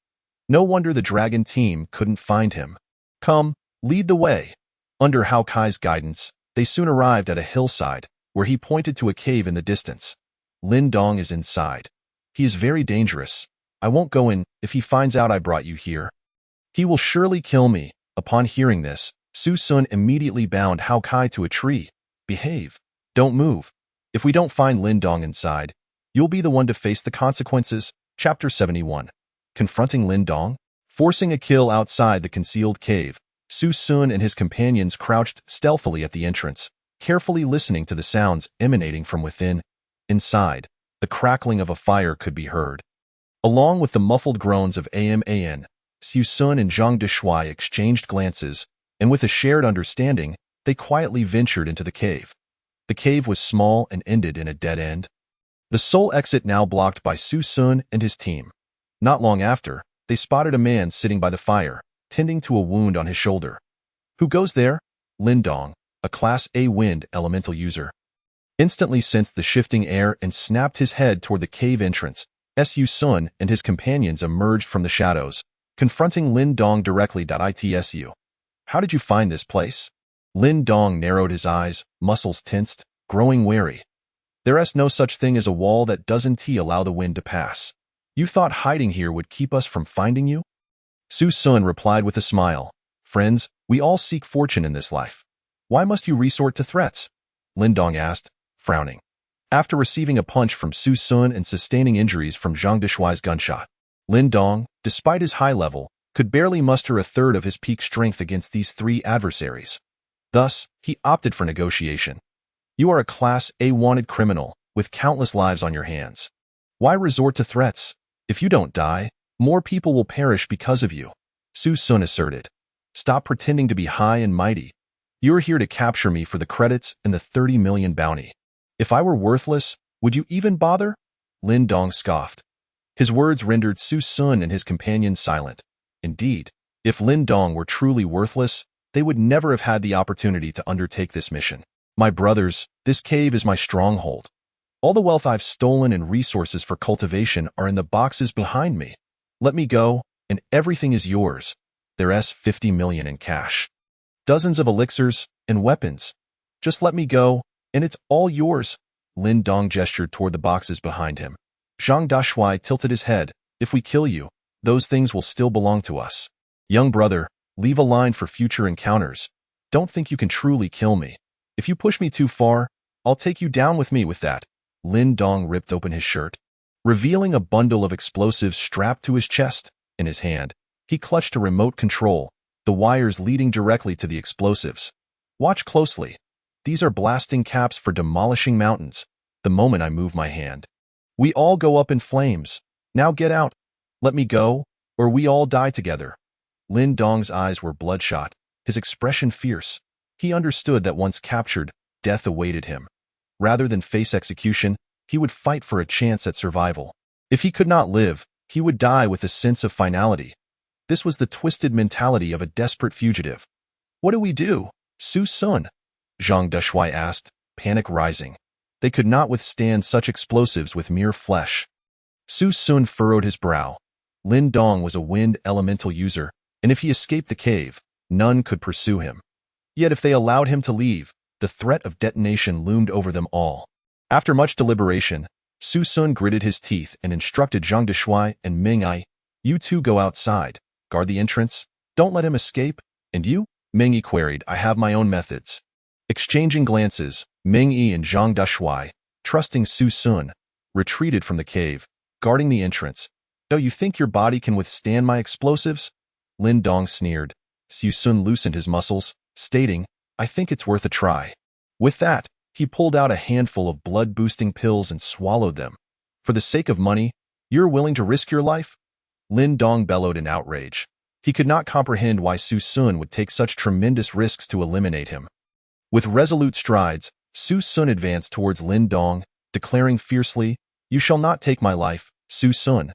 B: No wonder the dragon team couldn't find him. Come, lead the way." Under Hao Kai's guidance, they soon arrived at a hillside, where he pointed to a cave in the distance. "Lin Dong is inside. He is very dangerous. I won't go in if he finds out I brought you here. He will surely kill me." Upon hearing this, Su Sun immediately bound Hao Kai to a tree. "Behave. Don't move. If we don't find Lin Dong inside, you'll be the one to face the consequences." Chapter 71. Confronting Lin Dong? Forcing a kill outside the concealed cave, Su Sun and his companions crouched stealthily at the entrance, carefully listening to the sounds emanating from within. Inside, the crackling of a fire could be heard. Along with the muffled groans of Aman, Su Sun and Zhang Deshuai exchanged glances, and with a shared understanding, they quietly ventured into the cave. The cave was small and ended in a dead end. The sole exit now blocked by Su Sun and his team. Not long after, they spotted a man sitting by the fire, tending to a wound on his shoulder. "Who goes there?" Lin Dong, a Class A wind elemental user, instantly sensed the shifting air and snapped his head toward the cave entrance. Su Sun and his companions emerged from the shadows, confronting Lin Dong directly. "Itsu. How did you find this place?" Lin Dong narrowed his eyes, muscles tensed, growing wary. "There's no such thing as a wall that doesn't allow the wind to pass. You thought hiding here would keep us from finding you?" Su Sun replied with a smile. "Friends, we all seek fortune in this life. Why must you resort to threats?" Lin Dong asked, frowning. After receiving a punch from Su Sun and sustaining injuries from Zhang Deshuai's gunshot, Lin Dong, despite his high level, could barely muster a third of his peak strength against these three adversaries. Thus, he opted for negotiation. "You are a Class A wanted criminal, with countless lives on your hands. Why resort to threats? If you don't die, more people will perish because of you," Su Sun asserted. "Stop pretending to be high and mighty. You're here to capture me for the credits and the 30 million bounty. If I were worthless, would you even bother?" Lin Dong scoffed. His words rendered Su Sun and his companions silent. Indeed, if Lin Dong were truly worthless, they would never have had the opportunity to undertake this mission. "My brothers, this cave is my stronghold. All the wealth I've stolen and resources for cultivation are in the boxes behind me. Let me go, and everything is yours. There's 50 million in cash. Dozens of elixirs and weapons. Just let me go, and it's all yours." Lin Dong gestured toward the boxes behind him. Zhang Deshuai tilted his head. "If we kill you, those things will still belong to us. Young brother, leave a line for future encounters. Don't think you can truly kill me. If you push me too far, I'll take you down with me with that." Lin Dong ripped open his shirt, revealing a bundle of explosives strapped to his chest. In his hand, he clutched a remote control, the wires leading directly to the explosives. "Watch closely. These are blasting caps for demolishing mountains. The moment I move my hand, we all go up in flames. Now get out. Let me go, or we all die together." Lin Dong's eyes were bloodshot, his expression fierce. He understood that once captured, death awaited him. Rather than face execution, he would fight for a chance at survival. If he could not live, he would die with a sense of finality. This was the twisted mentality of a desperate fugitive. "What do we do, Su Sun?" Zhang Deshuai asked, panic rising. They could not withstand such explosives with mere flesh. Su Sun furrowed his brow. Lin Dong was a wind elemental user, and if he escaped the cave, none could pursue him. Yet if they allowed him to leave, the threat of detonation loomed over them all. After much deliberation, Su Sun gritted his teeth and instructed Zhang Deshuai and Meng Yi, "You two go outside, guard the entrance, don't let him escape, and you?" Meng Yi queried. "I have my own methods." Exchanging glances, Meng Yi and Zhang Deshuai, trusting Su Sun, retreated from the cave, guarding the entrance. "Do you think your body can withstand my explosives?" Lin Dong sneered. Su Sun loosened his muscles, stating, "I think it's worth a try." With that, he pulled out a handful of blood-boosting pills and swallowed them. "For the sake of money, you're willing to risk your life?" Lin Dong bellowed in outrage. He could not comprehend why Su Sun would take such tremendous risks to eliminate him. With resolute strides, Su Sun advanced towards Lin Dong, declaring fiercely, "You shall not take my life, Su Sun."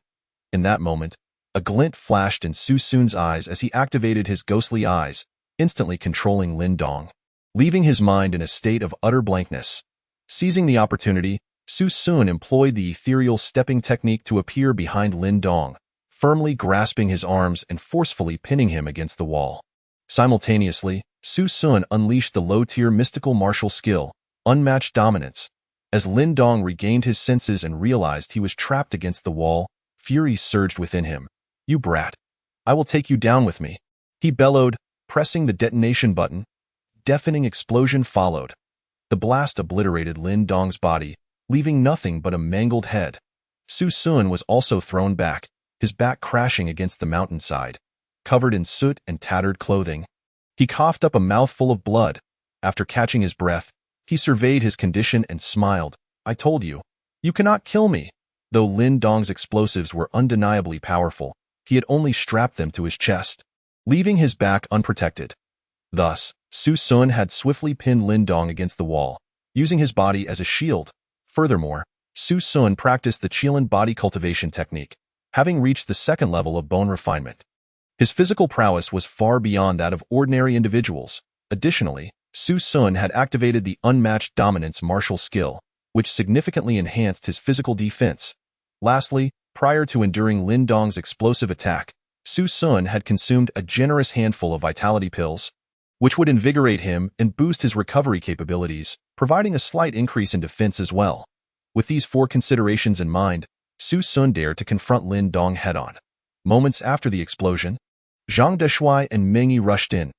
B: In that moment, A glint flashed in Su Sun's eyes as he activated his ghostly eyes, instantly controlling Lin Dong, leaving his mind in a state of utter blankness. Seizing the opportunity, Su Sun employed the ethereal stepping technique to appear behind Lin Dong, firmly grasping his arms and forcefully pinning him against the wall. Simultaneously, Su Sun unleashed the low-tier mystical martial skill, unmatched dominance. As Lin Dong regained his senses and realized he was trapped against the wall, fury surged within him. "You brat! I will take you down with me," he bellowed, pressing the detonation button. Deafening explosion followed. The blast obliterated Lin Dong's body, leaving nothing but a mangled head. Su Sun was also thrown back, his back crashing against the mountainside. Covered in soot and tattered clothing, he coughed up a mouthful of blood. After catching his breath, he surveyed his condition and smiled. "I told you, you cannot kill me." Though Lin Dong's explosives were undeniably powerful, he had only strapped them to his chest, leaving his back unprotected. Thus, Su Sun had swiftly pinned Lin Dong against the wall, using his body as a shield. Furthermore, Su Sun practiced the Qilin body cultivation technique, having reached the second level of bone refinement. His physical prowess was far beyond that of ordinary individuals. Additionally, Su Sun had activated the unmatched dominance martial skill, which significantly enhanced his physical defense. Lastly, prior to enduring Lin Dong's explosive attack, Su Sun had consumed a generous handful of vitality pills, which would invigorate him and boost his recovery capabilities, providing a slight increase in defense as well. With these four considerations in mind, Su Sun dared to confront Lin Dong head-on. Moments after the explosion, Zhang Deshuai and Meng Yi rushed in.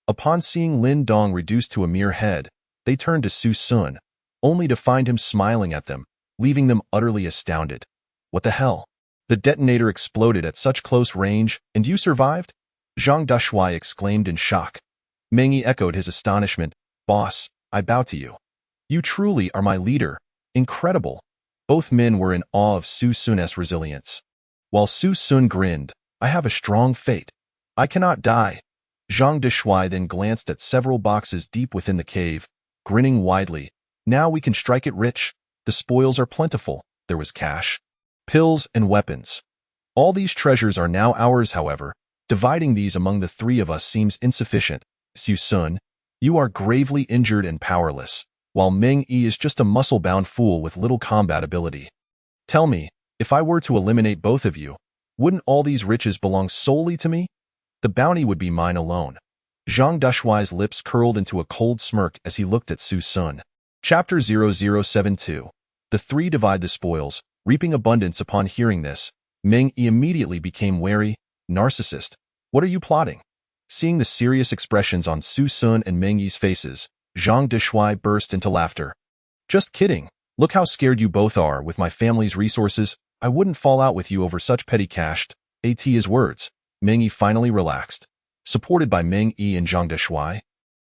B: Upon seeing Lin Dong reduced to a mere head, they turned to Su Sun, only to find him smiling at them, leaving them utterly astounded. "What the hell? The detonator exploded at such close range, and you survived?" Zhang Deshuai exclaimed in shock. Meng Yi echoed his astonishment. "Boss, I bow to you. You truly are my leader. Incredible." Both men were in awe of Su Sun's resilience. While Su Sun grinned, "I have a strong fate. I cannot die." Zhang Deshuai then glanced at several boxes deep within the cave, grinning widely. "Now we can strike it rich. The spoils are plentiful." There was cash, pills, and weapons. All these treasures are now ours, however. Dividing these among the three of us seems insufficient. Su Sun, you are gravely injured and powerless, while Meng Yi is just a muscle-bound fool with little combat ability. Tell me, if I were to eliminate both of you, wouldn't all these riches belong solely to me? The bounty would be mine alone." Zhang Deshuai's lips curled into a cold smirk as he looked at Su Sun. Chapter 0072. The three divide the spoils, reaping abundance. Upon hearing this, Meng Yi immediately became wary. "Narcissist, what are you plotting?" Seeing the serious expressions on Su Sun and Meng Yi's faces, Zhang Deshuai burst into laughter. "Just kidding. Look how scared you both are. With my family's resources, I wouldn't fall out with you over such petty cash." At his words, Meng Yi finally relaxed. Supported by Meng Yi and Zhang Deshuai,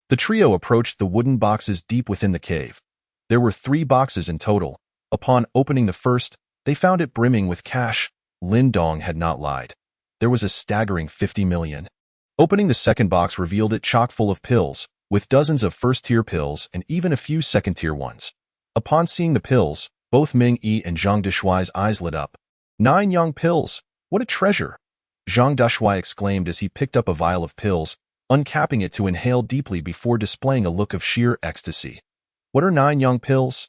B: the trio approached the wooden boxes deep within the cave. There were 3 boxes in total. Upon opening the first, they found it brimming with cash. Lin Dong had not lied. There was a staggering 50 million. Opening the second box revealed it chock full of pills, with dozens of first-tier pills and even a few second-tier ones. Upon seeing the pills, both Meng Yi and Zhang Deshuai's eyes lit up. 9 young pills! What a treasure! Zhang Deshuai exclaimed as he picked up a vial of pills, uncapping it to inhale deeply before displaying a look of sheer ecstasy. "What are 9 young pills?"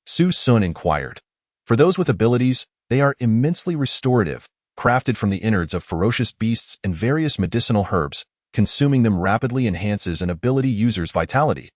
B: Su Sun inquired. "For those with abilities, they are immensely restorative, crafted from the innards of ferocious beasts and various medicinal herbs. Consuming them rapidly enhances an ability user's vitality.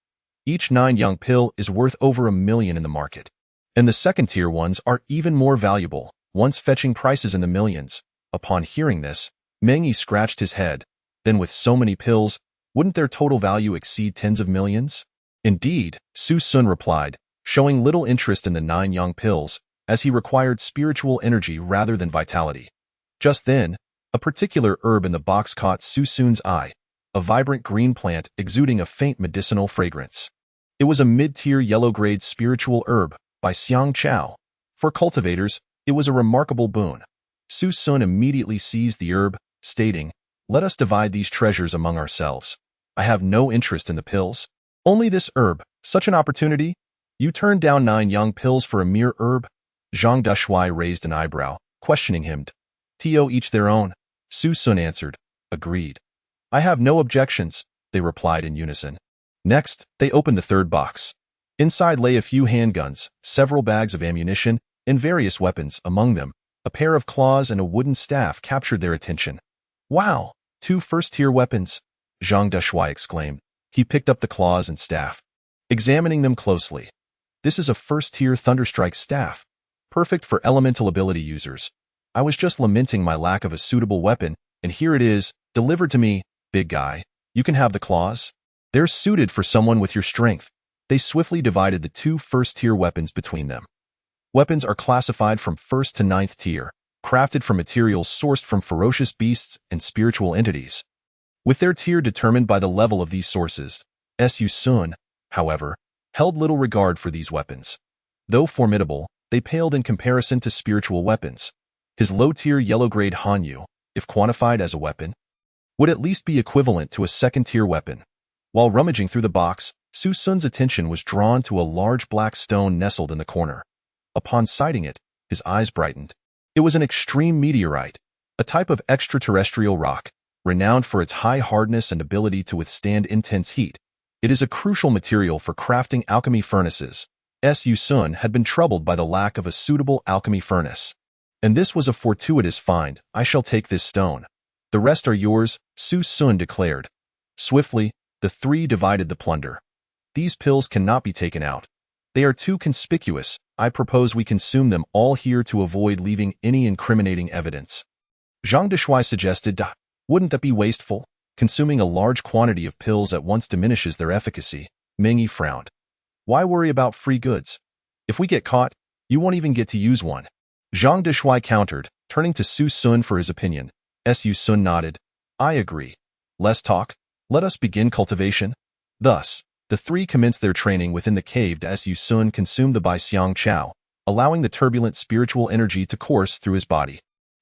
B: Each 9 young pill is worth over 1 million in the market. And the second-tier ones are even more valuable, once fetching prices in the millions." Upon hearing this, Meng Yi scratched his head. Then with so many pills, wouldn't their total value exceed tens of millions? "Indeed," Su Sun replied, showing little interest in the 9 young pills, as he required spiritual energy rather than vitality. Just then, a particular herb in the box caught Su Sun's eye, a vibrant green plant exuding a faint medicinal fragrance. It was a mid-tier yellow-grade spiritual herb by Xiang Chao. For cultivators, it was a remarkable boon. Su Sun immediately seized the herb, stating, "Let us divide these treasures among ourselves. I have no interest in the pills. Only this herb. Such an opportunity? You turned down 9 young pills for a mere herb?" Zhang Deshuai raised an eyebrow, questioning him. "To each their own. Su Sun answered, agreed. I have no objections, they replied in unison. Next, they opened the third box. Inside lay a few handguns, several bags of ammunition, and various weapons. Among them, a pair of claws and a wooden staff captured their attention. Wow, 2 first-tier weapons, Zhang Deshuai exclaimed. He picked up the claws and staff, examining them closely. This is a first-tier Thunderstrike staff, perfect for elemental ability users. I was just lamenting my lack of a suitable weapon, and here it is, delivered to me. Big guy, you can have the claws. They're suited for someone with your strength. They swiftly divided the 2 first-tier weapons between them. Weapons are classified from 1st to 9th tier, crafted from materials sourced from ferocious beasts and spiritual entities. With their tier determined by the level of these sources, Su Sun, however, held little regard for these weapons. Though formidable, they paled in comparison to spiritual weapons. His low-tier yellow-grade Hanyu, if quantified as a weapon, would at least be equivalent to a 2nd-tier weapon. While rummaging through the box, Su Sun's attention was drawn to a large black stone nestled in the corner. Upon sighting it, his eyes brightened. It was an extreme meteorite, a type of extraterrestrial rock, renowned for its high hardness and ability to withstand intense heat. It is a crucial material for crafting alchemy furnaces. Su Sun had been troubled by the lack of a suitable alchemy furnace. And this was a fortuitous find. I shall take this stone. The rest are yours, Su Sun declared. Swiftly, the 3 divided the plunder. These pills cannot be taken out. They are too conspicuous. I propose we consume them all here to avoid leaving any incriminating evidence. Zhang Deshuai suggested, wouldn't that be wasteful? Consuming a large quantity of pills at once diminishes their efficacy. Meng Yi frowned. Why worry about free goods? If we get caught, you won't even get to use one. Zhang Deshuai countered, turning to Su Sun for his opinion. Su Sun nodded. I agree. Less talk. Let us begin cultivation. Thus, the 3 commenced their training within the cave as Su Sun consumed the Bai Xiang Chao, allowing the turbulent spiritual energy to course through his body.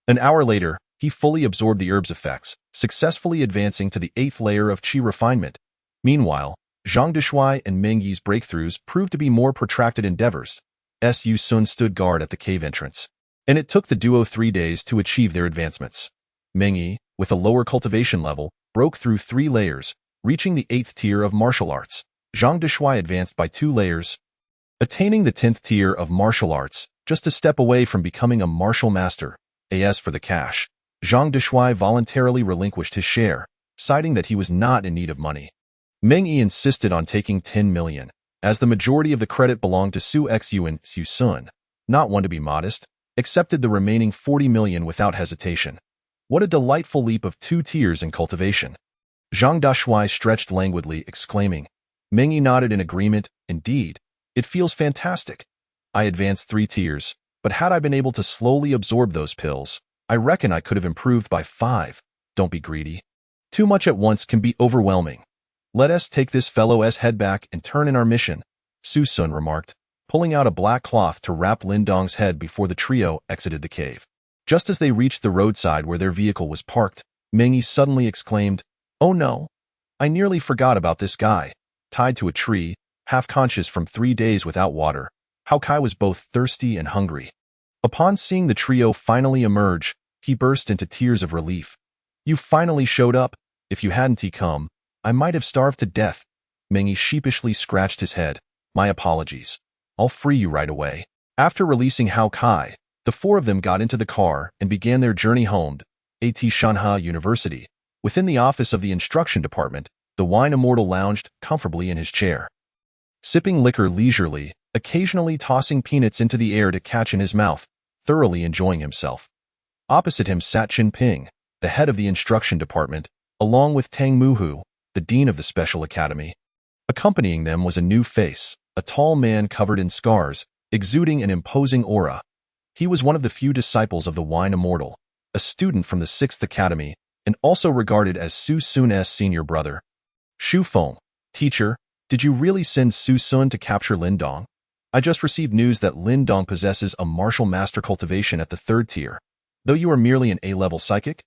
B: An hour later, he fully absorbed the herb's effects, successfully advancing to the 8th layer of qi refinement. Meanwhile, Zhang Deshuai and Meng Yi's breakthroughs proved to be more protracted endeavors. Su Sun stood guard at the cave entrance, and it took the duo 3 days to achieve their advancements. Meng Yi, with a lower cultivation level, broke through 3 layers, reaching the 8th tier of martial arts. Zhang Deshuai advanced by 2 layers, attaining the 10th tier of martial arts, just a step away from becoming a martial master. As for the cash, Zhang Deshuai voluntarily relinquished his share, citing that he was not in need of money. Meng Yi insisted on taking 10 million, as the majority of the credit belonged to Su Xu and Su Sun, not one to be modest, accepted the remaining 40 million without hesitation. What a delightful leap of 2 tiers in cultivation. Zhang Deshuai stretched languidly, exclaiming. Meng Yi nodded in agreement. Indeed, it feels fantastic. I advanced 3 tiers, but had I been able to slowly absorb those pills, I reckon I could have improved by 5. Don't be greedy. Too much at once can be overwhelming. Let us take this fellow's head back and turn in our mission, Su Sun remarked, pulling out a black cloth to wrap Lin Dong's head before the trio exited the cave. Just as they reached the roadside where their vehicle was parked, Meng Yi suddenly exclaimed, Oh no! I nearly forgot about this guy. Tied to a tree, half-conscious from 3 days without water, Hao Kai was both thirsty and hungry. Upon seeing the trio finally emerge, he burst into tears of relief. You finally showed up. If you hadn't come, I might have starved to death. Meng Yi sheepishly scratched his head. My apologies. I'll free you right away. After releasing Hao Kai, the 4 of them got into the car and began their journey home at Shanhai University. Within the office of the instruction department, the wine immortal lounged comfortably in his chair, sipping liquor leisurely, occasionally tossing peanuts into the air to catch in his mouth, thoroughly enjoying himself. Opposite him sat Chin Ping, the head of the instruction department, along with Tang Muhu, the dean of the special academy. Accompanying them was a new face, a tall man covered in scars, exuding an imposing aura. He was one of the few disciples of the wine immortal, a student from the 6th academy, and also regarded as Su Sun's senior brother. Shu Feng, teacher, did you really send Su Sun to capture Lin Dong? I just received news that Lin Dong possesses a martial master cultivation at the 3rd tier. Though you are merely an A-level psychic,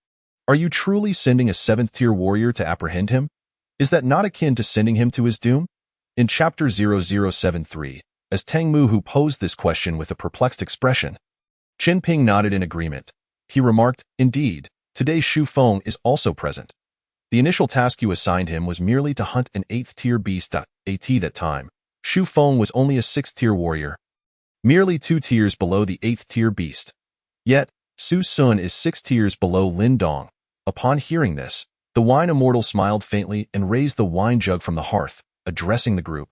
B: are you truly sending a 7th tier warrior to apprehend him? Is that not akin to sending him to his doom? In chapter 0073, as Tang Muhu posed this question with a perplexed expression, Chin Ping nodded in agreement. He remarked, Indeed, Today Shu Feng is also present. The initial task you assigned him was merely to hunt an 8th-tier beast. At that time, Shu Feng was only a 6th-tier warrior, merely 2 tiers below the 8th-tier beast. Yet, Su Sun is 6 tiers below Lin Dong. Upon hearing this, the wine immortal smiled faintly and raised the wine jug from the hearth, addressing the group.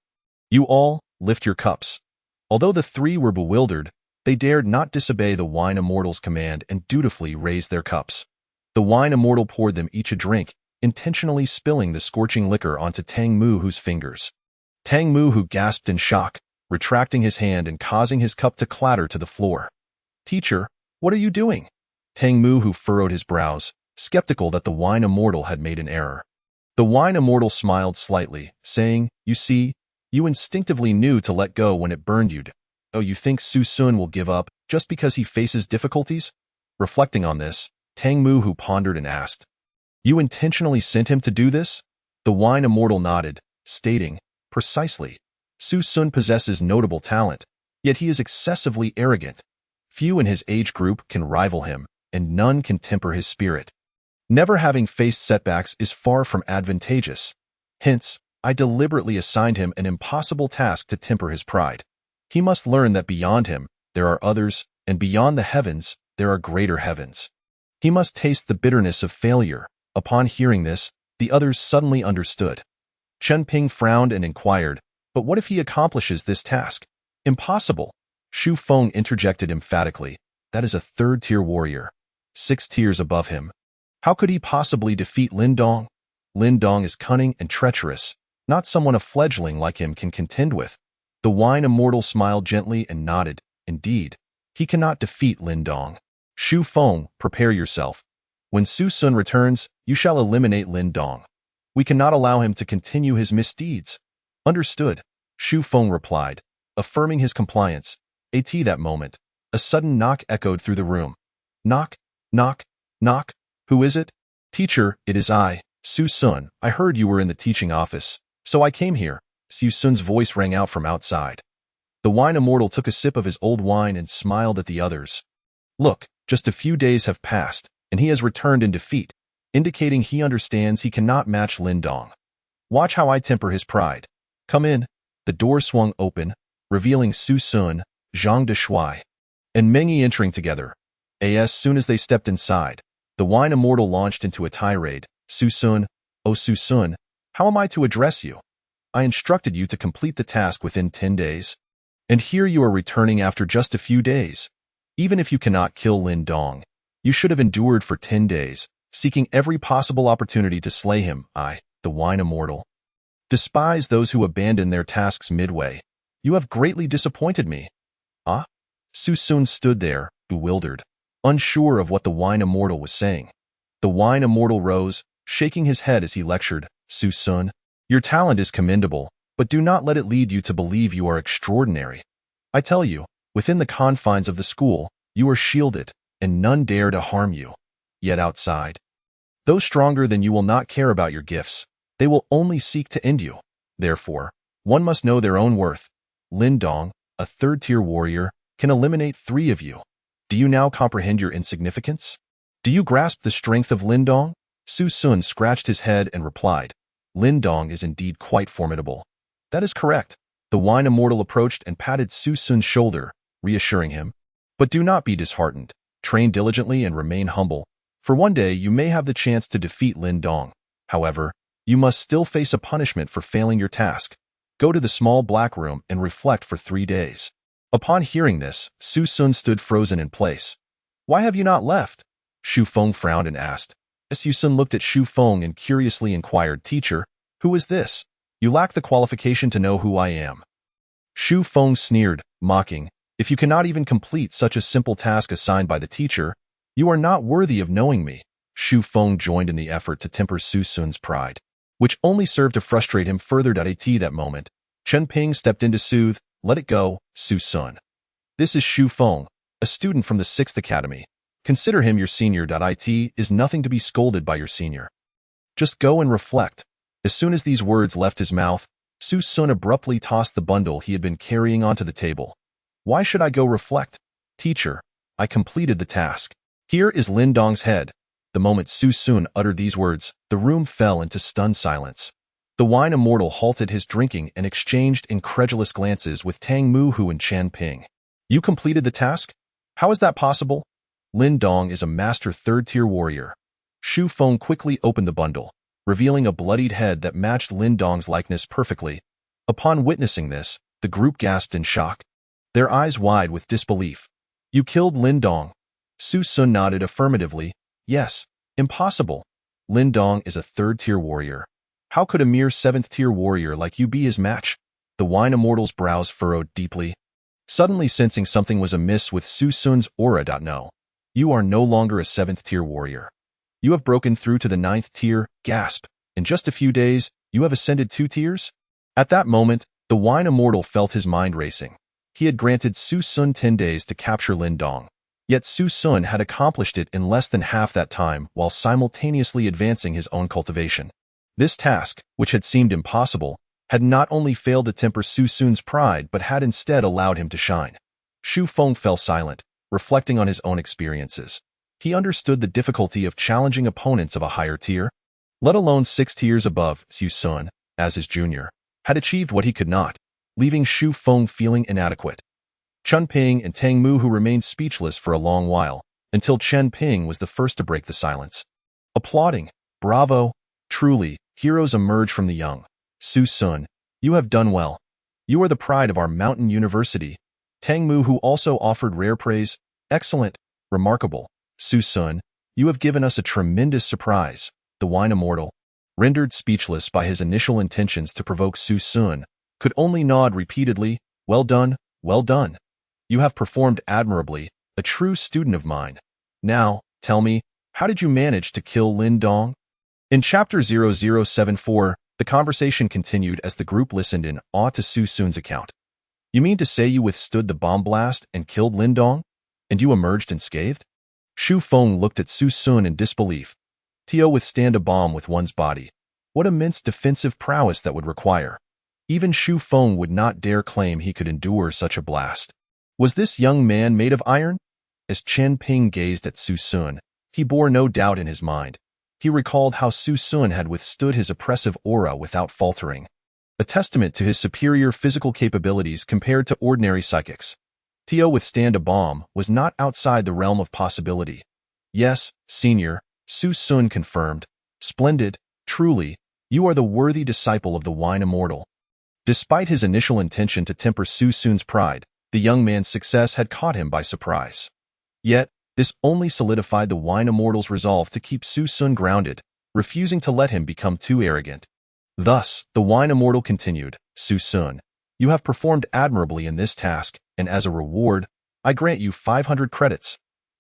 B: You all, lift your cups. Although the three were bewildered, they dared not disobey the wine immortal's command and dutifully raised their cups. The wine immortal poured them each a drink, intentionally spilling the scorching liquor onto Tang Muhu's fingers. Tang Muhu gasped in shock, retracting his hand and causing his cup to clatter to the floor. Teacher, what are you doing? Tang Muhu furrowed his brows, skeptical that the wine immortal had made an error. The wine immortal smiled slightly, saying, You see, you instinctively knew to let go when it burned you. Oh, you think Su Sun will give up just because he faces difficulties? Reflecting on this, Tang Muhu pondered and asked, You intentionally sent him to do this? The wine immortal nodded, stating, Precisely. Su Sun possesses notable talent, yet he is excessively arrogant. Few in his age group can rival him, and none can temper his spirit. Never having faced setbacks is far from advantageous. Hence, I deliberately assigned him an impossible task to temper his pride. He must learn that beyond him, there are others, and beyond the heavens, there are greater heavens. He must taste the bitterness of failure. Upon hearing this, the others suddenly understood. Chen Ping frowned and inquired, But what if he accomplishes this task? Impossible. Shu Feng interjected emphatically. That is a 3rd-tier warrior, 6 tiers above him. How could he possibly defeat Lin Dong? Lin Dong is cunning and treacherous, not someone a fledgling like him can contend with. The wine immortal smiled gently and nodded. Indeed, he cannot defeat Lin Dong. Shu Feng, prepare yourself. When Su Sun returns, you shall eliminate Lin Dong. We cannot allow him to continue his misdeeds. Understood, Shu Feng replied, affirming his compliance. At that moment, a sudden knock echoed through the room. Knock, knock, knock. Who is it? Teacher, it is I, Su Sun. I heard you were in the teaching office, so I came here. Su Sun's voice rang out from outside. The wine immortal took a sip of his old wine and smiled at the others. Look, just a few days have passed, and he has returned in defeat, indicating he understands he cannot match Lin Dong. Watch how I temper his pride. Come in. The door swung open, revealing Su Sun, Zhang Deshuai, and Mengyi entering together. As soon as they stepped inside, the wine immortal launched into a tirade. Su Sun, oh Su Sun, how am I to address you? I instructed you to complete the task within 10 days. And here you are returning after just a few days. Even if you cannot kill Lin Dong, you should have endured for 10 days, seeking every possible opportunity to slay him. I, the wine immortal, despise those who abandon their tasks midway. You have greatly disappointed me. Ah? Su Sun stood there, bewildered, unsure of what the wine immortal was saying. The wine immortal rose, shaking his head as he lectured. Su Sun, your talent is commendable, but do not let it lead you to believe you are extraordinary. I tell you, within the confines of the school, you are shielded, and none dare to harm you. Yet outside, those stronger than you will not care about your gifts. They will only seek to end you. Therefore, one must know their own worth. Lin Dong, a 3rd-tier warrior, can eliminate 3 of you. Do you now comprehend your insignificance? Do you grasp the strength of Lin Dong? Su Sun scratched his head and replied, Lin Dong is indeed quite formidable. That is correct. The wine immortal approached and patted Su Sun's shoulder, reassuring him. But do not be disheartened. Train diligently and remain humble. For one day you may have the chance to defeat Lin Dong. However, you must still face a punishment for failing your task. Go to the small black room and reflect for 3 days. Upon hearing this, Su Sun stood frozen in place. Why have you not left? Shu Feng frowned and asked. Su Sun looked at Shu Feng and curiously inquired, Teacher, who is this? You lack the qualification to know who I am. Shu Feng sneered, mocking, If you cannot even complete such a simple task assigned by the teacher, you are not worthy of knowing me. Shu Feng joined in the effort to temper Su Sun's pride, which only served to frustrate him further. At that moment, Chen Ping stepped in to soothe. Let it go, Su Sun. This is Shu Feng, a student from the 6th Academy. Consider him your senior. It is nothing to be scolded by your senior. Just go and reflect. As soon as these words left his mouth, Su Sun abruptly tossed the bundle he had been carrying onto the table. Why should I go reflect? Teacher, I completed the task. Here is Lin Dong's head. The moment Su Sun uttered these words, the room fell into stunned silence. The wine immortal halted his drinking and exchanged incredulous glances with Tang Mu-hu and Chen Ping. You completed the task? How is that possible? Lin Dong is a master third-tier warrior. Shu Feng quickly opened the bundle, revealing a bloodied head that matched Lin Dong's likeness perfectly. Upon witnessing this, the group gasped in shock, their eyes wide with disbelief. You killed Lin Dong. Su Sun nodded affirmatively. Yes, impossible. Lin Dong is a third-tier warrior. How could a mere seventh-tier warrior like you be his match? The wine immortal's brows furrowed deeply, suddenly sensing something was amiss with Su Sun's aura. No, you are no longer a seventh-tier warrior. You have broken through to the ninth tier. Gasp. In just a few days, you have ascended 2 tiers? At that moment, the wine immortal felt his mind racing. He had granted Su Sun 10 days to capture Lin Dong. Yet Su Sun had accomplished it in less than half that time while simultaneously advancing his own cultivation. This task, which had seemed impossible, had not only failed to temper Su Sun's pride but had instead allowed him to shine. Shu Feng fell silent, reflecting on his own experiences. He understood the difficulty of challenging opponents of a higher tier, let alone 6 tiers above. Su Sun, as his junior, had achieved what he could not, leaving Shu Feng feeling inadequate. Chen Ping and Tang Mu-hu remained speechless for a long while, until Chen Ping was the first to break the silence. Applauding, bravo, truly, heroes emerge from the young. Su Sun, you have done well. You are the pride of our mountain university. Tang Mu-hu also offered rare praise. Excellent, remarkable. Su Sun, you have given us a tremendous surprise. The wine immortal, rendered speechless by his initial intentions to provoke Su Sun, could only nod repeatedly. Well done, well done. You have performed admirably, a true student of mine. Now, tell me, how did you manage to kill Lin Dong? In Chapter 0074, the conversation continued as the group listened in awe to Su Sun's account. You mean to say you withstood the bomb blast and killed Lin Dong? And you emerged unscathed? Shu Feng looked at Su Sun in disbelief. To withstand a bomb with one's body. What immense defensive prowess that would require. Even Shu Feng would not dare claim he could endure such a blast. Was this young man made of iron? As Chen Ping gazed at Su Sun, he bore no doubt in his mind. He recalled how Su Sun had withstood his oppressive aura without faltering, a testament to his superior physical capabilities compared to ordinary psychics. To withstand a bomb was not outside the realm of possibility. Yes, senior, Su Sun confirmed. Splendid, truly, you are the worthy disciple of the wine immortal. Despite his initial intention to temper Su Sun's pride, the young man's success had caught him by surprise. Yet, this only solidified the wine immortal's resolve to keep Su Sun grounded, refusing to let him become too arrogant. Thus, the wine immortal continued, Su Sun, you have performed admirably in this task, and as a reward, I grant you 500 credits.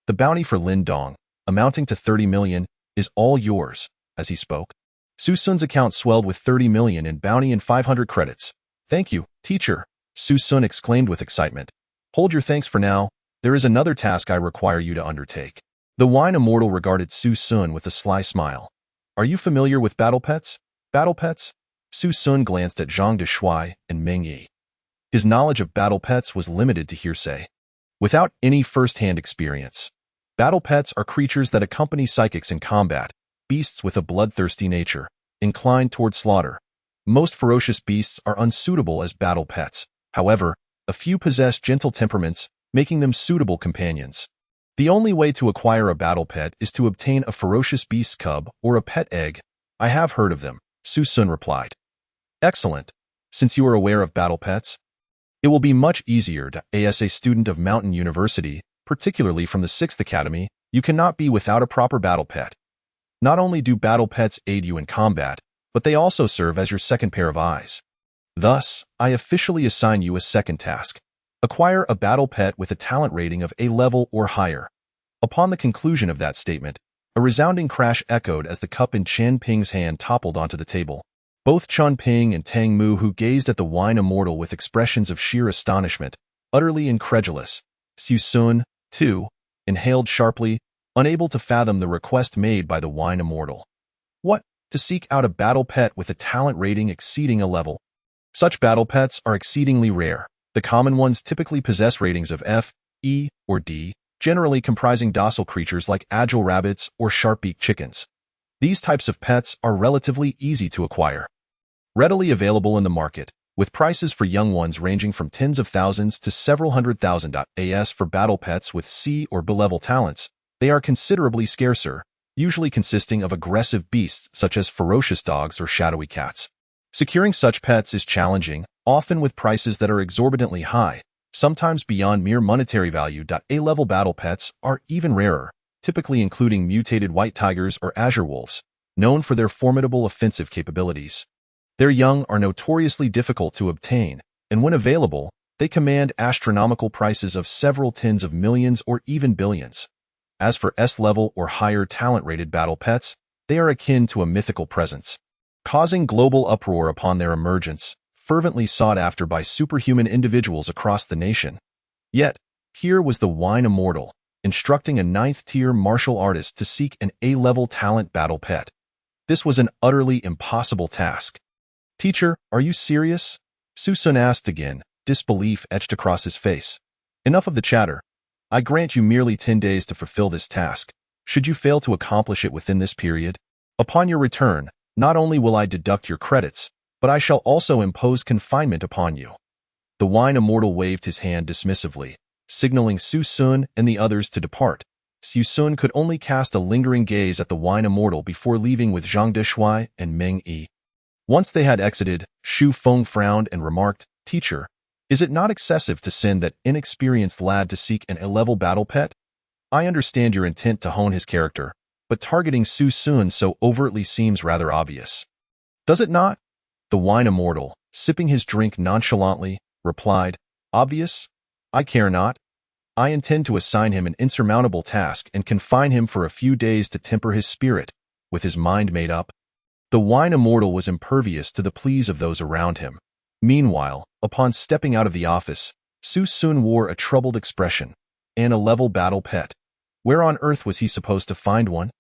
B: The bounty for Lin Dong, amounting to 30 million, is all yours. As he spoke, Su Sun's account swelled with 30 million in bounty and 500 credits. Thank you, teacher, Su Sun exclaimed with excitement. Hold your thanks for now. There is another task I require you to undertake. The wine immortal regarded Su Sun with a sly smile. Are you familiar with battle pets? Battle pets? Su Sun glanced at Zhang Deshuai and Meng Yi. His knowledge of battle pets was limited to hearsay, without any first-hand experience. Battle pets are creatures that accompany psychics in combat, beasts with a bloodthirsty nature, inclined toward slaughter. Most ferocious beasts are unsuitable as battle pets. However, a few possess gentle temperaments, making them suitable companions. The only way to acquire a battle pet is to obtain a ferocious beast cub or a pet egg. I have heard of them, Su Sun replied. Excellent. Since you are aware of battle pets, it will be much easier to, as a student of Mountain University, particularly from the 6th Academy, you cannot be without a proper battle pet. Not only do battle pets aid you in combat, but they also serve as your second pair of eyes. Thus, I officially assign you a second task. Acquire a battle pet with a talent rating of A level or higher. Upon the conclusion of that statement, a resounding crash echoed as the cup in Chen Ping's hand toppled onto the table. Both Chen Ping and Tang Mu-hu gazed at the wine immortal with expressions of sheer astonishment, utterly incredulous. Su Sun, too, inhaled sharply, unable to fathom the request made by the wine immortal. What? To seek out a battle pet with a talent rating exceeding a level? Such battle pets are exceedingly rare. The common ones typically possess ratings of F, E, or D. generally comprising docile creatures like agile rabbits or sharp-beaked chickens. These types of pets are relatively easy to acquire. Readily available in the market, with prices for young ones ranging from tens of thousands to several hundred thousand. As for battle pets with C or B-level talents, they are considerably scarcer, usually consisting of aggressive beasts such as ferocious dogs or shadowy cats. Securing such pets is challenging, often with prices that are exorbitantly high, sometimes beyond mere monetary value. A-level battle pets are even rarer, typically including mutated white tigers or azure wolves, known for their formidable offensive capabilities. Their young are notoriously difficult to obtain, and when available, they command astronomical prices of several tens of millions or even billions. As for S-level or higher talent-rated battle pets, they are akin to a mythical presence, causing global uproar upon their emergence, fervently sought after by superhuman individuals across the nation. Yet, here was the wine immortal, instructing a ninth-tier martial artist to seek an A-level talent battle pet. This was an utterly impossible task. "Teacher, are you serious?" Su-sun asked again, disbelief etched across his face. "Enough of the chatter. I grant you merely 10 days to fulfill this task. Should you fail to accomplish it within this period, upon your return, not only will I deduct your credits, but I shall also impose confinement upon you." The wine immortal waved his hand dismissively, signaling Su-sun and the others to depart. Su-sun could only cast a lingering gaze at the wine immortal before leaving with Zhang Deshuai and Meng Yi. Once they had exited, Shu Feng frowned and remarked, "Teacher, is it not excessive to send that inexperienced lad to seek an A-level battle pet? I understand your intent to hone his character, but targeting Su-sun so overtly seems rather obvious." "Does it not?" The wine immortal, sipping his drink nonchalantly, replied, "Obvious? I care not. I intend to assign him an insurmountable task and confine him for a few days to temper his spirit, with his mind made up." The wine immortal was impervious to the pleas of those around him. Meanwhile, upon stepping out of the office, Su-sun wore a troubled expression. And a level battle pet. Where on earth was he supposed to find one?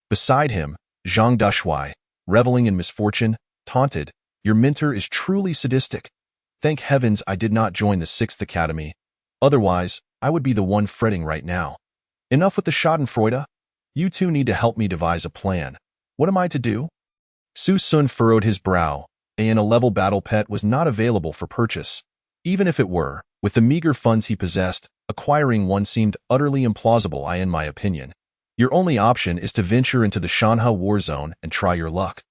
B: Beside him, Zhang Deshuai, reveling in misfortune, taunted, "Your mentor is truly sadistic. Thank heavens I did not join the 6th Academy. Otherwise, I would be the one fretting right now. Enough with the schadenfreude. You two need to help me devise a plan. What am I to do?" Su-sun furrowed his brow, and a level battle pet was not available for purchase. Even if it were, with the meager funds he possessed, acquiring one seemed utterly implausible. In my opinion, your only option is to venture into the Shanha war zone and try your luck,"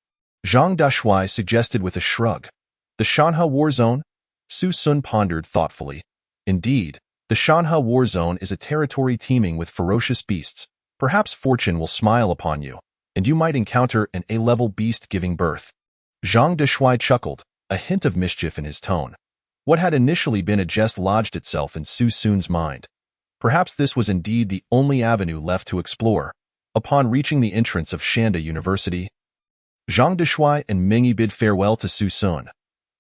B: Zhang Deshuai suggested with a shrug. "The Shanha war zone?" Su-sun pondered thoughtfully. "Indeed, the Shanha war zone is a territory teeming with ferocious beasts. Perhaps fortune will smile upon you, and you might encounter an A-level beast giving birth." Zhang Deshuai chuckled, a hint of mischief in his tone. What had initially been a jest lodged itself in Su-sun's mind. Perhaps this was indeed the only avenue left to explore. Upon reaching the entrance of Shanda University, Zhang Deshuai and Meng Yi bid farewell to Su-sun.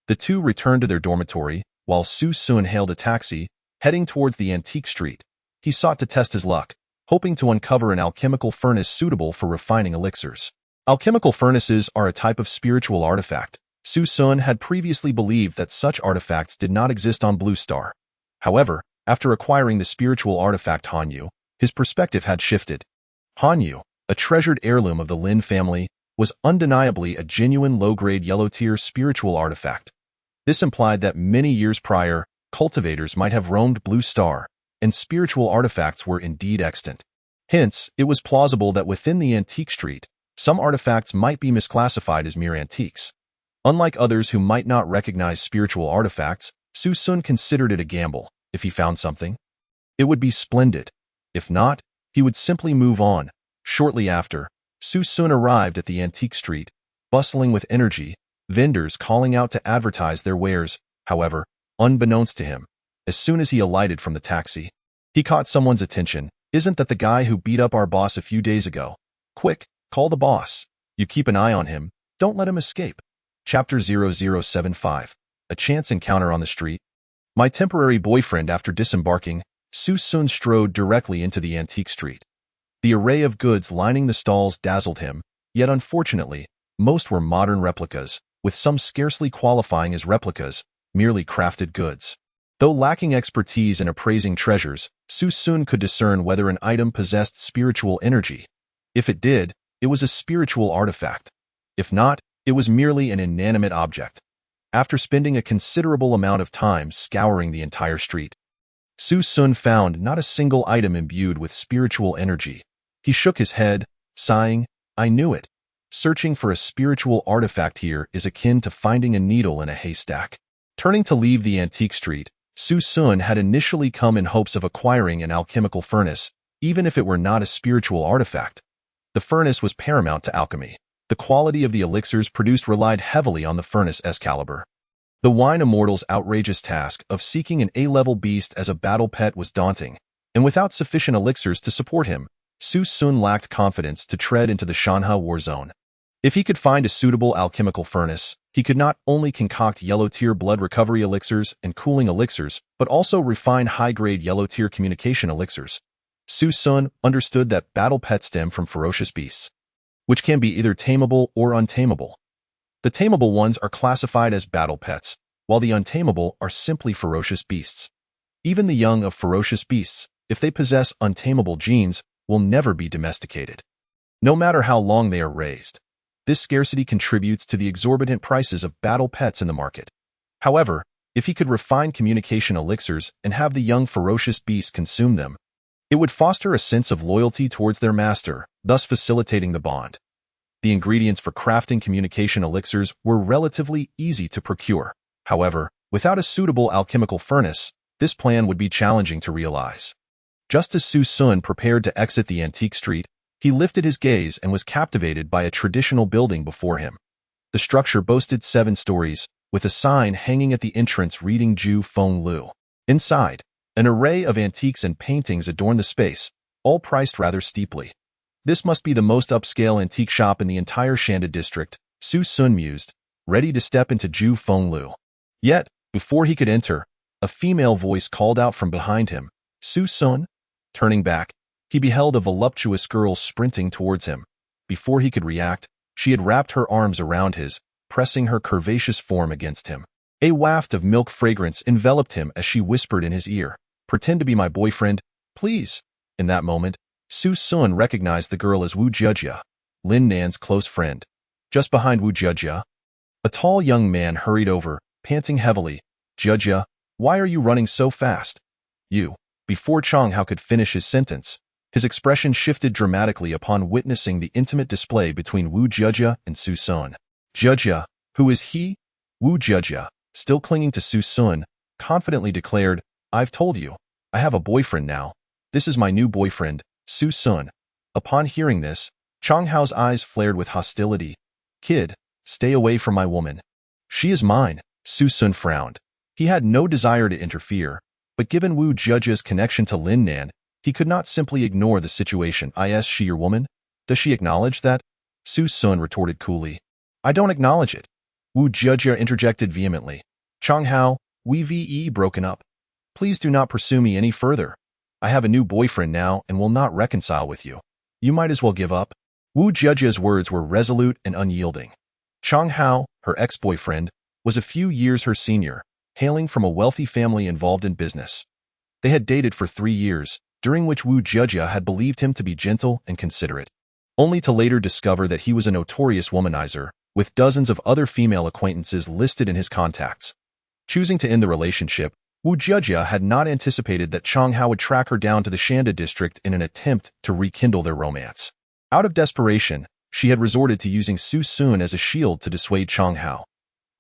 B: The two returned to their dormitory, while Su-sun hailed a taxi, heading towards the antique street. He sought to test his luck, hoping to uncover an alchemical furnace suitable for refining elixirs. Alchemical furnaces are a type of spiritual artifact. Su-sun had previously believed that such artifacts did not exist on Blue Star. However, after acquiring the spiritual artifact Hanyu, his perspective had shifted. Hanyu, a treasured heirloom of the Lin family, was undeniably a genuine low-grade yellow-tier spiritual artifact. This implied that many years prior, cultivators might have roamed Blue Star, and spiritual artifacts were indeed extant. Hence, it was plausible that within the antique street, some artifacts might be misclassified as mere antiques. Unlike others who might not recognize spiritual artifacts, Su-sun considered it a gamble. If he found something, it would be splendid. If not, he would simply move on. Shortly after, Su-sun arrived at the antique street, bustling with energy, vendors calling out to advertise their wares. However, unbeknownst to him, as soon as he alighted from the taxi, he caught someone's attention. "Isn't that the guy who beat up our boss a few days ago? Quick, call the boss. You keep an eye on him. Don't let him escape." Chapter 0075. A chance encounter on the street. My temporary boyfriend. After disembarking, Su-sun strode directly into the antique street. The array of goods lining the stalls dazzled him, yet unfortunately, most were modern replicas, with some scarcely qualifying as replicas, merely crafted goods. Though lacking expertise in appraising treasures, Su Sun could discern whether an item possessed spiritual energy. If it did, it was a spiritual artifact. If not, it was merely an inanimate object. After spending a considerable amount of time scouring the entire street, Su Sun found not a single item imbued with spiritual energy. He shook his head, sighing, "I knew it. Searching for a spiritual artifact here is akin to finding a needle in a haystack." Turning to leave the antique street, Su Sun had initially come in hopes of acquiring an alchemical furnace, even if it were not a spiritual artifact. The furnace was paramount to alchemy. The quality of the elixirs produced relied heavily on the furnace's caliber. The wine immortal's outrageous task of seeking an A-level beast as a battle pet was daunting, and without sufficient elixirs to support him, Su Sun lacked confidence to tread into the Shanha war zone. If he could find a suitable alchemical furnace, he could not only concoct yellow-tier blood recovery elixirs and cooling elixirs, but also refine high-grade yellow-tier communication elixirs. Su Sun understood that battle pets stem from ferocious beasts, which can be either tameable or untamable. The tameable ones are classified as battle pets, while the untamable are simply ferocious beasts. Even the young of ferocious beasts, if they possess untamable genes, will never be domesticated, no matter how long they are raised. This scarcity contributes to the exorbitant prices of battle pets in the market. However, if he could refine communication elixirs and have the young ferocious beasts consume them, it would foster a sense of loyalty towards their master, thus facilitating the bond. The ingredients for crafting communication elixirs were relatively easy to procure. However, without a suitable alchemical furnace, this plan would be challenging to realize. Just as Su Sun prepared to exit the antique street, he lifted his gaze and was captivated by a traditional building before him. The structure boasted 7 stories, with a sign hanging at the entrance reading Ju Feng Lu. Inside, an array of antiques and paintings adorned the space, all priced rather steeply. This must be the most upscale antique shop in the entire Shanda district, Su Sun mused, ready to step into Ju Feng Lu. Yet, before he could enter, a female voice called out from behind him, "Su Sun?" Turning back, he beheld a voluptuous girl sprinting towards him. Before he could react, she had wrapped her arms around his, pressing her curvaceous form against him. A waft of milk fragrance enveloped him as she whispered in his ear, "Pretend to be my boyfriend, please." In that moment, Su Sun recognized the girl as Wu Jiejia, Lin Nan's close friend. Just behind Wu Jiejia, a tall young man hurried over, panting heavily. "Jiejia, why are you running so fast?" "You." Before Chang Hao could finish his sentence, his expression shifted dramatically upon witnessing the intimate display between Wu Jiejia and Su Sun. "Jiejia, who is he?" Wu Jiejia, still clinging to Su Sun, confidently declared, "I've told you, I have a boyfriend now. This is my new boyfriend, Su Sun." Upon hearing this, Chang Hao's eyes flared with hostility. "Kid, stay away from my woman." "She is mine," Su Sun frowned. He had no desire to interfere, but given Wu Jiejia's connection to Lin Nan, he could not simply ignore the situation. "Is she your woman? Does she acknowledge that?" Su Sun retorted coolly. "I don't acknowledge it." Wu Jiejia interjected vehemently. "Chang Hao, we've broken up. Please do not pursue me any further. I have a new boyfriend now and will not reconcile with you. You might as well give up." Wu Jiejia's words were resolute and unyielding. Chang Hao, her ex-boyfriend, was a few years her senior, hailing from a wealthy family involved in business. They had dated for 3 years, during which Wu Jiejia had believed him to be gentle and considerate, only to later discover that he was a notorious womanizer, with dozens of other female acquaintances listed in his contacts. Choosing to end the relationship, Wu Jiejia had not anticipated that Chang Hao would track her down to the Shanda district in an attempt to rekindle their romance. Out of desperation, she had resorted to using Su Sun as a shield to dissuade Chang Hao.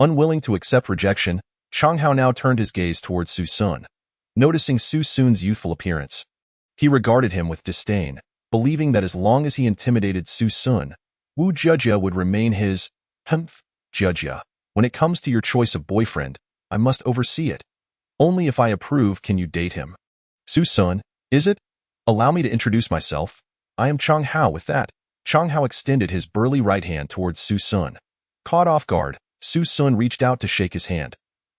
B: Unwilling to accept rejection, Chang Hao now turned his gaze towards Su Sun. Noticing Su Sun's youthful appearance, he regarded him with disdain, believing that as long as he intimidated Su Sun, Wu Jiejia would remain his. Jiejia, when it comes to your choice of boyfriend, I must oversee it. Only if I approve can you date him." "Su Sun, is it? Allow me to introduce myself. I am Chang Hao." With that, Chang Hao extended his burly right hand towards Su Sun. Caught off guard, Su Sun reached out to shake his hand.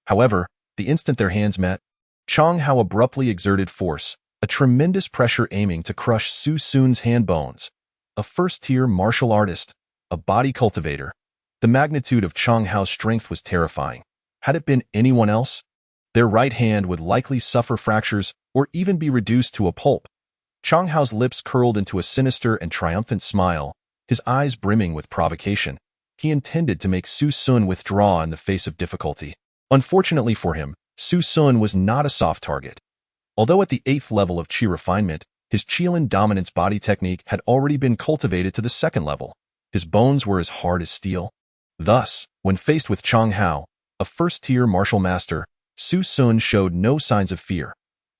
B: However, the instant their hands met, Chang Hao abruptly exerted force, a tremendous pressure aiming to crush Su Sun's hand bones. A first-tier martial artist, a body cultivator. The magnitude of Chang Hao's strength was terrifying. Had it been anyone else, Their right hand would likely suffer fractures or even be reduced to a pulp. Chang Hao's lips curled into a sinister and triumphant smile, his eyes brimming with provocation. He intended to make Su Sun withdraw in the face of difficulty. Unfortunately for him, Su Sun was not a soft target. Although at the 8th level of Qi refinement, his Qilin dominance body technique had already been cultivated to the 2nd level. His bones were as hard as steel. Thus, when faced with Chang Hao, a first-tier martial master, Su Sun showed no signs of fear.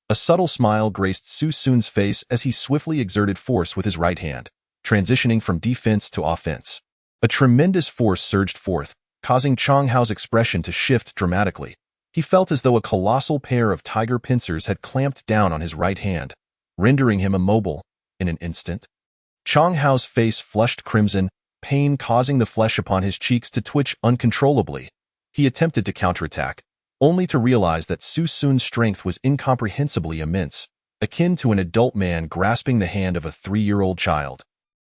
B: A subtle smile graced Su Sun's face as he swiftly exerted force with his right hand, transitioning from defense to offense. A tremendous force surged forth, causing Chang Hao's expression to shift dramatically. He felt as though a colossal pair of tiger pincers had clamped down on his right hand, rendering him immobile in an instant. Chang Hao's face flushed crimson, pain causing the flesh upon his cheeks to twitch uncontrollably. He attempted to counterattack, only to realize that Su Sun's strength was incomprehensibly immense, akin to an adult man grasping the hand of a 3-year-old child,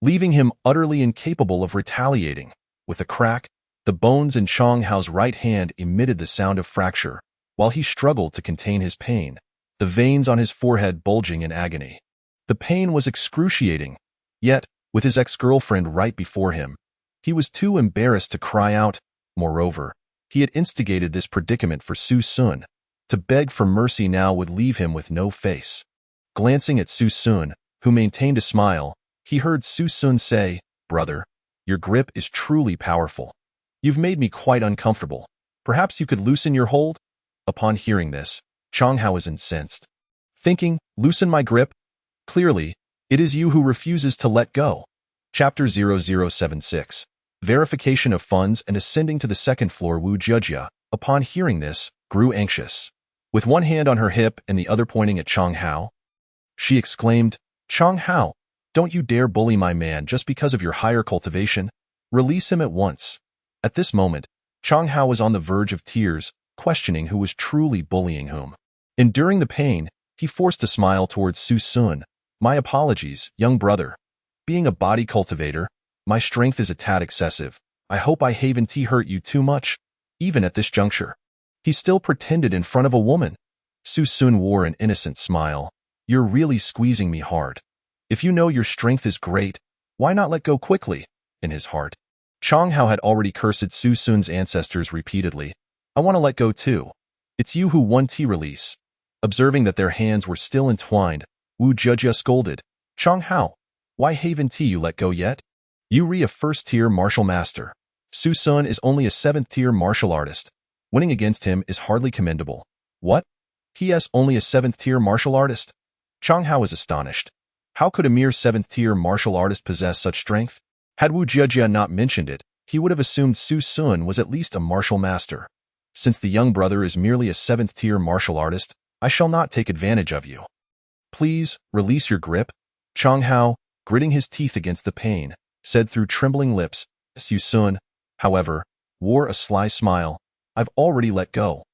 B: leaving him utterly incapable of retaliating. With a crack, the bones in Chang Hao's right hand emitted the sound of fracture, while he struggled to contain his pain, the veins on his forehead bulging in agony. The pain was excruciating, yet, with his ex-girlfriend right before him, he was too embarrassed to cry out. Moreover, he had instigated this predicament for Su Sun. To beg for mercy now would leave him with no face. Glancing at Su Sun, who maintained a smile, he heard Su Sun say, "Brother, your grip is truly powerful. You've made me quite uncomfortable. Perhaps you could loosen your hold?" Upon hearing this, Chang Hao was incensed. Thinking, "Loosen my grip? Clearly, it is you who refuses to let go." Chapter 0076. Verification of funds and ascending to the 2nd floor. Wu Jejia, upon hearing this, grew anxious. With one hand on her hip and the other pointing at Chang Hao, she exclaimed, "Chang Hao, don't you dare bully my man just because of your higher cultivation. Release him at once." At this moment, Chang Hao was on the verge of tears, questioning who was truly bullying whom. Enduring the pain, he forced a smile towards Su Sun. "My apologies, young brother. Being a body cultivator, my strength is a tad excessive. I hope I haven't hurt you too much." Even at this juncture, he still pretended in front of a woman. Su Sun wore an innocent smile. "You're really squeezing me hard. If you know your strength is great, why not let go quickly?" In his heart, Chang Hao had already cursed Su Sun's ancestors repeatedly. "I want to let go too. It's you who won T release." Observing that their hands were still entwined, Wu Jejia scolded, "Chang Hao, why haven't you let go yet? You a first-tier martial master. Su Sun is only a 7th-tier martial artist. Winning against him is hardly commendable." "What? He is only a 7th-tier martial artist?" Chang Hao was astonished. How could a mere 7th-tier martial artist possess such strength? Had Wu Jejia not mentioned it, he would have assumed Su Sun was at least a martial master. "Since the young brother is merely a 7th-tier martial artist, I shall not take advantage of you. Please, release your grip." Chang Hao, gritting his teeth against the pain, said through trembling lips. Su Sun, however, wore a sly smile. "I've already let go.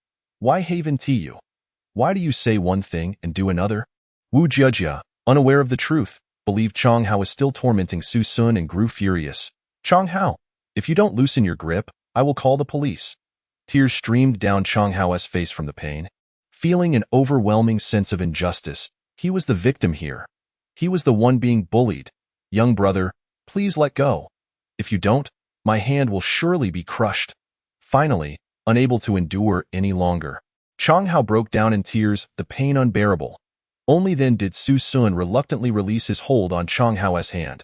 B: Why haven't you? Why do you say one thing and do another?" Wu Jejia, unaware of the truth, believed Chang Hao was still tormenting Su Sun and grew furious. "Chang Hao, if you don't loosen your grip, I will call the police." Tears streamed down Chang Hao's face from the pain. Feeling an overwhelming sense of injustice, he was the victim here. He was the one being bullied. "Young brother, please let go. If you don't, my hand will surely be crushed." Finally, unable to endure any longer, Chang Hao broke down in tears, the pain unbearable. Only then did Su Sun reluctantly release his hold on Chang Hao's hand.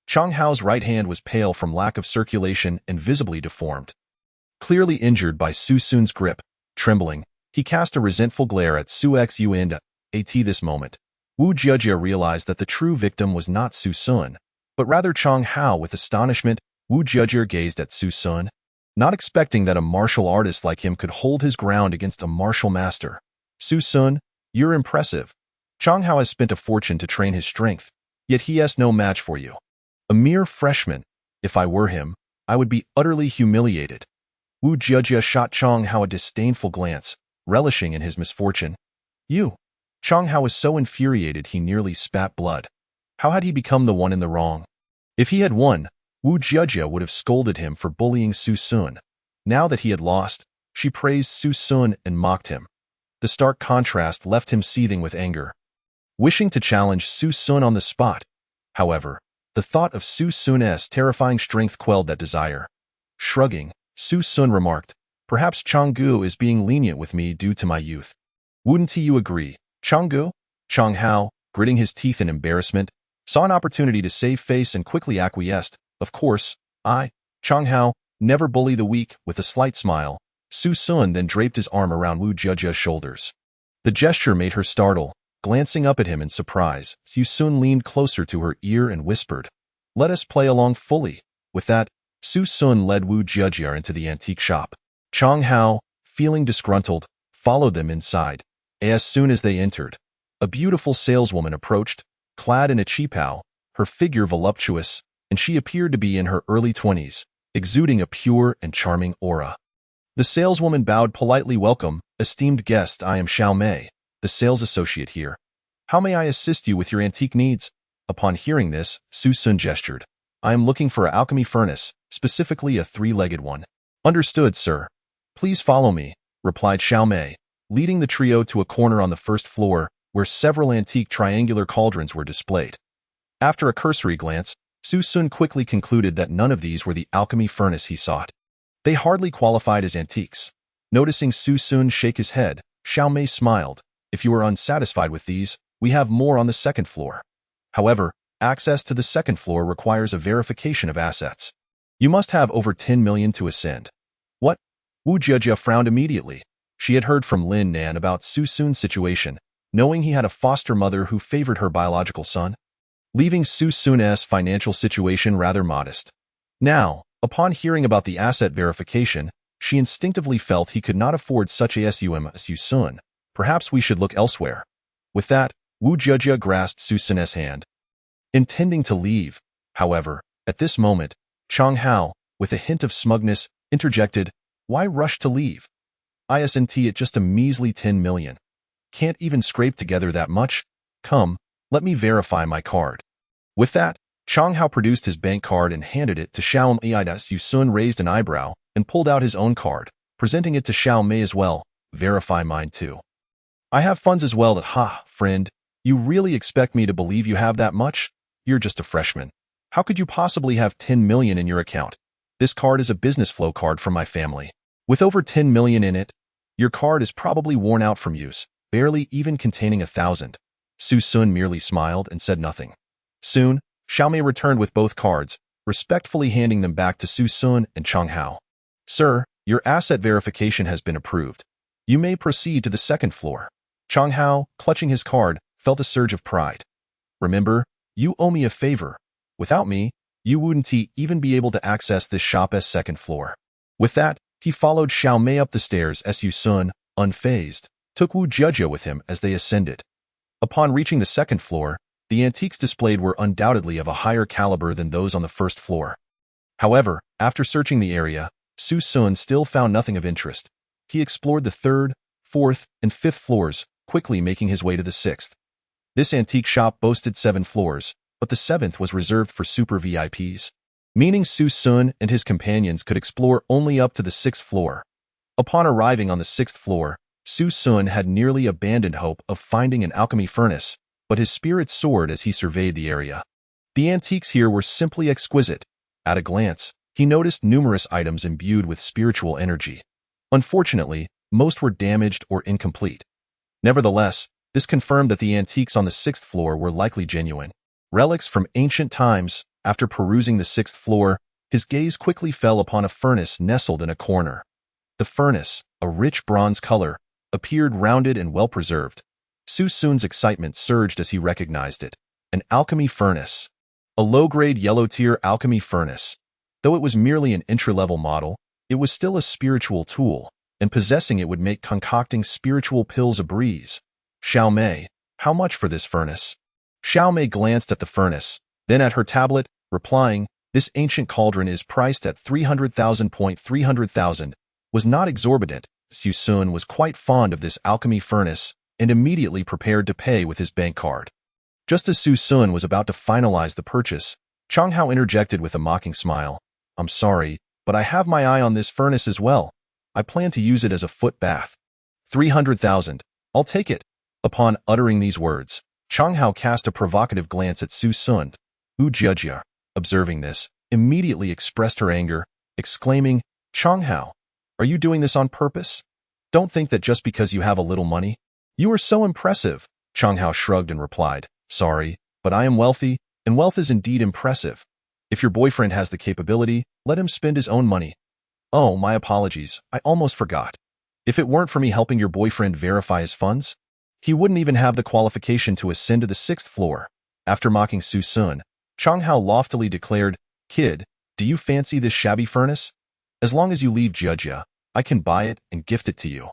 B: Chang Hao's right hand was pale from lack of circulation and visibly deformed. Clearly injured by Su Sun's grip, trembling, he cast a resentful glare at Su Xu and at this moment, Wu Jejia realized that the true victim was not Su Sun, but rather Chang Hao. With astonishment, Wu Jejia gazed at Su Sun, not expecting that a martial artist like him could hold his ground against a martial master. "Su Sun, you're impressive. Chang Hao has spent a fortune to train his strength, yet he has no match for you. A mere freshman. If I were him, I would be utterly humiliated." Wu Jejia shot Chang Hao a disdainful glance, relishing in his misfortune. "You." Chang Hao was so infuriated he nearly spat blood. How had he become the one in the wrong? If he had won, Wu Jejia would have scolded him for bullying Su Sun. Now that he had lost, she praised Su Sun and mocked him. The stark contrast left him seething with anger, wishing to challenge Su Sun on the spot. However, the thought of Su Sun's terrifying strength quelled that desire. Shrugging, Su Sun remarked, "Perhaps Changgu is being lenient with me due to my youth." "Wouldn't you agree?" Changgu? Chang Hao, gritting his teeth in embarrassment, saw an opportunity to save face and quickly acquiesced. "Of course, Chang Hao, never bully the weak." With a slight smile, Su Sun then draped his arm around Wu Jiajia's shoulders. The gesture made her startle. Glancing up at him in surprise, Su Sun leaned closer to her ear and whispered, "Let us play along fully." With that, Su Sun led Wu Jiajia into the antique shop. Chang Hao, feeling disgruntled, followed them inside. As soon as they entered, a beautiful saleswoman approached, clad in a qipao, her figure voluptuous, and she appeared to be in her early 20s, exuding a pure and charming aura. The saleswoman bowed politely. "Welcome, esteemed guest. I am Xiao Mei, the sales associate here. How may I assist you with your antique needs?" Upon hearing this, Su Sun gestured. "I am looking for an alchemy furnace, specifically a three-legged one." "Understood, sir. Please follow me," replied Xiao Mei, leading the trio to a corner on the first floor where several antique triangular cauldrons were displayed. After a cursory glance, Su Sun quickly concluded that none of these were the alchemy furnace he sought. They hardly qualified as antiques. Noticing Su Sun shake his head, Xiao Mei smiled. "If you are unsatisfied with these, we have more on the second floor. However, access to the second floor requires a verification of assets. You must have over 10 million to ascend." "What?" Wu Jiajia frowned immediately. She had heard from Lin Nan about Su Sun's situation, knowing he had a foster mother who favored her biological son, leaving Su Sun's financial situation rather modest. Now, upon hearing about the asset verification, she instinctively felt he could not afford such a sum as Su Sun. "Perhaps we should look elsewhere." With that, Wu Jiajia grasped Su Sun's hand, intending to leave. However, at this moment, Chang Hao, with a hint of smugness, interjected, "Why rush to leave? Isn't it just a measly 10 million? Can't even scrape together that much? Come, let me verify my card." With that, Chang Hao produced his bank card and handed it to Xiao Mei. Su Sun raised an eyebrow and pulled out his own card, presenting it to Xiao Mei as well. "Verify mine too. I have funds as well." Friend, you really expect me to believe you have that much? You're just a freshman. How could you possibly have 10 million in your account? This card is a business flow card from my family. With over 10 million in it, your card is probably worn out from use, barely even containing 1,000. Su Sun merely smiled and said nothing. Soon, Xiao Mei returned with both cards, respectfully handing them back to Su Sun and Chang Hao. "Sir, your asset verification has been approved. You may proceed to the second floor." Chang Hao, clutching his card, felt a surge of pride. "Remember, you owe me a favor. Without me, you wouldn't even be able to access this shop's second floor." With that, he followed Xiao Mei up the stairs as Su Sun, unfazed, took Wu Jiajia with him as they ascended. Upon reaching the second floor, the antiques displayed were undoubtedly of a higher caliber than those on the first floor. However, after searching the area, Su Sun still found nothing of interest. He explored the third, fourth, and fifth floors, quickly making his way to the sixth. This antique shop boasted 7 floors, but the 7th was reserved for super VIPs, meaning Su Sun and his companions could explore only up to the 6th floor. Upon arriving on the 6th floor, Su Sun had nearly abandoned hope of finding an alchemy furnace, but his spirits soared as he surveyed the area. The antiques here were simply exquisite. At a glance, he noticed numerous items imbued with spiritual energy. Unfortunately, most were damaged or incomplete. Nevertheless, this confirmed that the antiques on the 6th floor were likely genuine. Relics from ancient times. After perusing the 6th floor, his gaze quickly fell upon a furnace nestled in a corner. The furnace, a rich bronze color, appeared rounded and well-preserved. Su Sun's excitement surged as he recognized it. An alchemy furnace. A low-grade yellow-tier alchemy furnace. Though it was merely an entry-level model, it was still a spiritual tool, and possessing it would make concocting spiritual pills a breeze. "Xiao Mei, how much for this furnace?" Xiao Mei glanced at the furnace, then at her tablet, replying, "This ancient cauldron is priced at 300,000. 300,000 was not exorbitant." Su Sun was quite fond of this alchemy furnace and immediately prepared to pay with his bank card. Just as Su Sun was about to finalize the purchase, Chang Hao interjected with a mocking smile. "I'm sorry, but I have my eye on this furnace as well. I plan to use it as a foot bath." 300,000. I'll take it. Upon uttering these words, Chang Hao cast a provocative glance at Su Sun. Wu Jia, observing this, immediately expressed her anger, exclaiming, Chang Hao, are you doing this on purpose? Don't think that just because you have a little money. You are so impressive. Chang Hao shrugged and replied, sorry, but I am wealthy, and wealth is indeed impressive. If your boyfriend has the capability, let him spend his own money. Oh, my apologies, I almost forgot. If it weren't for me helping your boyfriend verify his funds, he wouldn't even have the qualification to ascend to the 6th floor. After mocking Su Sun, Chang Hao loftily declared, Kid, do you fancy this shabby furnace? As long as you leave Jia, I can buy it and gift it to you.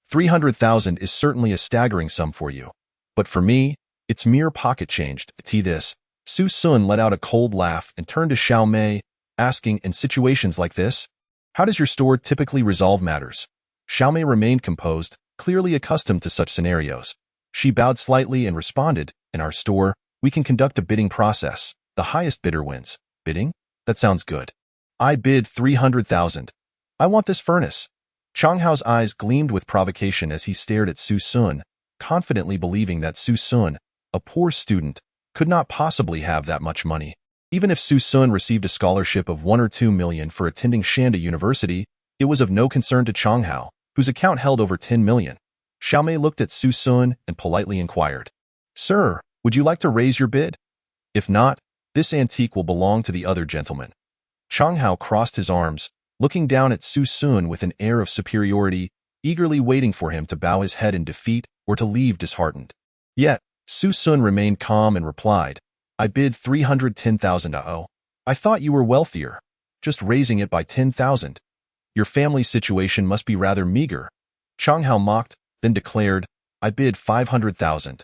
B: 300,000 is certainly a staggering sum for you. But for me, it's mere pocket change. To this, Su Sun let out a cold laugh and turned to Xiao Mei, asking, in situations like this, how does your store typically resolve matters? Xiao Mei remained composed, clearly accustomed to such scenarios. She bowed slightly and responded, in our store, we can conduct a bidding process. The highest bidder wins. Bidding? That sounds good. I bid 300,000. I want this furnace. Chang Hao's eyes gleamed with provocation as he stared at Su Sun, confidently believing that Su Sun, a poor student, could not possibly have that much money. Even if Su Sun received a scholarship of 1 or 2 million for attending Shanda University, it was of no concern to Chang Hao, whose account held over 10 million. Xiao Mei looked at Su Sun and politely inquired, Sir, would you like to raise your bid? If not, this antique will belong to the other gentleman. Chang Hao crossed his arms, looking down at Su Sun with an air of superiority, eagerly waiting for him to bow his head in defeat or to leave disheartened. Yet, Su Sun remained calm and replied, I bid 310,000. Oh, I thought you were wealthier, just raising it by 10,000. Your family situation must be rather meager. Chang Hao mocked, then declared, I bid 500,000.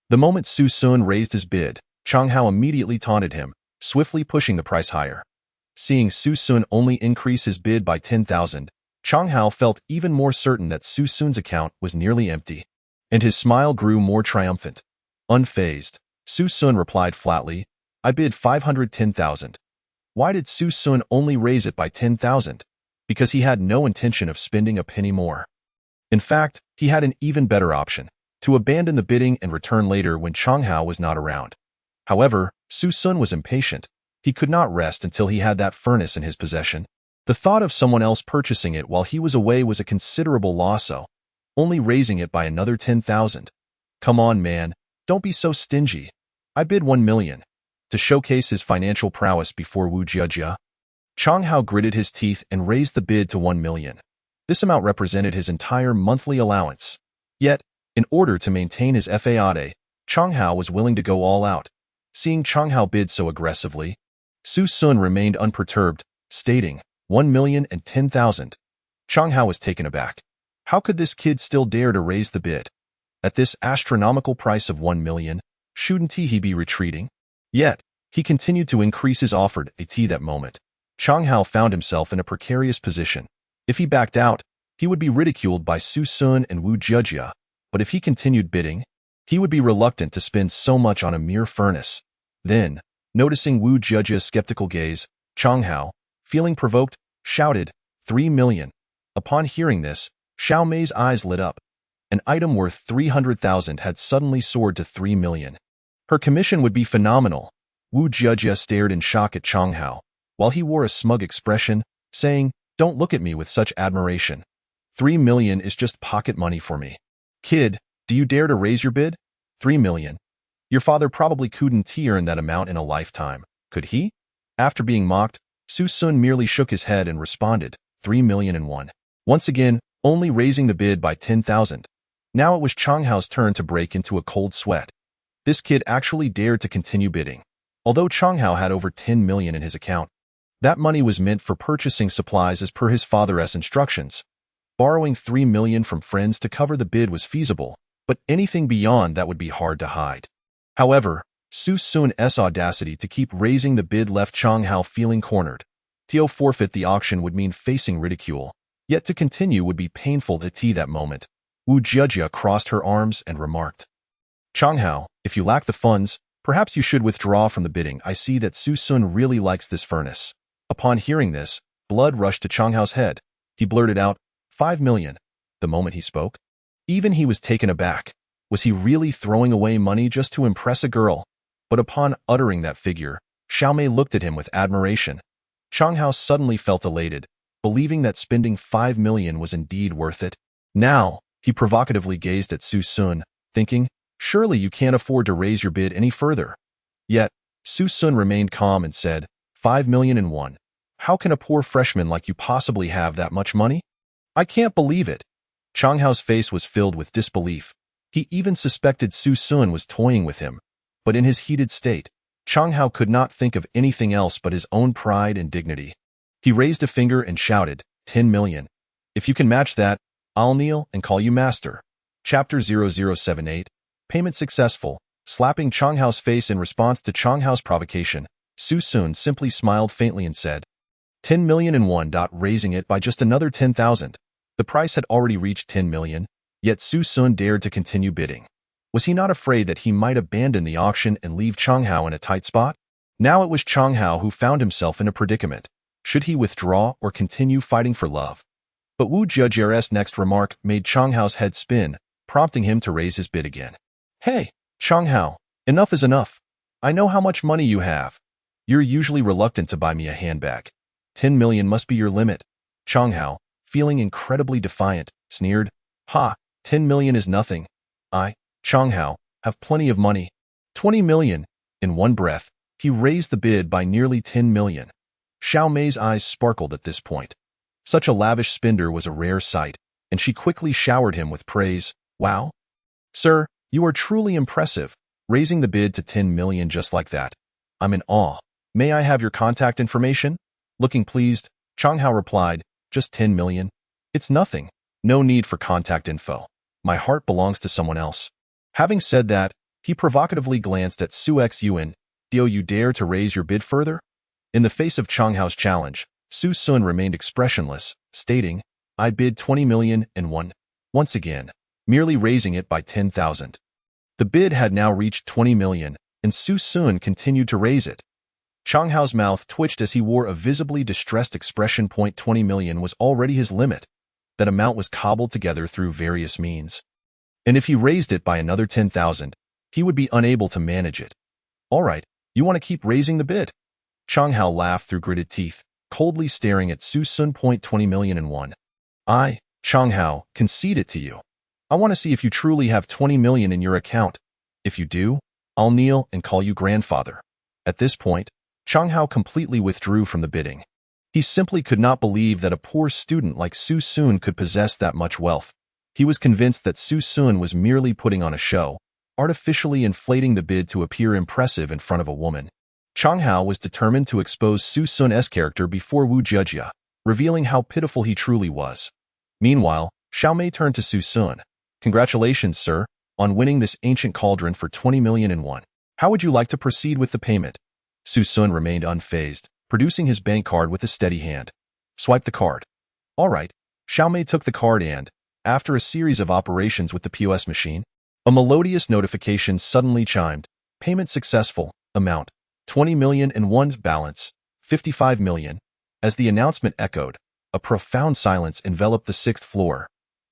B: The moment Su Sun raised his bid, Chang Hao immediately taunted him, swiftly pushing the price higher. Seeing Su Sun only increase his bid by 10,000, Chang Hao felt even more certain that Su Sun's account was nearly empty, and his smile grew more triumphant. Unfazed, Su Sun replied flatly, I bid 510,000. Why did Su Sun only raise it by 10,000? Because he had no intention of spending a penny more. In fact, he had an even better option, to abandon the bidding and return later when Chang Hao was not around. However, Su Sun was impatient. He could not rest until he had that furnace in his possession. The thought of someone else purchasing it while he was away was a considerable loss, so only raising it by another 10,000. Come on, man, don't be so stingy. I bid 1 million. To showcase his financial prowess before Wu Jia, Chang Hao gritted his teeth and raised the bid to 1 million. This amount represented his entire monthly allowance. Yet, in order to maintain his fayade, Chang Hao was willing to go all out. Seeing Chang Hao bid so aggressively, Su Sun remained unperturbed, stating, 1,010,000. Chang Hao was taken aback. How could this kid still dare to raise the bid? At this astronomical price of 1 million, shouldn't he be retreating? Yet, he continued to increase his offer at that moment. Chang Hao found himself in a precarious position. If he backed out, he would be ridiculed by Su Sun and Wu Jia, but if he continued bidding, he would be reluctant to spend so much on a mere furnace. Then, noticing Wu Jia's skeptical gaze, Chang Hao, feeling provoked, shouted, 3 million. Upon hearing this, Xiao Mei's eyes lit up. An item worth 300,000 had suddenly soared to 3 million. Her commission would be phenomenal. Wu Jia stared in shock at Chang Hao, while he wore a smug expression, saying, Don't look at me with such admiration. 3 million is just pocket money for me. Kid, do you dare to raise your bid? 3 million. Your father probably couldn't earn that amount in a lifetime, could he? After being mocked, Su Sun merely shook his head and responded, 3,000,001. Once again, only raising the bid by 10,000. Now it was Chang Hao's turn to break into a cold sweat. This kid actually dared to continue bidding. Although Chang Hao had over 10 million in his account, that money was meant for purchasing supplies as per his father's instructions. Borrowing 3 million from friends to cover the bid was feasible, but anything beyond that would be hard to hide. However, Su Sun's audacity to keep raising the bid left Chang Hao feeling cornered. To forfeit the auction would mean facing ridicule, yet to continue would be painful to that moment. Wu Jia crossed her arms and remarked, Chang Hao, if you lack the funds, perhaps you should withdraw from the bidding. I see that Su Sun really likes this furnace. Upon hearing this, blood rushed to Chang Hao's head. He blurted out, 5 million. The moment he spoke, Even he was taken aback. Was he really throwing away money just to impress a girl? But upon uttering that figure, Xiaomei looked at him with admiration. Chang Hao suddenly felt elated, believing that spending 5 million was indeed worth it. Now, he provocatively gazed at Su Sun, thinking, surely you can't afford to raise your bid any further. Yet, Su Sun remained calm and said, 5 million and one. How can a poor freshman like you possibly have that much money? I can't believe it. Chang Hao's face was filled with disbelief. He even suspected Su Sun was toying with him. But in his heated state, Chang Hao could not think of anything else but his own pride and dignity. He raised a finger and shouted, 10 million. If you can match that, I'll kneel and call you master. Chapter 0078. Payment successful. Slapping Chang Hao's face in response to Chang Hao's provocation, Su Sun simply smiled faintly and said, 10 million and one. Raising it by just another 10,000. The price had already reached 10 million, yet Su Sun dared to continue bidding. Was he not afraid that he might abandon the auction and leave Chang Hao in a tight spot? Now it was Chang Hao who found himself in a predicament. Should he withdraw or continue fighting for love? But Wu Jiejie's next remark made Chang Hao's head spin, prompting him to raise his bid again. Hey, Chang Hao, enough is enough. I know how much money you have. You're usually reluctant to buy me a handbag. 10 million must be your limit. Chang Hao, feeling incredibly defiant, sneered. Ha, 10 million is nothing. Chang Hao, have plenty of money. 20 million. In one breath, he raised the bid by nearly 10 million. Xiaomei's eyes sparkled at this point. Such a lavish spender was a rare sight, and she quickly showered him with praise. Wow. Sir, you are truly impressive, raising the bid to 10 million just like that. I'm in awe. May I have your contact information? Looking pleased, Chang Hao replied, just 10 million. It's nothing. No need for contact info. My heart belongs to someone else. Having said that, he provocatively glanced at Su Xun. Do you dare to raise your bid further? In the face of Chang Hao's challenge, Su Sun remained expressionless, stating, I bid 20 million and one. Once again, merely raising it by 10,000. The bid had now reached 20 million, and Su Sun continued to raise it. Chang Hao's mouth twitched as he wore a visibly distressed expression. 20 million was already his limit. That amount was cobbled together through various means. And if he raised it by another 10,000, he would be unable to manage it. All right, you want to keep raising the bid? Chang Hao laughed through gritted teeth, coldly staring at Su Sun. 20 million and one. I, Chang Hao, concede it to you. I want to see if you truly have 20 million in your account. If you do, I'll kneel and call you grandfather. At this point, Chang Hao completely withdrew from the bidding. He simply could not believe that a poor student like Su Sun could possess that much wealth. He was convinced that Su Sun was merely putting on a show, artificially inflating the bid to appear impressive in front of a woman. Chang Hao was determined to expose Su Sun's character before Wu Jiejie, revealing how pitiful he truly was. Meanwhile, Xiaomei turned to Su Sun. Congratulations, sir, on winning this ancient cauldron for 20 million and one. How would you like to proceed with the payment? Su Sun remained unfazed, producing his bank card with a steady hand. Swipe the card. All right. Xiaomei took the card and, after a series of operations with the POS machine, a melodious notification suddenly chimed. Payment successful. Amount, 20 million and one's balance, 55 million. As the announcement echoed, a profound silence enveloped the sixth floor.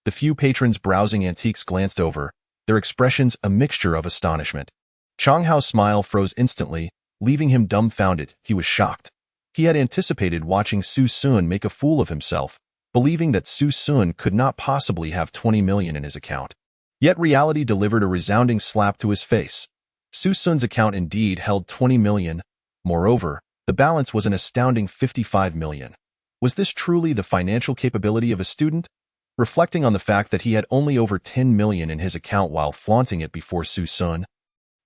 B: The few patrons browsing antiques glanced over, their expressions a mixture of astonishment. Chang Hao's smile froze instantly, leaving him dumbfounded. He was shocked. He had anticipated watching Su Sun make a fool of himself, believing that Su Sun could not possibly have 20 million in his account. Yet reality delivered a resounding slap to his face. Su Sun's account indeed held 20 million. Moreover, the balance was an astounding 55 million. Was this truly the financial capability of a student? Reflecting on the fact that he had only over 10 million in his account while flaunting it before Su Sun,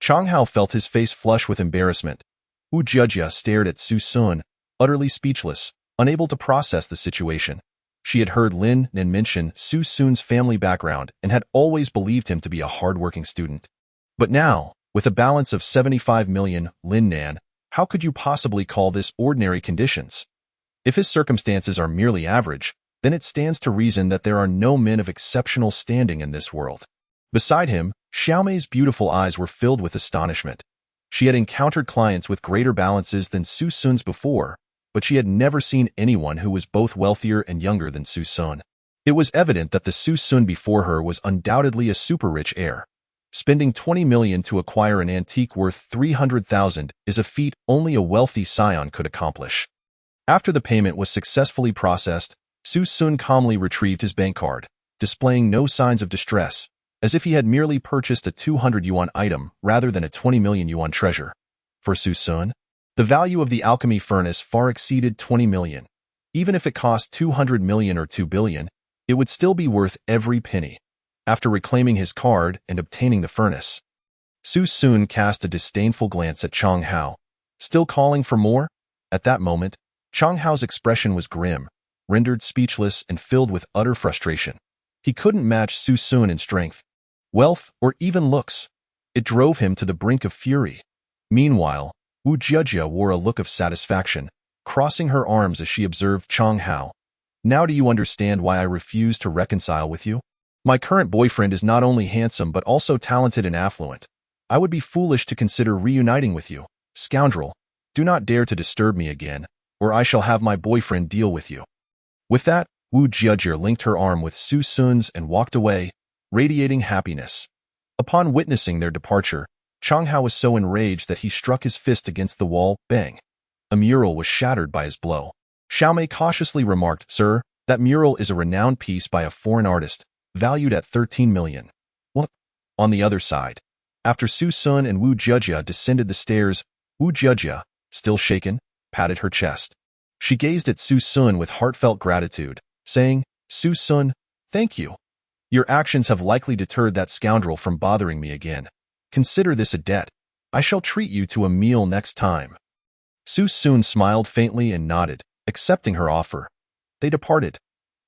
B: Chang Hao felt his face flush with embarrassment. Wu Jiejie stared at Su Sun, utterly speechless, unable to process the situation. She had heard Lin Nan mention Su Sun's family background and had always believed him to be a hardworking student. But now, with a balance of 75 million, Lin Nan, how could you possibly call this ordinary conditions? If his circumstances are merely average, then it stands to reason that there are no men of exceptional standing in this world. Beside him, Xiaomei's beautiful eyes were filled with astonishment. She had encountered clients with greater balances than Su Sun's before, but she had never seen anyone who was both wealthier and younger than Su Sun. It was evident that the Su Sun before her was undoubtedly a super-rich heir. Spending 20 million to acquire an antique worth 300,000 is a feat only a wealthy scion could accomplish. After the payment was successfully processed, Su Sun calmly retrieved his bank card, displaying no signs of distress, as if he had merely purchased a 200 yuan item rather than a 20 million yuan treasure. For Su Sun, the value of the alchemy furnace far exceeded 20 million. Even if it cost 200 million or 2 billion, it would still be worth every penny. After reclaiming his card and obtaining the furnace, Su Sun cast a disdainful glance at Chang Hao. Still calling for more? At that moment, Chang Hao's expression was grim, rendered speechless and filled with utter frustration. He couldn't match Su Sun in strength, wealth, or even looks. It drove him to the brink of fury. Meanwhile, Wu Jiejia wore a look of satisfaction, crossing her arms as she observed Chang Hao. Now do you understand why I refuse to reconcile with you? My current boyfriend is not only handsome but also talented and affluent. I would be foolish to consider reuniting with you. Scoundrel, do not dare to disturb me again, or I shall have my boyfriend deal with you. With that, Wu Jiejia linked her arm with Su Sun's and walked away, radiating happiness. Upon witnessing their departure, Chang Hao was so enraged that he struck his fist against the wall, bang. A mural was shattered by his blow. Xiaomei cautiously remarked, Sir, that mural is a renowned piece by a foreign artist, valued at 13 million. What? On the other side, after Su Sun and Wu Jiejia descended the stairs, Wu Jiejia, still shaken, patted her chest. She gazed at Su Sun with heartfelt gratitude, saying, Su Sun, thank you. Your actions have likely deterred that scoundrel from bothering me again. Consider this a debt. I shall treat you to a meal next time. Su Sun smiled faintly and nodded, accepting her offer. They departed.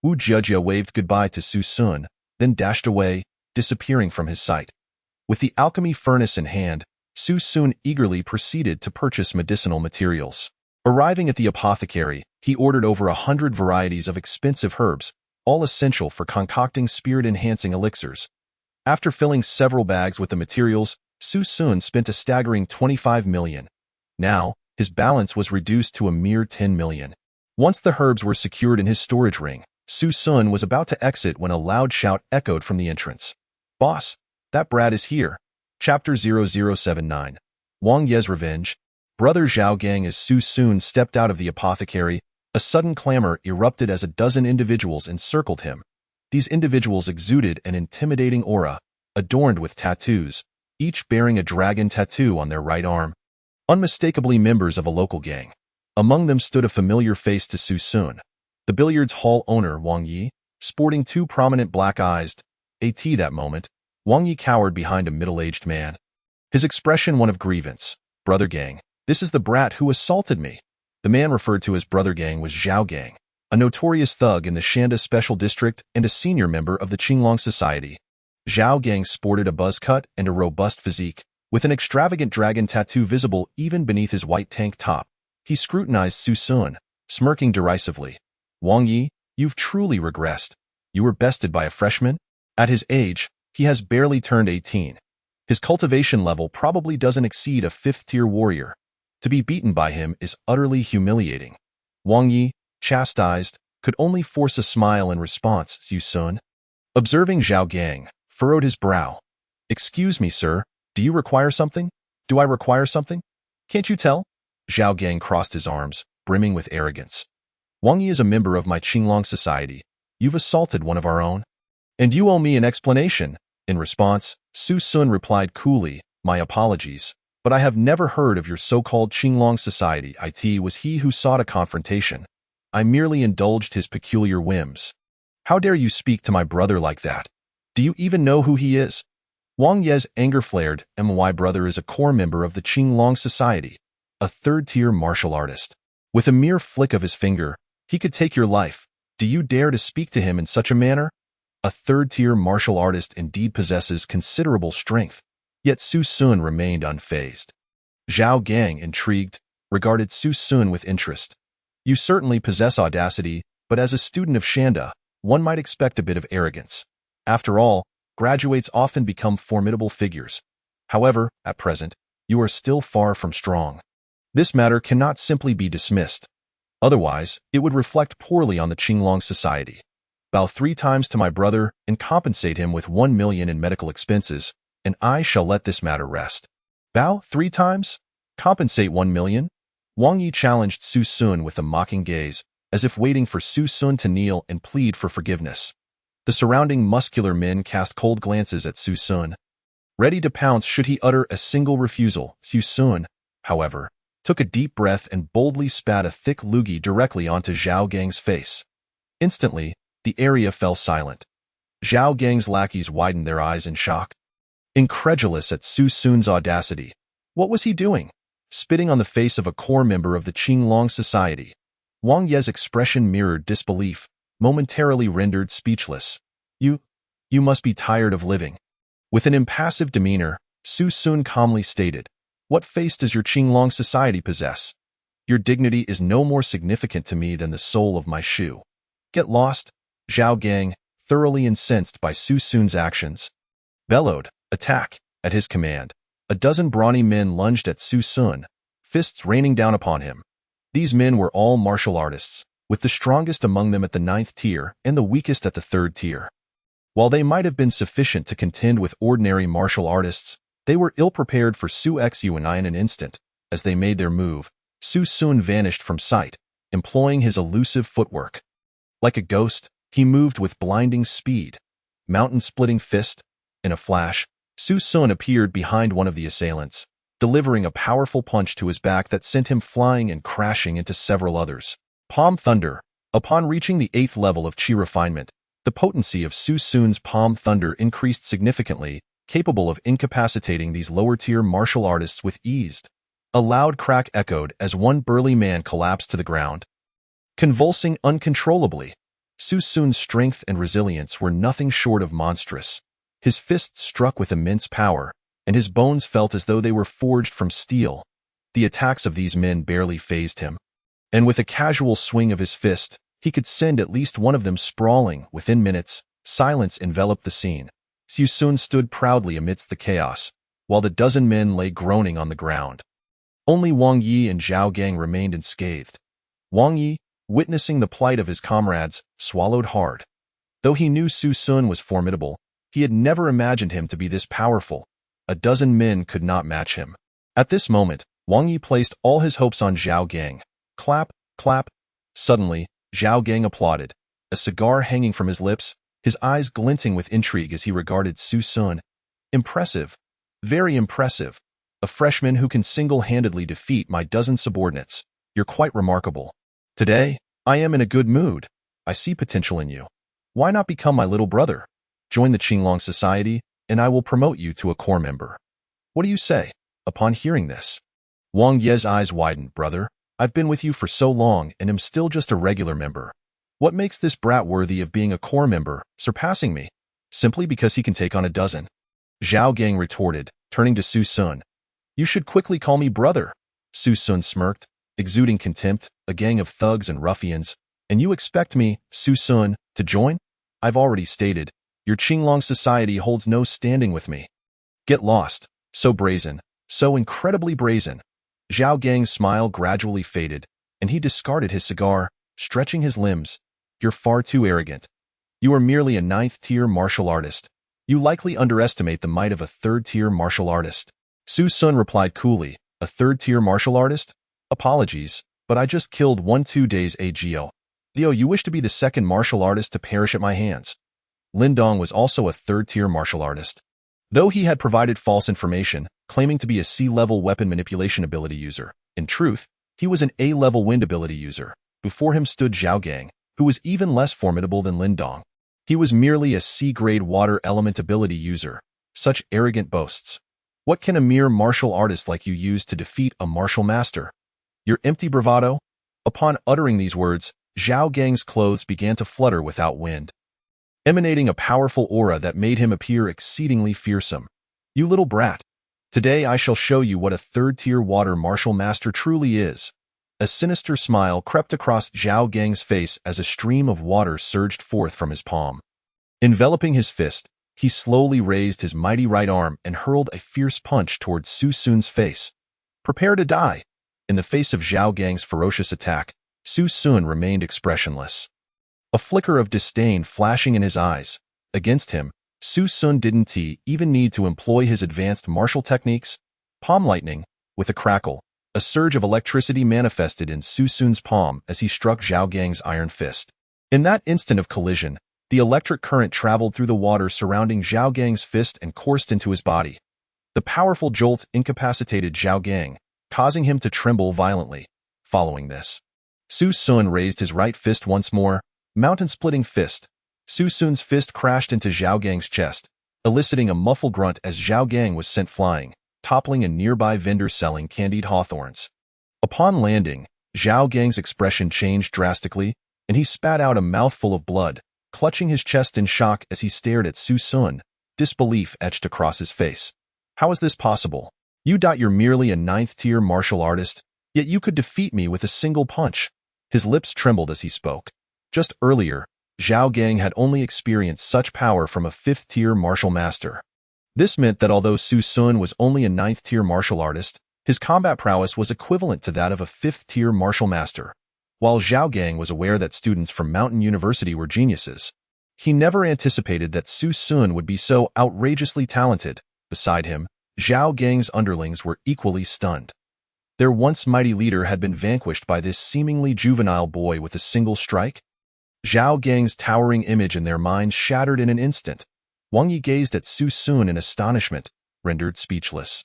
B: Wu Jiejia waved goodbye to Su Sun, then dashed away, disappearing from his sight. With the alchemy furnace in hand, Su Sun eagerly proceeded to purchase medicinal materials. Arriving at the apothecary, he ordered over 100 varieties of expensive herbs, all essential for concocting spirit-enhancing elixirs. After filling several bags with the materials, Su Sun spent a staggering 25 million. Now, his balance was reduced to a mere 10 million. Once the herbs were secured in his storage ring, Su Sun was about to exit when a loud shout echoed from the entrance. Boss, that brat is here. Chapter 0079. Wang Ye's Revenge. Brother Zhao Gang. As Su Sun stepped out of the apothecary, a sudden clamor erupted as a dozen individuals encircled him. These individuals exuded an intimidating aura, adorned with tattoos, each bearing a dragon tattoo on their right arm. Unmistakably members of a local gang. Among them stood a familiar face to Su Sun, the billiards hall owner Wang Yi, sporting two prominent black eyes. That moment, Wang Yi cowered behind a middle-aged man. His expression one of grievance. Brother Gang, this is the brat who assaulted me. The man referred to as Brother Gang was Zhao Gang, a notorious thug in the Shanda Special District and a senior member of the Qinglong Society. Zhao Gang sported a buzz cut and a robust physique, with an extravagant dragon tattoo visible even beneath his white tank top. He scrutinized Su Sun, smirking derisively. Wang Yi, you've truly regressed. You were bested by a freshman? At his age, he has barely turned 18. His cultivation level probably doesn't exceed a 5th-tier warrior. To be beaten by him is utterly humiliating. Wang Yi, chastised, could only force a smile in response. Su Sun, observing Zhao Gang, furrowed his brow. Excuse me, sir, do you require something? Do I require something? Can't you tell? Zhao Gang crossed his arms, brimming with arrogance. Wang Yi is a member of my Qinglong Society. You've assaulted one of our own. And you owe me an explanation. In response, Su Sun replied coolly, my apologies, but I have never heard of your so-called Qinglong Society. It was he who sought a confrontation. I merely indulged his peculiar whims. How dare you speak to my brother like that? Do you even know who he is? Wang Ye's anger flared. My brother is a core member of the Qinglong Society, a 3rd-tier martial artist. With a mere flick of his finger, he could take your life. Do you dare to speak to him in such a manner? A 3rd-tier martial artist indeed possesses considerable strength, yet Su Sun remained unfazed. Zhao Gang, intrigued, regarded Su Sun with interest. You certainly possess audacity, but as a student of Shanda, one might expect a bit of arrogance. After all, graduates often become formidable figures. However, at present, you are still far from strong. This matter cannot simply be dismissed. Otherwise, it would reflect poorly on the Qinglong Society. Bow 3 times to my brother and compensate him with 1 million in medical expenses, and I shall let this matter rest. Bow 3 times? Compensate 1 million? Wang Yi challenged Su Sun with a mocking gaze, as if waiting for Su Sun to kneel and plead for forgiveness. The surrounding muscular men cast cold glances at Su Sun, ready to pounce should he utter a single refusal. Su Sun, however, took a deep breath and boldly spat a thick loogie directly onto Zhao Gang's face. Instantly, the area fell silent. Zhao Gang's lackeys widened their eyes in shock, incredulous at Su Sun's audacity. What was he doing? Spitting on the face of a core member of the Qinglong Society. Wang Ye's expression mirrored disbelief, momentarily rendered speechless. You must be tired of living. With an impassive demeanor, Su Sun calmly stated, "What face does your Qinglong Society possess? Your dignity is no more significant to me than the sole of my shoe. Get lost." Zhao Gang, thoroughly incensed by Su Sun's actions, bellowed, "Attack!" At his command. A dozen brawny men lunged at Su Sun, fists raining down upon him. These men were all martial artists, with the strongest among them at the 9th tier and the weakest at the 3rd tier. While they might have been sufficient to contend with ordinary martial artists, they were ill-prepared for Su Xun in an instant. As they made their move, Su Sun vanished from sight, employing his elusive footwork. Like a ghost, he moved with blinding speed. Mountain-splitting fist. In a flash, Su Sun appeared behind one of the assailants, delivering a powerful punch to his back that sent him flying and crashing into several others. Palm Thunder. Upon reaching the 8th level of Qi refinement, the potency of Su Sun's Palm Thunder increased significantly, capable of incapacitating these lower-tier martial artists with ease. A loud crack echoed as one burly man collapsed to the ground, convulsing uncontrollably. Su Sun's strength and resilience were nothing short of monstrous. His fists struck with immense power, and his bones felt as though they were forged from steel. The attacks of these men barely fazed him, and with a casual swing of his fist, he could send at least one of them sprawling. Within minutes, silence enveloped the scene. Su Sun stood proudly amidst the chaos, while the dozen men lay groaning on the ground. Only Wang Yi and Zhao Gang remained unscathed. Wang Yi, witnessing the plight of his comrades, swallowed hard. Though he knew Su Sun was formidable, he had never imagined him to be this powerful. A dozen men could not match him. At this moment, Wang Yi placed all his hopes on Zhao Gang. Clap, clap. Suddenly, Zhao Gang applauded, a cigar hanging from his lips, his eyes glinting with intrigue as he regarded Su Sun. Impressive. Very impressive. A freshman who can single-handedly defeat my dozen subordinates. You're quite remarkable. Today, I am in a good mood. I see potential in you. Why not become my little brother? Join the Qinglong Society, and I will promote you to a core member. What do you say?" Upon hearing this, Wang Ye's eyes widened. "Brother, I've been with you for so long and am still just a regular member. What makes this brat worthy of being a core member, surpassing me? Simply because he can take on a dozen?" Zhao Gang retorted, turning to Su Sun. "You should quickly call me brother." Su Sun smirked, exuding contempt. "A gang of thugs and ruffians, and you expect me, Su Sun, to join? I've already stated, your Qinglong Society holds no standing with me. Get lost." So brazen, so incredibly brazen. Zhao Gang's smile gradually faded, and he discarded his cigar, stretching his limbs. "You're far too arrogant. You are merely a 9th-tier martial artist. You likely underestimate the might of a 3rd-tier martial artist." Su Sun replied coolly, "A 3rd-tier martial artist? Apologies, but I just killed 1-2 days ago. You wish to be the 2nd martial artist to perish at my hands." Lindong was also a 3rd-tier martial artist. Though he had provided false information, claiming to be a C-level weapon manipulation ability user, in truth, he was an A-level wind ability user. Before him stood Zhao Gang, who was even less formidable than Lindong. He was merely a C-grade water element ability user. Such arrogant boasts. What can a mere martial artist like you use to defeat a martial master? Your empty bravado? Upon uttering these words, Zhao Gang's clothes began to flutter without wind, emanating a powerful aura that made him appear exceedingly fearsome. "You little brat. Today I shall show you what a 3rd-tier water martial master truly is." A sinister smile crept across Zhao Gang's face as a stream of water surged forth from his palm. Enveloping his fist, he slowly raised his mighty right arm and hurled a fierce punch towards Su Sun's face. "Prepare to die." In the face of Zhao Gang's ferocious attack, Su Sun remained expressionless. a flicker of disdain flashing in his eyes. Against him, Su Sun didn't even need to employ his advanced martial techniques. Palm lightning, with a crackle, a surge of electricity manifested in Su Sun's palm as he struck Zhao Gang's iron fist. In that instant of collision, the electric current traveled through the water surrounding Zhao Gang's fist and coursed into his body. The powerful jolt incapacitated Zhao Gang, causing him to tremble violently. Following this, Su Sun raised his right fist once more, mountain-splitting fist. Su Sun's fist crashed into Zhao Gang's chest, eliciting a muffled grunt as Zhao Gang was sent flying, toppling a nearby vendor selling candied hawthorns. Upon landing, Zhao Gang's expression changed drastically, and he spat out a mouthful of blood, clutching his chest in shock as he stared at Su Sun, disbelief etched across his face. How is this possible? You're merely a 9th-tier martial artist, yet you could defeat me with a single punch. His lips trembled as he spoke. Just earlier, Zhao Gang had only experienced such power from a 5th-tier martial master. This meant that although Su Sun was only a 9th-tier martial artist, his combat prowess was equivalent to that of a 5th-tier martial master. While Zhao Gang was aware that students from Mountain University were geniuses, he never anticipated that Su Sun would be so outrageously talented. Beside him, Zhao Gang's underlings were equally stunned. Their once mighty leader had been vanquished by this seemingly juvenile boy with a single strike. Zhao Gang's towering image in their minds shattered in an instant. Wang Yi gazed at Su Sun in astonishment, rendered speechless.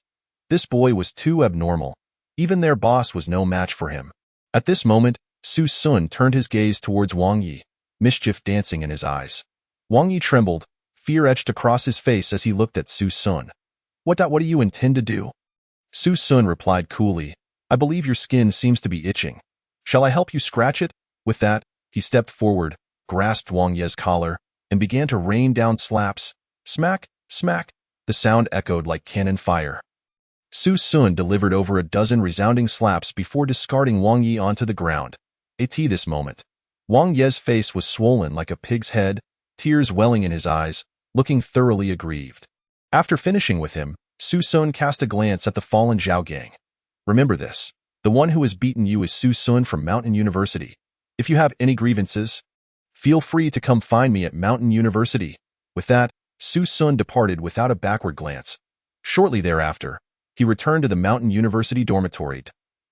B: This boy was too abnormal. Even their boss was no match for him. At this moment, Su Sun turned his gaze towards Wang Yi, mischief dancing in his eyes. Wang Yi trembled, fear etched across his face as he looked at Su Sun. What do you intend to do? Su Sun replied coolly, I believe your skin seems to be itching. Shall I help you scratch it? With that, he stepped forward, grasped Wang Yi's collar, and began to rain down slaps. Smack, smack, the sound echoed like cannon fire. Su Sun delivered over a dozen resounding slaps before discarding Wang Yi onto the ground. This moment, Wang Yi's face was swollen like a pig's head, tears welling in his eyes, looking thoroughly aggrieved. After finishing with him, Su Sun cast a glance at the fallen Zhao Gang. Remember this, the one who has beaten you is Su Sun from Mountain University. If you have any grievances, feel free to come find me at Mountain University. With that, Su Sun departed without a backward glance. Shortly thereafter, he returned to the Mountain University dormitory.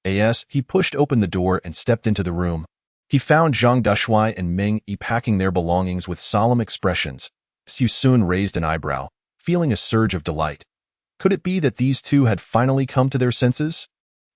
B: He pushed open the door and stepped into the room. He found Zhang Dushui and Meng Yi packing their belongings with solemn expressions. Su Sun raised an eyebrow, feeling a surge of delight. Could it be that these two had finally come to their senses?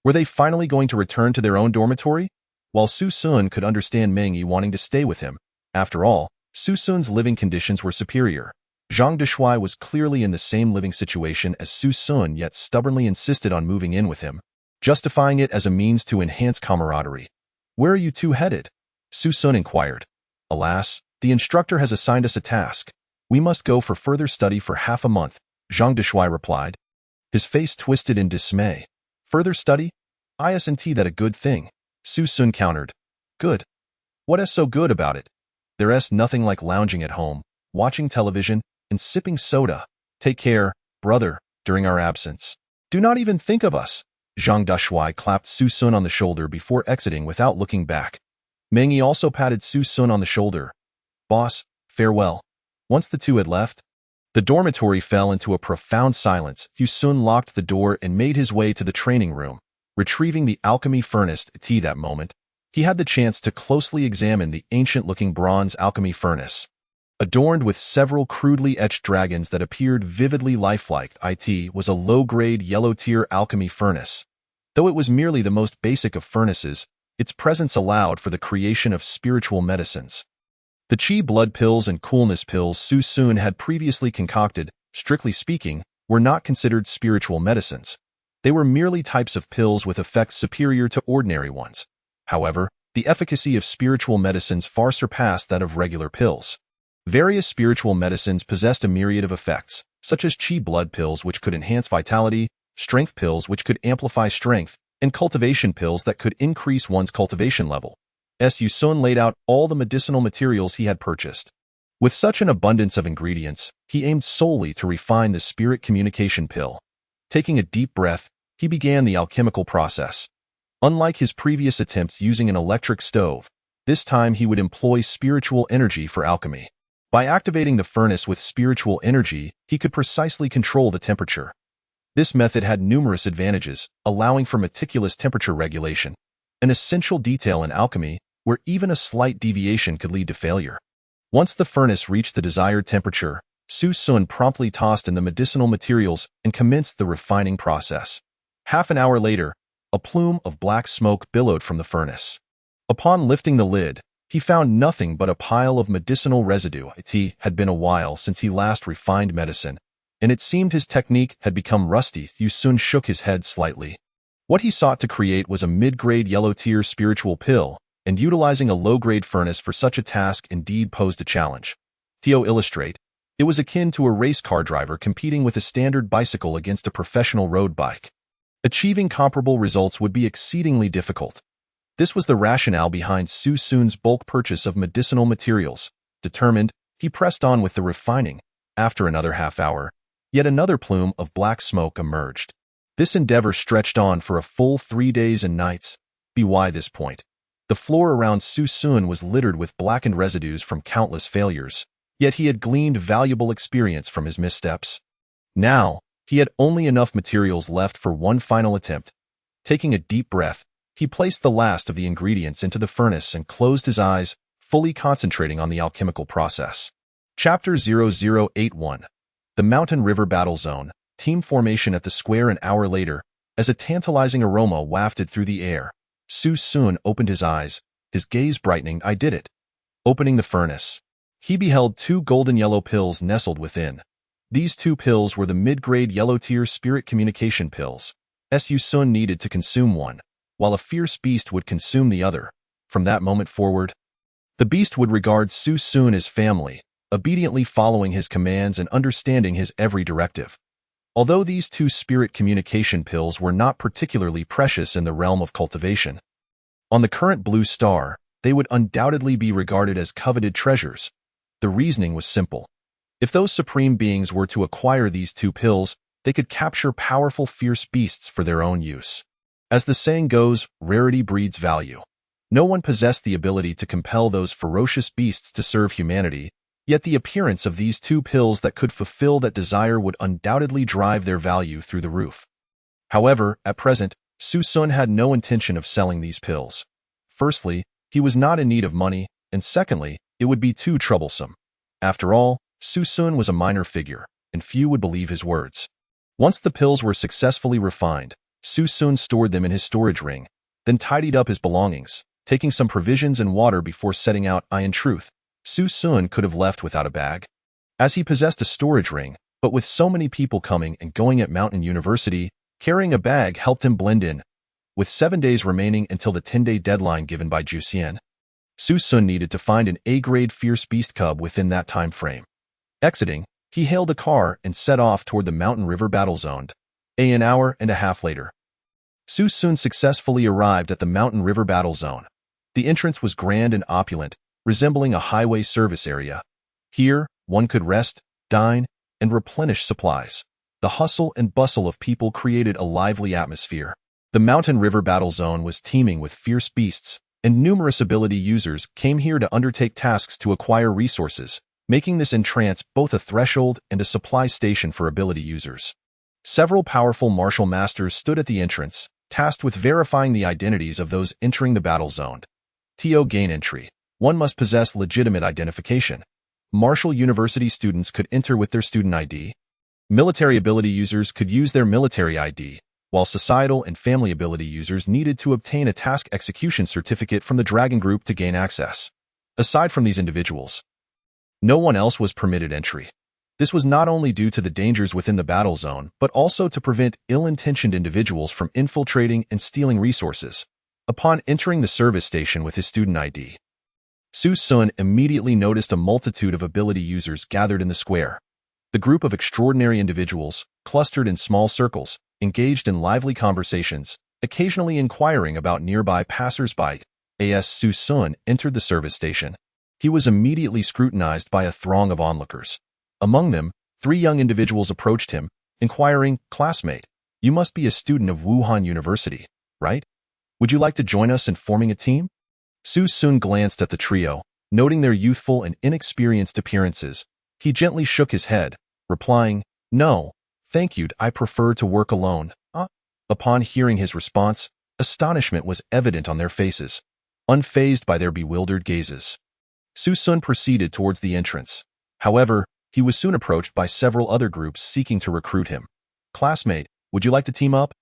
B: Were they finally going to return to their own dormitory? While Su Sun could understand Meng Yi wanting to stay with him, after all, Su Sun's living conditions were superior. Zhang Dushui was clearly in the same living situation as Su Sun, yet stubbornly insisted on moving in with him, justifying it as a means to enhance camaraderie. Where are you two headed? Su Sun inquired. Alas, the instructor has assigned us a task. We must go for further study for half a month, Zhang Dushui replied. His face twisted in dismay. Further study? Isn't that a good thing? Su Sun countered. Good. What is so good about it? There's nothing like lounging at home, watching television, and sipping soda. Take care, brother, during our absence. Do not even think of us. Zhang Dushui clapped Su Sun on the shoulder before exiting without looking back. Meng Yi also patted Su Sun on the shoulder. Boss, farewell. Once the two had left, the dormitory fell into a profound silence. Su Sun locked the door and made his way to the training room. Retrieving the alchemy furnace that moment, he had the chance to closely examine the ancient-looking bronze alchemy furnace. Adorned with several crudely etched dragons that appeared vividly lifelike, it was a low-grade yellow-tier alchemy furnace. Though it was merely the most basic of furnaces, its presence allowed for the creation of spiritual medicines. The chi blood pills and coolness pills Su Sun had previously concocted, strictly speaking, were not considered spiritual medicines. They were merely types of pills with effects superior to ordinary ones. However, the efficacy of spiritual medicines far surpassed that of regular pills. Various spiritual medicines possessed a myriad of effects, such as chi blood pills which could enhance vitality, strength pills which could amplify strength, and cultivation pills that could increase one's cultivation level. Su Sun laid out all the medicinal materials he had purchased. With such an abundance of ingredients, he aimed solely to refine the spirit communication pill. Taking a deep breath, he began the alchemical process. Unlike his previous attempts using an electric stove, This time he would employ spiritual energy for alchemy. By activating the furnace with spiritual energy, he could precisely control the temperature. This method had numerous advantages, allowing for meticulous temperature regulation, an essential detail in alchemy where even a slight deviation could lead to failure. Once the furnace reached the desired temperature, Su Sun promptly tossed in the medicinal materials and commenced the refining process. Half an hour later, a plume of black smoke billowed from the furnace. Upon lifting the lid, he found nothing but a pile of medicinal residue. It had been a while since he last refined medicine, and it seemed his technique had become rusty. Su Sun shook his head slightly. What he sought to create was a mid-grade yellow-tier spiritual pill, and utilizing a low-grade furnace for such a task indeed posed a challenge. Theo illustrate, it was akin to a race car driver competing with a standard bicycle against a professional road bike. Achieving comparable results would be exceedingly difficult. This was the rationale behind Su Sun's bulk purchase of medicinal materials. Determined, he pressed on with the refining. After another half hour, yet another plume of black smoke emerged. This endeavor stretched on for a full 3 days and nights. By this point, the floor around Su Sun was littered with blackened residues from countless failures, yet he had gleaned valuable experience from his missteps. Now, he had only enough materials left for one final attempt. Taking a deep breath, he placed the last of the ingredients into the furnace and closed his eyes, fully concentrating on the alchemical process. Chapter 0081. The Mountain River Battle Zone. Team formation at the square an hour later. As a tantalizing aroma wafted through the air, Su Sun opened his eyes, his gaze brightening. I did it. Opening the furnace, he beheld 2 golden yellow pills nestled within. These 2 pills were the mid-grade yellow-tier spirit communication pills. Su Sun needed to consume one, while a fierce beast would consume the other. From that moment forward, the beast would regard Su Sun as family, obediently following his commands and understanding his every directive. Although these 2 spirit communication pills were not particularly precious in the realm of cultivation, on the current blue star, they would undoubtedly be regarded as coveted treasures. The reasoning was simple. If those supreme beings were to acquire these 2 pills, they could capture powerful, fierce beasts for their own use. As the saying goes, rarity breeds value. No one possessed the ability to compel those ferocious beasts to serve humanity, yet the appearance of these 2 pills that could fulfill that desire would undoubtedly drive their value through the roof. However, at present, Su Sun had no intention of selling these pills. Firstly, he was not in need of money, and secondly, it would be too troublesome. After all, Su Sun was a minor figure, and few would believe his words. Once the pills were successfully refined, Su Sun stored them in his storage ring, then tidied up his belongings, taking some provisions and water before setting out. In truth, Su Sun could have left without a bag, as he possessed a storage ring, but with so many people coming and going at Mountain University, carrying a bag helped him blend in. With 7 days remaining until the 10-day deadline given by Juxian, Su Sun needed to find an A-grade fierce beast cub within that time frame. Exiting, he hailed a car and set off toward the Mountain River Battle Zone. An hour and a half later, Su Sun successfully arrived at the Mountain River Battle Zone. The entrance was grand and opulent, resembling a highway service area. Here, one could rest, dine, and replenish supplies. The hustle and bustle of people created a lively atmosphere. The Mountain River Battle Zone was teeming with fierce beasts, and numerous ability users came here to undertake tasks to acquire resources, making this entrance both a threshold and a supply station for ability users. Several powerful martial masters stood at the entrance, tasked with verifying the identities of those entering the battle zone. To gain entry, one must possess legitimate identification. Martial University students could enter with their student ID. Military ability users could use their military ID, while societal and family ability users needed to obtain a task execution certificate from the Dragon Group to gain access. Aside from these individuals, no one else was permitted entry. This was not only due to the dangers within the battle zone, but also to prevent ill-intentioned individuals from infiltrating and stealing resources. Upon entering the service station with his student ID, Su Sun immediately noticed a multitude of ability users gathered in the square. The group of extraordinary individuals, clustered in small circles, engaged in lively conversations, occasionally inquiring about nearby passers-by. As Su Sun entered the service station, he was immediately scrutinized by a throng of onlookers. Among them, 3 young individuals approached him, inquiring, "Classmate, you must be a student of Wuhan University, right? Would you like to join us in forming a team?" Su Sun glanced at the trio, noting their youthful and inexperienced appearances. He gently shook his head, replying, "No, thank you, I prefer to work alone." Upon hearing his response, astonishment was evident on their faces, unfazed by their bewildered gazes. Su Sun proceeded towards the entrance. However, he was soon approached by several other groups seeking to recruit him. "Classmate, would you like to team up?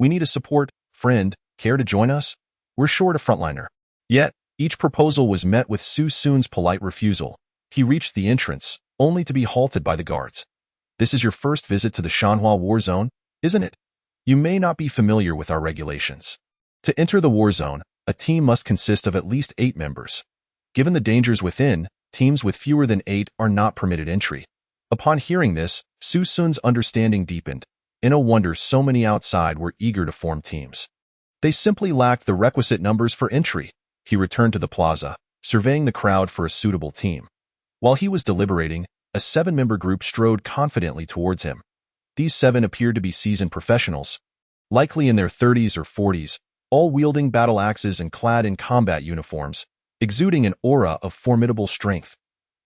B: We need a support friend. Care to join us? We're short a frontliner." Yet, each proposal was met with Su Sun's polite refusal. He reached the entrance, only to be halted by the guards. "This is your first visit to the Shanhua War Zone, isn't it? You may not be familiar with our regulations. To enter the war zone, a team must consist of at least 8 members. Given the dangers within, teams with fewer than 8 are not permitted entry." Upon hearing this, Su Sun's understanding deepened. No wonder so many outside were eager to form teams. They simply lacked the requisite numbers for entry. He returned to the plaza, surveying the crowd for a suitable team. While he was deliberating, a 7-member group strode confidently towards him. These 7 appeared to be seasoned professionals, likely in their 30s or 40s, all wielding battle axes and clad in combat uniforms, exuding an aura of formidable strength.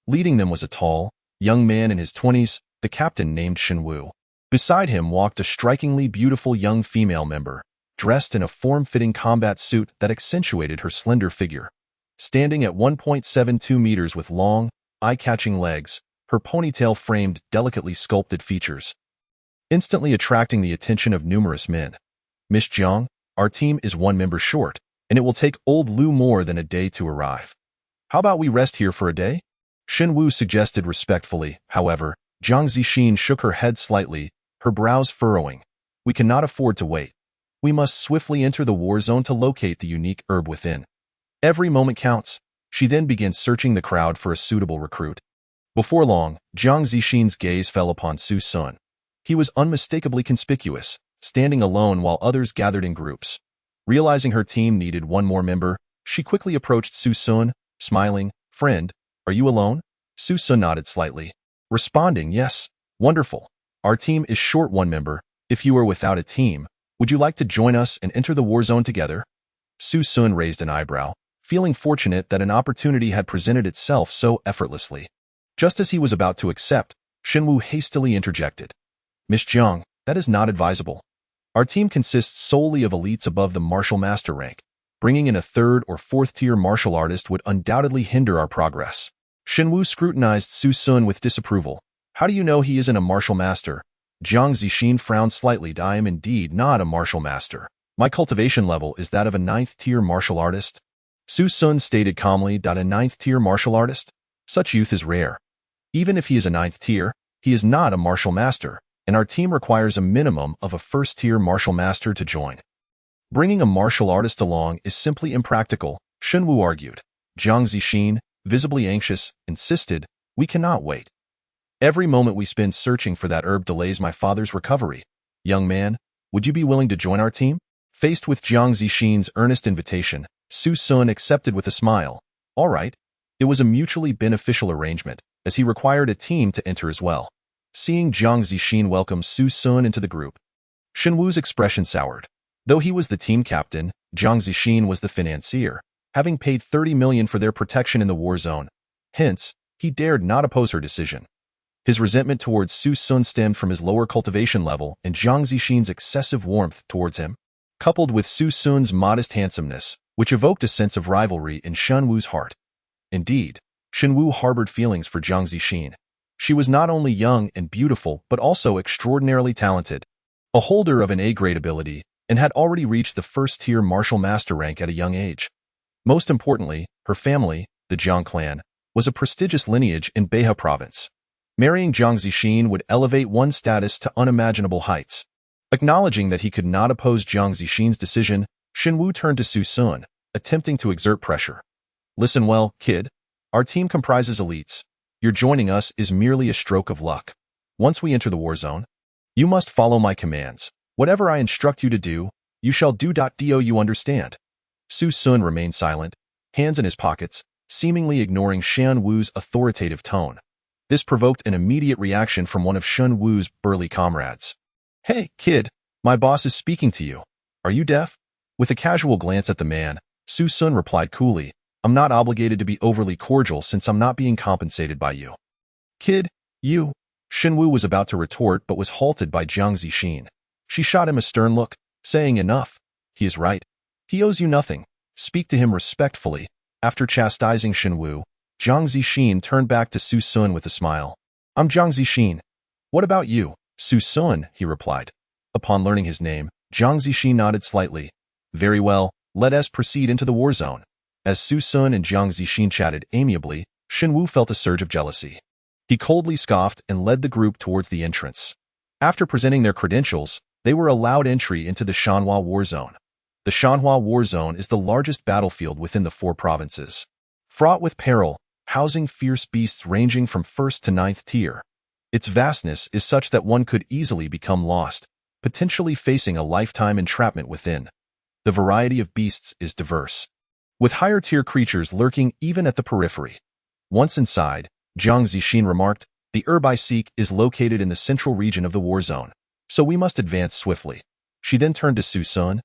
B: Leading them was a tall, young man in his 20s, the captain named Shenwu. Beside him walked a strikingly beautiful young female member, dressed in a form-fitting combat suit that accentuated her slender figure. Standing at 1.72 meters with long, eye-catching legs, her ponytail framed delicately sculpted features, instantly attracting the attention of numerous men. "Miss Jiang, our team is 1 member short, and it will take old Lu more than a day to arrive. How about we rest here for a day?" Shenwu suggested respectfully. However, Jiang Zixin shook her head slightly, her brows furrowing. "We cannot afford to wait. We must swiftly enter the war zone to locate the unique herb within. Every moment counts." She then began searching the crowd for a suitable recruit. Before long, Jiang Zixin's gaze fell upon Su Sun. He was unmistakably conspicuous, standing alone while others gathered in groups. Realizing her team needed 1 more member, she quickly approached Su Sun, smiling. "Friend, are you alone?" Su Sun nodded slightly, responding, "Yes, wonderful. Our team is short 1 member. If you are without a team, would you like to join us and enter the war zone together?" Su Sun raised an eyebrow, feeling fortunate that an opportunity had presented itself so effortlessly. Just as he was about to accept, Shenwu hastily interjected. "Miss Jiang, that is not advisable. Our team consists solely of elites above the martial master rank. Bringing in a 3rd or 4th tier martial artist would undoubtedly hinder our progress." Shenwu scrutinized Su Sun with disapproval. "How do you know he isn't a martial master?" Jiang Zixin frowned slightly. "I am indeed not a martial master. My cultivation level is that of a 9th tier martial artist." Su Sun stated calmly. "A 9th tier martial artist? Such youth is rare. Even if he is a 9th tier, he is not a martial master, and our team requires a minimum of a 1st tier martial master to join. Bringing a martial artist along is simply impractical," Shenwu argued. Jiang Zixin, visibly anxious, insisted, "We cannot wait. Every moment we spend searching for that herb delays my father's recovery. Young man, would you be willing to join our team?" Faced with Jiang Zixin's earnest invitation, Su Sun accepted with a smile. All right. It was a mutually beneficial arrangement, as he required a team to enter as well. Seeing Jiang Zixin welcome Su Sun into the group, Shenwu's expression soured. Though he was the team captain, Jiang Zixin was the financier, having paid 30 million for their protection in the war zone. Hence, he dared not oppose her decision. His resentment towards Su Sun stemmed from his lower cultivation level and Jiang Zixin's excessive warmth towards him, coupled with Su Sun's modest handsomeness, which evoked a sense of rivalry in Shenwu's heart. Indeed, Shenwu harbored feelings for Jiang Zixin. She was not only young and beautiful but also extraordinarily talented, a holder of an A-grade ability, and had already reached the 1st-tier martial master rank at a young age. Most importantly, her family, the Jiang clan, was a prestigious lineage in Beha province. Marrying Jiang Zixin would elevate one's status to unimaginable heights. Acknowledging that he could not oppose Jiang Zixin's decision, Shenwu turned to Su Sun, attempting to exert pressure. Listen well, kid. Our team comprises elites. Your joining us is merely a stroke of luck. Once we enter the war zone, you must follow my commands. Whatever I instruct you to do, you shall do. Do you understand? Su Sun remained silent, hands in his pockets, seemingly ignoring Shenwu's authoritative tone. This provoked an immediate reaction from one of Shenwu's burly comrades. Hey, kid, my boss is speaking to you. Are you deaf? With a casual glance at the man, Su Sun replied coolly, I'm not obligated to be overly cordial since I'm not being compensated by you. Kid, you. Shinwu was about to retort but was halted by Jiang Zixin. She shot him a stern look, saying enough. He is right. He owes you nothing. Speak to him respectfully. After chastising Shinwu, Jiang Zixin turned back to Su Sun with a smile. I'm Jiang Zixin. What about you? Su Sun, he replied. Upon learning his name, Jiang Zixin nodded slightly. Very well, let us proceed into the war zone. As Su Sun and Jiang Zixin chatted amiably, Shinwu felt a surge of jealousy. He coldly scoffed and led the group towards the entrance. After presenting their credentials, they were allowed entry into the Shanhua War Zone. The Shanhua War Zone is the largest battlefield within the 4 provinces. Fraught with peril, housing fierce beasts ranging from 1st to 9th tier. Its vastness is such that one could easily become lost, potentially facing a lifetime entrapment within. The variety of beasts is diverse, with higher-tier creatures lurking even at the periphery. Once inside, Jiang Zixin remarked, the herb I seek is located in the central region of the war zone, so we must advance swiftly. She then turned to Su Sun,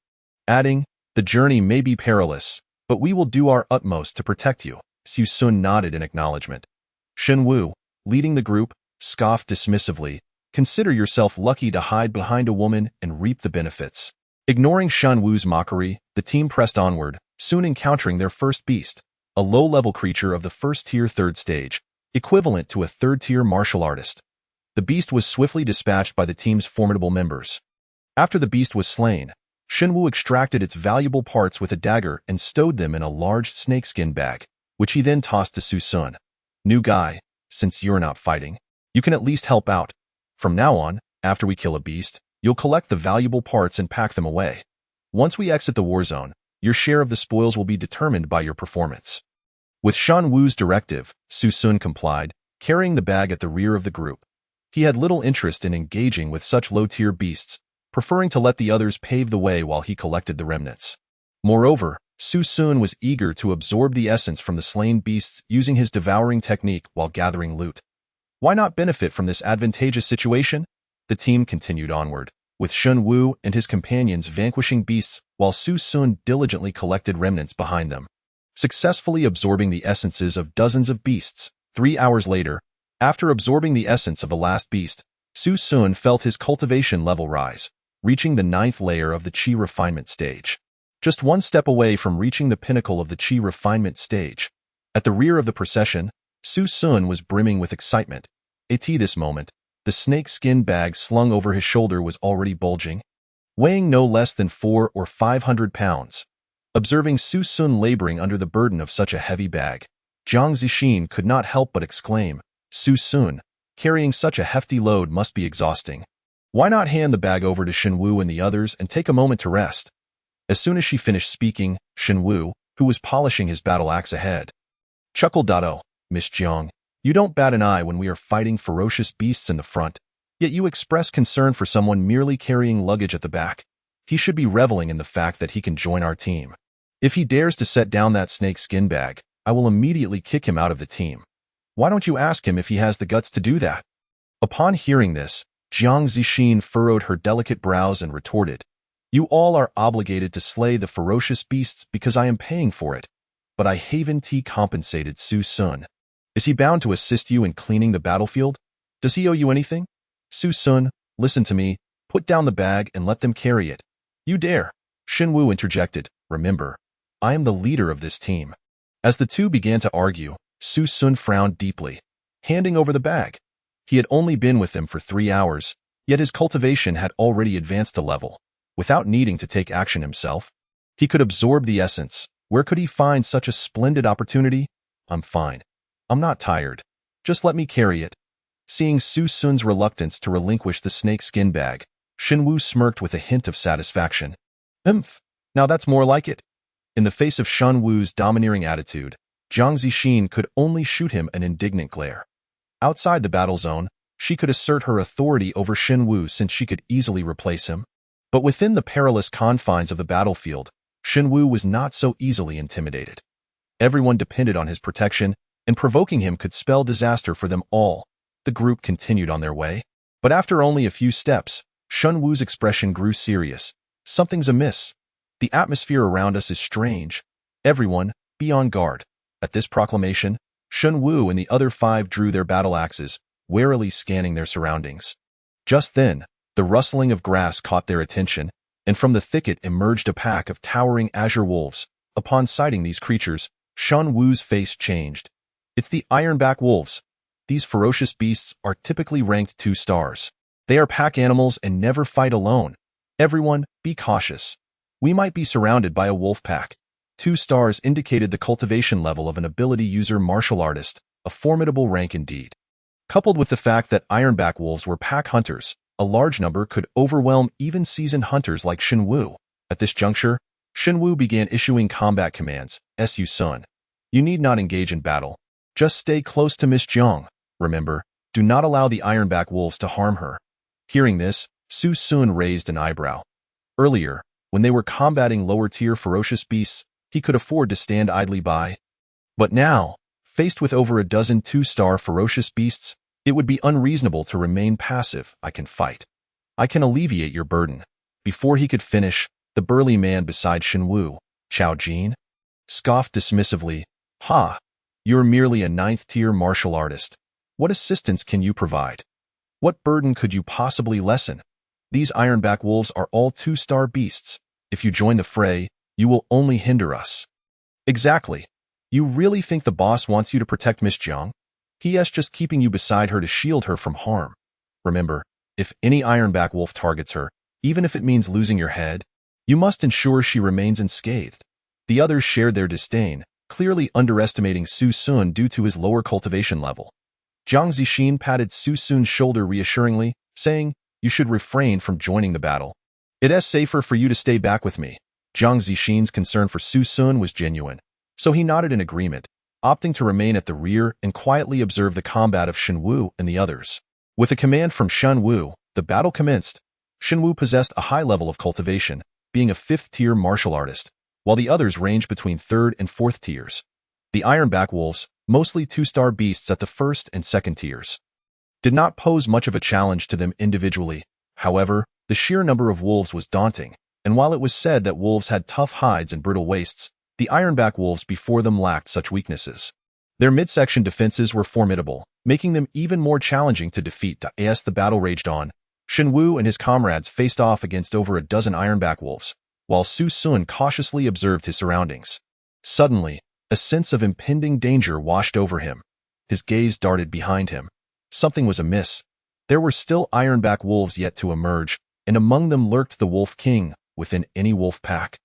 B: adding, the journey may be perilous, but we will do our utmost to protect you. Su Sun nodded in acknowledgement. Shinwu, leading the group, scoffed dismissively, consider yourself lucky to hide behind a woman and reap the benefits. Ignoring Shinwu's mockery, the team pressed onward, soon encountering their first beast, a low-level creature of the 1st tier 3rd stage, equivalent to a 3rd tier martial artist. The beast was swiftly dispatched by the team's formidable members. After the beast was slain, Shinwu extracted its valuable parts with a dagger and stowed them in a large snakeskin bag, which he then tossed to Su Sun. New guy, since you're not fighting, you can at least help out. From now on, after we kill a beast, you'll collect the valuable parts and pack them away. Once we exit the war zone, your share of the spoils will be determined by your performance. With Shan Wu's directive, Su Sun complied, carrying the bag at the rear of the group. He had little interest in engaging with such low-tier beasts, preferring to let the others pave the way while he collected the remnants. Moreover, Su Sun was eager to absorb the essence from the slain beasts using his devouring technique while gathering loot. Why not benefit from this advantageous situation? The team continued onward, with Shen Wu and his companions vanquishing beasts while Su Sun diligently collected remnants behind them, successfully absorbing the essences of dozens of beasts. 3 hours later, after absorbing the essence of the last beast, Su Sun felt his cultivation level rise, reaching the 9th layer of the Qi refinement stage. Just one step away from reaching the pinnacle of the Qi refinement stage. At the rear of the procession, Su Sun was brimming with excitement. At this moment, the snake skin bag slung over his shoulder was already bulging, weighing no less than 400 or 500 pounds. Observing Su Sun laboring under the burden of such a heavy bag, Jiang Zixin could not help but exclaim, Su Sun, carrying such a hefty load must be exhausting. Why not hand the bag over to Shinwu and the others and take a moment to rest? As soon as she finished speaking, Shinwu, who was polishing his battle axe ahead, chuckled. Oh, Miss Jiang, you don't bat an eye when we are fighting ferocious beasts in the front, yet you express concern for someone merely carrying luggage at the back. He should be reveling in the fact that he can join our team. If he dares to set down that snake skin bag, I will immediately kick him out of the team. Why don't you ask him if he has the guts to do that? Upon hearing this, Jiang Zixin furrowed her delicate brows and retorted, you all are obligated to slay the ferocious beasts because I am paying for it. But I haven't compensated Su Sun. Is he bound to assist you in cleaning the battlefield? Does he owe you anything? Su Sun, listen to me, put down the bag and let them carry it. You dare. Shinwu interjected, remember, I am the leader of this team. As the two began to argue, Su Sun frowned deeply, handing over the bag. He had only been with them for 3 hours, yet his cultivation had already advanced a level. Without needing to take action himself, he could absorb the essence. Where could he find such a splendid opportunity? I'm fine. I'm not tired. Just let me carry it. Seeing Su Sun's reluctance to relinquish the snake skin bag, Shinwu smirked with a hint of satisfaction. Now that's more like it. In the face of Shen Wu's domineering attitude, Jiang Zixin could only shoot him an indignant glare. Outside the battle zone, she could assert her authority over Shinwu since she could easily replace him. But within the perilous confines of the battlefield, Shinwu was not so easily intimidated. Everyone depended on his protection, and provoking him could spell disaster for them all. The group continued on their way. But after only a few steps, Shinwu's expression grew serious. Something's amiss. The atmosphere around us is strange. Everyone, be on guard. At this proclamation, Shun Wu and the other 5 drew their battle axes, warily scanning their surroundings. Just then, the rustling of grass caught their attention, and from the thicket emerged a pack of towering azure wolves. Upon sighting these creatures, Shun Wu's face changed. It's the ironback wolves. These ferocious beasts are typically ranked 2 stars. They are pack animals and never fight alone. Everyone, be cautious. We might be surrounded by a wolf pack. 2 stars indicated the cultivation level of an ability user martial artist, a formidable rank indeed. Coupled with the fact that ironback wolves were pack hunters, a large number could overwhelm even seasoned hunters like Shun Wu. At this juncture, Shun Wu began issuing combat commands. Su Sun, you need not engage in battle. Just stay close to Miss Jiang. Remember, do not allow the ironback wolves to harm her. Hearing this, Su Sun raised an eyebrow. Earlier, when they were combating lower-tier ferocious beasts, he could afford to stand idly by. But now, faced with over a dozen 2-star ferocious beasts, it would be unreasonable to remain passive. I can fight. I can alleviate your burden. Before he could finish, the burly man beside Shun Wu, Chao Jin, scoffed dismissively. Ha! You're merely a 9th-tier martial artist. What assistance can you provide? What burden could you possibly lessen? These ironback wolves are all 2-star beasts. If you join the fray, you will only hinder us. Exactly. You really think the boss wants you to protect Miss Jiang? He is just keeping you beside her to shield her from harm. Remember, if any ironback wolf targets her, even if it means losing your head, you must ensure she remains unscathed. The others shared their disdain, clearly underestimating Su Sun due to his lower cultivation level. Jiang Zixin patted Su Sun's shoulder reassuringly, saying, you should refrain from joining the battle. It is safer for you to stay back with me. Jiang Zixin's concern for Su Sun was genuine, so he nodded in agreement, opting to remain at the rear and quietly observe the combat of Shun Wu and the others. With a command from Shun Wu, the battle commenced. Shun Wu possessed a high level of cultivation, being a 5th-tier martial artist, while the others ranged between 3rd and 4th tiers. The ironback wolves, mostly 2-star beasts at the 1st and 2nd tiers, did not pose much of a challenge to them individually. However, the sheer number of wolves was daunting, and while it was said that wolves had tough hides and brittle waists, the ironback wolves before them lacked such weaknesses. Their midsection defenses were formidable, making them even more challenging to defeat. As the battle raged on, Shun Wu and his comrades faced off against over a dozen ironback wolves, while Su Sun cautiously observed his surroundings. Suddenly, a sense of impending danger washed over him. His gaze darted behind him. Something was amiss. There were still ironback wolves yet to emerge, and among them lurked the Wolf King within any wolf pack.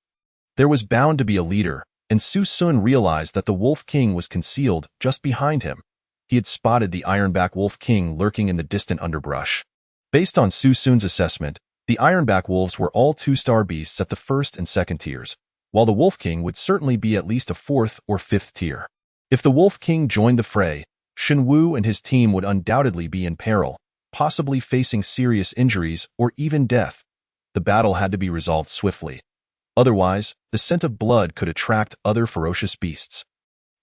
B: There was bound to be a leader, and Su Sun realized that the Wolf King was concealed just behind him. He had spotted the ironback Wolf King lurking in the distant underbrush. Based on Su Sun's assessment, the ironback wolves were all 2-star beasts at the 1st and 2nd tiers, while the Wolf King would certainly be at least a 4th or 5th tier. If the Wolf King joined the fray, Shun Wu and his team would undoubtedly be in peril, possibly facing serious injuries or even death. The battle had to be resolved swiftly. Otherwise, the scent of blood could attract other ferocious beasts,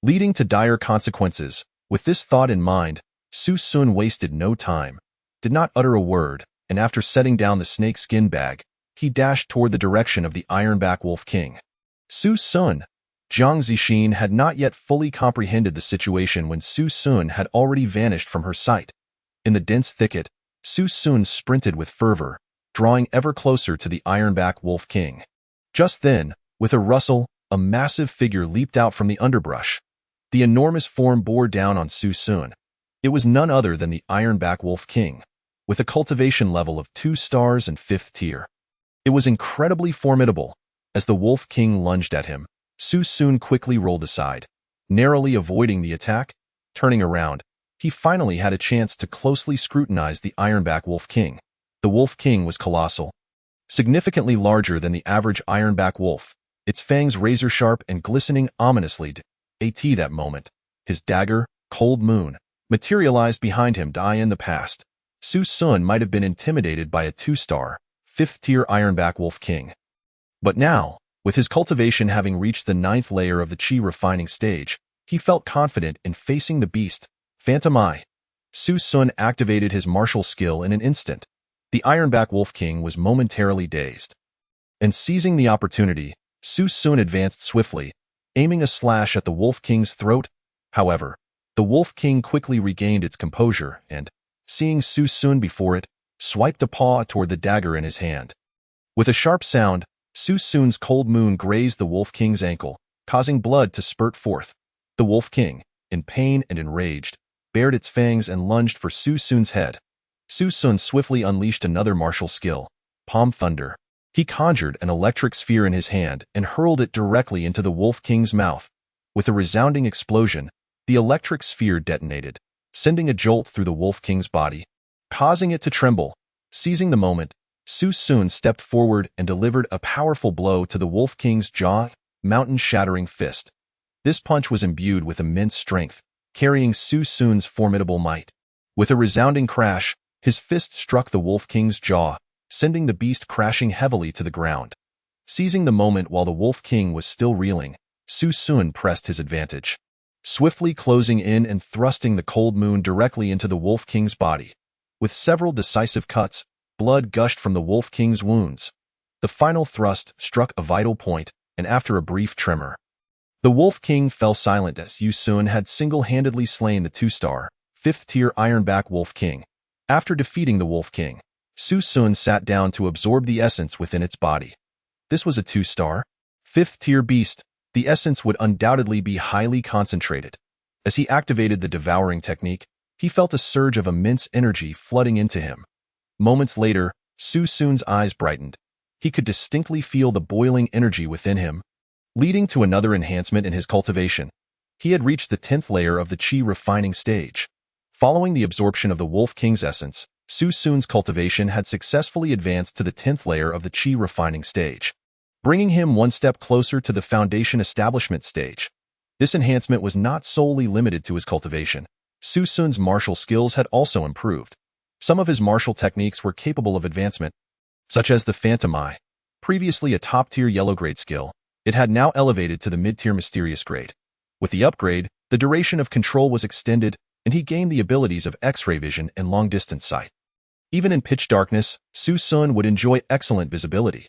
B: leading to dire consequences. With this thought in mind, Su Sun wasted no time, did not utter a word, and after setting down the snake-skin bag, he dashed toward the direction of the ironback Wolf King. Su Sun. Jiang Zixin had not yet fully comprehended the situation when Su Sun had already vanished from her sight. In the dense thicket, Su Sun sprinted with fervor, drawing ever closer to the ironback Wolf King. Just then, with a rustle, a massive figure leaped out from the underbrush. The enormous form bore down on Su Sun. It was none other than the ironback Wolf King, with a cultivation level of 2 stars and 5th tier. It was incredibly formidable. As the Wolf King lunged at him, Su Sun quickly rolled aside, narrowly avoiding the attack. Turning around, he finally had a chance to closely scrutinize the ironback Wolf King. The Wolf King was colossal, significantly larger than the average ironback wolf, its fangs razor-sharp and glistening ominously. At that moment, his dagger, Cold Moon, materialized behind him. In the past, Su Sun might have been intimidated by a 2-star, 5th-tier ironback Wolf King. But now, with his cultivation having reached the 9th layer of the Qi refining stage, he felt confident in facing the beast. Phantom Eye. Su Sun activated his martial skill in an instant. The ironback Wolf King was momentarily dazed. And seizing the opportunity, Su Sun advanced swiftly, aiming a slash at the Wolf King's throat. However, the Wolf King quickly regained its composure and, seeing Su Sun before it, swiped a paw toward the dagger in his hand. With a sharp sound, Su Sun's cold moon grazed the Wolf King's ankle, causing blood to spurt forth. The Wolf King, in pain and enraged, bared its fangs and lunged for Su Sun's head. Su Sun swiftly unleashed another martial skill, Palm Thunder. He conjured an electric sphere in his hand and hurled it directly into the Wolf King's mouth. With a resounding explosion, the electric sphere detonated, sending a jolt through the Wolf King's body, causing it to tremble. Seizing the moment, Su Sun stepped forward and delivered a powerful blow to the Wolf King's jaw, mountain-shattering fist. This punch was imbued with immense strength, carrying Su Sun's formidable might. With a resounding crash, his fist struck the Wolf King's jaw, sending the beast crashing heavily to the ground. Seizing the moment while the Wolf King was still reeling, Su Sun pressed his advantage, swiftly closing in and thrusting the cold moon directly into the Wolf King's body. With several decisive cuts, blood gushed from the Wolf King's wounds. The final thrust struck a vital point, and after a brief tremor, the Wolf King fell silent as Su Sun had single-handedly slain the 2-star, 5th-tier Ironback Wolf King. After defeating the Wolf King, Su Sun sat down to absorb the essence within its body. This was a 2-star, 5th-tier beast. The essence would undoubtedly be highly concentrated. As he activated the devouring technique, he felt a surge of immense energy flooding into him. Moments later, Su Sun's eyes brightened. He could distinctly feel the boiling energy within him, leading to another enhancement in his cultivation. He had reached the 10th layer of the Qi refining stage. Following the absorption of the Wolf King's essence, Su Sun's cultivation had successfully advanced to the 10th layer of the Qi refining stage, bringing him one step closer to the foundation establishment stage. This enhancement was not solely limited to his cultivation. Su Sun's martial skills had also improved. Some of his martial techniques were capable of advancement, such as the Phantom Eye. Previously a top-tier yellow grade skill, it had now elevated to the mid-tier mysterious grade. With the upgrade, the duration of control was extended, and he gained the abilities of X-ray vision and long-distance sight. Even in pitch darkness, Su Sun would enjoy excellent visibility.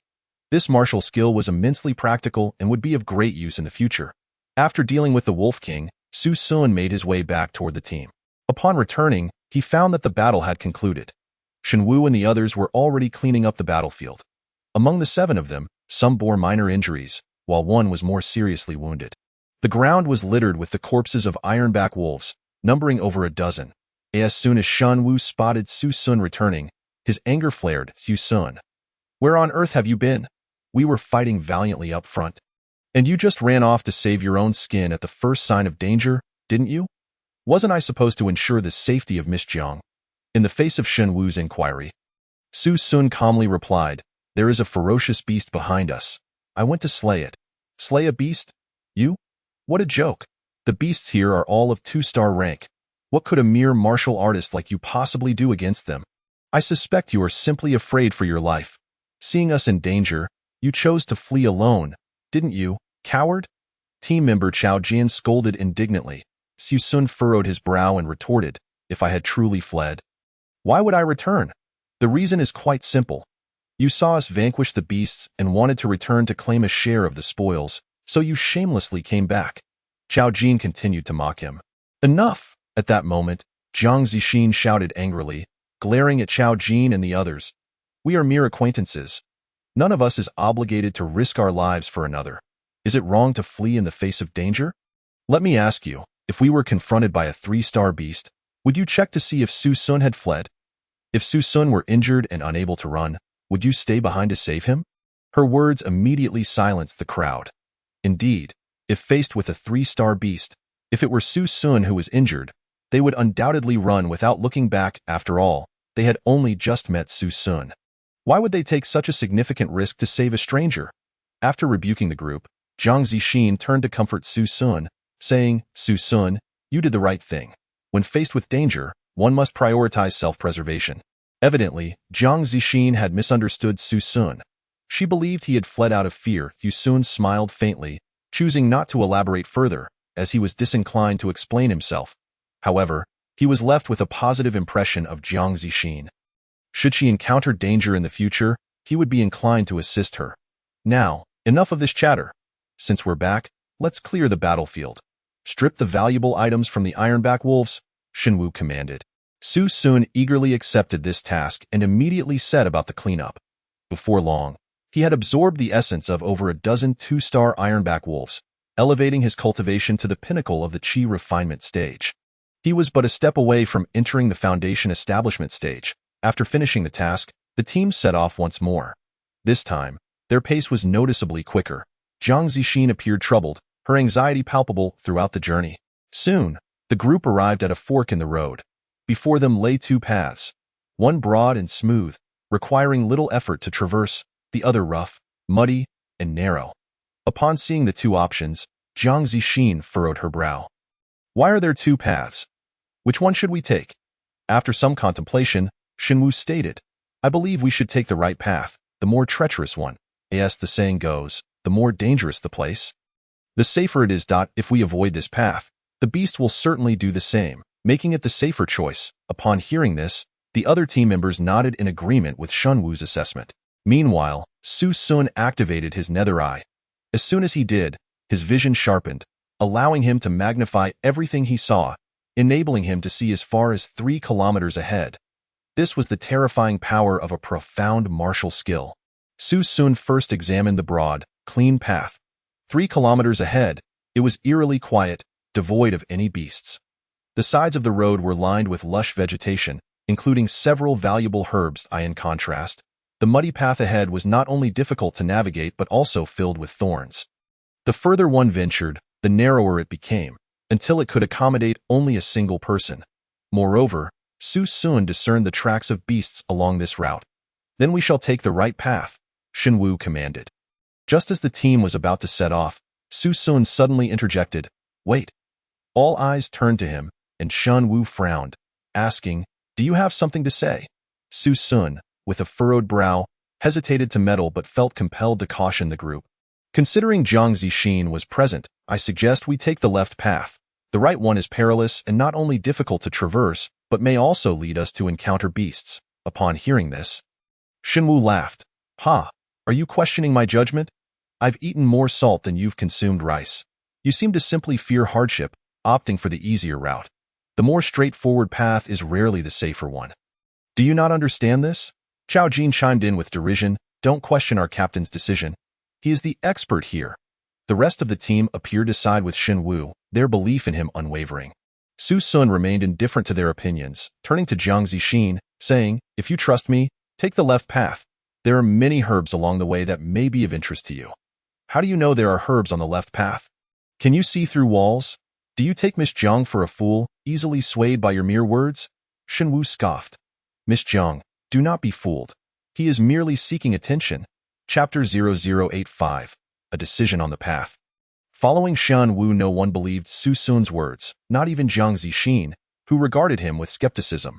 B: This martial skill was immensely practical and would be of great use in the future. After dealing with the Wolf King, Su Sun made his way back toward the team. Upon returning, he found that the battle had concluded. Shen Wu and the others were already cleaning up the battlefield. Among the 7 of them, some bore minor injuries, while one was more seriously wounded. The ground was littered with the corpses of Ironback wolves, numbering over a dozen. As soon as Shen Wu spotted Su Sun returning, his anger flared. Su Sun, where on earth have you been? We were fighting valiantly up front. And you just ran off to save your own skin at the first sign of danger, didn't you? Wasn't I supposed to ensure the safety of Miss Jiang? In the face of Shen Wu's inquiry, Su Sun calmly replied, there is a ferocious beast behind us. I went to slay it. Slay a beast? You? What a joke. The beasts here are all of 2-star rank. What could a mere martial artist like you possibly do against them? I suspect you are simply afraid for your life. Seeing us in danger, you chose to flee alone, didn't you, coward? Team member Chao Jian scolded indignantly. Su Sun furrowed his brow and retorted, if I had truly fled, why would I return? The reason is quite simple. You saw us vanquish the beasts and wanted to return to claim a share of the spoils, so you shamelessly came back. Chao Jian continued to mock him. Enough! At that moment, Jiang Zixin shouted angrily, glaring at Chao Jian and the others. We are mere acquaintances. None of us is obligated to risk our lives for another. Is it wrong to flee in the face of danger? Let me ask you, if we were confronted by a 3-star beast, would you check to see if Su Sun had fled? If Su Sun were injured and unable to run, would you stay behind to save him? Her words immediately silenced the crowd. Indeed, if faced with a 3-star beast, if it were Su Sun who was injured, they would undoubtedly run without looking back. After all, they had only just met Su Sun. Why would they take such a significant risk to save a stranger? After rebuking the group, Jiang Zixin turned to comfort Su Sun, saying, Su Sun, you did the right thing. When faced with danger, one must prioritize self-preservation. Evidently, Jiang Zixin had misunderstood Su Sun. She believed he had fled out of fear. Su Sun smiled faintly, choosing not to elaborate further, as he was disinclined to explain himself. However, he was left with a positive impression of Jiang Zixin. Should she encounter danger in the future, he would be inclined to assist her. Now, enough of this chatter. Since we're back, let's clear the battlefield. Strip the valuable items from the Ironback wolves, Shenwu commanded. Su Sun eagerly accepted this task and immediately set about the cleanup. Before long, he had absorbed the essence of over a dozen 2-star Ironback wolves, elevating his cultivation to the pinnacle of the Qi refinement stage. He was but a step away from entering the Foundation establishment stage. After finishing the task, the team set off once more. This time, their pace was noticeably quicker. Jiang Zixin appeared troubled, her anxiety palpable throughout the journey. Soon, the group arrived at a fork in the road. Before them lay two paths, one broad and smooth, requiring little effort to traverse, the other rough, muddy, and narrow. Upon seeing the two options, Jiang Zixin furrowed her brow. Why are there two paths? Which one should we take? After some contemplation, Shenwu stated, I believe we should take the right path, the more treacherous one. As the saying goes, the more dangerous the place, the safer it is. If we avoid this path, the beast will certainly do the same, making it the safer choice. Upon hearing this, the other team members nodded in agreement with Shenwu's assessment. Meanwhile, Su Sun activated his nether eye. As soon as he did, his vision sharpened, allowing him to magnify everything he saw, enabling him to see as far as 3 kilometers ahead. This was the terrifying power of a profound martial skill. Su Sun first examined the broad, clean path. 3 kilometers ahead, it was eerily quiet, devoid of any beasts. The sides of the road were lined with lush vegetation, including several valuable herbs. In contrast, the muddy path ahead was not only difficult to navigate but also filled with thorns. The further one ventured, the narrower it became, until it could accommodate only a single person. Moreover, Su Sun discerned the tracks of beasts along this route. Then we shall take the right path, Shenwu commanded. Just as the team was about to set off, Su Sun suddenly interjected, Wait. All eyes turned to him, and Shenwu frowned, asking, Do you have something to say? Su Sun, with a furrowed brow, hesitated to meddle but felt compelled to caution the group. Considering Jiang Zixin was present, I suggest we take the left path. The right one is perilous and not only difficult to traverse, but may also lead us to encounter beasts. Upon hearing this, Shenwu laughed. Ha! Are you questioning my judgment? I've eaten more salt than you've consumed rice. You seem to simply fear hardship, opting for the easier route. The more straightforward path is rarely the safer one. Do you not understand this? Chao Jin chimed in with derision. Don't question our captain's decision. He is the expert here. The rest of the team appeared to side with Shenwu, their belief in him unwavering. Su Sun remained indifferent to their opinions, turning to Jiang Zixin, saying, If you trust me, take the left path. There are many herbs along the way that may be of interest to you. How do you know there are herbs on the left path? Can you see through walls? Do you take Miss Jiang for a fool, easily swayed by your mere words? Shenwu scoffed. Miss Jiang, do not be fooled. He is merely seeking attention. Chapter 0085, A Decision on the Path. Following Shenwu, no one believed Su Sun's words, not even Jiang Zixin, who regarded him with skepticism.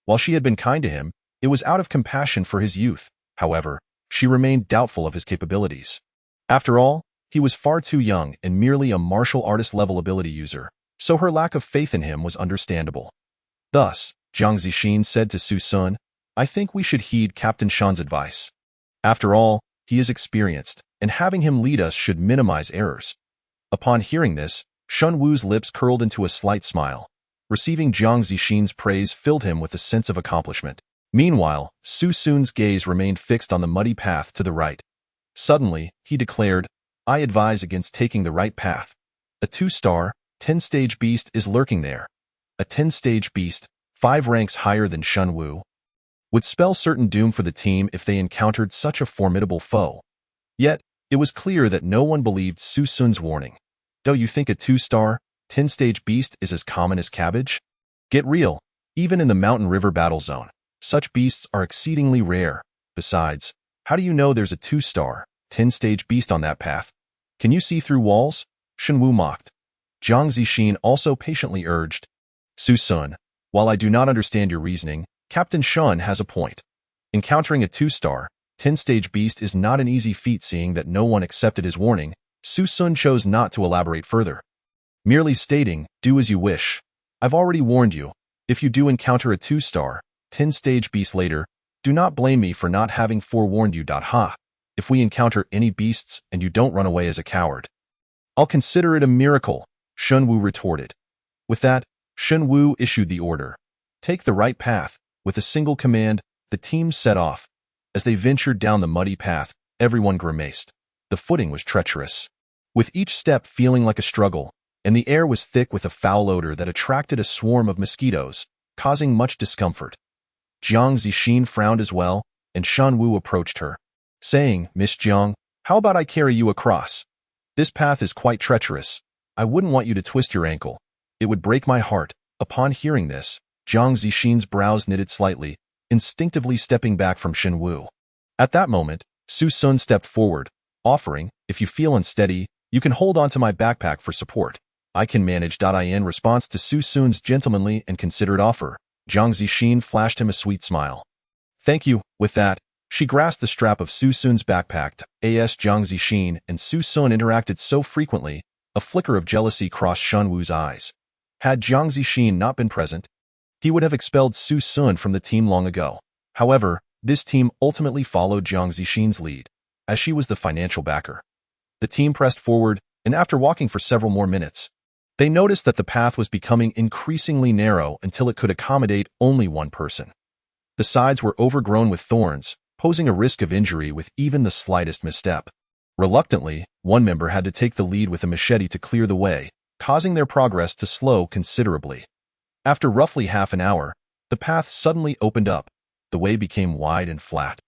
B: While she had been kind to him, it was out of compassion for his youth. However, she remained doubtful of his capabilities. After all, he was far too young and merely a martial artist-level ability user, so her lack of faith in him was understandable. Thus, Jiang Zixin said to Su Sun, I think we should heed Captain Shan's advice. After all, he is experienced, and having him lead us should minimize errors. Upon hearing this, Shenwu's lips curled into a slight smile. Receiving Jiang Zixin's praise filled him with a sense of accomplishment. Meanwhile, Su Sun's gaze remained fixed on the muddy path to the right. Suddenly, he declared, I advise against taking the right path. A 2-star, 10-stage beast is lurking there. A 10-stage beast, 5 ranks higher than Shenwu, would spell certain doom for the team if they encountered such a formidable foe. Yet, it was clear that no one believed Su Sun's warning. Do you think a 2-star, 10-stage beast is as common as cabbage? Get real. Even in the mountain river battle zone, such beasts are exceedingly rare. Besides, how do you know there's a 2-star, 10-stage beast on that path? Can you see through walls? Shenwu mocked. Jiang Zixin also patiently urged, Su Sun, while I do not understand your reasoning, Captain Shan has a point. Encountering a 2-star, 10-stage beast is not an easy feat. Seeing that no one accepted his warning, Su Sun chose not to elaborate further. Merely stating, do as you wish. I've already warned you. If you do encounter a 2-star, 10-stage beast later, do not blame me for not having forewarned you. Ha! If we encounter any beasts and you don't run away as a coward, I'll consider it a miracle, Shen Wu retorted. With that, Shen Wu issued the order. Take the right path. With a single command, the team set off. As they ventured down the muddy path, everyone grimaced. The footing was treacherous, with each step feeling like a struggle, and the air was thick with a foul odor that attracted a swarm of mosquitoes, causing much discomfort. Jiang Zixin frowned as well, and Shen Wu approached her, saying, Miss Jiang, how about I carry you across? This path is quite treacherous. I wouldn't want you to twist your ankle. It would break my heart. Upon hearing this, Jiang Zixin's brows knitted slightly, instinctively stepping back from Shen Wu. At that moment, Su Sun stepped forward, offering, if you feel unsteady, you can hold onto my backpack for support. I can manage. In response to Su Sun's gentlemanly and considerate offer, Jiang Zixin flashed him a sweet smile. Thank you. With that, she grasped the strap of Su Sun's backpack. As Jiang Zixin and Su Sun interacted so frequently, a flicker of jealousy crossed Shen Wu's eyes. Had Jiang Zixin not been present, he would have expelled Su Sun from the team long ago. However, this team ultimately followed Jiang Zixin's lead, as she was the financial backer. The team pressed forward, and after walking for several more minutes, they noticed that the path was becoming increasingly narrow until it could accommodate only one person. The sides were overgrown with thorns, posing a risk of injury with even the slightest misstep. Reluctantly, one member had to take the lead with a machete to clear the way, causing their progress to slow considerably. After roughly half an hour, the path suddenly opened up. The way became wide and flat,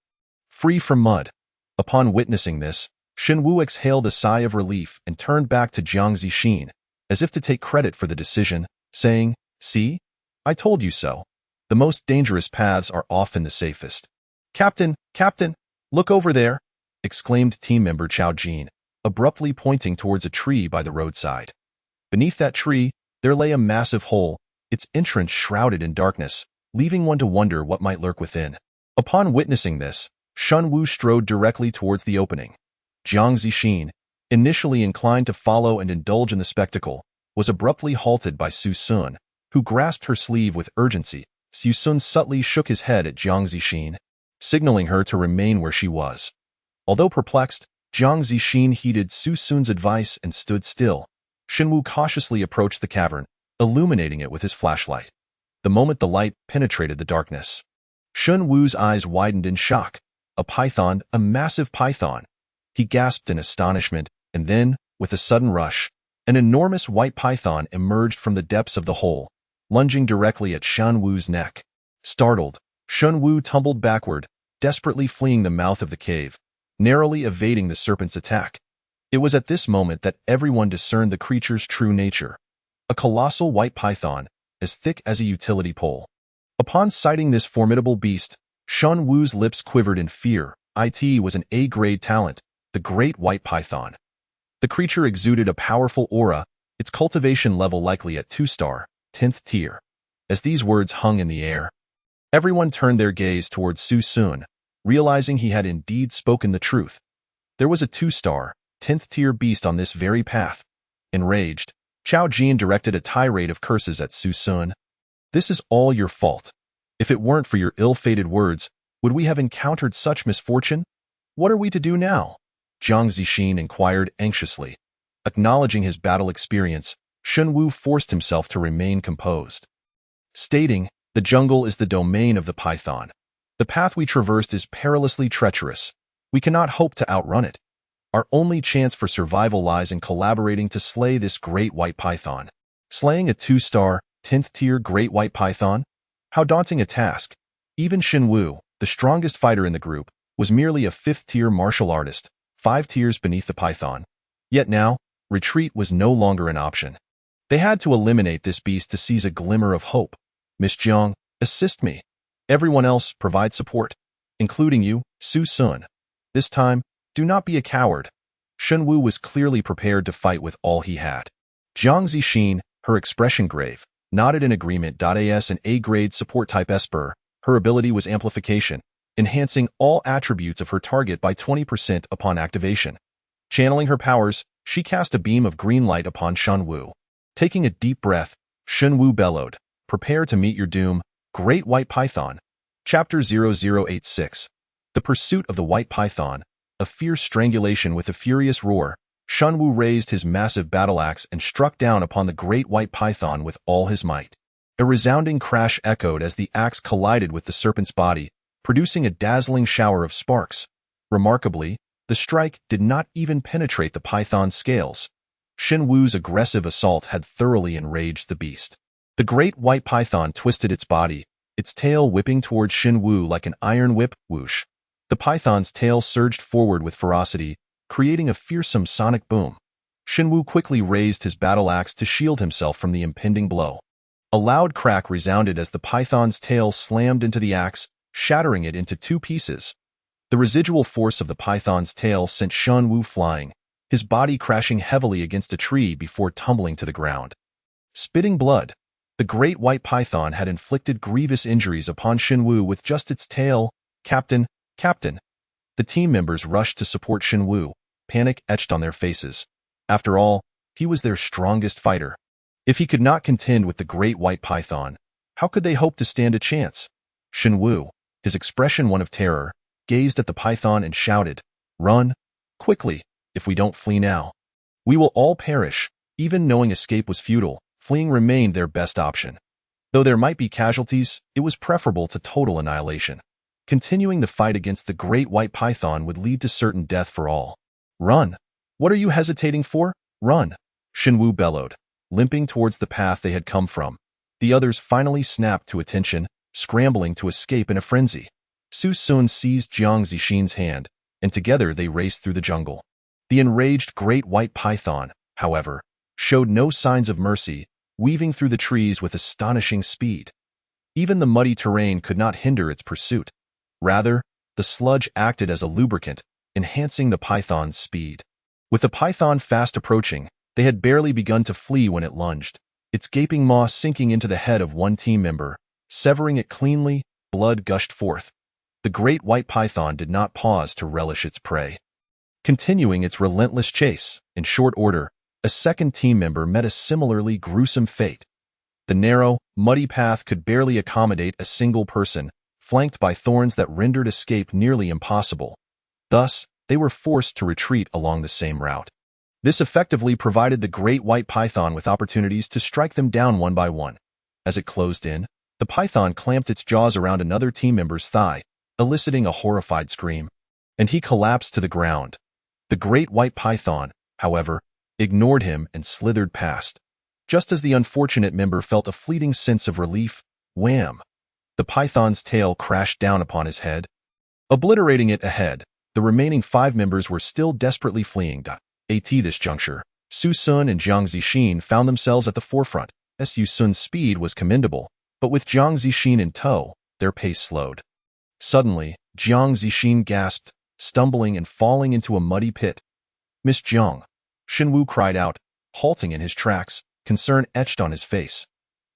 B: free from mud. Upon witnessing this, Shen Wu exhaled a sigh of relief and turned back to Jiang Zixin, as if to take credit for the decision, saying, See? I told you so. The most dangerous paths are often the safest. Captain, look over there, exclaimed team member Chao Jin, abruptly pointing towards a tree by the roadside. Beneath that tree, there lay a massive hole, its entrance shrouded in darkness, leaving one to wonder what might lurk within. Upon witnessing this, Shen Wu strode directly towards the opening. Jiang Zixin, initially inclined to follow and indulge in the spectacle, was abruptly halted by Su Sun, who grasped her sleeve with urgency. Su Sun subtly shook his head at Jiang Zixin, signaling her to remain where she was. Although perplexed, Jiang Zixin heeded Su Sun's advice and stood still. Shen Wu cautiously approached the cavern, illuminating it with his flashlight. The moment the light penetrated the darkness, Shen Wu's eyes widened in shock. A python, a massive python. He gasped in astonishment, and then, with a sudden rush, an enormous white python emerged from the depths of the hole, lunging directly at Shen Wu's neck. Startled, Shen Wu tumbled backward, desperately fleeing the mouth of the cave, narrowly evading the serpent's attack. It was at this moment that everyone discerned the creature's true nature. A colossal white python, as thick as a utility pole. Upon sighting this formidable beast, Shen Wu's lips quivered in fear. It was an A-grade talent, the great white python. The creature exuded a powerful aura, its cultivation level likely at 2-star, 10th tier. As these words hung in the air, everyone turned their gaze towards Su Sun, realizing he had indeed spoken the truth. There was a 2-star, 10th tier beast on this very path. Enraged, Chao Jin directed a tirade of curses at Su Sun. This is all your fault. If it weren't for your ill-fated words, would we have encountered such misfortune? What are we to do now? Jiang Zixin inquired anxiously. Acknowledging his battle experience, Shen Wu forced himself to remain composed, stating, the jungle is the domain of the python. The path we traversed is perilously treacherous. We cannot hope to outrun it. Our only chance for survival lies in collaborating to slay this great white python. Slaying a 2-star, 10th tier great white python? How daunting a task. Even Shen Wu, the strongest fighter in the group, was merely a 5th-tier martial artist, 5 tiers beneath the python. Yet now, retreat was no longer an option. They had to eliminate this beast to seize a glimmer of hope. Miss Jiang, assist me. Everyone else, provide support. Including you, Su Sun. This time, do not be a coward. Shen Wu was clearly prepared to fight with all he had. Jiang Zixin, her expression grave, nodded in agreement. As an A-grade support type Esper, her ability was amplification, enhancing all attributes of her target by 20% upon activation. Channeling her powers, she cast a beam of green light upon Shen Wu. Taking a deep breath, Shen Wu bellowed, prepare to meet your doom, Great White Python. Chapter 0086. The Pursuit of the White Python. A fierce strangulation with a furious roar, Shunwu raised his massive battle axe and struck down upon the great white python with all his might. A resounding crash echoed as the axe collided with the serpent's body, producing a dazzling shower of sparks. Remarkably, the strike did not even penetrate the python's scales. Shenwu's aggressive assault had thoroughly enraged the beast. The great white python twisted its body, its tail whipping towards Shenwu like an iron whip. Whoosh. The python's tail surged forward with ferocity, creating a fearsome sonic boom. Shenwu quickly raised his battle axe to shield himself from the impending blow. A loud crack resounded as the python's tail slammed into the axe, shattering it into two pieces. The residual force of the python's tail sent Shenwu flying, his body crashing heavily against a tree before tumbling to the ground. Spitting blood, the great white python had inflicted grievous injuries upon Shenwu with just its tail. Captain, Captain! The team members rushed to support Shenwu, panic etched on their faces. After all, he was their strongest fighter. If he could not contend with the great white python, how could they hope to stand a chance? Shenwu, his expression one of terror, gazed at the python and shouted, "Run! Quickly! If we don't flee now, we will all perish." Even knowing escape was futile, fleeing remained their best option. Though there might be casualties, it was preferable to total annihilation. Continuing the fight against the great white python would lead to certain death for all. "Run! What are you hesitating for? Run!" Shenwu bellowed, limping towards the path they had come from. The others finally snapped to attention, scrambling to escape in a frenzy. Su Sun seized Jiang Zixin's hand, and together they raced through the jungle. The enraged great white python, however, showed no signs of mercy, weaving through the trees with astonishing speed. Even the muddy terrain could not hinder its pursuit. Rather, the sludge acted as a lubricant, enhancing the python's speed. With the python fast approaching, they had barely begun to flee when it lunged, its gaping maw sinking into the head of one team member. Severing it cleanly, blood gushed forth. The great white python did not pause to relish its prey. Continuing its relentless chase, in short order, a second team member met a similarly gruesome fate. The narrow, muddy path could barely accommodate a single person, flanked by thorns that rendered escape nearly impossible. Thus, they were forced to retreat along the same route. This effectively provided the great white python with opportunities to strike them down one by one. As it closed in, the python clamped its jaws around another team member's thigh, eliciting a horrified scream, and he collapsed to the ground. The great white python, however, ignored him and slithered past. Just as the unfortunate member felt a fleeting sense of relief, wham! The python's tail crashed down upon his head, obliterating it ahead. The remaining 5 members were still desperately fleeing. At this juncture, Su Sun and Jiang Zixin found themselves at the forefront. Su Sun's speed was commendable, but with Jiang Zixin in tow, their pace slowed. Suddenly, Jiang Zixin gasped, stumbling and falling into a muddy pit. "Miss Jiang!" Shenwu cried out, halting in his tracks, concern etched on his face.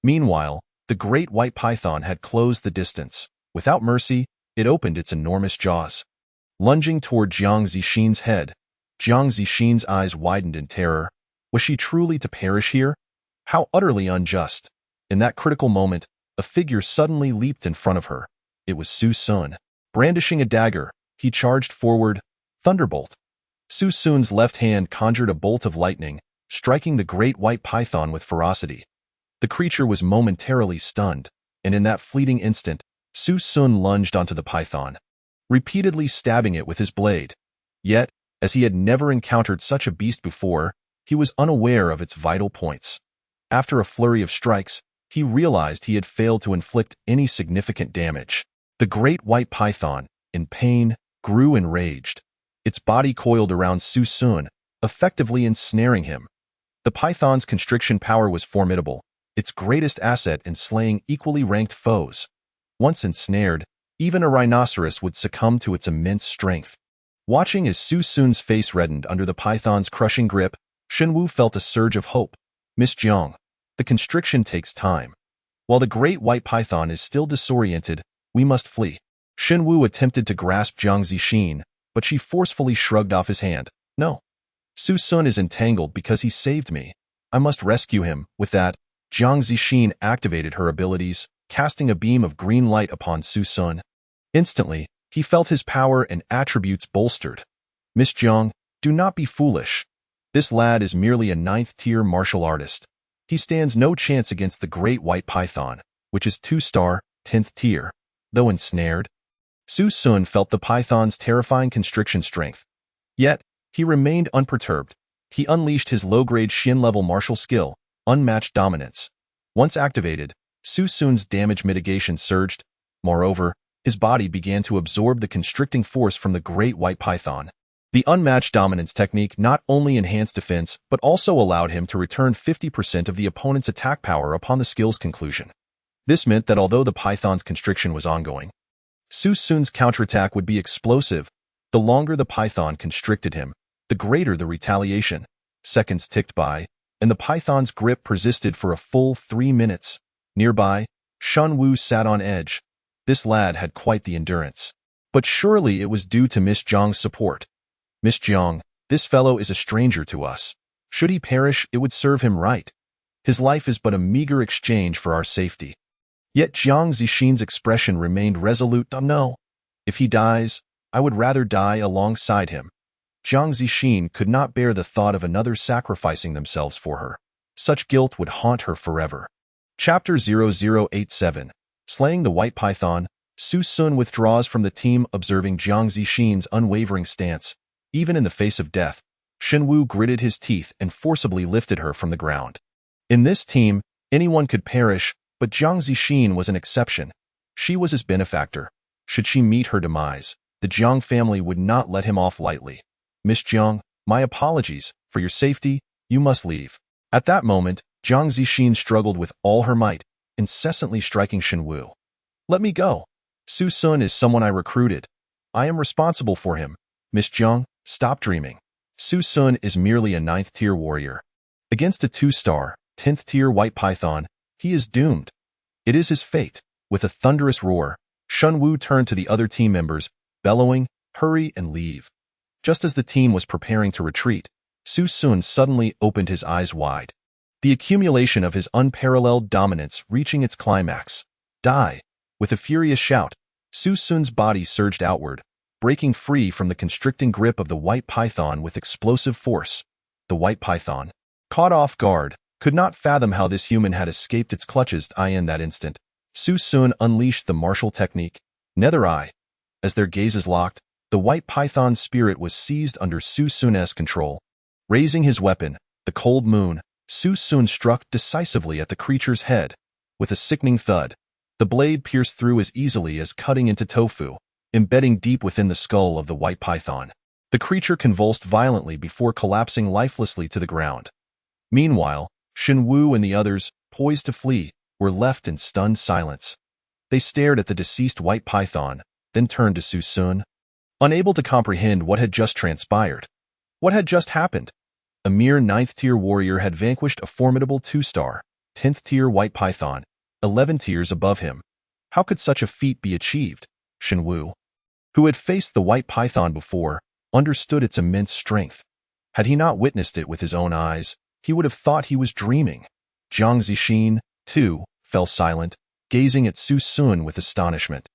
B: Meanwhile, the great white python had closed the distance. Without mercy, it opened its enormous jaws. Lunging toward Jiang Zixin's head, Jiang Zixin's eyes widened in terror. Was she truly to perish here? How utterly unjust! In that critical moment, a figure suddenly leaped in front of her. It was Su Sun. Brandishing a dagger, he charged forward. Thunderbolt! Su Sun's left hand conjured a bolt of lightning, striking the great white python with ferocity. The creature was momentarily stunned, and in that fleeting instant, Su Sun lunged onto the python, repeatedly stabbing it with his blade. Yet, as he had never encountered such a beast before, he was unaware of its vital points. After a flurry of strikes, he realized he had failed to inflict any significant damage. The great white python, in pain, grew enraged. Its body coiled around Su Sun, effectively ensnaring him. The python's constriction power was formidable, its greatest asset in slaying equally ranked foes. Once ensnared, even a rhinoceros would succumb to its immense strength. Watching as Su Sun's face reddened under the python's crushing grip, Shenwu felt a surge of hope. "Miss Jiang, the constriction takes time. While the great white python is still disoriented, we must flee." Shenwu attempted to grasp Jiang Zixin, but she forcefully shrugged off his hand. "No. Su Sun is entangled because he saved me. I must rescue him." With that, Jiang Zixin activated her abilities, casting a beam of green light upon Su Sun. Instantly, he felt his power and attributes bolstered. "Miss Jiang, do not be foolish. This lad is merely a ninth-tier martial artist. He stands no chance against the great white python, which is 2-star, 10th tier. Though ensnared, Su Sun felt the python's terrifying constriction strength. Yet, he remained unperturbed. He unleashed his low-grade Shin-level martial skill, unmatched dominance. Once activated, Su Sun's damage mitigation surged. Moreover, his body began to absorb the constricting force from the great white python. The unmatched dominance technique not only enhanced defense but also allowed him to return 50% of the opponent's attack power upon the skill's conclusion. This meant that although the python's constriction was ongoing, Su Sun's counterattack would be explosive. The longer the python constricted him, the greater the retaliation. Seconds ticked by, and the python's grip persisted for a full 3 minutes. Nearby, Shen Wu sat on edge. This lad had quite the endurance. But surely it was due to Miss Jiang's support. Miss Jiang, this fellow is a stranger to us. Should he perish, it would serve him right. His life is but a meager exchange for our safety. Yet Jiang Zixin's expression remained resolute. No. If he dies, I would rather die alongside him. Jiang Zixin could not bear the thought of another sacrificing themselves for her. Such guilt would haunt her forever. Chapter 0087. Slaying the White Python. Su Sun withdraws from the team, observing Jiang Zixin's unwavering stance. Even in the face of death, Shen Wu gritted his teeth and forcibly lifted her from the ground. In this team, anyone could perish, but Jiang Zixin was an exception. She was his benefactor. Should she meet her demise, the Jiang family would not let him off lightly. Miss Jiang, my apologies. For your safety, you must leave. At that moment, Jiang Zixin struggled with all her might, incessantly striking Shen Wu. Let me go. Su Sun is someone I recruited. I am responsible for him. Miss Jiang, stop dreaming. Su Sun is merely a 9th-tier warrior. Against a 2-star, 10th-tier white python, he is doomed. It is his fate. With a thunderous roar, Shen Wu turned to the other team members, bellowing, hurry and leave. Just as the team was preparing to retreat, Su Sun suddenly opened his eyes wide. The accumulation of his unparalleled dominance reaching its climax. Die! With a furious shout, Su Sun's body surged outward, breaking free from the constricting grip of the white python with explosive force. The white python, caught off guard, could not fathom how this human had escaped its clutches. In that instant, Su Sun unleashed the martial technique, Nether Eye. As their gazes locked, the white python's spirit was seized under Su Sun's control. Raising his weapon, the cold moon, Su Sun struck decisively at the creature's head. With a sickening thud, the blade pierced through as easily as cutting into tofu, embedding deep within the skull of the white python. The creature convulsed violently before collapsing lifelessly to the ground. Meanwhile, Shen Wu and the others, poised to flee, were left in stunned silence. They stared at the deceased white python, then turned to Su Sun, unable to comprehend what had just transpired. What had just happened? A mere 9th-tier warrior had vanquished a formidable 2-star, 10th-tier white python, 11 tiers above him. How could such a feat be achieved? Shen Wu, who had faced the white python before, understood its immense strength. Had he not witnessed it with his own eyes, he would have thought he was dreaming. Jiang Zixin, too, fell silent, gazing at Su Sun with astonishment.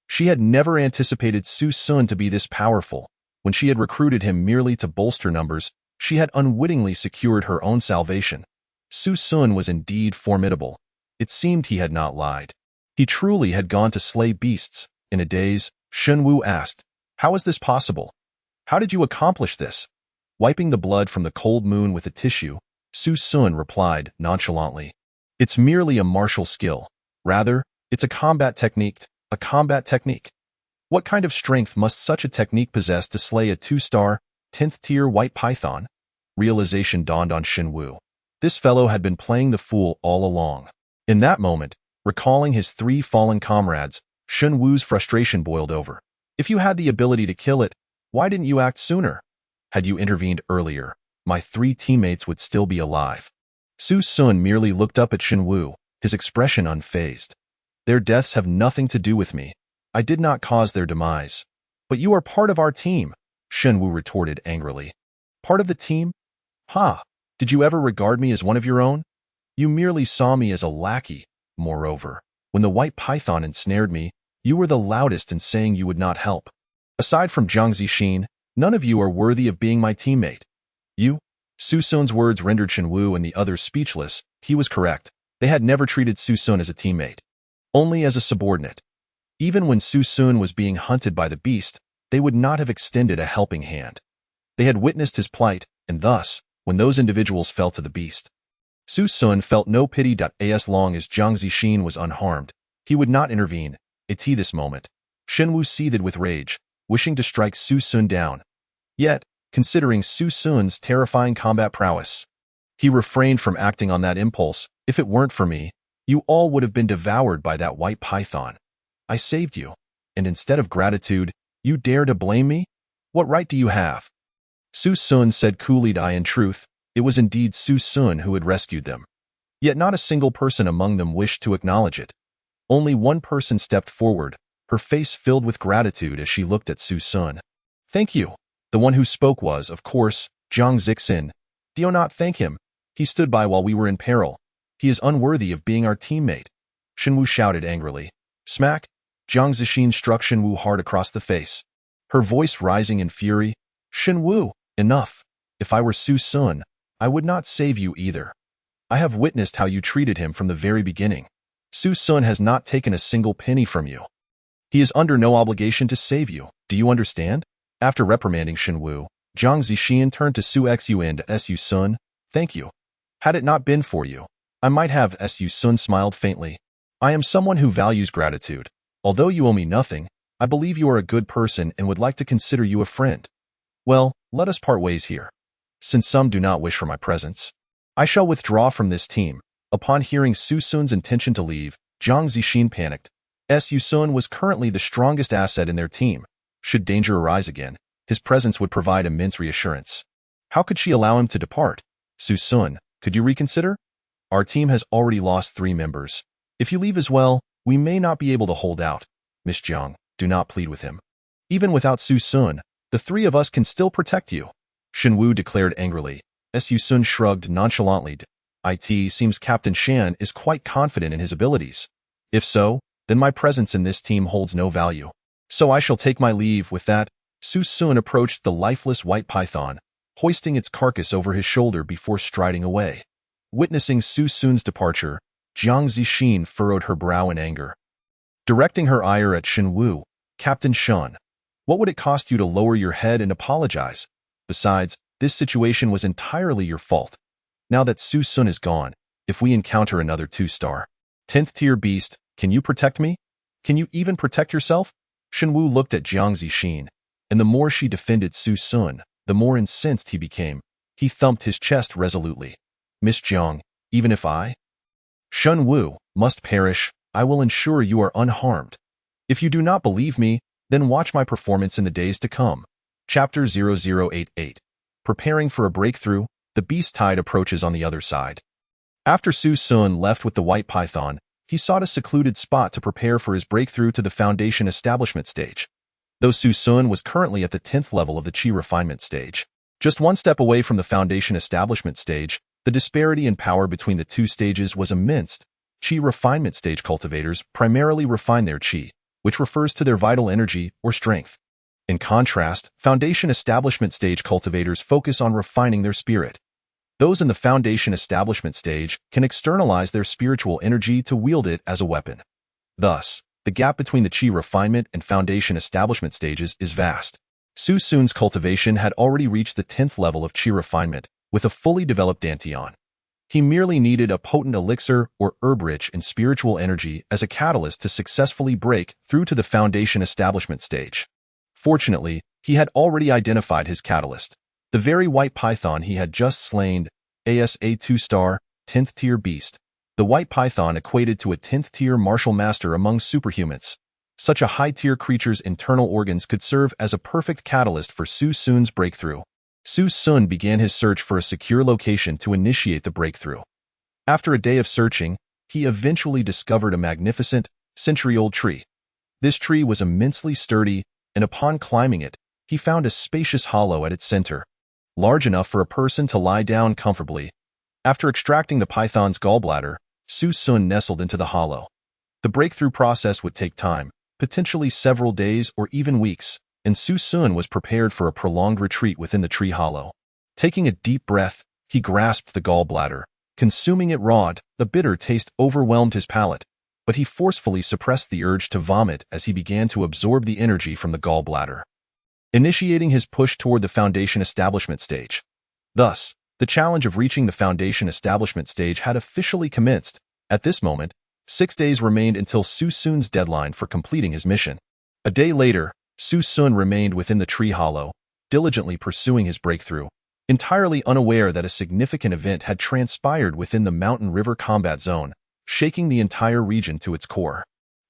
B: She had never anticipated Su Sun to be this powerful. When she had recruited him merely to bolster numbers, she had unwittingly secured her own salvation. Su Sun was indeed formidable. It seemed he had not lied. He truly had gone to slay beasts. In a daze, Shen Wu asked, "How is this possible? How did you accomplish this?" Wiping the blood from the cold moon with a tissue, Su Sun replied nonchalantly, "It's merely a martial skill. Rather, it's a combat technique. A combat technique. What kind of strength must such a technique possess to slay a 2-star, 10th-tier white python?" Realization dawned on Shen Wu. This fellow had been playing the fool all along. In that moment, recalling his 3 fallen comrades, Shen Wu's frustration boiled over. If you had the ability to kill it, why didn't you act sooner? Had you intervened earlier, my 3 teammates would still be alive. Su Sun merely looked up at Shen Wu, his expression unfazed. Their deaths have nothing to do with me. I did not cause their demise. But you are part of our team, Shen Wu retorted angrily. Part of the team? Ha! Did you ever regard me as one of your own? You merely saw me as a lackey. Moreover, when the white python ensnared me, you were the loudest in saying you would not help. Aside from Jiang Zixin, none of you are worthy of being my teammate. You? Su Sun's words rendered Shen Wu and the others speechless. He was correct. They had never treated Su Sun as a teammate, only as a subordinate. Even when Su Sun was being hunted by the beast, they would not have extended a helping hand. They had witnessed his plight, and thus, when those individuals fell to the beast, Su Sun felt no pity. As long as Jiang Zixin was unharmed, he would not intervene. At this moment, Shen Wu seethed with rage, wishing to strike Su Sun down. Yet, considering Su Sun's terrifying combat prowess, he refrained from acting on that impulse. If it weren't for me, you all would have been devoured by that white python. I saved you, and instead of gratitude, you dare to blame me? What right do you have? Su Sun said coolly. In truth, it was indeed Su Sun who had rescued them. Yet not a single person among them wished to acknowledge it. Only one person stepped forward, her face filled with gratitude as she looked at Su Sun. Thank you. The one who spoke was, of course, Jiang Zixin. Do you not thank him? He stood by while we were in peril. He is unworthy of being our teammate. Shen Wu shouted angrily. Smack! Jiang Zixin struck Shen Wu hard across the face, her voice rising in fury. Shen Wu, enough. If I were Su Sun, I would not save you either. I have witnessed how you treated him from the very beginning. Su Sun has not taken a single penny from you. He is under no obligation to save you. Do you understand? After reprimanding Shen Wu, Jiang Zixin turned to Su Xun and Su Sun. Thank you. Had it not been for you, I might have. Su Sun smiled faintly. I am someone who values gratitude. Although you owe me nothing, I believe you are a good person and would like to consider you a friend. Well, let us part ways here. Since some do not wish for my presence, I shall withdraw from this team. Upon hearing Su Sun's intention to leave, Jiang Zixin panicked. Su Sun was currently the strongest asset in their team. Should danger arise again, his presence would provide immense reassurance. How could she allow him to depart? Su Sun, could you reconsider? Our team has already lost 3 members. If you leave as well, we may not be able to hold out. Miss Jiang, do not plead with him. Even without Su Sun, the 3 of us can still protect you. Shen Wu declared angrily. Su Sun shrugged nonchalantly. It seems Captain Shan is quite confident in his abilities. If so, then my presence in this team holds no value. So I shall take my leave. With that, Su Sun approached the lifeless white python, hoisting its carcass over his shoulder before striding away. Witnessing Su Sun's departure, Jiang Zixin furrowed her brow in anger. Directing her ire at Shen Wu, Captain Shan, what would it cost you to lower your head and apologize? Besides, this situation was entirely your fault. Now that Su Sun is gone, if we encounter another 2-star, 10th tier beast, can you protect me? Can you even protect yourself? Shen Wu looked at Jiang Zixin, and the more she defended Su Sun, the more incensed he became. He thumped his chest resolutely. Miss Jiang, even if I, Shen Wu, must perish, I will ensure you are unharmed. If you do not believe me, then watch my performance in the days to come. Chapter 0088. Preparing for a breakthrough, the beast tide approaches on the other side. After Su Sun left with the white python, he sought a secluded spot to prepare for his breakthrough to the Foundation Establishment stage. Though Su Sun was currently at the 10th level of the Qi Refinement stage, just one step away from the Foundation Establishment stage, the disparity in power between the 2 stages was immense. Qi Refinement stage cultivators primarily refine their Qi, which refers to their vital energy or strength. In contrast, Foundation Establishment stage cultivators focus on refining their spirit. Those in the Foundation Establishment stage can externalize their spiritual energy to wield it as a weapon. Thus, the gap between the Qi Refinement and Foundation Establishment stages is vast. Su Sun's cultivation had already reached the 10th level of Qi Refinement, with a fully developed Dantian. He merely needed a potent elixir or herb rich in spiritual energy as a catalyst to successfully break through to the Foundation Establishment stage. Fortunately, he had already identified his catalyst, the very white python he had just slain, as a 2-star, 10th tier beast. The white python equated to a 10th tier martial master among superhumans. Such a high-tier creature's internal organs could serve as a perfect catalyst for Su Sun's breakthrough. Su Sun began his search for a secure location to initiate the breakthrough. After a day of searching, he eventually discovered a magnificent, century-old tree. This tree was immensely sturdy, and upon climbing it, he found a spacious hollow at its center, large enough for a person to lie down comfortably. After extracting the python's gallbladder, Su Sun nestled into the hollow. The breakthrough process would take time, potentially several days or even weeks, and Su Sun was prepared for a prolonged retreat within the tree hollow. Taking a deep breath, he grasped the gallbladder. Consuming it raw, the bitter taste overwhelmed his palate, but he forcefully suppressed the urge to vomit as he began to absorb the energy from the gallbladder, initiating his push toward the foundation establishment stage. Thus, the challenge of reaching the foundation establishment stage had officially commenced. At this moment, 6 days remained until Su Sun's deadline for completing his mission. A day later, Su Sun remained within the tree hollow, diligently pursuing his breakthrough, entirely unaware that a significant event had transpired within the Mountain River Combat Zone, shaking the entire region to its core.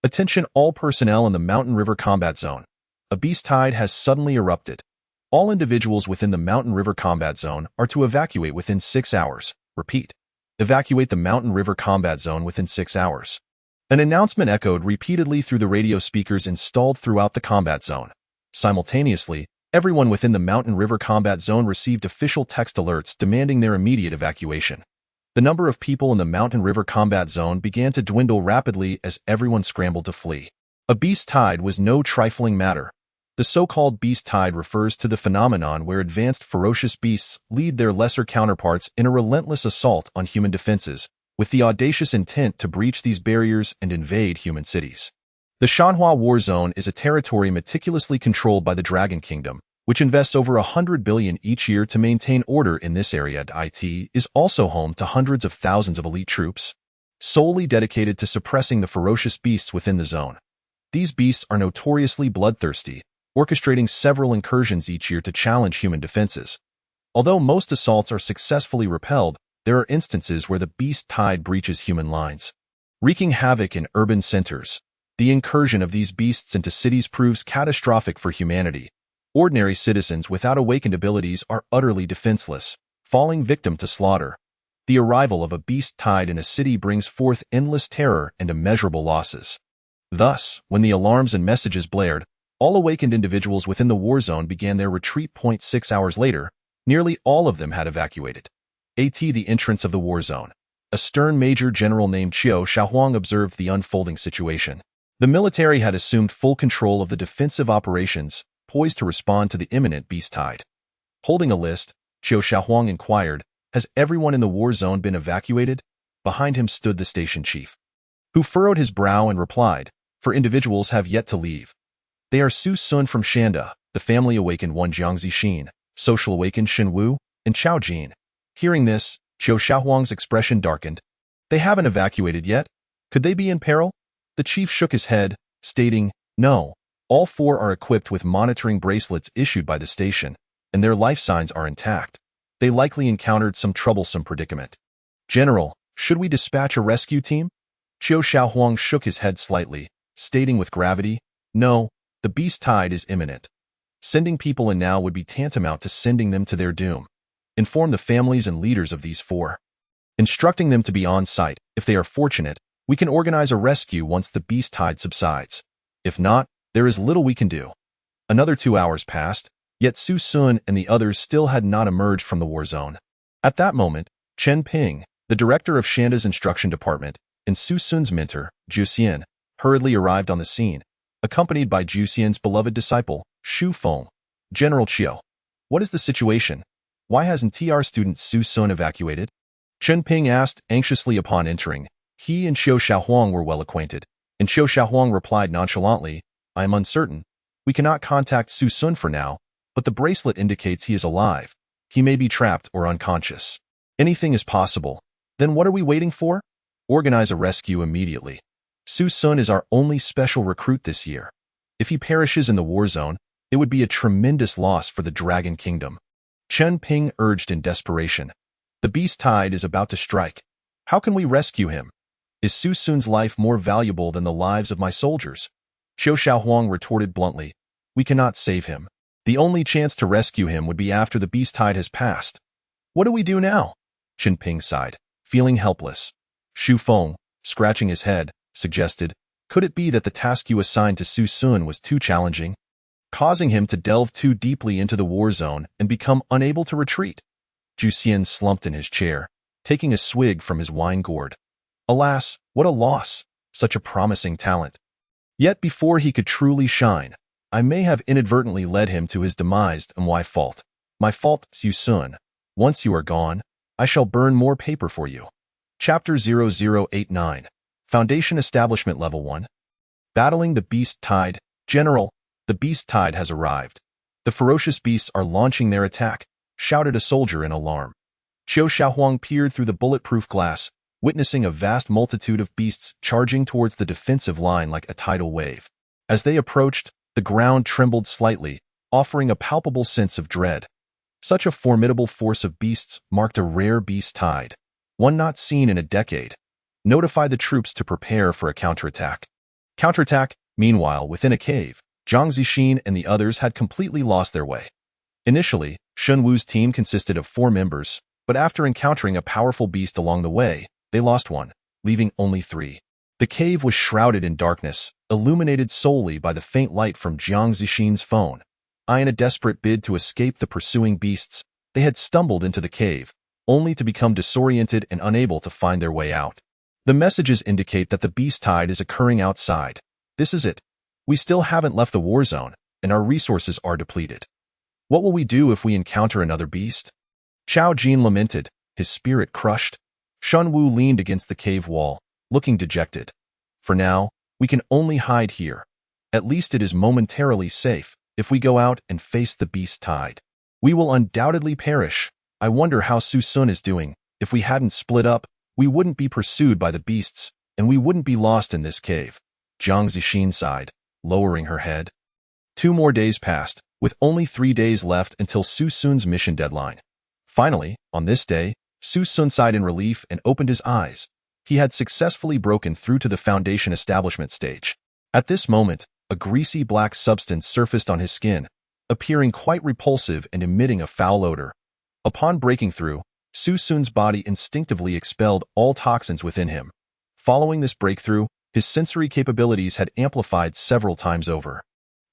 B: Attention all personnel in the Mountain River Combat Zone. A beast tide has suddenly erupted. All individuals within the Mountain River Combat Zone are to evacuate within 6 hours. Repeat. Evacuate the Mountain River Combat Zone within 6 hours. An announcement echoed repeatedly through the radio speakers installed throughout the combat zone. Simultaneously, everyone within the Mountain River Combat Zone received official text alerts demanding their immediate evacuation. The number of people in the Mountain River Combat Zone began to dwindle rapidly as everyone scrambled to flee. A beast tide was no trifling matter. The so-called beast tide refers to the phenomenon where advanced ferocious beasts lead their lesser counterparts in a relentless assault on human defenses, with the audacious intent to breach these barriers and invade human cities. The Shanhua War Zone is a territory meticulously controlled by the Dragon Kingdom, which invests over 100 billion each year to maintain order in this area. It is also home to hundreds of thousands of elite troops, solely dedicated to suppressing the ferocious beasts within the zone. These beasts are notoriously bloodthirsty, orchestrating several incursions each year to challenge human defenses. Although most assaults are successfully repelled, there are instances where the beast tide breaches human lines, wreaking havoc in urban centers. The incursion of these beasts into cities proves catastrophic for humanity. Ordinary citizens without awakened abilities are utterly defenseless, falling victim to slaughter. The arrival of a beast tide in a city brings forth endless terror and immeasurable losses. Thus, when the alarms and messages blared, all awakened individuals within the war zone began their retreat. 6 hours later, nearly all of them had evacuated. The entrance of the war zone. A stern major general named Qiu Shaohuang observed the unfolding situation. The military had assumed full control of the defensive operations, poised to respond to the imminent beast tide. Holding a list, Qiu Shaohuang inquired, "Has everyone in the war zone been evacuated?" Behind him stood the station chief, who furrowed his brow and replied, "For individuals have yet to leave. They are Su Sun from Shanda, the family awakened one Jiangzi Xin, social awakened Shen Wu, and Chao Jin." Hearing this, Qiu Shaohuang's expression darkened. "They haven't evacuated yet. Could they be in peril?" The chief shook his head, stating, "No, all 4 are equipped with monitoring bracelets issued by the station, and their life signs are intact. They likely encountered some troublesome predicament." "General, should we dispatch a rescue team?" Qiu Shaohuang shook his head slightly, stating with gravity, "No, the beast tide is imminent. Sending people in now would be tantamount to sending them to their doom. Inform the families and leaders of these 4, instructing them to be on site. If they are fortunate, we can organize a rescue once the beast tide subsides. If not, there is little we can do." Another 2 hours passed, yet Su Sun and the others still had not emerged from the war zone. At that moment, Chen Ping, the director of Shanda's instruction department, and Su Sun's mentor, Zhu Xian, hurriedly arrived on the scene, accompanied by Zhu Xian's beloved disciple, Xu Feng. "General Qiu, what is the situation? Why hasn't our student Su Sun evacuated?" Chen Ping asked anxiously upon entering. He and Qiu Shaohuang were well acquainted, and Qiu Shaohuang replied nonchalantly, "I am uncertain. We cannot contact Su Sun for now, but the bracelet indicates he is alive. He may be trapped or unconscious. Anything is possible. Then what are we waiting for? Organize a rescue immediately. Su Sun is our only special recruit this year. If he perishes in the war zone, it would be a tremendous loss for the Dragon Kingdom." Chen Ping urged in desperation. "The beast tide is about to strike. How can we rescue him? Is Su Sun's life more valuable than the lives of my soldiers?" Qiu Shaohuang retorted bluntly, "We cannot save him. The only chance to rescue him would be after the beast tide has passed. What do we do now?" Chen Ping sighed, feeling helpless. Xu Feng, scratching his head, suggested, "Could it be that the task you assigned to Su Sun was too challenging, causing him to delve too deeply into the war zone and become unable to retreat?" Zhu Xian slumped in his chair, taking a swig from his wine gourd. "Alas, what a loss, such a promising talent. Yet before he could truly shine, I may have inadvertently led him to his demise, and my fault. My fault, Su Sun. Once you are gone, I shall burn more paper for you. Chapter 0089. Foundation Establishment Level 1. Battling the Beast Tide. General, the Beast Tide has arrived. The ferocious beasts are launching their attack, shouted a soldier in alarm. Qiu Shaohuang peered through the bulletproof glass, witnessing a vast multitude of beasts charging towards the defensive line like a tidal wave. As they approached, the ground trembled slightly, offering a palpable sense of dread. Such a formidable force of beasts marked a rare beast tide, one not seen in a decade. Notify the troops to prepare for a counterattack. Counterattack, meanwhile, within a cave, Zhang Zixin and the others had completely lost their way. Initially, Shun Wu's team consisted of 4 members, but after encountering a powerful beast along the way, they lost one, leaving only 3. The cave was shrouded in darkness, illuminated solely by the faint light from Zhang Zixin's phone. In a desperate bid to escape the pursuing beasts, they had stumbled into the cave, only to become disoriented and unable to find their way out. The messages indicate that the beast tide is occurring outside. This is it. We still haven't left the war zone, and our resources are depleted. What will we do if we encounter another beast? Chao Jin lamented, his spirit crushed. Shun Wu leaned against the cave wall, looking dejected. For now, we can only hide here. At least it is momentarily safe. If we go out and face the beast tide, we will undoubtedly perish. I wonder how Su Sun is doing. If we hadn't split up, we wouldn't be pursued by the beasts, and we wouldn't be lost in this cave. Zhang Zixin sighed, lowering her head. 2 more days passed, with only 3 days left until Su Sun's mission deadline. Finally, on this day, Su Sun sighed in relief and opened his eyes. He had successfully broken through to the foundation establishment stage. At this moment, a greasy black substance surfaced on his skin, appearing quite repulsive and emitting a foul odor. Upon breaking through, Su Sun's body instinctively expelled all toxins within him. Following this breakthrough, his sensory capabilities had amplified several times over.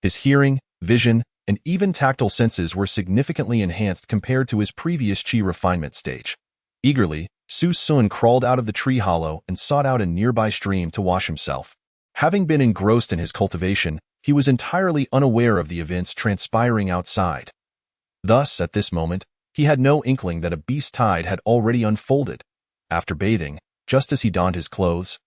B: His hearing, vision, and even tactile senses were significantly enhanced compared to his previous qi refinement stage. Eagerly, Su Sun crawled out of the tree hollow and sought out a nearby stream to wash himself. Having been engrossed in his cultivation, he was entirely unaware of the events transpiring outside. Thus, at this moment, he had no inkling that a beast tide had already unfolded. After bathing, just as he donned his clothes,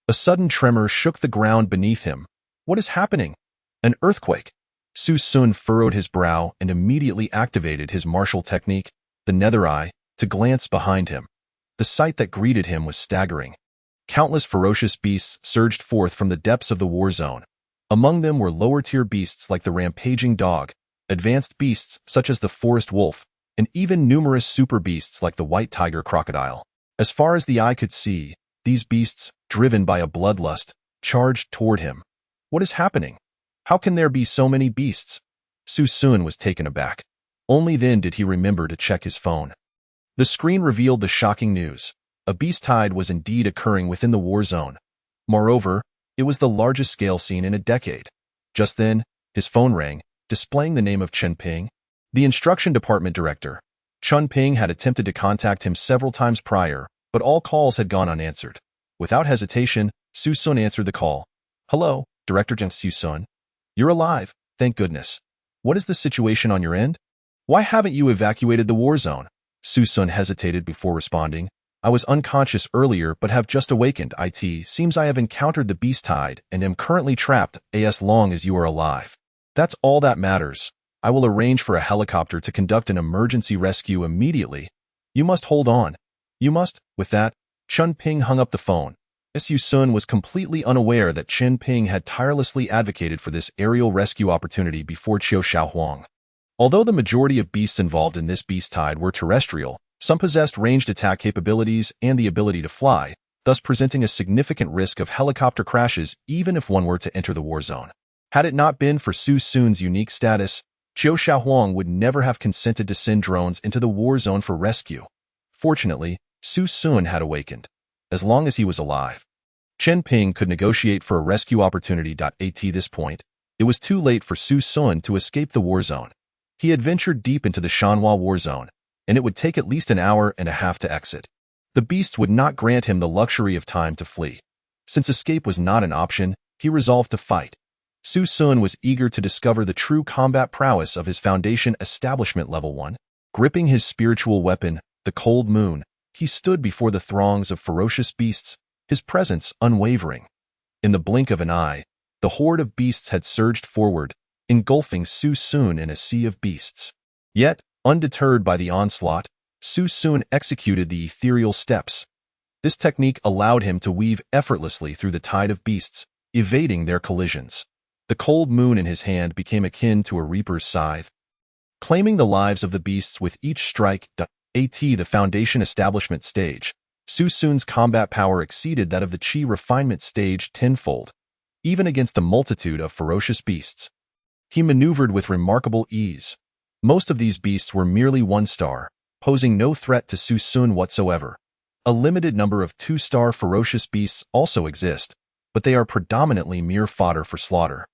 B: a sudden tremor shook the ground beneath him. What is happening? An earthquake. Su Sun furrowed his brow and immediately activated his martial technique, the nether eye, to glance behind him. The sight that greeted him was staggering. Countless ferocious beasts surged forth from the depths of the war zone. Among them were lower-tier beasts like the rampaging dog, advanced beasts such as the forest wolf, and even numerous super beasts like the white tiger crocodile. As far as the eye could see, these beasts, driven by a bloodlust, charged toward him. What is happening? How can there be so many beasts? Su Sun was taken aback. Only then did he remember to check his phone. The screen revealed the shocking news. A beast tide was indeed occurring within the war zone. Moreover, it was the largest scale seen in a decade. Just then, his phone rang, displaying the name of Chen Ping. The instruction department director. Chen Ping had attempted to contact him several times prior, but all calls had gone unanswered. Without hesitation, Su Sun answered the call. Hello, Director Su Sun. You're alive, thank goodness. What is the situation on your end? Why haven't you evacuated the war zone? Su Sun hesitated before responding. I was unconscious earlier but have just awakened. It seems I have encountered the beast tide and am currently trapped as long as you are alive. That's all that matters. I will arrange for a helicopter to conduct an emergency rescue immediately. You must hold on. You must. With that, Chen Ping hung up the phone. Su Sun was completely unaware that Chen Ping had tirelessly advocated for this aerial rescue opportunity before Qiu Shaohuang. Although the majority of beasts involved in this beast tide were terrestrial, some possessed ranged attack capabilities and the ability to fly, thus presenting a significant risk of helicopter crashes even if one were to enter the war zone. Had it not been for Su Sun's unique status, Qiu Shaohuang would never have consented to send drones into the war zone for rescue. Fortunately, Su Sun had awakened. As long as he was alive, Chen Ping could negotiate for a rescue opportunity. At this point, it was too late for Su Sun to escape the war zone. He had ventured deep into the Shanhua war zone, and it would take at least an hour and a half to exit. The beasts would not grant him the luxury of time to flee. Since escape was not an option, he resolved to fight. Su Sun was eager to discover the true combat prowess of his Foundation Establishment Level 1. Gripping his spiritual weapon, the cold moon, he stood before the throngs of ferocious beasts, his presence unwavering. In the blink of an eye, the horde of beasts had surged forward, engulfing Su Sun in a sea of beasts. Yet, undeterred by the onslaught, Su Sun executed the ethereal steps. This technique allowed him to weave effortlessly through the tide of beasts, evading their collisions. The cold moon in his hand became akin to a reaper's scythe, claiming the lives of the beasts with each strike. The foundation establishment stage. Su Sun's combat power exceeded that of the Qi refinement stage tenfold, even against a multitude of ferocious beasts. He maneuvered with remarkable ease. Most of these beasts were merely 1-star, posing no threat to Su Sun whatsoever. A limited number of 2-star ferocious beasts also exist, but they are predominantly mere fodder for slaughter.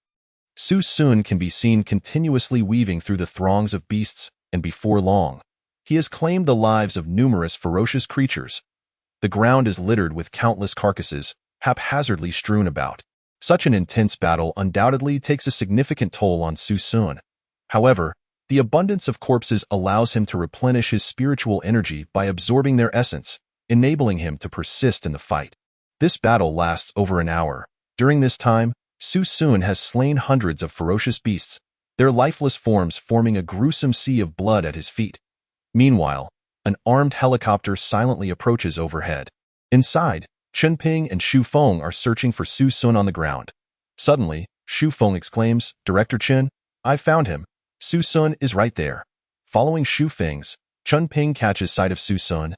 B: Su Sun can be seen continuously weaving through the throngs of beasts, and before long, he has claimed the lives of numerous ferocious creatures. The ground is littered with countless carcasses, haphazardly strewn about. Such an intense battle undoubtedly takes a significant toll on Su Sun. However, the abundance of corpses allows him to replenish his spiritual energy by absorbing their essence, enabling him to persist in the fight. This battle lasts over an hour. During this time, Su Sun has slain hundreds of ferocious beasts, their lifeless forms forming a gruesome sea of blood at his feet. Meanwhile, an armed helicopter silently approaches overhead. Inside, Chen Ping and Xu Feng are searching for Su Sun on the ground. Suddenly, Xu Feng exclaims, "Director Chen, I found him. Su Sun is right there." Following Xu Feng's, Chen Ping catches sight of Su Sun,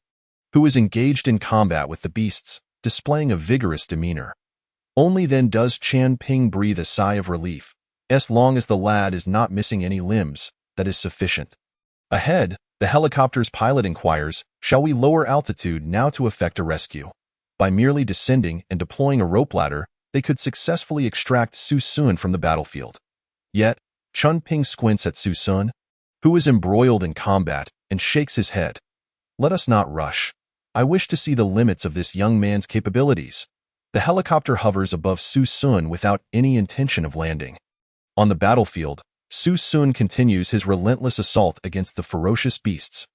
B: who is engaged in combat with the beasts, displaying a vigorous demeanor. Only then does Chen Ping breathe a sigh of relief. As long as the lad is not missing any limbs, that is sufficient. Ahead, the helicopter's pilot inquires, "Shall we lower altitude now to effect a rescue?" By merely descending and deploying a rope ladder, they could successfully extract Su Sun from the battlefield. Yet, Chen Ping squints at Su Sun, who is embroiled in combat, and shakes his head. "Let us not rush. I wish to see the limits of this young man's capabilities." The helicopter hovers above Su Sun without any intention of landing. On the battlefield, Su Sun continues his relentless assault against the ferocious beasts.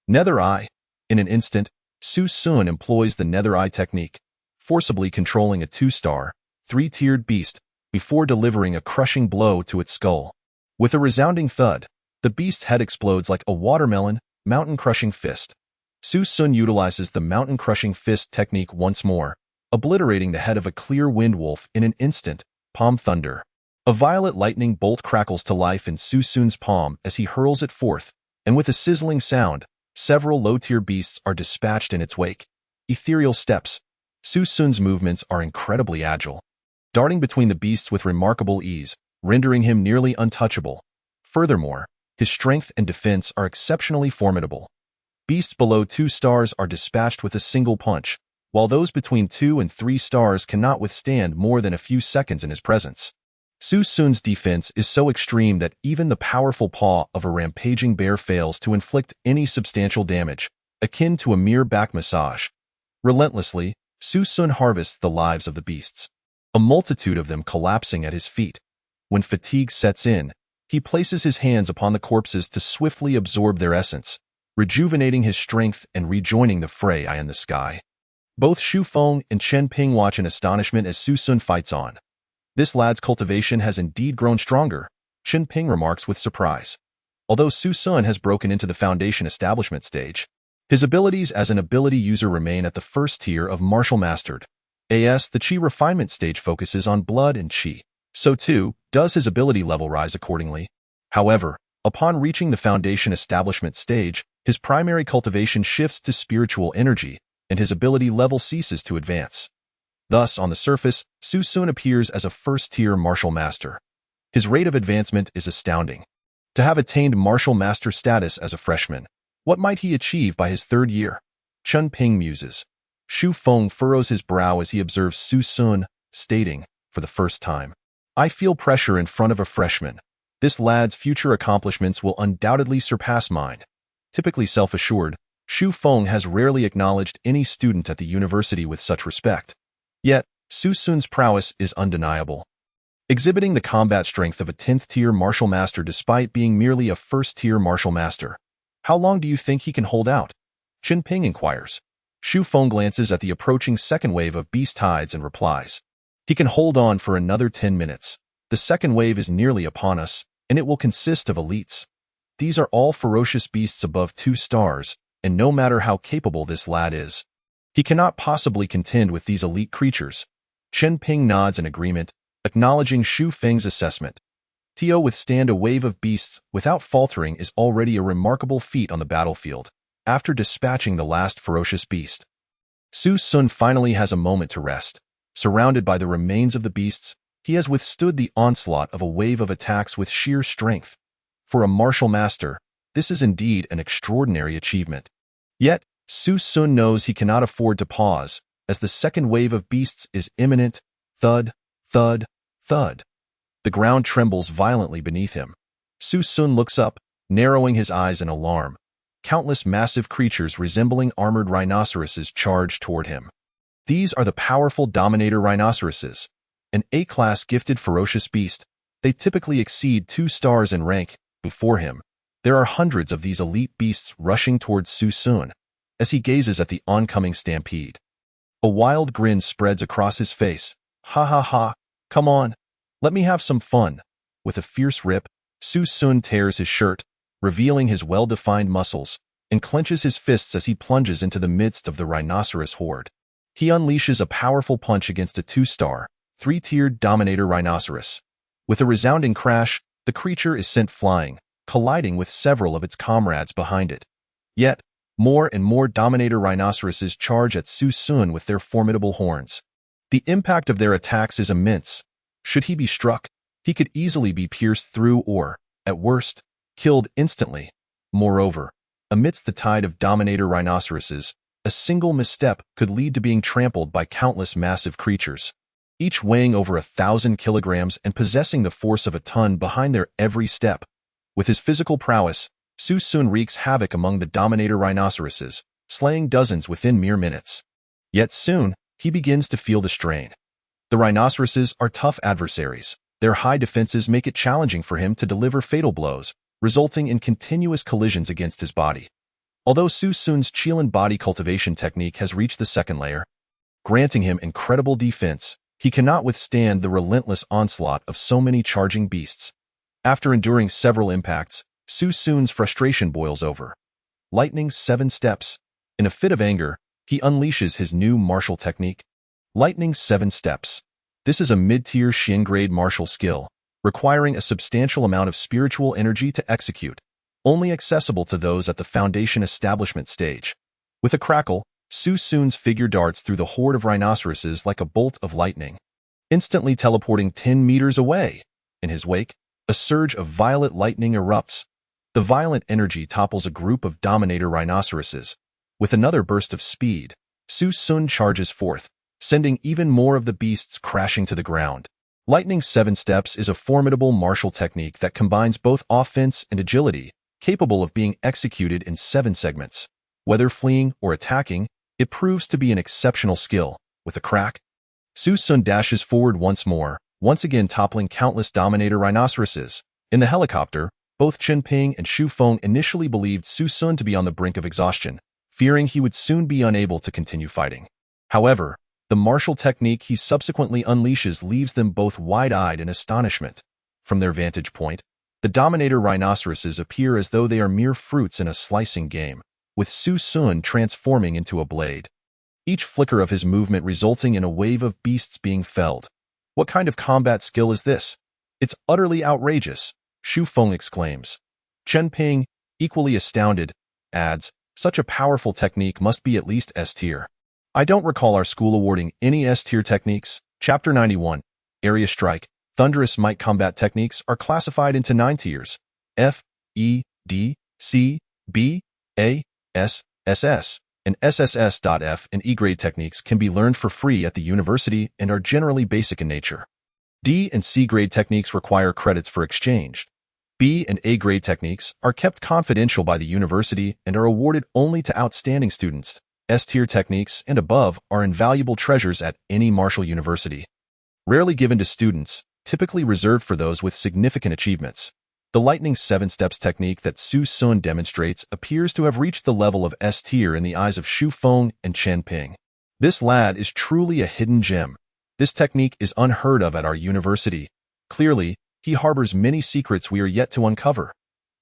B: Nether Eye. In an instant, Su Sun employs the Nether Eye technique, forcibly controlling a 2-star, 3-tiered beast before delivering a crushing blow to its skull. With a resounding thud, the beast's head explodes like a watermelon, mountain-crushing fist. Su Sun utilizes the mountain-crushing fist technique once more, obliterating the head of a clear wind wolf in an instant. Palm thunder. A violet lightning bolt crackles to life in Su Sun's palm as he hurls it forth, and with a sizzling sound, several low-tier beasts are dispatched in its wake. Ethereal steps. Su Sun's movements are incredibly agile, darting between the beasts with remarkable ease, rendering him nearly untouchable. Furthermore, his strength and defense are exceptionally formidable. Beasts below 2 stars are dispatched with a single punch, while those between 2 and 3 stars cannot withstand more than a few seconds in his presence. Su Sun's defense is so extreme that even the powerful paw of a rampaging bear fails to inflict any substantial damage, akin to a mere back massage. Relentlessly, Su Sun harvests the lives of the beasts, a multitude of them collapsing at his feet. When fatigue sets in, he places his hands upon the corpses to swiftly absorb their essence, rejuvenating his strength and rejoining the fray in the sky. Both Xu Feng and Chen Ping watch in astonishment as Su Sun fights on. "This lad's cultivation has indeed grown stronger," Chen Ping remarks with surprise. Although Su Sun has broken into the foundation establishment stage, his abilities as an ability user remain at the first tier of martial mastered. The Qi refinement stage focuses on blood and Qi, so too does his ability level rise accordingly. However, upon reaching the foundation establishment stage, his primary cultivation shifts to spiritual energy, and his ability level ceases to advance. Thus, on the surface, Su Sun appears as a first-tier martial master. His rate of advancement is astounding. To have attained martial master status as a freshman, what might he achieve by his 3rd year? Chen Ping muses. Xu Feng furrows his brow as he observes Su Sun, stating, for the first time, "I feel pressure in front of a freshman. This lad's future accomplishments will undoubtedly surpass mine." Typically self-assured, Xu Feng has rarely acknowledged any student at the university with such respect. Yet, Su Sun's prowess is undeniable, exhibiting the combat strength of a 10th-tier martial master despite being merely a 1st-tier martial master. How long do you think he can hold out? Chen Ping inquires. Xu Feng glances at the approaching second wave of beast tides and replies. He can hold on for another 10 minutes. The second wave is nearly upon us, and it will consist of elites. These are all ferocious beasts above 2 stars, and no matter how capable this lad is, he cannot possibly contend with these elite creatures. Chen Ping nods in agreement, acknowledging Xu Feng's assessment. To withstand a wave of beasts without faltering is already a remarkable feat on the battlefield. After dispatching the last ferocious beast, Su Sun finally has a moment to rest. Surrounded by the remains of the beasts, he has withstood the onslaught of a wave of attacks with sheer strength. For a martial master, this is indeed an extraordinary achievement. Yet, Su Sun knows he cannot afford to pause, as the second wave of beasts is imminent. Thud, thud, thud. The ground trembles violently beneath him. Su Sun looks up, narrowing his eyes in alarm. Countless massive creatures resembling armored rhinoceroses charge toward him. These are the powerful Dominator rhinoceroses, an A-class gifted ferocious beast. They typically exceed 2 stars in rank. Before him, there are hundreds of these elite beasts rushing towards Su Sun as he gazes at the oncoming stampede. A wild grin spreads across his face. Ha ha ha, come on, let me have some fun. With a fierce rip, Su Sun tears his shirt, revealing his well-defined muscles, and clenches his fists as he plunges into the midst of the rhinoceros horde. He unleashes a powerful punch against a 2-star, 3-tiered Dominator rhinoceros. With a resounding crash, the creature is sent flying, colliding with several of its comrades behind it. Yet, more and more Dominator rhinoceroses charge at Su Sun with their formidable horns. The impact of their attacks is immense. Should he be struck, he could easily be pierced through or, at worst, killed instantly. Moreover, amidst the tide of Dominator rhinoceroses, a single misstep could lead to being trampled by countless massive creatures, each weighing over 1,000 kilograms and possessing the force of a ton behind their every step. With his physical prowess, Su Sun wreaks havoc among the Dominator rhinoceroses, slaying dozens within mere minutes. Yet soon, he begins to feel the strain. The rhinoceroses are tough adversaries. Their high defenses make it challenging for him to deliver fatal blows, resulting in continuous collisions against his body. Although Su Sun's Qilin body cultivation technique has reached the second layer, granting him incredible defense, he cannot withstand the relentless onslaught of so many charging beasts. After enduring several impacts, Su Sun's frustration boils over. Lightning's 7 steps. In a fit of anger, he unleashes his new martial technique. Lightning's 7 steps. This is a mid-tier Xin-grade martial skill, requiring a substantial amount of spiritual energy to execute, only accessible to those at the foundation establishment stage. With a crackle, Su Sun's figure darts through the horde of rhinoceroses like a bolt of lightning, instantly teleporting 10 meters away. In his wake, a surge of violet lightning erupts. The violent energy topples a group of Dominator rhinoceroses. With another burst of speed, Su Sun charges forth, sending even more of the beasts crashing to the ground. Lightning's 7 steps is a formidable martial technique that combines both offense and agility, capable of being executed in 7 segments. Whether fleeing or attacking, it proves to be an exceptional skill. With a crack, Su Sun dashes forward once more, once again toppling countless Dominator rhinoceroses. In the helicopter, both Chen Ping and Xu Feng initially believed Su Sun to be on the brink of exhaustion, fearing he would soon be unable to continue fighting. However, the martial technique he subsequently unleashes leaves them both wide-eyed in astonishment. From their vantage point, the Dominator rhinoceroses appear as though they are mere fruits in a slicing game, with Su Sun transforming into a blade. Each flicker of his movement resulting in a wave of beasts being felled. What kind of combat skill is this? It's utterly outrageous, Xu Feng exclaims. Chen Ping, equally astounded, adds, such a powerful technique must be at least S-tier. I don't recall our school awarding any S-tier techniques. Chapter 91, Area Strike. Thunderous Might combat techniques are classified into 9 tiers. F, E, D, C, B, A, S, SS, and SSS.F and E-grade techniques can be learned for free at the university and are generally basic in nature. D and C-grade techniques require credits for exchange. B and A-grade techniques are kept confidential by the university and are awarded only to outstanding students. S-tier techniques and above are invaluable treasures at any martial university. Rarely given to students, typically reserved for those with significant achievements. The lightning 7 steps technique that Su Sun demonstrates appears to have reached the level of S tier in the eyes of Xu Feng and Chen Ping. This lad is truly a hidden gem. This technique is unheard of at our university. Clearly, he harbors many secrets we are yet to uncover.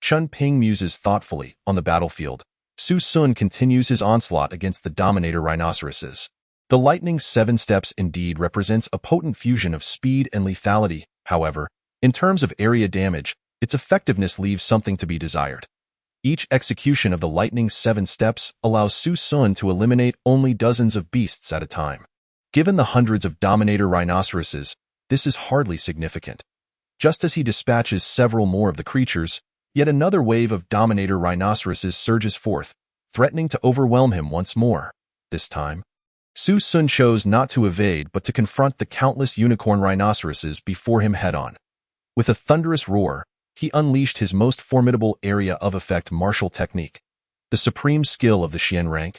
B: Chen Ping muses thoughtfully on the battlefield. Su Sun continues his onslaught against the Dominator rhinoceroses. The lightning 7 steps indeed represents a potent fusion of speed and lethality. However, in terms of area damage, its effectiveness leaves something to be desired. Each execution of the lightning 7 steps allows Su Sun to eliminate only dozens of beasts at a time. Given the hundreds of Dominator rhinoceroses, this is hardly significant. Just as he dispatches several more of the creatures, yet another wave of Dominator rhinoceroses surges forth, threatening to overwhelm him once more. This time, Su Sun chose not to evade but to confront the countless unicorn rhinoceroses before him head-on. With a thunderous roar, he unleashed his most formidable area of effect martial technique, the supreme skill of the Xian rank.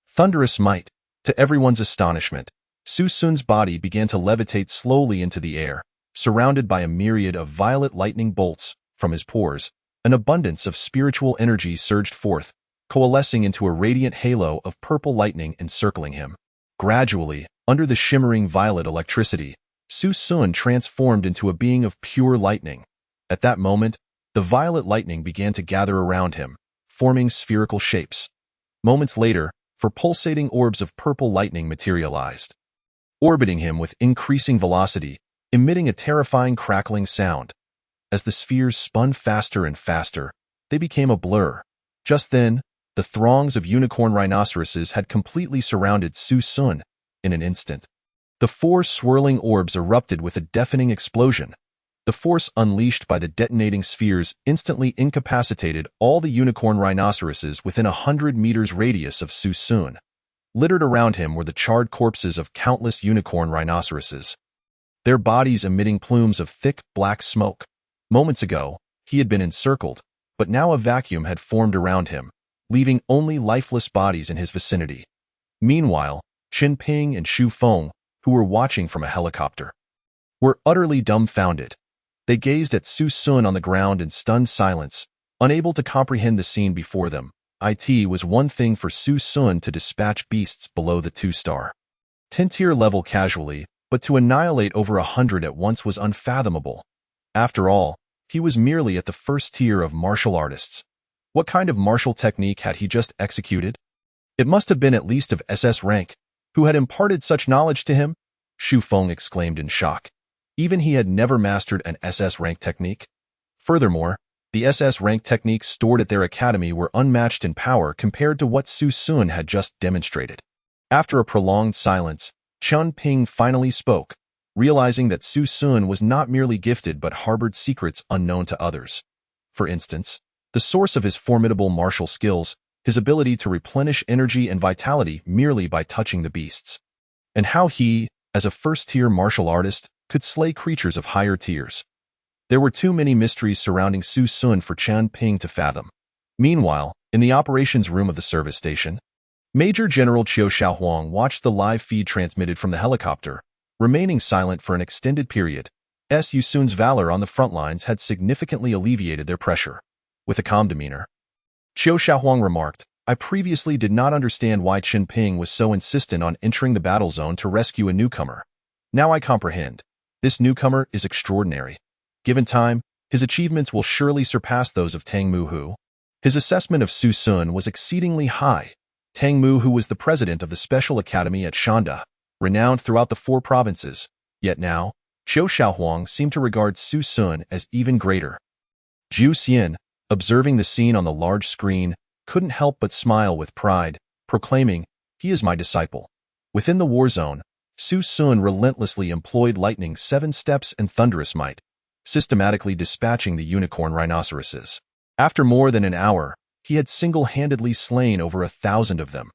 B: Thunderous might. To everyone's astonishment, Su Sun's body began to levitate slowly into the air, surrounded by a myriad of violet lightning bolts. From his pores, an abundance of spiritual energy surged forth, coalescing into a radiant halo of purple lightning encircling him. Gradually, under the shimmering violet electricity, Su Sun transformed into a being of pure lightning. At that moment, the violet lightning began to gather around him, forming spherical shapes. Moments later, four pulsating orbs of purple lightning materialized, orbiting him with increasing velocity, emitting a terrifying crackling sound. As the spheres spun faster and faster, they became a blur. Just then, the throngs of unicorn rhinoceroses had completely surrounded Su Sun. In an instant, the four swirling orbs erupted with a deafening explosion. The force unleashed by the detonating spheres instantly incapacitated all the unicorn rhinoceroses within 100 meters radius of Su Sun. Littered around him were the charred corpses of countless unicorn rhinoceroses, their bodies emitting plumes of thick, black smoke. Moments ago, he had been encircled, but now a vacuum had formed around him, leaving only lifeless bodies in his vicinity. Meanwhile, Chen Ping and Xu Feng, who were watching from a helicopter, were utterly dumbfounded. They gazed at Su Sun on the ground in stunned silence, unable to comprehend the scene before them. It was one thing for Su Sun to dispatch beasts below the 2-star 10-tier level casually, but to annihilate over 100 at once was unfathomable. After all, he was merely at the first tier of martial artists. What kind of martial technique had he just executed? It must have been at least of SS rank. Who had imparted such knowledge to him? Xu Feng exclaimed in shock. Even he had never mastered an SS rank technique. Furthermore, the SS rank techniques stored at their academy were unmatched in power compared to what Su Sun had just demonstrated. After a prolonged silence, Chen Ping finally spoke, realizing that Su Sun was not merely gifted but harbored secrets unknown to others. For instance, the source of his formidable martial skills, his ability to replenish energy and vitality merely by touching the beasts. And how he, as a first-tier martial artist, could slay creatures of higher tiers. There were too many mysteries surrounding Su Sun for Chen Ping to fathom. Meanwhile, in the operations room of the service station, Major General Qiu Xiaohuang watched the live feed transmitted from the helicopter, remaining silent for an extended period. Su Sun's valor on the front lines had significantly alleviated their pressure. With a calm demeanor, Qiu Xiaohuang remarked, "I previously did not understand why Chen Ping was so insistent on entering the battle zone to rescue a newcomer. Now I comprehend. This newcomer is extraordinary. Given time, his achievements will surely surpass those of Tang Muhu." His assessment of Su Sun was exceedingly high. Tang Muhu was the president of the Special Academy at Shanda, renowned throughout the 4 provinces. Yet now, Qiu Xiaohuang seemed to regard Su Sun as even greater. Zhu Xian, observing the scene on the large screen, couldn't help but smile with pride, proclaiming, "He is my disciple." Within the war zone, Su Sun relentlessly employed lightning 7 steps and thunderous might, systematically dispatching the unicorn rhinoceroses. After more than an hour, he had single-handedly slain over 1,000 of them.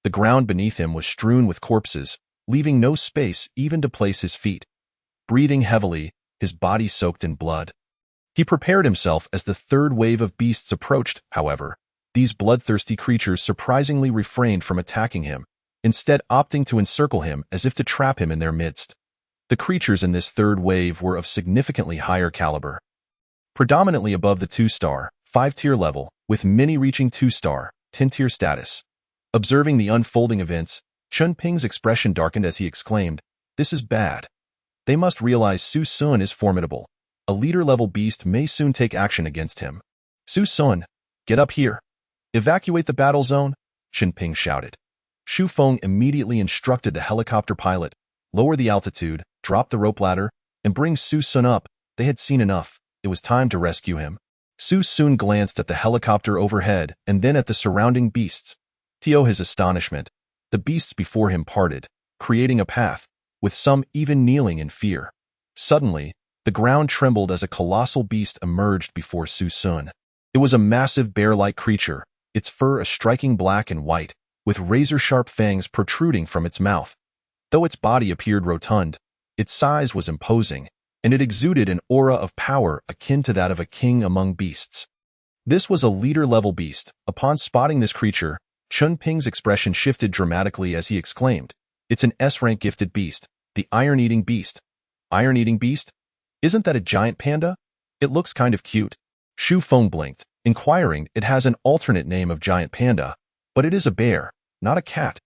B: The ground beneath him was strewn with corpses, leaving no space even to place his feet. Breathing heavily, his body soaked in blood, he prepared himself as the third wave of beasts approached. However, these bloodthirsty creatures surprisingly refrained from attacking him, instead opting to encircle him as if to trap him in their midst. The creatures in this third wave were of significantly higher caliber. predominantly above the 2-star, 5-tier level, with many reaching 2-star, 10-tier status. Observing the unfolding events, Chun Ping's expression darkened as he exclaimed, "This is bad. They must realize Su Sun is formidable. A leader-level beast may soon take action against him. Su Sun, get up here. Evacuate the battle zone," Chun Ping shouted. Shu Feng immediately instructed the helicopter pilot, "Lower the altitude, drop the rope ladder, and bring Su Sun up." They had seen enough. It was time to rescue him. Su Sun glanced at the helicopter overhead and then at the surrounding beasts. To his astonishment, the beasts before him parted, creating a path, with some even kneeling in fear. Suddenly, the ground trembled as a colossal beast emerged before Su Sun. It was a massive bear-like creature, its fur a striking black and white, with razor-sharp fangs protruding from its mouth. Though its body appeared rotund, its size was imposing, and it exuded an aura of power akin to that of a king among beasts. This was a leader-level beast. Upon spotting this creature, Chun Ping's expression shifted dramatically as he exclaimed, "It's an S-rank gifted beast, the Iron-Eating Beast." Iron-Eating Beast? Isn't that a giant panda? It looks kind of cute. Shu Feng blinked, inquiring. It has an alternate name of giant panda, but it is a bear, not a cat.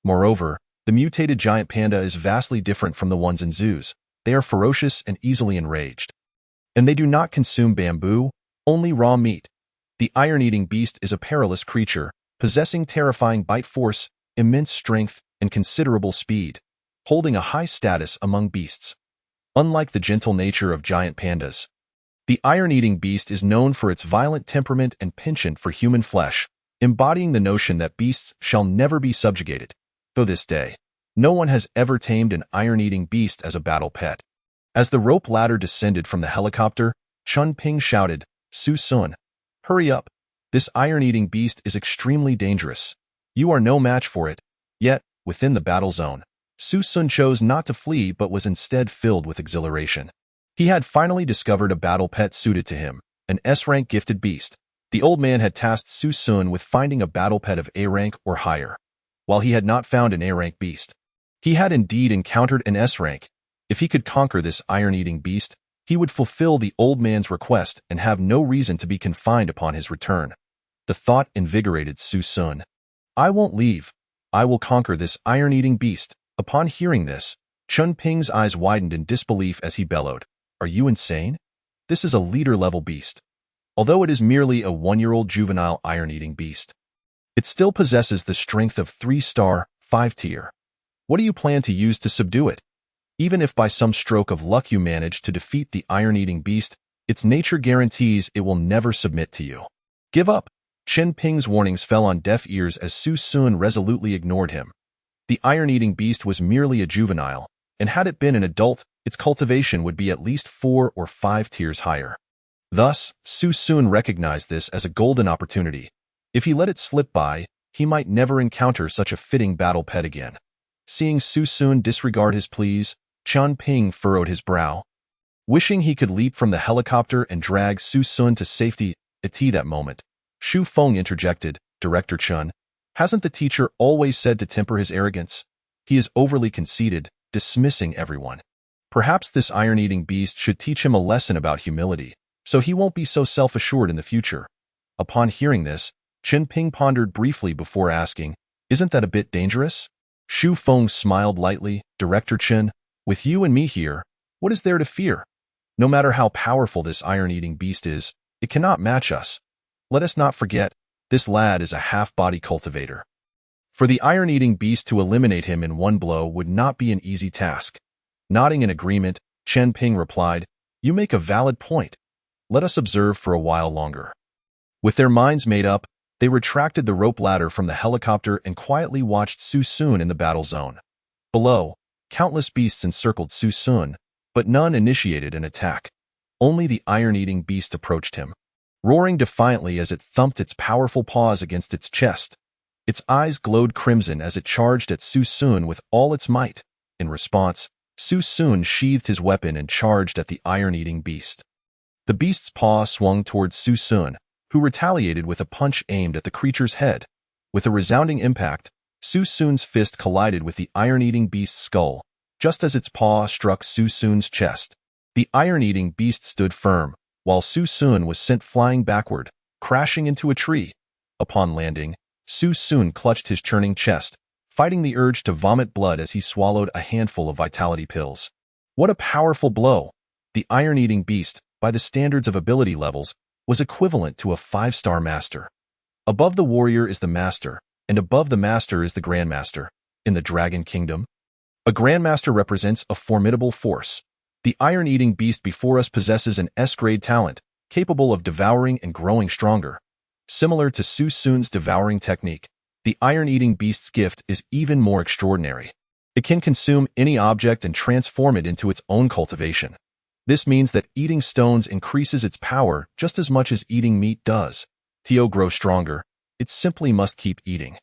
B: Moreover, the mutated giant panda is vastly different from the ones in zoos. They are ferocious and easily enraged. And they do not consume bamboo, only raw meat. The Iron-Eating Beast is a perilous creature, possessing terrifying bite force, immense strength, and considerable speed, holding a high status among beasts. Unlike the gentle nature of giant pandas, the Iron-Eating Beast is known for its violent temperament and penchant for human flesh, embodying the notion that beasts shall never be subjugated. To this day, no one has ever tamed an Iron-Eating Beast as a battle pet. As the rope ladder descended from the helicopter, Chun Ping shouted, "Su Sun, hurry up. This Iron-Eating Beast is extremely dangerous. You are no match for it." Yet, within the battle zone, Su Sun chose not to flee but was instead filled with exhilaration. He had finally discovered a battle pet suited to him, an S-rank gifted beast. The old man had tasked Su Sun with finding a battle pet of A rank or higher. While he had not found an A-rank beast, he had indeed encountered an S-rank. If he could conquer this Iron-Eating Beast, he would fulfill the old man's request and have no reason to be confined upon his return. The thought invigorated Su Sun. "I won't leave. I will conquer this Iron-Eating Beast." Upon hearing this, Chun Ping's eyes widened in disbelief as he bellowed, "Are you insane? This is a leader-level beast. Although it is merely a 1-year-old juvenile Iron-Eating Beast, it still possesses the strength of 3-star, 5-tier. What do you plan to use to subdue it? Even if by some stroke of luck you manage to defeat the Iron-Eating Beast, its nature guarantees it will never submit to you. Give up." Chun Ping's warnings fell on deaf ears as Su Sun resolutely ignored him. The Iron-Eating Beast was merely a juvenile, and had it been an adult, its cultivation would be at least 4 or 5 tiers higher. Thus, Su Sun recognized this as a golden opportunity. If he let it slip by, he might never encounter such a fitting battle pet again. Seeing Su Sun disregard his pleas, Chun Ping furrowed his brow. Wishing he could leap from the helicopter and drag Su Sun to safety, at that moment, Shu Feng interjected, "Director Chun, hasn't the teacher always said to temper his arrogance? He is overly conceited, dismissing everyone. Perhaps this Iron-Eating Beast should teach him a lesson about humility, so he won't be so self-assured in the future." Upon hearing this, Chun Ping pondered briefly before asking, "Isn't that a bit dangerous?" Shu Feng smiled lightly, "Director Chun, with you and me here, what is there to fear? No matter how powerful this Iron-Eating Beast is, it cannot match us. Let us not forget, this lad is a half-body cultivator. For the Iron-Eating Beast to eliminate him in one blow would not be an easy task." Nodding in agreement, Chun Ping replied, "You make a valid point. Let us observe for a while longer." With their minds made up, they retracted the rope ladder from the helicopter and quietly watched Su Sun in the battle zone. Below, countless beasts encircled Su Sun, but none initiated an attack. Only the Iron-Eating Beast approached him, roaring defiantly as it thumped its powerful paws against its chest. Its eyes glowed crimson as it charged at Su Sun with all its might. In response, Su Sun sheathed his weapon and charged at the Iron-Eating Beast. The beast's paw swung towards Su Sun, who retaliated with a punch aimed at the creature's head. With a resounding impact, Su Sun's fist collided with the Iron-Eating Beast's skull, just as its paw struck Su Sun's chest. The Iron-Eating Beast stood firm, while Su Sun was sent flying backward, crashing into a tree. Upon landing, Su Sun clutched his churning chest, fighting the urge to vomit blood as he swallowed a handful of vitality pills. What a powerful blow! The iron-eating beast, by the standards of ability levels, was equivalent to a 5-star master. Above the warrior is the master, and above the master is the grandmaster. In the Dragon Kingdom, a grandmaster represents a formidable force. The iron-eating beast before us possesses an S-grade talent, capable of devouring and growing stronger. Similar to Su Sun's devouring technique, the iron-eating beast's gift is even more extraordinary. It can consume any object and transform it into its own cultivation. This means that eating stones increases its power just as much as eating meat does. To grow stronger, it simply must keep eating.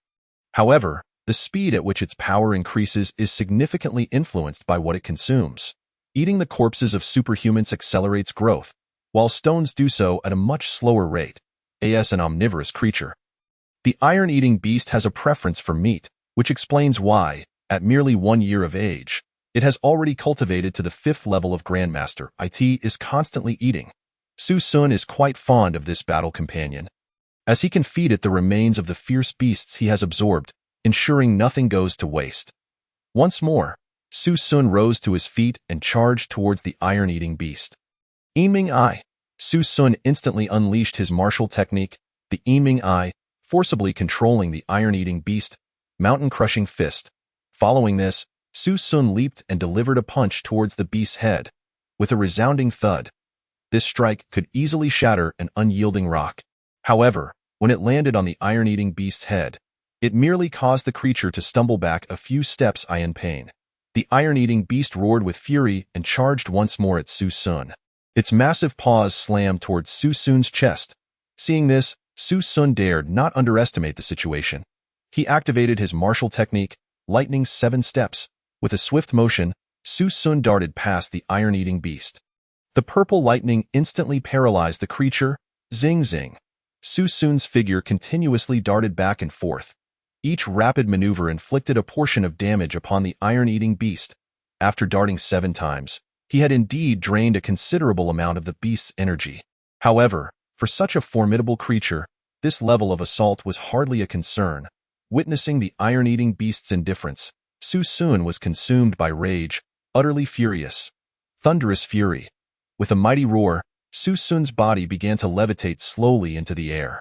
B: However, the speed at which its power increases is significantly influenced by what it consumes. Eating the corpses of superhumans accelerates growth, while stones do so at a much slower rate. As an omnivorous creature, the iron-eating beast has a preference for meat, which explains why, at merely 1 year of age, it has already cultivated to the 5th level of Grandmaster. It is constantly eating. Su Sun is quite fond of this battle companion, as he can feed it the remains of the fierce beasts he has absorbed, ensuring nothing goes to waste. Once more, Su Sun rose to his feet and charged towards the iron-eating beast. Eaming Eye. Su Sun instantly unleashed his martial technique, the Eaming Eye, forcibly controlling the iron-eating beast, mountain-crushing fist. Following this, Su Sun leaped and delivered a punch towards the beast's head. With a resounding thud, this strike could easily shatter an unyielding rock. However, when it landed on the iron-eating beast's head, it merely caused the creature to stumble back a few steps in pain. The iron-eating beast roared with fury and charged once more at Su Sun. Its massive paws slammed towards Su Sun's chest. Seeing this, Su Sun dared not underestimate the situation. He activated his martial technique, Lightning 7 Steps. With a swift motion, Su Sun darted past the iron-eating beast. The purple lightning instantly paralyzed the creature. Zing zing. Su Sun's figure continuously darted back and forth. Each rapid maneuver inflicted a portion of damage upon the iron-eating beast. After darting 7 times, he had indeed drained a considerable amount of the beast's energy. However, for such a formidable creature, this level of assault was hardly a concern. Witnessing the iron-eating beast's indifference, Su Sun was consumed by rage, utterly furious. Thunderous fury. With a mighty roar, Su Sun's body began to levitate slowly into the air.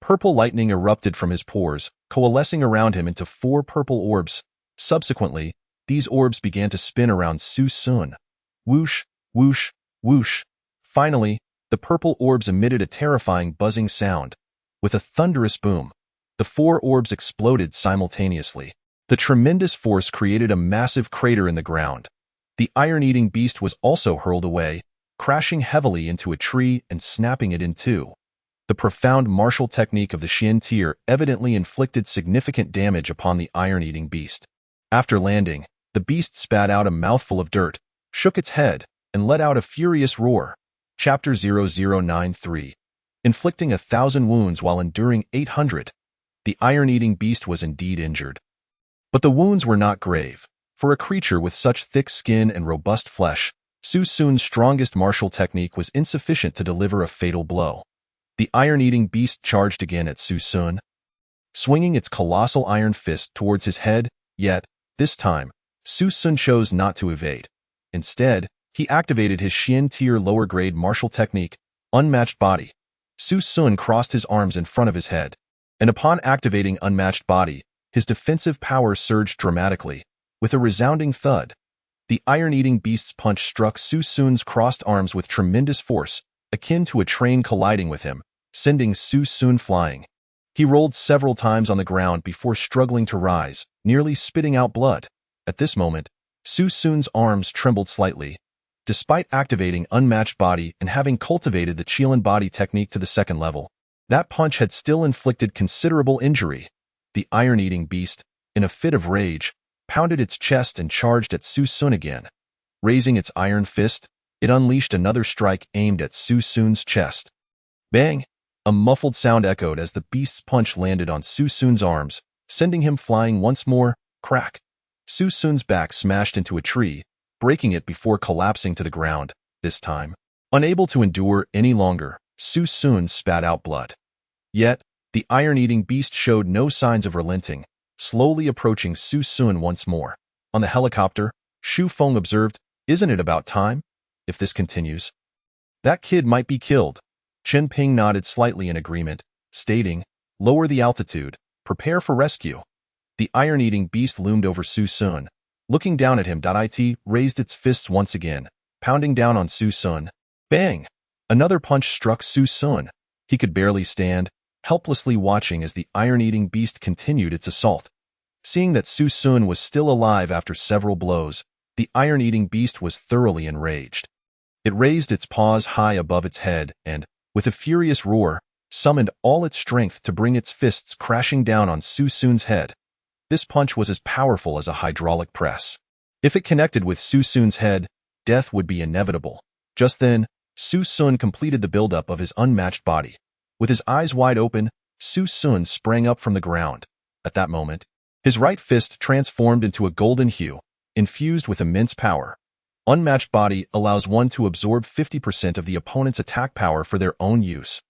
B: Purple lightning erupted from his pores, coalescing around him into 4 purple orbs. Subsequently, these orbs began to spin around Su Sun. Whoosh, whoosh, whoosh. Finally, the purple orbs emitted a terrifying buzzing sound. With a thunderous boom, the 4 orbs exploded simultaneously. The tremendous force created a massive crater in the ground. The iron-eating beast was also hurled away, crashing heavily into a tree and snapping it in two. The profound martial technique of the Xian tier evidently inflicted significant damage upon the iron-eating beast. After landing, the beast spat out a mouthful of dirt, shook its head, and let out a furious roar. Chapter 0093. Inflicting 1,000 wounds while enduring 800. The iron-eating beast was indeed injured. But the wounds were not grave. For a creature with such thick skin and robust flesh, Su Sun's strongest martial technique was insufficient to deliver a fatal blow. The iron-eating beast charged again at Su Sun, swinging its colossal iron fist towards his head, yet, this time, Su Sun chose not to evade. Instead, he activated his Xian tier lower-grade martial technique, Unmatched Body. Su Sun crossed his arms in front of his head, and upon activating Unmatched Body, his defensive power surged dramatically. With a resounding thud, the iron-eating beast's punch struck Su Sun's crossed arms with tremendous force, akin to a train colliding with him, sending Su Sun flying. He rolled several times on the ground before struggling to rise, nearly spitting out blood. At this moment, Su Sun's arms trembled slightly. Despite activating Unmatched Body and having cultivated the Qilan Body technique to the 2nd level, that punch had still inflicted considerable injury. The iron-eating beast, in a fit of rage, pounded its chest and charged at Su Sun again. Raising its iron fist, it unleashed another strike aimed at Su Sun's chest. Bang! A muffled sound echoed as the beast's punch landed on Su Sun's arms, sending him flying once more. Crack! Su Sun's back smashed into a tree, breaking it before collapsing to the ground, this time. Unable to endure any longer, Su Sun spat out blood. Yet, the iron-eating beast showed no signs of relenting, slowly approaching Su Sun once more. On the helicopter, Xu Feng observed, "Isn't it about time? If this continues, that kid might be killed." Chen Ping nodded slightly in agreement, stating, "Lower the altitude. Prepare for rescue." The iron-eating beast loomed over Su Sun. Looking down at him, it raised its fists once again, pounding down on Su Sun. Bang! Another punch struck Su Sun. He could barely stand, helplessly watching as the iron-eating beast continued its assault. Seeing that Su Sun was still alive after several blows, the iron-eating beast was thoroughly enraged. It raised its paws high above its head and, with a furious roar, summoned all its strength to bring its fists crashing down on Su Sun's head. This punch was as powerful as a hydraulic press. If it connected with Su Sun's head, death would be inevitable. Just then, Su Sun completed the buildup of his unmatched body. With his eyes wide open, Su Sun sprang up from the ground. At that moment, his right fist transformed into a golden hue, infused with immense power. Unmatched body allows one to absorb 50% of the opponent's attack power for their own use.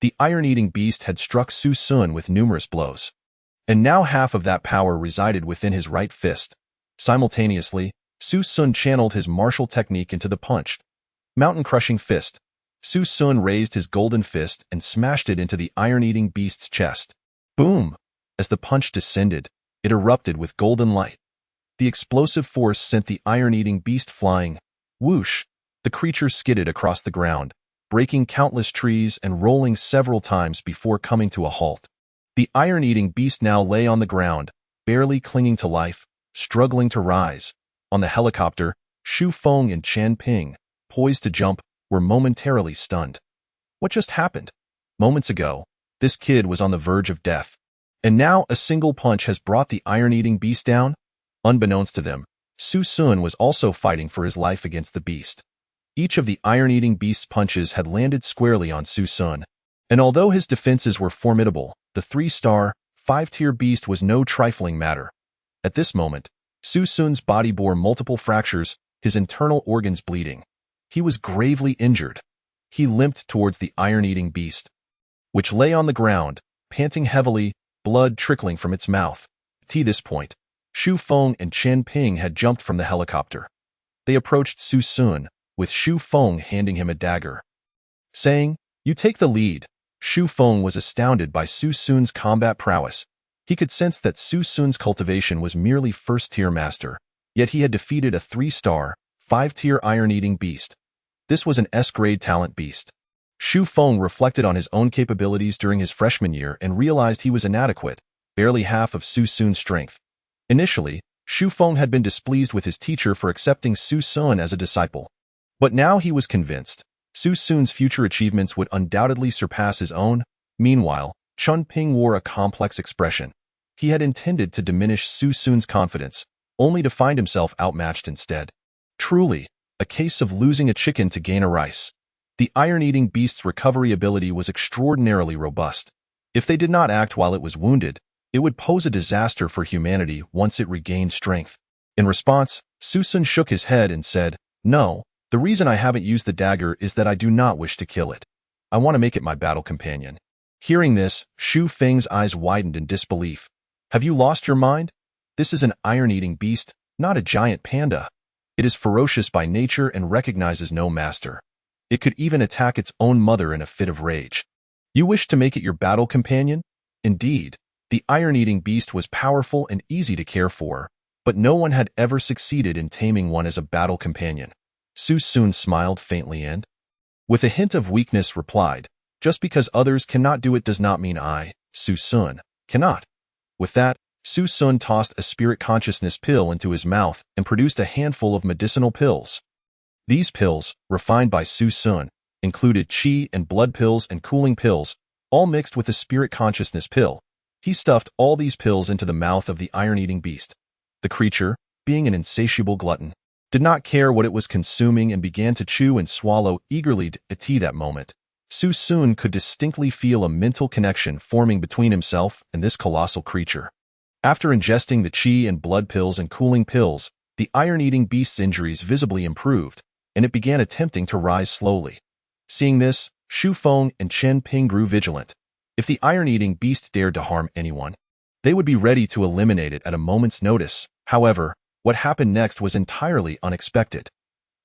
B: The iron-eating beast had struck Su Sun with numerous blows, and now half of that power resided within his right fist. Simultaneously, Su Sun channeled his martial technique into the punch. Mountain-crushing fist. Su Sun raised his golden fist and smashed it into the iron-eating beast's chest. Boom! As the punch descended, it erupted with golden light. The explosive force sent the iron-eating beast flying. Whoosh! The creature skidded across the ground, breaking countless trees and rolling several times before coming to a halt. The iron-eating beast now lay on the ground, barely clinging to life, struggling to rise. On the helicopter, Xu Feng and Chen Ping, poised to jump, were momentarily stunned. What just happened? Moments ago, this kid was on the verge of death. And now a single punch has brought the iron-eating beast down? Unbeknownst to them, Su Sun was also fighting for his life against the beast. Each of the iron-eating beast's punches had landed squarely on Su Sun. And although his defenses were formidable, the 3-star, 5-tier beast was no trifling matter. At this moment, Su Sun's body bore multiple fractures, his internal organs bleeding. He was gravely injured. He limped towards the iron-eating beast, which lay on the ground, panting heavily, blood trickling from its mouth. To this point, Xu Feng and Chen Ping had jumped from the helicopter. They approached Su Sun, with Xu Feng handing him a dagger, saying, "You take the lead." Xu Feng was astounded by Su Sun's combat prowess. He could sense that Su Sun's cultivation was merely first-tier master, yet he had defeated a 3-star, 5-tier iron-eating beast. This was an S-grade talent beast. Xu Feng reflected on his own capabilities during his freshman year and realized he was inadequate, barely half of Su Sun's strength. Initially, Xu Feng had been displeased with his teacher for accepting Su Sun as a disciple. But now he was convinced Su Sun's future achievements would undoubtedly surpass his own. Meanwhile, Chen Ping wore a complex expression. He had intended to diminish Su Sun's confidence, only to find himself outmatched instead. Truly, a case of losing a chicken to gain a rice. The iron-eating beast's recovery ability was extraordinarily robust. If they did not act while it was wounded, it would pose a disaster for humanity once it regained strength. In response, Su Sun shook his head and said, "No, the reason I haven't used the dagger is that I do not wish to kill it. I want to make it my battle companion." Hearing this, Xu Feng's eyes widened in disbelief. "Have you lost your mind? This is an iron-eating beast, not a giant panda. It is ferocious by nature and recognizes no master. It could even attack its own mother in a fit of rage. You wish to make it your battle companion?" Indeed, the iron-eating beast was powerful and easy to care for, but no one had ever succeeded in taming one as a battle companion. Su Sun smiled faintly and, with a hint of weakness, replied, "Just because others cannot do it does not mean I, Su Sun, cannot." With that, Su Sun tossed a spirit consciousness pill into his mouth and produced a handful of medicinal pills. These pills, refined by Su Sun, included qi and blood pills and cooling pills, all mixed with a spirit consciousness pill. He stuffed all these pills into the mouth of the iron-eating beast. The creature, being an insatiable glutton, did not care what it was consuming and began to chew and swallow eagerly. At that moment, Su Sun could distinctly feel a mental connection forming between himself and this colossal creature. After ingesting the qi and blood pills and cooling pills, the iron-eating beast's injuries visibly improved, and it began attempting to rise slowly. Seeing this, Shu Feng and Chen Ping grew vigilant. If the iron-eating beast dared to harm anyone, they would be ready to eliminate it at a moment's notice. However, what happened next was entirely unexpected.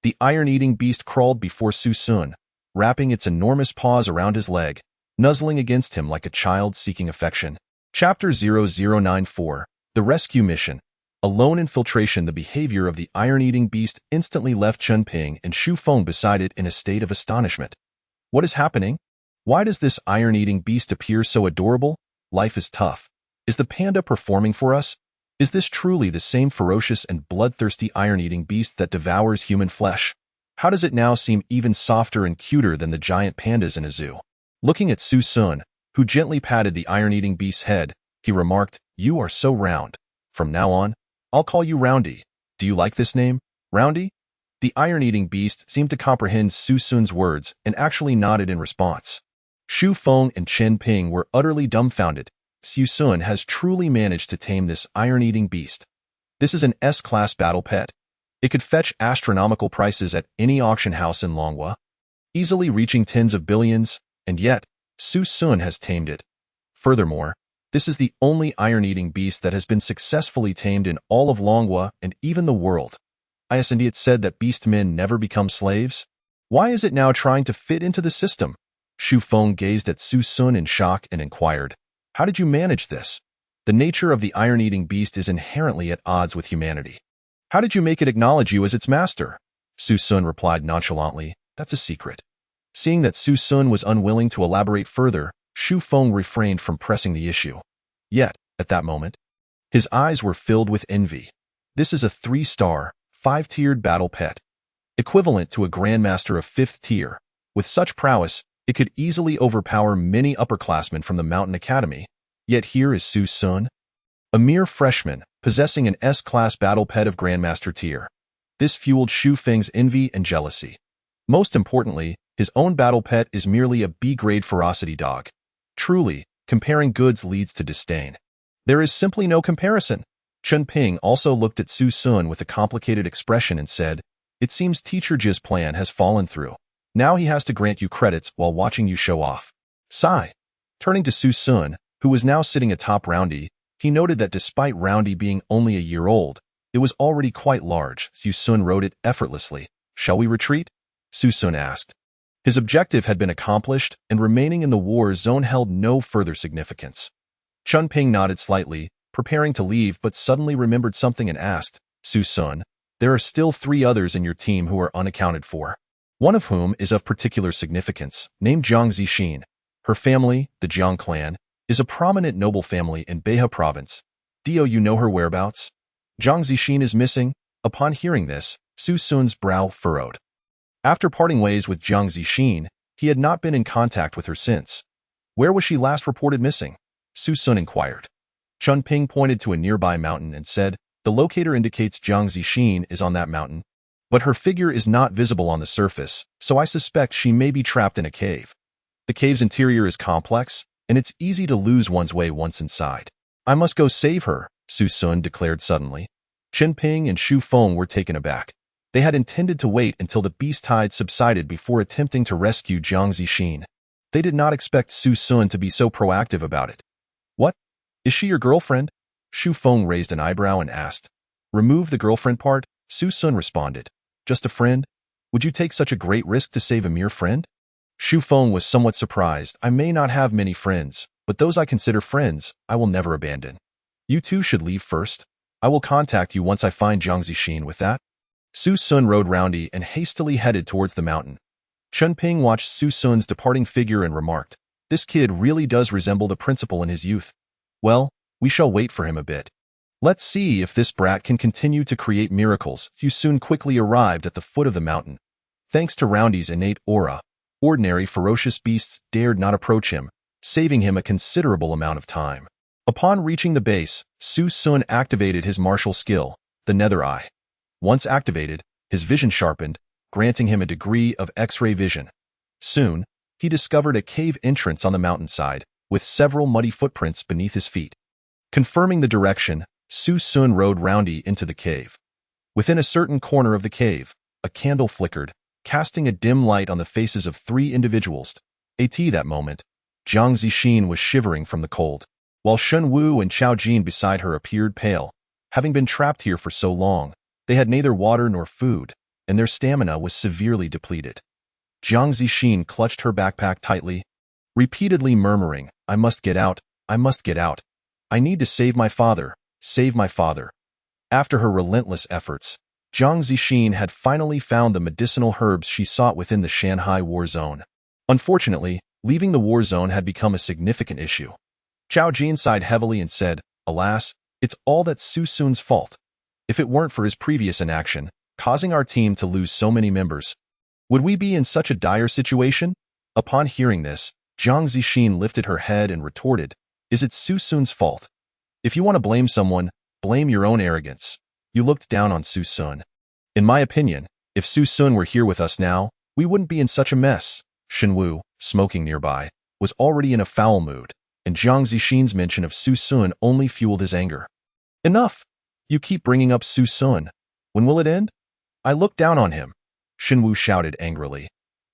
B: The iron-eating beast crawled before Su Sun, wrapping its enormous paws around his leg, nuzzling against him like a child seeking affection. Chapter 0094, The Rescue Mission. A lone infiltration. The behavior of the iron-eating beast instantly left Chen Ping and Shu Feng beside it in a state of astonishment. What is happening? Why does this iron-eating beast appear so adorable? Life is tough. Is the panda performing for us? Is this truly the same ferocious and bloodthirsty iron-eating beast that devours human flesh? How does it now seem even softer and cuter than the giant pandas in a zoo? Looking at Su Sun, who gently patted the iron-eating beast's head, he remarked, "You are so round. From now on, I'll call you Roundy. Do you like this name, Roundy?" The iron-eating beast seemed to comprehend Su Sun's words and actually nodded in response. Shu Feng and Chen Ping were utterly dumbfounded. Su Sun has truly managed to tame this iron-eating beast. This is an S-class battle pet. It could fetch astronomical prices at any auction house in Longhua, easily reaching tens of billions, and yet, Su Sun has tamed it. Furthermore, this is the only iron-eating beast that has been successfully tamed in all of Longhua and even the world. Isn't it said that beast men never become slaves? Why is it now trying to fit into the system? Shu Feng gazed at Su Sun in shock and inquired, "How did you manage this? The nature of the iron-eating beast is inherently at odds with humanity. How did you make it acknowledge you as its master?" Su Sun replied nonchalantly, "That's a secret." Seeing that Su Sun was unwilling to elaborate further, Shu Feng refrained from pressing the issue. Yet, at that moment, his eyes were filled with envy. This is a 3-star, 5-tiered battle pet, equivalent to a grandmaster of 5th tier. With such prowess, it could easily overpower many upperclassmen from the Mountain Academy. Yet here is Su Sun, a mere freshman, possessing an S-class battle pet of grandmaster tier. This fueled Shu Feng's envy and jealousy. Most importantly, his own battle pet is merely a B-grade ferocity dog. Truly, comparing goods leads to disdain. There is simply no comparison. Chen Ping also looked at Su Sun with a complicated expression and said, "It seems Teacher Ji's plan has fallen through. Now he has to grant you credits while watching you show off." Sigh. Turning to Su Sun, who was now sitting atop Roundy, he noted that despite Roundy being only a year old, it was already quite large. Su Sun rode it effortlessly. "Shall we retreat?" Su Sun asked. His objective had been accomplished, and remaining in the war zone held no further significance. Chen Ping nodded slightly, preparing to leave, but suddenly remembered something and asked, "Su Sun, there are still 3 others in your team who are unaccounted for. One of whom is of particular significance, named Jiang Zixin. Her family, the Jiang clan, is a prominent noble family in Beha province. Do you know her whereabouts?" Jiang Zixin is missing. Upon hearing this, Su Sun's brow furrowed. After parting ways with Jiang Zixin, he had not been in contact with her since. Where was she last reported missing? Su Sun inquired. Chen Ping pointed to a nearby mountain and said, "The locator indicates Jiang Zixin is on that mountain, but her figure is not visible on the surface, so I suspect she may be trapped in a cave. The cave's interior is complex, and it's easy to lose one's way once inside. I must go save her," Su Sun declared suddenly. Chen Ping and Shu Feng were taken aback. They had intended to wait until the beast tide subsided before attempting to rescue Jiang Zixin. They did not expect Su Sun to be so proactive about it. "What? Is she your girlfriend?" Shu Feng raised an eyebrow and asked. "Remove the girlfriend part," Su Sun responded. "Just a friend? Would you take such a great risk to save a mere friend?" Shu Feng was somewhat surprised. "I may not have many friends, but those I consider friends, I will never abandon. You two should leave first. I will contact you once I find Jiang Zixin. With that." Su Sun rode Roundy and hastily headed towards the mountain. Chen Ping watched Su Sun's departing figure and remarked, "This kid really does resemble the principal in his youth. Well, we shall wait for him a bit. Let's see if this brat can continue to create miracles." Su Sun quickly arrived at the foot of the mountain. Thanks to Roundy's innate aura, ordinary ferocious beasts dared not approach him, saving him a considerable amount of time. Upon reaching the base, Su Sun activated his martial skill, the Nether Eye. Once activated, his vision sharpened, granting him a degree of X-ray vision. Soon, he discovered a cave entrance on the mountainside, with several muddy footprints beneath his feet. Confirming the direction, Su Sun rode Roundy into the cave. Within a certain corner of the cave, a candle flickered, casting a dim light on the faces of 3 individuals. That moment, Jiang Zixin was shivering from the cold, while Shen Wu and Chao Jin beside her appeared pale. Having been trapped here for so long, they had neither water nor food, and their stamina was severely depleted. Jiang Zixin clutched her backpack tightly, repeatedly murmuring, "I must get out, I must get out. I need to save my father, save my father." After her relentless efforts, Jiang Zixin had finally found the medicinal herbs she sought within the Shanghai war zone. Unfortunately, leaving the war zone had become a significant issue. Chao Jin sighed heavily and said, "Alas, it's all that Su Sun's fault. If it weren't for his previous inaction, causing our team to lose so many members, would we be in such a dire situation?" Upon hearing this, Jiang Zixin lifted her head and retorted, "Is it Su Sun's fault? If you want to blame someone, blame your own arrogance. You looked down on Su Sun. In my opinion, if Su Sun were here with us now, we wouldn't be in such a mess." Shen Wu, smoking nearby, was already in a foul mood, and Jiang Zixin's mention of Su Sun only fueled his anger. "Enough! You keep bringing up Su Sun. When will it end? I look down on him," Shen Wu shouted angrily.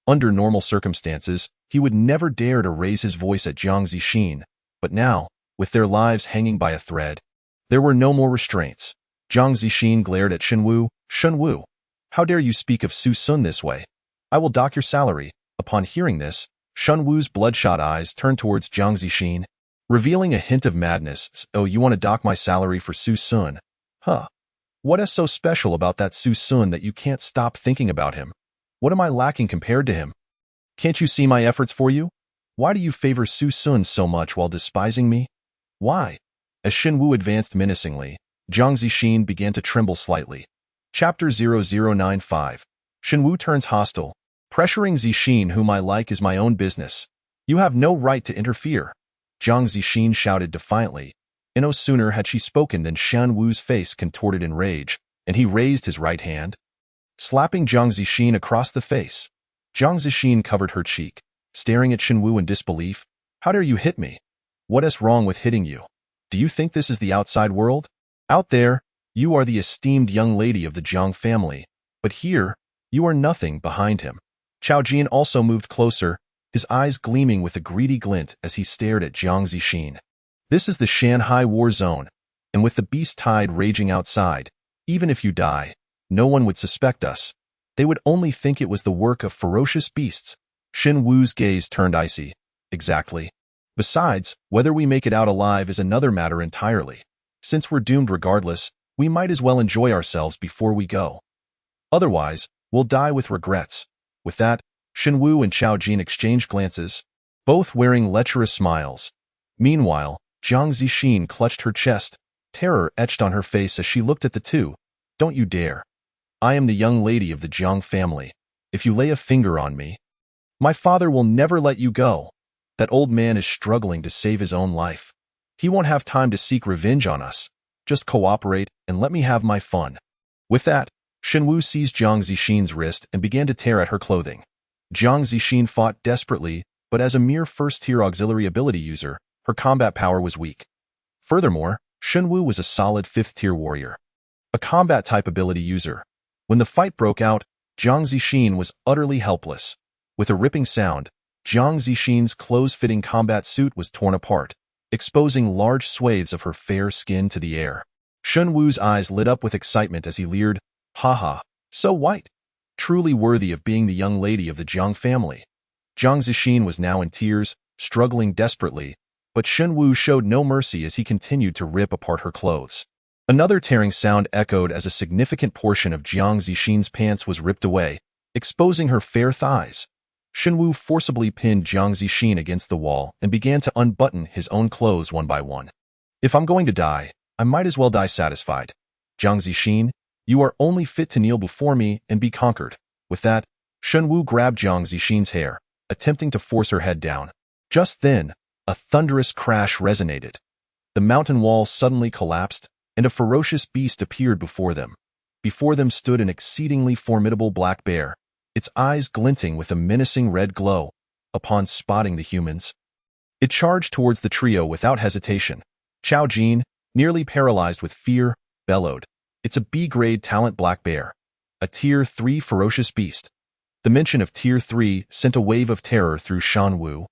B: Under normal circumstances, he would never dare to raise his voice at Jiang Zixin, but now, with their lives hanging by a thread, there were no more restraints. Jiang Zixin glared at Shen Wu. "Shen Wu, how dare you speak of Su Sun this way? I will dock your salary." Upon hearing this, Shen Wu's bloodshot eyes turned towards Jiang Zixin, revealing a hint of madness. "Oh, you want to dock my salary for Su Sun? Huh. What is so special about that Su Sun that you can't stop thinking about him? What am I lacking compared to him? Can't you see my efforts for you? Why do you favor Su Sun so much while despising me? Why?" As Shen Wu advanced menacingly, Jiang Zixin began to tremble slightly. Chapter 0095. Shen Wu turns hostile. "Pressuring Zixin whom I like is my own business. You have no right to interfere," Jiang Zixin shouted defiantly, and no sooner had she spoken than Shen Wu's face contorted in rage, and he raised his right hand, slapping Jiang Zixin across the face. Jiang Zixin covered her cheek, staring at Shen Wu in disbelief. "How dare you hit me? What is wrong with hitting you? Do you think this is the outside world? Out there, you are the esteemed young lady of the Jiang family, but here, you are nothing behind him." Chao Jin also moved closer, his eyes gleaming with a greedy glint as he stared at Jiang Zixin. "This is the Shanghai war zone, and with the beast tide raging outside, even if you die, no one would suspect us. They would only think it was the work of ferocious beasts." Shen Wu's gaze turned icy. "Exactly. Besides, whether we make it out alive is another matter entirely. Since we're doomed regardless, we might as well enjoy ourselves before we go. Otherwise, we'll die with regrets." With that, Shen Wu and Chao Jin exchanged glances, both wearing lecherous smiles. Meanwhile, Jiang Zixin clutched her chest, terror etched on her face as she looked at the two. "Don't you dare. I am the young lady of the Jiang family. If you lay a finger on me, my father will never let you go. That old man is struggling to save his own life. He won't have time to seek revenge on us. Just cooperate and let me have my fun." With that, Shen Wu seized Jiang Zixin's wrist and began to tear at her clothing. Jiang Zixin fought desperately, but as a mere first-tier auxiliary ability user, her combat power was weak. Furthermore, Shen Wu was a solid 5th-tier warrior, a combat-type ability user. When the fight broke out, Jiang Zixin was utterly helpless. With a ripping sound, Jiang Zixin's close-fitting combat suit was torn apart, exposing large swathes of her fair skin to the air. Shen Wu's eyes lit up with excitement as he leered, "Haha, so white. Truly worthy of being the young lady of the Jiang family." Jiang Zixin was now in tears, struggling desperately, but Shen Wu showed no mercy as he continued to rip apart her clothes. Another tearing sound echoed as a significant portion of Jiang Zixin's pants was ripped away, exposing her fair thighs. Shen Wu forcibly pinned Jiang Zixin against the wall and began to unbutton his own clothes one by one. "If I'm going to die, I might as well die satisfied. Jiang Zixin, you are only fit to kneel before me and be conquered." With that, Shen Wu grabbed Jiang Zixin's hair, attempting to force her head down. Just then, a thunderous crash resonated. The mountain wall suddenly collapsed, and a ferocious beast appeared before them. Before them stood an exceedingly formidable black bear, its eyes glinting with a menacing red glow. Upon spotting the humans, it charged towards the trio without hesitation. Chao Jin, nearly paralyzed with fear, bellowed, "It's a B-grade talent black bear, a tier 3 ferocious beast. The mention of Tier 3 sent a wave of terror through Shan Wu,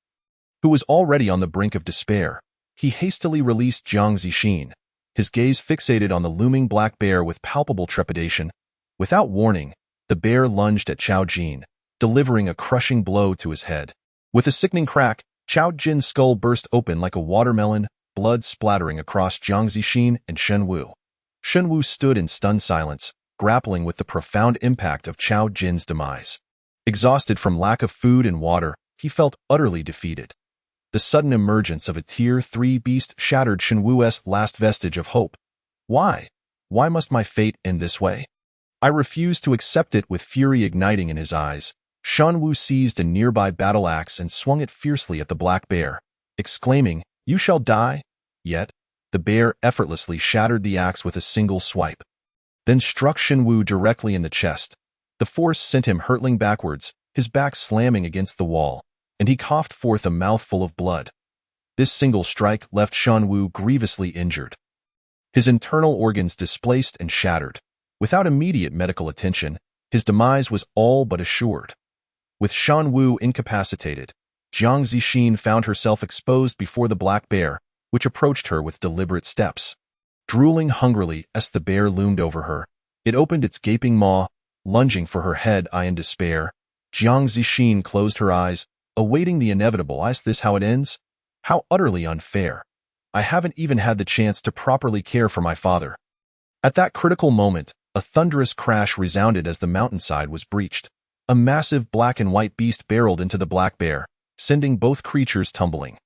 B: who was already on the brink of despair. He hastily released Jiang Zixin, his gaze fixated on the looming black bear with palpable trepidation. Without warning, the bear lunged at Chao Jin, delivering a crushing blow to his head. With a sickening crack, Chao Jin's skull burst open like a watermelon, blood splattering across Jiang Zixin and Shen Wu. Shen Wu stood in stunned silence, grappling with the profound impact of Chao Jin's demise. Exhausted from lack of food and water, he felt utterly defeated. The sudden emergence of a Tier 3 beast shattered Shen Wu's last vestige of hope. Why? Why must my fate end this way? I refuse to accept it. With fury igniting in his eyes, Shen Wu seized a nearby battle axe and swung it fiercely at the black bear, exclaiming, "You shall die!" Yet, the bear effortlessly shattered the axe with a single swipe, then struck Shen Wu directly in the chest. The force sent him hurtling backwards, his back slamming against the wall, and he coughed forth a mouthful of blood. This single strike left Shen Wu grievously injured, his internal organs displaced and shattered. Without immediate medical attention, his demise was all but assured. With Shen Wu incapacitated, Jiang Zixin found herself exposed before the black bear, which approached her with deliberate steps. Drooling hungrily as the bear loomed over her, it opened its gaping maw, lunging for her head. In despair, Jiang Zixin closed her eyes, awaiting the inevitable. Is this how it ends? How utterly unfair. I haven't even had the chance to properly care for my father. At that critical moment, a thunderous crash resounded as the mountainside was breached. A massive black and white beast barreled into the black bear, sending both creatures tumbling.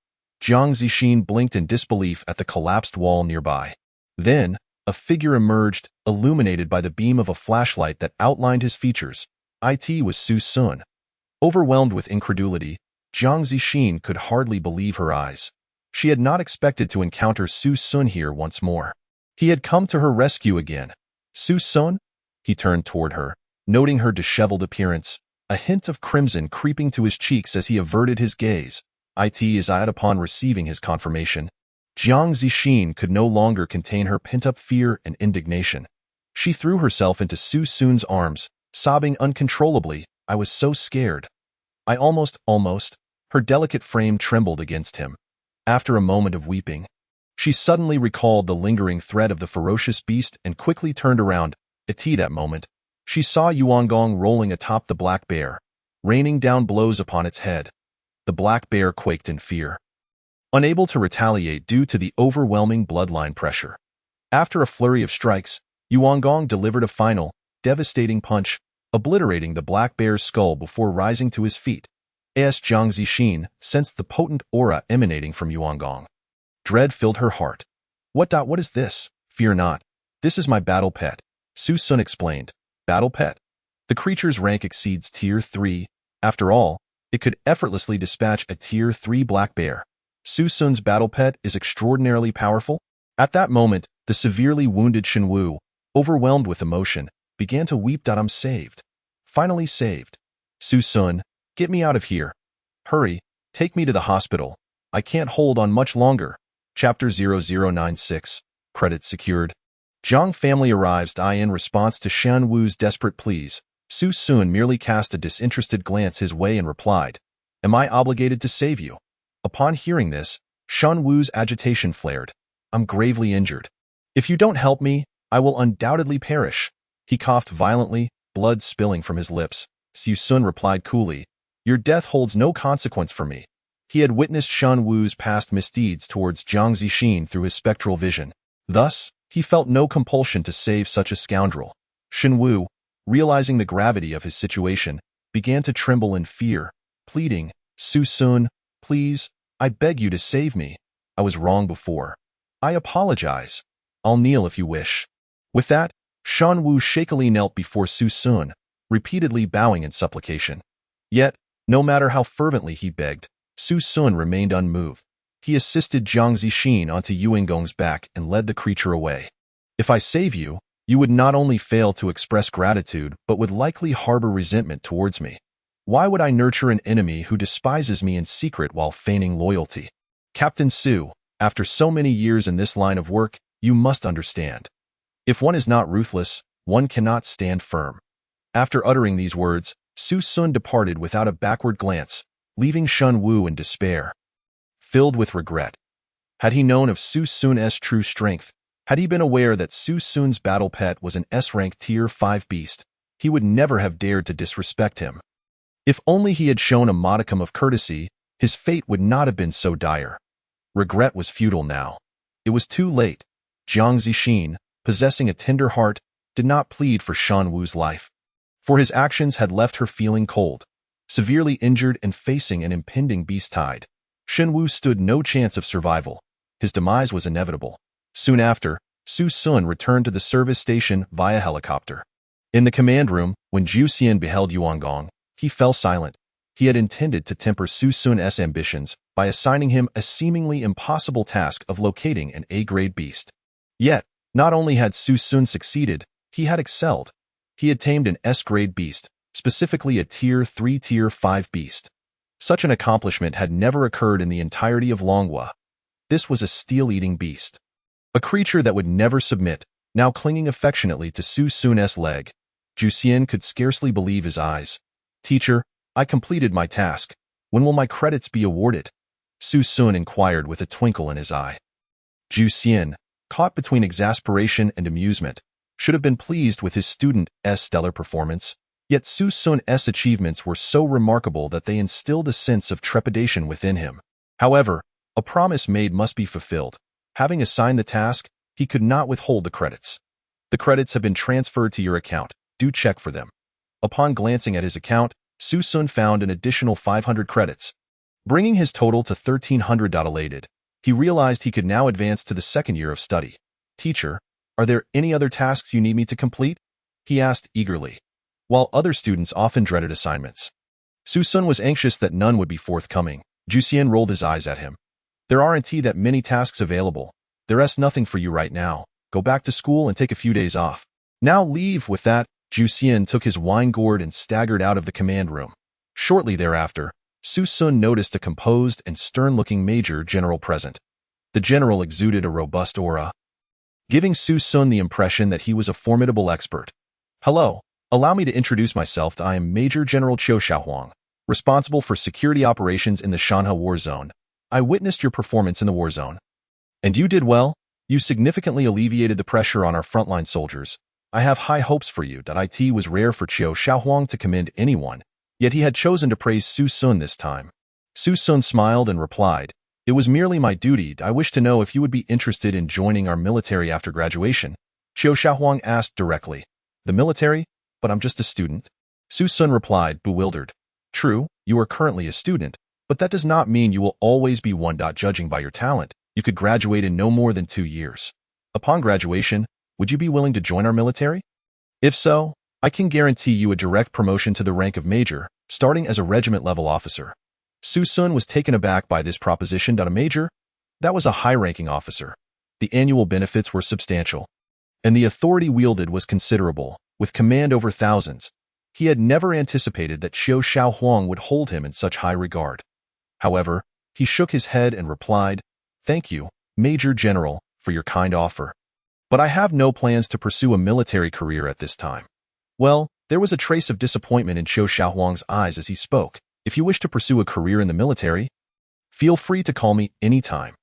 B: Jiang Zixin blinked in disbelief at the collapsed wall nearby. Then, a figure emerged, illuminated by the beam of a flashlight that outlined his features. It was Su Sun. Overwhelmed with incredulity, Jiang Zixin could hardly believe her eyes. She had not expected to encounter Su Sun here once more. He had come to her rescue again. Su Sun? He turned toward her, noting her disheveled appearance, a hint of crimson creeping to his cheeks as he averted his gaze. Upon receiving his confirmation, Jiang Zixin could no longer contain her pent-up fear and indignation. She threw herself into Su Sun's arms, sobbing uncontrollably. I was so scared. I almost, her delicate frame trembled against him. After a moment of weeping, she suddenly recalled the lingering threat of the ferocious beast and quickly turned around. At that moment, she saw Yuangong rolling atop the black bear, raining down blows upon its head. The black bear quaked in fear, unable to retaliate due to the overwhelming bloodline pressure. After a flurry of strikes, Yuangong delivered a final, devastating punch, obliterating the black bear's skull before rising to his feet. Jiang Zixin sensed the potent aura emanating from Yuangong. Dread filled her heart. What is this? Fear not. This is my battle pet, Su Sun explained. Battle pet? The creature's rank exceeds Tier 3. After all, it could effortlessly dispatch a Tier 3 black bear. Su Sun's battle pet is extraordinarily powerful? At that moment, the severely wounded Shen Wu, overwhelmed with emotion, began to weep. I'm saved. Finally saved. Su Sun, get me out of here. Hurry, take me to the hospital. I can't hold on much longer. Chapter 0096. Credits secured. Zhang family arrives. In response to Shen Wu's desperate pleas, Su Sun merely cast a disinterested glance his way and replied, "Am I obligated to save you?" Upon hearing this, Shen Wu's agitation flared. "I'm gravely injured. If you don't help me, I will undoubtedly perish." He coughed violently, blood spilling from his lips. Su Sun replied coolly, "Your death holds no consequence for me." He had witnessed Shen Wu's past misdeeds towards Jiang Zixin through his spectral vision. Thus, he felt no compulsion to save such a scoundrel. Shen Wu, realizing the gravity of his situation, began to tremble in fear, pleading, "Su Sun, please, I beg you to save me. I was wrong before. I apologize. I'll kneel if you wish." With that, Shen Wu shakily knelt before Su Sun, repeatedly bowing in supplication. Yet, no matter how fervently he begged, Su Sun remained unmoved. He assisted Jiang Zixin onto Yuangong's back and led the creature away. "If I save you, you would not only fail to express gratitude but would likely harbor resentment towards me. Why would I nurture an enemy who despises me in secret while feigning loyalty? Captain Su, after so many years in this line of work, you must understand. If one is not ruthless, one cannot stand firm." After uttering these words, Su Sun departed without a backward glance, leaving Shun Wu in despair. Filled with regret. Had he known of Su Sun's true strength, had he been aware that Su Sun's battle pet was an S-rank Tier 5 beast, he would never have dared to disrespect him. If only he had shown a modicum of courtesy, his fate would not have been so dire. Regret was futile now. It was too late. Jiang Zixin, possessing a tender heart, did not plead for Shun Wu's life. For his actions had left her feeling cold. Severely injured and facing an impending beast tide, Shun Wu stood no chance of survival. His demise was inevitable. Soon after, Su Sun returned to the service station via helicopter. In the command room, when Zhu Xian beheld Yuan Gong, he fell silent. He had intended to temper Su Sun's ambitions by assigning him a seemingly impossible task of locating an A-grade beast. Yet, not only had Su Sun succeeded, he had excelled. He had tamed an S-grade beast, specifically a Tier 3 Tier 5 beast. Such an accomplishment had never occurred in the entirety of Longhua. This was a steel-eating beast. A creature that would never submit, now clinging affectionately to Su Sun's leg. Zhu Xian could scarcely believe his eyes. "Teacher, I completed my task. When will my credits be awarded?" Su Sun inquired with a twinkle in his eye. Zhu Xian, caught between exasperation and amusement, should have been pleased with his student's stellar performance, yet Su Sun's achievements were so remarkable that they instilled a sense of trepidation within him. However, a promise made must be fulfilled. Having assigned the task, he could not withhold the credits. "The credits have been transferred to your account. Do check for them." Upon glancing at his account, Su Sun found an additional 500 credits, bringing his total to 1,300. Elated, he realized he could now advance to the second year of study. "Teacher, are there any other tasks you need me to complete?" he asked eagerly. While other students often dreaded assignments, Su Sun was anxious that none would be forthcoming. Zhu Xian rolled his eyes at him. "There aren't that many tasks available. There's nothing for you right now. Go back to school and take a few days off." "Now leave." With that, Zhu Xian took his wine gourd and staggered out of the command room. Shortly thereafter, Su Sun noticed a composed and stern-looking Major General present. The general exuded a robust aura, giving Su Sun the impression that he was a formidable expert. "Hello, allow me to introduce myself. I am Major General Qiu Shaohuang, responsible for security operations in the Shanhe War Zone. I witnessed your performance in the war zone. And you did well. You significantly alleviated the pressure on our frontline soldiers. I have high hopes for you." It was rare for Qiu Shaohuang to commend anyone, yet he had chosen to praise Su Sun this time. Su Sun smiled and replied, "It was merely my duty. I wish to know if you would be interested in joining our military after graduation." Qiu Shaohuang asked directly. "The military? But I'm just a student." Su Sun replied, bewildered. "True, you are currently a student, but that does not mean you will always be one. Judging by your talent, you could graduate in no more than 2 years. Upon graduation, would you be willing to join our military? If so, I can guarantee you a direct promotion to the rank of major, starting as a regiment-level officer." Su Sun was taken aback by this proposition. A major? That was a high-ranking officer. The annual benefits were substantial, and the authority wielded was considerable, with command over thousands. He had never anticipated that Qiu Shaohuang would hold him in such high regard. However, he shook his head and replied, "Thank you, Major General, for your kind offer. But I have no plans to pursue a military career at this time." Well, there was a trace of disappointment in Qiu Shaohuang's eyes as he spoke. "If you wish to pursue a career in the military, feel free to call me anytime.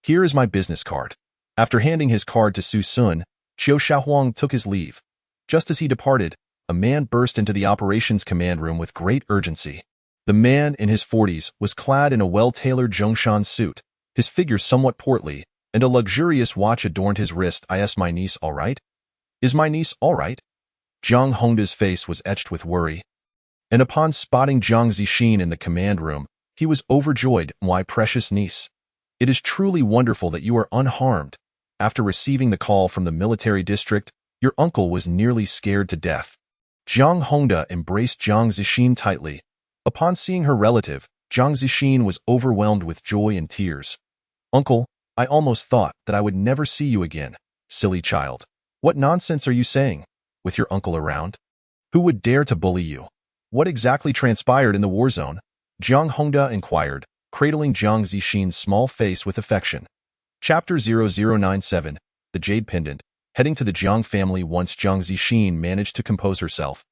B: Here is my business card." After handing his card to Su Sun, Qiu Shaohuang took his leave. Just as he departed, a man burst into the operations command room with great urgency. The man, in his 40s, was clad in a well-tailored Zhongshan suit, his figure somewhat portly, and a luxurious watch adorned his wrist. "Is my niece all right? Is my niece all right?" Zhang Hongda's face was etched with worry, and upon spotting Jiang Zixin in the command room, he was overjoyed. "My precious niece, it is truly wonderful that you are unharmed. After receiving the call from the military district, your uncle was nearly scared to death." Jiang Hongda embraced Jiang Zixin tightly. Upon seeing her relative, Jiang Zixin was overwhelmed with joy and tears. "Uncle, I almost thought that I would never see you again." "Silly child. What nonsense are you saying? With your uncle around? Who would dare to bully you?" "What exactly transpired in the war zone?" Jiang Hongda inquired, cradling Jiang Zixin's small face with affection. Chapter 0097, The Jade Pendant. Heading to the Jiang family. Once Jiang Zixin managed to compose herself,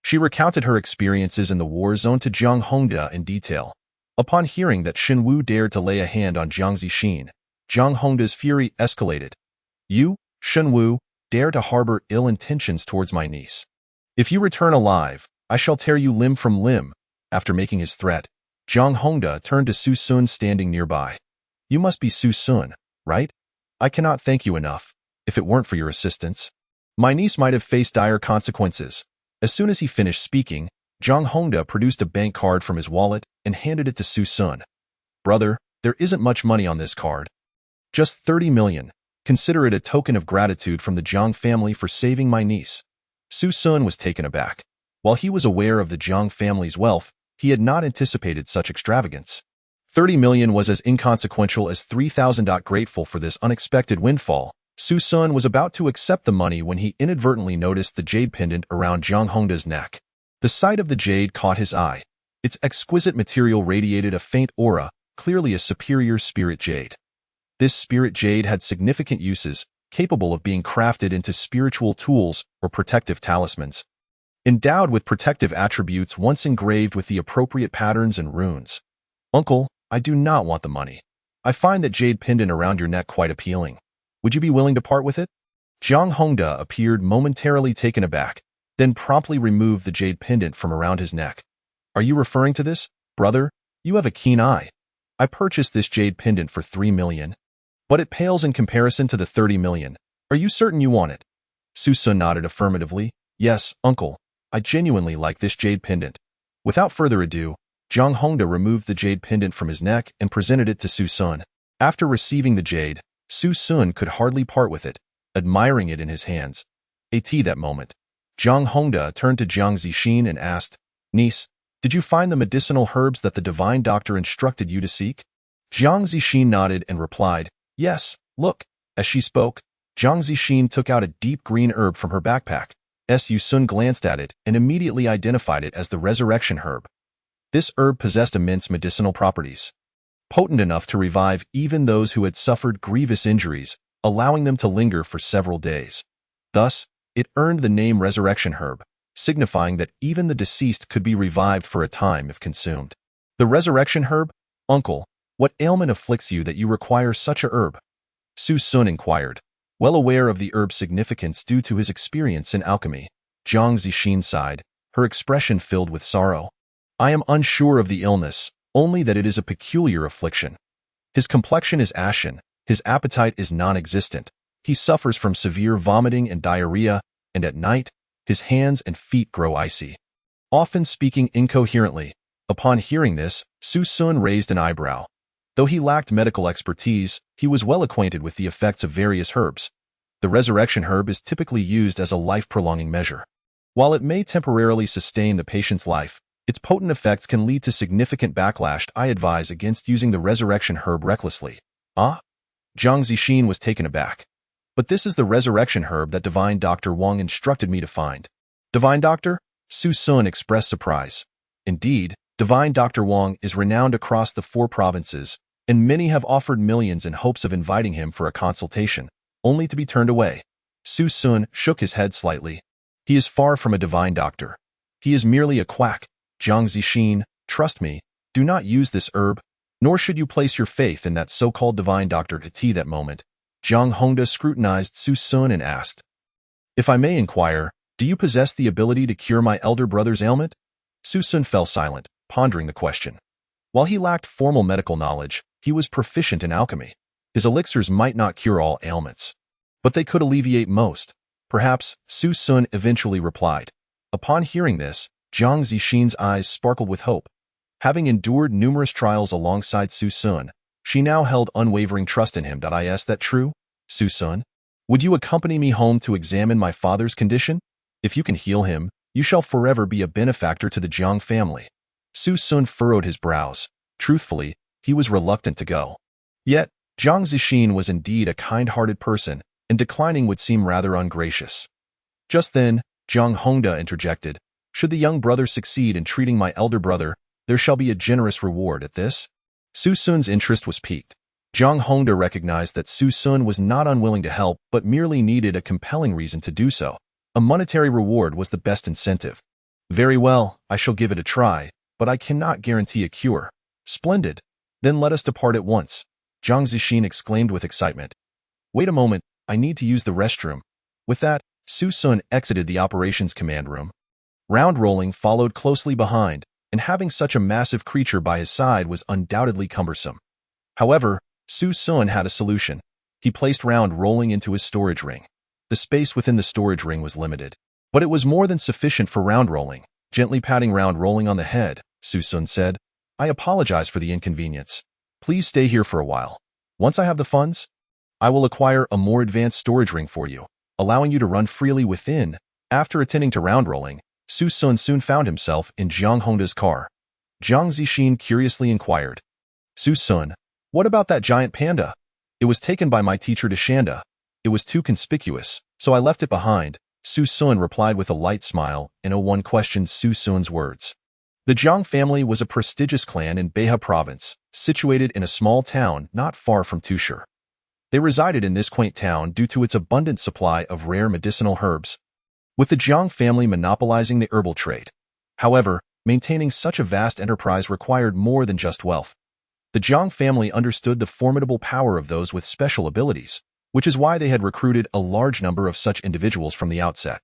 B: She recounted her experiences in the war zone to Jiang Hongda in detail. Upon hearing that Shen Wu dared to lay a hand on Jiang Zixin, Jiang Hongda's fury escalated. You, Shen Wu, dare to harbor ill intentions towards my niece. If you return alive, I shall tear you limb from limb. After making his threat, Jiang Hongda turned to Su Sun standing nearby. You must be Su Sun, right? I cannot thank you enough. If it weren't for your assistance, my niece might have faced dire consequences. As soon as he finished speaking, Jiang Hongda produced a bank card from his wallet and handed it to Su Sun. Brother, there isn't much money on this card. Just 30 million. Consider it a token of gratitude from the Jiang family for saving my niece. Su Sun was taken aback. While he was aware of the Jiang family's wealth, he had not anticipated such extravagance. 30 million was as inconsequential as 3,000. Grateful for this unexpected windfall, Su Sun was about to accept the money when he inadvertently noticed the jade pendant around Jiang Hongda's neck. The sight of the jade caught his eye. Its exquisite material radiated a faint aura, clearly a superior spirit jade. This spirit jade had significant uses, capable of being crafted into spiritual tools or protective talismans. Endowed with protective attributes once engraved with the appropriate patterns and runes. Uncle, I do not want the money. I find that jade pendant around your neck quite appealing. Would you be willing to part with it? Jiang Hongda appeared momentarily taken aback, then promptly removed the jade pendant from around his neck. Are you referring to this, brother? You have a keen eye. I purchased this jade pendant for 3 million. But it pales in comparison to the 30 million. Are you certain you want it? Su Sun nodded affirmatively. Yes, uncle. I genuinely like this jade pendant. Without further ado, Jiang Hongda removed the jade pendant from his neck and presented it to Su Sun. After receiving the jade, Su Sun could hardly part with it, admiring it in his hands. At that moment, Jiang Hongda turned to Jiang Zixin and asked, Niece, did you find the medicinal herbs that the divine doctor instructed you to seek? Jiang Zixin nodded and replied, Yes, look. As she spoke, Jiang Zixin took out a deep green herb from her backpack. Su Sun glanced at it and immediately identified it as the resurrection herb. This herb possessed immense medicinal properties, potent enough to revive even those who had suffered grievous injuries, allowing them to linger for several days. Thus, it earned the name resurrection herb, signifying that even the deceased could be revived for a time if consumed. The resurrection herb? Uncle, what ailment afflicts you that you require such a herb? Su Sun inquired, well aware of the herb's significance due to his experience in alchemy. Jiang Zixin sighed, her expression filled with sorrow. I am unsure of the illness, only that it is a peculiar affliction. His complexion is ashen, his appetite is non-existent, he suffers from severe vomiting and diarrhea, and at night, his hands and feet grow icy. Often speaking incoherently. Upon hearing this, Su Sun raised an eyebrow. Though he lacked medical expertise, he was well acquainted with the effects of various herbs. The resurrection herb is typically used as a life-prolonging measure. While it may temporarily sustain the patient's life, its potent effects can lead to significant backlash. I advise against using the resurrection herb recklessly. Ah? Jiang Zixin was taken aback. But this is the resurrection herb that Divine Dr. Wang instructed me to find. Divine Doctor? Su Sun expressed surprise. Indeed, Divine Dr. Wang is renowned across the 4 provinces, and many have offered millions in hopes of inviting him for a consultation, only to be turned away. Su Sun shook his head slightly. He is far from a divine doctor. He is merely a quack. Jiang Zixin, trust me, do not use this herb, nor should you place your faith in that so-called divine doctor. At that moment, Jiang Hongda scrutinized Su Sun and asked, If I may inquire, do you possess the ability to cure my elder brother's ailment? Su Sun fell silent, pondering the question. While he lacked formal medical knowledge, he was proficient in alchemy. His elixirs might not cure all ailments, but they could alleviate most. Perhaps, Su Sun eventually replied. Upon hearing this, Jiang Zixin's eyes sparkled with hope. Having endured numerous trials alongside Su Sun, she now held unwavering trust in him. Is that true, Su Sun? Would you accompany me home to examine my father's condition? If you can heal him, you shall forever be a benefactor to the Jiang family. Su Sun furrowed his brows. Truthfully, he was reluctant to go. Yet, Jiang Zixin was indeed a kind-hearted person, and declining would seem rather ungracious. Just then, Jiang Hongda interjected, Should the young brother succeed in treating my elder brother, there shall be a generous reward. At this, Su Sun's interest was piqued. Jiang Hongda recognized that Su Sun was not unwilling to help but merely needed a compelling reason to do so. A monetary reward was the best incentive. Very well, I shall give it a try, but I cannot guarantee a cure. Splendid. Then let us depart at once, Jiang Zixin exclaimed with excitement. Wait a moment, I need to use the restroom. With that, Su Sun exited the operations command room. Round rolling followed closely behind, and having such a massive creature by his side was undoubtedly cumbersome. However, Su Sun had a solution. He placed Round rolling into his storage ring. The space within the storage ring was limited, but it was more than sufficient for Round rolling. Gently patting Round rolling on the head, Su Sun said, I apologize for the inconvenience. Please stay here for a while. Once I have the funds, I will acquire a more advanced storage ring for you, allowing you to run freely within. After attending to Round rolling, Su Sun soon found himself in Jiang Hongda's car. Jiang Zixin curiously inquired, Su Sun, what about that giant panda? It was taken by my teacher Deshanda. It was too conspicuous, so I left it behind, Su Sun replied with a light smile, and no one questioned Su Sun's words. The Jiang family was a prestigious clan in Beha province, situated in a small town not far from Tushar. They resided in this quaint town due to its abundant supply of rare medicinal herbs, with the Jiang family monopolizing the herbal trade. However, maintaining such a vast enterprise required more than just wealth. The Jiang family understood the formidable power of those with special abilities, which is why they had recruited a large number of such individuals from the outset.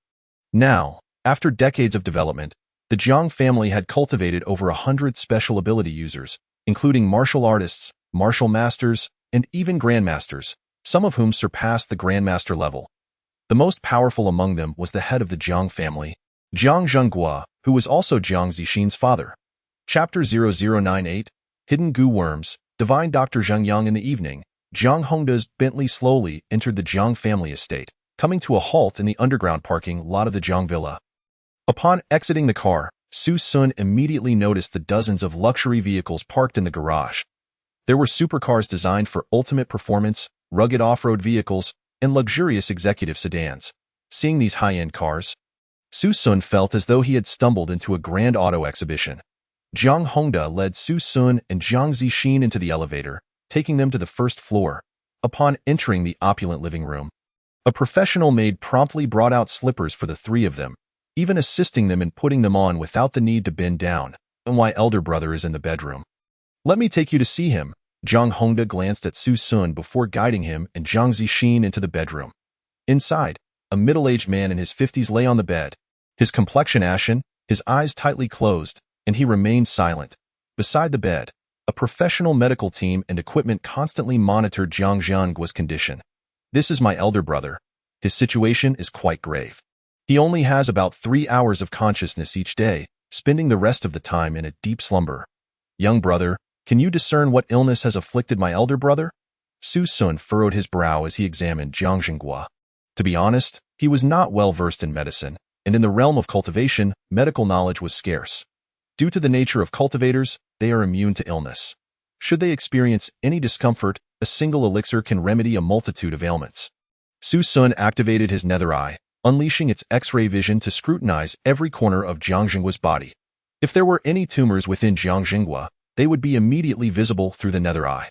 B: Now, after decades of development, the Jiang family had cultivated over 100 special ability users, including martial artists, martial masters, and even grandmasters, some of whom surpassed the grandmaster level. The most powerful among them was the head of the Jiang family, Jiang Zhenghua, who was also Jiang Zixin's father. Chapter 0098, Hidden Goo Worms, Divine Dr. Zheng Yang. In the evening, Jiang Hongda's Bentley slowly entered the Jiang family estate, coming to a halt in the underground parking lot of the Jiang villa. Upon exiting the car, Su Sun immediately noticed the dozens of luxury vehicles parked in the garage. There were supercars designed for ultimate performance, rugged off-road vehicles, and luxurious executive sedans. Seeing these high-end cars, Su Sun felt as though he had stumbled into a grand auto exhibition. Jiang Hongda led Su Sun and Jiang Zixin into the elevator, taking them to the first floor. Upon entering the opulent living room, a professional maid promptly brought out slippers for the three of them, even assisting them in putting them on without the need to bend down. And my elder brother is in the bedroom. Let me take you to see him. Jiang Hongda glanced at Su Sun before guiding him and Jiang Zixin into the bedroom. Inside, a middle-aged man in his 50s lay on the bed, his complexion ashen, his eyes tightly closed, and he remained silent. Beside the bed, a professional medical team and equipment constantly monitored Jiang Zhenghua's condition. This is my elder brother. His situation is quite grave. He only has about 3 hours of consciousness each day, spending the rest of the time in a deep slumber. Young brother, can you discern what illness has afflicted my elder brother? Su Sun furrowed his brow as he examined Jiang Zhenghua. To be honest, he was not well versed in medicine, and in the realm of cultivation, medical knowledge was scarce. Due to the nature of cultivators, they are immune to illness. Should they experience any discomfort, a single elixir can remedy a multitude of ailments. Su Sun activated his nether eye, unleashing its X-ray vision to scrutinize every corner of Jiang Zhenghua's body. If there were any tumors within Jiang Zhenghua, they would be immediately visible through the nether eye.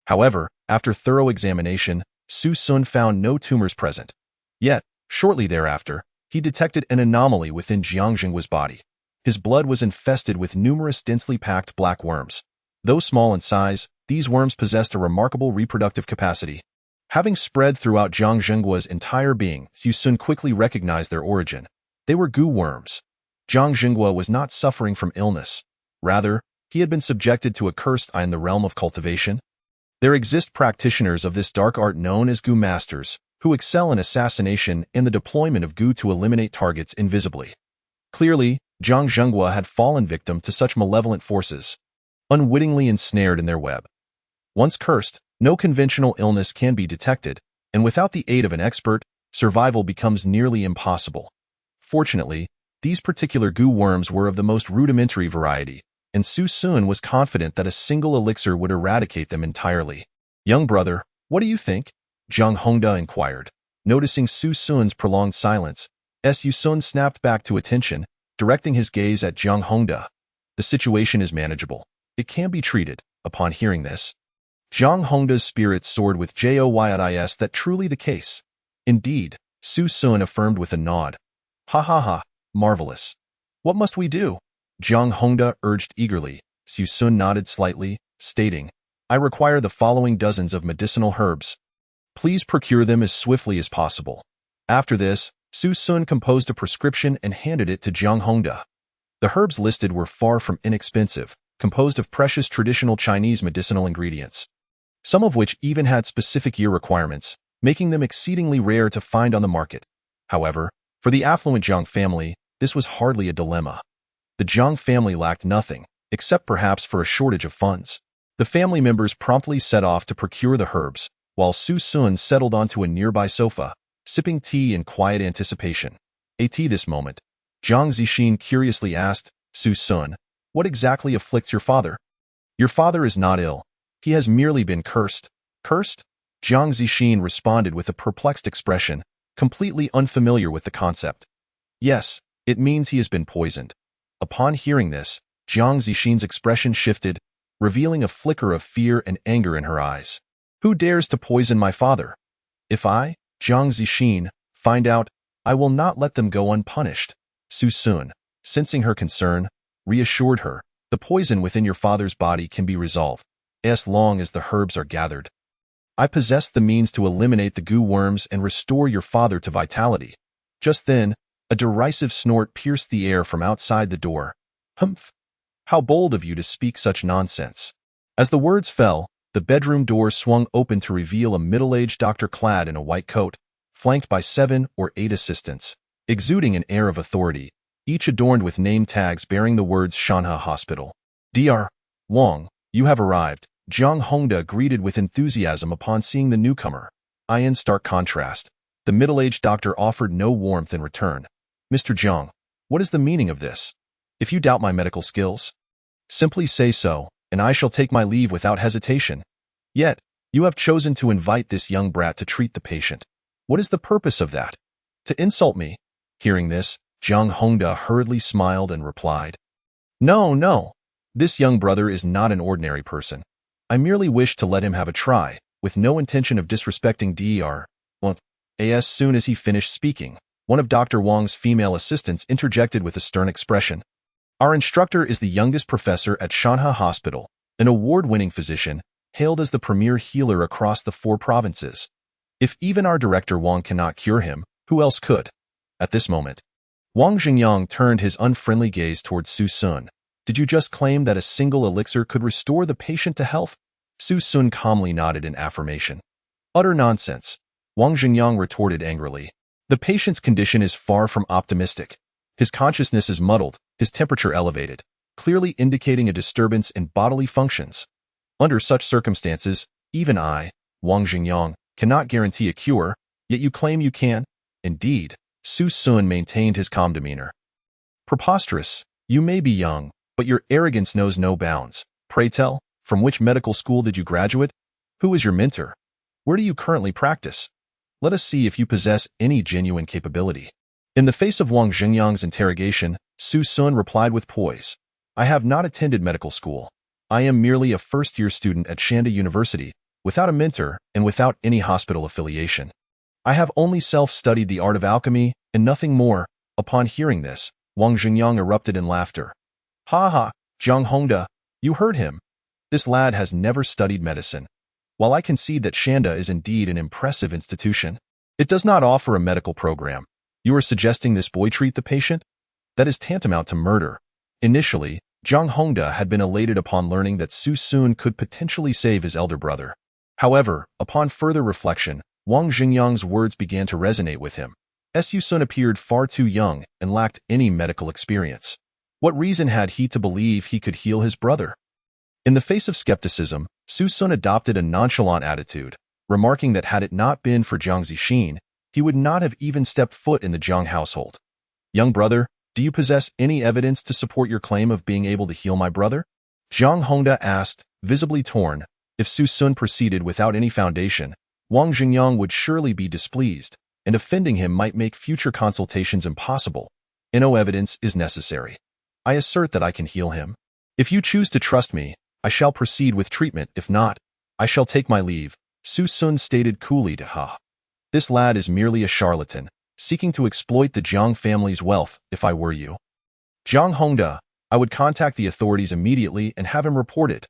B: However, after thorough examination, Su Sun found no tumors present. Yet, shortly thereafter, he detected an anomaly within Jiang Zhenghua's body. His blood was infested with numerous densely packed black worms. Though small in size, these worms possessed a remarkable reproductive capacity. Having spread throughout Jiang Zhenghua's entire being, Su Sun quickly recognized their origin. They were goo worms. Jiang Zhenghua was not suffering from illness. Rather, he had been subjected to a cursed eye in the realm of cultivation. There exist practitioners of this dark art known as goo masters, who excel in assassination and the deployment of goo to eliminate targets invisibly. Clearly, Jiang Zhenghua had fallen victim to such malevolent forces, unwittingly ensnared in their web. Once cursed, no conventional illness can be detected, and without the aid of an expert, survival becomes nearly impossible. Fortunately, these particular goo worms were of the most rudimentary variety, and Su Sun was confident that a single elixir would eradicate them entirely. Young brother, what do you think? Jiang Hongda inquired. Noticing Su Sun's prolonged silence, Su Sun snapped back to attention, directing his gaze at Jiang Hongda. The situation is manageable. It can be treated. Upon hearing this, Jiang Hongda's spirits soared with joyous. That truly the case. Indeed, Su Sun affirmed with a nod. Ha ha ha, marvelous. What must we do? Jiang Hongda urged eagerly. Su Sun nodded slightly, stating, I require the following dozens of medicinal herbs. Please procure them as swiftly as possible. After this, Su Sun composed a prescription and handed it to Jiang Hongda. The herbs listed were far from inexpensive, composed of precious traditional Chinese medicinal ingredients, some of which even had specific year requirements, making them exceedingly rare to find on the market. However, for the affluent Jiang family, this was hardly a dilemma. The Jiang family lacked nothing, except perhaps for a shortage of funds. The family members promptly set off to procure the herbs, while Su Sun settled onto a nearby sofa, sipping tea in quiet anticipation. At this moment, Jiang Zixin curiously asked, Su Sun, what exactly afflicts your father? Your father is not ill. He has merely been cursed. Cursed? Jiang Zixin responded with a perplexed expression, completely unfamiliar with the concept. Yes, it means he has been poisoned. Upon hearing this, Jiang Zixin's expression shifted, revealing a flicker of fear and anger in her eyes. Who dares to poison my father? If I, Jiang Zixin, find out, I will not let them go unpunished. Su Sun, sensing her concern, reassured her, the poison within your father's body can be resolved, as long as the herbs are gathered. I possess the means to eliminate the goo worms and restore your father to vitality. Just then, a derisive snort pierced the air from outside the door. Humph! How bold of you to speak such nonsense. As the words fell, the bedroom door swung open to reveal a middle-aged doctor clad in a white coat, flanked by 7 or 8 assistants, exuding an air of authority, each adorned with name tags bearing the words Shanha Hospital. Dr. Wang, you have arrived, Jiang Hongda greeted with enthusiasm upon seeing the newcomer. In stark contrast, the middle-aged doctor offered no warmth in return. Mr. Jiang, what is the meaning of this? If you doubt my medical skills, simply say so, and I shall take my leave without hesitation. Yet, you have chosen to invite this young brat to treat the patient. What is the purpose of that? To insult me? Hearing this, Jiang Hongda hurriedly smiled and replied, No. This young brother is not an ordinary person. I merely wish to let him have a try, with no intention of disrespecting Dr. Wang. As soon as he finished speaking, one of Dr. Wang's female assistants interjected with a stern expression. Our instructor is the youngest professor at Shanha Hospital, an award-winning physician, hailed as the premier healer across the 4 provinces. If even our director Wang cannot cure him, who else could? At this moment, Wang Xingyang turned his unfriendly gaze towards Su Sun. Did you just claim that a single elixir could restore the patient to health? Su Sun calmly nodded in affirmation. Utter nonsense, Wang Xingyang retorted angrily. The patient's condition is far from optimistic. His consciousness is muddled, his temperature elevated, clearly indicating a disturbance in bodily functions. Under such circumstances, even I, Wang Xingyang, cannot guarantee a cure, yet you claim you can? Indeed, Su Sun maintained his calm demeanor. Preposterous, you may be young, but your arrogance knows no bounds. Pray tell, from which medical school did you graduate? Who is your mentor? Where do you currently practice? Let us see if you possess any genuine capability. In the face of Wang Xingyang's interrogation, Su Sun replied with poise. I have not attended medical school. I am merely a first-year student at Shanda University, without a mentor and without any hospital affiliation. I have only self-studied the art of alchemy and nothing more. Upon hearing this, Wang Xingyang erupted in laughter. Ha ha, Jiang Hongda, you heard him. This lad has never studied medicine. While I concede that Shanda is indeed an impressive institution, it does not offer a medical program. You are suggesting this boy treat the patient? That is tantamount to murder. Initially, Jiang Hongda had been elated upon learning that Su Sun could potentially save his elder brother. However, upon further reflection, Wang Xingyang's words began to resonate with him. Su Sun appeared far too young and lacked any medical experience. What reason had he to believe he could heal his brother? In the face of skepticism, Su Sun adopted a nonchalant attitude, remarking that had it not been for Jiang Zixin, he would not have even stepped foot in the Jiang household. Young brother, do you possess any evidence to support your claim of being able to heal my brother? Jiang Hongda asked, visibly torn. If Su Sun proceeded without any foundation, Wang Xingyang would surely be displeased, and offending him might make future consultations impossible. No evidence is necessary. I assert that I can heal him. If you choose to trust me, I shall proceed with treatment. If not, I shall take my leave, Su Sun stated coolly to Ha. This lad is merely a charlatan, seeking to exploit the Jiang family's wealth. If I were you, Jiang Hongda, I would contact the authorities immediately and have him reported.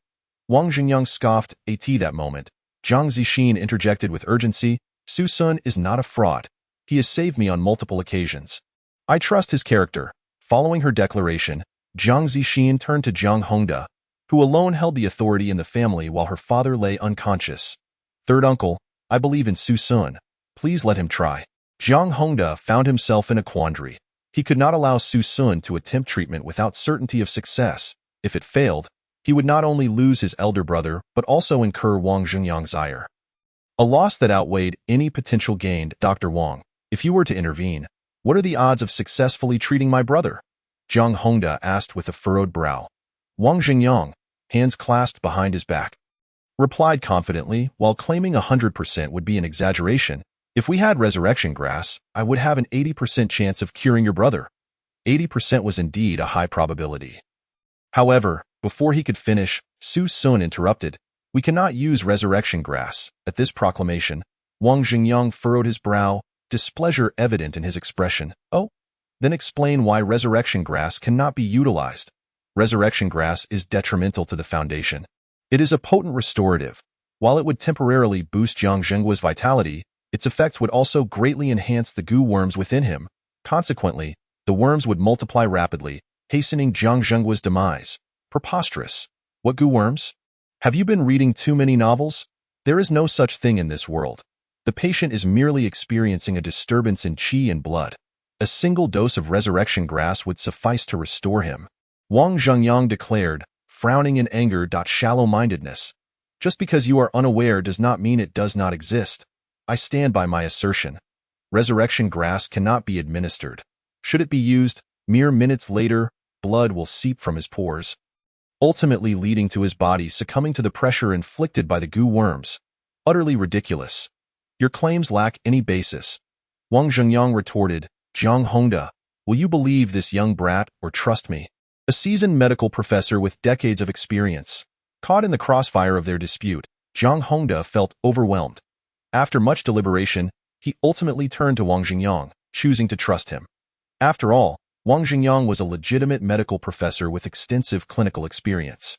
B: Wang Xingyang scoffed at that moment. Jiang Zixin interjected with urgency. Su Sun is not a fraud. He has saved me on multiple occasions. I trust his character. Following her declaration, Jiang Zixin turned to Jiang Hongda, who alone held the authority in the family while her father lay unconscious. Third uncle, I believe in Su Sun. Please let him try. Jiang Hongda found himself in a quandary. He could not allow Su Sun to attempt treatment without certainty of success. If it failed, he would not only lose his elder brother but also incur Wang Xingyang's ire. A loss that outweighed any potential gain. Dr. Wang, if you were to intervene, what are the odds of successfully treating my brother? Jiang Hongda asked with a furrowed brow. Wang Xingyang, hands clasped behind his back, replied confidently, while claiming 100% would be an exaggeration. If we had resurrection grass, I would have an 80% chance of curing your brother. 80% was indeed a high probability. However, before he could finish, Su Sun interrupted. We cannot use resurrection grass. At this proclamation, Wang Xingyang furrowed his brow, displeasure evident in his expression. Oh? Then explain why resurrection grass cannot be utilized. Resurrection grass is detrimental to the foundation. It is a potent restorative. While it would temporarily boost Jiang Zhenggua's vitality, its effects would also greatly enhance the goo worms within him. Consequently, the worms would multiply rapidly, hastening Jiang Zhenggua's demise. Preposterous. What goo worms? Have you been reading too many novels? There is no such thing in this world. The patient is merely experiencing a disturbance in qi and blood. A single dose of resurrection grass would suffice to restore him. Wang Zhengyang declared, frowning in anger. Shallow-mindedness. Just because you are unaware does not mean it does not exist. I stand by my assertion. Resurrection grass cannot be administered. Should it be used, mere minutes later, blood will seep from his pores, ultimately leading to his body succumbing to the pressure inflicted by the goo worms. Utterly ridiculous. Your claims lack any basis. Wang Zhengyang retorted. Jiang Hongda, will you believe this young brat or trust me? A seasoned medical professor with decades of experience. Caught in the crossfire of their dispute, Jiang Hongda felt overwhelmed. After much deliberation, he ultimately turned to Wang Xingyang, choosing to trust him. After all, Wang Xingyang was a legitimate medical professor with extensive clinical experience.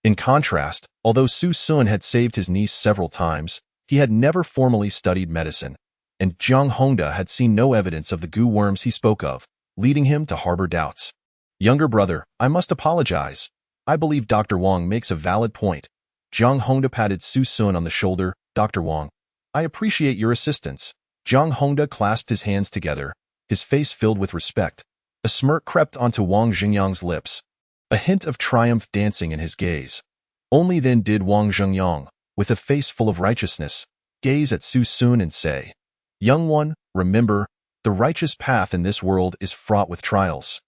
B: In contrast, although Su Sun had saved his niece several times, he had never formally studied medicine, and Jiang Hongda had seen no evidence of the goo worms he spoke of, leading him to harbor doubts. Younger brother, I must apologize. I believe Dr. Wang makes a valid point. Jiang Hongda patted Su Sun on the shoulder. Dr. Wang, I appreciate your assistance. Jiang Hongda clasped his hands together, his face filled with respect. A smirk crept onto Wang Xingyang's lips, a hint of triumph dancing in his gaze. Only then did Wang Xingyang, with a face full of righteousness, gaze at Su Sun and say, Young one, remember, the righteous path in this world is fraught with trials.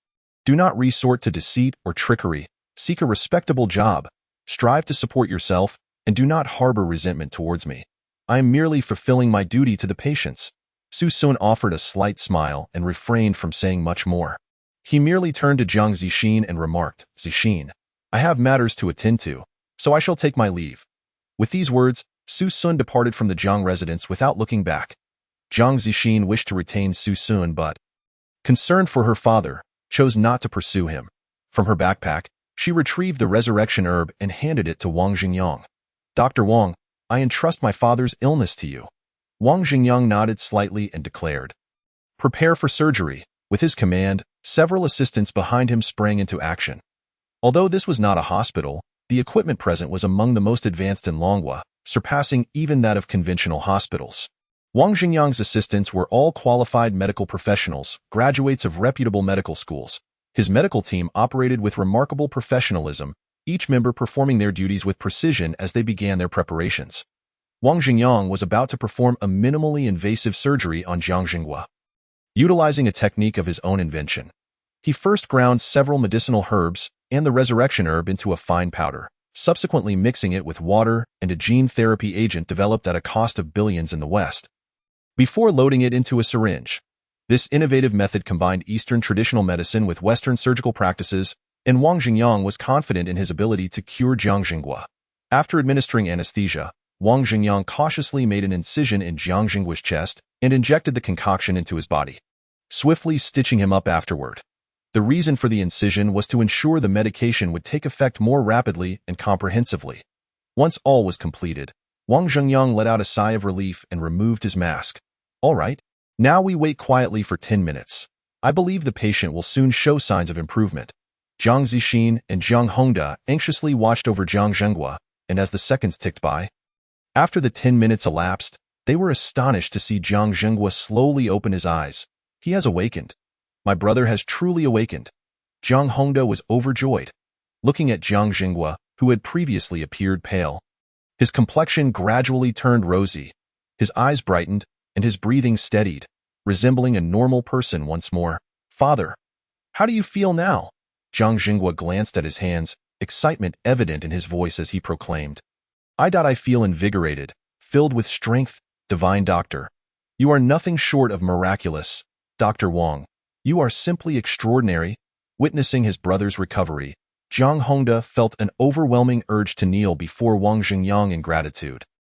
B: Do not resort to deceit or trickery. Seek a respectable job. Strive to support yourself, and do not harbor resentment towards me. I am merely fulfilling my duty to the patients. Su Sun offered a slight smile and refrained from saying much more. He merely turned to Jiang Zixin and remarked, Zixin, I have matters to attend to, so I shall take my leave. With these words, Su Sun departed from the Jiang residence without looking back. Jiang Zixin wished to retain Su Sun but, concerned for her father, chose not to pursue him. From her backpack, she retrieved the resurrection herb and handed it to Wang Xingyang. Dr. Wang, I entrust my father's illness to you. Wang Xingyang nodded slightly and declared, Prepare for surgery. With his command, several assistants behind him sprang into action. Although this was not a hospital, the equipment present was among the most advanced in Longhua, surpassing even that of conventional hospitals. Wang Xingyang's assistants were all qualified medical professionals, graduates of reputable medical schools. His medical team operated with remarkable professionalism, each member performing their duties with precision as they began their preparations. Wang Xingyang was about to perform a minimally invasive surgery on Jiang Zhenggua, utilizing a technique of his own invention. He first ground several medicinal herbs and the resurrection herb into a fine powder, subsequently mixing it with water and a gene therapy agent developed at a cost of billions in the West, before loading it into a syringe. This innovative method combined Eastern traditional medicine with Western surgical practices, and Wang Xingyang was confident in his ability to cure Jiang Zhenggua. After administering anesthesia, Wang Xingyang cautiously made an incision in Jiang Zhenggua's chest and injected the concoction into his body, swiftly stitching him up afterward. The reason for the incision was to ensure the medication would take effect more rapidly and comprehensively. Once all was completed, Wang Zhengyang let out a sigh of relief and removed his mask. All right, now we wait quietly for 10 minutes. I believe the patient will soon show signs of improvement. Jiang Zixin and Jiang Hongda anxiously watched over Jiang Zhenghua, and as the seconds ticked by, after the 10 minutes elapsed, they were astonished to see Jiang Zhenghua slowly open his eyes. He has awakened. My brother has truly awakened. Jiang Hongda was overjoyed. Looking at Jiang Zhenghua, who had previously appeared pale, his complexion gradually turned rosy. His eyes brightened, and his breathing steadied, resembling a normal person once more. Father, how do you feel now? Jiang Zhenghua glanced at his hands, excitement evident in his voice as he proclaimed. I feel invigorated, filled with strength, divine doctor. You are nothing short of miraculous, Dr. Wang. You are simply extraordinary. Witnessing his brother's recovery, Jiang Hongda felt an overwhelming urge to kneel before Wang Zhengyang in gratitude.